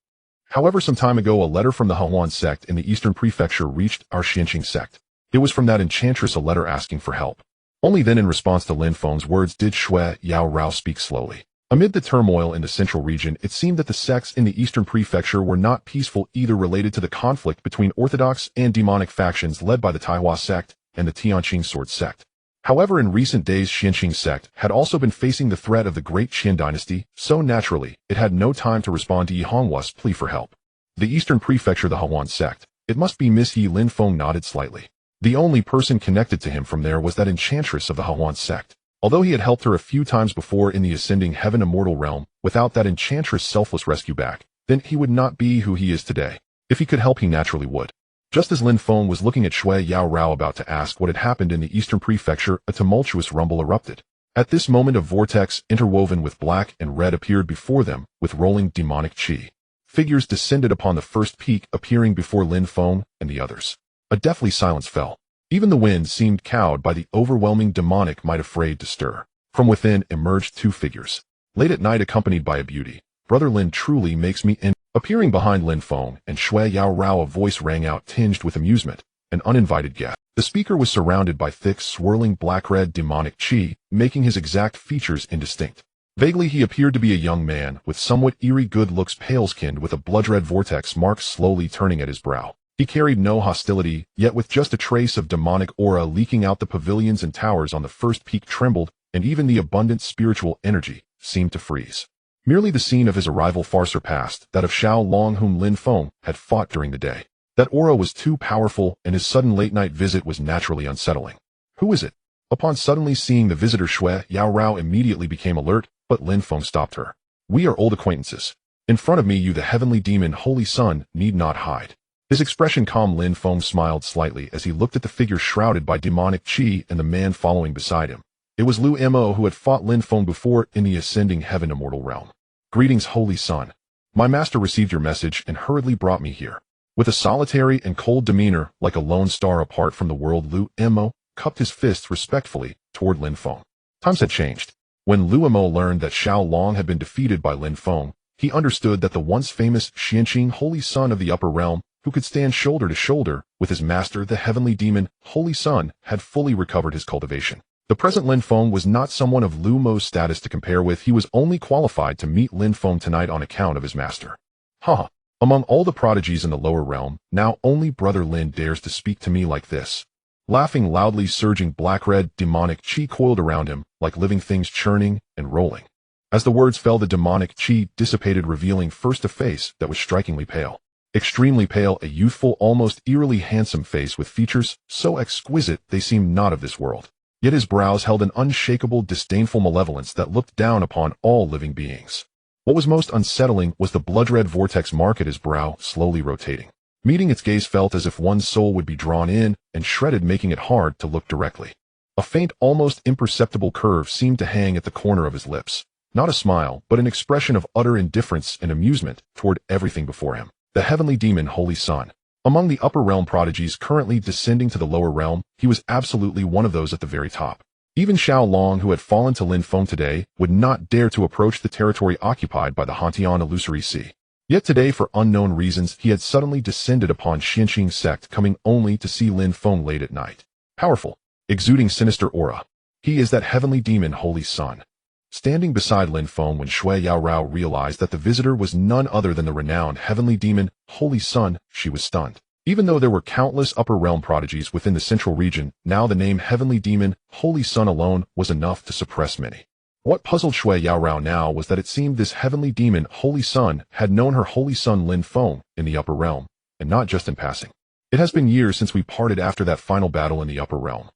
However, some time ago, a letter from the Hanwan sect in the eastern prefecture reached our Xianqing sect. It was from that enchantress, a letter asking for help. Only then, in response to Lin Feng's words, did Shui Yaorao speak slowly. Amid the turmoil in the central region, it seemed that the sects in the eastern prefecture were not peaceful either, related to the conflict between orthodox and demonic factions led by the Taihua sect and the Tianqing sword sect. However, in recent days, Xianqing sect had also been facing the threat of the great Qin dynasty, so naturally, it had no time to respond to Yi Honghua's plea for help. The eastern prefecture, the Hanwan sect. It must be Miss Yi. Lin Feng nodded slightly. The only person connected to him from there was that enchantress of the Hanwan sect. Although he had helped her a few times before in the ascending heaven immortal realm, without that enchantress' selfless rescue back, then he would not be who he is today. If he could help, he naturally would. Just as Lin Feng was looking at Shui Yaorao, about to ask what had happened in the eastern prefecture, a tumultuous rumble erupted. At this moment, a vortex interwoven with black and red appeared before them with rolling demonic chi. Figures descended upon the first peak, appearing before Lin Feng and the others. A deathly silence fell. Even the wind seemed cowed by the overwhelming demonic might, afraid to stir. From within emerged two figures. Late at night, accompanied by a beauty. Brother Lin truly makes me in. Appearing behind Lin Feng and Shui Yaorao, a voice rang out, tinged with amusement. An uninvited guest. The speaker was surrounded by thick, swirling black-red demonic chi, making his exact features indistinct. Vaguely, he appeared to be a young man with somewhat eerie good looks, pale-skinned, with a blood-red vortex mark slowly turning at his brow. He carried no hostility, yet with just a trace of demonic aura leaking out, the pavilions and towers on the first peak trembled, and even the abundant spiritual energy seemed to freeze. Merely the scene of his arrival far surpassed that of Xiaolong, whom Lin Feng had fought during the day. That aura was too powerful, and his sudden late-night visit was naturally unsettling. Who is it? Upon suddenly seeing the visitor, Shui Yaorao immediately became alert, but Lin Feng stopped her. We are old acquaintances. In front of me, you, the heavenly demon, holy son, need not hide. His expression calm. Lin Feng smiled slightly as he looked at the figure shrouded by demonic chi and the man following beside him. It was Lu Mo who had fought Lin Feng before in the ascending heaven immortal realm. Greetings, holy son. My master received your message and hurriedly brought me here. With a solitary and cold demeanor, like a lone star apart from the world, Lu Mo cupped his fists respectfully toward Lin Feng. Times had changed. When Lu Mo learned that Xiao Long had been defeated by Lin Feng, he understood that the once famous Xianqing holy son of the upper realm, who could stand shoulder to shoulder with his master, the heavenly demon, holy son, had fully recovered his cultivation. The present Lin Feng was not someone of Lu Mo's status to compare with. He was only qualified to meet Lin Feng tonight on account of his master. Ha! Among all the prodigies in the lower realm, now only Brother Lin dares to speak to me like this. Laughing loudly, surging black-red, demonic chi coiled around him, like living things churning and rolling. As the words fell, the demonic chi dissipated, revealing first a face that was strikingly pale. Extremely pale, a youthful, almost eerily handsome face with features so exquisite they seemed not of this world. Yet his brows held an unshakable, disdainful malevolence that looked down upon all living beings. What was most unsettling was the blood-red vortex mark at his brow, slowly rotating. Meeting its gaze felt as if one's soul would be drawn in and shredded, making it hard to look directly. A faint, almost imperceptible curve seemed to hang at the corner of his lips. Not a smile, but an expression of utter indifference and amusement toward everything before him. The heavenly demon, holy son. Among the upper realm prodigies currently descending to the lower realm, he was absolutely one of those at the very top. Even Xiao Long, who had fallen to Lin Feng today, would not dare to approach the territory occupied by the Hantian illusory sea. Yet today, for unknown reasons, he had suddenly descended upon Xianqing sect, coming only to see Lin Feng late at night. Powerful, exuding sinister aura. He is that heavenly demon, holy son. Standing beside Lin Feng when Shui Yaorao realized that the visitor was none other than the renowned heavenly demon, holy son, she was stunned. Even though there were countless upper realm prodigies within the central region, now the name heavenly demon, holy son alone was enough to suppress many. What puzzled Shui Yaorao now was that it seemed this heavenly demon, holy son, had known her holy son Lin Feng in the upper realm, and not just in passing. It has been years since we parted after that final battle in the upper realm.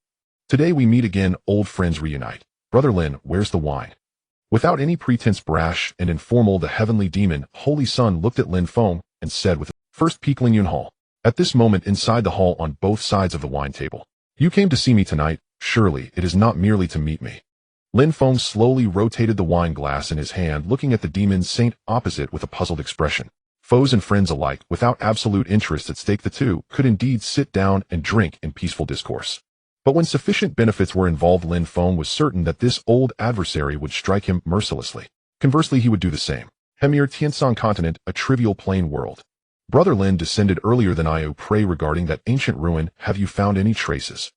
Today we meet again, old friends reunite. Brother Lin, where's the wine? Without any pretense, brash and informal, the heavenly demon, holy son, looked at Lin Feng and said with first Peekling Yun Hall. At this moment inside the hall on both sides of the wine table. You came to see me tonight, surely it is not merely to meet me. Lin Feng slowly rotated the wine glass in his hand, looking at the demon saint opposite with a puzzled expression. Foes and friends alike, without absolute interest at stake, the two could indeed sit down and drink in peaceful discourse. But when sufficient benefits were involved, Lin Feng was certain that this old adversary would strike him mercilessly. Conversely, he would do the same. Hemir Tianshan continent, a trivial plain world. Brother Lin descended earlier than I. Pray, regarding that ancient ruin, have you found any traces?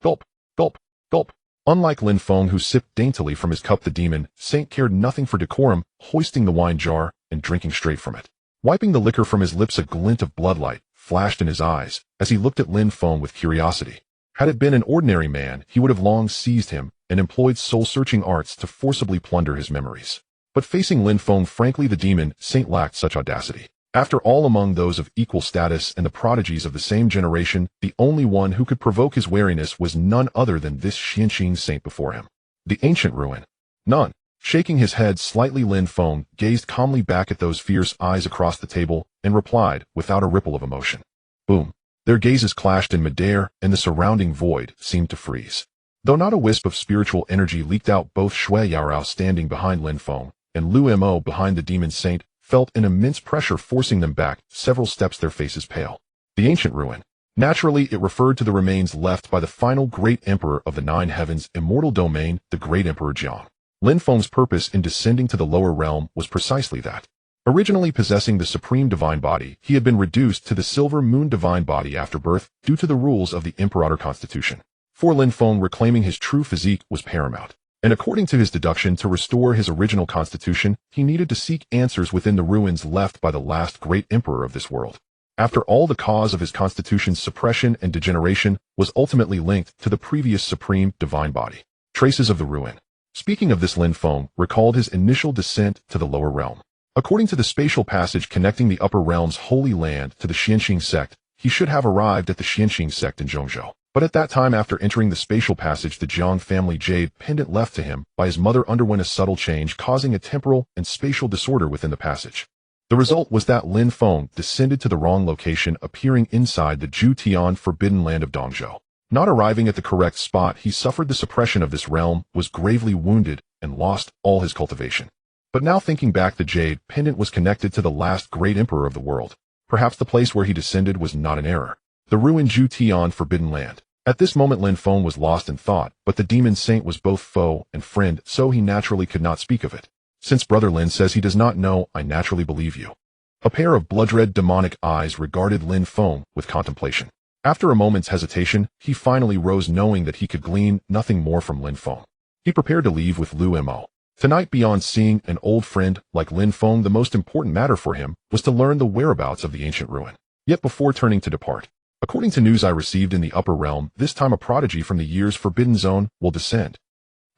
Gulp, gulp, gulp. Unlike Lin Feng, who sipped daintily from his cup, the demon saint cared nothing for decorum, hoisting the wine jar and drinking straight from it. Wiping the liquor from his lips, a glint of bloodlight flashed in his eyes as he looked at Lin Feng with curiosity. Had it been an ordinary man, he would have long seized him and employed soul-searching arts to forcibly plunder his memories. But facing Lin Feng frankly, the demon saint lacked such audacity. After all, among those of equal status and the prodigies of the same generation, the only one who could provoke his wariness was none other than this Xianqing saint before him. The ancient ruin. None. Shaking his head slightly, Lin Feng gazed calmly back at those fierce eyes across the table and replied without a ripple of emotion. Boom. Their gazes clashed in midair, and the surrounding void seemed to freeze. Though not a wisp of spiritual energy leaked out, both Shui Yaorao, standing behind Lin Feng, and Lu Mo behind the demon saint, felt an immense pressure forcing them back several steps, their faces pale. The ancient ruin. Naturally, it referred to the remains left by the final great emperor of the Nine Heavens' immortal domain, the great Emperor Jiang. Lin Feng's purpose in descending to the lower realm was precisely that. Originally possessing the supreme divine body, he had been reduced to the silver moon divine body after birth due to the rules of the Imperator Constitution. For Lin Feng, reclaiming his true physique was paramount. And according to his deduction, to restore his original constitution, he needed to seek answers within the ruins left by the last great emperor of this world. After all, the cause of his constitution's suppression and degeneration was ultimately linked to the previous supreme divine body. Traces of the ruin. Speaking of this, Lin Feng recalled his initial descent to the lower realm. According to the spatial passage connecting the upper realm's holy land to the Xianqing sect, he should have arrived at the Xianqing sect in Zhongzhou. But at that time, after entering the spatial passage, the Jiang family jade pendant left to him by his mother underwent a subtle change, causing a temporal and spatial disorder within the passage. The result was that Lin Feng descended to the wrong location, appearing inside the Ju Tian forbidden land of Dongzhou. Not arriving at the correct spot, he suffered the suppression of this realm, was gravely wounded, and lost all his cultivation. But now thinking back, the jade pendant was connected to the last great emperor of the world. Perhaps the place where he descended was not an error. The ruined Jutian forbidden land. At this moment Lin Feng was lost in thought, but the demon saint was both foe and friend, so he naturally could not speak of it. Since Brother Lin says he does not know, I naturally believe you. A pair of blood-red demonic eyes regarded Lin Feng with contemplation. After a moment's hesitation, he finally rose, knowing that he could glean nothing more from Lin Feng. He prepared to leave with Lu Mo. Tonight, beyond seeing an old friend like Lin Feng, the most important matter for him was to learn the whereabouts of the ancient ruin. Yet before turning to depart, according to news I received in the upper realm, this time a prodigy from the years forbidden zone will descend.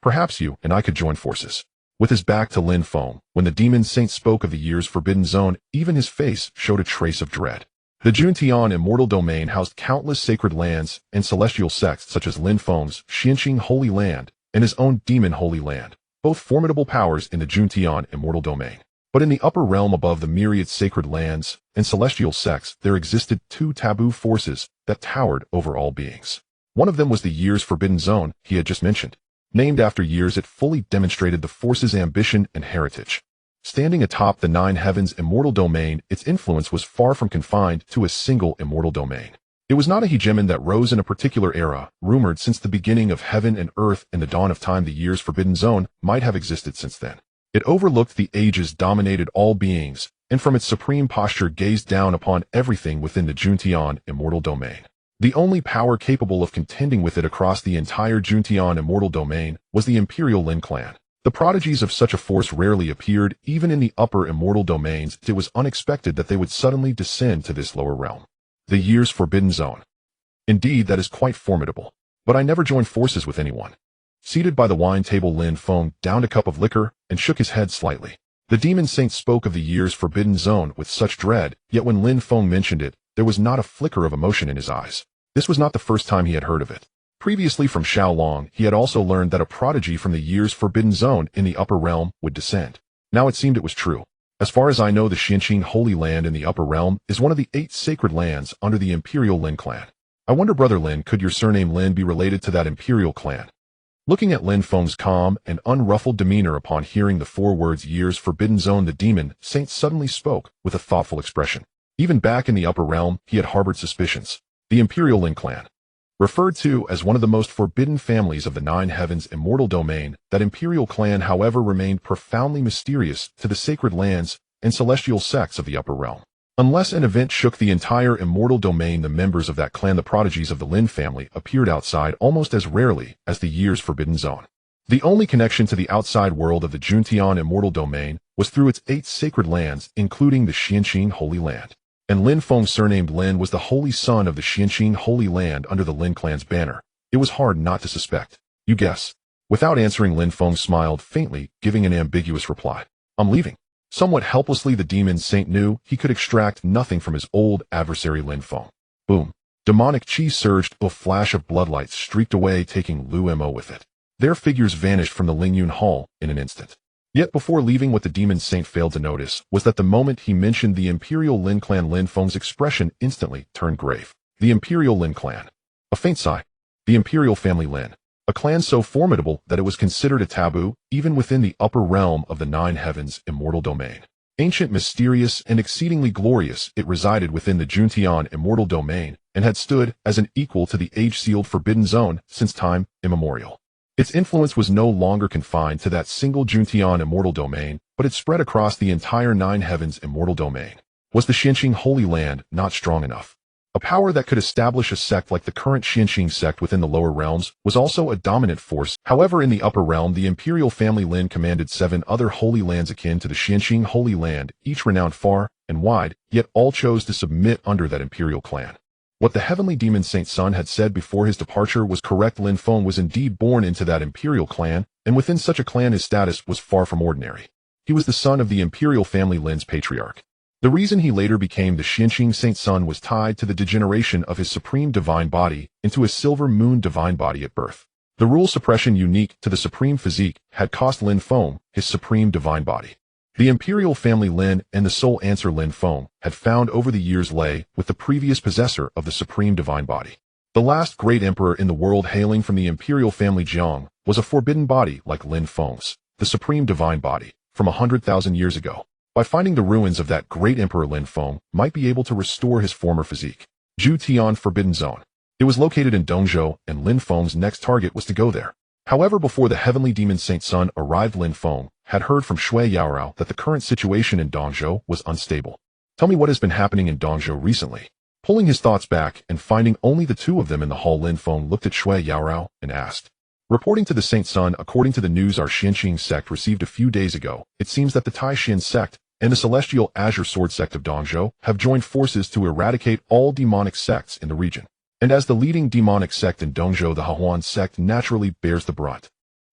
Perhaps you and I could join forces. With his back to Lin Feng, when the demon saint spoke of the years forbidden zone, even his face showed a trace of dread. The Juntian immortal domain housed countless sacred lands and celestial sects such as Lin Feng's Xianxing Holy Land and his own Demon Holy Land, both formidable powers in the Juntian immortal domain. But in the upper realm above the myriad sacred lands and celestial sects, there existed two taboo forces that towered over all beings. One of them was the years forbidden zone he had just mentioned. Named after years, it fully demonstrated the force's ambition and heritage. Standing atop the nine heavens immortal domain, its influence was far from confined to a single immortal domain. It was not a hegemon that rose in a particular era, rumored since the beginning of heaven and earth and the dawn of time. The years forbidden zone might have existed since then. It overlooked the ages, dominated all beings, and from its supreme posture gazed down upon everything within the Juntian immortal domain. The only power capable of contending with it across the entire Juntian immortal domain was the Imperial Lin clan. The prodigies of such a force rarely appeared, even in the upper immortal domains. It was unexpected that they would suddenly descend to this lower realm. The years forbidden zone. Indeed, that is quite formidable. But I never joined forces with anyone. Seated by the wine table, Lin Feng downed a cup of liquor and shook his head slightly. The demon saint spoke of the years forbidden zone with such dread, yet when Lin Feng mentioned it, there was not a flicker of emotion in his eyes. This was not the first time he had heard of it. Previously from Xiaolong, he had also learned that a prodigy from the years forbidden zone in the upper realm would descend. Now it seemed it was true. As far as I know, the Xianxing Holy Land in the upper realm is one of the 8 sacred lands under the Imperial Lin clan. I wonder, Brother Lin, could your surname Lin be related to that Imperial clan? Looking at Lin Feng's calm and unruffled demeanor upon hearing the 4 words years forbidden zone, the demon saint suddenly spoke with a thoughtful expression. Even back in the upper realm, he had harbored suspicions. The Imperial Lin clan, referred to as one of the most forbidden families of the Nine Heavens immortal domain, that imperial clan, however, remained profoundly mysterious to the sacred lands and celestial sects of the upper realm. Unless an event shook the entire immortal domain, the members of that clan, the prodigies of the Lin family, appeared outside almost as rarely as the years forbidden zone. The only connection to the outside world of the Juntian immortal domain was through its 8 sacred lands, including the Xianxing Holy Land. And Lin Feng, surnamed Lin, was the holy son of the Xianxing Holy Land under the Lin clan's banner. It was hard not to suspect. You guess. Without answering, Lin Feng smiled faintly, giving an ambiguous reply. I'm leaving. Somewhat helplessly, the demon saint knew he could extract nothing from his old adversary Lin Feng. Boom. Demonic chi surged, a flash of bloodlight streaked away, taking Lu Mo with it. Their figures vanished from the Lingyun Hall in an instant. Yet before leaving, what the demon saint failed to notice was that the moment he mentioned the Imperial Lin clan, Lin Feng's expression instantly turned grave. The Imperial Lin clan. A faint sigh. The Imperial family Lin. A clan so formidable that it was considered a taboo, even within the upper realm of the Nine Heavens immortal domain. Ancient, mysterious, and exceedingly glorious, it resided within the Juntian immortal domain, and had stood as an equal to the age-sealed forbidden zone since time immemorial. Its influence was no longer confined to that single Juntian immortal domain, but it spread across the entire Nine Heavens immortal domain. Was the Xianxing Holy Land not strong enough? A power that could establish a sect like the current Xianxing sect within the lower realms was also a dominant force. However, in the upper realm, the Imperial family Lin commanded 7 other holy lands akin to the Xianxing Holy Land, each renowned far and wide, yet all chose to submit under that Imperial clan. What the heavenly demon Saint Sun had said before his departure was correct. Lin Feng was indeed born into that Imperial clan, and within such a clan his status was far from ordinary. He was the son of the Imperial family Lin's patriarch. The reason he later became the Xianxing Saint Sun was tied to the degeneration of his supreme divine body into a silver moon divine body at birth. The rule suppression unique to the supreme physique had cost Lin Feng his supreme divine body. The Imperial family Lin and the sole answer Lin Feng had found over the years lay with the previous possessor of the supreme divine body. The last great emperor in the world hailing from the imperial family Jiang was a forbidden body like Lin Feng's, the supreme divine body, from 100,000 years ago. By finding the ruins of that great emperor, Lin Feng might be able to restore his former physique. Zhu Tian Forbidden Zone. It was located in Dongzhou, and Lin Feng's next target was to go there. However, before the heavenly demon Saint Sun arrived, Lin Feng had heard from Shui Yaorao that the current situation in Dongzhou was unstable. Tell me what has been happening in Dongzhou recently. Pulling his thoughts back and finding only the two of them in the hall, Lin Feng looked at Shui Yaorao and asked. Reporting to the Saint Sun, according to the news our Xianqing sect received a few days ago, it seems that the Taishan sect and the Celestial Azure Sword sect of Dongzhou have joined forces to eradicate all demonic sects in the region. And as the leading demonic sect in Dongzhou, the Hahuan sect naturally bears the brunt.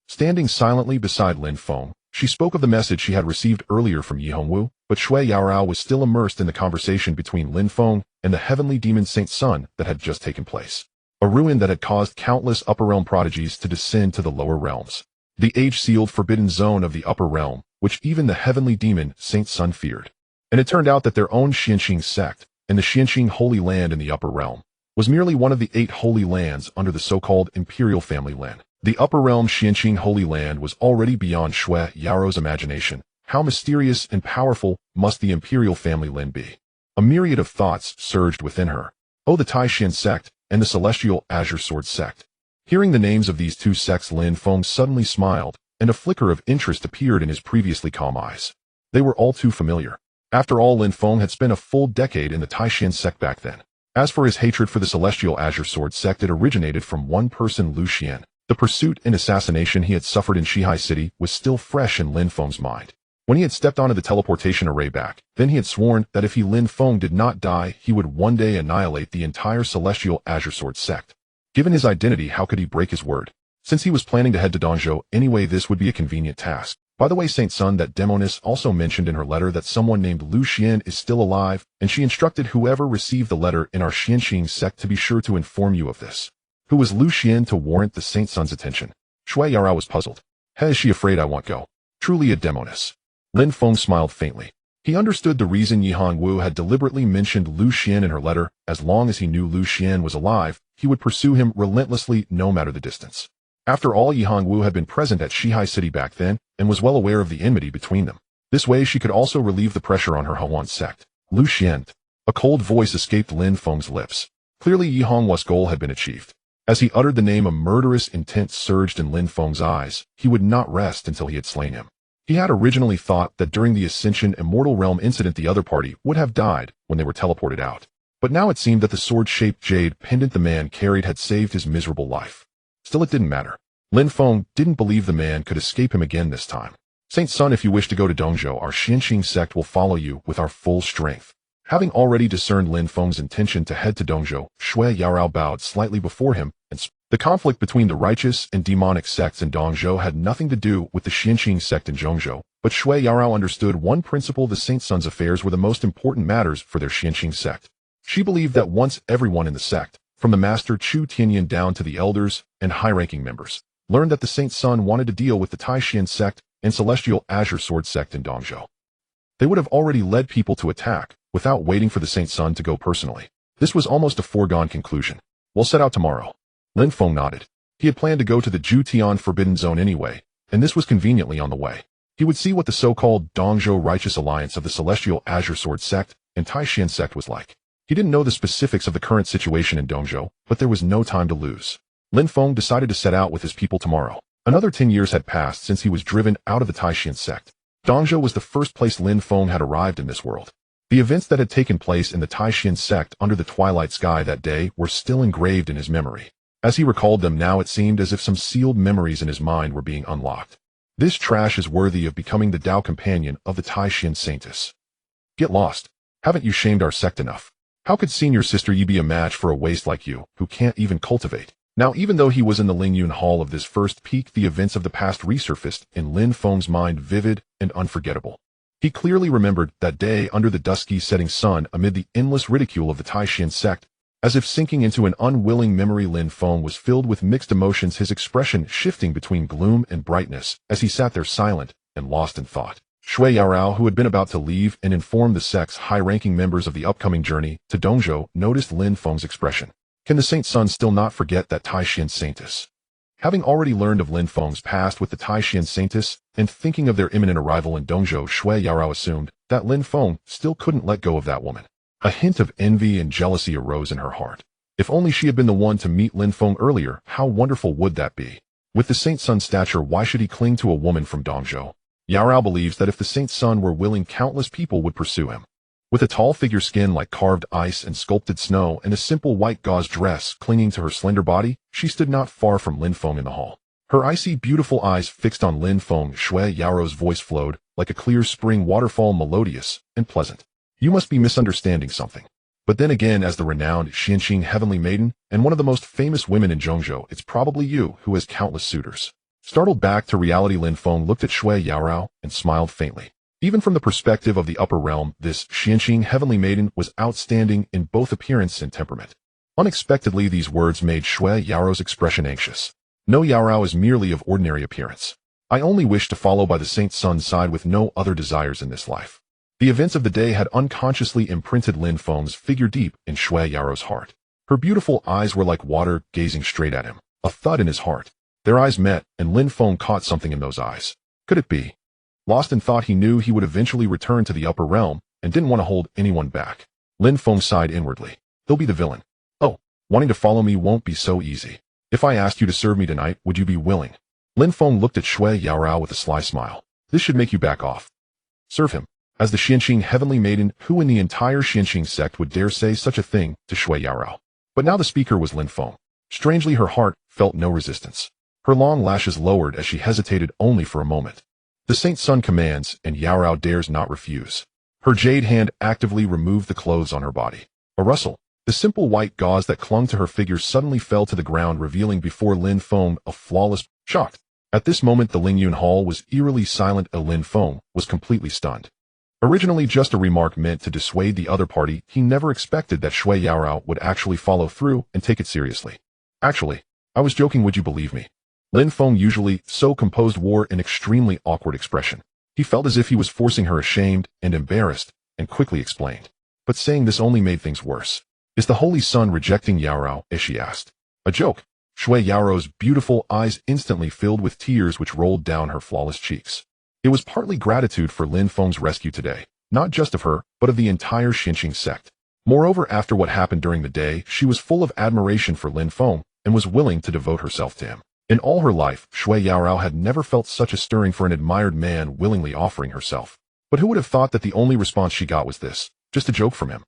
Standing silently beside Lin Feng, she spoke of the message she had received earlier from Yi Hongwu, but Shui Yaorao was still immersed in the conversation between Lin Feng and the heavenly demon Saint Sun that had just taken place. A ruin that had caused countless upper realm prodigies to descend to the lower realms. The age-sealed forbidden zone of the upper realm, which even the heavenly demon Saint Sun feared. And it turned out that their own Xianqing sect, and the Xianqing Holy Land in the upper realm, was merely one of the 8 holy lands under the so-called imperial family Lin. The upper realm Xianqing Holy Land was already beyond Shui Yaorao's imagination. How mysterious and powerful must the imperial family Lin be? A myriad of thoughts surged within her. Oh, the Taishan sect and the Celestial Azure Sword sect. Hearing the names of these two sects, Lin Feng suddenly smiled, and a flicker of interest appeared in his previously calm eyes. They were all too familiar. After all, Lin Feng had spent a full decade in the Taishan sect back then. As for his hatred for the Celestial Azure Sword sect, it originated from one person, Lu Xian. The pursuit and assassination he had suffered in Shihai City was still fresh in Lin Feng's mind. When he had stepped onto the teleportation array back, then he had sworn that if he, Lin Feng, did not die, he would one day annihilate the entire Celestial Azure Sword sect. Given his identity, how could he break his word? Since he was planning to head to Dongzhou anyway, this would be a convenient task. By the way, Saint Sun, that demoness also mentioned in her letter that someone named Lu Xian is still alive, and she instructed whoever received the letter in our Xianqing sect to be sure to inform you of this. Who was Lu Xian to warrant the Saint Sun's attention? Shui Yaorao was puzzled. Is she afraid I won't go? Truly a demoness. Lin Feng smiled faintly. He understood the reason Yi Hongwu had deliberately mentioned Lu Xian in her letter. As long as he knew Lu Xian was alive, he would pursue him relentlessly no matter the distance. After all, Yi Hongwu had been present at Shihai City back then, and was well aware of the enmity between them. This way she could also relieve the pressure on her Hahuan sect. Lu Xian. A cold voice escaped Lin Feng's lips. Clearly Yi Hongwu's goal had been achieved. As he uttered the name, a murderous intent surged in Lin Feng's eyes. He would not rest until he had slain him. He had originally thought that during the Ascension Immortal Realm incident the other party would have died when they were teleported out. But now it seemed that the sword-shaped jade pendant the man carried had saved his miserable life. Still, it didn't matter. Lin Feng didn't believe the man could escape him again this time. Saint Sun, if you wish to go to Dongzhou, our Xianqing sect will follow you with our full strength. Having already discerned Lin Feng's intention to head to Dongzhou, Shui Yaorao bowed slightly before him and spoke. The conflict between the righteous and demonic sects in Dongzhou had nothing to do with the Xianqing sect in Zhongzhou, but Shui Yaorao understood one principle: the Saint Sun's affairs were the most important matters for their Xianqing sect. She believed that once everyone in the sect, from the master Chu Tianyan down to the elders and high-ranking members, learned that the Saint Sun wanted to deal with the Taishan sect and Celestial Azure Sword sect in Dongzhou, they would have already led people to attack, without waiting for the Saint Sun to go personally. This was almost a foregone conclusion. We'll set out tomorrow. Lin Feng nodded. He had planned to go to the Zhu Forbidden Zone anyway, and this was conveniently on the way. He would see what the so-called Dongzhou Righteous Alliance of the Celestial Azure Sword sect and Taishan sect was like. He didn't know the specifics of the current situation in Dongzhou, but there was no time to lose. Lin Feng decided to set out with his people tomorrow. Another 10 years had passed since he was driven out of the Taishan sect. Dongzhou was the first place Lin Feng had arrived in this world. The events that had taken place in the Taishan sect under the twilight sky that day were still engraved in his memory. As he recalled them now, it seemed as if some sealed memories in his mind were being unlocked. This trash is worthy of becoming the Tao companion of the Taishan saintess. Get lost. Haven't you shamed our sect enough? How could senior sister Yi be a match for a waste like you, who can't even cultivate? Now, even though he was in the Lingyun Hall of this first peak, the events of the past resurfaced in Lin Feng's mind, vivid and unforgettable. He clearly remembered that day under the dusky setting sun amid the endless ridicule of the Taishan sect. As if sinking into an unwilling memory, Lin Feng was filled with mixed emotions, his expression shifting between gloom and brightness as he sat there silent and lost in thought. Shui Yaorao, who had been about to leave and inform the sect's high-ranking members of the upcoming journey to Dongzhou, noticed Lin Feng's expression. Can the Saint Sun still not forget that Taishan saintess? Having already learned of Lin Feng's past with the Taishan saintess, and thinking of their imminent arrival in Dongzhou, Shui Yarao assumed that Lin Feng still couldn't let go of that woman. A hint of envy and jealousy arose in her heart. If only she had been the one to meet Lin Feng earlier, how wonderful would that be? With the Saint Sun's stature, why should he cling to a woman from Dongzhou? Yarao believes that if the Saint Sun were willing, countless people would pursue him. With a tall figure skin like carved ice and sculpted snow and a simple white gauze dress clinging to her slender body, she stood not far from Lin Feng in the hall. Her icy, beautiful eyes fixed on Lin Feng, Shui Yaro's voice flowed like a clear spring waterfall, melodious and pleasant. You must be misunderstanding something. But then again, as the renowned Xianxing heavenly maiden and one of the most famous women in Zhongzhou, it's probably you who has countless suitors. Startled back to reality, Lin Feng looked at Shui Yarao and smiled faintly. Even from the perspective of the upper realm, this Xianxing heavenly maiden was outstanding in both appearance and temperament. Unexpectedly, these words made Shui Yaro's expression anxious. No, Yarao is merely of ordinary appearance. I only wish to follow by the Saint Sun's side with no other desires in this life. The events of the day had unconsciously imprinted Lin Feng's figure deep in Shui Yaro's heart. Her beautiful eyes were like water gazing straight at him. A thud in his heart. Their eyes met, and Lin Feng caught something in those eyes. Could it be? Lost in thought, he knew he would eventually return to the upper realm and didn't want to hold anyone back. Lin Feng sighed inwardly. He'll be the villain. Oh, wanting to follow me won't be so easy. If I asked you to serve me tonight, would you be willing? Lin Feng looked at Shui Yarao with a sly smile. This should make you back off. Serve him. As the Xianxing heavenly maiden, who in the entire Xianxing sect would dare say such a thing to Shui Yarao? But now the speaker was Lin Feng. Strangely, her heart felt no resistance. Her long lashes lowered as she hesitated only for a moment. The Saint Sun commands, and Yarao dares not refuse. Her jade hand actively removed the clothes on her body. A rustle. The simple white gauze that clung to her figure suddenly fell to the ground, revealing before Lin Feng a flawless, shocked. At this moment, the Lingyun Hall was eerily silent. Lin Feng was completely stunned. Originally just a remark meant to dissuade the other party, he never expected that Shui Yarao would actually follow through and take it seriously. Actually, I was joking, would you believe me? Lin Feng, usually so composed, wore an extremely awkward expression. He felt as if he was forcing her, ashamed and embarrassed, and quickly explained. But saying this only made things worse. Is the Holy Sun rejecting Yarao? As she asked. A joke. Shui Yaro's beautiful eyes instantly filled with tears which rolled down her flawless cheeks. It was partly gratitude for Lin Feng's rescue today, not just of her, but of the entire Xianxing sect. Moreover, after what happened during the day, she was full of admiration for Lin Feng and was willing to devote herself to him. In all her life, Shui Yarao had never felt such a stirring for an admired man willingly offering herself. But who would have thought that the only response she got was this, just a joke from him?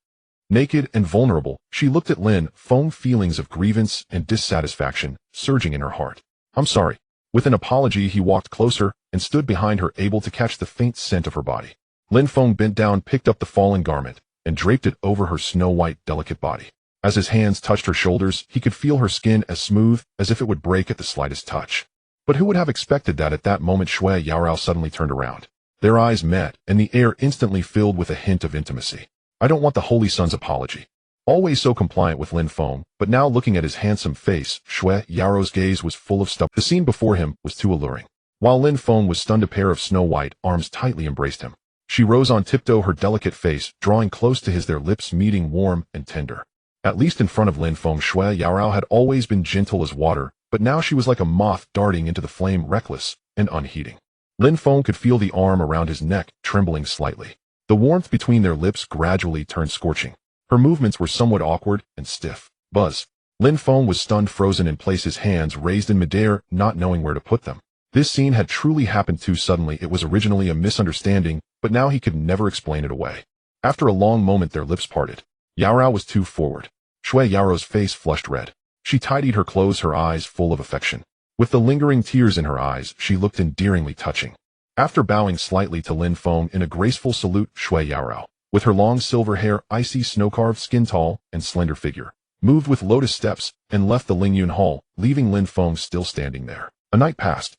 Naked and vulnerable, she looked at Lin Feng, feelings of grievance and dissatisfaction surging in her heart. I'm sorry. With an apology, he walked closer and stood behind her, able to catch the faint scent of her body. Lin Feng bent down, picked up the fallen garment, and draped it over her snow-white, delicate body. As his hands touched her shoulders, he could feel her skin as smooth as if it would break at the slightest touch. But who would have expected that? At that moment, Shui Yarao suddenly turned around. Their eyes met, and the air instantly filled with a hint of intimacy. I don't want the Holy Sun's apology. Always so compliant with Lin Feng, but now looking at his handsome face, Shui Yaro's gaze was full of stuff. The scene before him was too alluring. While Lin Feng was stunned, a pair of snow-white arms tightly embraced him. She rose on tiptoe, her delicate face drawing close to his, their lips meeting warm and tender. At least in front of Lin Feng, Shui Yarao had always been gentle as water, but now she was like a moth darting into the flame, reckless and unheeding. Lin Feng could feel the arm around his neck trembling slightly. The warmth between their lips gradually turned scorching. Her movements were somewhat awkward and stiff. Buzz. Lin Feng was stunned, frozen in place, his hands raised in midair, not knowing where to put them. This scene had truly happened too suddenly. It was originally a misunderstanding, but now he could never explain it away. After a long moment, their lips parted. Yarao was too forward. Shui Yaro's face flushed red. She tidied her clothes, her eyes full of affection. With the lingering tears in her eyes, she looked endearingly touching. After bowing slightly to Lin Feng in a graceful salute, Shui Yarao, with her long silver hair, icy snow-carved skin, tall and slender figure, moved with lotus steps and left the Lingyun Hall, leaving Lin Feng still standing there. A night passed.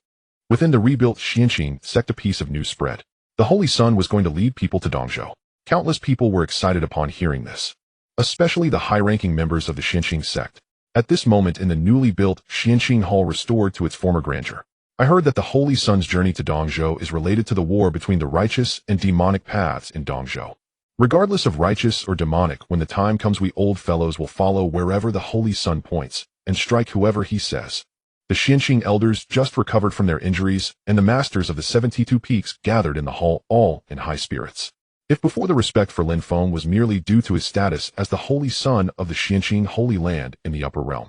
Within the rebuilt Xianxing sect, a piece of news spread. The Holy Sun was going to lead people to Dongzhou. Countless people were excited upon hearing this, especially the high-ranking members of the Xianxing sect. At this moment in the newly built Xianxing Hall restored to its former grandeur, I heard that the Holy Sun's journey to Dongzhou is related to the war between the righteous and demonic paths in Dongzhou. Regardless of righteous or demonic, when the time comes we old fellows will follow wherever the Holy Sun points, and strike whoever he says. The Xianxing elders just recovered from their injuries, and the masters of the 72 peaks gathered in the hall, all in high spirits. If before the respect for Lin Feng was merely due to his status as the Holy Son of the Xianxing Holy Land in the upper realm,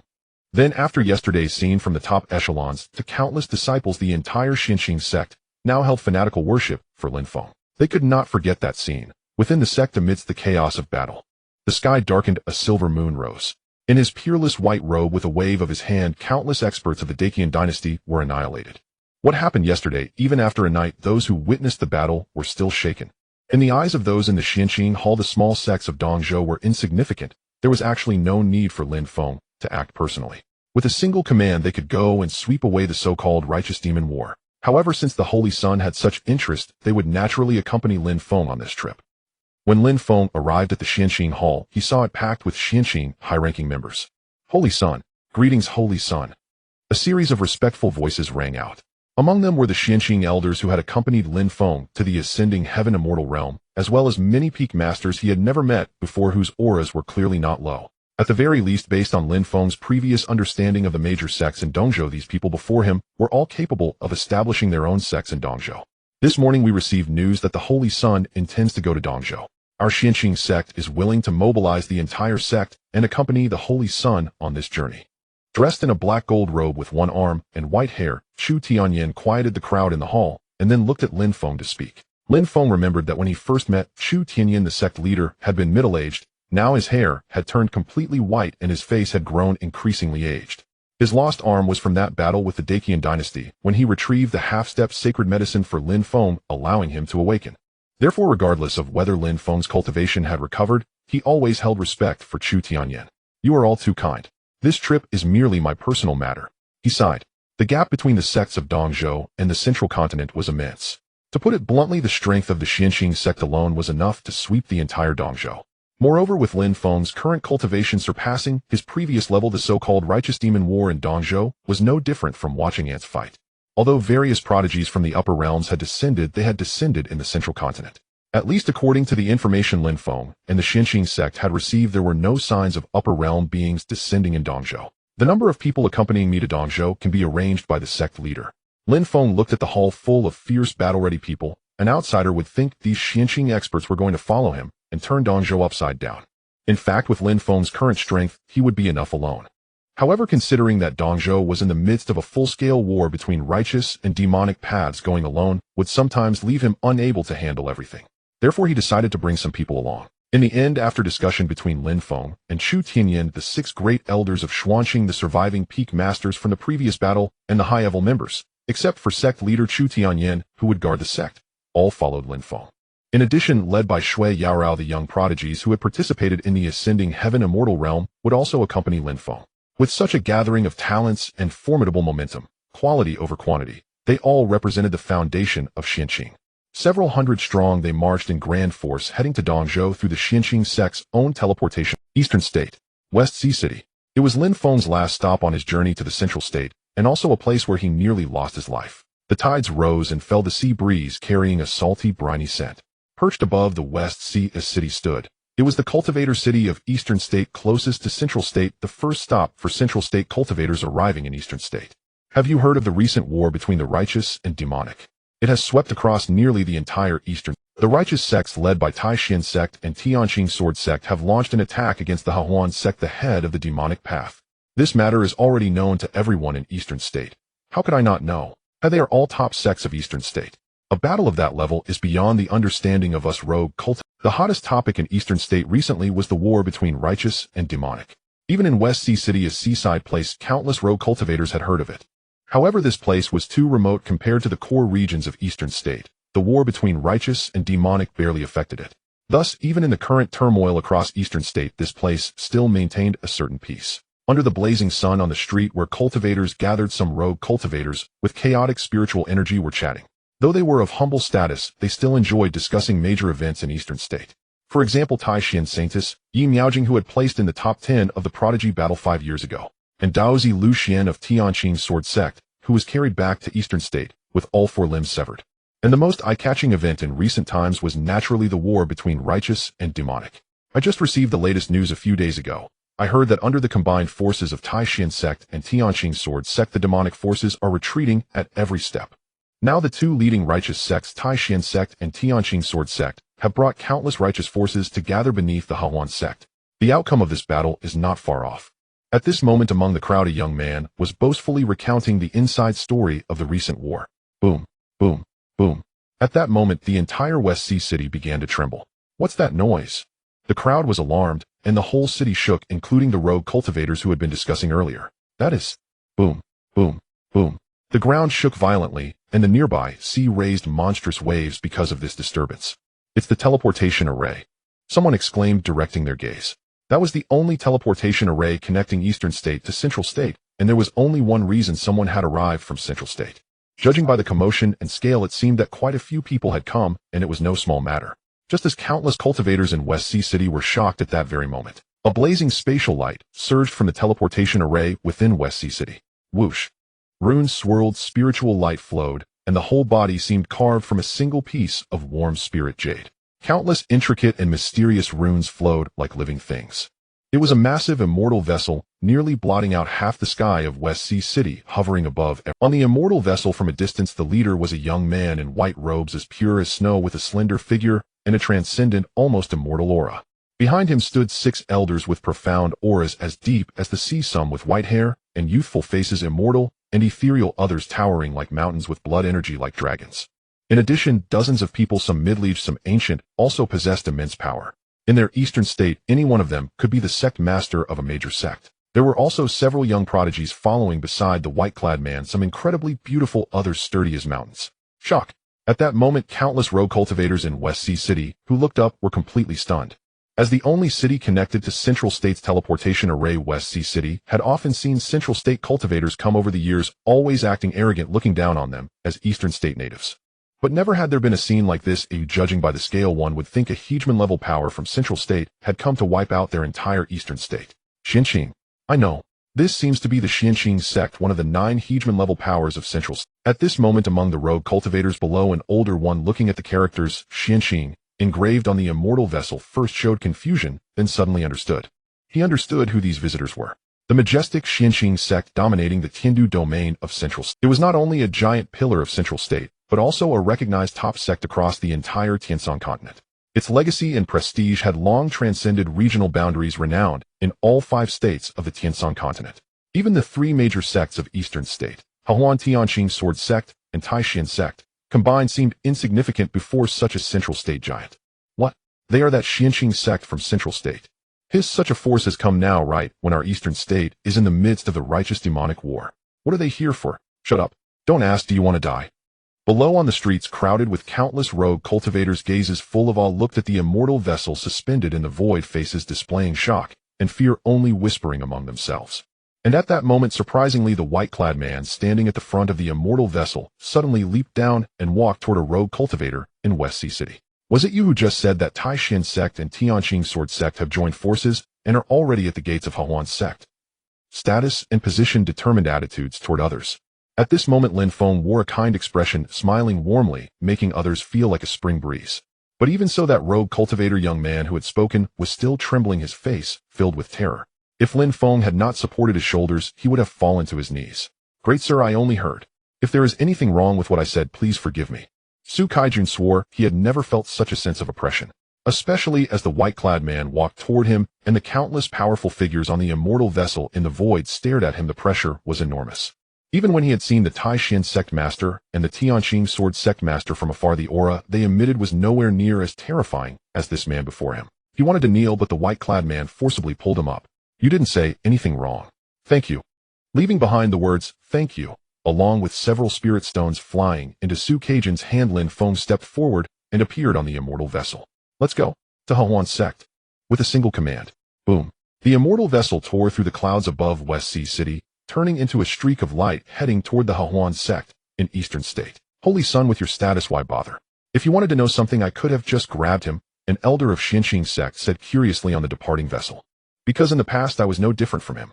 then after yesterday's scene from the top echelons to countless disciples, the entire Xianxing sect now held fanatical worship for Lin Feng. They could not forget that scene. Within the sect, amidst the chaos of battle, the sky darkened, a silver moon rose. In his peerless white robe, with a wave of his hand, countless experts of the Dacian dynasty were annihilated. What happened yesterday, even after a night, those who witnessed the battle were still shaken. In the eyes of those in the Xianxing hall, the small sects of Dongzhou were insignificant. There was actually no need for Lin Feng to act personally. With a single command, they could go and sweep away the so-called righteous demon war. However, since the Holy Sun had such interest, they would naturally accompany Lin Feng on this trip. When Lin Feng arrived at the Xianxing hall, he saw it packed with Xianxing high-ranking members. Holy Sun, greetings, Holy Sun. A series of respectful voices rang out. Among them were the Xianxing elders who had accompanied Lin Feng to the ascending heaven immortal realm, as well as many peak masters he had never met before, whose auras were clearly not low. At the very least, based on Lin Feng's previous understanding of the major sects in Dongzhou, these people before him were all capable of establishing their own sects in Dongzhou. This morning we received news that the Holy Sun intends to go to Dongzhou. Our Xianxing sect is willing to mobilize the entire sect and accompany the Holy Sun on this journey. Dressed in a black gold robe with one arm and white hair, Chu Tianyan quieted the crowd in the hall and then looked at Lin Feng to speak. Lin Feng remembered that when he first met Chu Tianyan, the sect leader had been middle-aged. Now his hair had turned completely white and his face had grown increasingly aged. His lost arm was from that battle with the Dacian dynasty, when he retrieved the half-step sacred medicine for Lin Feng, allowing him to awaken. Therefore, regardless of whether Lin Feng's cultivation had recovered, he always held respect for Chu Tianyan. You are all too kind. This trip is merely my personal matter. He sighed. The gap between the sects of Dongzhou and the central continent was immense. To put it bluntly, the strength of the Xianxing sect alone was enough to sweep the entire Dongzhou. Moreover, with Lin Feng's current cultivation surpassing his previous level, the so-called righteous demon war in Dongzhou was no different from watching ants fight. Although various prodigies from the upper realms had descended, they had descended in the central continent. At least according to the information Lin Feng and the Xianxing sect had received, there were no signs of upper realm beings descending in Dongzhou. The number of people accompanying me to Dongzhou can be arranged by the sect leader. Lin Feng looked at the hall full of fierce battle-ready people. An outsider would think these Xianxing experts were going to follow him and turn Dongzhou upside down. In fact, with Lin Feng's current strength, he would be enough alone. However, considering that Dongzhou was in the midst of a full-scale war between righteous and demonic paths, going alone would sometimes leave him unable to handle everything. Therefore, he decided to bring some people along. In the end, after discussion between Lin Feng and Chu Tianyan, the 6 great elders of Xuanxing, the surviving peak masters from the previous battle, and the high-level members, except for sect leader Chu Tianyan, who would guard the sect, all followed Lin Feng. In addition, led by Shui Yaorao, the young prodigies who had participated in the ascending heaven immortal realm would also accompany Lin Feng. With such a gathering of talents and formidable momentum, quality over quantity, they all represented the foundation of Xianxing. Several hundred strong, they marched in grand force, heading to Dongzhou through the Xianxing sect's own teleportation. Eastern State, West Sea City. It was Lin Feng's last stop on his journey to the Central State, and also a place where he nearly lost his life. The tides rose and fell, the sea breeze carrying a salty, briny scent. Perched above the West Sea, a city stood. It was the cultivator city of Eastern State, closest to Central State, the first stop for Central State cultivators arriving in Eastern State. Have you heard of the recent war between the righteous and demonic? It has swept across nearly the entire Eastern. The righteous sects led by Taishan sect and Tianqing sword sect have launched an attack against the Hahuan sect, the head of the demonic path. This matter is already known to everyone in Eastern State. How could I not know? They are all top sects of Eastern State. A battle of that level is beyond the understanding of us rogue cultivators. The hottest topic in Eastern State recently was the war between righteous and demonic. Even in West Sea City, a seaside place, countless rogue cultivators had heard of it. However, this place was too remote compared to the core regions of Eastern State. The war between righteous and demonic barely affected it. Thus, even in the current turmoil across Eastern State, this place still maintained a certain peace. Under the blazing sun on the street where cultivators gathered, some rogue cultivators with chaotic spiritual energy were chatting. Though they were of humble status, they still enjoyed discussing major events in Eastern State. For example, Taishan saintess, Yi Miaojing, who had placed in the top 10 of the prodigy battle 5 years ago, and Daozi Lu Xian of Tianqing sword sect, who was carried back to Eastern State, with all 4 limbs severed. And the most eye-catching event in recent times was naturally the war between righteous and demonic. I just received the latest news a few days ago. I heard that under the combined forces of Taishan sect and Tianqing sword sect, the demonic forces are retreating at every step. Now the two leading righteous sects, Taishan sect and Tianqing sword sect, have brought countless righteous forces to gather beneath the Hahuan sect. The outcome of this battle is not far off. At this moment among the crowd, a young man was boastfully recounting the inside story of the recent war. Boom, boom, boom. At that moment, the entire West Sea city began to tremble. What's that noise? The crowd was alarmed, and the whole city shook, including the rogue cultivators who had been discussing earlier. That is, boom, boom, boom. The ground shook violently, and the nearby sea raised monstrous waves because of this disturbance. It's the teleportation array. Someone exclaimed, directing their gaze. That was the only teleportation array connecting Eastern State to Central State, and there was only one reason someone had arrived from Central State. Judging by the commotion and scale, it seemed that quite a few people had come, and it was no small matter. Just as countless cultivators in West Sea City were shocked at that very moment, a blazing spatial light surged from the teleportation array within West Sea City. Whoosh! Runes swirled, spiritual light flowed, and the whole body seemed carved from a single piece of warm spirit jade. Countless intricate and mysterious runes flowed like living things. It was a massive immortal vessel, nearly blotting out half the sky of West Sea City, hovering above. On the immortal vessel from a distance, the leader was a young man in white robes as pure as snow, with a slender figure and a transcendent, almost immortal aura. Behind him stood 6 elders with profound auras as deep as the sea, some with white hair and youthful faces, immortal and ethereal, others towering like mountains with blood energy like dragons. In addition, dozens of people, some middle-aged, some ancient, also possessed immense power. In their Eastern State, any one of them could be the sect master of a major sect. There were also several young prodigies following beside the white-clad man, some incredibly beautiful, others sturdy as mountains. Shock! At that moment, countless rogue cultivators in West Sea City who looked up were completely stunned. As the only city connected to Central State's teleportation array, West Sea City had often seen Central State cultivators come over the years, always acting arrogant, looking down on them as Eastern State natives. But never had there been a scene like this. Judging by the scale, one would think a hegemon-level power from Central State had come to wipe out their entire Eastern State. Xianqing. I know. This seems to be the Xianqing sect, one of the 9 hegemon-level powers of Central State. At this moment, among the rogue cultivators below, an older one looking at the characters Xianqing engraved on the immortal vessel first showed confusion, then suddenly understood. He understood who these visitors were. The majestic Xianqing sect dominating the Tiandu domain of Central State. It was not only a giant pillar of Central State, but also a recognized top sect across the entire Tianshan continent. Its legacy and prestige had long transcended regional boundaries, renowned in all 5 states of the Tianshan continent. Even the 3 major sects of Eastern State, Hahuan Tianqing sword sect and Taishan sect, combined seemed insignificant before such a Central State giant. What? They are that Xianqing sect from Central State. Such a force has come now, right when our Eastern State is in the midst of the righteous demonic war. What are they here for? Shut up. Don't ask, do you want to die? Below on the streets, crowded with countless rogue cultivators, gazes full of awe looked at the immortal vessel suspended in the void, faces displaying shock and fear, only whispering among themselves. And at that moment, surprisingly, the white-clad man standing at the front of the immortal vessel suddenly leaped down and walked toward a rogue cultivator in West Sea City. Was it you who just said that Taishan sect and Tianqing sword sect have joined forces and are already at the gates of Hahuan sect? Status and position determined attitudes toward others. At this moment, Lin Feng wore a kind expression, smiling warmly, making others feel like a spring breeze. But even so, that rogue cultivator young man who had spoken was still trembling, his face filled with terror. If Lin Feng had not supported his shoulders, he would have fallen to his knees. Great sir, I only heard. If there is anything wrong with what I said, please forgive me. Su Kaijun swore he had never felt such a sense of oppression, especially as the white-clad man walked toward him and the countless powerful figures on the immortal vessel in the void stared at him. The pressure was enormous. Even when he had seen the Taishan sect master and the Tianqing sword sect master from afar, the aura they emitted was nowhere near as terrifying as this man before him. He wanted to kneel, but the white-clad man forcibly pulled him up. You didn't say anything wrong. Thank you. Leaving behind the words, thank you, along with several spirit stones flying into Su Kaijun's hand, Lin Feng stepped forward and appeared on the immortal vessel. Let's go to Hahuan sect. With a single command. Boom. The immortal vessel tore through the clouds above West Sea City, turning into a streak of light heading toward the Hahuan sect in Eastern State. Holy Son, with your status, why bother? If you wanted to know something, I could have just grabbed him, an elder of Xianqing sect said curiously on the departing vessel. Because in the past I was no different from him.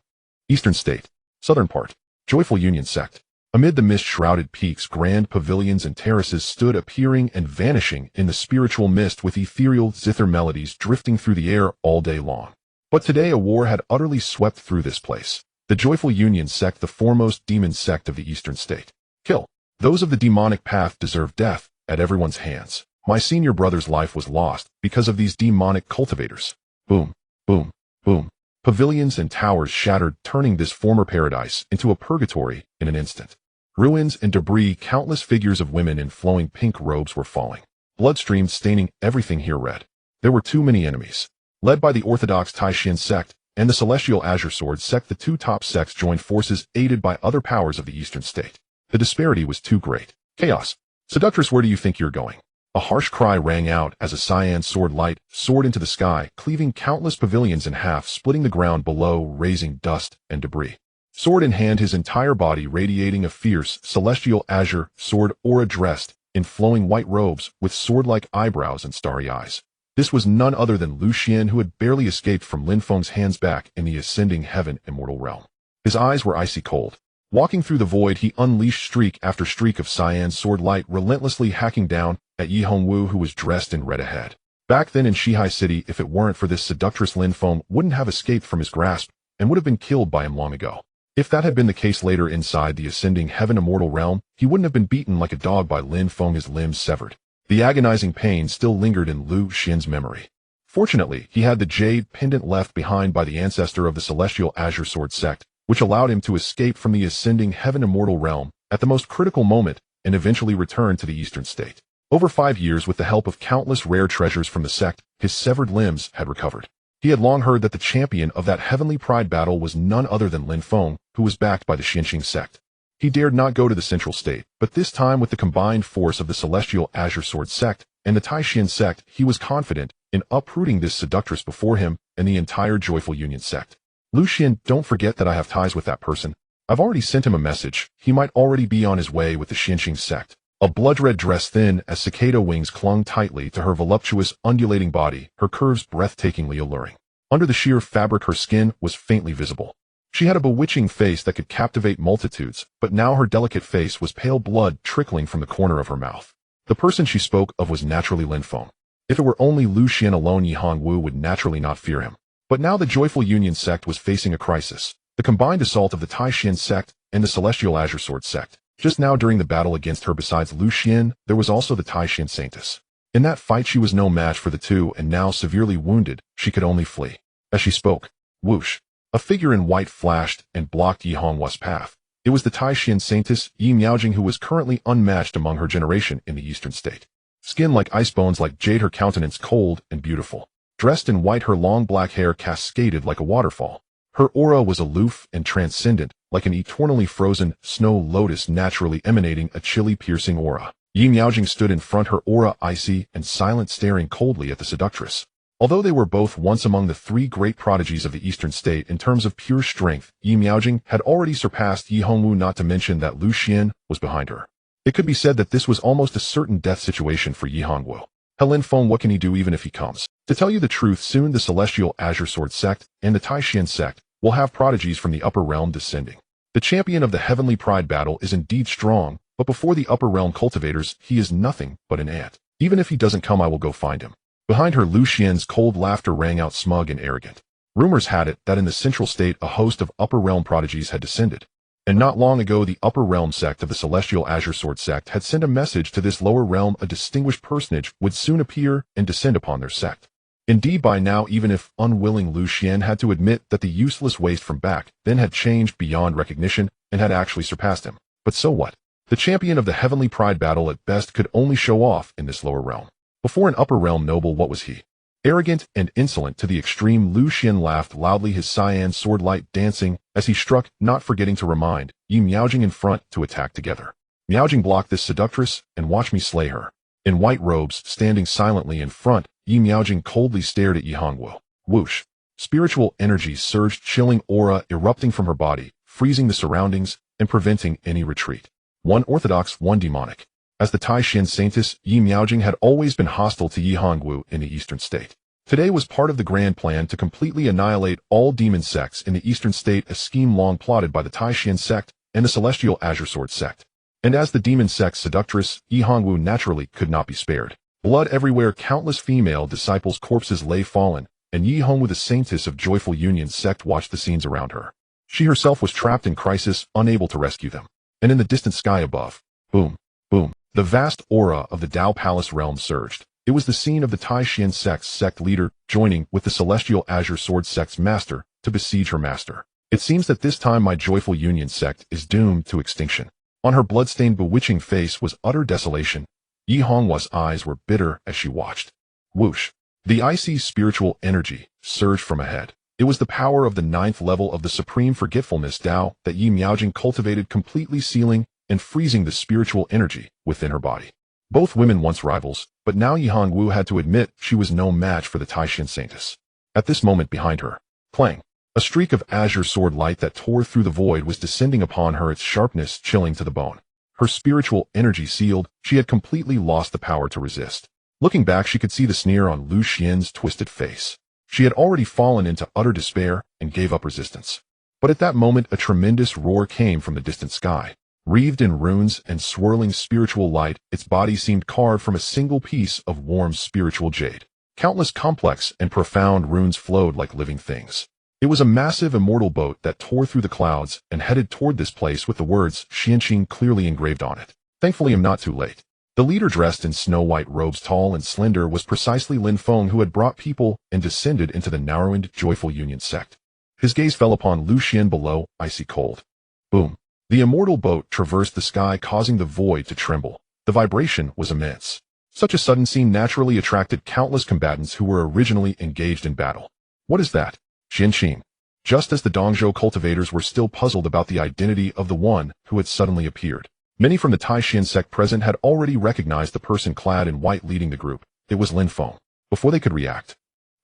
Eastern State. Southern part. Joyful Union sect. Amid the mist-shrouded peaks, grand pavilions and terraces stood appearing and vanishing in the spiritual mist with ethereal zither melodies drifting through the air all day long. But today a war had utterly swept through this place. The Joyful Union sect, the foremost demon sect of the eastern state. Kill. Those of the demonic path deserve death at everyone's hands. My senior brother's life was lost because of these demonic cultivators. Boom, boom, boom. Pavilions and towers shattered, turning this former paradise into a purgatory in an instant. Ruins and debris, countless figures of women in flowing pink robes were falling. Blood streamed, staining everything here red. There were too many enemies. Led by the Orthodox Taishan sect and the Celestial Azure Sword sect, the two top sects joined forces, aided by other powers of the eastern state. The disparity was too great. Chaos. Seductress, where do you think you're going? A harsh cry rang out as a cyan sword light soared into the sky, cleaving countless pavilions in half, splitting the ground below, raising dust and debris. Sword in hand, his entire body radiating a fierce, celestial azure sword aura, dressed in flowing white robes with sword-like eyebrows and starry eyes. This was none other than Lu Xian, who had barely escaped from Lin Feng's hands back in the ascending heaven immortal realm. His eyes were icy cold. Walking through the void, he unleashed streak after streak of cyan sword light, relentlessly hacking down at Yi Hongwu, who was dressed in red ahead. Back then in Shihai City, if it weren't for this seductress, Lin Feng wouldn't have escaped from his grasp and would have been killed by him long ago. If that had been the case later inside the ascending heaven immortal realm, he wouldn't have been beaten like a dog by Lin Feng, his limbs severed. The agonizing pain still lingered in Lu Xian's memory. Fortunately, he had the jade pendant left behind by the ancestor of the Celestial Azure Sword sect, which allowed him to escape from the ascending heaven immortal realm at the most critical moment and eventually return to the eastern state. Over 5 years, with the help of countless rare treasures from the sect, his severed limbs had recovered. He had long heard that the champion of that heavenly pride battle was none other than Lin Feng, who was backed by the Xianxing sect. He dared not go to the central state, but this time, with the combined force of the Celestial Azure Sword sect and the Taishan sect, he was confident in uprooting this seductress before him and the entire Joyful Union sect. Lu Xian, don't forget that I have ties with that person. I've already sent him a message. He might already be on his way with the Xianxing sect. A blood-red dress, thin as cicada wings, clung tightly to her voluptuous, undulating body, her curves breathtakingly alluring. Under the sheer fabric, her skin was faintly visible. She had a bewitching face that could captivate multitudes, but now her delicate face was pale blood trickling from the corner of her mouth. The person she spoke of was naturally Lin Feng. If it were only Lu Xian alone, Yi Hongwu would naturally not fear him. But now the Joyful Union sect was facing a crisis. The combined assault of the Taishan sect and the Celestial Azure Sword sect. Just now, during the battle against her, besides Lu Xian, there was also the Taishan saintess. In that fight, she was no match for the two, and now severely wounded, she could only flee. As she spoke, whoosh, a figure in white flashed and blocked Yi Hongwu's path. It was the Taishan saintess, Yi Miaojing, who was currently unmatched among her generation in the eastern state. Skin like ice, bones like jade, her countenance cold and beautiful. Dressed in white, her long black hair cascaded like a waterfall. Her aura was aloof and transcendent, like an eternally frozen snow lotus, naturally emanating a chilly, piercing aura. Yi Miaojing stood in front, her aura icy and silent, staring coldly at the seductress. Although they were both once among the 3 great prodigies of the eastern state in terms of pure strength, Yi Miaojing had already surpassed Yi Hongwu, not to mention that Lu Xian was behind her. It could be said that this was almost a certain death situation for Yi Hongwu. Lin Feng, what can he do even if he comes? To tell you the truth, soon the Celestial Azure Sword sect and the Taishan sect will have prodigies from the upper realm descending. The champion of the heavenly pride battle is indeed strong, but before the upper realm cultivators, he is nothing but an ant. Even if he doesn't come, I will go find him. Behind her, Lu Xian's cold laughter rang out, smug and arrogant. Rumors had it that in the central state a host of upper realm prodigies had descended. And not long ago, the upper realm sect of the Celestial Azure Sword sect had sent a message to this lower realm. A distinguished personage would soon appear and descend upon their sect. Indeed, by now, even if unwilling, Lu Xian had to admit that the useless waste from back then had changed beyond recognition and had actually surpassed him. But so what? The champion of the heavenly pride battle at best could only show off in this lower realm. Before an upper realm noble, what was he? Arrogant and insolent to the extreme, Lu Xian laughed loudly, his cyan sword light dancing as he struck, not forgetting to remind Yi Miaojing in front to attack together. Miaojing, block this seductress and watch me slay her. In white robes, standing silently in front, Yi Miaojing coldly stared at Yi Hongwu. Whoosh. Spiritual energies surged, chilling aura erupting from her body, freezing the surroundings and preventing any retreat. One orthodox, one demonic. As the Taishan saintess, Yi Miaojing had always been hostile to Yi Hongwu in the eastern state. Today was part of the grand plan to completely annihilate all demon sects in the eastern state, a scheme long plotted by the Taishan sect and the celestial azure sword sect. And as the demon sect's seductress, Yi Hongwu naturally could not be spared. Blood everywhere, countless female disciples' corpses lay fallen, and Yi Hongwu, the saintess of joyful union sect, watched the scenes around her. She herself was trapped in crisis, unable to rescue them. And in the distant sky above, boom, boom, the vast aura of the Dao Palace realm surged. It was the scene of the Tai Xian sect's sect leader joining with the celestial azure sword sect's master to besiege her master. It seems that this time my joyful union sect is doomed to extinction. On her bloodstained, bewitching face was utter desolation. Yi Hongwu's eyes were bitter as she watched. Whoosh! The icy spiritual energy surged from ahead. It was the power of the 9th level of the supreme forgetfulness Dao that Yi Miaojing cultivated, completely sealing and freezing the spiritual energy within her body. Both women once rivals, but now Yi Hongwu had to admit she was no match for the Taishan saintess. At this moment behind her, clang, a streak of azure sword light that tore through the void was descending upon her, its sharpness chilling to the bone. Her spiritual energy sealed, she had completely lost the power to resist. Looking back, she could see the sneer on Lu Xian's twisted face. She had already fallen into utter despair and gave up resistance. But at that moment, a tremendous roar came from the distant sky. Wreathed in runes and swirling spiritual light, its body seemed carved from a single piece of warm spiritual jade. Countless complex and profound runes flowed like living things. It was a massive immortal boat that tore through the clouds and headed toward this place with the words Xianqing clearly engraved on it. Thankfully, I'm not too late. The leader, dressed in snow-white robes, tall and slender, was precisely Lin Feng, who had brought people and descended into the narrowed, joyful union sect. His gaze fell upon Lu Xian below, icy cold. Boom. The immortal boat traversed the sky, causing the void to tremble. The vibration was immense. Such a sudden scene naturally attracted countless combatants who were originally engaged in battle. What is that? Xianqing. Just as the Dongzhou cultivators were still puzzled about the identity of the one who had suddenly appeared, many from the Taishan sect present had already recognized the person clad in white leading the group. It was Lin Feng. Before they could react,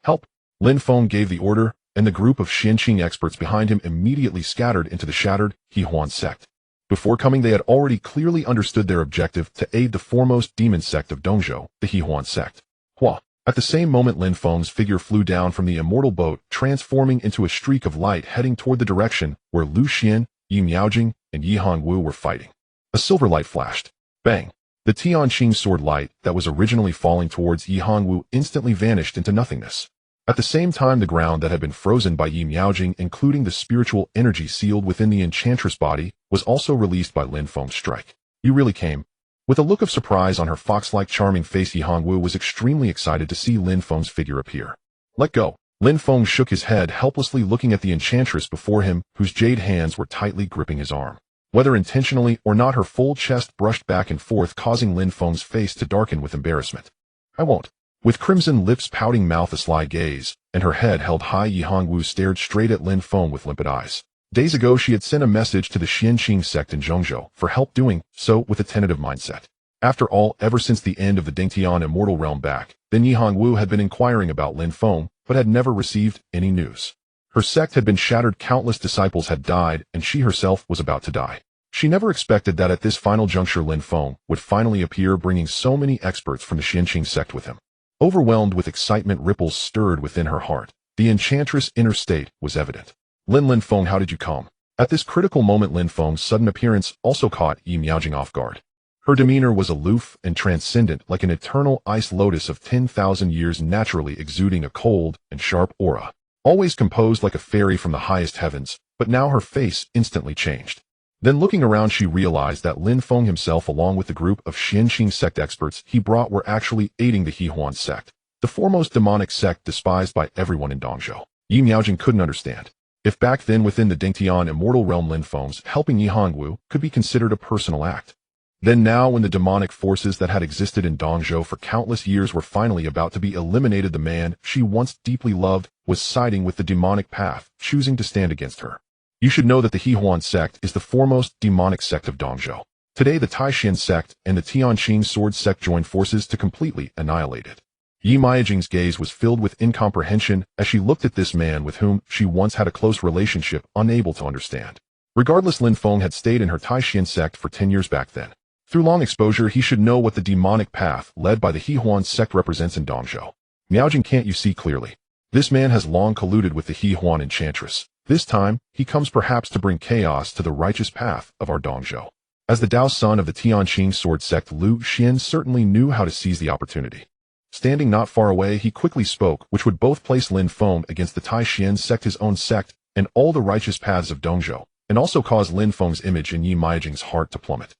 help! Lin Feng gave the order, and the group of Xianqing experts behind him immediately scattered into the shattered Hehuan sect. Before coming, they had already clearly understood their objective: to aid the foremost demon sect of Dongzhou, the Hehuan sect. Hua! At the same moment, Lin Feng's figure flew down from the immortal boat, transforming into a streak of light heading toward the direction where Lu Xian, Yi Miaojing, and Yi Hongwu were fighting. A silver light flashed. Bang! The Tianqing sword light that was originally falling towards Yi Hongwu instantly vanished into nothingness. At the same time, the ground that had been frozen by Yi Miaojing, including the spiritual energy sealed within the enchantress body, was also released by Lin Feng's strike. You really came? With a look of surprise on her fox-like charming face, Yi Hongwu was extremely excited to see Lin Feng's figure appear. Let go. Lin Feng shook his head, helplessly looking at the enchantress before him, whose jade hands were tightly gripping his arm. Whether intentionally or not, her full chest brushed back and forth, causing Lin Feng's face to darken with embarrassment. I won't. With crimson lips, pouting mouth, a sly gaze, and her head held high, Yi Hongwu stared straight at Lin Feng with limpid eyes. Days ago, she had sent a message to the Xianqing sect in Zhongzhou for help, doing so with a tentative mindset. After all, ever since the end of the Dingtian immortal realm back, then Yi Hongwu had been inquiring about Lin Feng, but had never received any news. Her sect had been shattered, countless disciples had died, and she herself was about to die. She never expected that at this final juncture Lin Feng would finally appear, bringing so many experts from the Xianqing sect with him. Overwhelmed with excitement, ripples stirred within her heart. The enchantress' inner state was evident. Lin Feng, how did you come? At this critical moment, Lin Feng's sudden appearance also caught Yi Miaojing off guard. Her demeanor was aloof and transcendent, like an eternal ice lotus of 10,000 years, naturally exuding a cold and sharp aura. Always composed like a fairy from the highest heavens, but now her face instantly changed. Then, looking around, she realized that Lin Feng himself, along with the group of Xianqing sect experts he brought, were actually aiding the Hehuan sect, the foremost demonic sect despised by everyone in Dongzhou. Yi Miaojing couldn't understand. If back then within the Dingtian immortal realm Lin Feng's helping Yi Hongwu could be considered a personal act, then now when the demonic forces that had existed in Dongzhou for countless years were finally about to be eliminated, the man she once deeply loved was siding with the demonic path, choosing to stand against her. You should know that the Hehuan sect is the foremost demonic sect of Dongzhou. Today, the Taishan sect and the Tianqing sword sect joined forces to completely annihilate it. Yi Miaojing's gaze was filled with incomprehension as she looked at this man with whom she once had a close relationship, unable to understand. Regardless, Lin Feng had stayed in her Taishan sect for 10 years back then. Through long exposure, he should know what the demonic path led by the Hehuan sect represents in Dongzhou. Miaojing, can't you see clearly? This man has long colluded with the Hehuan enchantress. This time, he comes perhaps to bring chaos to the righteous path of our Dongzhou. As the Dao son of the Tianqing sword sect, Lu Xian certainly knew how to seize the opportunity. Standing not far away, he quickly spoke, which would both place Lin Feng against the Taishan sect, his own sect, and all the righteous paths of Dongzhou, and also cause Lin Feng's image in Yi Maijing's heart to plummet.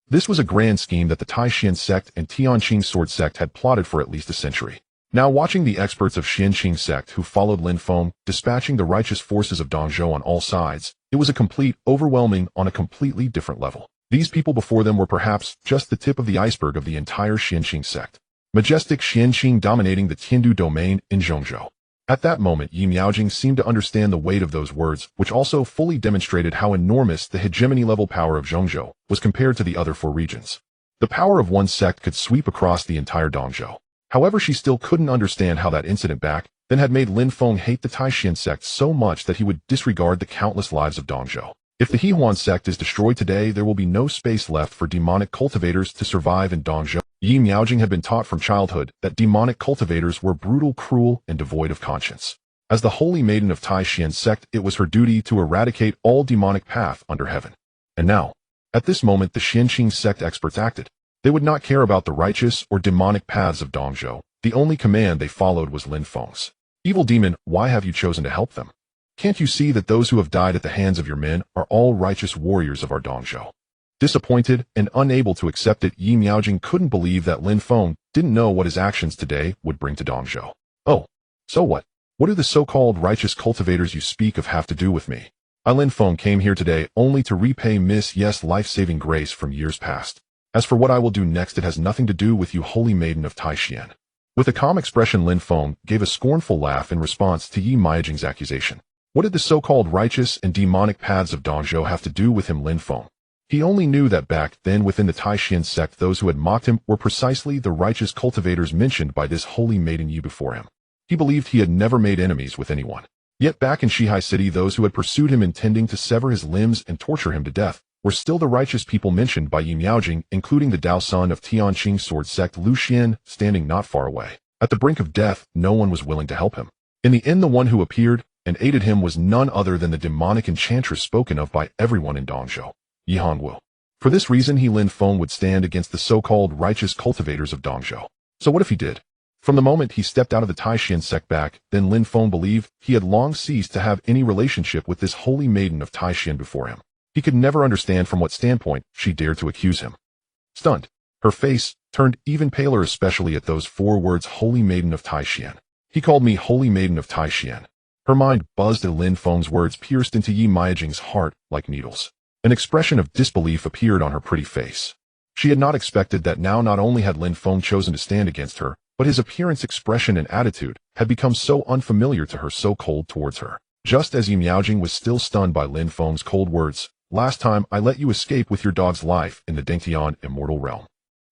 This was a grand scheme that the Taishan sect and Tianqing sword sect had plotted for at least a century. Now watching the experts of Xianqing sect who followed Lin Feng, dispatching the righteous forces of Dongzhou on all sides, it was a complete, overwhelming, on a completely different level. These people before them were perhaps just the tip of the iceberg of the entire Xianqing sect. Majestic Xianqing dominating the Tiandu domain in Zhongzhou. At that moment, Yi Miaojing seemed to understand the weight of those words, which also fully demonstrated how enormous the hegemony-level power of Zhongzhou was compared to the other four regions. The power of one sect could sweep across the entire Dongzhou. However, she still couldn't understand how that incident back then had made Lin Feng hate the Taishan sect so much that he would disregard the countless lives of Dongzhou. If the Hehuan sect is destroyed today, there will be no space left for demonic cultivators to survive in Dongzhou. Yi Miaojing had been taught from childhood that demonic cultivators were brutal, cruel, and devoid of conscience. As the holy maiden of Taishan sect, it was her duty to eradicate all demonic path under heaven. And now, at this moment, the Xianqing sect experts acted. They would not care about the righteous or demonic paths of Dongzhou. The only command they followed was Lin Feng's. Evil demon, why have you chosen to help them? Can't you see that those who have died at the hands of your men are all righteous warriors of our Dongzhou? Disappointed and unable to accept it, Yi Miaojing couldn't believe that Lin Feng didn't know what his actions today would bring to Dongzhou. Oh, so what? What do the so-called righteous cultivators you speak of have to do with me? Lin Feng came here today only to repay Miss Yes' life-saving grace from years past. As for what I will do next, it has nothing to do with you, holy maiden of Taishan. With a calm expression, Lin Feng gave a scornful laugh in response to Yi Miaojing's accusation. What did the so-called righteous and demonic paths of Dongzhou have to do with him, Lin Feng? He only knew that back then within the Taishan sect, those who had mocked him were precisely the righteous cultivators mentioned by this holy maiden Yi before him. He believed he had never made enemies with anyone. Yet back in Shihai City, those who had pursued him intending to sever his limbs and torture him to death were still the righteous people mentioned by Yi Miaojing, including the Dao son of Tianqing sword sect Lu Xian, standing not far away. At the brink of death, no one was willing to help him. In the end, the one who appeared and aided him was none other than the demonic enchantress spoken of by everyone in Dongzhou, Yi Hongwu. For this reason, Lin Feng would stand against the so-called righteous cultivators of Dongzhou. So what if he did? From the moment he stepped out of the Taishan sect back, then Lin Feng believed he had long ceased to have any relationship with this holy maiden of Taishan before him. He could never understand from what standpoint she dared to accuse him. Stunned, her face turned even paler, especially at those four words, holy maiden of Taishan. He called me holy maiden of Taishan. Her mind buzzed as Lin Feng's words pierced into Yi Miaojing's heart like needles. An expression of disbelief appeared on her pretty face. She had not expected that now not only had Lin Feng chosen to stand against her, but his appearance, expression, and attitude had become so unfamiliar to her, so cold towards her. Just as Yi Miaojing was still stunned by Lin Feng's cold words, last time I let you escape with your dog's life in the Dengtian immortal realm.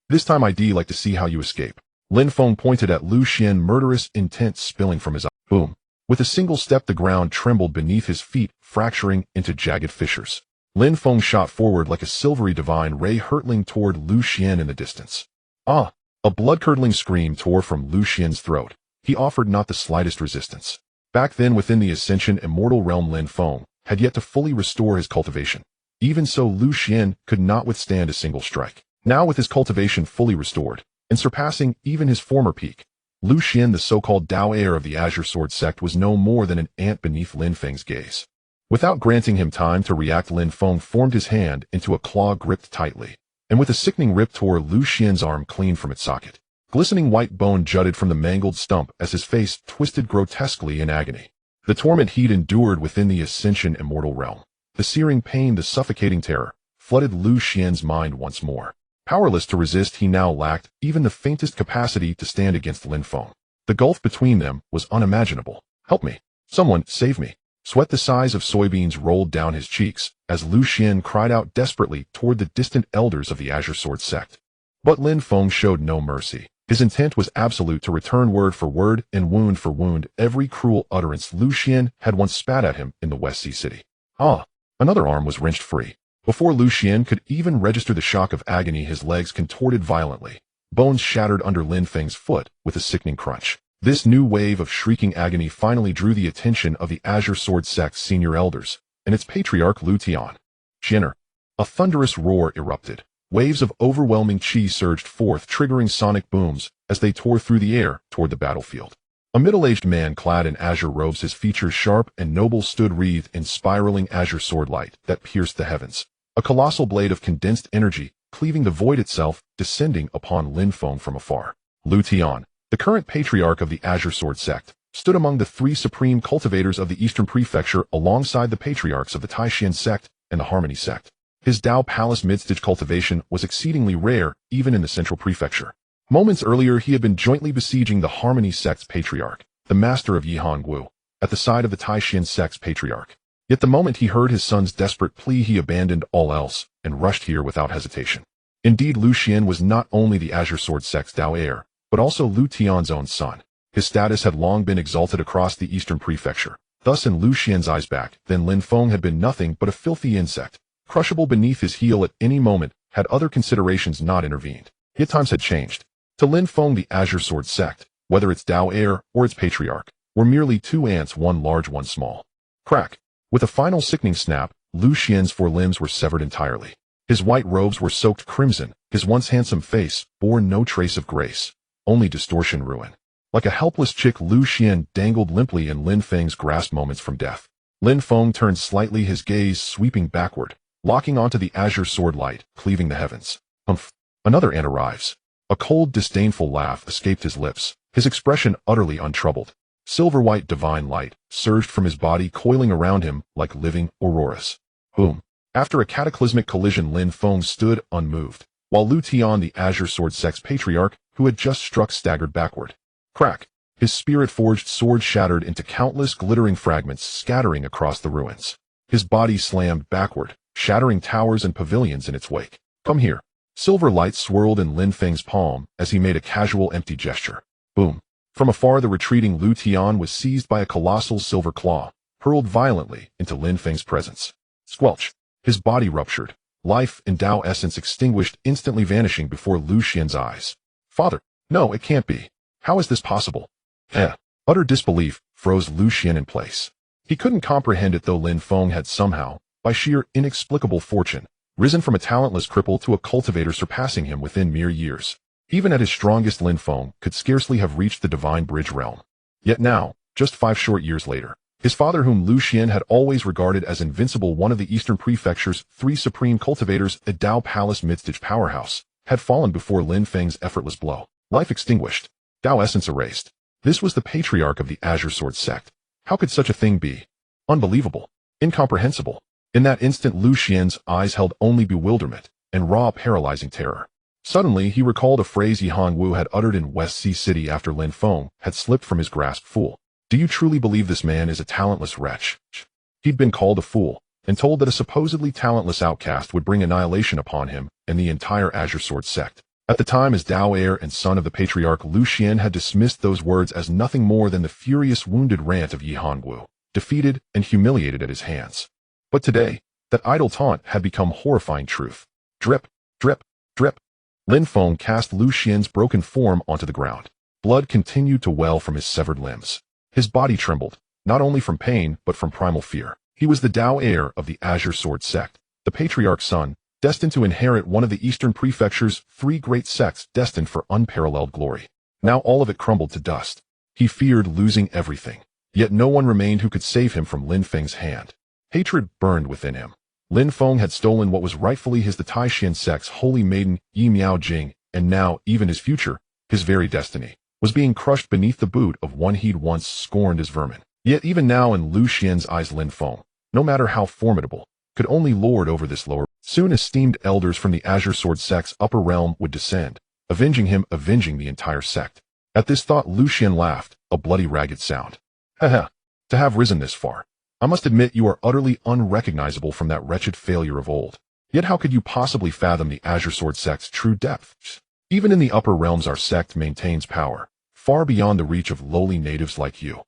This time I'd like to see how you escape. Lin Feng pointed at Lu Xian, murderous intent spilling from his eye. Boom. With a single step, the ground trembled beneath his feet, fracturing into jagged fissures. Lin Feng shot forward like a silvery divine ray, hurtling toward Lu Xian in the distance. Ah! A blood-curdling scream tore from Lu Xian's throat. He offered not the slightest resistance. Back then within the Ascension immortal realm, Lin Feng had yet to fully restore his cultivation. Even so, Lu Xian could not withstand a single strike. Now with his cultivation fully restored, and surpassing even his former peak, Lu Xian, the so-called Dao heir of the Azure Sword sect, was no more than an ant beneath Lin Feng's gaze. Without granting him time to react, Lin Feng formed his hand into a claw gripped tightly, and with a sickening rip tore Lu Xian's arm clean from its socket. Glistening white bone jutted from the mangled stump as his face twisted grotesquely in agony. The torment he'd endured within the Ascension immortal realm, the searing pain, the suffocating terror, flooded Lu Xian's mind once more. Powerless to resist, he now lacked even the faintest capacity to stand against Lin Feng. The gulf between them was unimaginable. Help me. Someone, save me. Sweat the size of soybeans rolled down his cheeks as Lu Xian cried out desperately toward the distant elders of the Azure Sword sect. But Lin Feng showed no mercy. His intent was absolute, to return word for word and wound for wound every cruel utterance Lu Xian had once spat at him in the West Sea City. Ah! Another arm was wrenched free. Before Lu Xian could even register the shock of agony, his legs contorted violently. Bones shattered under Lin Feng's foot with a sickening crunch. This new wave of shrieking agony finally drew the attention of the Azure Sword sect's senior elders, and its patriarch Lu Tian. Jinner. A thunderous roar erupted. Waves of overwhelming chi surged forth, triggering sonic booms as they tore through the air toward the battlefield. A middle-aged man clad in azure robes, his features sharp and noble, stood wreathed in spiraling azure sword light that pierced the heavens. A colossal blade of condensed energy, cleaving the void itself, descending upon Lin Feng from afar. Lu Tian, the current patriarch of the Azure Sword sect, stood among the three supreme cultivators of the Eastern Prefecture alongside the patriarchs of the Taishan sect and the Harmony sect. His Dao Palace midstage cultivation was exceedingly rare even in the Central Prefecture. Moments earlier he had been jointly besieging the Harmony sect's patriarch, the master of Yihangwu, at the side of the Taishan sect's patriarch. Yet the moment he heard his son's desperate plea, he abandoned all else and rushed here without hesitation. Indeed, Lu Xian was not only the Azure Sword sect's Dao heir, but also Lu Tian's own son. His status had long been exalted across the Eastern Prefecture. Thus in Lu Xian's eyes back then Lin Feng had been nothing but a filthy insect, crushable beneath his heel at any moment had other considerations not intervened. Yet times had changed. To Lin Feng, the Azure Sword sect, whether its Dao heir or its patriarch, were merely two ants, one large, one small. Crack. With a final sickening snap, Lu Xian's four limbs were severed entirely. His white robes were soaked crimson, his once handsome face bore no trace of grace, only distortion, ruin. Like a helpless chick, Lu Xian dangled limply in Lin Feng's grasp moments from death. Lin Feng turned slightly, his gaze sweeping backward, locking onto the azure sword light, cleaving the heavens. Humph. Another ant arrives. A cold, disdainful laugh escaped his lips, his expression utterly untroubled. Silver-white divine light surged from his body, coiling around him like living auroras. Boom. After a cataclysmic collision, Lin Feng stood unmoved, while Lu Tian, the Azure Sword sect's patriarch, who had just struck, staggered backward. Crack. His spirit-forged sword shattered into countless glittering fragments, scattering across the ruins. His body slammed backward, shattering towers and pavilions in its wake. Come here. Silver light swirled in Lin Feng's palm as he made a casual, empty gesture. Boom. From afar, the retreating Lu Tian was seized by a colossal silver claw, hurled violently into Lin Feng's presence. Squelch. His body ruptured, life and Dao essence extinguished, instantly vanishing before Lu Xian's eyes. Father, no, it can't be. How is this possible? Utter disbelief froze Lu Xian in place. He couldn't comprehend it, though Lin Feng had somehow, by sheer inexplicable fortune, risen from a talentless cripple to a cultivator, surpassing him within mere years. Even at his strongest, Lin Feng could scarcely have reached the divine bridge realm. Yet now, just 5 short years later, his father, whom Lu Xian had always regarded as invincible, one of the Eastern Prefecture's 3 supreme cultivators, a Dao Palace midstage powerhouse, had fallen before Lin Feng's effortless blow. Life extinguished. Dao essence erased. This was the patriarch of the Azure Sword sect. How could such a thing be? Unbelievable. Incomprehensible. In that instant, Lu Xian's eyes held only bewilderment and raw, paralyzing terror. Suddenly, he recalled a phrase Yihangwu had uttered in West Sea City after Lin Feng had slipped from his grasp. Fool. Do you truly believe this man is a talentless wretch? He'd been called a fool, and told that a supposedly talentless outcast would bring annihilation upon him and the entire Azure Sword sect. At the time, as Dao heir and son of the patriarch, Lu Xian had dismissed those words as nothing more than the furious, wounded rant of Yihangwu, defeated and humiliated at his hands. But today, that idle taunt had become horrifying truth. Drip, drip, drip. Lin Feng cast Lu Xian's broken form onto the ground. Blood continued to well from his severed limbs. His body trembled, not only from pain but from primal fear. He was the Dao heir of the Azure Sword sect, the patriarch's son, destined to inherit one of the Eastern Prefecture's 3 great sects, destined for unparalleled glory. Now all of it crumbled to dust. He feared losing everything, yet no one remained who could save him from Lin Feng's hand. Hatred burned within him. Lin Feng had stolen what was rightfully his, the Taishan sect's holy maiden, Yi Miao Jing, and now even his future, his very destiny, was being crushed beneath the boot of one he'd once scorned as vermin. Yet even now in Lu Xian's eyes, Lin Feng, no matter how formidable, could only lord over this lower. Soon esteemed elders from the Azure Sword sect's upper realm would descend, avenging him, avenging the entire sect. At this thought, Lu Xian laughed, a bloody, ragged sound. To have risen this far, I must admit you are utterly unrecognizable from that wretched failure of old. Yet how could you possibly fathom the Azure Sword sect's true depths? Even in the upper realms our sect maintains power, far beyond the reach of lowly natives like you.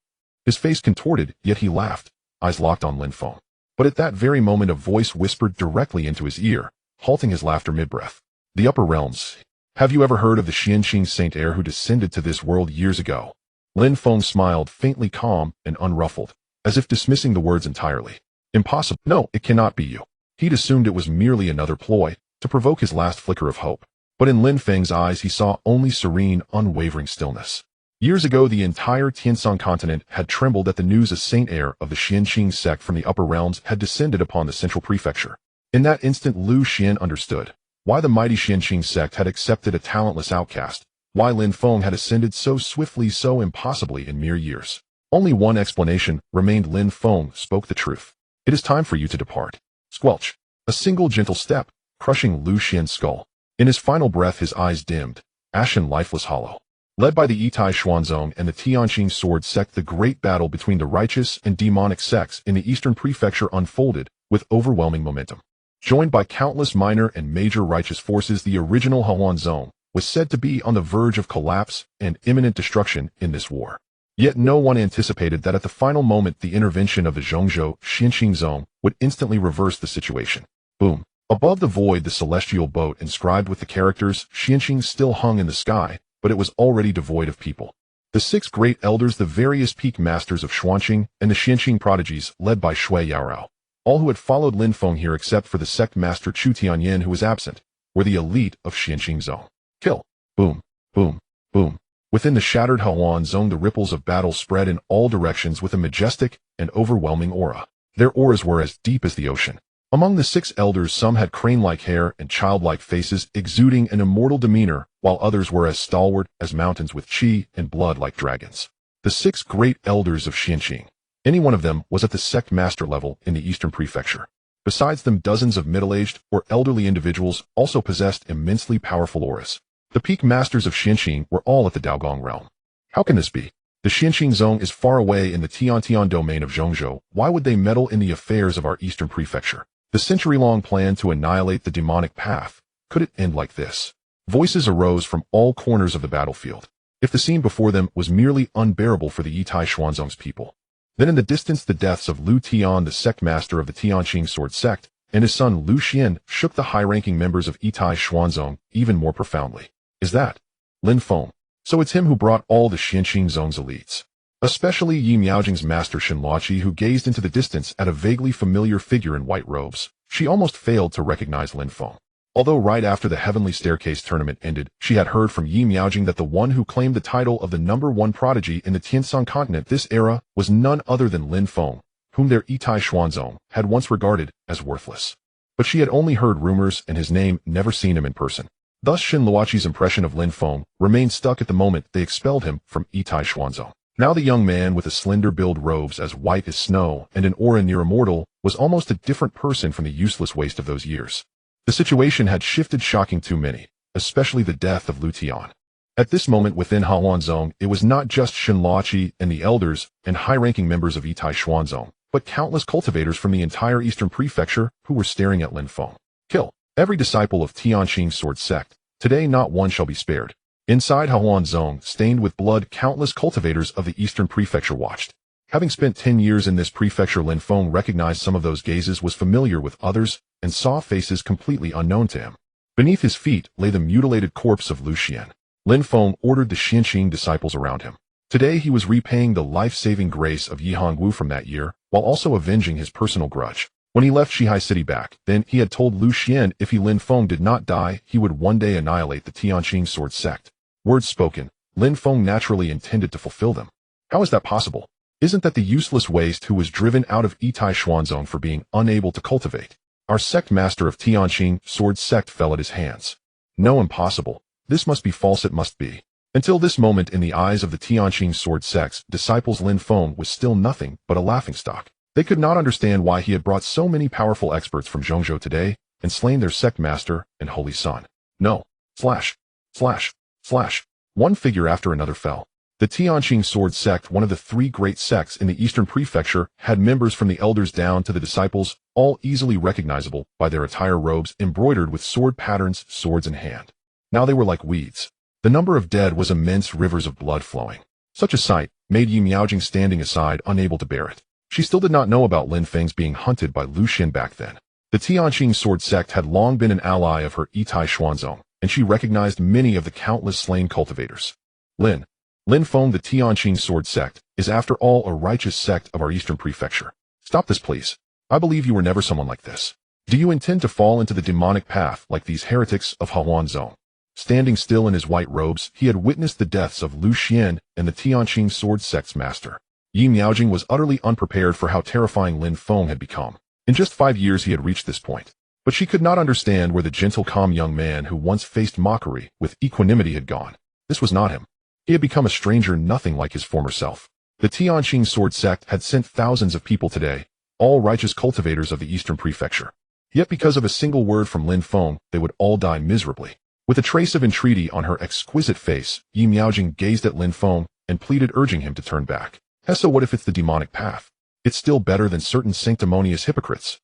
His face contorted, yet he laughed, eyes locked on Lin Feng. But at that very moment a voice whispered directly into his ear, halting his laughter mid-breath. The upper realms. Have you ever heard of the Xianqing saint heir who descended to this world years ago? Lin Feng smiled, faintly calm and unruffled, as if dismissing the words entirely. Impossible. No, it cannot be you. He'd assumed it was merely another ploy to provoke his last flicker of hope. But in Lin Feng's eyes he saw only serene, unwavering stillness. Years ago the entire Tianshan continent had trembled at the news a saint heir of the Xianqing sect from the upper realms had descended upon the central prefecture. In that instant Lu Xian understood why the mighty Xianqing sect had accepted a talentless outcast, why Lin Feng had ascended so swiftly, so impossibly in mere years. Only one explanation remained. Lin Feng spoke the truth. It is time for you to depart. Squelch. A single gentle step, crushing Lu Xian's skull. In his final breath his eyes dimmed, ashen, lifeless, hollow. Led by the Yitai Xuanzong and the Tianqing sword sect, the great battle between the righteous and demonic sects in the eastern prefecture unfolded with overwhelming momentum. Joined by countless minor and major righteous forces, the original Huanzong was said to be on the verge of collapse and imminent destruction in this war. Yet no one anticipated that at the final moment the intervention of the Zhongzhou Xianqing Zone would instantly reverse the situation. Boom. Above the void, the celestial boat inscribed with the characters Xianqing still hung in the sky, but it was already devoid of people. The six great elders, the various peak masters of Xuanqing, and the Xianqing prodigies, led by Shui Yaorao, all who had followed Lin Feng here except for the sect master Chu Tianyin who was absent, were the elite of Xianqing Zone. Kill. Boom. Boom. Boom. Within the shattered Huan Zone the ripples of battle spread in all directions with a majestic and overwhelming aura. Their auras were as deep as the ocean. Among the six elders some had crane-like hair and childlike faces exuding an immortal demeanor, while others were as stalwart as mountains with qi and blood like dragons. The six great elders of Xianqing. Any one of them was at the sect master level in the eastern prefecture. Besides them, dozens of middle-aged or elderly individuals also possessed immensely powerful auras. The peak masters of Xianqing were all at the Daogong realm. How can this be? The Xianqing Zone is far away in the Tiantian domain of Zhongzhou. Why would they meddle in the affairs of our eastern prefecture? The century-long plan to annihilate the demonic path. Could it end like this? Voices arose from all corners of the battlefield. If the scene before them was merely unbearable for the Yitai Xuanzong's people, then in the distance the deaths of Lu Tian, the sect master of the Tianqing sword sect, and his son Lu Xian shook the high-ranking members of Yitai Xuanzong even more profoundly. Is that Lin Feng? So it's him who brought all the Xianqing Zong's elites. Especially Yi Miaojing's master Shenluoqi, who gazed into the distance at a vaguely familiar figure in white robes. She almost failed to recognize Lin Feng. Although right after the Heavenly Staircase tournament ended, she had heard from Yi Miaojing that the one who claimed the title of the #1 prodigy in the Tianshan continent this era was none other than Lin Feng, whom their Yitai Xuanzong had once regarded as worthless. But she had only heard rumors and his name, never seen him in person. Thus Shenluoqi's impression of Lin Feng remained stuck at the moment they expelled him from Yitai Xuanzong. Now the young man with the slender build robes as white as snow and an aura near immortal was almost a different person from the useless waste of those years. The situation had shifted, shocking too many, especially the death of Lu Tian. At this moment within Huanzong, it was not just Shenluoqi and the elders and high-ranking members of Yitai Xuanzong, but countless cultivators from the entire eastern prefecture who were staring at Lin Feng. Kill every disciple of Tianqing sword sect. Today not one shall be spared. Inside Huanzong, stained with blood, countless cultivators of the eastern prefecture watched. Having spent 10 years in this prefecture, Lin Feng recognized some of those gazes, was familiar with others, and saw faces completely unknown to him. Beneath his feet lay the mutilated corpse of Lu Xian. Lin Feng ordered the Xianqing disciples around him. Today he was repaying the life-saving grace of Yi Hongwu from that year, while also avenging his personal grudge. When he left Shihai City back, then he had told Lu Xian if Lin Feng did not die, he would one day annihilate the Tianqing sword sect. Words spoken, Lin Feng naturally intended to fulfill them. How is that possible? Isn't that the useless waste who was driven out of Yitai Xuanzong for being unable to cultivate? Our sect master of Tianqing sword sect fell at his hands. No, impossible. This must be false, it must be. Until this moment in the eyes of the Tianqing sword sect's disciples, Lin Feng was still nothing but a laughingstock. They could not understand why he had brought so many powerful experts from Zhongzhou today and slain their sect master and holy son. No. Slash. Slash. Slash. One figure after another fell. The Tianqing sword sect, one of the three great sects in the eastern prefecture, had members from the elders down to the disciples, all easily recognizable by their attire, robes embroidered with sword patterns, swords in hand. Now they were like weeds. The number of dead was immense, rivers of blood flowing. Such a sight made Yi Miaojing standing aside, unable to bear it. She still did not know about Lin Feng's being hunted by Lu Xian back then. The Tianqing sword sect had long been an ally of her Yitai Xuanzong, and she recognized many of the countless slain cultivators. Lin Lin Feng, the Tianqing sword sect, is after all a righteous sect of our eastern prefecture. Stop this, please. I believe you were never someone like this. Do you intend to fall into the demonic path like these heretics of Hahuan Zone? Standing still in his white robes, he had witnessed the deaths of Lu Xian and the Tianqing sword sect's master. Yi Miaojing was utterly unprepared for how terrifying Lin Feng had become. In just 5 years he had reached this point. But she could not understand where the gentle, calm young man who once faced mockery with equanimity had gone. This was not him. He had become a stranger, nothing like his former self. The Tianqing sword sect had sent thousands of people today, all righteous cultivators of the eastern prefecture. Yet because of a single word from Lin Feng, they would all die miserably. With a trace of entreaty on her exquisite face, Yi Miaojing gazed at Lin Feng and pleaded, urging him to turn back. So what if it's the demonic path? It's still better than certain sanctimonious hypocrites.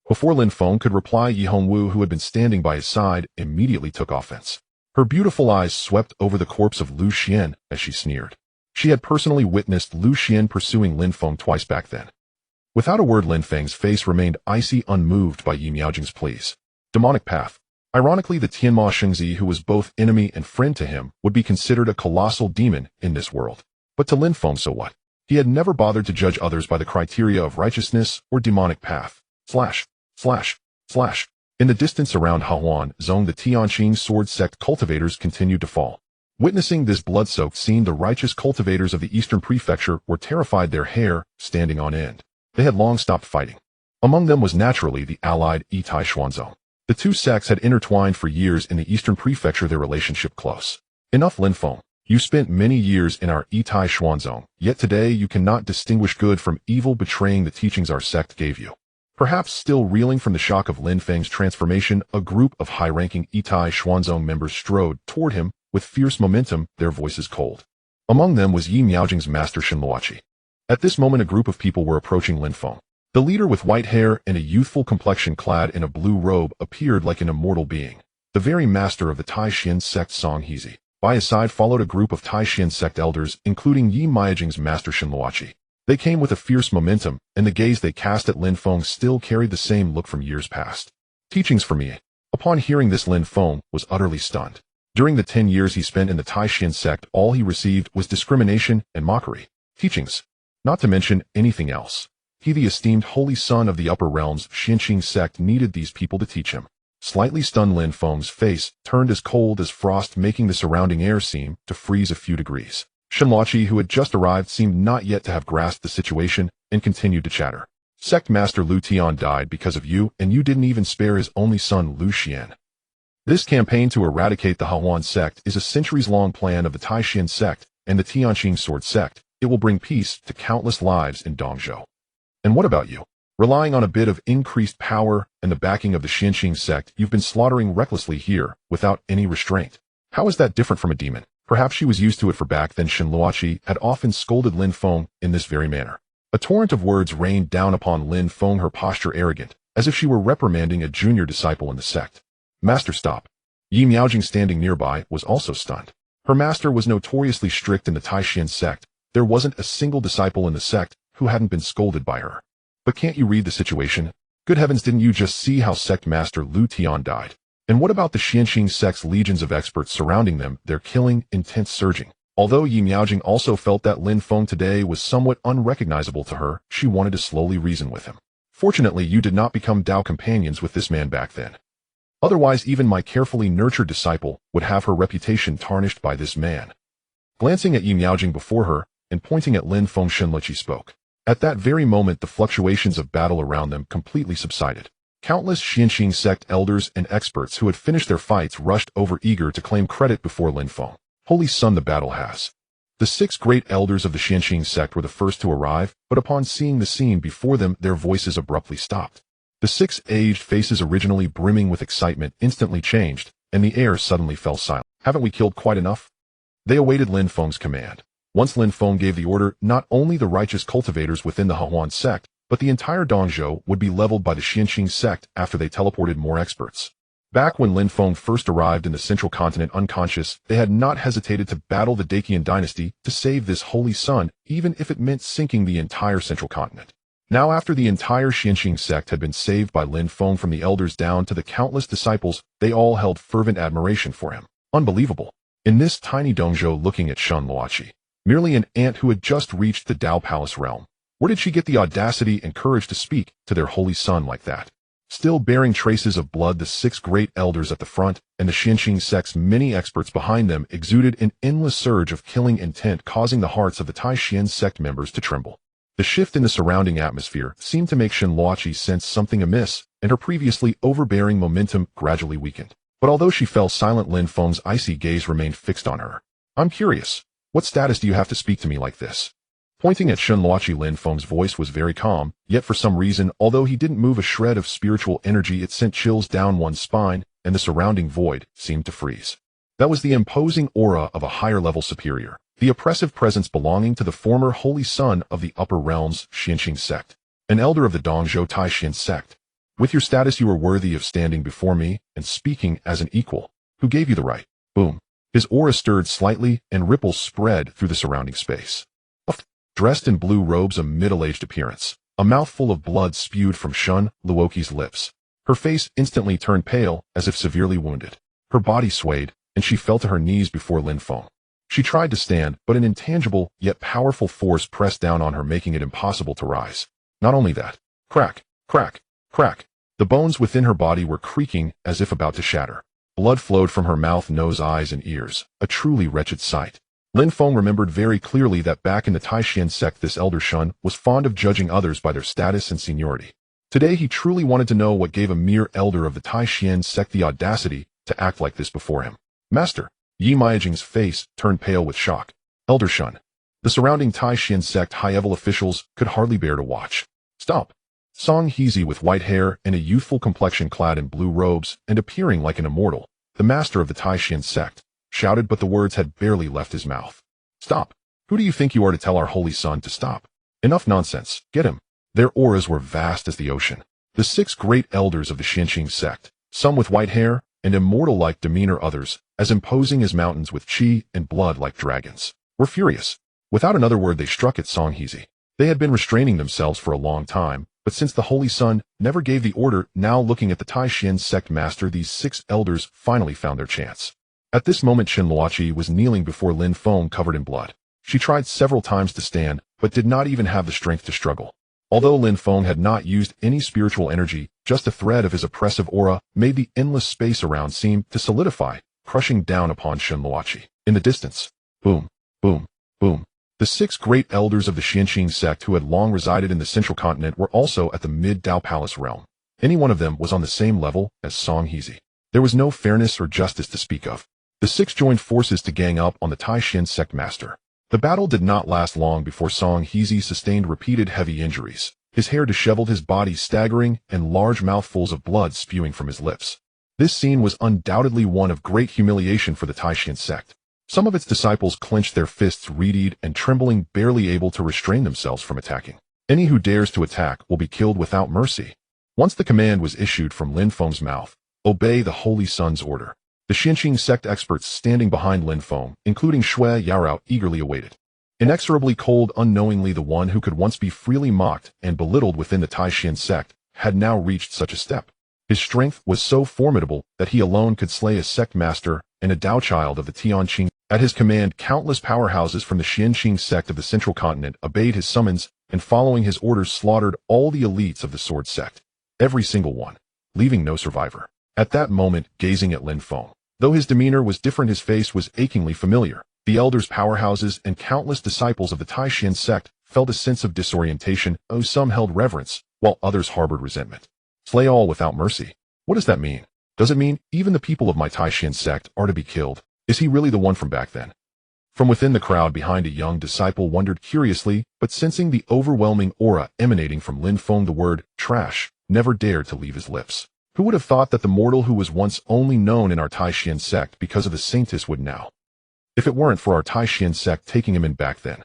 Before Lin Feng could reply, Yi Hongwu, who had been standing by his side, immediately took offense. Her beautiful eyes swept over the corpse of Lu Xian as she sneered. She had personally witnessed Lu Xian pursuing Lin Feng twice back then. Without a word, Lin Feng's face remained icy, unmoved by Yi Miaojing's pleas. Demonic path. Ironically, the Tianma Shengzi, who was both enemy and friend to him, would be considered a colossal demon in this world. But to Lin Feng, so what? He had never bothered to judge others by the criteria of righteousness or demonic path. Slash. In the distance around Hahuan Zone, the Tianqing sword sect cultivators continued to fall. Witnessing this blood-soaked scene, the righteous cultivators of the eastern prefecture were terrified, their hair standing on end. They had long stopped fighting. Among them was naturally the allied Yitai Xuanzong. The two sects had intertwined for years in the eastern prefecture, their relationship close. Enough, Lin Feng. You spent many years in our Yitai Xuanzong, yet today you cannot distinguish good from evil, betraying the teachings our sect gave you. Perhaps still reeling from the shock of Lin Feng's transformation, a group of high-ranking Yitai Xuanzong members strode toward him with fierce momentum, their voices cold. Among them was Yi Miaojing's master Shenluoqi. At this moment, a group of people were approaching Lin Feng. The leader, with white hair and a youthful complexion clad in a blue robe, appeared like an immortal being. The very master of the Taishan sect, Song Hezi. By his side followed a group of Taishan sect elders, including Yi Miaojing's master Shenluoqi. They came with a fierce momentum, and the gaze they cast at Lin Feng still carried the same look from years past. Teachings for me. Upon hearing this, Lin Feng was utterly stunned. During the 10 years he spent in the Taishan sect, all he received was discrimination and mockery. Teachings. Not to mention anything else. He, the esteemed holy son of the upper realms, Xianqing sect, needed these people to teach him. Slightly stunned, Lin Feng's face turned as cold as frost, making the surrounding air seem to freeze a few degrees. Shenluoqi, who had just arrived, seemed not yet to have grasped the situation and continued to chatter. Sect Master Lu Tian died because of you, and you didn't even spare his only son Lu Xian. This campaign to eradicate the Hahuan sect is a centuries-long plan of the Taishan sect and the Tianqing sword sect. It will bring peace to countless lives in Dongzhou. And what about you? Relying on a bit of increased power and the backing of the Xianqing sect, you've been slaughtering recklessly here without any restraint. How is that different from a demon? Perhaps she was used to it, for back then Shenluoqi had often scolded Lin Feng in this very manner. A torrent of words rained down upon Lin Feng, her posture arrogant, as if she were reprimanding a junior disciple in the sect. Master, stop. Yi Miaojing, standing nearby, was also stunned. Her master was notoriously strict in the Taishan sect. There wasn't a single disciple in the sect who hadn't been scolded by her. But can't you read the situation? Good heavens, didn't you just see how sect master Lu Tian died? And what about the Xianqing sect's legions of experts surrounding them, their killing intent surging? Although Yi Miaojing also felt that Lin Feng today was somewhat unrecognizable to her, she wanted to slowly reason with him. Fortunately, you did not become Dao companions with this man back then. Otherwise, even my carefully nurtured disciple would have her reputation tarnished by this man. Glancing at Yi Miaojing before her and pointing at Lin Feng, Shenluoqi spoke. At that very moment, the fluctuations of battle around them completely subsided. Countless Xianqing sect elders and experts who had finished their fights rushed over, eager to claim credit before Lin Feng. Holy son, the battle has. The 6 great elders of the Xianqing sect were the first to arrive, but upon seeing the scene before them, their voices abruptly stopped. The 6 aged faces, originally brimming with excitement, instantly changed, and the air suddenly fell silent. Haven't we killed quite enough? They awaited Lin Feng's command. Once Lin Feng gave the order, not only the righteous cultivators within the Hahuan sect, but the entire Dongzhou would be leveled by the Xianqing sect after they teleported more experts. Back when Lin Feng first arrived in the central continent unconscious, they had not hesitated to battle the Dacian dynasty to save this holy son, even if it meant sinking the entire central continent. Now, after the entire Xianqing sect had been saved by Lin Feng, from the elders down to the countless disciples, they all held fervent admiration for him. Unbelievable. In this tiny Dongzhou, looking at Shenluoqi, Merely an ant who had just reached the Tao Palace realm. Where did she get the audacity and courage to speak to their holy son like that? Still bearing traces of blood, the 6 great elders at the front and the Xianxing sect's many experts behind them exuded an endless surge of killing intent, causing the hearts of the Taishan sect members to tremble. The shift in the surrounding atmosphere seemed to make Shenluoqi sense something amiss, and her previously overbearing momentum gradually weakened. But although she fell silent, Lin Feng's icy gaze remained fixed on her. "I'm curious. What status do you have to speak to me like this?" Pointing at Shenluoqi, Lin Feng's voice was very calm, yet for some reason, although he didn't move a shred of spiritual energy, it sent chills down one's spine, and the surrounding void seemed to freeze. That was the imposing aura of a higher-level superior, the oppressive presence belonging to the former holy son of the upper realms, Xianxing sect, an elder of the Dongzhou Taishan sect. "With your status, you are worthy of standing before me and speaking as an equal. Who gave you the right?" Boom. His aura stirred slightly, and ripples spread through the surrounding space. Dressed in blue robes, a middle-aged appearance, a mouthful of blood spewed from Shenluoqi's lips. Her face instantly turned pale, as if severely wounded. Her body swayed, and she fell to her knees before Lin Feng. She tried to stand, but an intangible yet powerful force pressed down on her, making it impossible to rise. Not only that, crack, crack, crack. The bones within her body were creaking as if about to shatter. Blood flowed from her mouth, nose, eyes, and ears, a truly wretched sight. Lin Feng remembered very clearly that back in the Taishan sect, this elder Shun was fond of judging others by their status and seniority. Today he truly wanted to know what gave a mere elder of the Taishan sect the audacity to act like this before him. "Master." Yi Maijing's face turned pale with shock. "Elder Shun." The surrounding Taishan sect high-level officials could hardly bear to watch. "Stop." Song Hezi, with white hair and a youthful complexion, clad in blue robes and appearing like an immortal, the master of the Taishan sect, shouted, but the words had barely left his mouth. "Stop. Who do you think you are to tell our holy son to stop? Enough nonsense. Get him." Their auras were vast as the ocean. The 6 great elders of the Xianxing sect, some with white hair and immortal-like demeanor, others as imposing as mountains with qi and blood like dragons, were furious. Without another word, they struck at Song Hezi. They had been restraining themselves for a long time, but since the holy son never gave the order, now looking at the Taishan sect master, these 6 elders finally found their chance. At this moment, Shenluoqi was kneeling before Lin Feng, covered in blood. She tried several times to stand, but did not even have the strength to struggle. Although Lin Feng had not used any spiritual energy, just a thread of his oppressive aura made the endless space around seem to solidify, crushing down upon Shenluoqi. In the distance, boom, boom, boom. The 6 great elders of the Xianxing sect, who had long resided in the central continent, were also at the mid-Tao Palace realm. Any one of them was on the same level as Song Hezi. There was no fairness or justice to speak of. The 6 joined forces to gang up on the Taishan sect master. The battle did not last long before Song Hezi sustained repeated heavy injuries, his hair disheveled, his body staggering, and large mouthfuls of blood spewing from his lips. This scene was undoubtedly one of great humiliation for the Taishan sect. Some of its disciples clenched their fists, readied and trembling, barely able to restrain themselves from attacking. Any who dares to attack will be killed without mercy. Once the command was issued from Lin Feng's mouth, "Obey the Holy Son's order." The Xianxing sect experts standing behind Lin Feng, including Shui Yarao, eagerly awaited. Inexorably cold, unknowingly, the one who could once be freely mocked and belittled within the Taishan sect had now reached such a step. His strength was so formidable that he alone could slay a sect master and a Dao child of the Tianqing. At his command, countless powerhouses from the Xianxing sect of the central continent obeyed his summons and, following his orders, slaughtered all the elites of the sword sect. Every single one, leaving no survivor. At that moment, gazing at Lin Feng, though his demeanor was different, his face was achingly familiar. The elders, powerhouses, and countless disciples of the Taishan sect felt a sense of disorientation. Some held reverence, while others harbored resentment. Slay all without mercy. What does that mean? Does it mean even the people of my Taishan sect are to be killed? Is he really the one from back then? From within the crowd behind, a young disciple wondered curiously, but sensing the overwhelming aura emanating from Lin Feng, the word trash never dared to leave his lips. Who would have thought that the mortal who was once only known in our Taishan sect because of the saintess would now? If it weren't for our Taishan sect taking him in back then.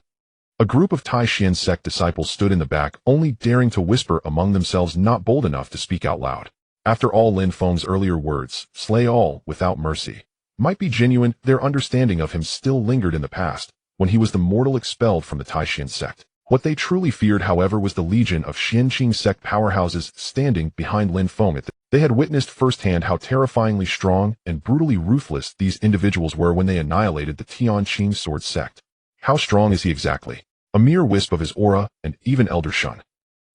A group of Taishan sect disciples stood in the back, only daring to whisper among themselves, not bold enough to speak out loud. After all, Lin Feng's earlier words, "slay all without mercy," might be genuine, their understanding of him still lingered in the past, when he was the mortal expelled from the Taishan sect. What they truly feared, however, was the legion of Xianxing sect powerhouses standing behind Lin Feng. They had witnessed firsthand how terrifyingly strong and brutally ruthless these individuals were when they annihilated the Tianqing sword sect. How strong is he exactly? A mere wisp of his aura, and even Elder Shun.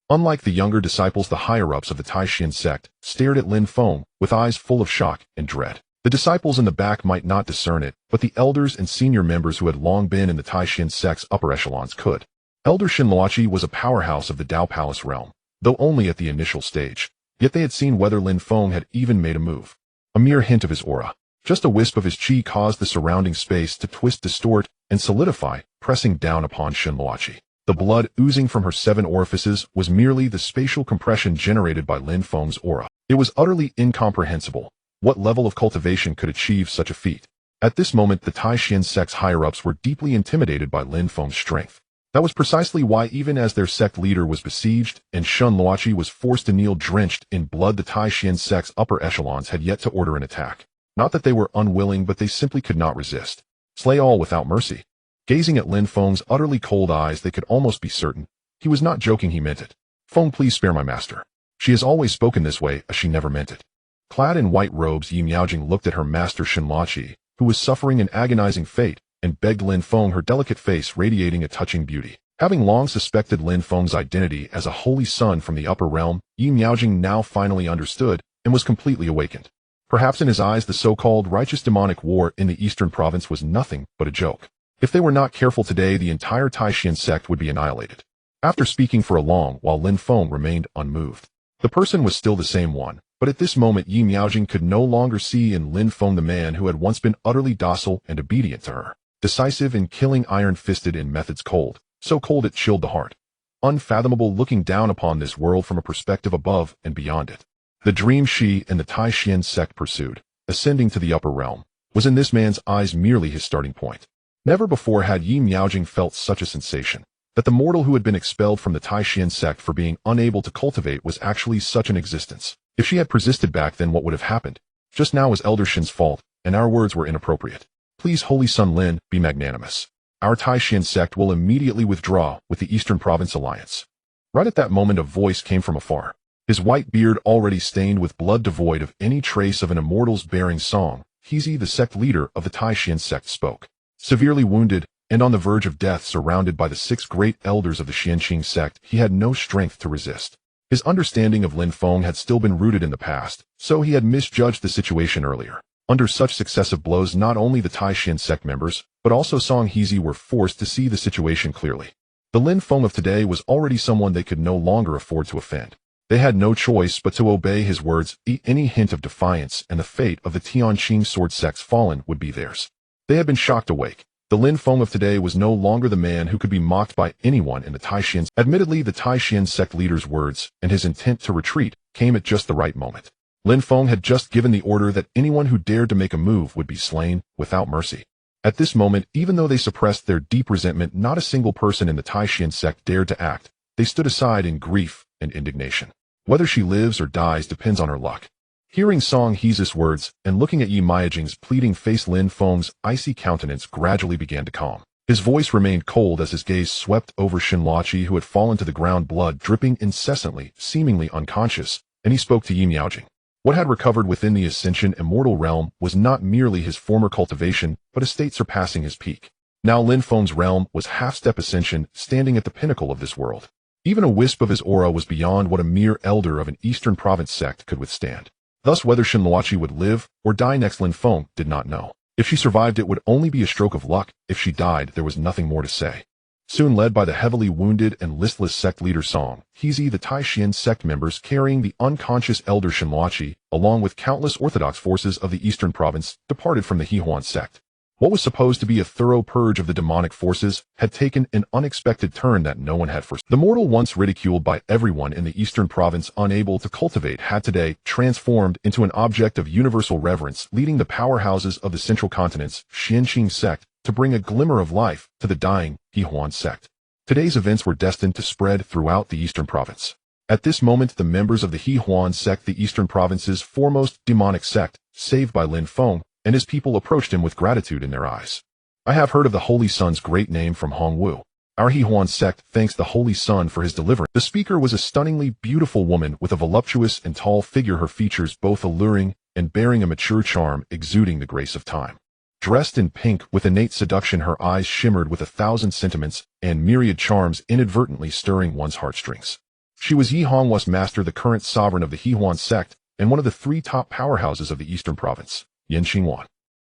Unlike the younger disciples, the higher-ups of the Taishan sect stared at Lin Feng with eyes full of shock and dread. The disciples in the back might not discern it, but the elders and senior members who had long been in the Taishan sect's upper echelons could. Elder Shinluachi was a powerhouse of the Dao Palace realm, though only at the initial stage. Yet they had seen whether Lin Feng had even made a move. A mere hint of his aura, just a wisp of his chi, caused the surrounding space to twist, distort, and solidify, pressing down upon Shinluachi. The blood oozing from her 7 orifices was merely the spatial compression generated by Lin Feng's aura. It was utterly incomprehensible. What level of cultivation could achieve such a feat? At this moment, the Taishan sect's higher-ups were deeply intimidated by Lin Feng's strength. That was precisely why, even as their sect leader was besieged and Shinluachi was forced to kneel drenched in blood, the Taishan sect's upper echelons had yet to order an attack. Not that they were unwilling, but they simply could not resist. Slay all without mercy. Gazing at Lin Feng's utterly cold eyes, they could almost be certain he was not joking, he meant it. Feng, please spare my master. She has always spoken this way, as she never meant it. Clad in white robes, Yi Miaojing looked at her master Shinluachi, who was suffering an agonizing fate, and begged Lin Feng, her delicate face radiating a touching beauty. Having long suspected Lin Feng's identity as a holy son from the upper realm, Yi Miaojing now finally understood and was completely awakened. Perhaps in his eyes the so-called righteous demonic war in the eastern province was nothing but a joke. If they were not careful today, the entire Taishan sect would be annihilated. After speaking for a long while, Lin Feng remained unmoved. The person was still the same one, but at this moment Yi Miaojing could no longer see in Lin Feng the man who had once been utterly docile and obedient to her. Decisive in killing, iron-fisted in methods, cold, so cold it chilled the heart. Unfathomable, looking down upon this world from a perspective above and beyond it. The dream she and the Taishan sect pursued, ascending to the upper realm, was in this man's eyes merely his starting point. Never before had Yi Miaojing felt such a sensation, that the mortal who had been expelled from the Taishan sect for being unable to cultivate was actually such an existence. If she had persisted back then, what would have happened? Just now was Elder Shin's fault, and our words were inappropriate. Please, Holy Son Lin, be magnanimous. Our Taishan sect will immediately withdraw with the Eastern Province Alliance. Right at that moment a voice came from afar. His white beard already stained with blood, devoid of any trace of an immortal's bearing song, Heezy, the sect leader of the Taishan sect, spoke. Severely wounded, and on the verge of death, surrounded by the 6 great elders of the Xianqing sect, he had no strength to resist. His understanding of Lin Feng had still been rooted in the past, so he had misjudged the situation earlier. Under such successive blows, not only the Taishan sect members, but also Song Heezy were forced to see the situation clearly. The Lin Feng of today was already someone they could no longer afford to offend. They had no choice but to obey his words. Any hint of defiance, and the fate of the Tianqing sword sect's fallen would be theirs. They had been shocked awake. The Lin Feng of today was no longer the man who could be mocked by anyone in the Taishan. Admittedly, the Taishan sect leader's words and his intent to retreat came at just the right moment. Lin Feng had just given the order that anyone who dared to make a move would be slain without mercy. At this moment, even though they suppressed their deep resentment, not a single person in the Taishan sect dared to act. They stood aside in grief and indignation. Whether she lives or dies depends on her luck. Hearing Song Heezy's words and looking at Yi Miaojing's pleading face, Lin Feng's icy countenance gradually began to calm. His voice remained cold as his gaze swept over Shinluachi, who had fallen to the ground, blood dripping incessantly, seemingly unconscious, and he spoke to Yi Miaojing. What had recovered within the Ascension immortal realm was not merely his former cultivation, but a state surpassing his peak. Now Lin Feng's realm was half-step Ascension, standing at the pinnacle of this world. Even a wisp of his aura was beyond what a mere elder of an Eastern Province sect could withstand. Thus, whether Shinluachi would live or die next, Lin Feng did not know. If she survived, it would only be a stroke of luck. If she died, there was nothing more to say. Soon, led by the heavily wounded and listless sect leader Song Heezy, the Taishan sect members carrying the unconscious elder Shinluachi, along with countless orthodox forces of the Eastern Province, departed from the Hehuan sect. What was supposed to be a thorough purge of the demonic forces had taken an unexpected turn that no one had foreseen. The mortal once ridiculed by everyone in the Eastern Province, unable to cultivate, had today transformed into an object of universal reverence, leading the powerhouses of the Central Continent's Xianqing sect to bring a glimmer of life to the dying Hehuan sect. Today's events were destined to spread throughout the Eastern Province. At this moment, the members of the Hehuan sect, the Eastern Province's foremost demonic sect, saved by Lin Feng, and his people, approached him with gratitude in their eyes. I have heard of the Holy Sun's great name from Hongwu. Our Hehuan sect thanks the Holy Sun for his deliverance. The speaker was a stunningly beautiful woman with a voluptuous and tall figure, her features both alluring and bearing a mature charm exuding the grace of time. Dressed in pink with innate seduction, her eyes shimmered with 1,000 sentiments and myriad charms, inadvertently stirring one's heartstrings. She was Yi Honghua's master, the current sovereign of the Hehuan sect, and one of the 3 top powerhouses of the eastern province, Yin Qinghuan.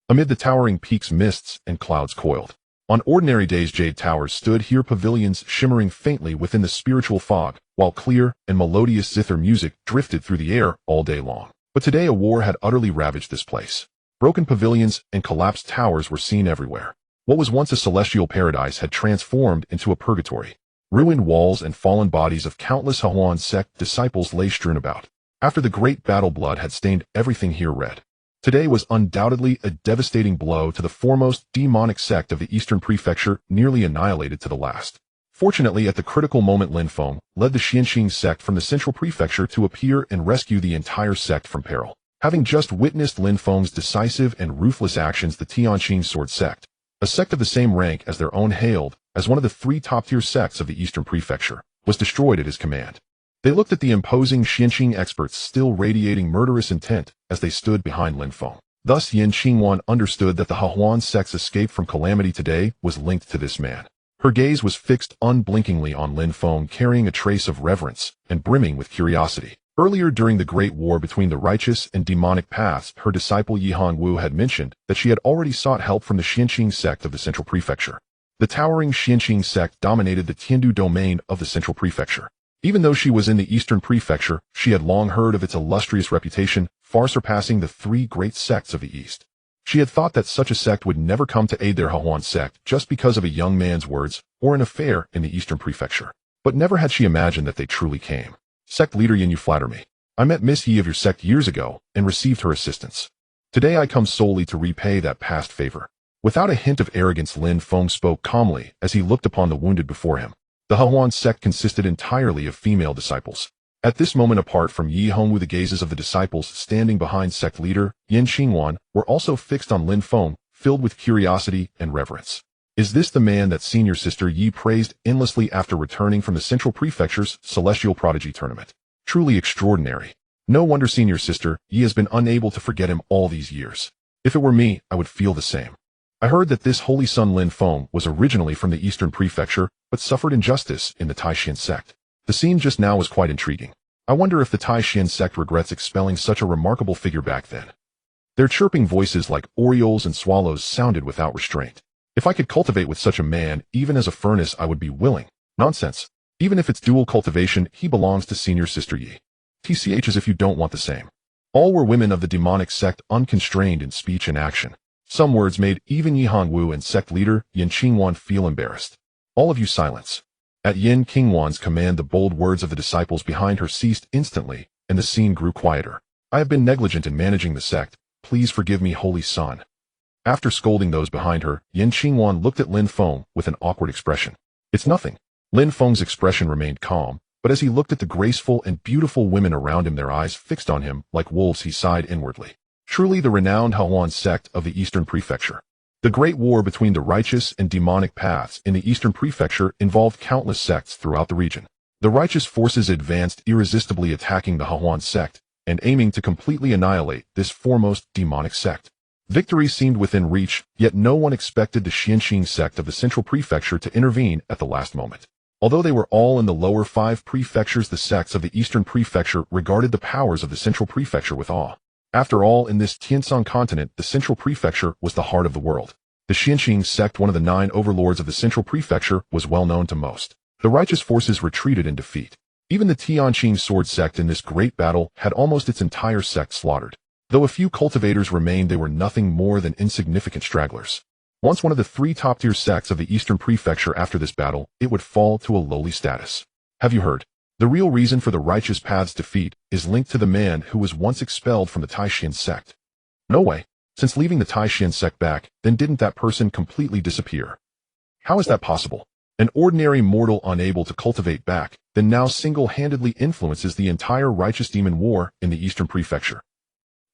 Amid the towering peaks, mists and clouds coiled. On ordinary days, jade towers stood here, pavilions shimmering faintly within the spiritual fog, while clear and melodious zither music drifted through the air all day long. But today a war had utterly ravaged this place. Broken pavilions and collapsed towers were seen everywhere. What was once a celestial paradise had transformed into a purgatory. Ruined walls and fallen bodies of countless Hehuan sect disciples lay strewn about. After the great battle, blood had stained everything here red. Today was undoubtedly a devastating blow to the foremost demonic sect of the Eastern Prefecture, nearly annihilated to the last. Fortunately, at the critical moment, Lin Feng led the Xianxing sect from the Central Prefecture to appear and rescue the entire sect from peril. Having just witnessed Lin Feng's decisive and ruthless actions, the Tianqing Sword sect, a sect of the same rank as their own, hailed as one of the 3 top-tier sects of the Eastern Prefecture, was destroyed at his command. They looked at the imposing Xianxing experts, still radiating murderous intent, as they stood behind Lin Feng. Thus Yin Qinghuan understood that the Hehuan sect's escape from calamity today was linked to this man. Her gaze was fixed unblinkingly on Lin Feng, carrying a trace of reverence and brimming with curiosity. Earlier during the Great War between the righteous and demonic paths, her disciple Yi Hongwu had mentioned that she had already sought help from the Xianxing sect of the Central Prefecture. The towering Xianxing sect dominated the Tiandu domain of the Central Prefecture. Even though she was in the Eastern Prefecture, she had long heard of its illustrious reputation, far surpassing the 3 great sects of the East. She had thought that such a sect would never come to aid their Hehuan sect just because of a young man's words or an affair in the Eastern Prefecture. But never had she imagined that they truly came. Sect leader Yin, you flatter me. I met Miss Yi of your sect years ago and received her assistance. Today I come solely to repay that past favor. Without a hint of arrogance, Lin Feng spoke calmly as he looked upon the wounded before him. The Hehuan sect consisted entirely of female disciples. At this moment, apart from Yi Hongwu, the gazes of the disciples standing behind sect leader Yin Qinghuan were also fixed on Lin Feng, filled with curiosity and reverence. Is this the man that senior sister Yi praised endlessly after returning from the Central Prefecture's Celestial Prodigy Tournament? Truly extraordinary. No wonder senior sister Yi has been unable to forget him all these years. If it were me, I would feel the same. I heard that this holy son Lin Feng was originally from the Eastern Prefecture, but suffered injustice in the Taishan sect. The scene just now was quite intriguing. I wonder if the Taishan sect regrets expelling such a remarkable figure back then. Their chirping voices like orioles and swallows sounded without restraint. If I could cultivate with such a man, even as a furnace, I would be willing. Nonsense. Even if it's dual cultivation, he belongs to senior sister Yi. TCH, as if you don't want the same. All were women of the demonic sect, unconstrained in speech and action. Some words made even Yi Hongwu and sect leader Yin Qinghuan feel embarrassed. All of you, silence. At Yin Qinghuan's command, the bold words of the disciples behind her ceased instantly, and the scene grew quieter. I have been negligent in managing the sect. Please forgive me, holy son. After scolding those behind her, Yin Qinghuan looked at Lin Feng with an awkward expression. It's nothing. Lin Feng's expression remained calm, but as he looked at the graceful and beautiful women around him, their eyes fixed on him like wolves, he sighed inwardly. Truly the renowned Hehuan sect of the Eastern Prefecture. The great war between the righteous and demonic paths in the Eastern Prefecture involved countless sects throughout the region. The righteous forces advanced irresistibly, attacking the Hehuan sect and aiming to completely annihilate this foremost demonic sect. Victory seemed within reach, yet no one expected the Xianxing sect of the Central Prefecture to intervene at the last moment. Although they were all in the lower 5 prefectures, the sects of the Eastern Prefecture regarded the powers of the Central Prefecture with awe. After all, in this Tiansong continent, the Central Prefecture was the heart of the world. The Xianxing sect, one of the 9 overlords of the Central Prefecture, was well known to most. The righteous forces retreated in defeat. Even the Tianqing sword sect in this great battle had almost its entire sect slaughtered. Though a few cultivators remained, they were nothing more than insignificant stragglers. Once one of the 3 top-tier sects of the Eastern Prefecture, after this battle, it would fall to a lowly status. Have you heard? The real reason for the righteous path's defeat is linked to the man who was once expelled from the Taishan sect. No way. Since leaving the Taishan sect back, then didn't that person completely disappear? How is that possible? An ordinary mortal unable to cultivate back, then now single-handedly influences the entire righteous demon war in the Eastern Prefecture.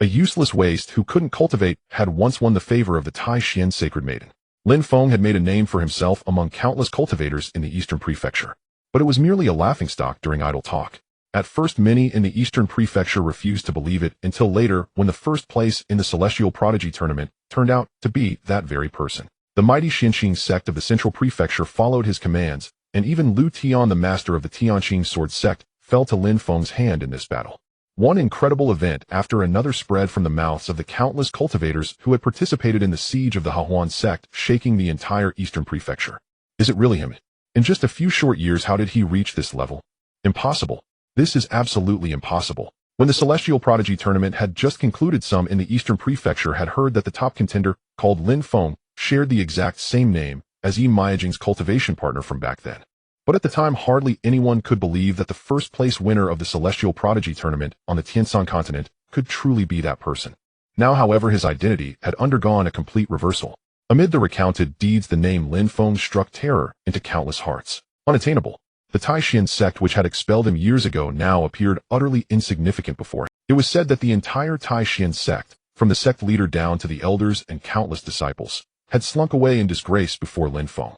A useless waste who couldn't cultivate had once won the favor of the Taishan sacred maiden. Lin Feng had made a name for himself among countless cultivators in the Eastern Prefecture. But it was merely a laughingstock during idle talk. At first, many in the Eastern Prefecture refused to believe it until later, when the first place in the Celestial Prodigy Tournament turned out to be that very person. The mighty Xinqing sect of the Central Prefecture followed his commands, and even Lu Tian, the master of the Tianqing sword sect, fell to Lin Feng's hand in this battle. One incredible event after another spread from the mouths of the countless cultivators who had participated in the siege of the Hahuan sect, shaking the entire Eastern Prefecture. Is it really him? In just a few short years, how did he reach this level? Impossible. This is absolutely impossible. When the Celestial Prodigy tournament had just concluded, some in the Eastern Prefecture had heard that the top contender, called Lin Feng, shared the exact same name as Yi Miajing's cultivation partner from back then. But at the time, hardly anyone could believe that the first-place winner of the Celestial Prodigy tournament on the Tiansan continent could truly be that person. Now, however, his identity had undergone a complete reversal. Amid the recounted deeds, the name Lin Feng struck terror into countless hearts. Unattainable. The Taishan sect, which had expelled him years ago, now appeared utterly insignificant before him. It was said that the entire Taishan sect, from the sect leader down to the elders and countless disciples, had slunk away in disgrace before Lin Feng.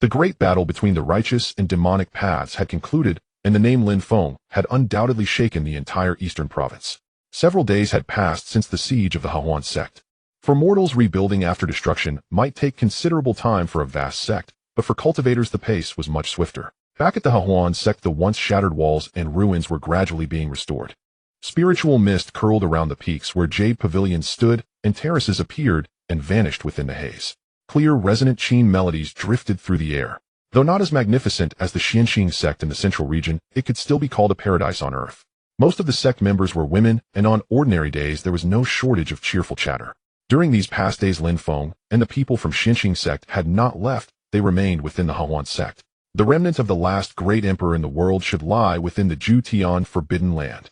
The great battle between the righteous and demonic paths had concluded, and the name Lin Feng had undoubtedly shaken the entire eastern province. Several days had passed since the siege of the Hahuan sect. For mortals, rebuilding after destruction might take considerable time for a vast sect, but for cultivators the pace was much swifter. Back at the Hahuan sect, the once shattered walls and ruins were gradually being restored. Spiritual mist curled around the peaks where jade pavilions stood, and terraces appeared and vanished within the haze. Clear, resonant Qin melodies drifted through the air. Though not as magnificent as the Xinqing sect in the central region, it could still be called a paradise on earth. Most of the sect members were women, and on ordinary days there was no shortage of cheerful chatter. During these past days, Lin Feng and the people from Xinqing sect had not left, they remained within the Hahuan sect. The remnant of the last great emperor in the world should lie within the Jutian forbidden land.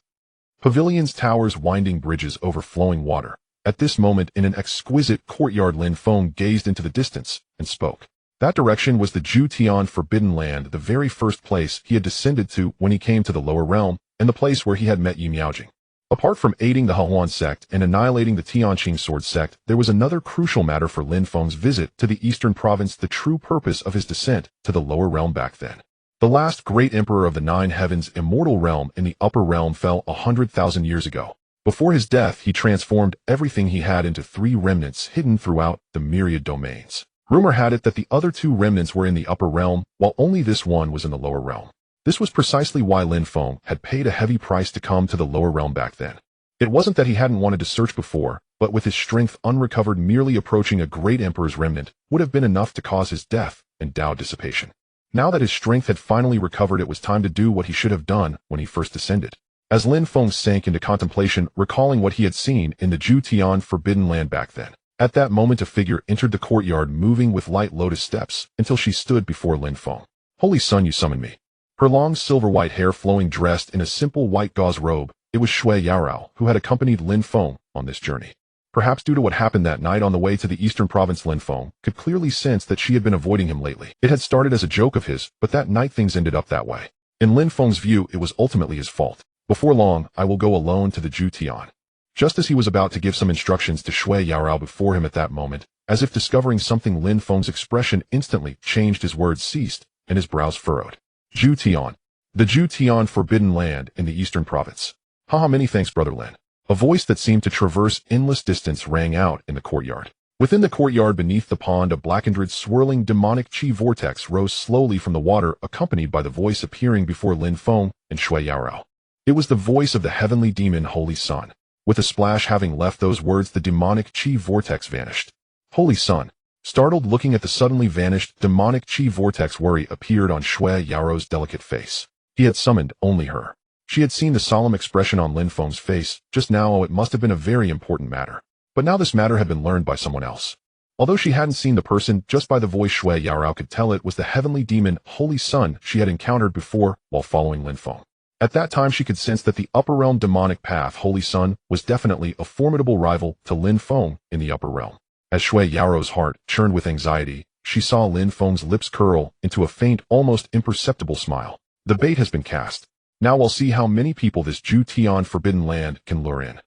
Pavilions, towers, winding bridges, overflowing water. At this moment, in an exquisite courtyard, Lin Feng gazed into the distance and spoke. That direction was the Jutian forbidden land, the very first place he had descended to when he came to the lower realm, and the place where he had met Yi Miaojing. Apart from aiding the Hahuan sect and annihilating the Tianqing sword sect, there was another crucial matter for Lin Feng's visit to the eastern province, the true purpose of his descent to the lower realm back then. The last great emperor of the Nine Heavens, immortal realm in the upper realm, fell 100,000 years ago. Before his death, he transformed everything he had into 3 remnants hidden throughout the myriad domains. Rumor had it that the other 2 remnants were in the upper realm, while only this one was in the lower realm. This was precisely why Lin Feng had paid a heavy price to come to the lower realm back then. It wasn't that he hadn't wanted to search before, but with his strength unrecovered, merely approaching a great emperor's remnant would have been enough to cause his death and Tao dissipation. Now that his strength had finally recovered, it was time to do what he should have done when he first descended. As Lin Feng sank into contemplation, recalling what he had seen in the Jutian forbidden land back then, at that moment a figure entered the courtyard, moving with light lotus steps, until she stood before Lin Feng. "Holy Sun, you summon me." Her long silver-white hair flowing, dressed in a simple white gauze robe, it was Shui Yarao who had accompanied Lin Feng on this journey. Perhaps due to what happened that night on the way to the eastern province, Lin Feng could clearly sense that she had been avoiding him lately. It had started as a joke of his, but that night things ended up that way. In Lin Feng's view, it was ultimately his fault. "Before long, I will go alone to the Jutian." Just as he was about to give some instructions to Shui Yarao before him, at that moment, as if discovering something, Lin Feng's expression instantly changed, his words ceased, and his brows furrowed. Jutian. The Jutian forbidden land in the eastern province. "Haha, many thanks, Brother Lin." A voice that seemed to traverse endless distance rang out in the courtyard. Within the courtyard beneath the pond, a blackened, swirling demonic chi vortex rose slowly from the water, accompanied by the voice appearing before Lin Feng and Shui Yarao. It was the voice of the heavenly demon Holy Sun. With a splash, having left those words, the demonic chi vortex vanished. Holy Sun. Startled, looking at the suddenly vanished demonic chi vortex, worry appeared on Shui Yaro's delicate face. He had summoned only her. She had seen the solemn expression on Lin Feng's face just now. Oh, it must have been a very important matter. But now this matter had been learned by someone else. Although she hadn't seen the person, just by the voice Shui Yarao could tell it was the heavenly demon Holy Sun she had encountered before while following Lin Feng. At that time, she could sense that the upper realm demonic path, Holy Sun, was definitely a formidable rival to Lin Feng in the upper realm. As Shui Yaro's heart churned with anxiety, she saw Lin Feng's lips curl into a faint, almost imperceptible smile. The bait has been cast. Now we'll see how many people this Jutian forbidden land can lure in.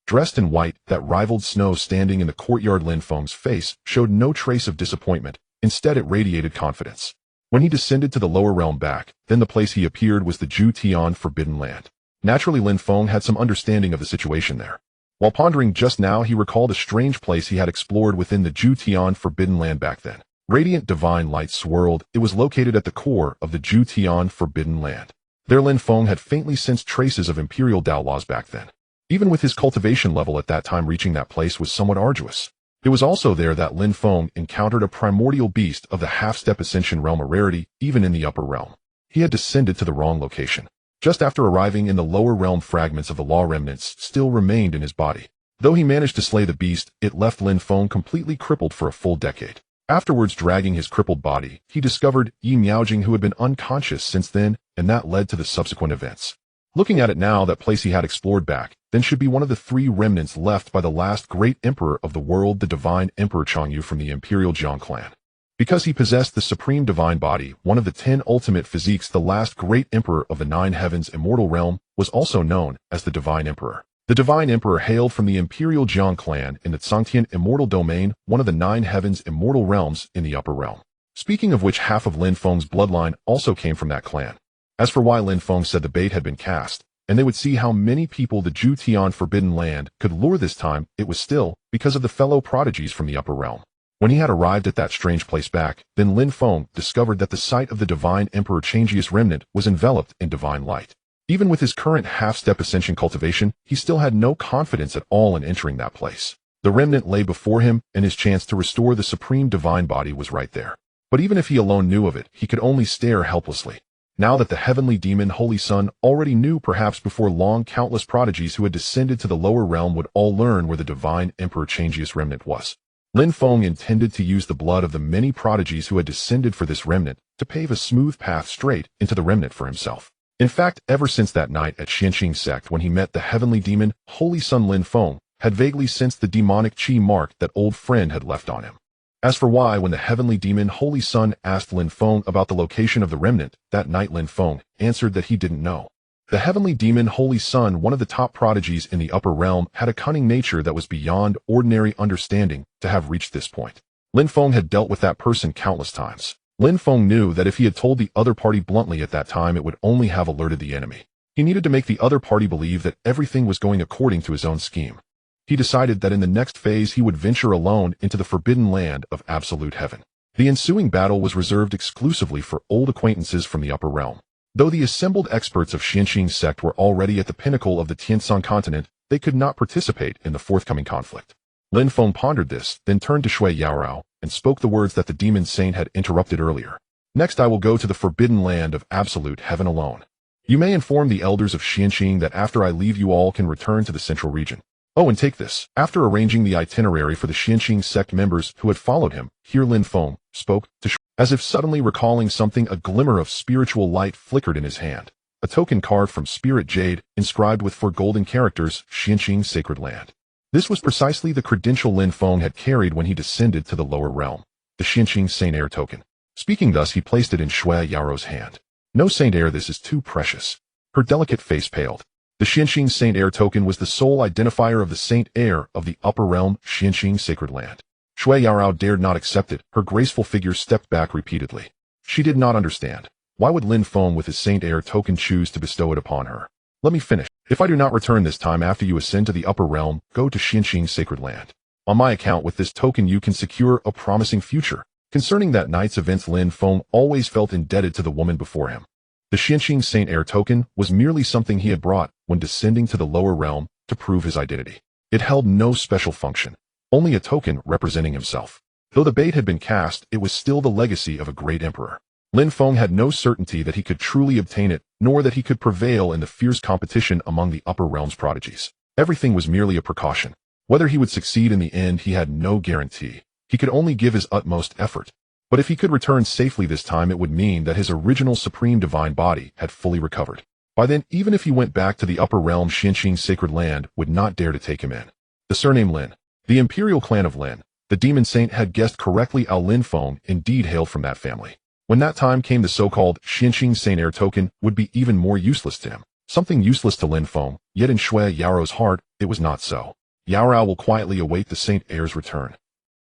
Dressed in white that rivaled snow, standing in the courtyard, Lin Feng's face showed no trace of disappointment. Instead, it radiated confidence. When he descended to the lower realm back, then the place he appeared was the Jutian forbidden land. Naturally, Lin Feng had some understanding of the situation there. While pondering just now, he recalled a strange place he had explored within the Jutian Forbidden Land back then. Radiant divine light swirled. It was located at the core of the Jutian Forbidden Land. There Lin Feng had faintly sensed traces of imperial Dao laws back then. Even with his cultivation level at that time, reaching that place was somewhat arduous. It was also there that Lin Feng encountered a primordial beast of the half-step ascension realm, a rarity even in the upper realm. He had descended to the wrong location. Just after arriving in the lower realm, fragments of the law remnants still remained in his body. Though he managed to slay the beast, it left Lin Feng completely crippled for a full decade. Afterwards, dragging his crippled body, he discovered Yi Miaojing, who had been unconscious since then, and that led to the subsequent events. Looking at it now, that place he had explored back then should be one of the 3 remnants left by the last great emperor of the world, the divine emperor Changyu from the imperial Jiang clan. Because he possessed the supreme divine body, one of the 10 ultimate physiques, the last great emperor of the 9 heavens immortal realm was also known as the divine emperor. The divine emperor hailed from the imperial Jiang clan in the Tsangtian immortal domain, one of the 9 heavens immortal realms in the upper realm. Speaking of which, half of Lin Feng's bloodline also came from that clan. As for why, Lin Feng said the bait had been cast, and they would see how many people the Jutian Forbidden Land could lure this time, it was still because of the fellow prodigies from the upper realm. When he had arrived at that strange place back, then Lin Feng discovered that the site of the divine emperor Changius remnant was enveloped in divine light. Even with his current half-step ascension cultivation, he still had no confidence at all in entering that place. The remnant lay before him, and his chance to restore the supreme divine body was right there. But even if he alone knew of it, he could only stare helplessly. Now that the heavenly demon Holy Sun already knew, perhaps before long, countless prodigies who had descended to the lower realm would all learn where the divine emperor Changius remnant was. Lin Feng intended to use the blood of the many prodigies who had descended for this remnant to pave a smooth path straight into the remnant for himself. In fact, ever since that night at Xianqing sect when he met the heavenly demon Holy Sun, Lin Feng had vaguely sensed the demonic chi mark that old friend had left on him. As for why, when the heavenly demon Holy Sun asked Lin Feng about the location of the remnant, that night Lin Feng answered that he didn't know. The heavenly demon Holy Sun, one of the top prodigies in the upper realm, had a cunning nature that was beyond ordinary understanding to have reached this point. Lin Feng had dealt with that person countless times. Lin Feng knew that if he had told the other party bluntly at that time, it would only have alerted the enemy. He needed to make the other party believe that everything was going according to his own scheme. He decided that in the next phase he would venture alone into the forbidden land of absolute heaven. The ensuing battle was reserved exclusively for old acquaintances from the upper realm. Though the assembled experts of Xianqing sect were already at the pinnacle of the Tianshan continent, they could not participate in the forthcoming conflict. Lin Feng pondered this, then turned to Shui Yaorao and spoke the words that the demon saint had interrupted earlier. Next I will go to the forbidden land of absolute heaven alone. You may inform the elders of Xianqing that after I leave you all can return to the central region. Oh, and take this. After arranging the itinerary for the Xianqing sect members who had followed him, here Lin Feng spoke to Shui. As if suddenly recalling something, a glimmer of spiritual light flickered in his hand. A token carved from spirit jade, inscribed with 4 golden characters, Xianqing Sacred Land. This was precisely the credential Lin Feng had carried when he descended to the lower realm, the Xianqing Saint Heir token. Speaking thus, he placed it in Shui Yaorao's hand. No Saint Heir, this is too precious. Her delicate face paled. The Xianqing Saint Heir token was the sole identifier of the Saint Heir of the upper realm, Xianqing Sacred Land. Shui Yaorao dared not accept it. Her graceful figure stepped back repeatedly. She did not understand. Why would Lin Feng with his Saint Heir token choose to bestow it upon her? Let me finish. If I do not return this time after you ascend to the upper realm, go to Xianqing Sacred Land. On my account, with this token you can secure a promising future. Concerning that night's events, Lin Feng always felt indebted to the woman before him. The Xianqing Saint Heir token was merely something he had brought when descending to the lower realm to prove his identity. It held no special function. Only a token representing himself. Though the bait had been cast, it was still the legacy of a great emperor. Lin Feng had no certainty that he could truly obtain it, nor that he could prevail in the fierce competition among the upper realm's prodigies. Everything was merely a precaution. Whether he would succeed in the end, he had no guarantee. He could only give his utmost effort. But if he could return safely this time, it would mean that his original supreme divine body had fully recovered. By then, even if he went back to the upper realm, Xianqing Sacred Land would not dare to take him in. The surname Lin. The imperial clan of Lin, the demon saint, had guessed correctly. Lin Feng indeed hailed from that family. When that time came, the so-called Xianqing Saint Heir token would be even more useless to him. Something useless to Lin Feng, yet in Shui Yaorao's heart, it was not so. Yaorao will quietly await the Saint Heir's return.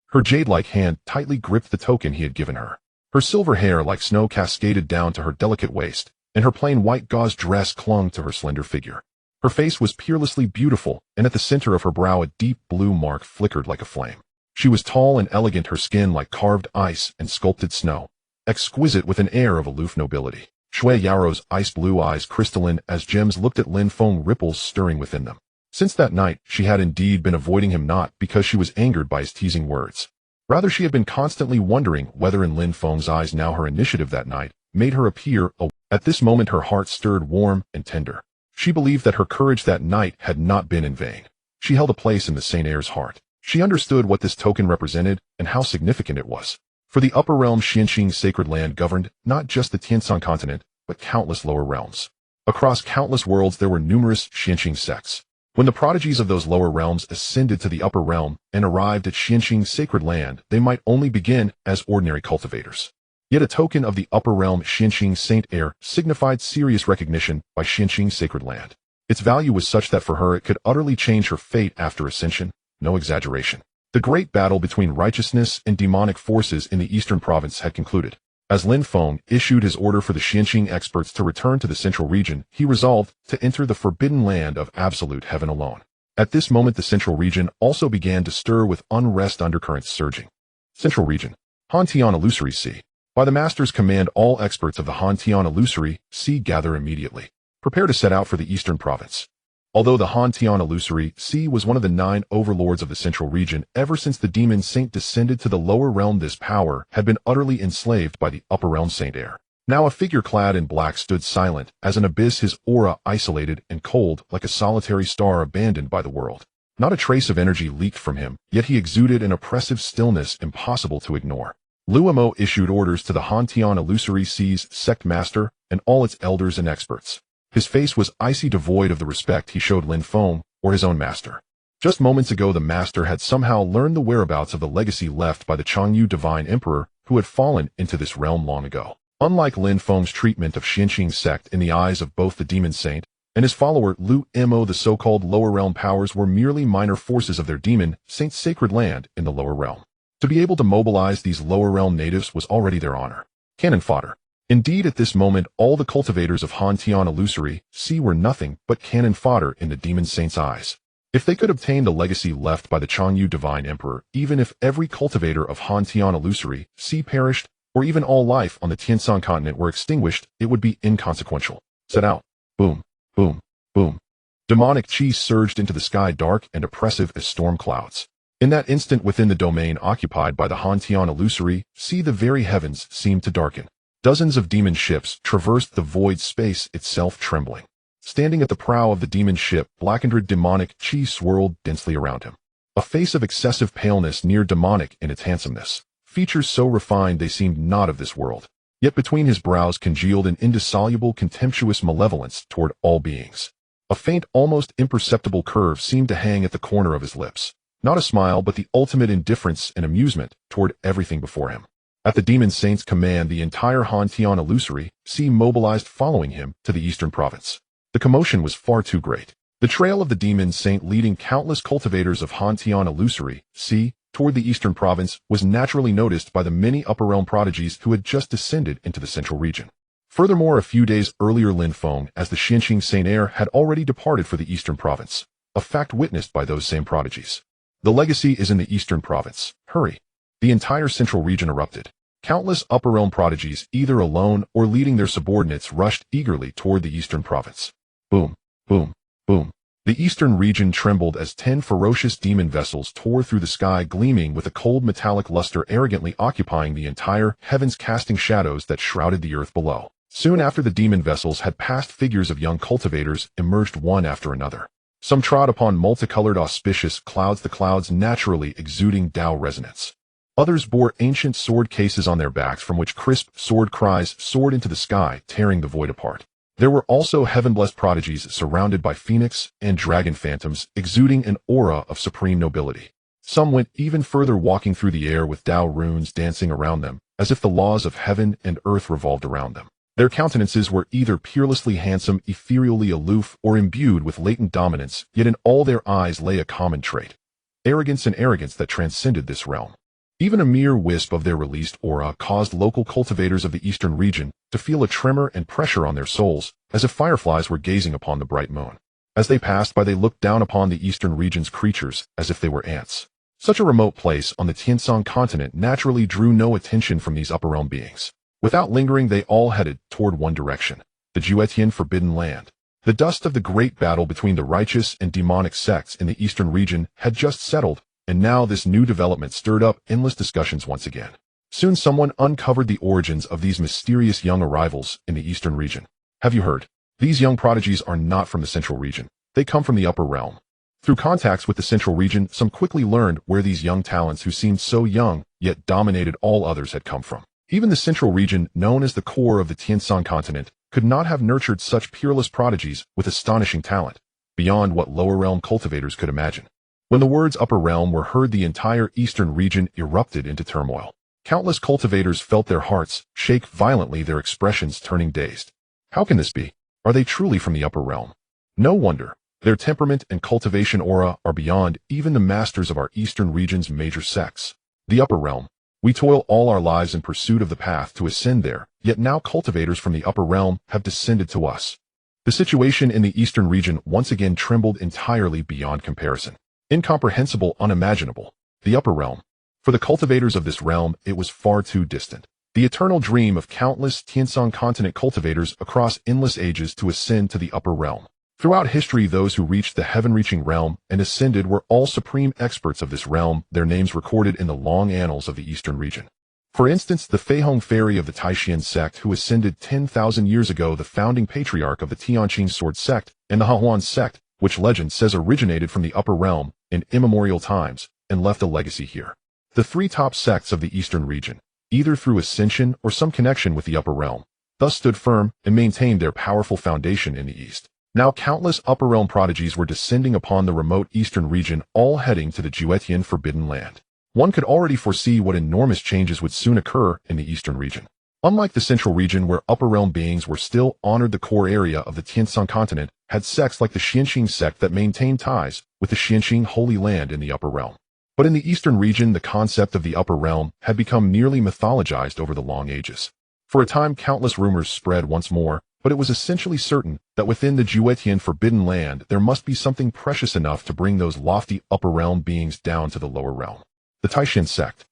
Her jade-like hand tightly gripped the token he had given her. Her silver hair like snow cascaded down to her delicate waist, and her plain white gauze dress clung to her slender figure. Her face was peerlessly beautiful, and at the center of her brow a deep blue mark flickered like a flame. She was tall and elegant, her skin like carved ice and sculpted snow, exquisite with an air of aloof nobility. Shui Yao's ice-blue eyes, crystalline as gems, looked at Lin Feng, ripples stirring within them. Since that night, she had indeed been avoiding him, not because she was angered by his teasing words. Rather, she had been constantly wondering whether in Lin Feng's eyes now her initiative that night made her appear a... At this moment her heart stirred warm and tender. She believed that her courage that night had not been in vain. She held a place in the Saint Heir's heart. She understood what this token represented and how significant it was. For the upper realm, Xianxing sacred land governed not just the Tianshan continent, but countless lower realms. Across countless worlds there were numerous Xianxing sects. When the prodigies of those lower realms ascended to the upper realm and arrived at Xianxing sacred land, they might only begin as ordinary cultivators. Yet a token of the upper realm, Xianxing Saint Heir, signified serious recognition by Xianxing sacred land. Its value was such that for her it could utterly change her fate after ascension. No exaggeration. The great battle between righteousness and demonic forces in the eastern province had concluded. As Lin Feng issued his order for the Xianxing experts to return to the central region, he resolved to enter the forbidden land of absolute heaven alone. At this moment the central region also began to stir with unrest undercurrents surging. Central region. Hantian Illusory Sea. By the master's command, all experts of the Hantian Illusory Sea gather immediately. Prepare to set out for the eastern province. Although the Hantian Illusory Sea was one of the 9 overlords of the central region, ever since the demon saint descended to the lower realm, this power had been utterly enslaved by the upper realm Saint Heir. Now a figure clad in black stood silent as an abyss, his aura isolated and cold like a solitary star abandoned by the world. Not a trace of energy leaked from him, yet he exuded an oppressive stillness impossible to ignore. Luomo issued orders to the Hantian Illusory Sea's sect master and all its elders and experts. His face was icy, devoid of the respect he showed Lin Feng or his own master. Just moments ago the master had somehow learned the whereabouts of the legacy left by the Changyu divine emperor who had fallen into this realm long ago. Unlike Lin Feng's treatment of Xianxing sect in the eyes of both the demon saint and his follower Lu Mo, the so-called lower realm powers were merely minor forces of their demon saint's sacred land in the lower realm. To be able to mobilize these lower realm natives was already their honor. Cannon fodder. Indeed, at this moment, all the cultivators of Hantian Illusory Sea were nothing but cannon fodder in the demon saint's eyes. If they could obtain the legacy left by the Changyu divine emperor, even if every cultivator of Hantian Illusory Sea perished, or even all life on the Tianshan continent were extinguished, it would be inconsequential. Set out. Boom, boom, boom. Demonic chi surged into the sky, dark and oppressive as storm clouds. In that instant, within the domain occupied by the Hantian Illusory Sea, the very heavens seemed to darken. Dozens of demon ships traversed the void space itself, trembling. Standing at the prow of the demon ship, blackened demonic chi swirled densely around him. A face of excessive paleness, near demonic in its handsomeness. Features so refined they seemed not of this world. Yet between his brows congealed an indissoluble, contemptuous malevolence toward all beings. A faint, almost imperceptible curve seemed to hang at the corner of his lips. Not a smile, but the ultimate indifference and amusement toward everything before him. At the demon saint's command, the entire Hantian Illusory Sea mobilized, following him to the eastern province. The commotion was far too great. The trail of the demon saint leading countless cultivators of Hantian Illusory Sea toward the eastern province was naturally noticed by the many upper realm prodigies who had just descended into the central region. Furthermore, a few days earlier Lin Feng, as the Xianxing Saint Heir, had already departed for the eastern province, a fact witnessed by those same prodigies. The legacy is in the eastern province. Hurry. The entire central region erupted. Countless upper realm prodigies, either alone or leading their subordinates, rushed eagerly toward the eastern province. Boom, boom, boom. The eastern region trembled as 10 ferocious demon vessels tore through the sky, gleaming with a cold metallic luster, arrogantly occupying the entire heavens, casting shadows that shrouded the earth below. Soon after the demon vessels had passed, figures of young cultivators emerged one after another. Some trod upon multicolored auspicious clouds, the clouds naturally exuding Tao resonance. Others bore ancient sword cases on their backs, from which crisp sword cries soared into the sky, tearing the void apart. There were also heaven-blessed prodigies surrounded by phoenix and dragon phantoms, exuding an aura of supreme nobility. Some went even further, walking through the air with Tao runes dancing around them, as if the laws of heaven and earth revolved around them. Their countenances were either peerlessly handsome, ethereally aloof, or imbued with latent dominance, yet in all their eyes lay a common trait: arrogance, and arrogance that transcended this realm. Even a mere wisp of their released aura caused local cultivators of the eastern region to feel a tremor and pressure on their souls, as if fireflies were gazing upon the bright moon. As they passed by, they looked down upon the eastern region's creatures as if they were ants. Such a remote place on the Tiansong continent naturally drew no attention from these upper realm beings. Without lingering, they all headed toward one direction, the Juetian Forbidden Land. The dust of the great battle between the righteous and demonic sects in the eastern region had just settled, and now this new development stirred up endless discussions once again. Soon someone uncovered the origins of these mysterious young arrivals in the eastern region. Have you heard? These young prodigies are not from the central region. They come from the upper realm. Through contacts with the central region, some quickly learned where these young talents who seemed so young, yet dominated all others, had come from. Even the central region, known as the core of the Tiansong continent, could not have nurtured such peerless prodigies with astonishing talent, beyond what lower realm cultivators could imagine. When the words upper realm were heard, the entire eastern region erupted into turmoil. Countless cultivators felt their hearts shake violently, their expressions turning dazed. How can this be? Are they truly from the upper realm? No wonder. Their temperament and cultivation aura are beyond even the masters of our eastern region's major sects. The upper realm. We toil all our lives in pursuit of the path to ascend there, yet now cultivators from the upper realm have descended to us. The situation in the eastern region once again trembled entirely beyond comparison. Incomprehensible, unimaginable. The upper realm. For the cultivators of this realm, it was far too distant. The eternal dream of countless Tiansong continent cultivators across endless ages to ascend to the upper realm. Throughout history, those who reached the heaven-reaching realm and ascended were all supreme experts of this realm, their names recorded in the long annals of the eastern region. For instance, the Feihong fairy of the Taishan sect who ascended 10,000 years ago, the founding patriarch of the Tianqing sword sect, and the Hahuan sect, which legend says originated from the upper realm in immemorial times and left a legacy here. The three top sects of the eastern region, either through ascension or some connection with the upper realm, thus stood firm and maintained their powerful foundation in the east. Now countless upper realm prodigies were descending upon the remote eastern region, all heading to the Juetian Forbidden Land. One could already foresee what enormous changes would soon occur in the eastern region. Unlike the central region, where upper realm beings were still honored, the core area of the Tiansong continent had sects like the Xianxing sect that maintained ties with the Xianxing Holy Land in the upper realm. But in the eastern region, the concept of the upper realm had become nearly mythologized over the long ages. For a time, countless rumors spread once more, but it was essentially certain that within the Juetian Forbidden Land there must be something precious enough to bring those lofty upper realm beings down to the lower realm. The Taishan sect.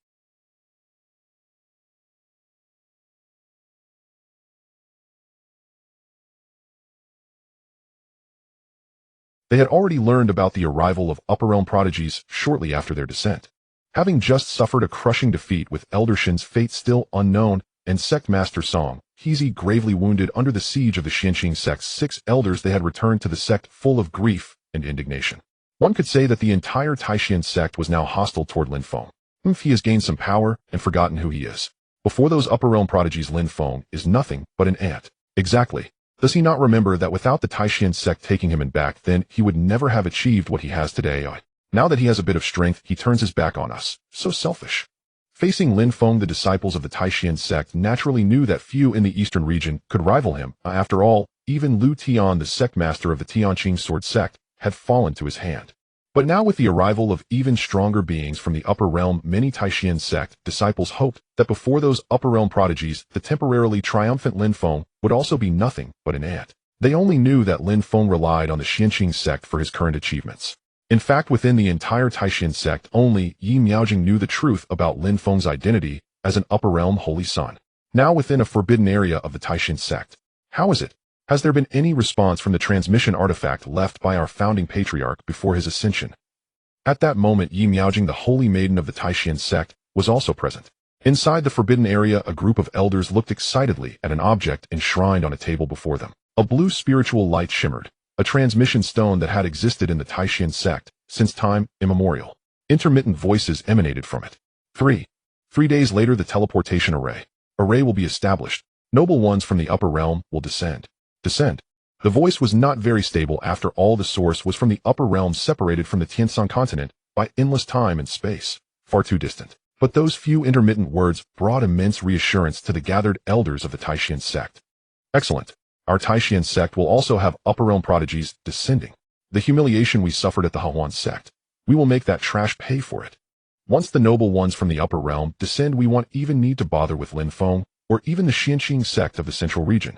They had already learned about the arrival of upper realm prodigies shortly after their descent. Having just suffered a crushing defeat with Elder Shin's fate still unknown, and Sect Master Song Heezy gravely wounded under the siege of the Xianxing sect's 6 elders, they had returned to the sect full of grief and indignation. One could say that the entire Taishan sect was now hostile toward Lin Feng. He has gained some power and forgotten who he is. Before those upper realm prodigies, Lin Feng is nothing but an ant. Exactly. Does he not remember that without the Taishan sect taking him in back, then he would never have achieved what he has today? Now that he has a bit of strength, he turns his back on us. So selfish. Facing Lin Feng, the disciples of the Taishan sect naturally knew that few in the eastern region could rival him. After all, even Lu Tian, the sect master of the Tianqing sword sect, had fallen to his hand. But now with the arrival of even stronger beings from the upper realm, many Taishan sect disciples hoped that before those upper realm prodigies, the temporarily triumphant Lin Feng would also be nothing but an ant. They only knew that Lin Feng relied on the Xianxing sect for his current achievements. In fact, within the entire Taishan sect, only Yi Miaojing knew the truth about Lin Feng's identity as an upper realm holy son. Now within a forbidden area of the Taishan sect. How is it? Has there been any response from the transmission artifact left by our founding patriarch before his ascension? At that moment, Yi Miaojing, the holy maiden of the Taishan sect, was also present. Inside the forbidden area, a group of elders looked excitedly at an object enshrined on a table before them. A blue spiritual light shimmered, a transmission stone that had existed in the Taishan sect since time immemorial. Intermittent voices emanated from it. 3 days later, the teleportation array will be established. Noble ones from the upper realm will descend. The voice was not very stable. After all, the source was from the upper realm, separated from the Tiansong continent by endless time and space, far too distant. But those few intermittent words brought immense reassurance to the gathered elders of the Taishan sect. Excellent. Our Taishan sect will also have upper realm prodigies descending. The humiliation we suffered at the Hahuan sect, we will make that trash pay for it. Once the noble ones from the upper realm descend, we won't even need to bother with Lin Feng or even the Xianxing sect of the central region.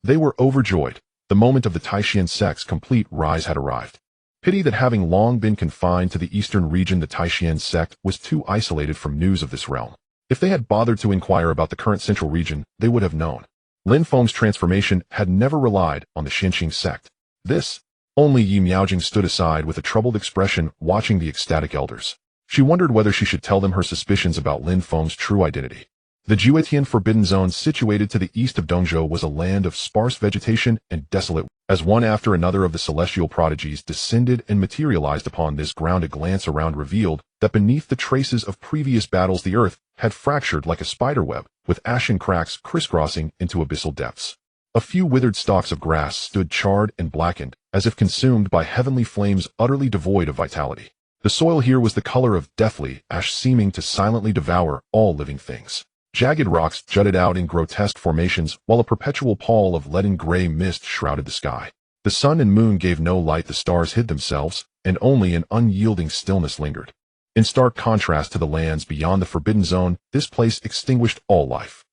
They were overjoyed. The moment of the Taishan sect's complete rise had arrived. Pity that having long been confined to the eastern region, the Taishan sect was too isolated from news of this realm. If they had bothered to inquire about the current central region, they would have known. Lin Feng's transformation had never relied on the Xinqing sect. This. Only Yi Miaojing stood aside with a troubled expression, watching the ecstatic elders. She wondered whether she should tell them her suspicions about Lin Feng's true identity. The Juetian Forbidden Zone situated to the east of Dongzhou was a land of sparse vegetation and desolate. As one after another of the celestial prodigies descended and materialized upon this ground, a glance around revealed that beneath the traces of previous battles the earth had fractured like a spiderweb, with ashen cracks crisscrossing into abyssal depths. A few withered stalks of grass stood charred and blackened, as if consumed by heavenly flames utterly devoid of vitality. The soil here was the color of deathly ash, seeming to silently devour all living things. Jagged rocks jutted out in grotesque formations, while a perpetual pall of leaden gray mist shrouded the sky. The sun and moon gave no light, the stars hid themselves, and only an unyielding stillness lingered. In stark contrast to the lands beyond the Forbidden Zone, this place extinguished all life.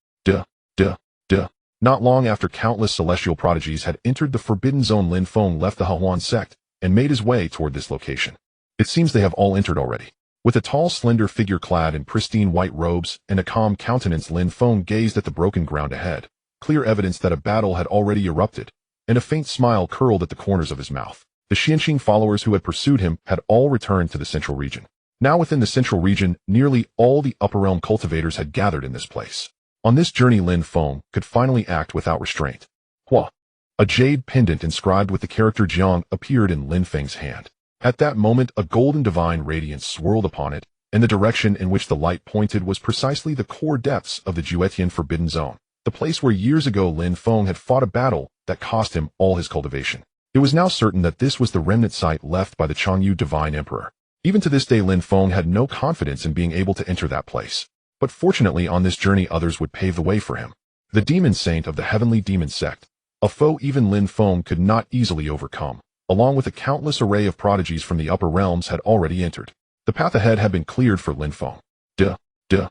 Not long after countless celestial prodigies had entered the Forbidden Zone, Lin Feng left the Hehuan sect and made his way toward this location. It seems they have all entered already. With a tall, slender figure clad in pristine white robes and a calm countenance, Lin Feng gazed at the broken ground ahead, clear evidence that a battle had already erupted, and a faint smile curled at the corners of his mouth. The Xinqing followers who had pursued him had all returned to the central region. Now within the central region, nearly all the upper realm cultivators had gathered in this place. On this journey, Lin Feng could finally act without restraint. Hua! A jade pendant inscribed with the character Jiang appeared in Lin Feng's hand. At that moment, a golden divine radiance swirled upon it, and the direction in which the light pointed was precisely the core depths of the Juetian Forbidden Zone, the place where years ago Lin Feng had fought a battle that cost him all his cultivation. It was now certain that this was the remnant site left by the Changyu Divine Emperor. Even to this day, Lin Feng had no confidence in being able to enter that place. But fortunately, on this journey others would pave the way for him. The demon saint of the heavenly demon sect, a foe even Lin Feng could not easily overcome, along with a countless array of prodigies from the upper realms, had already entered. The path ahead had been cleared for Lin Feng. The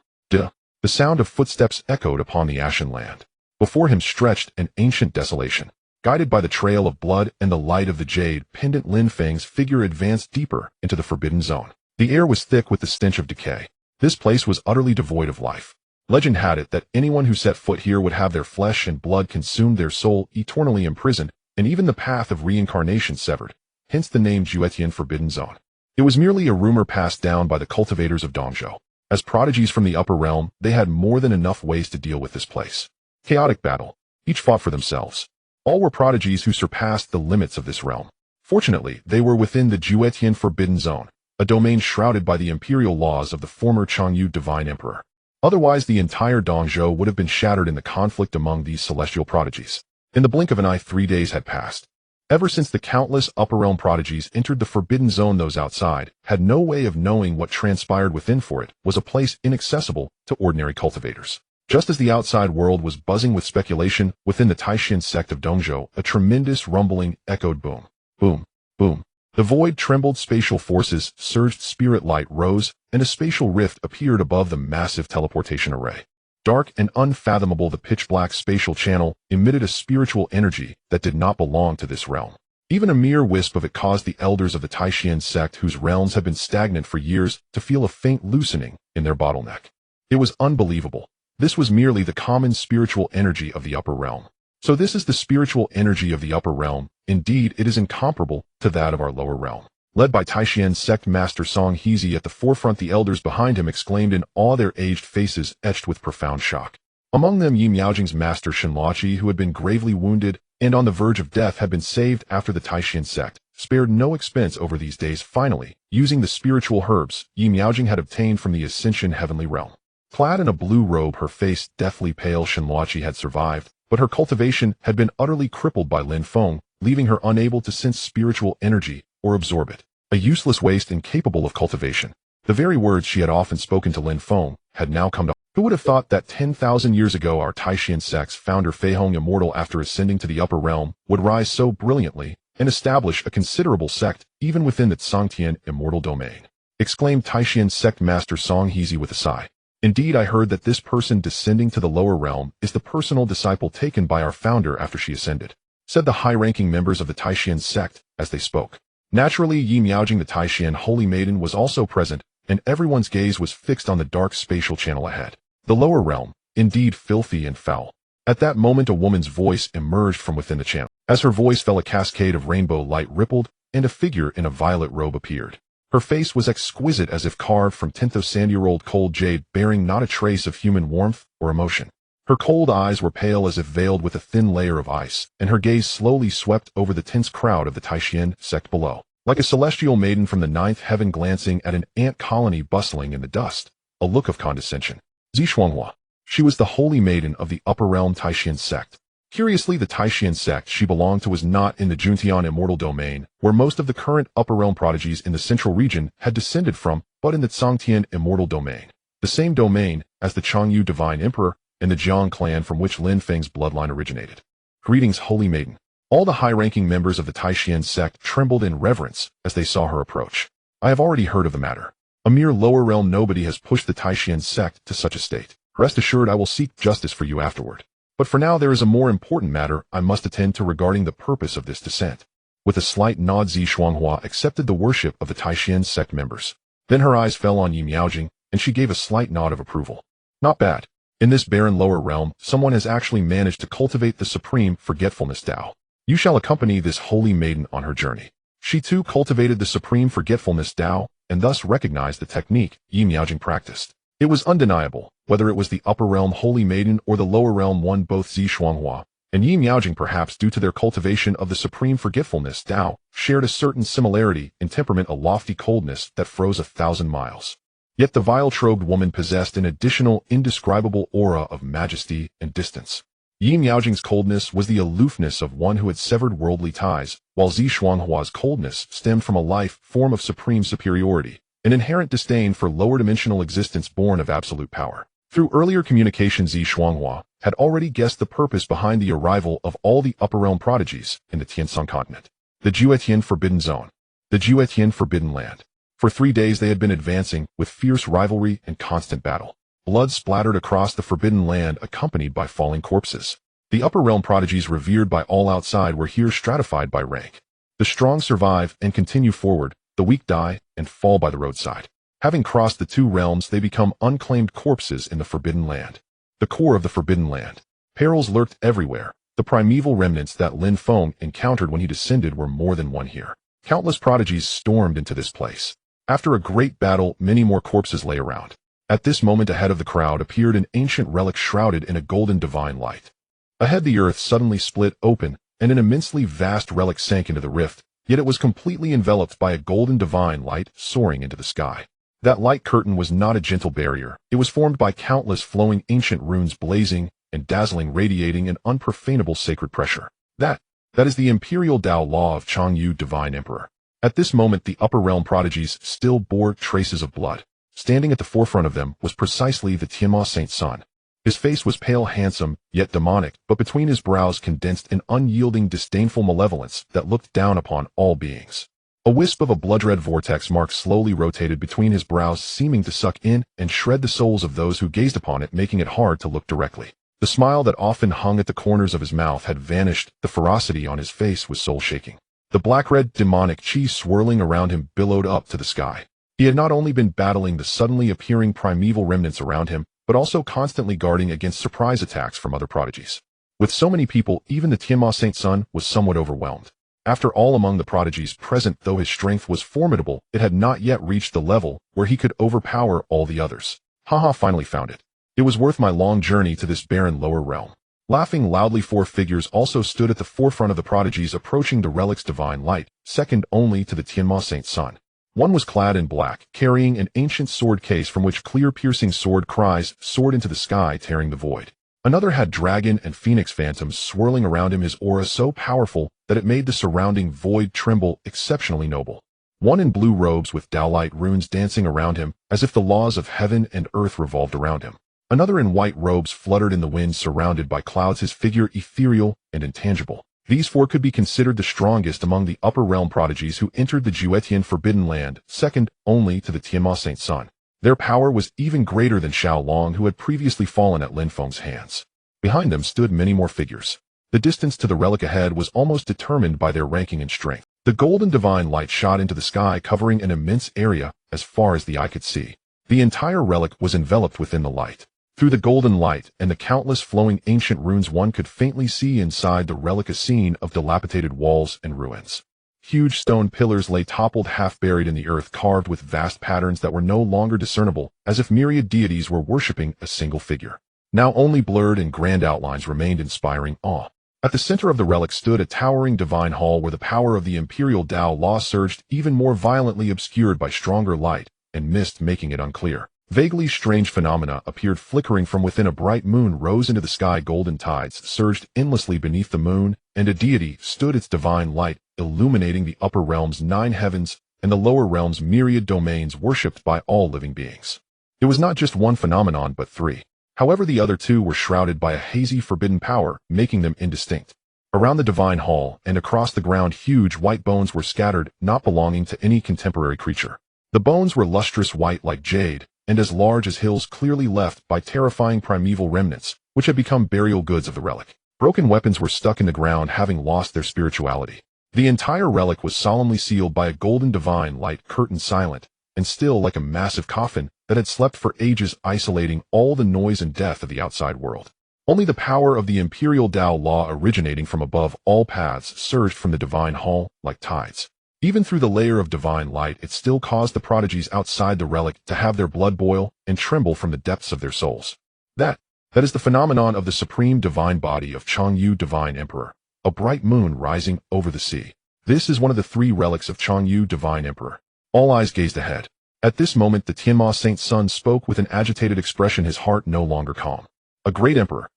sound of footsteps echoed upon the ashen land. Before him stretched an ancient desolation. Guided by the trail of blood and the light of the jade pendant, Lin Feng's figure advanced deeper into the Forbidden Zone. The air was thick with the stench of decay. This place was utterly devoid of life. Legend had it that anyone who set foot here would have their flesh and blood consumed, their soul eternally imprisoned, and even the path of reincarnation severed, hence the name Juetian Forbidden Zone. It was merely a rumor passed down by the cultivators of Dongzhou. As prodigies from the upper realm, they had more than enough ways to deal with this place. Chaotic battle. Each fought for themselves. All were prodigies who surpassed the limits of this realm. Fortunately, they were within the Juetian Forbidden Zone, a domain shrouded by the imperial laws of the former Changyu Divine Emperor. Otherwise, the entire Dongzhou would have been shattered in the conflict among these celestial prodigies. In the blink of an eye, 3 days had passed. Ever since the countless upper realm prodigies entered the Forbidden Zone, those outside had no way of knowing what transpired within, for it was a place inaccessible to ordinary cultivators. Just as the outside world was buzzing with speculation, within the Taishan sect of Dongzhou, a tremendous rumbling echoed. Boom, boom, boom. The void trembled, spatial forces surged, spirit light rose, and a spatial rift appeared above the massive teleportation array. Dark and unfathomable, the pitch-black spatial channel emitted a spiritual energy that did not belong to this realm. Even a mere wisp of it caused the elders of the Taishan sect, whose realms had been stagnant for years, to feel a faint loosening in their bottleneck. It was unbelievable. This was merely the common spiritual energy of the upper realm. So this is the spiritual energy of the upper realm. Indeed, it is incomparable to that of our lower realm. Led by Taishan sect master Song Hezi at the forefront, the elders behind him exclaimed in awe, their aged faces etched with profound shock. Among them, Yi Miaojing's master Shenluoqi, who had been gravely wounded and on the verge of death, had been saved after the Taishan sect spared no expense over these days. Finally, using the spiritual herbs Yi Miaojing had obtained from the Ascension heavenly realm. Clad in a blue robe, her face deathly pale, Shenluoqi had survived, but her cultivation had been utterly crippled by Lin Feng, leaving her unable to sense spiritual energy or absorb it. A useless waste, incapable of cultivation. The very words she had often spoken to Lin Feng had now come to. Who would have thought that 10,000 years ago our Taishan sect's founder Fei Hong, immortal after ascending to the upper realm, would rise so brilliantly and establish a considerable sect even within the Tsangtian immortal domain? Exclaimed Taishan sect master Song Hezi with a sigh. Indeed, I heard that this person descending to the lower realm is the personal disciple taken by our founder after she ascended. said the high-ranking members of the Taishan sect as they spoke. Naturally, Yi Miaojing, the Taishan holy maiden, was also present, and everyone's gaze was fixed on the dark spatial channel ahead. The lower realm, indeed filthy and foul. At that moment, a woman's voice emerged from within the channel. As her voice fell, a cascade of rainbow light rippled, and a figure in a violet robe appeared. Her face was exquisite, as if carved from 10,000-year-old cold jade, bearing not a trace of human warmth or emotion. Her cold eyes were pale, as if veiled with a thin layer of ice, and her gaze slowly swept over the tense crowd of the Taishan sect below, like a celestial maiden from the ninth heaven glancing at an ant colony bustling in the dust. A look of condescension. Zishuanghua. She was the holy maiden of the upper realm Taishan sect. Curiously, the Taishan sect she belonged to was not in the Juntian immortal domain, where most of the current upper realm prodigies in the central region had descended from, but in the Zhangtian immortal domain, the same domain as the Changyu divine emperor and the Jiang clan from which Lin Feng's bloodline originated. Greetings, holy maiden. All the high-ranking members of the Taishan sect trembled in reverence as they saw her approach. I have already heard of the matter. A mere lower realm nobody has pushed the Taishan sect to such a state. Rest assured, I will seek justice for you afterward. But for now, there is a more important matter I must attend to regarding the purpose of this descent. With a slight nod, Zishuanghua accepted the worship of the Taishan sect members. Then her eyes fell on Yi Miaojing, and she gave a slight nod of approval. Not bad. In this barren lower realm, someone has actually managed to cultivate the supreme forgetfulness Tao. You shall accompany this holy maiden on her journey. She too cultivated the supreme forgetfulness Tao, and thus recognized the technique Yi Miaojing practiced. It was undeniable, whether it was the upper realm holy maiden or the lower realm one, both Zishuanghua and Yi Miaojing, perhaps due to their cultivation of the supreme forgetfulness Tao, shared a certain similarity in temperament, a lofty coldness that froze 1,000 miles. Yet the vile-robed woman possessed an additional indescribable aura of majesty and distance. Yi Miaojing's coldness was the aloofness of one who had severed worldly ties, while Zishuanghua's coldness stemmed from a life form of supreme superiority, an inherent disdain for lower-dimensional existence born of absolute power. Through earlier communication, Zishuanghua had already guessed the purpose behind the arrival of all the upper realm prodigies in the Tianshan continent, the Juetian Forbidden Zone, the Juetian Forbidden Land. For 3 days they had been advancing with fierce rivalry and constant battle. Blood splattered across the Forbidden Land, accompanied by falling corpses. The upper realm prodigies revered by all outside were here stratified by rank. The strong survive and continue forward, the weak die and fall by the roadside. Having crossed the 2 realms, they become unclaimed corpses in the Forbidden Land. The core of the Forbidden Land. Perils lurked everywhere. The primeval remnants that Lin Feng encountered when he descended were more than one here. Countless prodigies stormed into this place. After a great battle, many more corpses lay around. At this moment, ahead of the crowd appeared an ancient relic shrouded in a golden divine light. Ahead, the earth suddenly split open, and an immensely vast relic sank into the rift, yet it was completely enveloped by a golden divine light soaring into the sky. That light curtain was not a gentle barrier. It was formed by countless flowing ancient runes, blazing and dazzling, radiating an unprofanable sacred pressure. That is the imperial Tao law of Changyu divine emperor. At this moment, the upper realm prodigies still bore traces of blood. Standing at the forefront of them was precisely the Tianma Saint's son. His face was pale, handsome, yet demonic, but between his brows condensed an unyielding, disdainful malevolence that looked down upon all beings. A wisp of a blood-red vortex mark slowly rotated between his brows, seeming to suck in and shred the souls of those who gazed upon it, making it hard to look directly. The smile that often hung at the corners of his mouth had vanished. The ferocity on his face was soul-shaking. The black-red demonic chi swirling around him billowed up to the sky. He had not only been battling the suddenly appearing primeval remnants around him, but also constantly guarding against surprise attacks from other prodigies. With so many people, even the Tianma Saint's son was somewhat overwhelmed. After all, among the prodigies present, though his strength was formidable, it had not yet reached the level where he could overpower all the others. Finally found it. It was worth my long journey to this barren lower realm. Laughing loudly, 4 figures also stood at the forefront of the prodigies, approaching the relic's divine light, second only to the Tianma Saint's son. One was clad in black, carrying an ancient sword case from which clear piercing sword cries soared into the sky, tearing the void. Another had dragon and phoenix phantoms swirling around him, his aura so powerful that it made the surrounding void tremble, exceptionally noble. One in blue robes with Daolite runes dancing around him, as if the laws of heaven and earth revolved around him. Another in white robes fluttered in the wind, surrounded by clouds, his figure ethereal and intangible. These 4 could be considered the strongest among the upper realm prodigies who entered the Juetian Forbidden Land, second only to the Tianma Saint's son. Their power was even greater than Xiao Long, who had previously fallen at Lin Feng's hands. Behind them stood many more figures. The distance to the relic ahead was almost determined by their ranking and strength. The golden divine light shot into the sky, covering an immense area as far as the eye could see. The entire relic was enveloped within the light. Through the golden light and the countless flowing ancient runes, one could faintly see inside the relic a scene of dilapidated walls and ruins. Huge stone pillars lay toppled, half buried in the earth, carved with vast patterns that were no longer discernible, as if myriad deities were worshipping a single figure. Now only blurred and grand outlines remained, inspiring awe. At the center of the relic stood a towering divine hall where the power of the imperial Tao law surged, even more violently, obscured by stronger light and mist, making it unclear. Vaguely strange phenomena appeared, flickering from within. A bright moon rose into the sky, golden tides surged endlessly beneath the moon, and a deity stood, its divine light illuminating the upper realms' 9 heavens and the lower realms' myriad domains worshipped by all living beings. It was not just one phenomenon, but 3. However, the other 2 were shrouded by a hazy, forbidden power, making them indistinct. Around the divine hall and across the ground, huge white bones were scattered, not belonging to any contemporary creature. The bones were lustrous white like jade, and as large as hills, clearly left by terrifying primeval remnants, which had become burial goods of the relic. Broken weapons were stuck in the ground, having lost their spirituality. The entire relic was solemnly sealed by a golden divine light, curtained, silent and still, like a massive coffin that had slept for ages, isolating all the noise and death of the outside world. Only the power of the imperial Tao law, originating from above all paths, surged from the divine hall like tides. Even through the layer of divine light, it still caused the prodigies outside the relic to have their blood boil and tremble from the depths of their souls. That is the phenomenon of the supreme divine body of Changyu, divine emperor, a bright moon rising over the sea. This is one of the 3 relics of Changyu, divine emperor. All eyes gazed ahead. At this moment, the Tianma Saint's son spoke with an agitated expression, his heart no longer calm. A great emperor.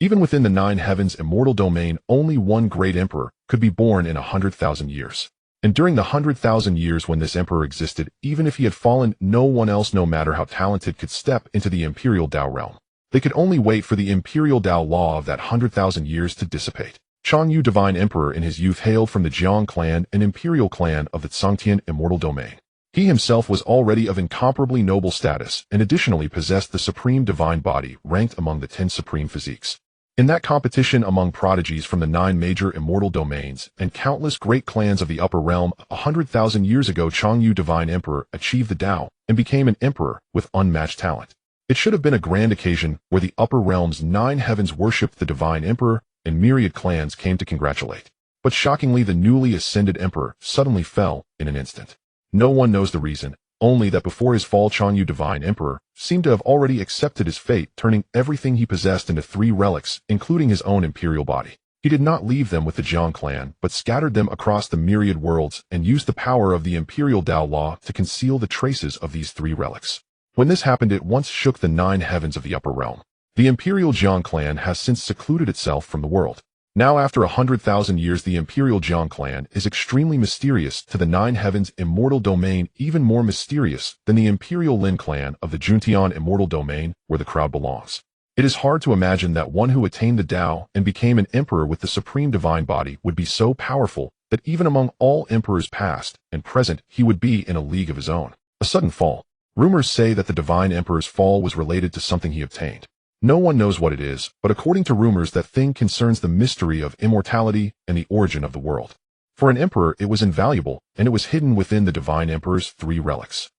Even within the 9 heavens' immortal domain, only one great emperor could be born in 100,000 years. And during the 100,000 years when this emperor existed, even if he had fallen, no one else, no matter how talented, could step into the imperial Tao realm. They could only wait for the imperial Tao law of that 100,000 years to dissipate. Changyu, divine emperor, in his youth hailed from the Jiang clan, an imperial clan of the Tsangtian immortal domain. He himself was already of incomparably noble status, and additionally possessed the supreme divine body, ranked among the 10 supreme physiques. In that competition among prodigies from the 9 major immortal domains and countless great clans of the upper realm, 100,000 years ago, Changyu, divine emperor, achieved the Tao and became an emperor with unmatched talent. It should have been a grand occasion where the upper realm's 9 heavens worshipped the divine emperor and myriad clans came to congratulate. But shockingly, the newly ascended emperor suddenly fell in an instant. No one knows the reason, only that before his fall, Changyu, divine emperor, seemed to have already accepted his fate, turning everything he possessed into 3 relics, including his own imperial body. He did not leave them with the Jiang clan, but scattered them across the myriad worlds and used the power of the imperial Tao law to conceal the traces of these 3 relics. When this happened, it once shook the 9 heavens of the upper realm. The imperial Jiang clan has since secluded itself from the world. Now, after 100,000 years, the imperial Jiang clan is extremely mysterious to the 9 heavens immortal domain, even more mysterious than the imperial Lin clan of the Juntian immortal domain, where the crowd belongs. It is hard to imagine that one who attained the Tao and became an emperor with the supreme divine body would be so powerful that even among all emperors past and present, he would be in a league of his own. A sudden fall. Rumors say that the divine emperor's fall was related to something he obtained. No one knows what it is, but according to rumors, that thing concerns the mystery of immortality and the origin of the world. For an emperor, it was invaluable, and it was hidden within the divine emperor's 3 relics.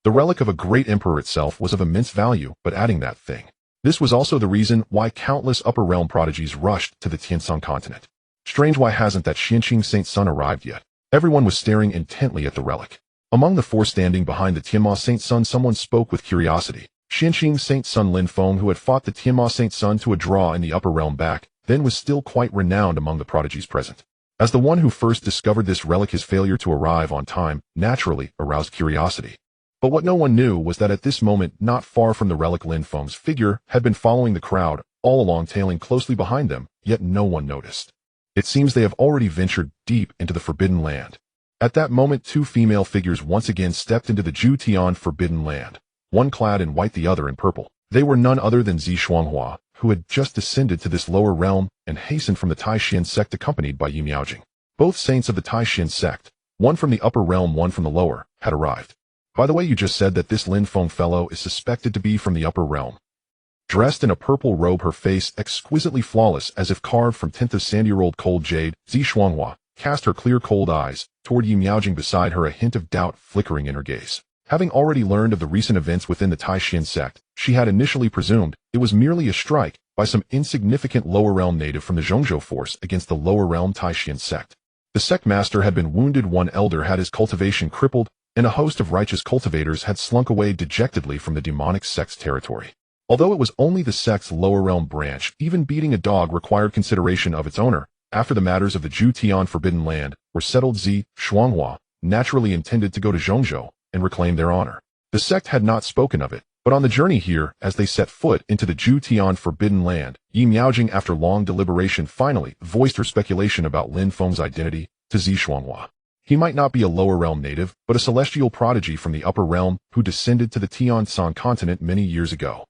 The relic of a great emperor itself was of immense value, but adding that thing. This was also the reason why countless upper realm prodigies rushed to the Tianshan continent. Strange, why hasn't that Xianqing Saint's son arrived yet? Everyone was staring intently at the relic. Among the 4 standing behind the Tianma Saint's son, someone spoke with curiosity. Xianqing Saint's son Lin Feng, who had fought the Tianma Saint's son to a draw in the upper realm back then, was still quite renowned among the prodigies present. As the one who first discovered this relic, his failure to arrive on time naturally aroused curiosity. But what no one knew was that at this moment, not far from the relic, Lin Feng's figure had been following the crowd all along, tailing closely behind them, yet no one noticed. It seems they have already ventured deep into the Forbidden Land. At that moment, 2 female figures once again stepped into the Jutian Forbidden Land, one clad in white, the other in purple. They were none other than Zi Shuanghua, who had just descended to this lower realm and hastened from the Taishan sect, accompanied by Yu Miaojing. Both saints of the Taishan sect, one from the upper realm, one from the lower, had arrived. By the way, you just said that this Lin Feng fellow is suspected to be from the upper realm. Dressed in a purple robe, her face exquisitely flawless as if carved from 10th of sandy-year-old cold jade, Zi Shuanghua cast her clear cold eyes toward Yi Miaojing, beside her, a hint of doubt flickering in her gaze. Having already learned of the recent events within the Taishan sect, she had initially presumed it was merely a strike by some insignificant lower realm native from the Zhongzhou force against the lower realm Taishan sect. The sect master had been wounded, one elder had his cultivation crippled, and a host of righteous cultivators had slunk away dejectedly from the demonic sect's territory. Although it was only the sect's lower realm branch, even beating a dog required consideration of its owner. After the matters of the Zhu Forbidden Land were settled, Zi Shuanghua naturally intended to go to Zhongzhou and reclaim their honor. The sect had not spoken of it, but on the journey here, as they set foot into the Zhu Forbidden Land, Yi Miaojing, after long deliberation, finally voiced her speculation about Lin Feng's identity to Zi Shuanghua. He might not be a lower realm native, but a celestial prodigy from the upper realm who descended to the Tiansan continent many years ago.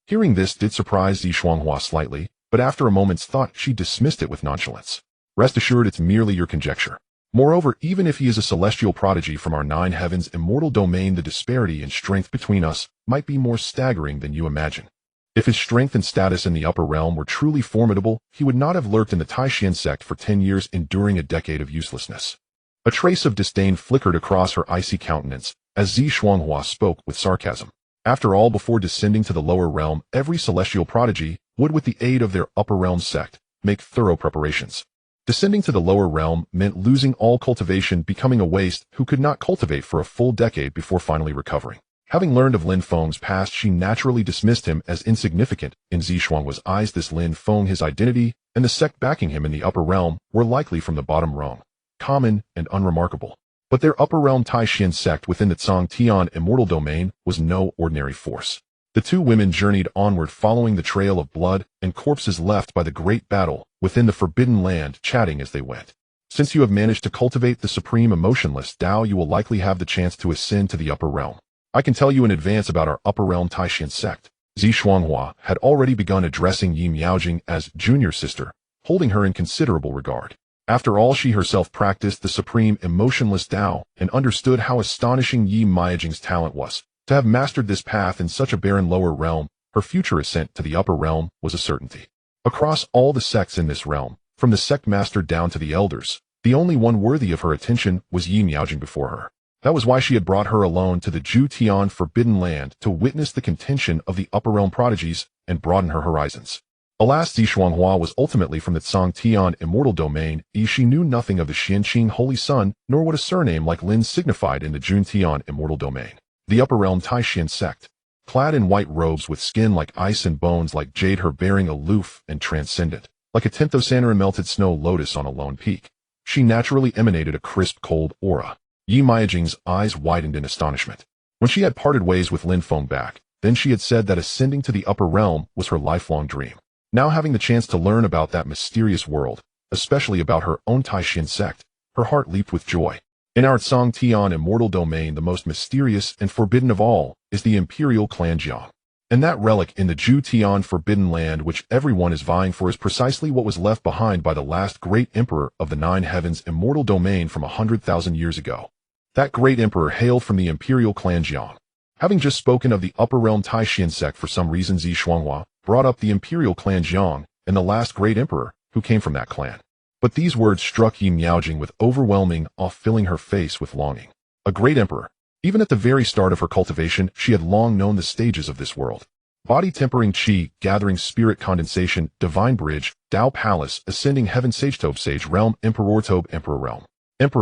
Hearing this did surprise Zi Shuanghua slightly, but after a moment's thought she dismissed it with nonchalance. Rest assured, it's merely your conjecture. Moreover, even if he is a celestial prodigy from our 9 heavens immortal domain, the disparity in strength between us might be more staggering than you imagine. If his strength and status in the upper realm were truly formidable, he would not have lurked in the Taishan sect for 10 years, enduring a decade of uselessness. A trace of disdain flickered across her icy countenance as Zi Shuanghua spoke with sarcasm. After all, before descending to the lower realm, every celestial prodigy would, with the aid of their upper realm sect, make thorough preparations. Descending to the lower realm meant losing all cultivation, becoming a waste who could not cultivate for a full decade before finally recovering. Having learned of Lin Feng's past, she naturally dismissed him as insignificant. In Zi Shuanghua's eyes, this Lin Feng, his identity, and the sect backing him in the upper realm were likely from the bottom rung, common and unremarkable. But their upper realm Taishan sect within the Zhongtian immortal domain was no ordinary force. The two women journeyed onward, following the trail of blood and corpses left by the great battle within the Forbidden Land, chatting as they went. Since you have managed to cultivate the supreme emotionless Tao, you will likely have the chance to ascend to the upper realm. I can tell you in advance about our upper realm Taishan sect. Zi Shuanghua had already begun addressing Yi Miaojing as junior sister, holding her in considerable regard. After all, she herself practiced the supreme emotionless Tao and understood how astonishing Yi Miaojing's talent was. To have mastered this path in such a barren lower realm, her future ascent to the upper realm was a certainty. Across all the sects in this realm, from the sect master down to the elders, the only one worthy of her attention was Yi Miaojing before her. That was why she had brought her alone to the Zhu Forbidden Land, to witness the contention of the upper realm prodigies and broaden her horizons. Alas, Zi Shuanghua was ultimately from the Zhongtian immortal domain. She knew nothing of the Xianqing holy sun, nor what a surname like Lin signified in the Zhuntian immortal domain. The upper realm Taishan sect, clad in white robes with skin like ice and bones like jade, her bearing aloof and transcendent, like a 10th of Santorin melted snow lotus on a lone peak. She naturally emanated a crisp, cold aura. Yi Miaojing's eyes widened in astonishment. When she had parted ways with Lin Feng back, then she had said that ascending to the upper realm was her lifelong dream. Now, having the chance to learn about that mysterious world, especially about her own Taishan sect, her heart leaped with joy. In our Zhongtian immortal domain, the most mysterious and forbidden of all is the imperial clan Jiang. And that relic in the Zhu Forbidden Land which everyone is vying for is precisely what was left behind by the last great emperor of the 9 heavens immortal domain from 100,000 years ago. That great emperor hailed from the imperial clan Jiang. Having just spoken of the upper realm Taishan sect, for some reason Zi Shuanghua brought up the imperial clan Jiang and the last great emperor who came from that clan. But these words struck Yi Miaojing with overwhelming awe, filling her face with longing. A great emperor. Even at the very start of her cultivation, she had long known the stages of this world. Body tempering qi, gathering spirit condensation, divine bridge, Tao palace, ascending heaven, sage realm, emperor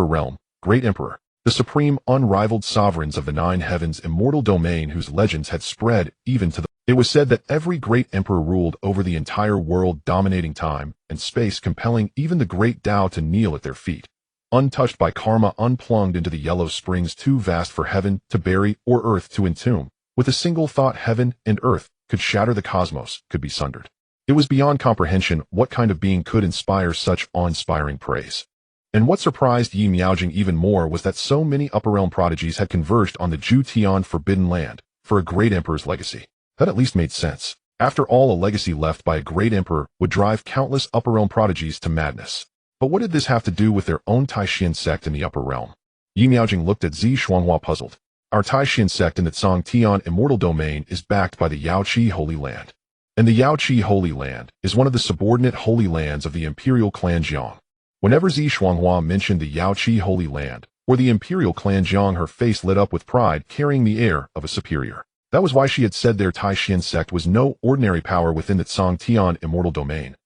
realm, great emperor. The supreme, unrivaled sovereigns of the 9 heavens immortal domain, whose legends had spread even to the... It was said that every great emperor ruled over the entire world, dominating time and space, compelling even the great Tao to kneel at their feet. Untouched by karma, unplugged into the yellow springs too vast for heaven to bury or earth to entomb. With a single thought, heaven and earth could shatter, the cosmos could be sundered. It was beyond comprehension what kind of being could inspire such awe-inspiring praise. And what surprised Yi Miaojing even more was that so many upper realm prodigies had converged on the Zhu Forbidden Land for a great emperor's legacy. That at least made sense. After all, a legacy left by a great emperor would drive countless upper realm prodigies to madness. But what did this have to do with their own Taishan sect in the upper realm? Yi Miaojing looked at Zi Shuanghua, puzzled. Our Taishan sect in the Zhongtian immortal domain is backed by the Yaoqi Holy Land. and the Yaoqi Holy Land is one of the subordinate holy lands of the imperial clan Jiang. Whenever Zi Shuanghua mentioned the Yaoqi Holy Land, or the imperial clan Jiang, her face lit up with pride, carrying the air of a superior. That was why she had said their Taishan sect was no ordinary power within the Tsangtian immortal domain.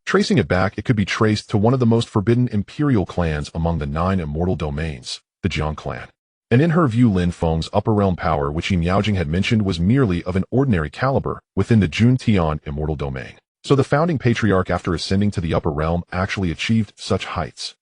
Tracing it back, it could be traced to one of the most forbidden imperial clans among the 9 immortal domains, the Jiang clan. And in her view, Lin Feng's upper realm power, which Yi Miaojing had mentioned, was merely of an ordinary caliber within the Juntian immortal domain. So the founding patriarch, after ascending to the upper realm, actually achieved such heights.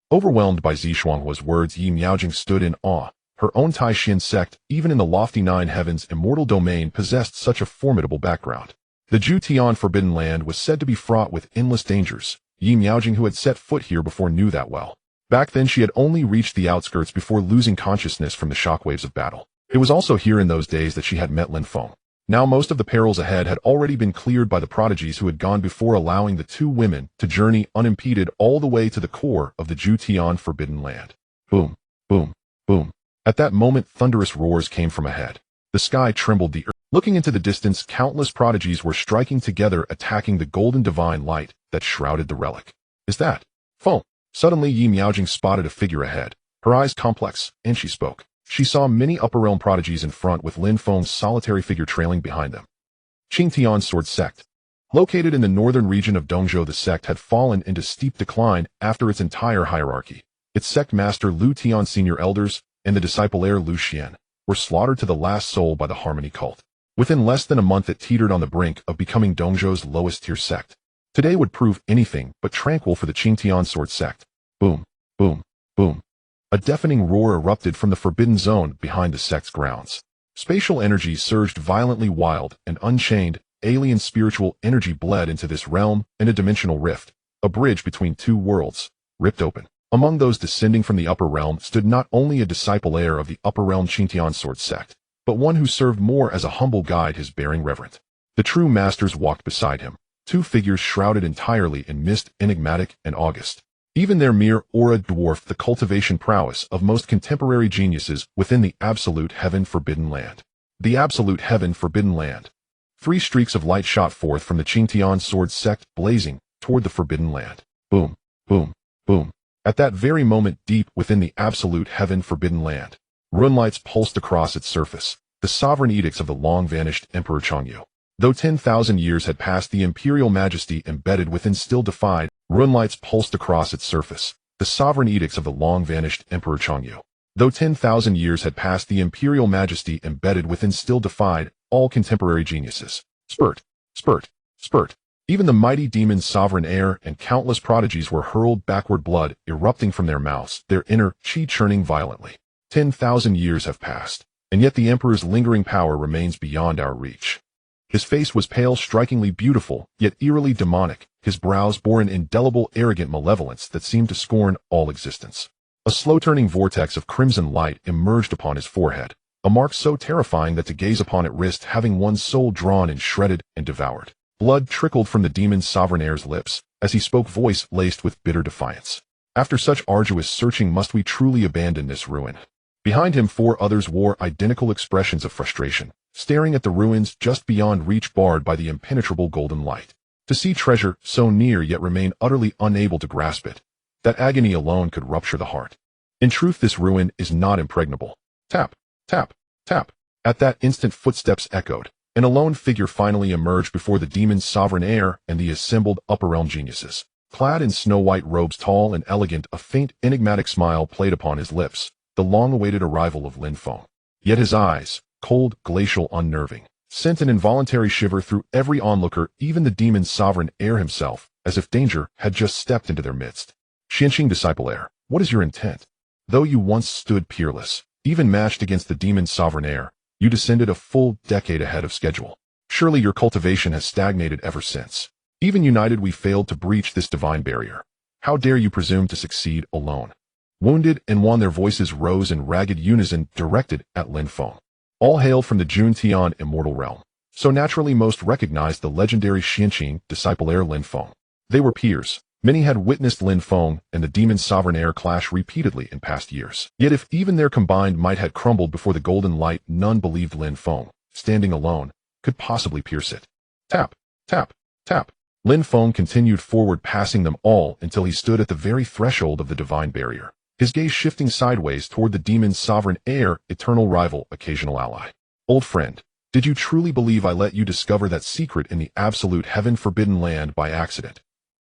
Overwhelmed by Zi Shuanghua's words, Yi Miaojing stood in awe. Her own Taishan sect, even in the lofty 9 heavens immortal domain, possessed such a formidable background. The Jutian Forbidden Land was said to be fraught with endless dangers. Yi Miaojing, who had set foot here before, knew that well. Back then she had only reached the outskirts before losing consciousness from the shockwaves of battle. It was also here in those days that she had met Lin Feng. Now most of the perils ahead had already been cleared by the prodigies who had gone before, allowing the 2 women to journey unimpeded all the way to the core of the Jutian Forbidden Land. Boom, boom, boom. At that moment, thunderous roars came from ahead. The sky trembled, the earth. Looking into the distance, countless prodigies were striking together, attacking the golden divine light that shrouded the relic. Is that Feng? Suddenly Yi Miaojing spotted a figure ahead, her eyes complex, and she spoke. She saw many upper realm prodigies in front, with Lin Feng's solitary figure trailing behind them. Qingtian Sword Sect. Located in the northern region of Dongzhou, the sect had fallen into steep decline after its entire hierarchy. Its sect master Lu Tian, senior elders, and the disciple heir Lu Xian were slaughtered to the last soul by the Harmony cult. Within less than a month, it teetered on the brink of becoming Dongzhou's lowest tier sect. Today would prove anything but tranquil for the Qingtian Sword Sect. Boom, boom, boom. A deafening roar erupted from the forbidden zone behind the sect's grounds. Spatial energy surged violently, wild and unchained. Alien spiritual energy bled into this realm, and a dimensional rift, a bridge between 2 worlds, ripped open. Among those descending from the upper realm stood not only a disciple heir of the upper realm Qingtian Sword Sect, but one who served more as a humble guide, his bearing reverent. The true masters walked beside him, 2 figures shrouded entirely in mist, enigmatic and august. Even their mere aura dwarfed the cultivation prowess of most contemporary geniuses within the Absolute Heaven Forbidden Land. The Absolute Heaven Forbidden Land. 3 streaks of light shot forth from the Qingtian Sword Sect, blazing toward the Forbidden Land. Boom, boom, boom. At that very moment, deep within the Absolute Heaven Forbidden Land, runelights pulsed across its surface, the sovereign edicts of the long-vanished Emperor Changyu. Though 10,000 years had passed, the imperial majesty embedded within still defied. Runelights pulsed across its surface, the sovereign edicts of the long-vanished Emperor Changyu. Though 10,000 years had passed, the imperial majesty embedded within still defied all contemporary geniuses. Spurt, spurt, spurt. Even the mighty demon sovereign heir and countless prodigies were hurled backward, blood erupting from their mouths, their inner chi churning violently. 10,000 years have passed, and yet the emperor's lingering power remains beyond our reach. His face was pale, strikingly beautiful, yet eerily demonic. His brows bore an indelible, arrogant malevolence that seemed to scorn all existence. A slow-turning vortex of crimson light emerged upon his forehead, a mark so terrifying that to gaze upon it risked having one's soul drawn and shredded and devoured. Blood trickled from the demon's sovereign heir's lips as he spoke, voice laced with bitter defiance. After such arduous searching, must we truly abandon this ruin? Behind him, 4 others wore identical expressions of frustration, staring at the ruins just beyond reach, barred by the impenetrable golden light. To see treasure so near yet remain utterly unable to grasp it, that agony alone could rupture the heart. In truth, this ruin is not impregnable. Tap, tap, tap. At that instant, footsteps echoed. An alone figure finally emerged before the demon's sovereign heir and the assembled upper realm geniuses. Clad in snow-white robes, tall and elegant, a faint, enigmatic smile played upon his lips, the long-awaited arrival of Lin Feng. Yet his eyes, cold, glacial, unnerving, sent an involuntary shiver through every onlooker, even the demon's sovereign heir himself, as if danger had just stepped into their midst. Xianqing, disciple heir, what is your intent? Though you once stood peerless, even matched against the demon's sovereign heir, you descended a full decade ahead of schedule. Surely your cultivation has stagnated ever since. Even united, we failed to breach this divine barrier. How dare you presume to succeed alone? Wounded and wan, their voices rose in ragged unison, directed at Lin Feng. All hailed from the Juntian immortal realm, so naturally most recognized the legendary Xianqing, disciple heir Lin Feng. They were peers. Many had witnessed Lin Feng and the demon's sovereign heir clash repeatedly in past years. Yet if even their combined might had crumbled before the golden light, none believed Lin Feng, standing alone, could possibly pierce it. Tap, Tap, tap. Lin Feng continued forward, passing them all until he stood at the very threshold of the divine barrier, his gaze shifting sideways toward the demon's sovereign heir, eternal rival, occasional ally. Old friend, did you truly believe I let you discover that secret in the absolute heaven-forbidden land by accident?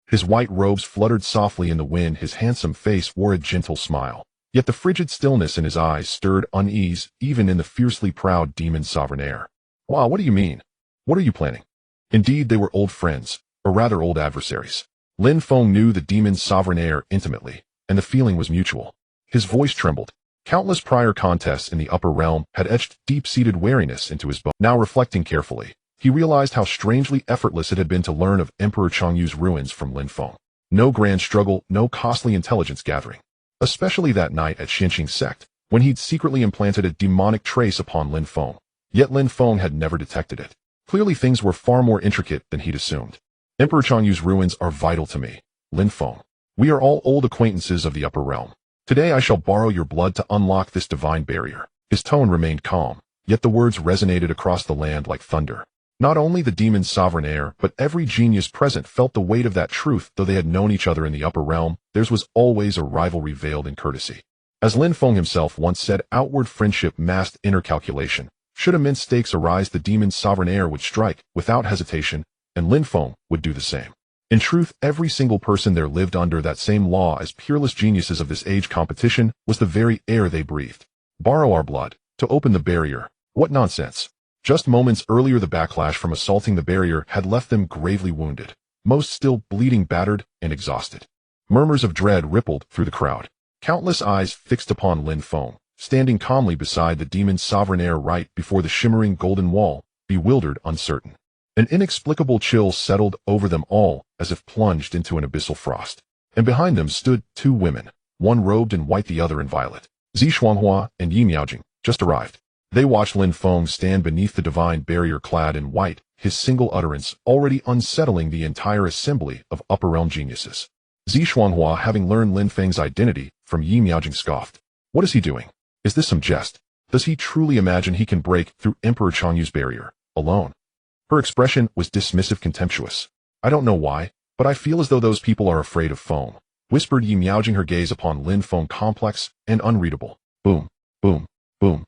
His white robes fluttered softly in the wind, his handsome face wore a gentle smile. Yet the frigid stillness in his eyes stirred unease even in the fiercely proud demon's sovereign heir. Wow, what do you mean? What are you planning? Indeed, they were old friends, or rather old adversaries. Lin Feng knew the demon's sovereign heir intimately, and the feeling was mutual. His voice trembled. Countless prior contests in the upper realm had etched deep-seated wariness into his bones. Now reflecting carefully, he realized how strangely effortless it had been to learn of Emperor Changyu's ruins from Lin Feng. No grand struggle, no costly intelligence gathering. Especially that night at Xinqing sect, when he'd secretly implanted a demonic trace upon Lin Feng. Yet Lin Feng had never detected it. Clearly things were far more intricate than he'd assumed. Emperor Changyu's ruins are vital to me, Lin Feng. We are all old acquaintances of the upper realm. Today I shall borrow your blood to unlock this divine barrier. His tone remained calm, yet the words resonated across the land like thunder. Not only the demon's sovereign heir, but every genius present felt the weight of that truth. Though they had known each other in the upper realm, theirs was always a rivalry veiled in courtesy. As Lin Feng himself once said, outward friendship masked inner calculation. Should immense stakes arise, the demon's sovereign heir would strike, without hesitation, and Lin Feng would do the same. In truth, every single person there lived under that same law. As peerless geniuses of this age, competition was the very air they breathed. Borrow our blood to open the barrier. What nonsense. Just moments earlier the backlash from assaulting the barrier had left them gravely wounded, most still bleeding, battered, and exhausted. Murmurs of dread rippled through the crowd. Countless eyes fixed upon Lin Feng, standing calmly beside the demon's sovereign heir right before the shimmering golden wall, bewildered, uncertain. An inexplicable chill settled over them all, as if plunged into an abyssal frost. And behind them stood two women, one robed in white, the other in violet. Zi Shuanghua and Yi Miaojing just arrived. They watched Lin Feng stand beneath the divine barrier clad in white, his single utterance already unsettling the entire assembly of upper realm geniuses. Zi Shuanghua, having learned Lin Feng's identity from Yi Miaojing, scoffed. What is he doing? Is this some jest? Does he truly imagine he can break through Emperor Changyu's barrier, alone? Her expression was dismissive, contemptuous. I don't know why, but I feel as though those people are afraid of Feng, whispered Yi Miaojing, her gaze upon Lin Feng complex and unreadable. Boom, boom, boom.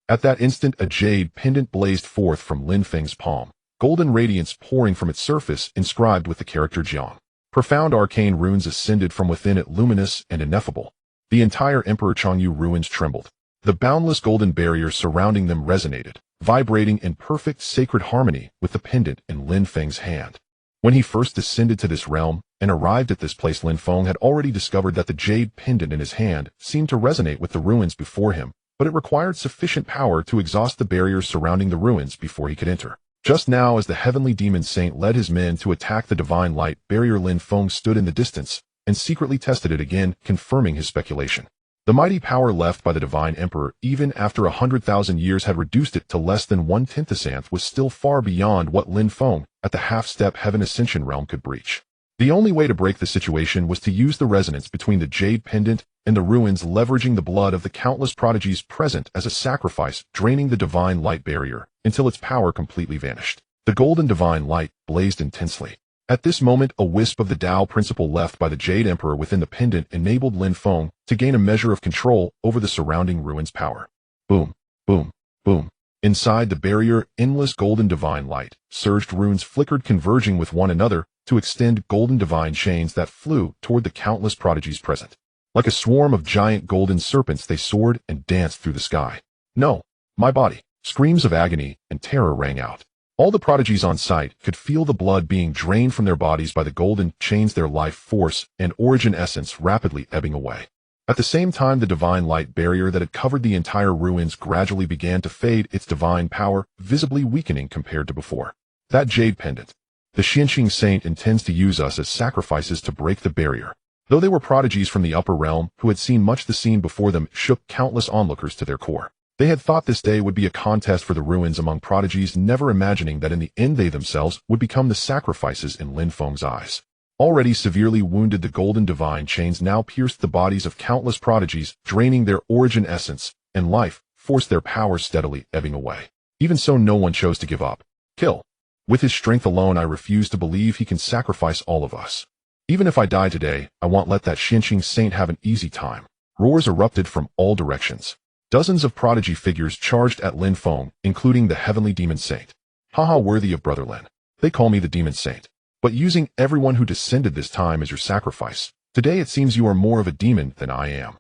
At that instant a jade pendant blazed forth from Lin Feng's palm, golden radiance pouring from its surface inscribed with the character Jiang. Profound arcane runes ascended from within it, luminous and ineffable. The entire Emperor Changyu ruins trembled. The boundless golden barrier surrounding them resonated, vibrating in perfect sacred harmony with the pendant in Lin Feng's hand. When he first descended to this realm and arrived at this place, Lin Feng had already discovered that the jade pendant in his hand seemed to resonate with the ruins before him, but it required sufficient power to exhaust the barriers surrounding the ruins before he could enter. Just now, as the heavenly demon saint led his men to attack the divine light barrier, Lin Feng stood in the distance and secretly tested it again, confirming his speculation. The mighty power left by the divine emperor, even after 100,000 years had reduced it to less than 1/10th, was still far beyond what Lin Feng, at the half-step heaven ascension realm, could breach. The only way to break the situation was to use the resonance between the jade pendant and the ruins, leveraging the blood of the countless prodigies present as a sacrifice, draining the divine light barrier until its power completely vanished. The golden divine light blazed intensely. At this moment, a wisp of the Tao principle left by the Jade Emperor within the pendant enabled Lin Feng to gain a measure of control over the surrounding ruins' power. Boom, boom, boom. Inside the barrier, endless golden divine light, surged runes flickered, converging with one another to extend golden divine chains that flew toward the countless prodigies present. Like a swarm of giant golden serpents, they soared and danced through the sky. No, my body. Screams of agony and terror rang out. All the prodigies on site could feel the blood being drained from their bodies by the golden chains, their life force and origin essence rapidly ebbing away. At the same time, the divine light barrier that had covered the entire ruins gradually began to fade, its divine power visibly weakening compared to before. That jade pendant. The Xinqing saint intends to use us as sacrifices to break the barrier. Though they were prodigies from the upper realm who had seen much the scene before them, shook countless onlookers to their core. They had thought this day would be a contest for the ruins among prodigies, never imagining that in the end they themselves would become the sacrifices in Lin Feng's eyes. Already severely wounded, the golden divine chains now pierced the bodies of countless prodigies, draining their origin essence and life, forced their power steadily ebbing away. Even so, no one chose to give up. Kill. With his strength alone, I refuse to believe he can sacrifice all of us. Even if I die today, I won't let that Xinqing saint have an easy time. Roars erupted from all directions. Dozens of prodigy figures charged at Lin Feng, including the heavenly demon saint. Haha, worthy of Brother Lin. They call me the demon saint. But using everyone who descended this time as your sacrifice, today it seems you are more of a demon than I am.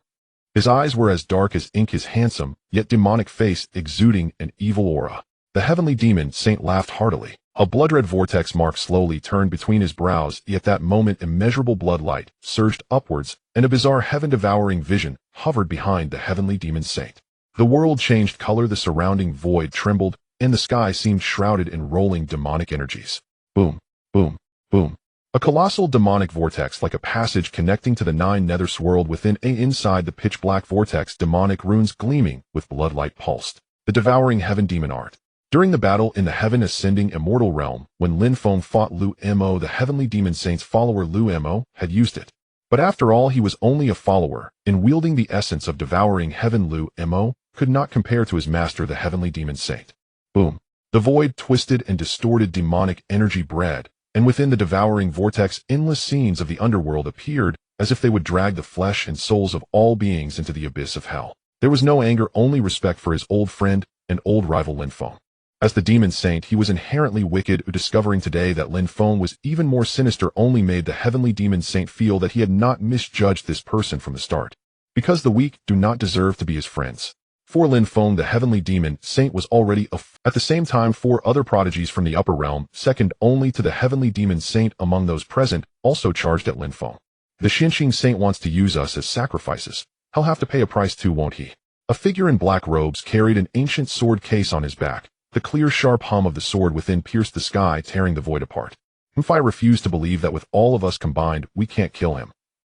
His eyes were as dark as ink, his handsome, yet demonic face exuding an evil aura. The heavenly demon saint laughed heartily. A blood-red vortex mark slowly turned between his brows, yet that moment immeasurable blood light surged upwards, and a bizarre heaven-devouring vision hovered behind the heavenly demon saint. The world changed color, the surrounding void trembled, and the sky seemed shrouded in rolling demonic energies. Boom, boom, boom. A colossal demonic vortex, like a passage connecting to the nine nether, swirled within inside the pitch-black vortex, demonic runes gleaming with bloodlight pulsed. The devouring heaven demon art. During the battle in the heaven-ascending immortal realm, when Lin Feng fought Lu Mo, the heavenly demon saint's follower Lu Mo had used it. But after all, he was only a follower, and wielding the essence of devouring heaven, Lu Mo could not compare to his master, the heavenly demon saint. Boom. The void twisted and distorted, demonic energy bred, and within the devouring vortex, endless scenes of the underworld appeared, as if they would drag the flesh and souls of all beings into the abyss of hell. There was no anger, only respect for his old friend and old rival Lin Feng. As the demon saint, he was inherently wicked. Discovering today that Lin Feng was even more sinister only made the heavenly demon saint feel that he had not misjudged this person from the start. Because the weak do not deserve to be his friends. For Lin Feng, the heavenly demon saint was already at the same time, 4 other prodigies from the upper realm, second only to the heavenly demon saint among those present, also charged at Lin Feng. The Xinqing saint wants to use us as sacrifices. He'll have to pay a price too, won't he? A figure in black robes carried an ancient sword case on his back. The clear, sharp hum of the sword within pierced the sky, tearing the void apart. I refuse to believe that with all of us combined, we can't kill him.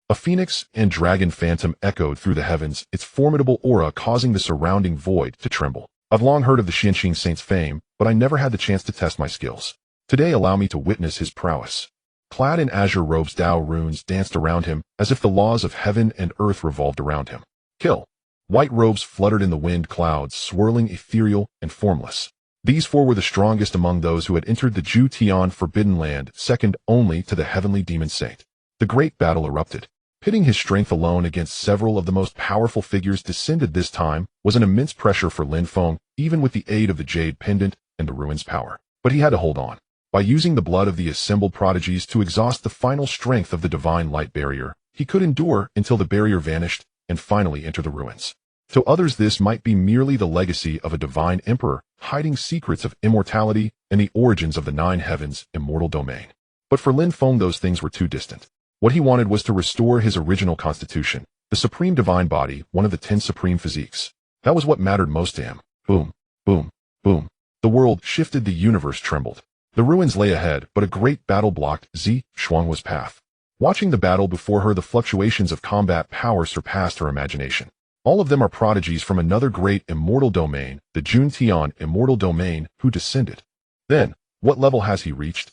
A phoenix and dragon phantom echoed through the heavens, its formidable aura causing the surrounding void to tremble. I've long heard of the Xinqing saint's fame, but I never had the chance to test my skills. Today allow me to witness his prowess. Clad in azure robes, Dao runes danced around him, as if the laws of heaven and earth revolved around him. Kill. White robes fluttered in the wind, clouds swirling, ethereal and formless. These 4 were the strongest among those who had entered the Ju Tian forbidden land, second only to the heavenly demon saint. The great battle erupted. Pitting his strength alone against several of the most powerful figures descended this time was an immense pressure for Lin Feng, even with the aid of the jade pendant and the ruin's power. But he had to hold on. By using the blood of the assembled prodigies to exhaust the final strength of the divine light barrier, he could endure until the barrier vanished and finally enter the ruins. To others, this might be merely the legacy of a divine emperor, hiding secrets of immortality and the origins of the 9 heavens' immortal domain. But for Lin Feng, those things were too distant. What he wanted was to restore his original constitution, the supreme divine body, one of the 10 supreme physiques. That was what mattered most to him. Boom, boom, boom. The world shifted, the universe trembled. The ruins lay ahead, but a great battle blocked Zi Shuanghua's path. Watching the battle before her, the fluctuations of combat power surpassed her imagination. All of them are prodigies from another great immortal domain, the Jun Tian immortal domain, who descended. Then, what level has he reached?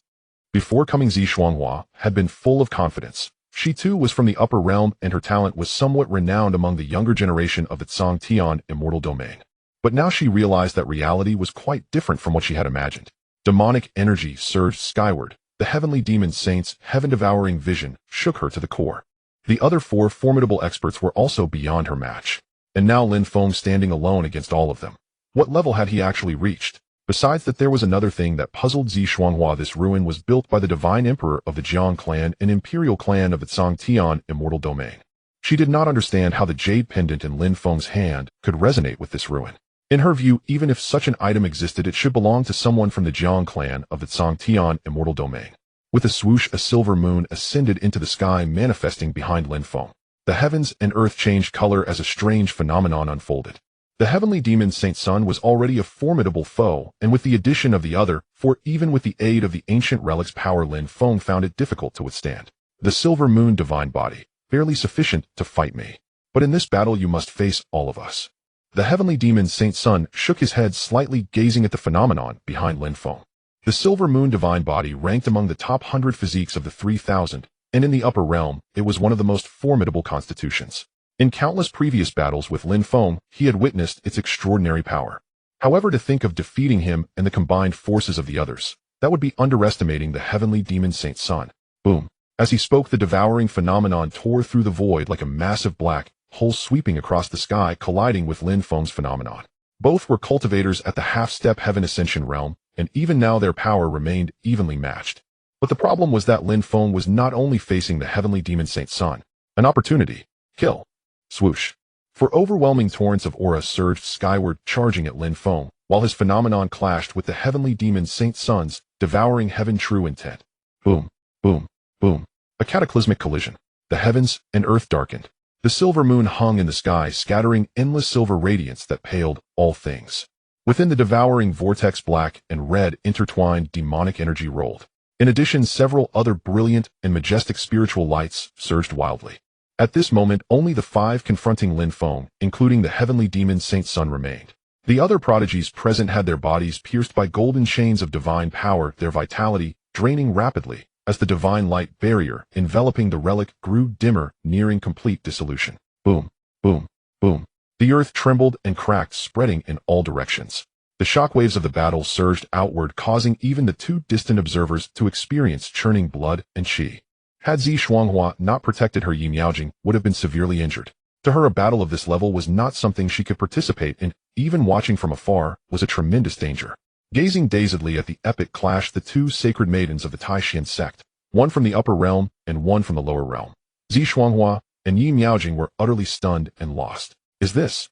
Before coming, Zi Shuanghua had been full of confidence. She too was from the upper realm, and her talent was somewhat renowned among the younger generation of the Zhang Tian immortal domain. But now she realized that reality was quite different from what she had imagined. Demonic energy surged skyward. The heavenly demon saint's heaven-devouring vision shook her to the core. The other 4 formidable experts were also beyond her match. And now Lin Feng standing alone against all of them. What level had he actually reached? Besides that, there was another thing that puzzled Zi Shuanghua. This ruin was built by the divine emperor of the Jiang clan, an imperial clan of the Zhang Tian immortal domain. She did not understand how the jade pendant in Lin Feng's hand could resonate with this ruin. In her view, even if such an item existed, it should belong to someone from the Jiang clan of the Zhang Tian immortal domain. With a swoosh, a silver moon ascended into the sky, manifesting behind Lin Feng. The heavens and earth changed color as a strange phenomenon unfolded. The heavenly demon Saint Sun was already a formidable foe, and with the addition of the other, for even with the aid of the ancient relic's power, Lin Feng found it difficult to withstand. The silver moon divine body, barely sufficient to fight me. But in this battle you must face all of us. The heavenly demon Saint Sun shook his head slightly, gazing at the phenomenon behind Lin Feng. The silver moon divine body ranked among the top 100 physiques of the 3,000, and in the upper realm, it was one of the most formidable constitutions. In countless previous battles with Lin Feng, he had witnessed its extraordinary power. However, to think of defeating him and the combined forces of the others, That would be underestimating the heavenly demon Saint Sun. Boom. As he spoke, the devouring phenomenon tore through the void like a massive black hole sweeping across the sky, colliding with Lin Feng's phenomenon. Both were cultivators at the half-step heaven ascension realm, and even now their power remained evenly matched. But the problem was that Lin Feng was not only facing the heavenly demon Saint Sun. An opportunity. Kill. Swoosh. For overwhelming torrents of aura surged skyward, charging at Lin Feng, while his phenomenon clashed with the heavenly demon Saint Sun's devouring heaven true intent. Boom. Boom. Boom. A cataclysmic collision. The heavens and earth darkened. The silver moon hung in the sky, scattering endless silver radiance that paled all things. Within the devouring vortex, black and red intertwined demonic energy rolled. In addition, several other brilliant and majestic spiritual lights surged wildly. At this moment, only the 5 confronting Lin Feng, including the heavenly demon Saint Sun, remained. The other prodigies present had their bodies pierced by golden chains of divine power, their vitality draining rapidly as the divine light barrier enveloping the relic grew dimmer, nearing complete dissolution. Boom, boom, boom. The earth trembled and cracked, spreading in all directions. The shockwaves of the battle surged outward, causing even the 2 distant observers to experience churning blood and qi. Had Zi Shuanghua not protected her, Yi Miaojing would have been severely injured. To her, a battle of this level was not something she could participate in. Even watching from afar was a tremendous danger. Gazing dazedly at the epic clash, the 2 sacred maidens of the Taishan sect, one from the upper realm and one from the lower realm, Zi Shuanghua and Yi Miaojing, were utterly stunned and lost. Is this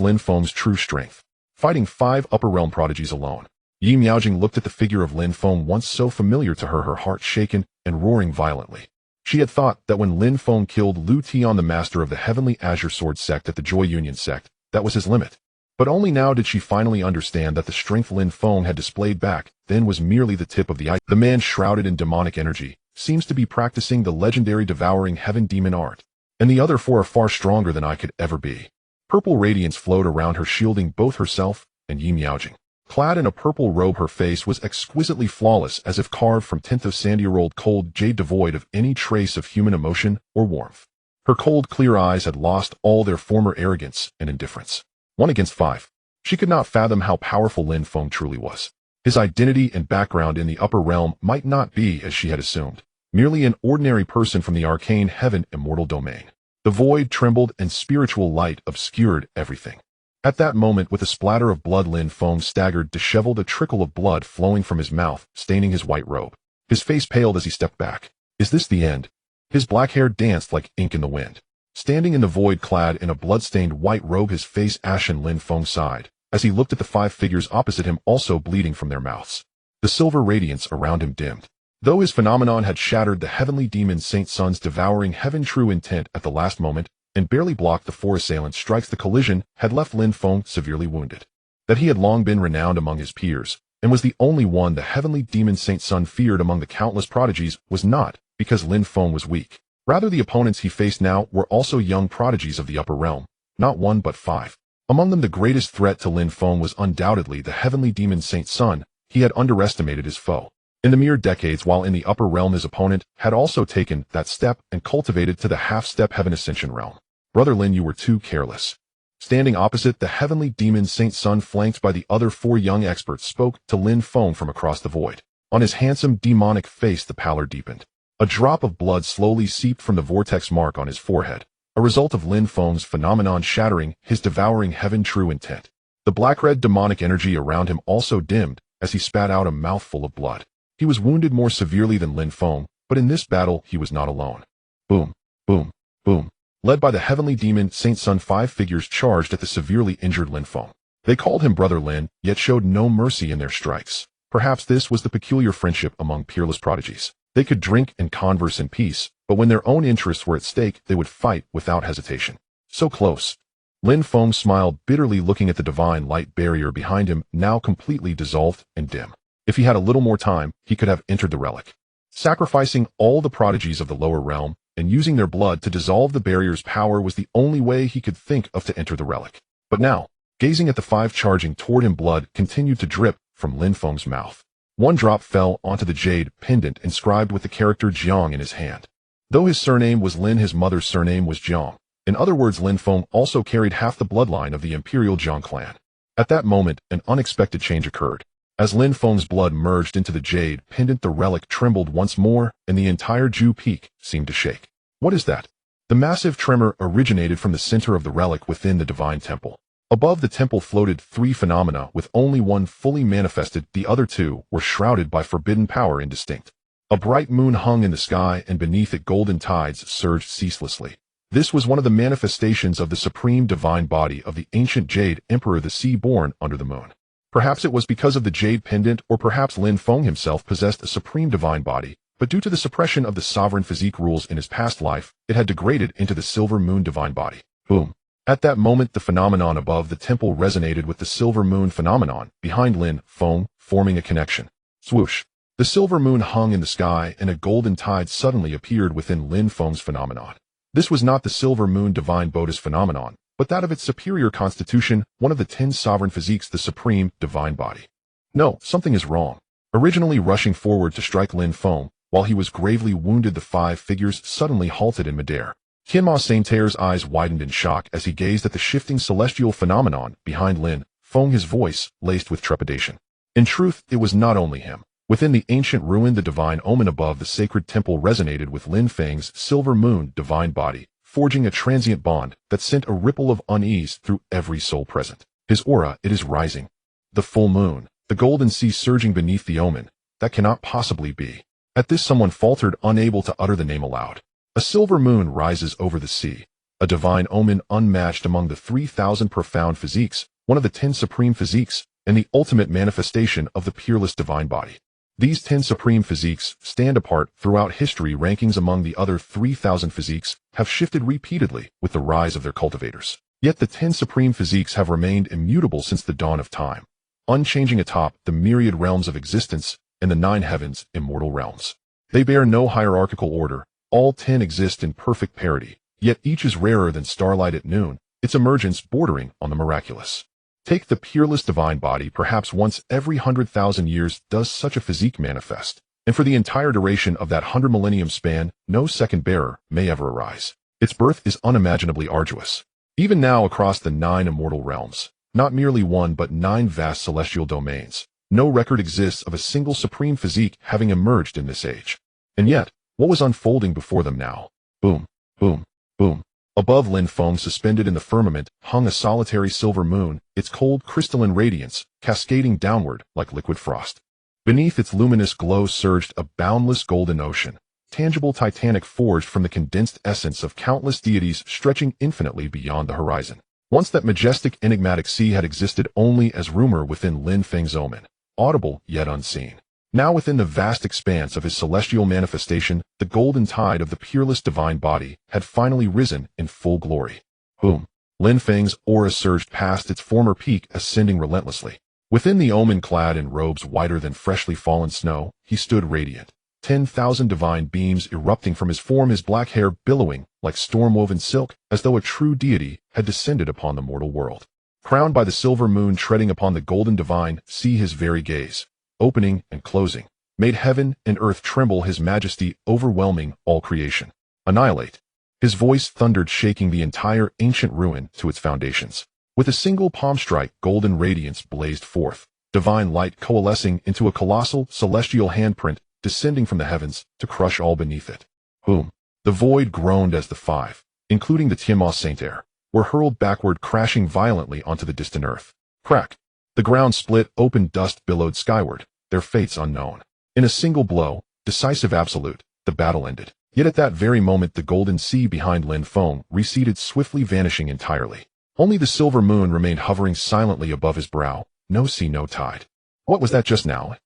Lin Feng's true strength? Fighting 5 upper realm prodigies alone. Yi Miaojing looked at the figure of Lin Feng, once so familiar to her heart shaken and roaring violently. She had thought that when Lin Feng killed Lu Tian, the master of the Heavenly Azure Sword sect at the Joy Union sect, that was his limit. But only now did she finally understand that the strength Lin Feng had displayed back then was merely the tip of the iceberg. The man, shrouded in demonic energy, seems to be practicing the legendary devouring heaven demon art. And the other 4 are far stronger than I could ever be. Purple radiance flowed around her, shielding both herself and Yi Miaojing. Clad in a purple robe, her face was exquisitely flawless, as if carved from tint of sandy-rolled cold jade, devoid of any trace of human emotion or warmth. Her cold, clear eyes had lost all their former arrogance and indifference. 1 against 5. She could not fathom how powerful Lin Feng truly was. His identity and background in the upper realm might not be, as she had assumed, merely an ordinary person from the arcane heaven immortal domain. The void trembled and spiritual light obscured everything. At that moment, with a splatter of blood, Lin Feng staggered, disheveled, a trickle of blood flowing from his mouth, staining his white robe. His face paled as he stepped back. Is this the end? His black hair danced like ink in the wind. Standing in the void, clad in a blood-stained white robe, his face ashen, Lin Feng sighed as he looked at the 5 figures opposite him, also bleeding from their mouths. The silver radiance around him dimmed. Though his phenomenon had shattered the heavenly demon Saint Sun's devouring heaven true intent at the last moment and barely blocked the 4 assailants' strikes, the collision had left Lin Feng severely wounded. That he had long been renowned among his peers and was the only one the heavenly demon Saint Sun feared among the countless prodigies was not because Lin Feng was weak. Rather, the opponents he faced now were also young prodigies of the upper realm, not 1 but 5. Among them, the greatest threat to Lin Feng was undoubtedly the heavenly demon Saint Sun. He had underestimated his foe. In the mere decades while in the upper realm, his opponent had also taken that step and cultivated to the half-step heaven ascension realm. Brother Lin, you were too careless. Standing opposite, the heavenly demon Saint Sun, flanked by the other 4 young experts, spoke to Lin Feng from across the void. On his handsome demonic face, the pallor deepened. A drop of blood slowly seeped from the vortex mark on his forehead, a result of Lin Feng's phenomenon shattering his devouring heaven true intent. The black-red demonic energy around him also dimmed as he spat out a mouthful of blood. He was wounded more severely than Lin Feng, but in this battle he was not alone. Boom, boom, boom. Led by the heavenly demon Saint Sun, 5 figures charged at the severely injured Lin Feng. They called him Brother Lin, yet showed no mercy in their strikes. Perhaps this was the peculiar friendship among peerless prodigies. They could drink and converse in peace, but when their own interests were at stake, they would fight without hesitation. So close. Lin Feng smiled bitterly, looking at the divine light barrier behind him, now completely dissolved and dim. If he had a little more time, he could have entered the relic. Sacrificing all the prodigies of the lower realm and using their blood to dissolve the barrier's power was the only way he could think of to enter the relic. But now, gazing at the 5 charging toward him, blood continued to drip from Lin Feng's mouth. 1 drop fell onto the jade pendant inscribed with the character Jiang in his hand. Though his surname was Lin, his mother's surname was Jiang. In other words, Lin Feng also carried half the bloodline of the imperial Jiang clan. At that moment, an unexpected change occurred. As Lin Feng's blood merged into the jade pendant, the relic trembled once more, and the entire Ju peak seemed to shake. What is that? The massive tremor originated from the center of the relic within the divine temple. Above the temple floated three phenomena, with only one fully manifested. The other two were shrouded by forbidden power, indistinct. A bright moon hung in the sky, and beneath it golden tides surged ceaselessly. This was one of the manifestations of the supreme divine body of the ancient Jade Emperor, the Sea born under the moon. Perhaps it was because of the jade pendant, or perhaps Lin Feng himself possessed a supreme divine body, but due to the suppression of the sovereign physique rules in his past life, it had degraded into the silver moon divine body. Boom. At that moment, the phenomenon above the temple resonated with the silver moon phenomenon behind Lin Feng, forming a connection. Swoosh. The silver moon hung in the sky, and a golden tide suddenly appeared within Lin Feng's phenomenon. This was not the silver moon divine Bodhi's phenomenon, but that of its superior constitution, one of the 10 sovereign physiques, the supreme divine body. No, something is wrong. Originally rushing forward to strike Lin Feng, while he was gravely wounded, the 5 figures suddenly halted in midair. Saintess's eyes widened in shock as he gazed at the shifting celestial phenomenon behind Lin Feng, his voice laced with trepidation. In truth, it was not only him. Within the ancient ruin, the divine omen above the sacred temple resonated with Lin Feng's silver moon divine body, forging a transient bond that sent a ripple of unease through every soul present. His aura, it is rising. The full moon, the golden sea surging beneath the omen. That cannot possibly be. At this, someone faltered, unable to utter the name aloud. A silver moon rises over the sea, a divine omen unmatched among the 3,000 profound physiques, one of the 10 supreme physiques, and the ultimate manifestation of the peerless divine body. These 10 supreme physiques stand apart throughout history. Rankings among the other 3,000 physiques have shifted repeatedly with the rise of their cultivators. Yet the 10 supreme physiques have remained immutable since the dawn of time, unchanging atop the myriad realms of existence and the 9 heavens, immortal realms. They bear no hierarchical order. All 10 exist in perfect parity, yet each is rarer than starlight at noon, its emergence bordering on the miraculous. Take the peerless divine body. Perhaps once every 100,000 years does such a physique manifest, and for the entire duration of that 100 millennium span, no second bearer may ever arise. Its birth is unimaginably arduous. Even now, across the 9 immortal realms, not merely one but 9 vast celestial domains, no record exists of a single supreme physique having emerged in this age. And yet, what was unfolding before them now? Boom, boom, boom. Above Lin Feng, suspended in the firmament, hung a solitary silver moon, its cold crystalline radiance cascading downward like liquid frost. Beneath its luminous glow surged a boundless golden ocean, tangible titanic, forged from the condensed essence of countless deities stretching infinitely beyond the horizon. Once that majestic, enigmatic sea had existed only as rumor within Lin Feng's omen, audible yet unseen. Now within the vast expanse of his celestial manifestation, the golden tide of the peerless divine body had finally risen in full glory. Boom. Lin Feng's aura surged past its former peak, ascending relentlessly. Within the omen, clad in robes whiter than freshly fallen snow, he stood radiant. 10,000 divine beams erupting from his form, his black hair billowing like storm-woven silk, as though a true deity had descended upon the mortal world. Crowned by the silver moon treading upon the golden divine sea, his very gaze, opening and closing, made heaven and earth tremble, his majesty overwhelming all creation. Annihilate. His voice thundered, shaking the entire ancient ruin to its foundations. With a single palm strike, golden radiance blazed forth, divine light coalescing into a colossal celestial handprint descending from the heavens to crush all beneath it. Boom. The void groaned as the 5, including the saintess, were hurled backward, crashing violently onto the distant earth. Crack. The ground split open, dust billowed skyward, their fates unknown. In a single blow, decisive, absolute, the battle ended. Yet at that very moment, the golden sea behind Lin Feng receded, swiftly vanishing entirely. Only the silver moon remained hovering silently above his brow. No sea, no tide. What was that just now?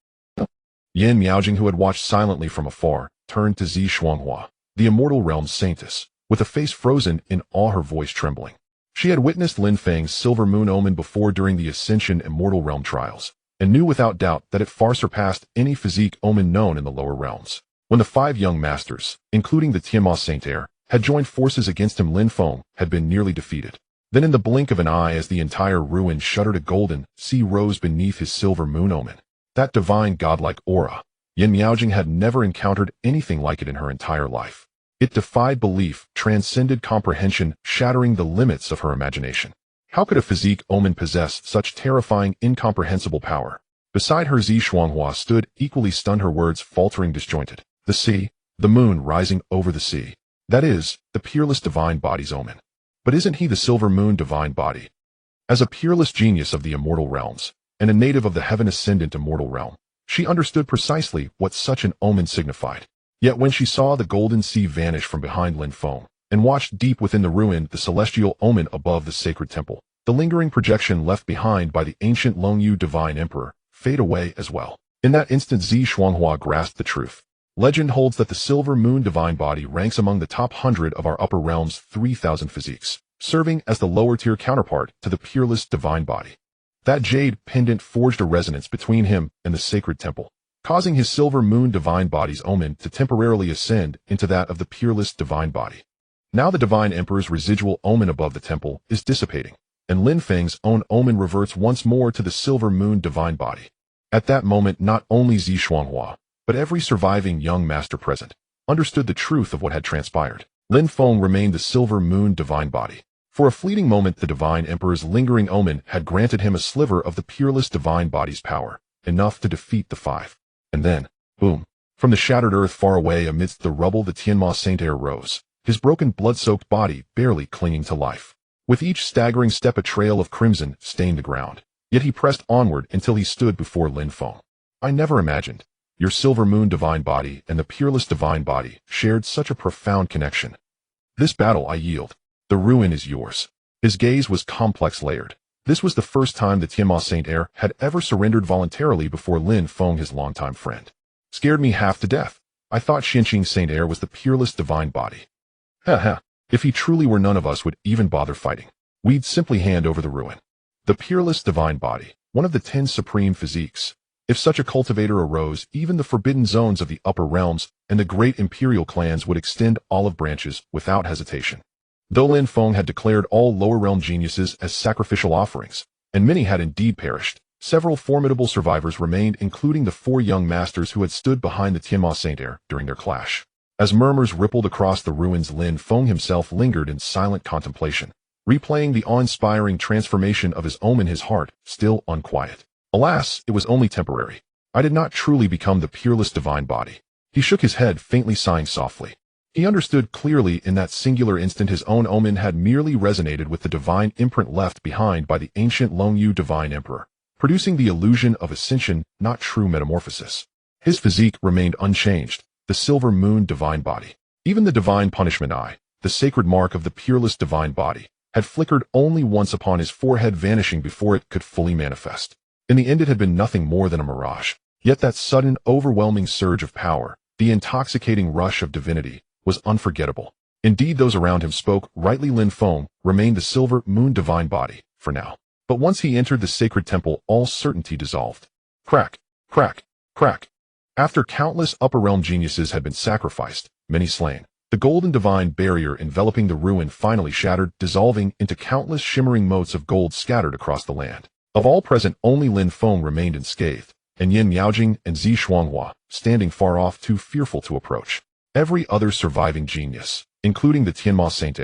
Yin Miaojing, who had watched silently from afar, turned to Zi Shuanghua, the immortal realm's saintess, with a face frozen in awe, her voice trembling. She had witnessed Lin Feng's silver moon omen before during the Ascension immortal realm trials, and knew without doubt that it far surpassed any physique omen known in the lower realms. When the 5 young masters, including the saintess, had joined forces against him, Lin Feng had been nearly defeated. Then in the blink of an eye, as the entire ruin shuddered, a golden sea rose beneath his silver moon omen. That divine godlike aura. Yin Miaojing had never encountered anything like it in her entire life. It defied belief, transcended comprehension, shattering the limits of her imagination. How could a physique omen possess such terrifying, incomprehensible power? Beside her Zi Shuanghua stood, equally stunned, her words faltering, disjointed. The sea, the moon rising over the sea. That is, the peerless divine body's omen. But isn't he the silver moon divine body? As a peerless genius of the immortal realms, and a native of the heaven-ascendant immortal realm, she understood precisely what such an omen signified. Yet when she saw the golden sea vanish from behind Lin Feng, and watched deep within the ruin the celestial omen above the sacred temple, the lingering projection left behind by the ancient Longyu divine emperor, fade away as well. In that instant Zi Shuanghua grasped the truth. Legend holds that the silver moon divine body ranks among the top 100 of our upper realm's 3,000 physiques, serving as the lower-tier counterpart to the peerless divine body. That jade pendant forged a resonance between him and the sacred temple, causing his silver moon divine body's omen to temporarily ascend into that of the peerless divine body. Now the divine emperor's residual omen above the temple is dissipating, and Lin Feng's own omen reverts once more to the silver moon divine body. At that moment, not only Zi Shuanghua, but every surviving young master present understood the truth of what had transpired. Lin Feng remained the silver moon divine body. For a fleeting moment, the divine emperor's lingering omen had granted him a sliver of the peerless divine body's power, enough to defeat the five. And then, boom, from the shattered earth far away amidst the rubble, the Tianma Saint rose, his broken blood-soaked body barely clinging to life. With each staggering step a trail of crimson stained the ground, yet he pressed onward until he stood before Lin Feng. I never imagined your silver moon divine body and the peerless divine body shared such a profound connection. This battle I yield. The ruin is yours. His gaze was complex layered. This was the first time the Tianma Saint had ever surrendered voluntarily before Lin Feng, his longtime friend. Scared me half to death. I thought Xinqing Saint was the peerless divine body. Ha. If he truly were, none of us would even bother fighting. We'd simply hand over the ruin. The peerless divine body, one of the 10 supreme physiques. If such a cultivator arose, even the forbidden zones of the upper realms and the great imperial clans would extend olive branches without hesitation. Though Lin Feng had declared all lower realm geniuses as sacrificial offerings, and many had indeed perished, several formidable survivors remained, including the 4 young masters who had stood behind the Tianma Saint during their clash. As murmurs rippled across the ruins, Lin Feng himself lingered in silent contemplation, replaying the awe-inspiring transformation of his omen, his heart still unquiet. Alas, it was only temporary. I did not truly become the peerless divine body. He shook his head, faintly sighing softly. He understood clearly in that singular instant his own omen had merely resonated with the divine imprint left behind by the ancient Longyu divine emperor, producing the illusion of ascension, not true metamorphosis. His physique remained unchanged, the silver moon divine body. Even the divine punishment eye, the sacred mark of the peerless divine body, had flickered only once upon his forehead, vanishing before it could fully manifest. In the end, it had been nothing more than a mirage. Yet that sudden, overwhelming surge of power, the intoxicating rush of divinity, was unforgettable. Indeed, those around him spoke rightly. Lin Feng remained the silver moon divine body, for now. But once he entered the sacred temple, all certainty dissolved. Crack, crack, crack. After countless upper realm geniuses had been sacrificed, many slain, the golden divine barrier enveloping the ruin finally shattered, dissolving into countless shimmering motes of gold scattered across the land. Of all present, only Lin Feng remained unscathed, and Yin Miaojing and Zi Shuanghua, standing far off, too fearful to approach. Every other surviving genius, including the Tianma Saint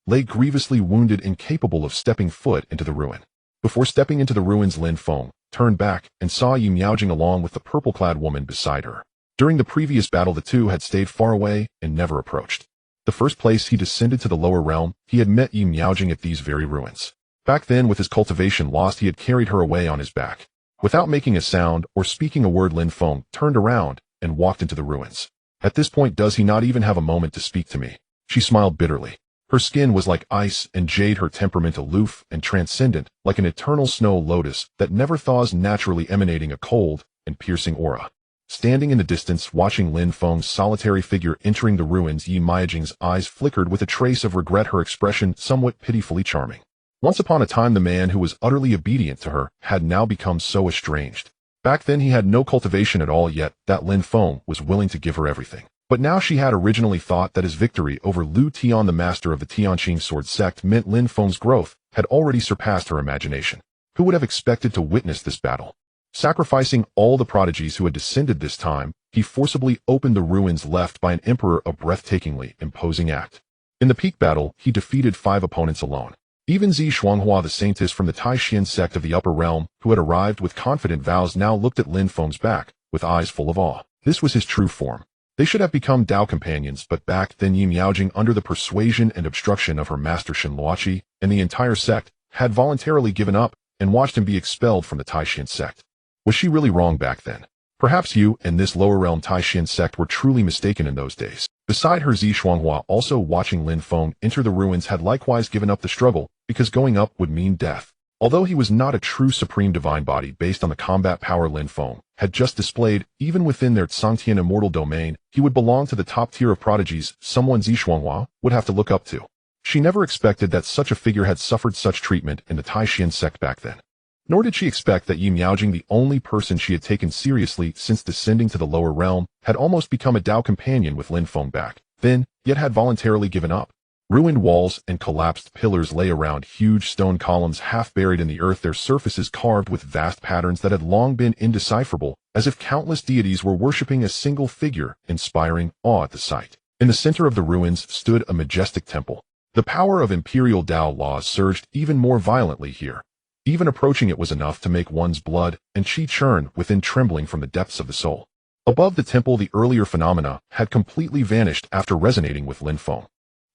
lay grievously wounded, incapable of stepping foot into the ruin. Before stepping into the ruins, Lin Feng turned back and saw Yin Miaojing along with the purple-clad woman beside her. During the previous battle, the two had stayed far away and never approached. The first place he descended to the lower realm, he had met Yin Miaojing at these very ruins. Back then, with his cultivation lost, he had carried her away on his back. Without making a sound or speaking a word, Lin Feng turned around and walked into the ruins. At this point, does he not even have a moment to speak to me? She smiled bitterly. Her skin was like ice and jade, her temperament aloof and transcendent, like an eternal snow lotus that never thaws, naturally emanating a cold and piercing aura. Standing in the distance, watching Lin Feng's solitary figure entering the ruins, Yin Miaojing's eyes flickered with a trace of regret, her expression somewhat pitifully charming. Once upon a time, the man who was utterly obedient to her had now become so estranged. Back then he had no cultivation at all, yet that Lin Feng was willing to give her everything. But now she had originally thought that his victory over Lu Tian, the master of the Tianqing sword sect, meant Lin Feng's growth had already surpassed her imagination. Who would have expected to witness this battle? Sacrificing all the prodigies who had descended this time, he forcibly opened the ruins left by an emperor, a breathtakingly imposing act. In the peak battle, he defeated 5 opponents alone. Even Zi Shuanghua, the saintess from the Taishan sect of the upper realm, who had arrived with confident vows, now looked at Lin Feng's back, with eyes full of awe. This was his true form. They should have become Tao companions, but back then Yi Miaojing, under the persuasion and obstruction of her master Shen Luoqi, and the entire sect, had voluntarily given up and watched him be expelled from the Taishan sect. Was she really wrong back then? Perhaps you and this lower realm Taishan sect were truly mistaken in those days. Beside her, Zi Shuanghua, also watching Lin Feng enter the ruins, had likewise given up the struggle, because going up would mean death. Although he was not a true supreme divine body based on the combat power Lin Feng had just displayed, even within their Tsangtian immortal domain, he would belong to the top tier of prodigies, someone Zi Shuanghua would have to look up to. She never expected that such a figure had suffered such treatment in the Taishan sect back then. Nor did she expect that Yi Miaojing, the only person she had taken seriously since descending to the lower realm, had almost become a Tao companion with Lin Feng back then, yet had voluntarily given up. Ruined walls and collapsed pillars lay around, huge stone columns half buried in the earth, their surfaces carved with vast patterns that had long been indecipherable, as if countless deities were worshipping a single figure, inspiring awe at the sight. In the center of the ruins stood a majestic temple. The power of imperial Tao laws surged even more violently here. Even approaching it was enough to make one's blood and qi churn within, trembling from the depths of the soul. Above the temple, the earlier phenomena had completely vanished after resonating with Lin Feng.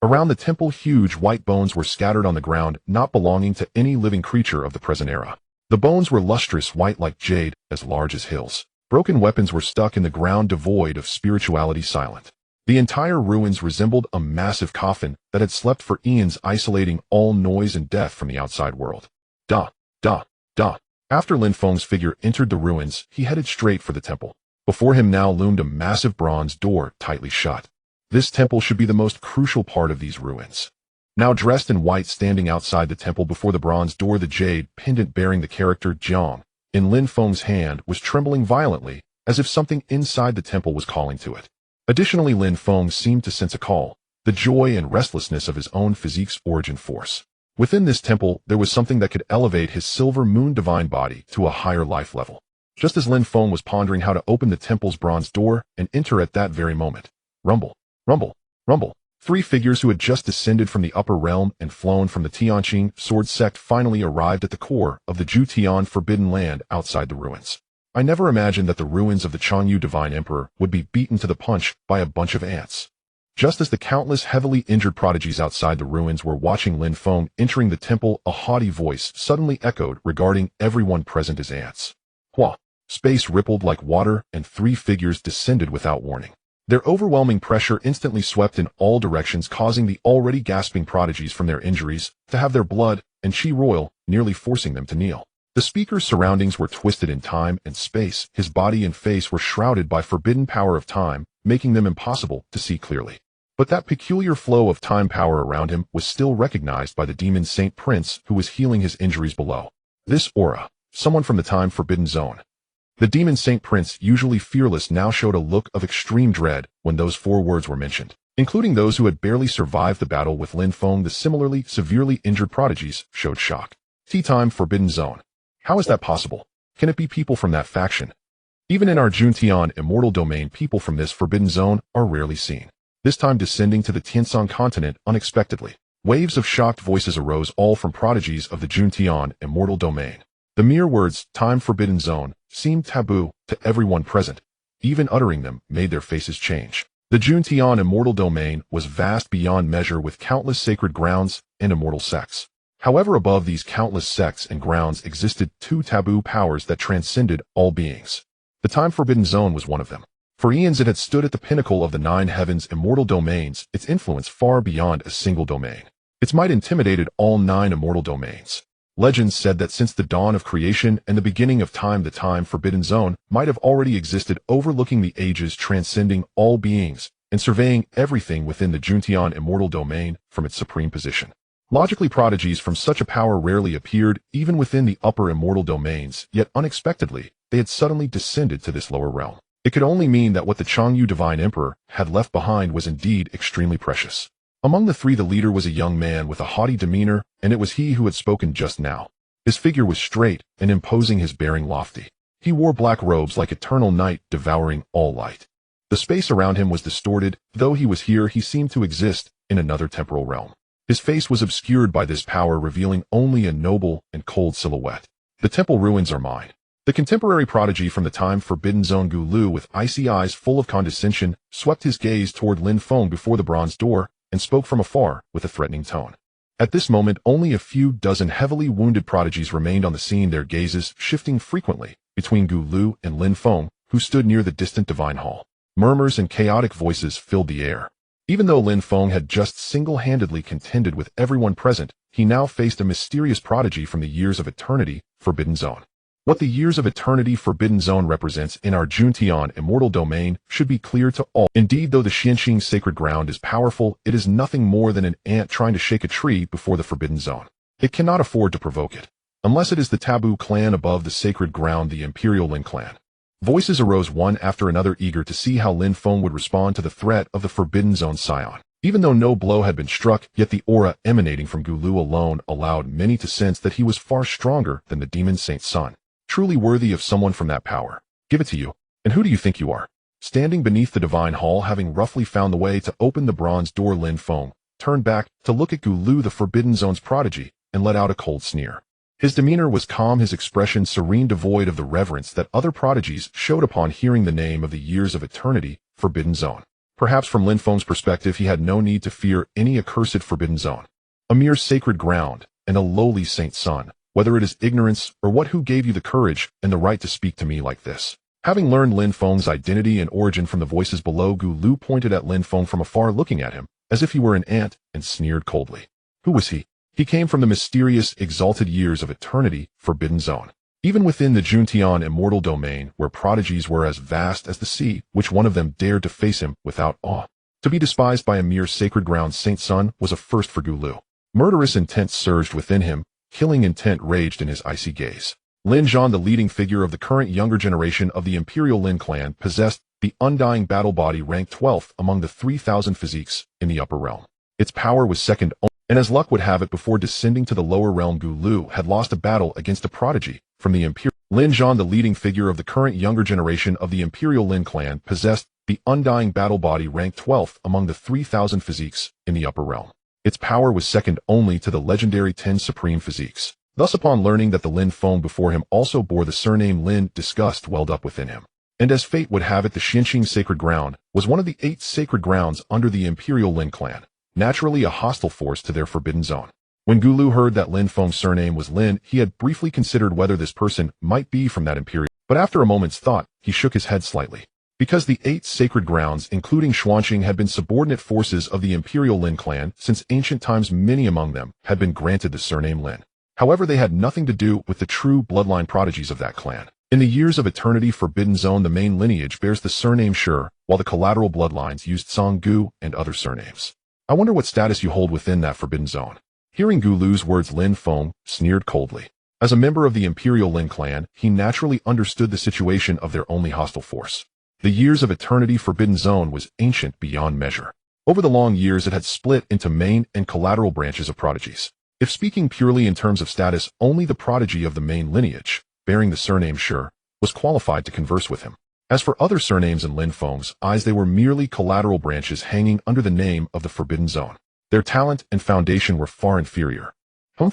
Around the temple, huge white bones were scattered on the ground, not belonging to any living creature of the present era. The bones were lustrous white like jade, as large as hills. Broken weapons were stuck in the ground, devoid of spirituality, silent. The entire ruins resembled a massive coffin that had slept for eons, isolating all noise and death from the outside world. After Lin Feng's figure entered the ruins, he headed straight for the temple. Before him now loomed a massive bronze door, tightly shut. This temple should be the most crucial part of these ruins. Now dressed in white, standing outside the temple before the bronze door, the jade pendant bearing the character Jiang in Lin Feng's hand was trembling violently, as if something inside the temple was calling to it. Additionally, Lin Feng seemed to sense a call, the joy and restlessness of his own physique's origin force. Within this temple, there was something that could elevate his silver moon divine body to a higher life level. Just as Lin Feng was pondering how to open the temple's bronze door and enter at that very moment, rumble, rumble, rumble. Three figures who had just descended from the upper realm and flown from the Tianqing sword sect finally arrived at the core of the Zhutian forbidden land outside the ruins. I never imagined that the ruins of the Changyu divine emperor would be beaten to the punch by a bunch of ants. Just as the countless heavily injured prodigies outside the ruins were watching Lin Feng entering the temple, a haughty voice suddenly echoed regarding everyone present as ants. Hua! Space rippled like water, and three figures descended without warning. Their overwhelming pressure instantly swept in all directions, causing the already gasping prodigies from their injuries to have their blood and qi roil, nearly forcing them to kneel. The speaker's surroundings were twisted in time and space. His body and face were shrouded by forbidden power of time, making them impossible to see clearly. But that peculiar flow of time power around him was still recognized by the demon Saint Prince, who was healing his injuries below. This aura, someone from the time forbidden zone. The demon Saint Prince, usually fearless, now showed a look of extreme dread when those four words were mentioned. Including those who had barely survived the battle with Lin Feng, the similarly severely injured prodigies showed shock. Tea-time forbidden zone. How is that possible? Can it be people from that faction? Even in our Juntian immortal domain, people from this forbidden zone are rarely seen. This time descending to the Tiansong continent unexpectedly. Waves of shocked voices arose, all from prodigies of the Juntian immortal domain. The mere words, time forbidden zone, seemed taboo to everyone present. Even uttering them made their faces change. The Juntian immortal domain was vast beyond measure, with countless sacred grounds and immortal sects. However, above these countless sects and grounds existed two taboo powers that transcended all beings. The time forbidden zone was one of them. For eons it had stood at the pinnacle of the nine heavens immortal domains, its influence far beyond a single domain. Its might intimidated all nine immortal domains. Legends said that since the dawn of creation and the beginning of time, the time forbidden zone might have already existed, overlooking the ages, transcending all beings, and surveying everything within the Juntian immortal domain from its supreme position. Logically, prodigies from such a power rarely appeared even within the upper immortal domains, yet unexpectedly, they had suddenly descended to this lower realm. It could only mean that what the Changyu divine emperor had left behind was indeed extremely precious. Among the three, the leader was a young man with a haughty demeanor, and it was he who had spoken just now. His figure was straight and imposing, his bearing lofty. He wore black robes like eternal night, devouring all light. The space around him was distorted. Though he was here, he seemed to exist in another temporal realm. His face was obscured by this power, revealing only a noble and cold silhouette. The temple ruins are mine. The contemporary prodigy from the time Forbidden Zone Gulu, with icy eyes full of condescension, swept his gaze toward Lin Feng before the bronze door and spoke from afar with a threatening tone. At this moment, only a few dozen heavily wounded prodigies remained on the scene, their gazes shifting frequently between Gulu and Lin Feng, who stood near the distant divine hall. Murmurs and chaotic voices filled the air. Even though Lin Feng had just single-handedly contended with everyone present, he now faced a mysterious prodigy from the years of eternity, Forbidden Zone. What the years of eternity Forbidden Zone represents in our Juntian immortal domain should be clear to all. Indeed, though the Xianxing sacred ground is powerful, it is nothing more than an ant trying to shake a tree before the Forbidden Zone. It cannot afford to provoke it, unless it is the taboo clan above the sacred ground, the Imperial Lin clan. Voices arose one after another, eager to see how Lin Feng would respond to the threat of the Forbidden Zone scion. Even though no blow had been struck, yet the aura emanating from Gulu alone allowed many to sense that he was far stronger than the demon saint's son. Truly worthy of someone from that power. Give it to you. And who do you think you are? Standing beneath the divine hall, having roughly found the way to open the bronze door, Lin Feng turned back to look at Gulu, the Forbidden Zone's prodigy, and let out a cold sneer. His demeanor was calm, his expression serene, devoid of the reverence that other prodigies showed upon hearing the name of the years of eternity, Forbidden Zone. Perhaps from Lin Feng's perspective, he had no need to fear any accursed Forbidden Zone. A mere sacred ground, and a lowly saint's son. Whether it is ignorance or what, who gave you the courage and the right to speak to me like this? Having learned Lin Feng's identity and origin from the voices below, Gulu pointed at Lin Feng from afar, looking at him as if he were an ant, and sneered coldly. Who was he? He came from the mysterious, exalted years of eternity, Forbidden Zone. Even within the Juntian immortal domain, where prodigies were as vast as the sea, which one of them dared to face him without awe? To be despised by a mere sacred ground saint's son was a first for Gulu. Murderous intent surged within him. Killing intent raged in his icy gaze. Lin Zhan, the leading figure of the current younger generation of the Imperial Lin clan, possessed the undying battle body, ranked 12th among the 3,000 physiques in the upper realm. Its power was second only, and as luck would have it, before descending to the lower realm, Gulu had lost a battle against a prodigy from the Imperial. Lin Zhan, the leading figure of the current younger generation of the Imperial Lin clan, possessed the undying battle body, ranked 12th among the 3,000 physiques in the upper realm. Its power was second only to the legendary 10 supreme physiques. Thus, upon learning that the Lin Feng before him also bore the surname Lin, disgust welled up within him. And as fate would have it, the Xianxing sacred ground was one of the 8 sacred grounds under the Imperial Lin clan, naturally a hostile force to their Forbidden Zone. When Gulu heard that Lin Feng's surname was Lin, he had briefly considered whether this person might be from that Imperial, but after a moment's thought, he shook his head slightly. Because the 8 sacred grounds, including Xuanqing, had been subordinate forces of the Imperial Lin clan since ancient times, many among them had been granted the surname Lin. However, they had nothing to do with the true bloodline prodigies of that clan. In the years of eternity, Forbidden Zone, the main lineage bears the surname Shi, while the collateral bloodlines used Song Gu and other surnames. I wonder what status you hold within that Forbidden Zone. Hearing Gulu's words, Lin Feng sneered coldly. As a member of the Imperial Lin clan, he naturally understood the situation of their only hostile force. The years of eternity Forbidden Zone was ancient beyond measure. Over the long years, it had split into main and collateral branches of prodigies. If speaking purely in terms of status, only the prodigy of the main lineage, bearing the surname Shi, was qualified to converse with him. As for other surnames in Lin Feng's eyes, they were merely collateral branches hanging under the name of the Forbidden Zone. Their talent and foundation were far inferior.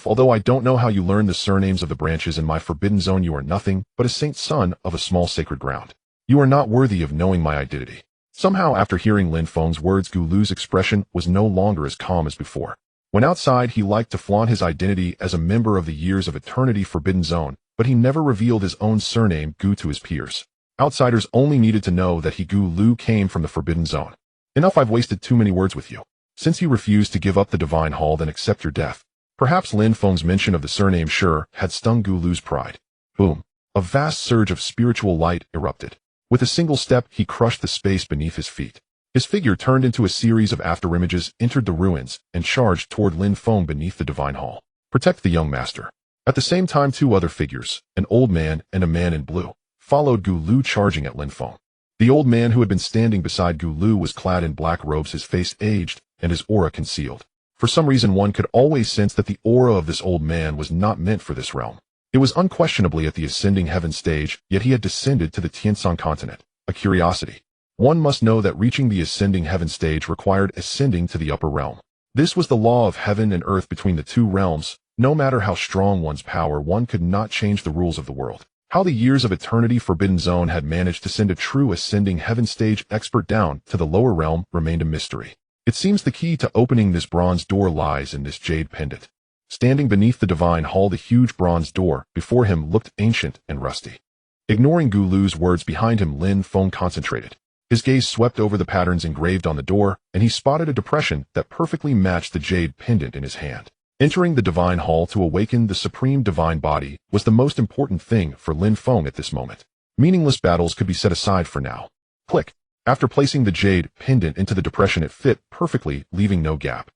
Although I don't know how you learned the surnames of the branches in my Forbidden Zone, you are nothing but a saint's son of a small sacred ground. You are not worthy of knowing my identity. Somehow, after hearing Lin Feng's words, Gulu's expression was no longer as calm as before. When outside, he liked to flaunt his identity as a member of the years of eternity Forbidden Zone, but he never revealed his own surname Gu to his peers. Outsiders only needed to know that he Gulu came from the Forbidden Zone. Enough, I've wasted too many words with you. Since you refuse to give up the divine hall, then accept your death. Perhaps Lin Feng's mention of the surname Shi had stung Gulu's pride. Boom. A vast surge of spiritual light erupted. With a single step, he crushed the space beneath his feet. His figure turned into a series of afterimages, entered the ruins, and charged toward Lin Feng beneath the divine hall. Protect the young master. At the same time, 2 other figures, an old man and a man in blue, followed Gulu, charging at Lin Feng. The old man, who had been standing beside Gulu, was clad in black robes, his face aged, and his aura concealed. For some reason, one could always sense that the aura of this old man was not meant for this realm. It was unquestionably at the ascending heaven stage, yet he had descended to the Tianshan continent. A curiosity. One must know that reaching the ascending heaven stage required ascending to the upper realm. This was the law of heaven and earth between the two realms. No matter how strong one's power, one could not change the rules of the world. How the years of eternity Forbidden Zone had managed to send a true ascending heaven stage expert down to the lower realm remained a mystery. It seems the key to opening this bronze door lies in this jade pendant. Standing beneath the divine hall, the huge bronze door before him looked ancient and rusty. Ignoring Gulu's words behind him, Lin Feng concentrated. His gaze swept over the patterns engraved on the door, and he spotted a depression that perfectly matched the jade pendant in his hand. Entering the divine hall to awaken the supreme divine body was the most important thing for Lin Feng at this moment. Meaningless battles could be set aside for now. Click. After placing the jade pendant into the depression, it fit perfectly, leaving no gap.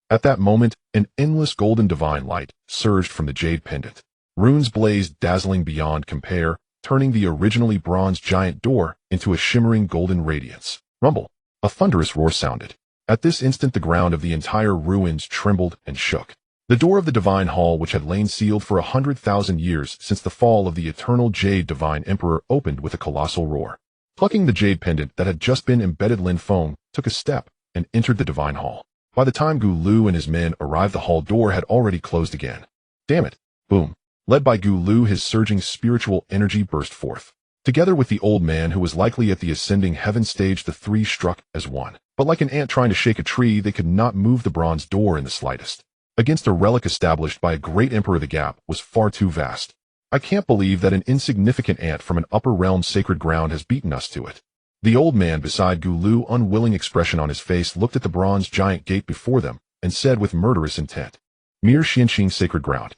At that moment, an endless golden divine light surged from the jade pendant. Runes blazed dazzling beyond compare, turning the originally bronze giant door into a shimmering golden radiance. Rumble. A thunderous roar sounded. At this instant, the ground of the entire ruins trembled and shook. The door of the divine hall, which had lain sealed for 100,000 years since the fall of the eternal jade divine emperor, opened with a colossal roar. Plucking the jade pendant that had just been embedded, Lin Feng took a step and entered the divine hall. By the time Gulu and his men arrived, the hall door had already closed again. Damn it! Boom! Led by Gulu, his surging spiritual energy burst forth. Together with the old man, who was likely at the ascending heaven stage, the three struck as one. But like an ant trying to shake a tree, they could not move the bronze door in the slightest. Against a relic established by a great emperor, the gap was far too vast. I can't believe that an insignificant ant from an upper realm sacred ground has beaten us to it. The old man beside Gulu, unwilling expression on his face, looked at the bronze giant gate before them and said with murderous intent, "Mere Xianqing sacred ground.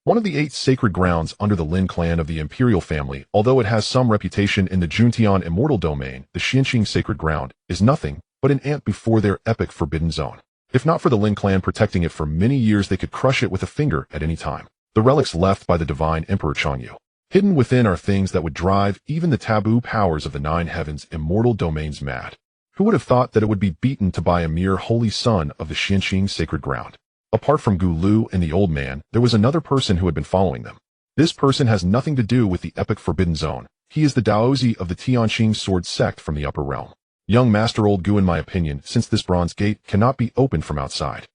One of the 8 sacred grounds under the Lin clan of the imperial family. Although it has some reputation in the Juntian immortal domain, the Xianqing sacred ground is nothing but an ant before their epic Forbidden Zone. If not for the Lin clan protecting it for many years, they could crush it with a finger at any time. The relics left by the divine Emperor Changyu. Hidden within are things that would drive even the taboo powers of the 9 heavens immortal domains mad. Who would have thought that it would be beaten to by a mere holy son of the Xianqing sacred ground? Apart from Gulu and the old man, there was another person who had been following them. This person has nothing to do with the epic Forbidden Zone. He is the Daozi of the Tianqing sword sect from the upper realm. Young Master Old Gu, in my opinion, since this bronze gate cannot be opened from outside,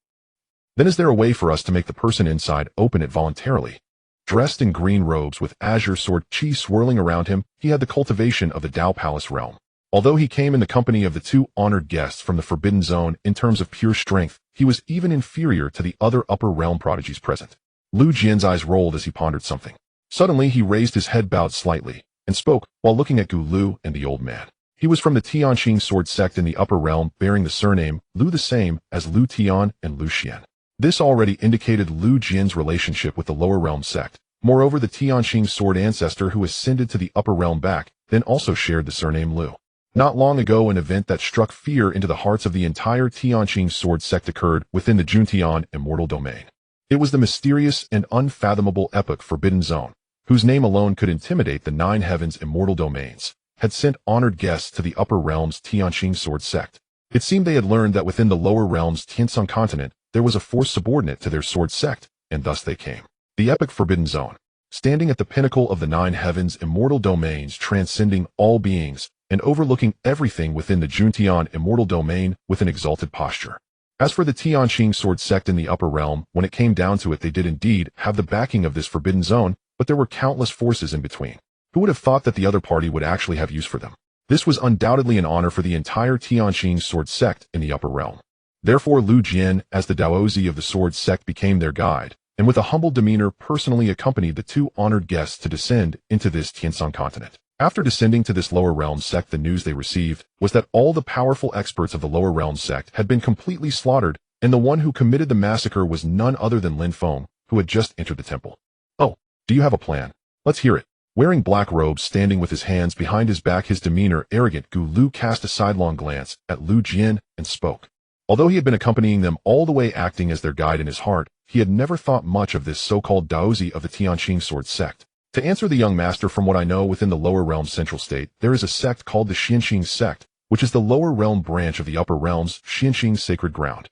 then is there a way for us to make the person inside open it voluntarily? Dressed in green robes with azure sword chi swirling around him, he had the cultivation of the Dao Palace realm. Although he came in the company of the 2 honored guests from the Forbidden Zone, in terms of pure strength, he was even inferior to the other upper realm prodigies present. Lu Jian's eyes rolled as he pondered something. Suddenly he raised his head, bowed slightly, and spoke while looking at Gulu and the old man. He was from the Tianqing sword sect in the upper realm, bearing the surname Lu, the same as Lu Tian and Lu Xian. This already indicated Lu Jian's relationship with the lower realm sect. Moreover, the Tianqing sword ancestor who ascended to the upper realm back then also shared the surname Lu. Not long ago, an event that struck fear into the hearts of the entire Tianqing sword sect occurred within the Juntian immortal domain. It was the mysterious and unfathomable epic Forbidden Zone, whose name alone could intimidate the 9 heavens immortal domains, had sent honored guests to the upper realms Tianqing sword sect. It seemed they had learned that within the lower realms Tiansong continent, there was a force subordinate to their sword sect, and thus they came. The epic Forbidden Zone, standing at the pinnacle of the 9 heavens immortal domains, transcending all beings, and overlooking everything within the Juntian immortal domain with an exalted posture. As for the Tianqing sword sect in the upper realm, when it came down to it, they did indeed have the backing of this Forbidden Zone, but there were countless forces in between. Who would have thought that the other party would actually have use for them? This was undoubtedly an honor for the entire Tianqing sword sect in the upper realm. Therefore, Lu Jian, as the Daozi of the sword sect, became their guide, and with a humble demeanor personally accompanied the 2 honored guests to descend into this Tiansong continent. After descending to this lower realm sect, the news they received was that all the powerful experts of the lower realm sect had been completely slaughtered, and the one who committed the massacre was none other than Lin Feng, who had just entered the temple. "Oh, do you have a plan? Let's hear it." Wearing black robes, standing with his hands behind his back, his demeanor arrogant, Gulu cast a sidelong glance at Lu Jian and spoke. Although he had been accompanying them all the way, acting as their guide in his heart, he had never thought much of this so-called Daozi of the Tianqing sword sect. To answer the young master, from what I know, within the lower realm central state, there is a sect called the Xianqing sect, which is the lower realm branch of the upper realms Xianqing sacred ground.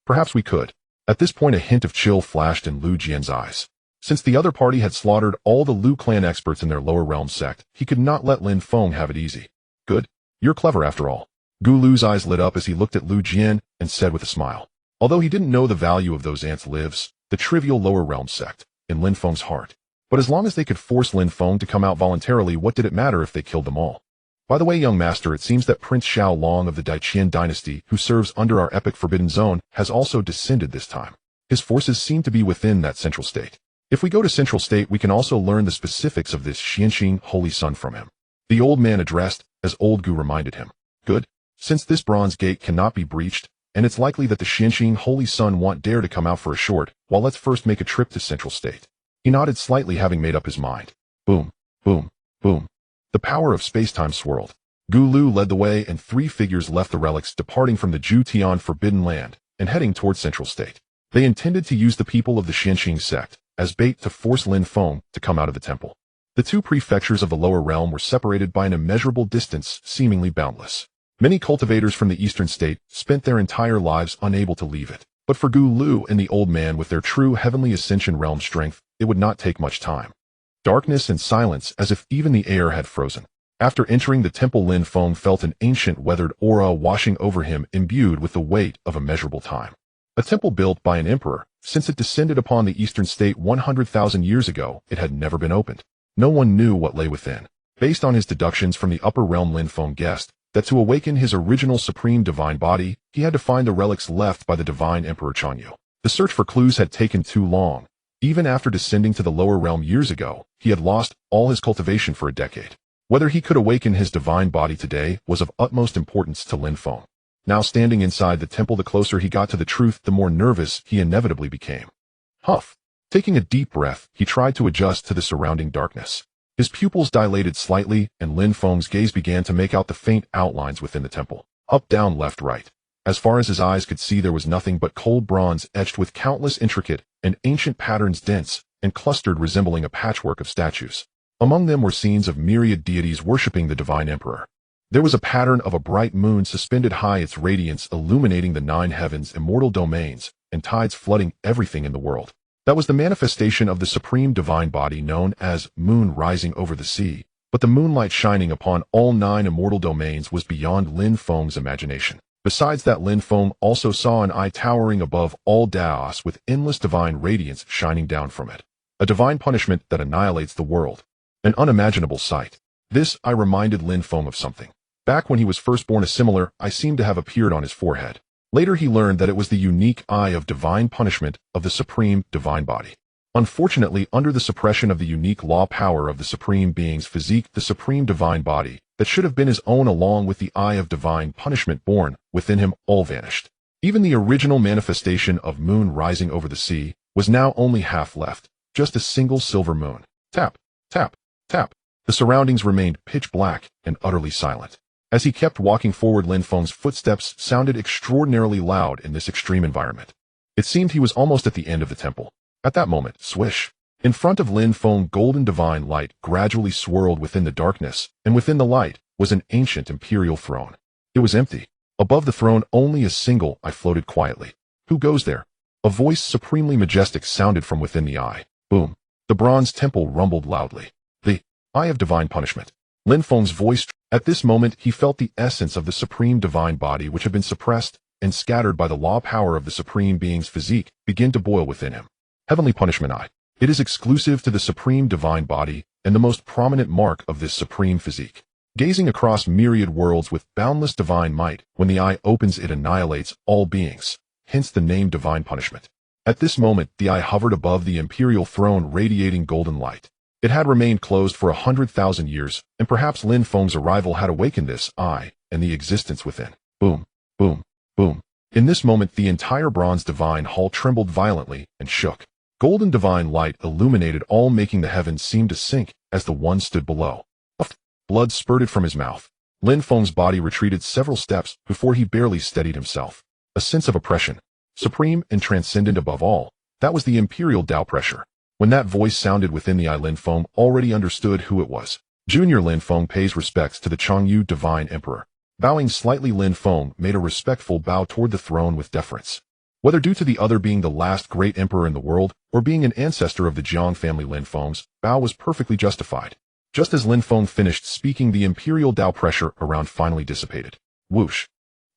Perhaps we could. At this point, a hint of chill flashed in Lu Jian's eyes. Since the other party had slaughtered all the Lu clan experts in their lower realm sect, he could not let Lin Feng have it easy. "Good. You're clever after all." Gulu's eyes lit up as he looked at Lu Jian and said with a smile, Although he didn't know the value of those ants lives, the trivial lower realm sect, in Lin Feng's heart. But as long as they could force Lin Feng to come out voluntarily, what did it matter if they killed them all? By the way, young master, it seems that Prince Xiao Long of the Daiqian dynasty, who serves under our epic Forbidden Zone, has also descended this time. His forces seem to be within that central state. If we go to central state, we can also learn the specifics of this Xianxing holy sun from him. The old man addressed, as Old Gu reminded him. Good. Since this bronze gate cannot be breached, and it's likely that the Xianxing holy sun won't dare to come out for a short, while let's first make a trip to central state. He nodded slightly, having made up his mind. Boom, boom, boom. The power of space-time swirled. Gu Lu led the way, and three figures left the relics, departing from the Ju Tian Forbidden Land and heading toward central state. They intended to use the people of the Xianxing sect as bait to force Lin Feng to come out of the temple. The two prefectures of the lower realm were separated by an immeasurable distance, seemingly boundless. Many cultivators from the eastern state spent their entire lives unable to leave it. But for Gu Lu and the old man with their true heavenly ascension realm strength, it would not take much time. Darkness and silence, as if even the air had frozen. After entering the temple, Lin Feng felt an ancient weathered aura washing over him, imbued with the weight of immeasurable time. A temple built by an emperor, since it descended upon the eastern state 100,000 years ago, it had never been opened. No one knew what lay within. Based on his deductions from the upper realm, Lin Feng guessed that to awaken his original supreme divine body, he had to find the relics left by the divine Emperor Chanyu. The search for clues had taken too long. Even after descending to the lower realm years ago, he had lost all his cultivation for a decade. Whether he could awaken his divine body today was of utmost importance to Lin Feng. Now standing inside the temple, the closer he got to the truth, the more nervous he inevitably became. Huff. Taking a deep breath, he tried to adjust to the surrounding darkness. His pupils dilated slightly, and Lin Feng's gaze began to make out the faint outlines within the temple. Up, down, left, right. As far as his eyes could see, there was nothing but cold bronze etched with countless intricate and ancient patterns, dense and clustered, resembling a patchwork of statues. Among them were scenes of myriad deities worshipping the divine emperor. There was a pattern of a bright moon suspended high, its radiance illuminating the 9 heavens, immortal domains, and tides flooding everything in the world. That was the manifestation of the supreme divine body known as moon rising over the sea, but the moonlight shining upon all 9 immortal domains was beyond Lin Feng's imagination. Besides that, Lin Feng also saw an eye towering above all Daos with endless divine radiance shining down from it. A divine punishment that annihilates the world. An unimaginable sight. This eye reminded Lin Feng of something. Back when he was first born, a similar eye seemed to have appeared on his forehead. Later he learned that it was the unique eye of divine punishment of the supreme divine body. Unfortunately, under the suppression of the unique law power of the supreme being's physique, the supreme divine body, that should have been his own along with the eye of divine punishment born within him, all vanished. Even the original manifestation of moon rising over the sea was now only half left, just a single silver moon. Tap, tap, tap. The surroundings remained pitch black and utterly silent. As he kept walking forward, Lin Feng's footsteps sounded extraordinarily loud in this extreme environment. It seemed he was almost at the end of the temple. At that moment, swish. In front of Lin Feng, golden divine light gradually swirled within the darkness, and within the light was an ancient imperial throne. It was empty. Above the throne, only a single eye floated quietly. Who goes there? A voice supremely majestic sounded from within the eye. Boom. The bronze temple rumbled loudly. The eye of divine punishment. Lin Feng's voice. At this moment, he felt the essence of the supreme divine body, which had been suppressed and scattered by the law power of the supreme being's physique, begin to boil within him. Heavenly punishment eye. It is exclusive to the supreme divine body and the most prominent mark of this supreme physique. Gazing across myriad worlds with boundless divine might, when the eye opens, it annihilates all beings, hence the name divine punishment. At this moment, the eye hovered above the imperial throne, radiating golden light. It had remained closed for 100,000 years, and perhaps Lin Feng's arrival had awakened this eye and the existence within. Boom, boom, boom. In this moment, the entire bronze divine hall trembled violently and shook. Golden divine light illuminated all, making the heavens seem to sink as the one stood below. Blood spurted from his mouth. Lin Feng's body retreated several steps before he barely steadied himself. A sense of oppression, supreme and transcendent above all, that was the imperial Tao pressure. When that voice sounded within the eye, Lin Feng already understood who it was. Junior Lin Feng pays respects to the Changyu divine emperor. Bowing slightly, Lin Feng made a respectful bow toward the throne with deference. Whether due to the other being the last great emperor in the world, or being an ancestor of the Jiang family, Lin Feng's bow was perfectly justified. Just as Lin Feng finished speaking, the imperial Tao pressure around finally dissipated. Whoosh.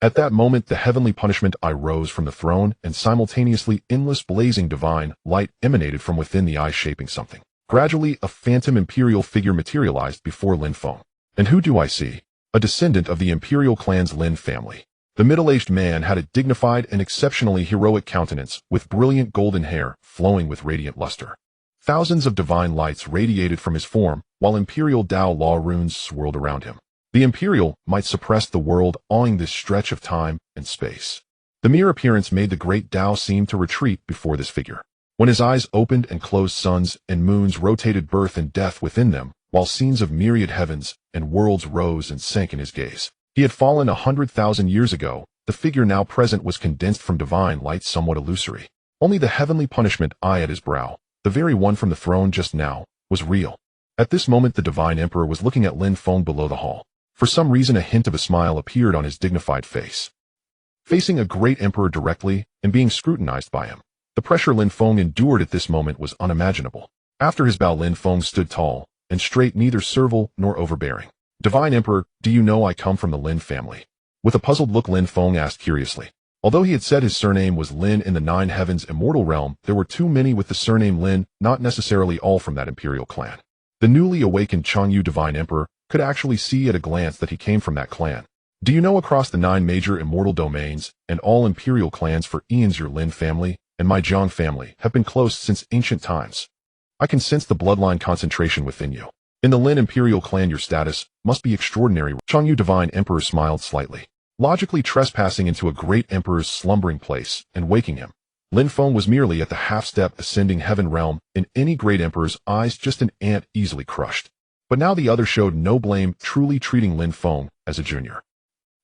At that moment, the heavenly punishment eye rose from the throne, and simultaneously endless blazing divine light emanated from within the eye, shaping something. Gradually, a phantom imperial figure materialized before Lin Feng. And who do I see? A descendant of the imperial clan's Lin family. The middle-aged man had a dignified and exceptionally heroic countenance, with brilliant golden hair flowing with radiant luster. Thousands of divine lights radiated from his form, while imperial Dao law runes swirled around him. The imperial might suppress the world, awing this stretch of time and space. The mere appearance made the great Dao seem to retreat before this figure. When his eyes opened and closed, suns and moons rotated birth and death within them, while scenes of myriad heavens and worlds rose and sank in his gaze. He had fallen 100,000 years ago. The figure now present was condensed from divine light, somewhat illusory. Only the heavenly punishment eye at his brow, the very one from the throne just now, was real. At this moment, the divine emperor was looking at Lin Feng below the hall. For some reason, a hint of a smile appeared on his dignified face. Facing a great emperor directly and being scrutinized by him, the pressure Lin Feng endured at this moment was unimaginable. After his bow, Lin Feng stood tall and straight, neither servile nor overbearing. Divine Emperor, do you know I come from the Lin family? With a puzzled look, Lin Feng asked curiously. Although he had said his surname was Lin in the Nine Heavens immortal realm, there were too many with the surname Lin, not necessarily all from that imperial clan. The newly awakened Changyu Divine Emperor could actually see at a glance that he came from that clan. Do you know across the 9 major immortal domains and all imperial clans for eons, your Lin family and my Jiang family have been close since ancient times? I can sense the bloodline concentration within you. In the Lin imperial clan, your status must be extraordinary. Changyu Divine Emperor smiled slightly. Logically trespassing into a great emperor's slumbering place and waking him, Lin Feng was merely at the half-step ascending heaven realm. In any great emperor's eyes, just an ant easily crushed. But now the other showed no blame, truly treating Lin Feng as a junior.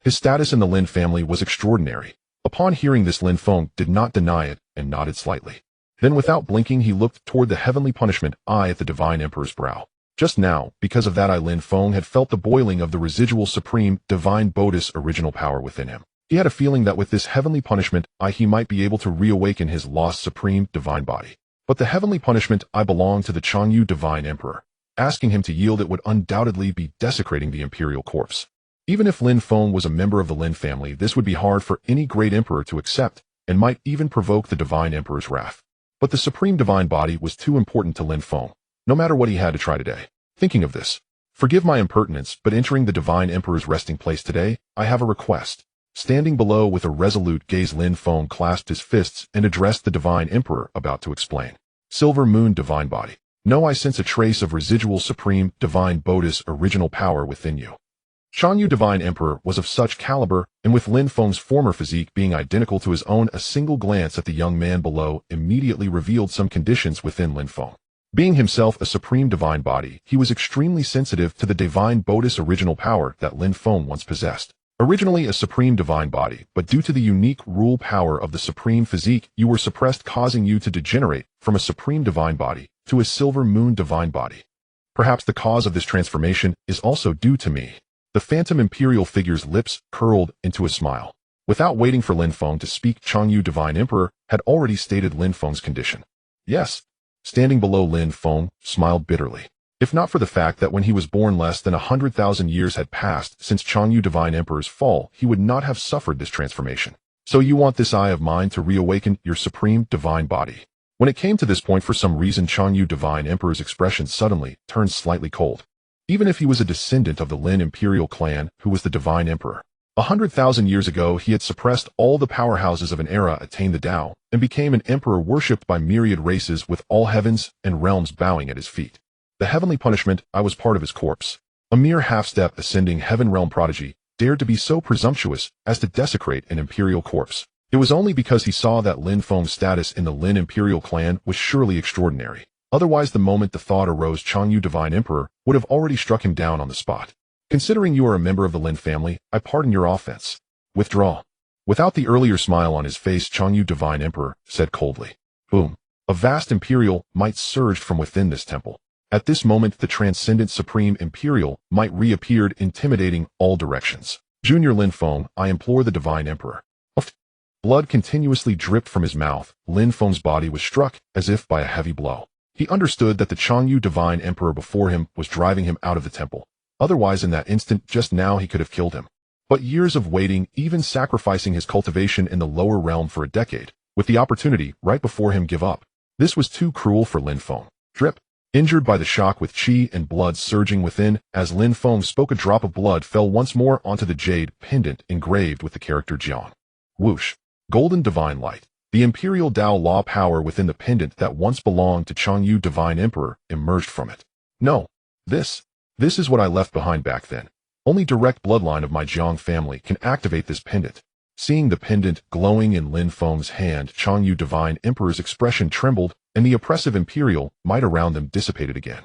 His status in the Lin family was extraordinary. Upon hearing this, Lin Feng did not deny it and nodded slightly. Then without blinking, he looked toward the heavenly punishment eye at the divine emperor's brow. Just now, because of that eye, Lin Feng had felt the boiling of the residual supreme divine Bodhi's original power within him. He had a feeling that with this heavenly punishment eye, he might be able to reawaken his lost supreme divine body. But the heavenly punishment eye belonged to the Changyu Divine Emperor. Asking him to yield it would undoubtedly be desecrating the imperial corpse. Even if Lin Feng was a member of the Lin family, this would be hard for any great emperor to accept, and might even provoke the divine emperor's wrath. But the supreme divine body was too important to Lin Feng, no matter what he had to try today. Thinking of this, forgive my impertinence, but entering the divine emperor's resting place today, I have a request. Standing below with a resolute gaze, Lin Feng clasped his fists and addressed the divine emperor, about to explain. Silver Moon Divine Body. No, I sense a trace of residual supreme divine Bodhi's original power within you. Changyu Divine Emperor was of such caliber, and with Lin Feng's former physique being identical to his own, a single glance at the young man below immediately revealed some conditions within Lin Feng. Being himself a supreme divine body, he was extremely sensitive to the divine Bodhi's original power that Lin Feng once possessed. Originally a supreme divine body, but due to the unique rule power of the supreme physique, you were suppressed, causing you to degenerate from a supreme divine body to a silver moon divine body. Perhaps the cause of this transformation is also due to me. The phantom imperial figure's lips curled into a smile. Without waiting for Lin Feng to speak, Changyu Divine Emperor had already stated Lin Feng's condition. Yes. Standing below, Lin Feng smiled bitterly. If not for the fact that when he was born less than 100,000 years had passed since Changyu Divine Emperor's fall, he would not have suffered this transformation. So you want this eye of mine to reawaken your supreme divine body. When it came to this point, for some reason, Changyu Divine Emperor's expression suddenly turned slightly cold. Even if he was a descendant of the Lin imperial clan who was the Divine Emperor, 100,000 years ago he had suppressed all the powerhouses of an era, attained the Tao, and became an emperor worshipped by myriad races, with all heavens and realms bowing at his feet. The heavenly punishment, I was part of his corpse. A mere half-step ascending heaven realm prodigy dared to be so presumptuous as to desecrate an imperial corpse. It was only because he saw that Lin Feng's status in the Lin imperial clan was surely extraordinary. Otherwise, the moment the thought arose, Changyu Divine Emperor would have already struck him down on the spot. Considering you are a member of the Lin family, I pardon your offense. Withdraw. Without the earlier smile on his face, Changyu Divine Emperor said coldly. Boom. A vast imperial might surged from within this temple. At this moment, the transcendent supreme imperial might reappeared, intimidating all directions. Junior Lin Feng, I implore the Divine Emperor. Blood continuously dripped from his mouth. Lin Feng's body was struck as if by a heavy blow. He understood that the Changyu Divine Emperor before him was driving him out of the temple. Otherwise, in that instant just now, he could have killed him. But years of waiting, even sacrificing his cultivation in the lower realm for a decade, with the opportunity right before him give up. This was too cruel for Lin Feng. Drip. Injured by the shock with qi and blood surging within, as Lin Feng spoke, a drop of blood fell once more onto the jade pendant engraved with the character Jiang. Whoosh. Golden divine light. The imperial Dao law power within the pendant that once belonged to Changyu Divine Emperor emerged from it. No. This is what I left behind back then. Only direct bloodline of my Jiang family can activate this pendant. Seeing the pendant glowing in Lin Feng's hand, Changyu Divine Emperor's expression trembled, and the oppressive imperial might around them dissipated again.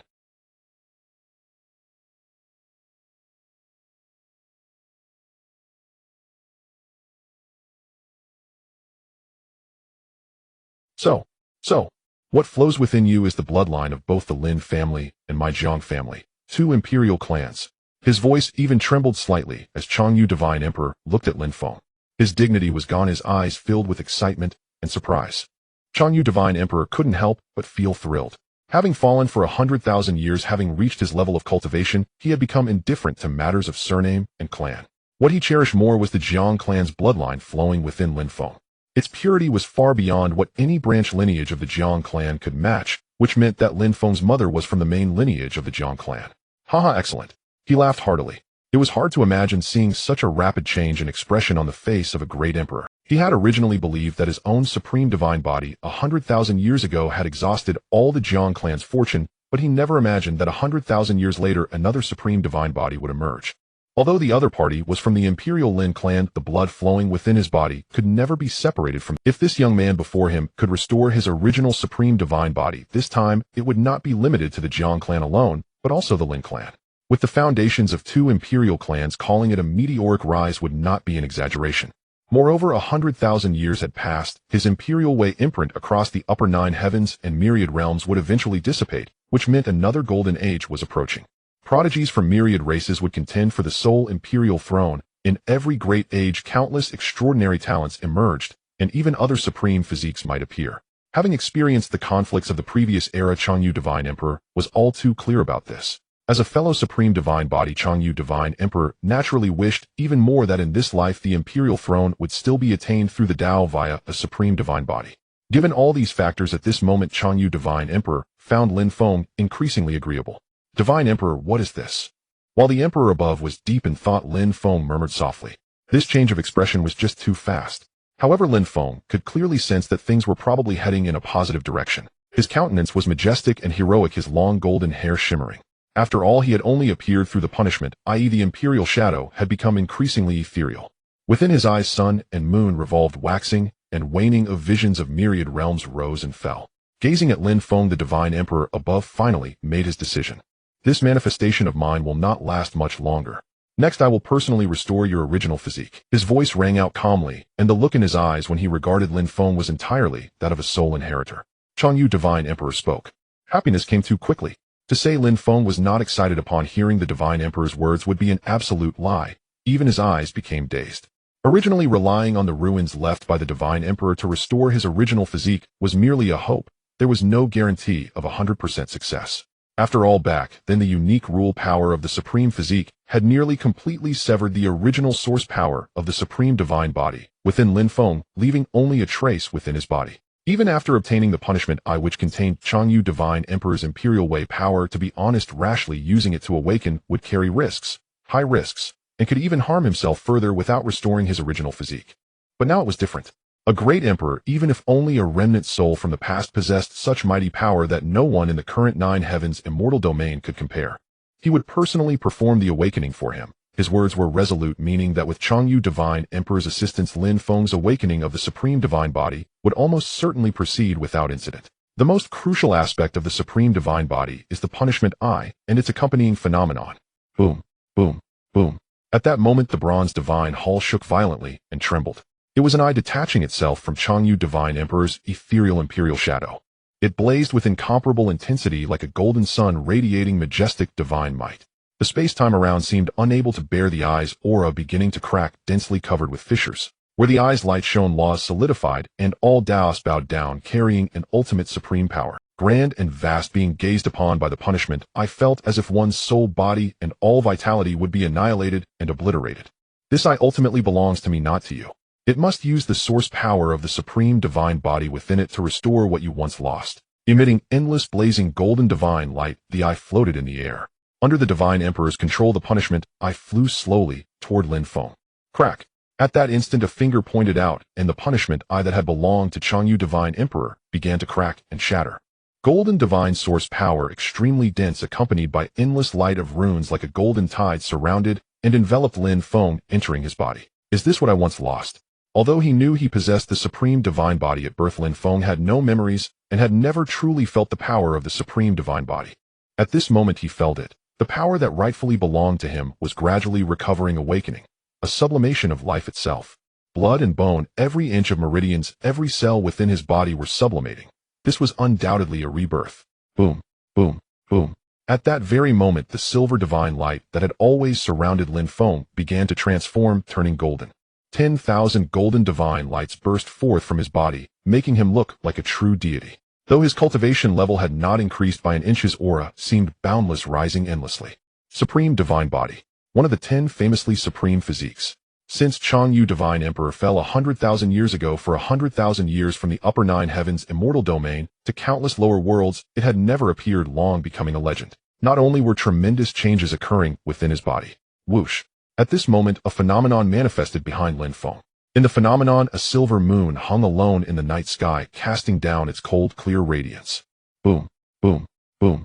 So, what flows within you is the bloodline of both the Lin family and my Jiang family, two imperial clans. His voice even trembled slightly as Changyu Divine Emperor looked at Lin Feng. His dignity was gone, his eyes filled with excitement and surprise. Changyu Divine Emperor couldn't help but feel thrilled. Having fallen for 100,000 years, having reached his level of cultivation, he had become indifferent to matters of surname and clan. What he cherished more was the Jiang clan's bloodline flowing within Lin Feng. Its purity was far beyond what any branch lineage of the Jiang clan could match, which meant that Lin Feng's mother was from the main lineage of the Jiang clan. Haha, excellent. He laughed heartily. It was hard to imagine seeing such a rapid change in expression on the face of a great emperor. He had originally believed that his own supreme divine body 100,000 years ago had exhausted all the Jiang clan's fortune, but he never imagined that 100,000 years later another supreme divine body would emerge. Although the other party was from the imperial Lin clan, the blood flowing within his body could never be separated from. If this young man before him could restore his original supreme divine body, this time it would not be limited to the Jiang clan alone, but also the Lin clan. With the foundations of two imperial clans, calling it a meteoric rise would not be an exaggeration. Moreover, 100,000 years had passed, his imperial way imprint across the upper 9 heavens and myriad realms would eventually dissipate, which meant another golden age was approaching. Prodigies from myriad races would contend for the sole imperial throne. In every great age, countless extraordinary talents emerged, and even other supreme physiques might appear. Having experienced the conflicts of the previous era, Changyu Divine Emperor was all too clear about this. As a fellow supreme divine body, Changyu Divine Emperor naturally wished even more that in this life the imperial throne would still be attained through the Tao via a supreme divine body. Given all these factors at this moment, Changyu Divine Emperor found Lin Feng increasingly agreeable. Divine Emperor, what is this? While the emperor above was deep in thought, Lin Feng murmured softly. This change of expression was just too fast. However, Lin Feng could clearly sense that things were probably heading in a positive direction. His countenance was majestic and heroic, his long golden hair shimmering. After all, he had only appeared through the punishment, i.e. the imperial shadow had become increasingly ethereal. Within his eyes, sun and moon revolved, waxing and waning of visions of myriad realms rose and fell. Gazing at Lin Feng, the divine emperor above finally made his decision. This manifestation of mine will not last much longer. Next, I will personally restore your original physique. His voice rang out calmly, and the look in his eyes when he regarded Lin Feng was entirely that of a sole inheritor. Changyu Divine Emperor spoke. Happiness came too quickly. To say Lin Feng was not excited upon hearing the Divine Emperor's words would be an absolute lie. Even his eyes became dazed. Originally relying on the ruins left by the Divine Emperor to restore his original physique was merely a hope. There was no guarantee of 100% success. After all, back then the unique rule power of the supreme physique had nearly completely severed the original source power of the supreme divine body within Lin Feng, leaving only a trace within his body. Even after obtaining the punishment eye which contained Changyu Divine Emperor's imperial way power, to be honest, rashly using it to awaken would carry risks, high risks, and could even harm himself further without restoring his original physique. But now it was different. A great emperor, even if only a remnant soul from the past, possessed such mighty power that no one in the current 9 heavens immortal domain could compare. He would personally perform the awakening for him. His words were resolute, meaning that with Changyu Divine Emperor's assistance, Lin Feng's awakening of the supreme divine body would almost certainly proceed without incident. The most crucial aspect of the supreme divine body is the punishment eye and its accompanying phenomenon. Boom, boom, boom. At that moment, the bronze divine hall shook violently and trembled. It was an eye detaching itself from Changyu Divine Emperor's ethereal imperial shadow. It blazed with incomparable intensity like a golden sun radiating majestic divine might. The space-time around seemed unable to bear the eye's aura, beginning to crack, densely covered with fissures. Where the eye's light shone, laws solidified, and all Taoists bowed down, carrying an ultimate supreme power. Grand and vast, being gazed upon by the punishment, I felt as if one's soul, body, and all vitality would be annihilated and obliterated. This eye ultimately belongs to me, not to you. It must use the source power of the supreme divine body within it to restore what you once lost. Emitting endless blazing golden divine light, the eye floated in the air. Under the divine emperor's control, the punishment eye flew slowly toward Lin Feng. Crack. At that instant, a finger pointed out, and the punishment eye that had belonged to Changyu divine emperor began to crack and shatter. Golden divine source power, extremely dense, accompanied by endless light of runes like a golden tide, surrounded and enveloped Lin Feng, entering his body. Is this what I once lost? Although he knew he possessed the supreme divine body at birth, Lin Feng had no memories and had never truly felt the power of the supreme divine body. At this moment he felt it. The power that rightfully belonged to him was gradually recovering, awakening. A sublimation of life itself. Blood and bone, every inch of meridians, every cell within his body were sublimating. This was undoubtedly a rebirth. Boom, boom, boom. At that very moment, the silver divine light that had always surrounded Lin Feng began to transform, turning golden. 10,000 golden divine lights burst forth from his body, making him look like a true deity. Though his cultivation level had not increased by an inch, his aura seemed boundless, rising endlessly. Supreme divine body. One of the 10 famously supreme physiques. Since Changyu divine emperor fell 100,000 years ago, for 100,000 years from the upper 9 heavens immortal domain to countless lower worlds, it had never appeared, long becoming a legend. Not only were tremendous changes occurring within his body. Whoosh. At this moment, a phenomenon manifested behind Lin Feng. In the phenomenon, a silver moon hung alone in the night sky, casting down its cold, clear radiance. Boom, boom, boom.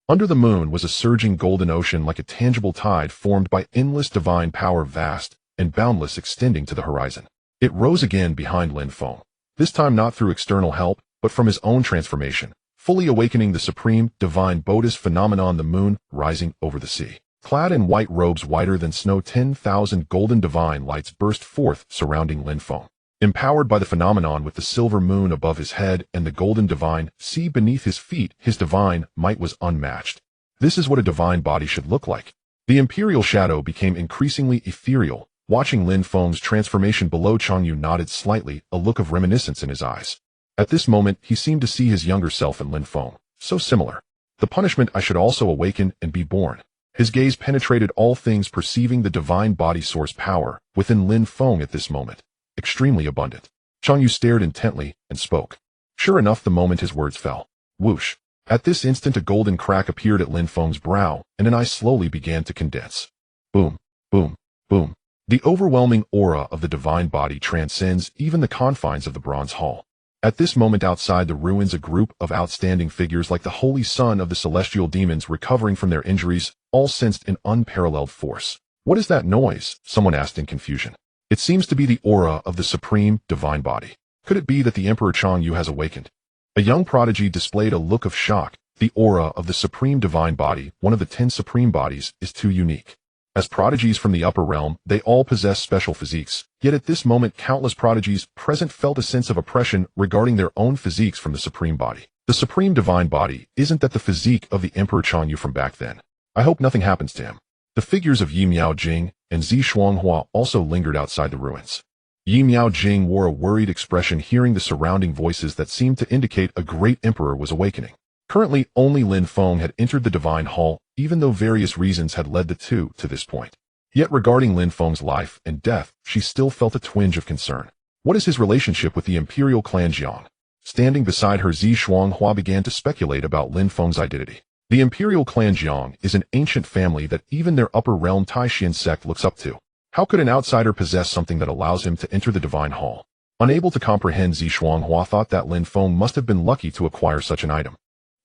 Under the moon was a surging golden ocean, like a tangible tide formed by endless divine power, vast and boundless, extending to the horizon. It rose again behind Lin Feng, this time not through external help, but from his own transformation, fully awakening the supreme divine Buddhist phenomenon, the moon rising over the sea. Clad in white robes whiter than snow, 10,000 golden divine lights burst forth, surrounding Lin Feng. Empowered by the phenomenon, with the silver moon above his head and the golden divine sea beneath his feet, his divine might was unmatched. This is what a divine body should look like. The imperial shadow became increasingly ethereal. Watching Lin Feng's transformation below, Changyu nodded slightly, a look of reminiscence in his eyes. At this moment, he seemed to see his younger self in Lin Feng. So similar. The punishment I should also awaken and be born. His gaze penetrated all things, perceiving the divine body source power within Lin Feng at this moment. Extremely abundant. Changyu stared intently and spoke. Sure enough, the moment his words fell. Whoosh. At this instant, a golden crack appeared at Lin Feng's brow, and an eye slowly began to condense. Boom, boom, boom. The overwhelming aura of the divine body transcends even the confines of the bronze hall. At this moment, outside the ruins, a group of outstanding figures like the holy son of the celestial demons, recovering from their injuries, all sensed an unparalleled force. What is that noise? Someone asked in confusion. It seems to be the aura of the supreme divine body. Could it be that the Emperor Changyu has awakened? A young prodigy displayed a look of shock. The aura of the supreme divine body, one of the 10 supreme bodies, is too unique. As prodigies from the upper realm, they all possess special physiques, yet at this moment countless prodigies present felt a sense of oppression regarding their own physiques from the supreme body. The supreme divine body, isn't that the physique of the Emperor Changyu from back then? I hope nothing happens to him. The figures of Yi Miao Jing and Zi Shuanghua also lingered outside the ruins. Yi Miao Jing wore a worried expression, hearing the surrounding voices that seemed to indicate a great emperor was awakening. Currently, only Lin Feng had entered the divine hall, even though various reasons had led the two to this point. Yet regarding Lin Feng's life and death, she still felt a twinge of concern. What is his relationship with the imperial clan Jiang? Standing beside her, Zi Shuanghua began to speculate about Lin Feng's identity. The imperial clan Jiang is an ancient family that even their upper realm Taishan sect looks up to. How could an outsider possess something that allows him to enter the divine hall? Unable to comprehend, Zi Shuanghua thought that Lin Feng must have been lucky to acquire such an item.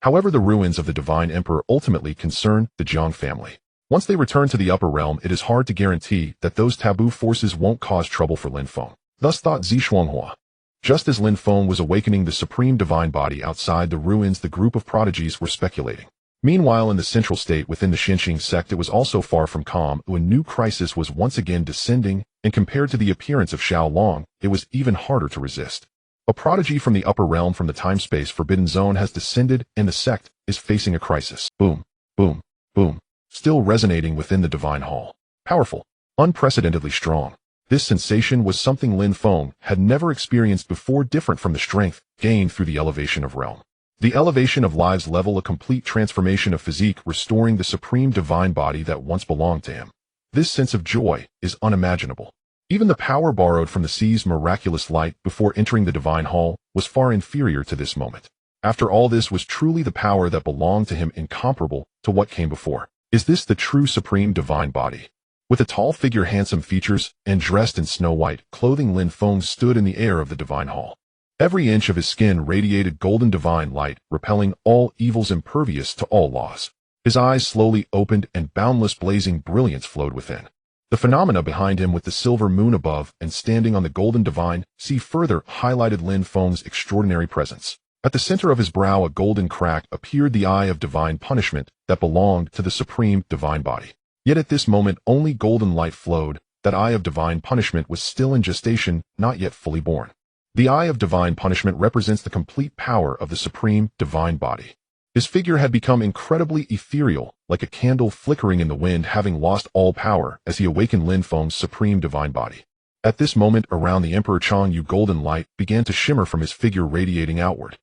However, the ruins of the divine emperor ultimately concern the Jiang family. Once they return to the upper realm, it is hard to guarantee that those taboo forces won't cause trouble for Lin Feng. Thus thought Zi Shuanghua. Just as Lin Feng was awakening the supreme divine body outside the ruins, the group of prodigies were speculating. Meanwhile, in the central state within the Xinqing sect, it was also far from calm. A new crisis was once again descending, and compared to the appearance of Xiao Long, it was even harder to resist. A prodigy from the upper realm from the time-space forbidden zone has descended, and the sect is facing a crisis. Boom, boom, boom. Still resonating within the divine hall. Powerful, unprecedentedly strong. This sensation was something Lin Feng had never experienced before, different from the strength gained through the elevation of realm. The elevation of lives level, a complete transformation of physique, restoring the supreme divine body that once belonged to him. This sense of joy is unimaginable. Even the power borrowed from the sea's miraculous light before entering the divine hall was far inferior to this moment. After all, this was truly the power that belonged to him, incomparable to what came before. Is this the true supreme divine body? With a tall figure, handsome features, and dressed in snow-white clothing, Lin Feng stood in the air of the divine hall. Every inch of his skin radiated golden divine light, repelling all evils, impervious to all laws. His eyes slowly opened and boundless blazing brilliance flowed within. The phenomena behind him, with the silver moon above and standing on the golden divine sea, further highlighted Lin Feng's extraordinary presence. At the center of his brow, a golden crack, appeared the eye of divine punishment that belonged to the supreme divine body. Yet at this moment only golden light flowed. That eye of divine punishment was still in gestation, not yet fully born. The eye of divine punishment represents the complete power of the supreme divine body. His figure had become incredibly ethereal, like a candle flickering in the wind, having lost all power as he awakened Lin Feng's supreme divine body. At this moment, around the Emperor Changyu, golden light began to shimmer from his figure, radiating outward.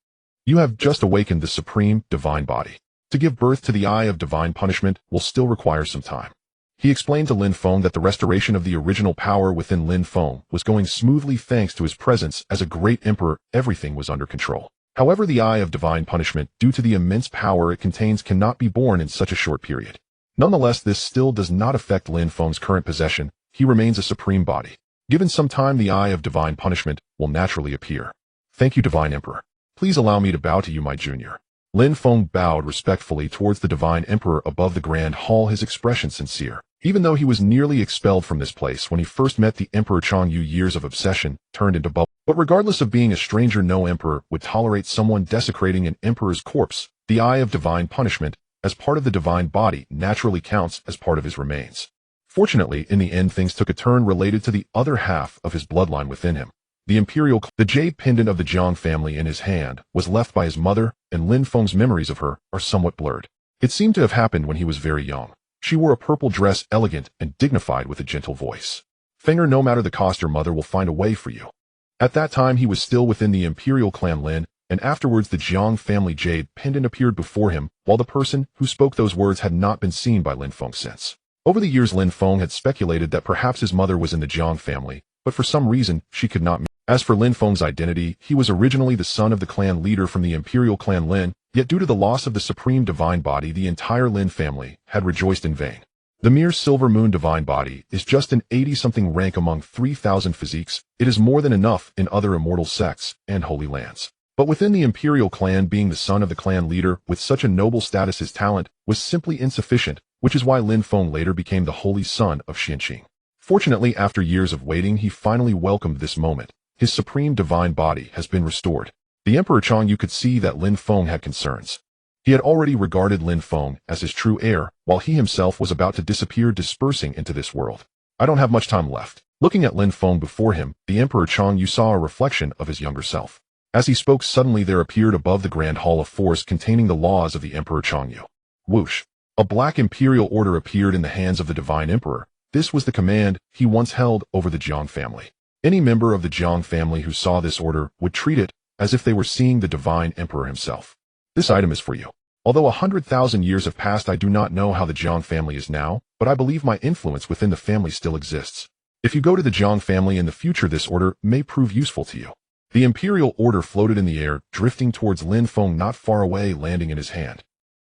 You have just awakened the supreme divine body. To give birth to the eye of divine punishment will still require some time. He explained to Lin Feng that the restoration of the original power within Lin Feng was going smoothly thanks to his presence as a great emperor. Everything was under control. However, the eye of divine punishment, due to the immense power it contains, cannot be born in such a short period. Nonetheless, this still does not affect Lin Feng's current possession. He remains a supreme body. Given some time, the eye of divine punishment will naturally appear. Thank you, divine emperor. Please allow me to bow to you, my junior. Lin Feng bowed respectfully towards the divine emperor above the grand hall, his expression sincere. Even though he was nearly expelled from this place when he first met the Emperor Changyu, years of obsession turned into bubble. But regardless of being a stranger, no emperor would tolerate someone desecrating an emperor's corpse. The eye of divine punishment, as part of the divine body, naturally counts as part of his remains. Fortunately, in the end, things took a turn related to the other half of his bloodline within him. The jade pendant of the Jiang family in his hand was left by his mother, and Lin Feng's memories of her are somewhat blurred. It seemed to have happened when he was very young. She wore a purple dress, elegant and dignified, with a gentle voice. Fenger, no matter the cost, your mother will find a way for you. At that time, he was still within the imperial clan Lin, and afterwards the Jiang family jade pendant appeared before him, while the person who spoke those words had not been seen by Lin Feng since. Over the years, Lin Feng had speculated that perhaps his mother was in the Jiang family, but for some reason, she could not. As for Lin Feng's identity, he was originally the son of the clan leader from the imperial clan Lin, yet due to the loss of the supreme divine body, the entire Lin family had rejoiced in vain. The mere silver moon divine body is just an 80-something rank among 3,000 physiques. It is more than enough in other immortal sects and holy lands. But within the imperial clan, being the son of the clan leader with such a noble status, his talent was simply insufficient, which is why Lin Feng later became the holy son of Xianqing. Fortunately, after years of waiting, he finally welcomed this moment. His supreme divine body has been restored. The Emperor Changyu could see that Lin Feng had concerns. He had already regarded Lin Feng as his true heir, while he himself was about to disappear, dispersing into this world. I don't have much time left. Looking at Lin Feng before him, the Emperor Changyu saw a reflection of his younger self. As he spoke, suddenly there appeared above the Grand Hall a force containing the laws of the Emperor Changyu. Whoosh! A black imperial order appeared in the hands of the divine emperor. This was the command he once held over the Jiang family. Any member of the Jiang family who saw this order would treat it as if they were seeing the divine emperor himself. This item is for you. Although 100,000 years have passed, I do not know how the Jiang family is now, but I believe my influence within the family still exists. If you go to the Jiang family in the future, this order may prove useful to you. The imperial order floated in the air, drifting towards Lin Feng not far away, landing in his hand.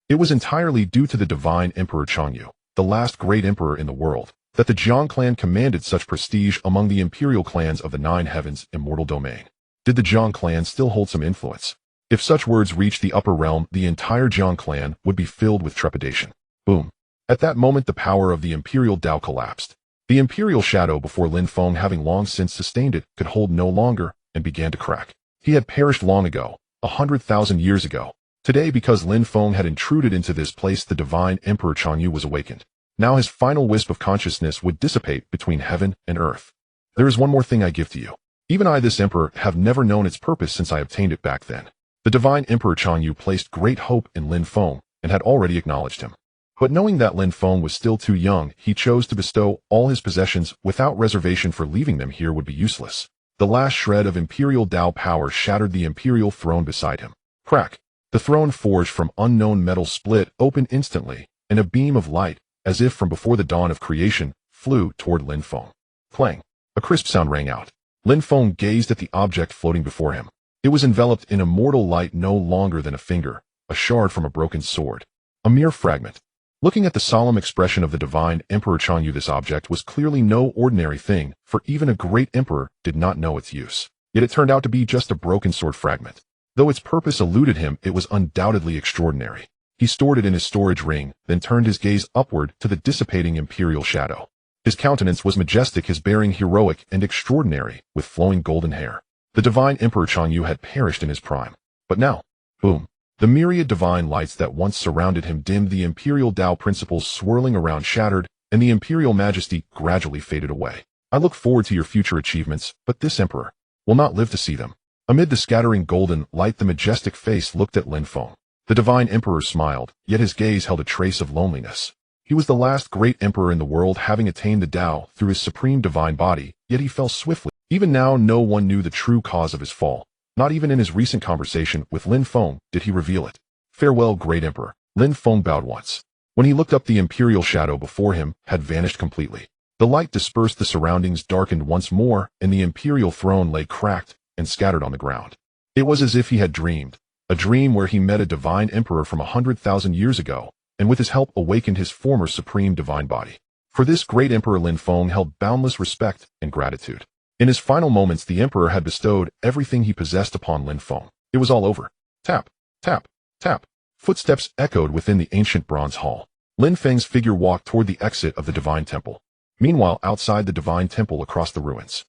It was entirely due to the divine Emperor Changyu, the last great emperor in the world, that the Jiang clan commanded such prestige among the imperial clans of the Nine Heavens immortal domain. Did the Jiang clan still hold some influence? If such words reached the upper realm, the entire Jiang clan would be filled with trepidation. Boom! At that moment, the power of the imperial Dao collapsed. The imperial shadow before Lin Feng, having long since sustained it, could hold no longer and began to crack. He had perished long ago, 100,000 years ago. Today, because Lin Feng had intruded into this place, the divine Emperor Changyu was awakened. Now his final wisp of consciousness would dissipate between heaven and earth. There is one more thing I give to you. Even I, this emperor, have never known its purpose since I obtained it back then. The divine Emperor Changyu placed great hope in Lin Feng and had already acknowledged him. But knowing that Lin Feng was still too young, he chose to bestow all his possessions without reservation, for leaving them here would be useless. The last shred of imperial Dao power shattered the imperial throne beside him. Crack! The throne forged from unknown metal split open instantly, and a beam of light, as if from before the dawn of creation, flew toward Lin Feng. Clang! A crisp sound rang out. Lin Feng gazed at the object floating before him. It was enveloped in immortal light no longer than a finger, a shard from a broken sword. A mere fragment. Looking at the solemn expression of the divine Emperor Changyu, this object was clearly no ordinary thing, for even a great emperor did not know its use. Yet it turned out to be just a broken sword fragment. Though its purpose eluded him, it was undoubtedly extraordinary. He stored it in his storage ring, then turned his gaze upward to the dissipating imperial shadow. His countenance was majestic, his bearing heroic and extraordinary, with flowing golden hair. The divine Emperor Changyu had perished in his prime. But now, boom! The myriad divine lights that once surrounded him dimmed, the imperial Tao principles swirling around shattered, and the imperial majesty gradually faded away. I look forward to your future achievements, but this emperor will not live to see them. Amid the scattering golden light, the majestic face looked at Lin Feng. The divine emperor smiled, yet his gaze held a trace of loneliness. He was the last great emperor in the world, having attained the Tao through his supreme divine body, yet he fell swiftly. Even now no one knew the true cause of his fall. Not even in his recent conversation with Lin Feng did he reveal it. Farewell, great emperor. Lin Feng bowed once. When he looked up, the imperial shadow before him had vanished completely. The light dispersed, the surroundings darkened once more, and the imperial throne lay cracked and scattered on the ground. It was as if he had dreamed, a dream where he met a divine emperor from 100,000 years ago, and with his help awakened his former supreme divine body. For this great emperor, Lin Feng held boundless respect and gratitude. In his final moments, the emperor had bestowed everything he possessed upon Lin Feng. It was all over. Tap, tap, tap. Footsteps echoed within the ancient bronze hall. Lin Feng's figure walked toward the exit of the divine temple. Meanwhile, outside the divine temple across the ruins,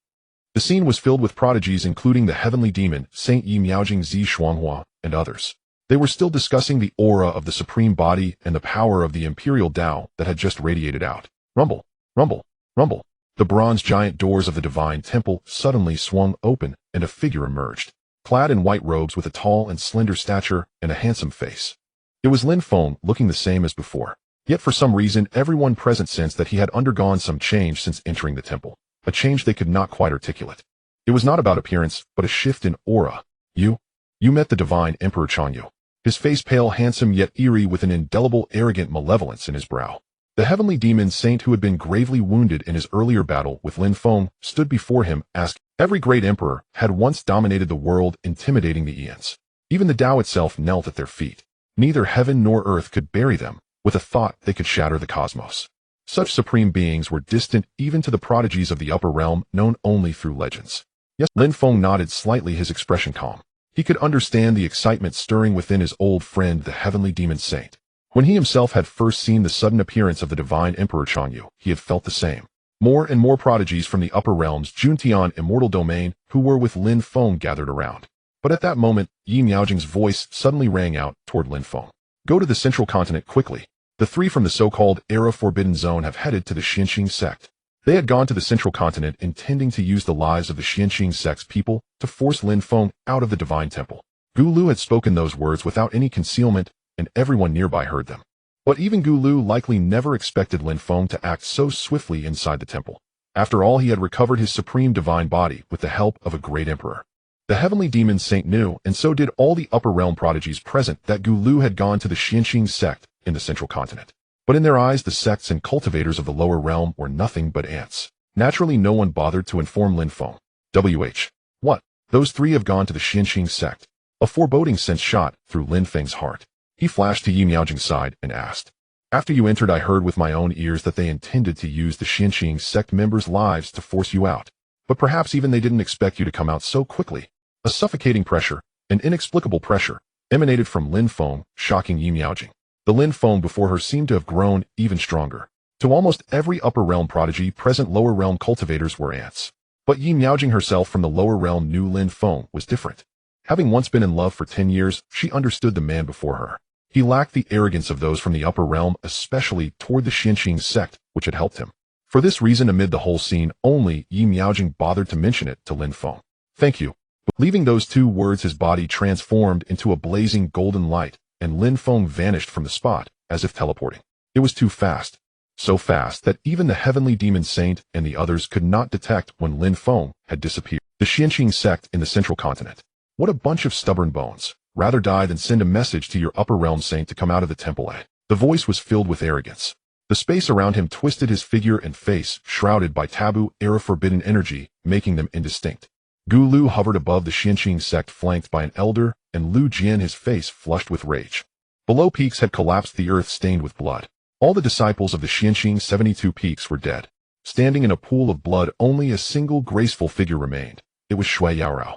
the scene was filled with prodigies, including the heavenly demon, Saint Yi Miaojing Zi Shuanghua, and others. They were still discussing the aura of the supreme body and the power of the imperial Tao that had just radiated out. Rumble, rumble, rumble. The bronze giant doors of the divine temple suddenly swung open, and a figure emerged, clad in white robes with a tall and slender stature and a handsome face. It was Lin Feng, looking the same as before. Yet for some reason, everyone present sensed that he had undergone some change since entering the temple, a change they could not quite articulate. It was not about appearance, but a shift in aura. You met the divine Emperor Changyu. His face pale, handsome, yet eerie, with an indelible, arrogant malevolence in his brow. The heavenly demon saint, who had been gravely wounded in his earlier battle with Lin Feng, stood before him, asking. Every great emperor had once dominated the world, intimidating the eons. Even the Tao itself knelt at their feet. Neither heaven nor earth could bury them. With a thought, they could shatter the cosmos. Such supreme beings were distant even to the prodigies of the upper realm, known only through legends. Yes, Lin Feng nodded slightly, his expression calm. He could understand the excitement stirring within his old friend, the heavenly demon saint. When he himself had first seen the sudden appearance of the divine Emperor Changyu, he had felt the same. More and more prodigies from the upper realms, Juntian immortal domain, who were with Lin Feng, gathered around. But at that moment, Yi Miaojing's voice suddenly rang out toward Lin Feng. Go to the central continent quickly. The three from the so-called Era Forbidden Zone have headed to the Xianxing sect. They had gone to the central continent intending to use the lives of the Xianxing sect's people to force Lin Feng out of the divine temple. Gu Lu had spoken those words without any concealment, and everyone nearby heard them. But even Gu Lu likely never expected Lin Feng to act so swiftly inside the temple. After all, he had recovered his supreme divine body with the help of a great emperor. The heavenly demon saint knew, and so did all the upper realm prodigies present, that Gu Lu had gone to the Xianxing sect in the central continent. But in their eyes, the sects and cultivators of the lower realm were nothing but ants. Naturally, no one bothered to inform Lin Feng. What? Those three have gone to the Xianxing sect. A foreboding sense shot through Lin Feng's heart. He flashed to Yi Miaojing's side and asked. After you entered, I heard with my own ears that they intended to use the Xianxing sect members' lives to force you out. But perhaps even they didn't expect you to come out so quickly. A suffocating pressure, an inexplicable pressure, emanated from Lin Feng, shocking Yi Miaojing. The Lin Feng before her seemed to have grown even stronger. To almost every upper realm prodigy present, lower realm cultivators were ants. But Yi Miaojing herself from the lower realm knew Lin Feng was different. Having once been in love for 10 years, she understood the man before her. He lacked the arrogance of those from the upper realm, especially toward the Xianxing sect, which had helped him. For this reason, amid the whole scene, only Yi Miaojing bothered to mention it to Lin Feng. Thank you. Leaving those two words, his body transformed into a blazing golden light, and Lin Feng vanished from the spot, as if teleporting. It was too fast. So fast that even the heavenly demon saint and the others could not detect when Lin Feng had disappeared. The Xianxing sect in the central continent. What a bunch of stubborn bones. Rather die than send a message to your upper realm saint to come out of the temple. The voice was filled with arrogance. The space around him twisted his figure and face, shrouded by taboo, era-forbidden energy, making them indistinct. Gu Lu hovered above the Xianqing sect flanked by an elder, and Lu Jian his face flushed with rage. Below peaks had collapsed, the earth stained with blood. All the disciples of the Xianqing 72 peaks were dead. Standing in a pool of blood, only a single graceful figure remained. It was Shui Yaorao.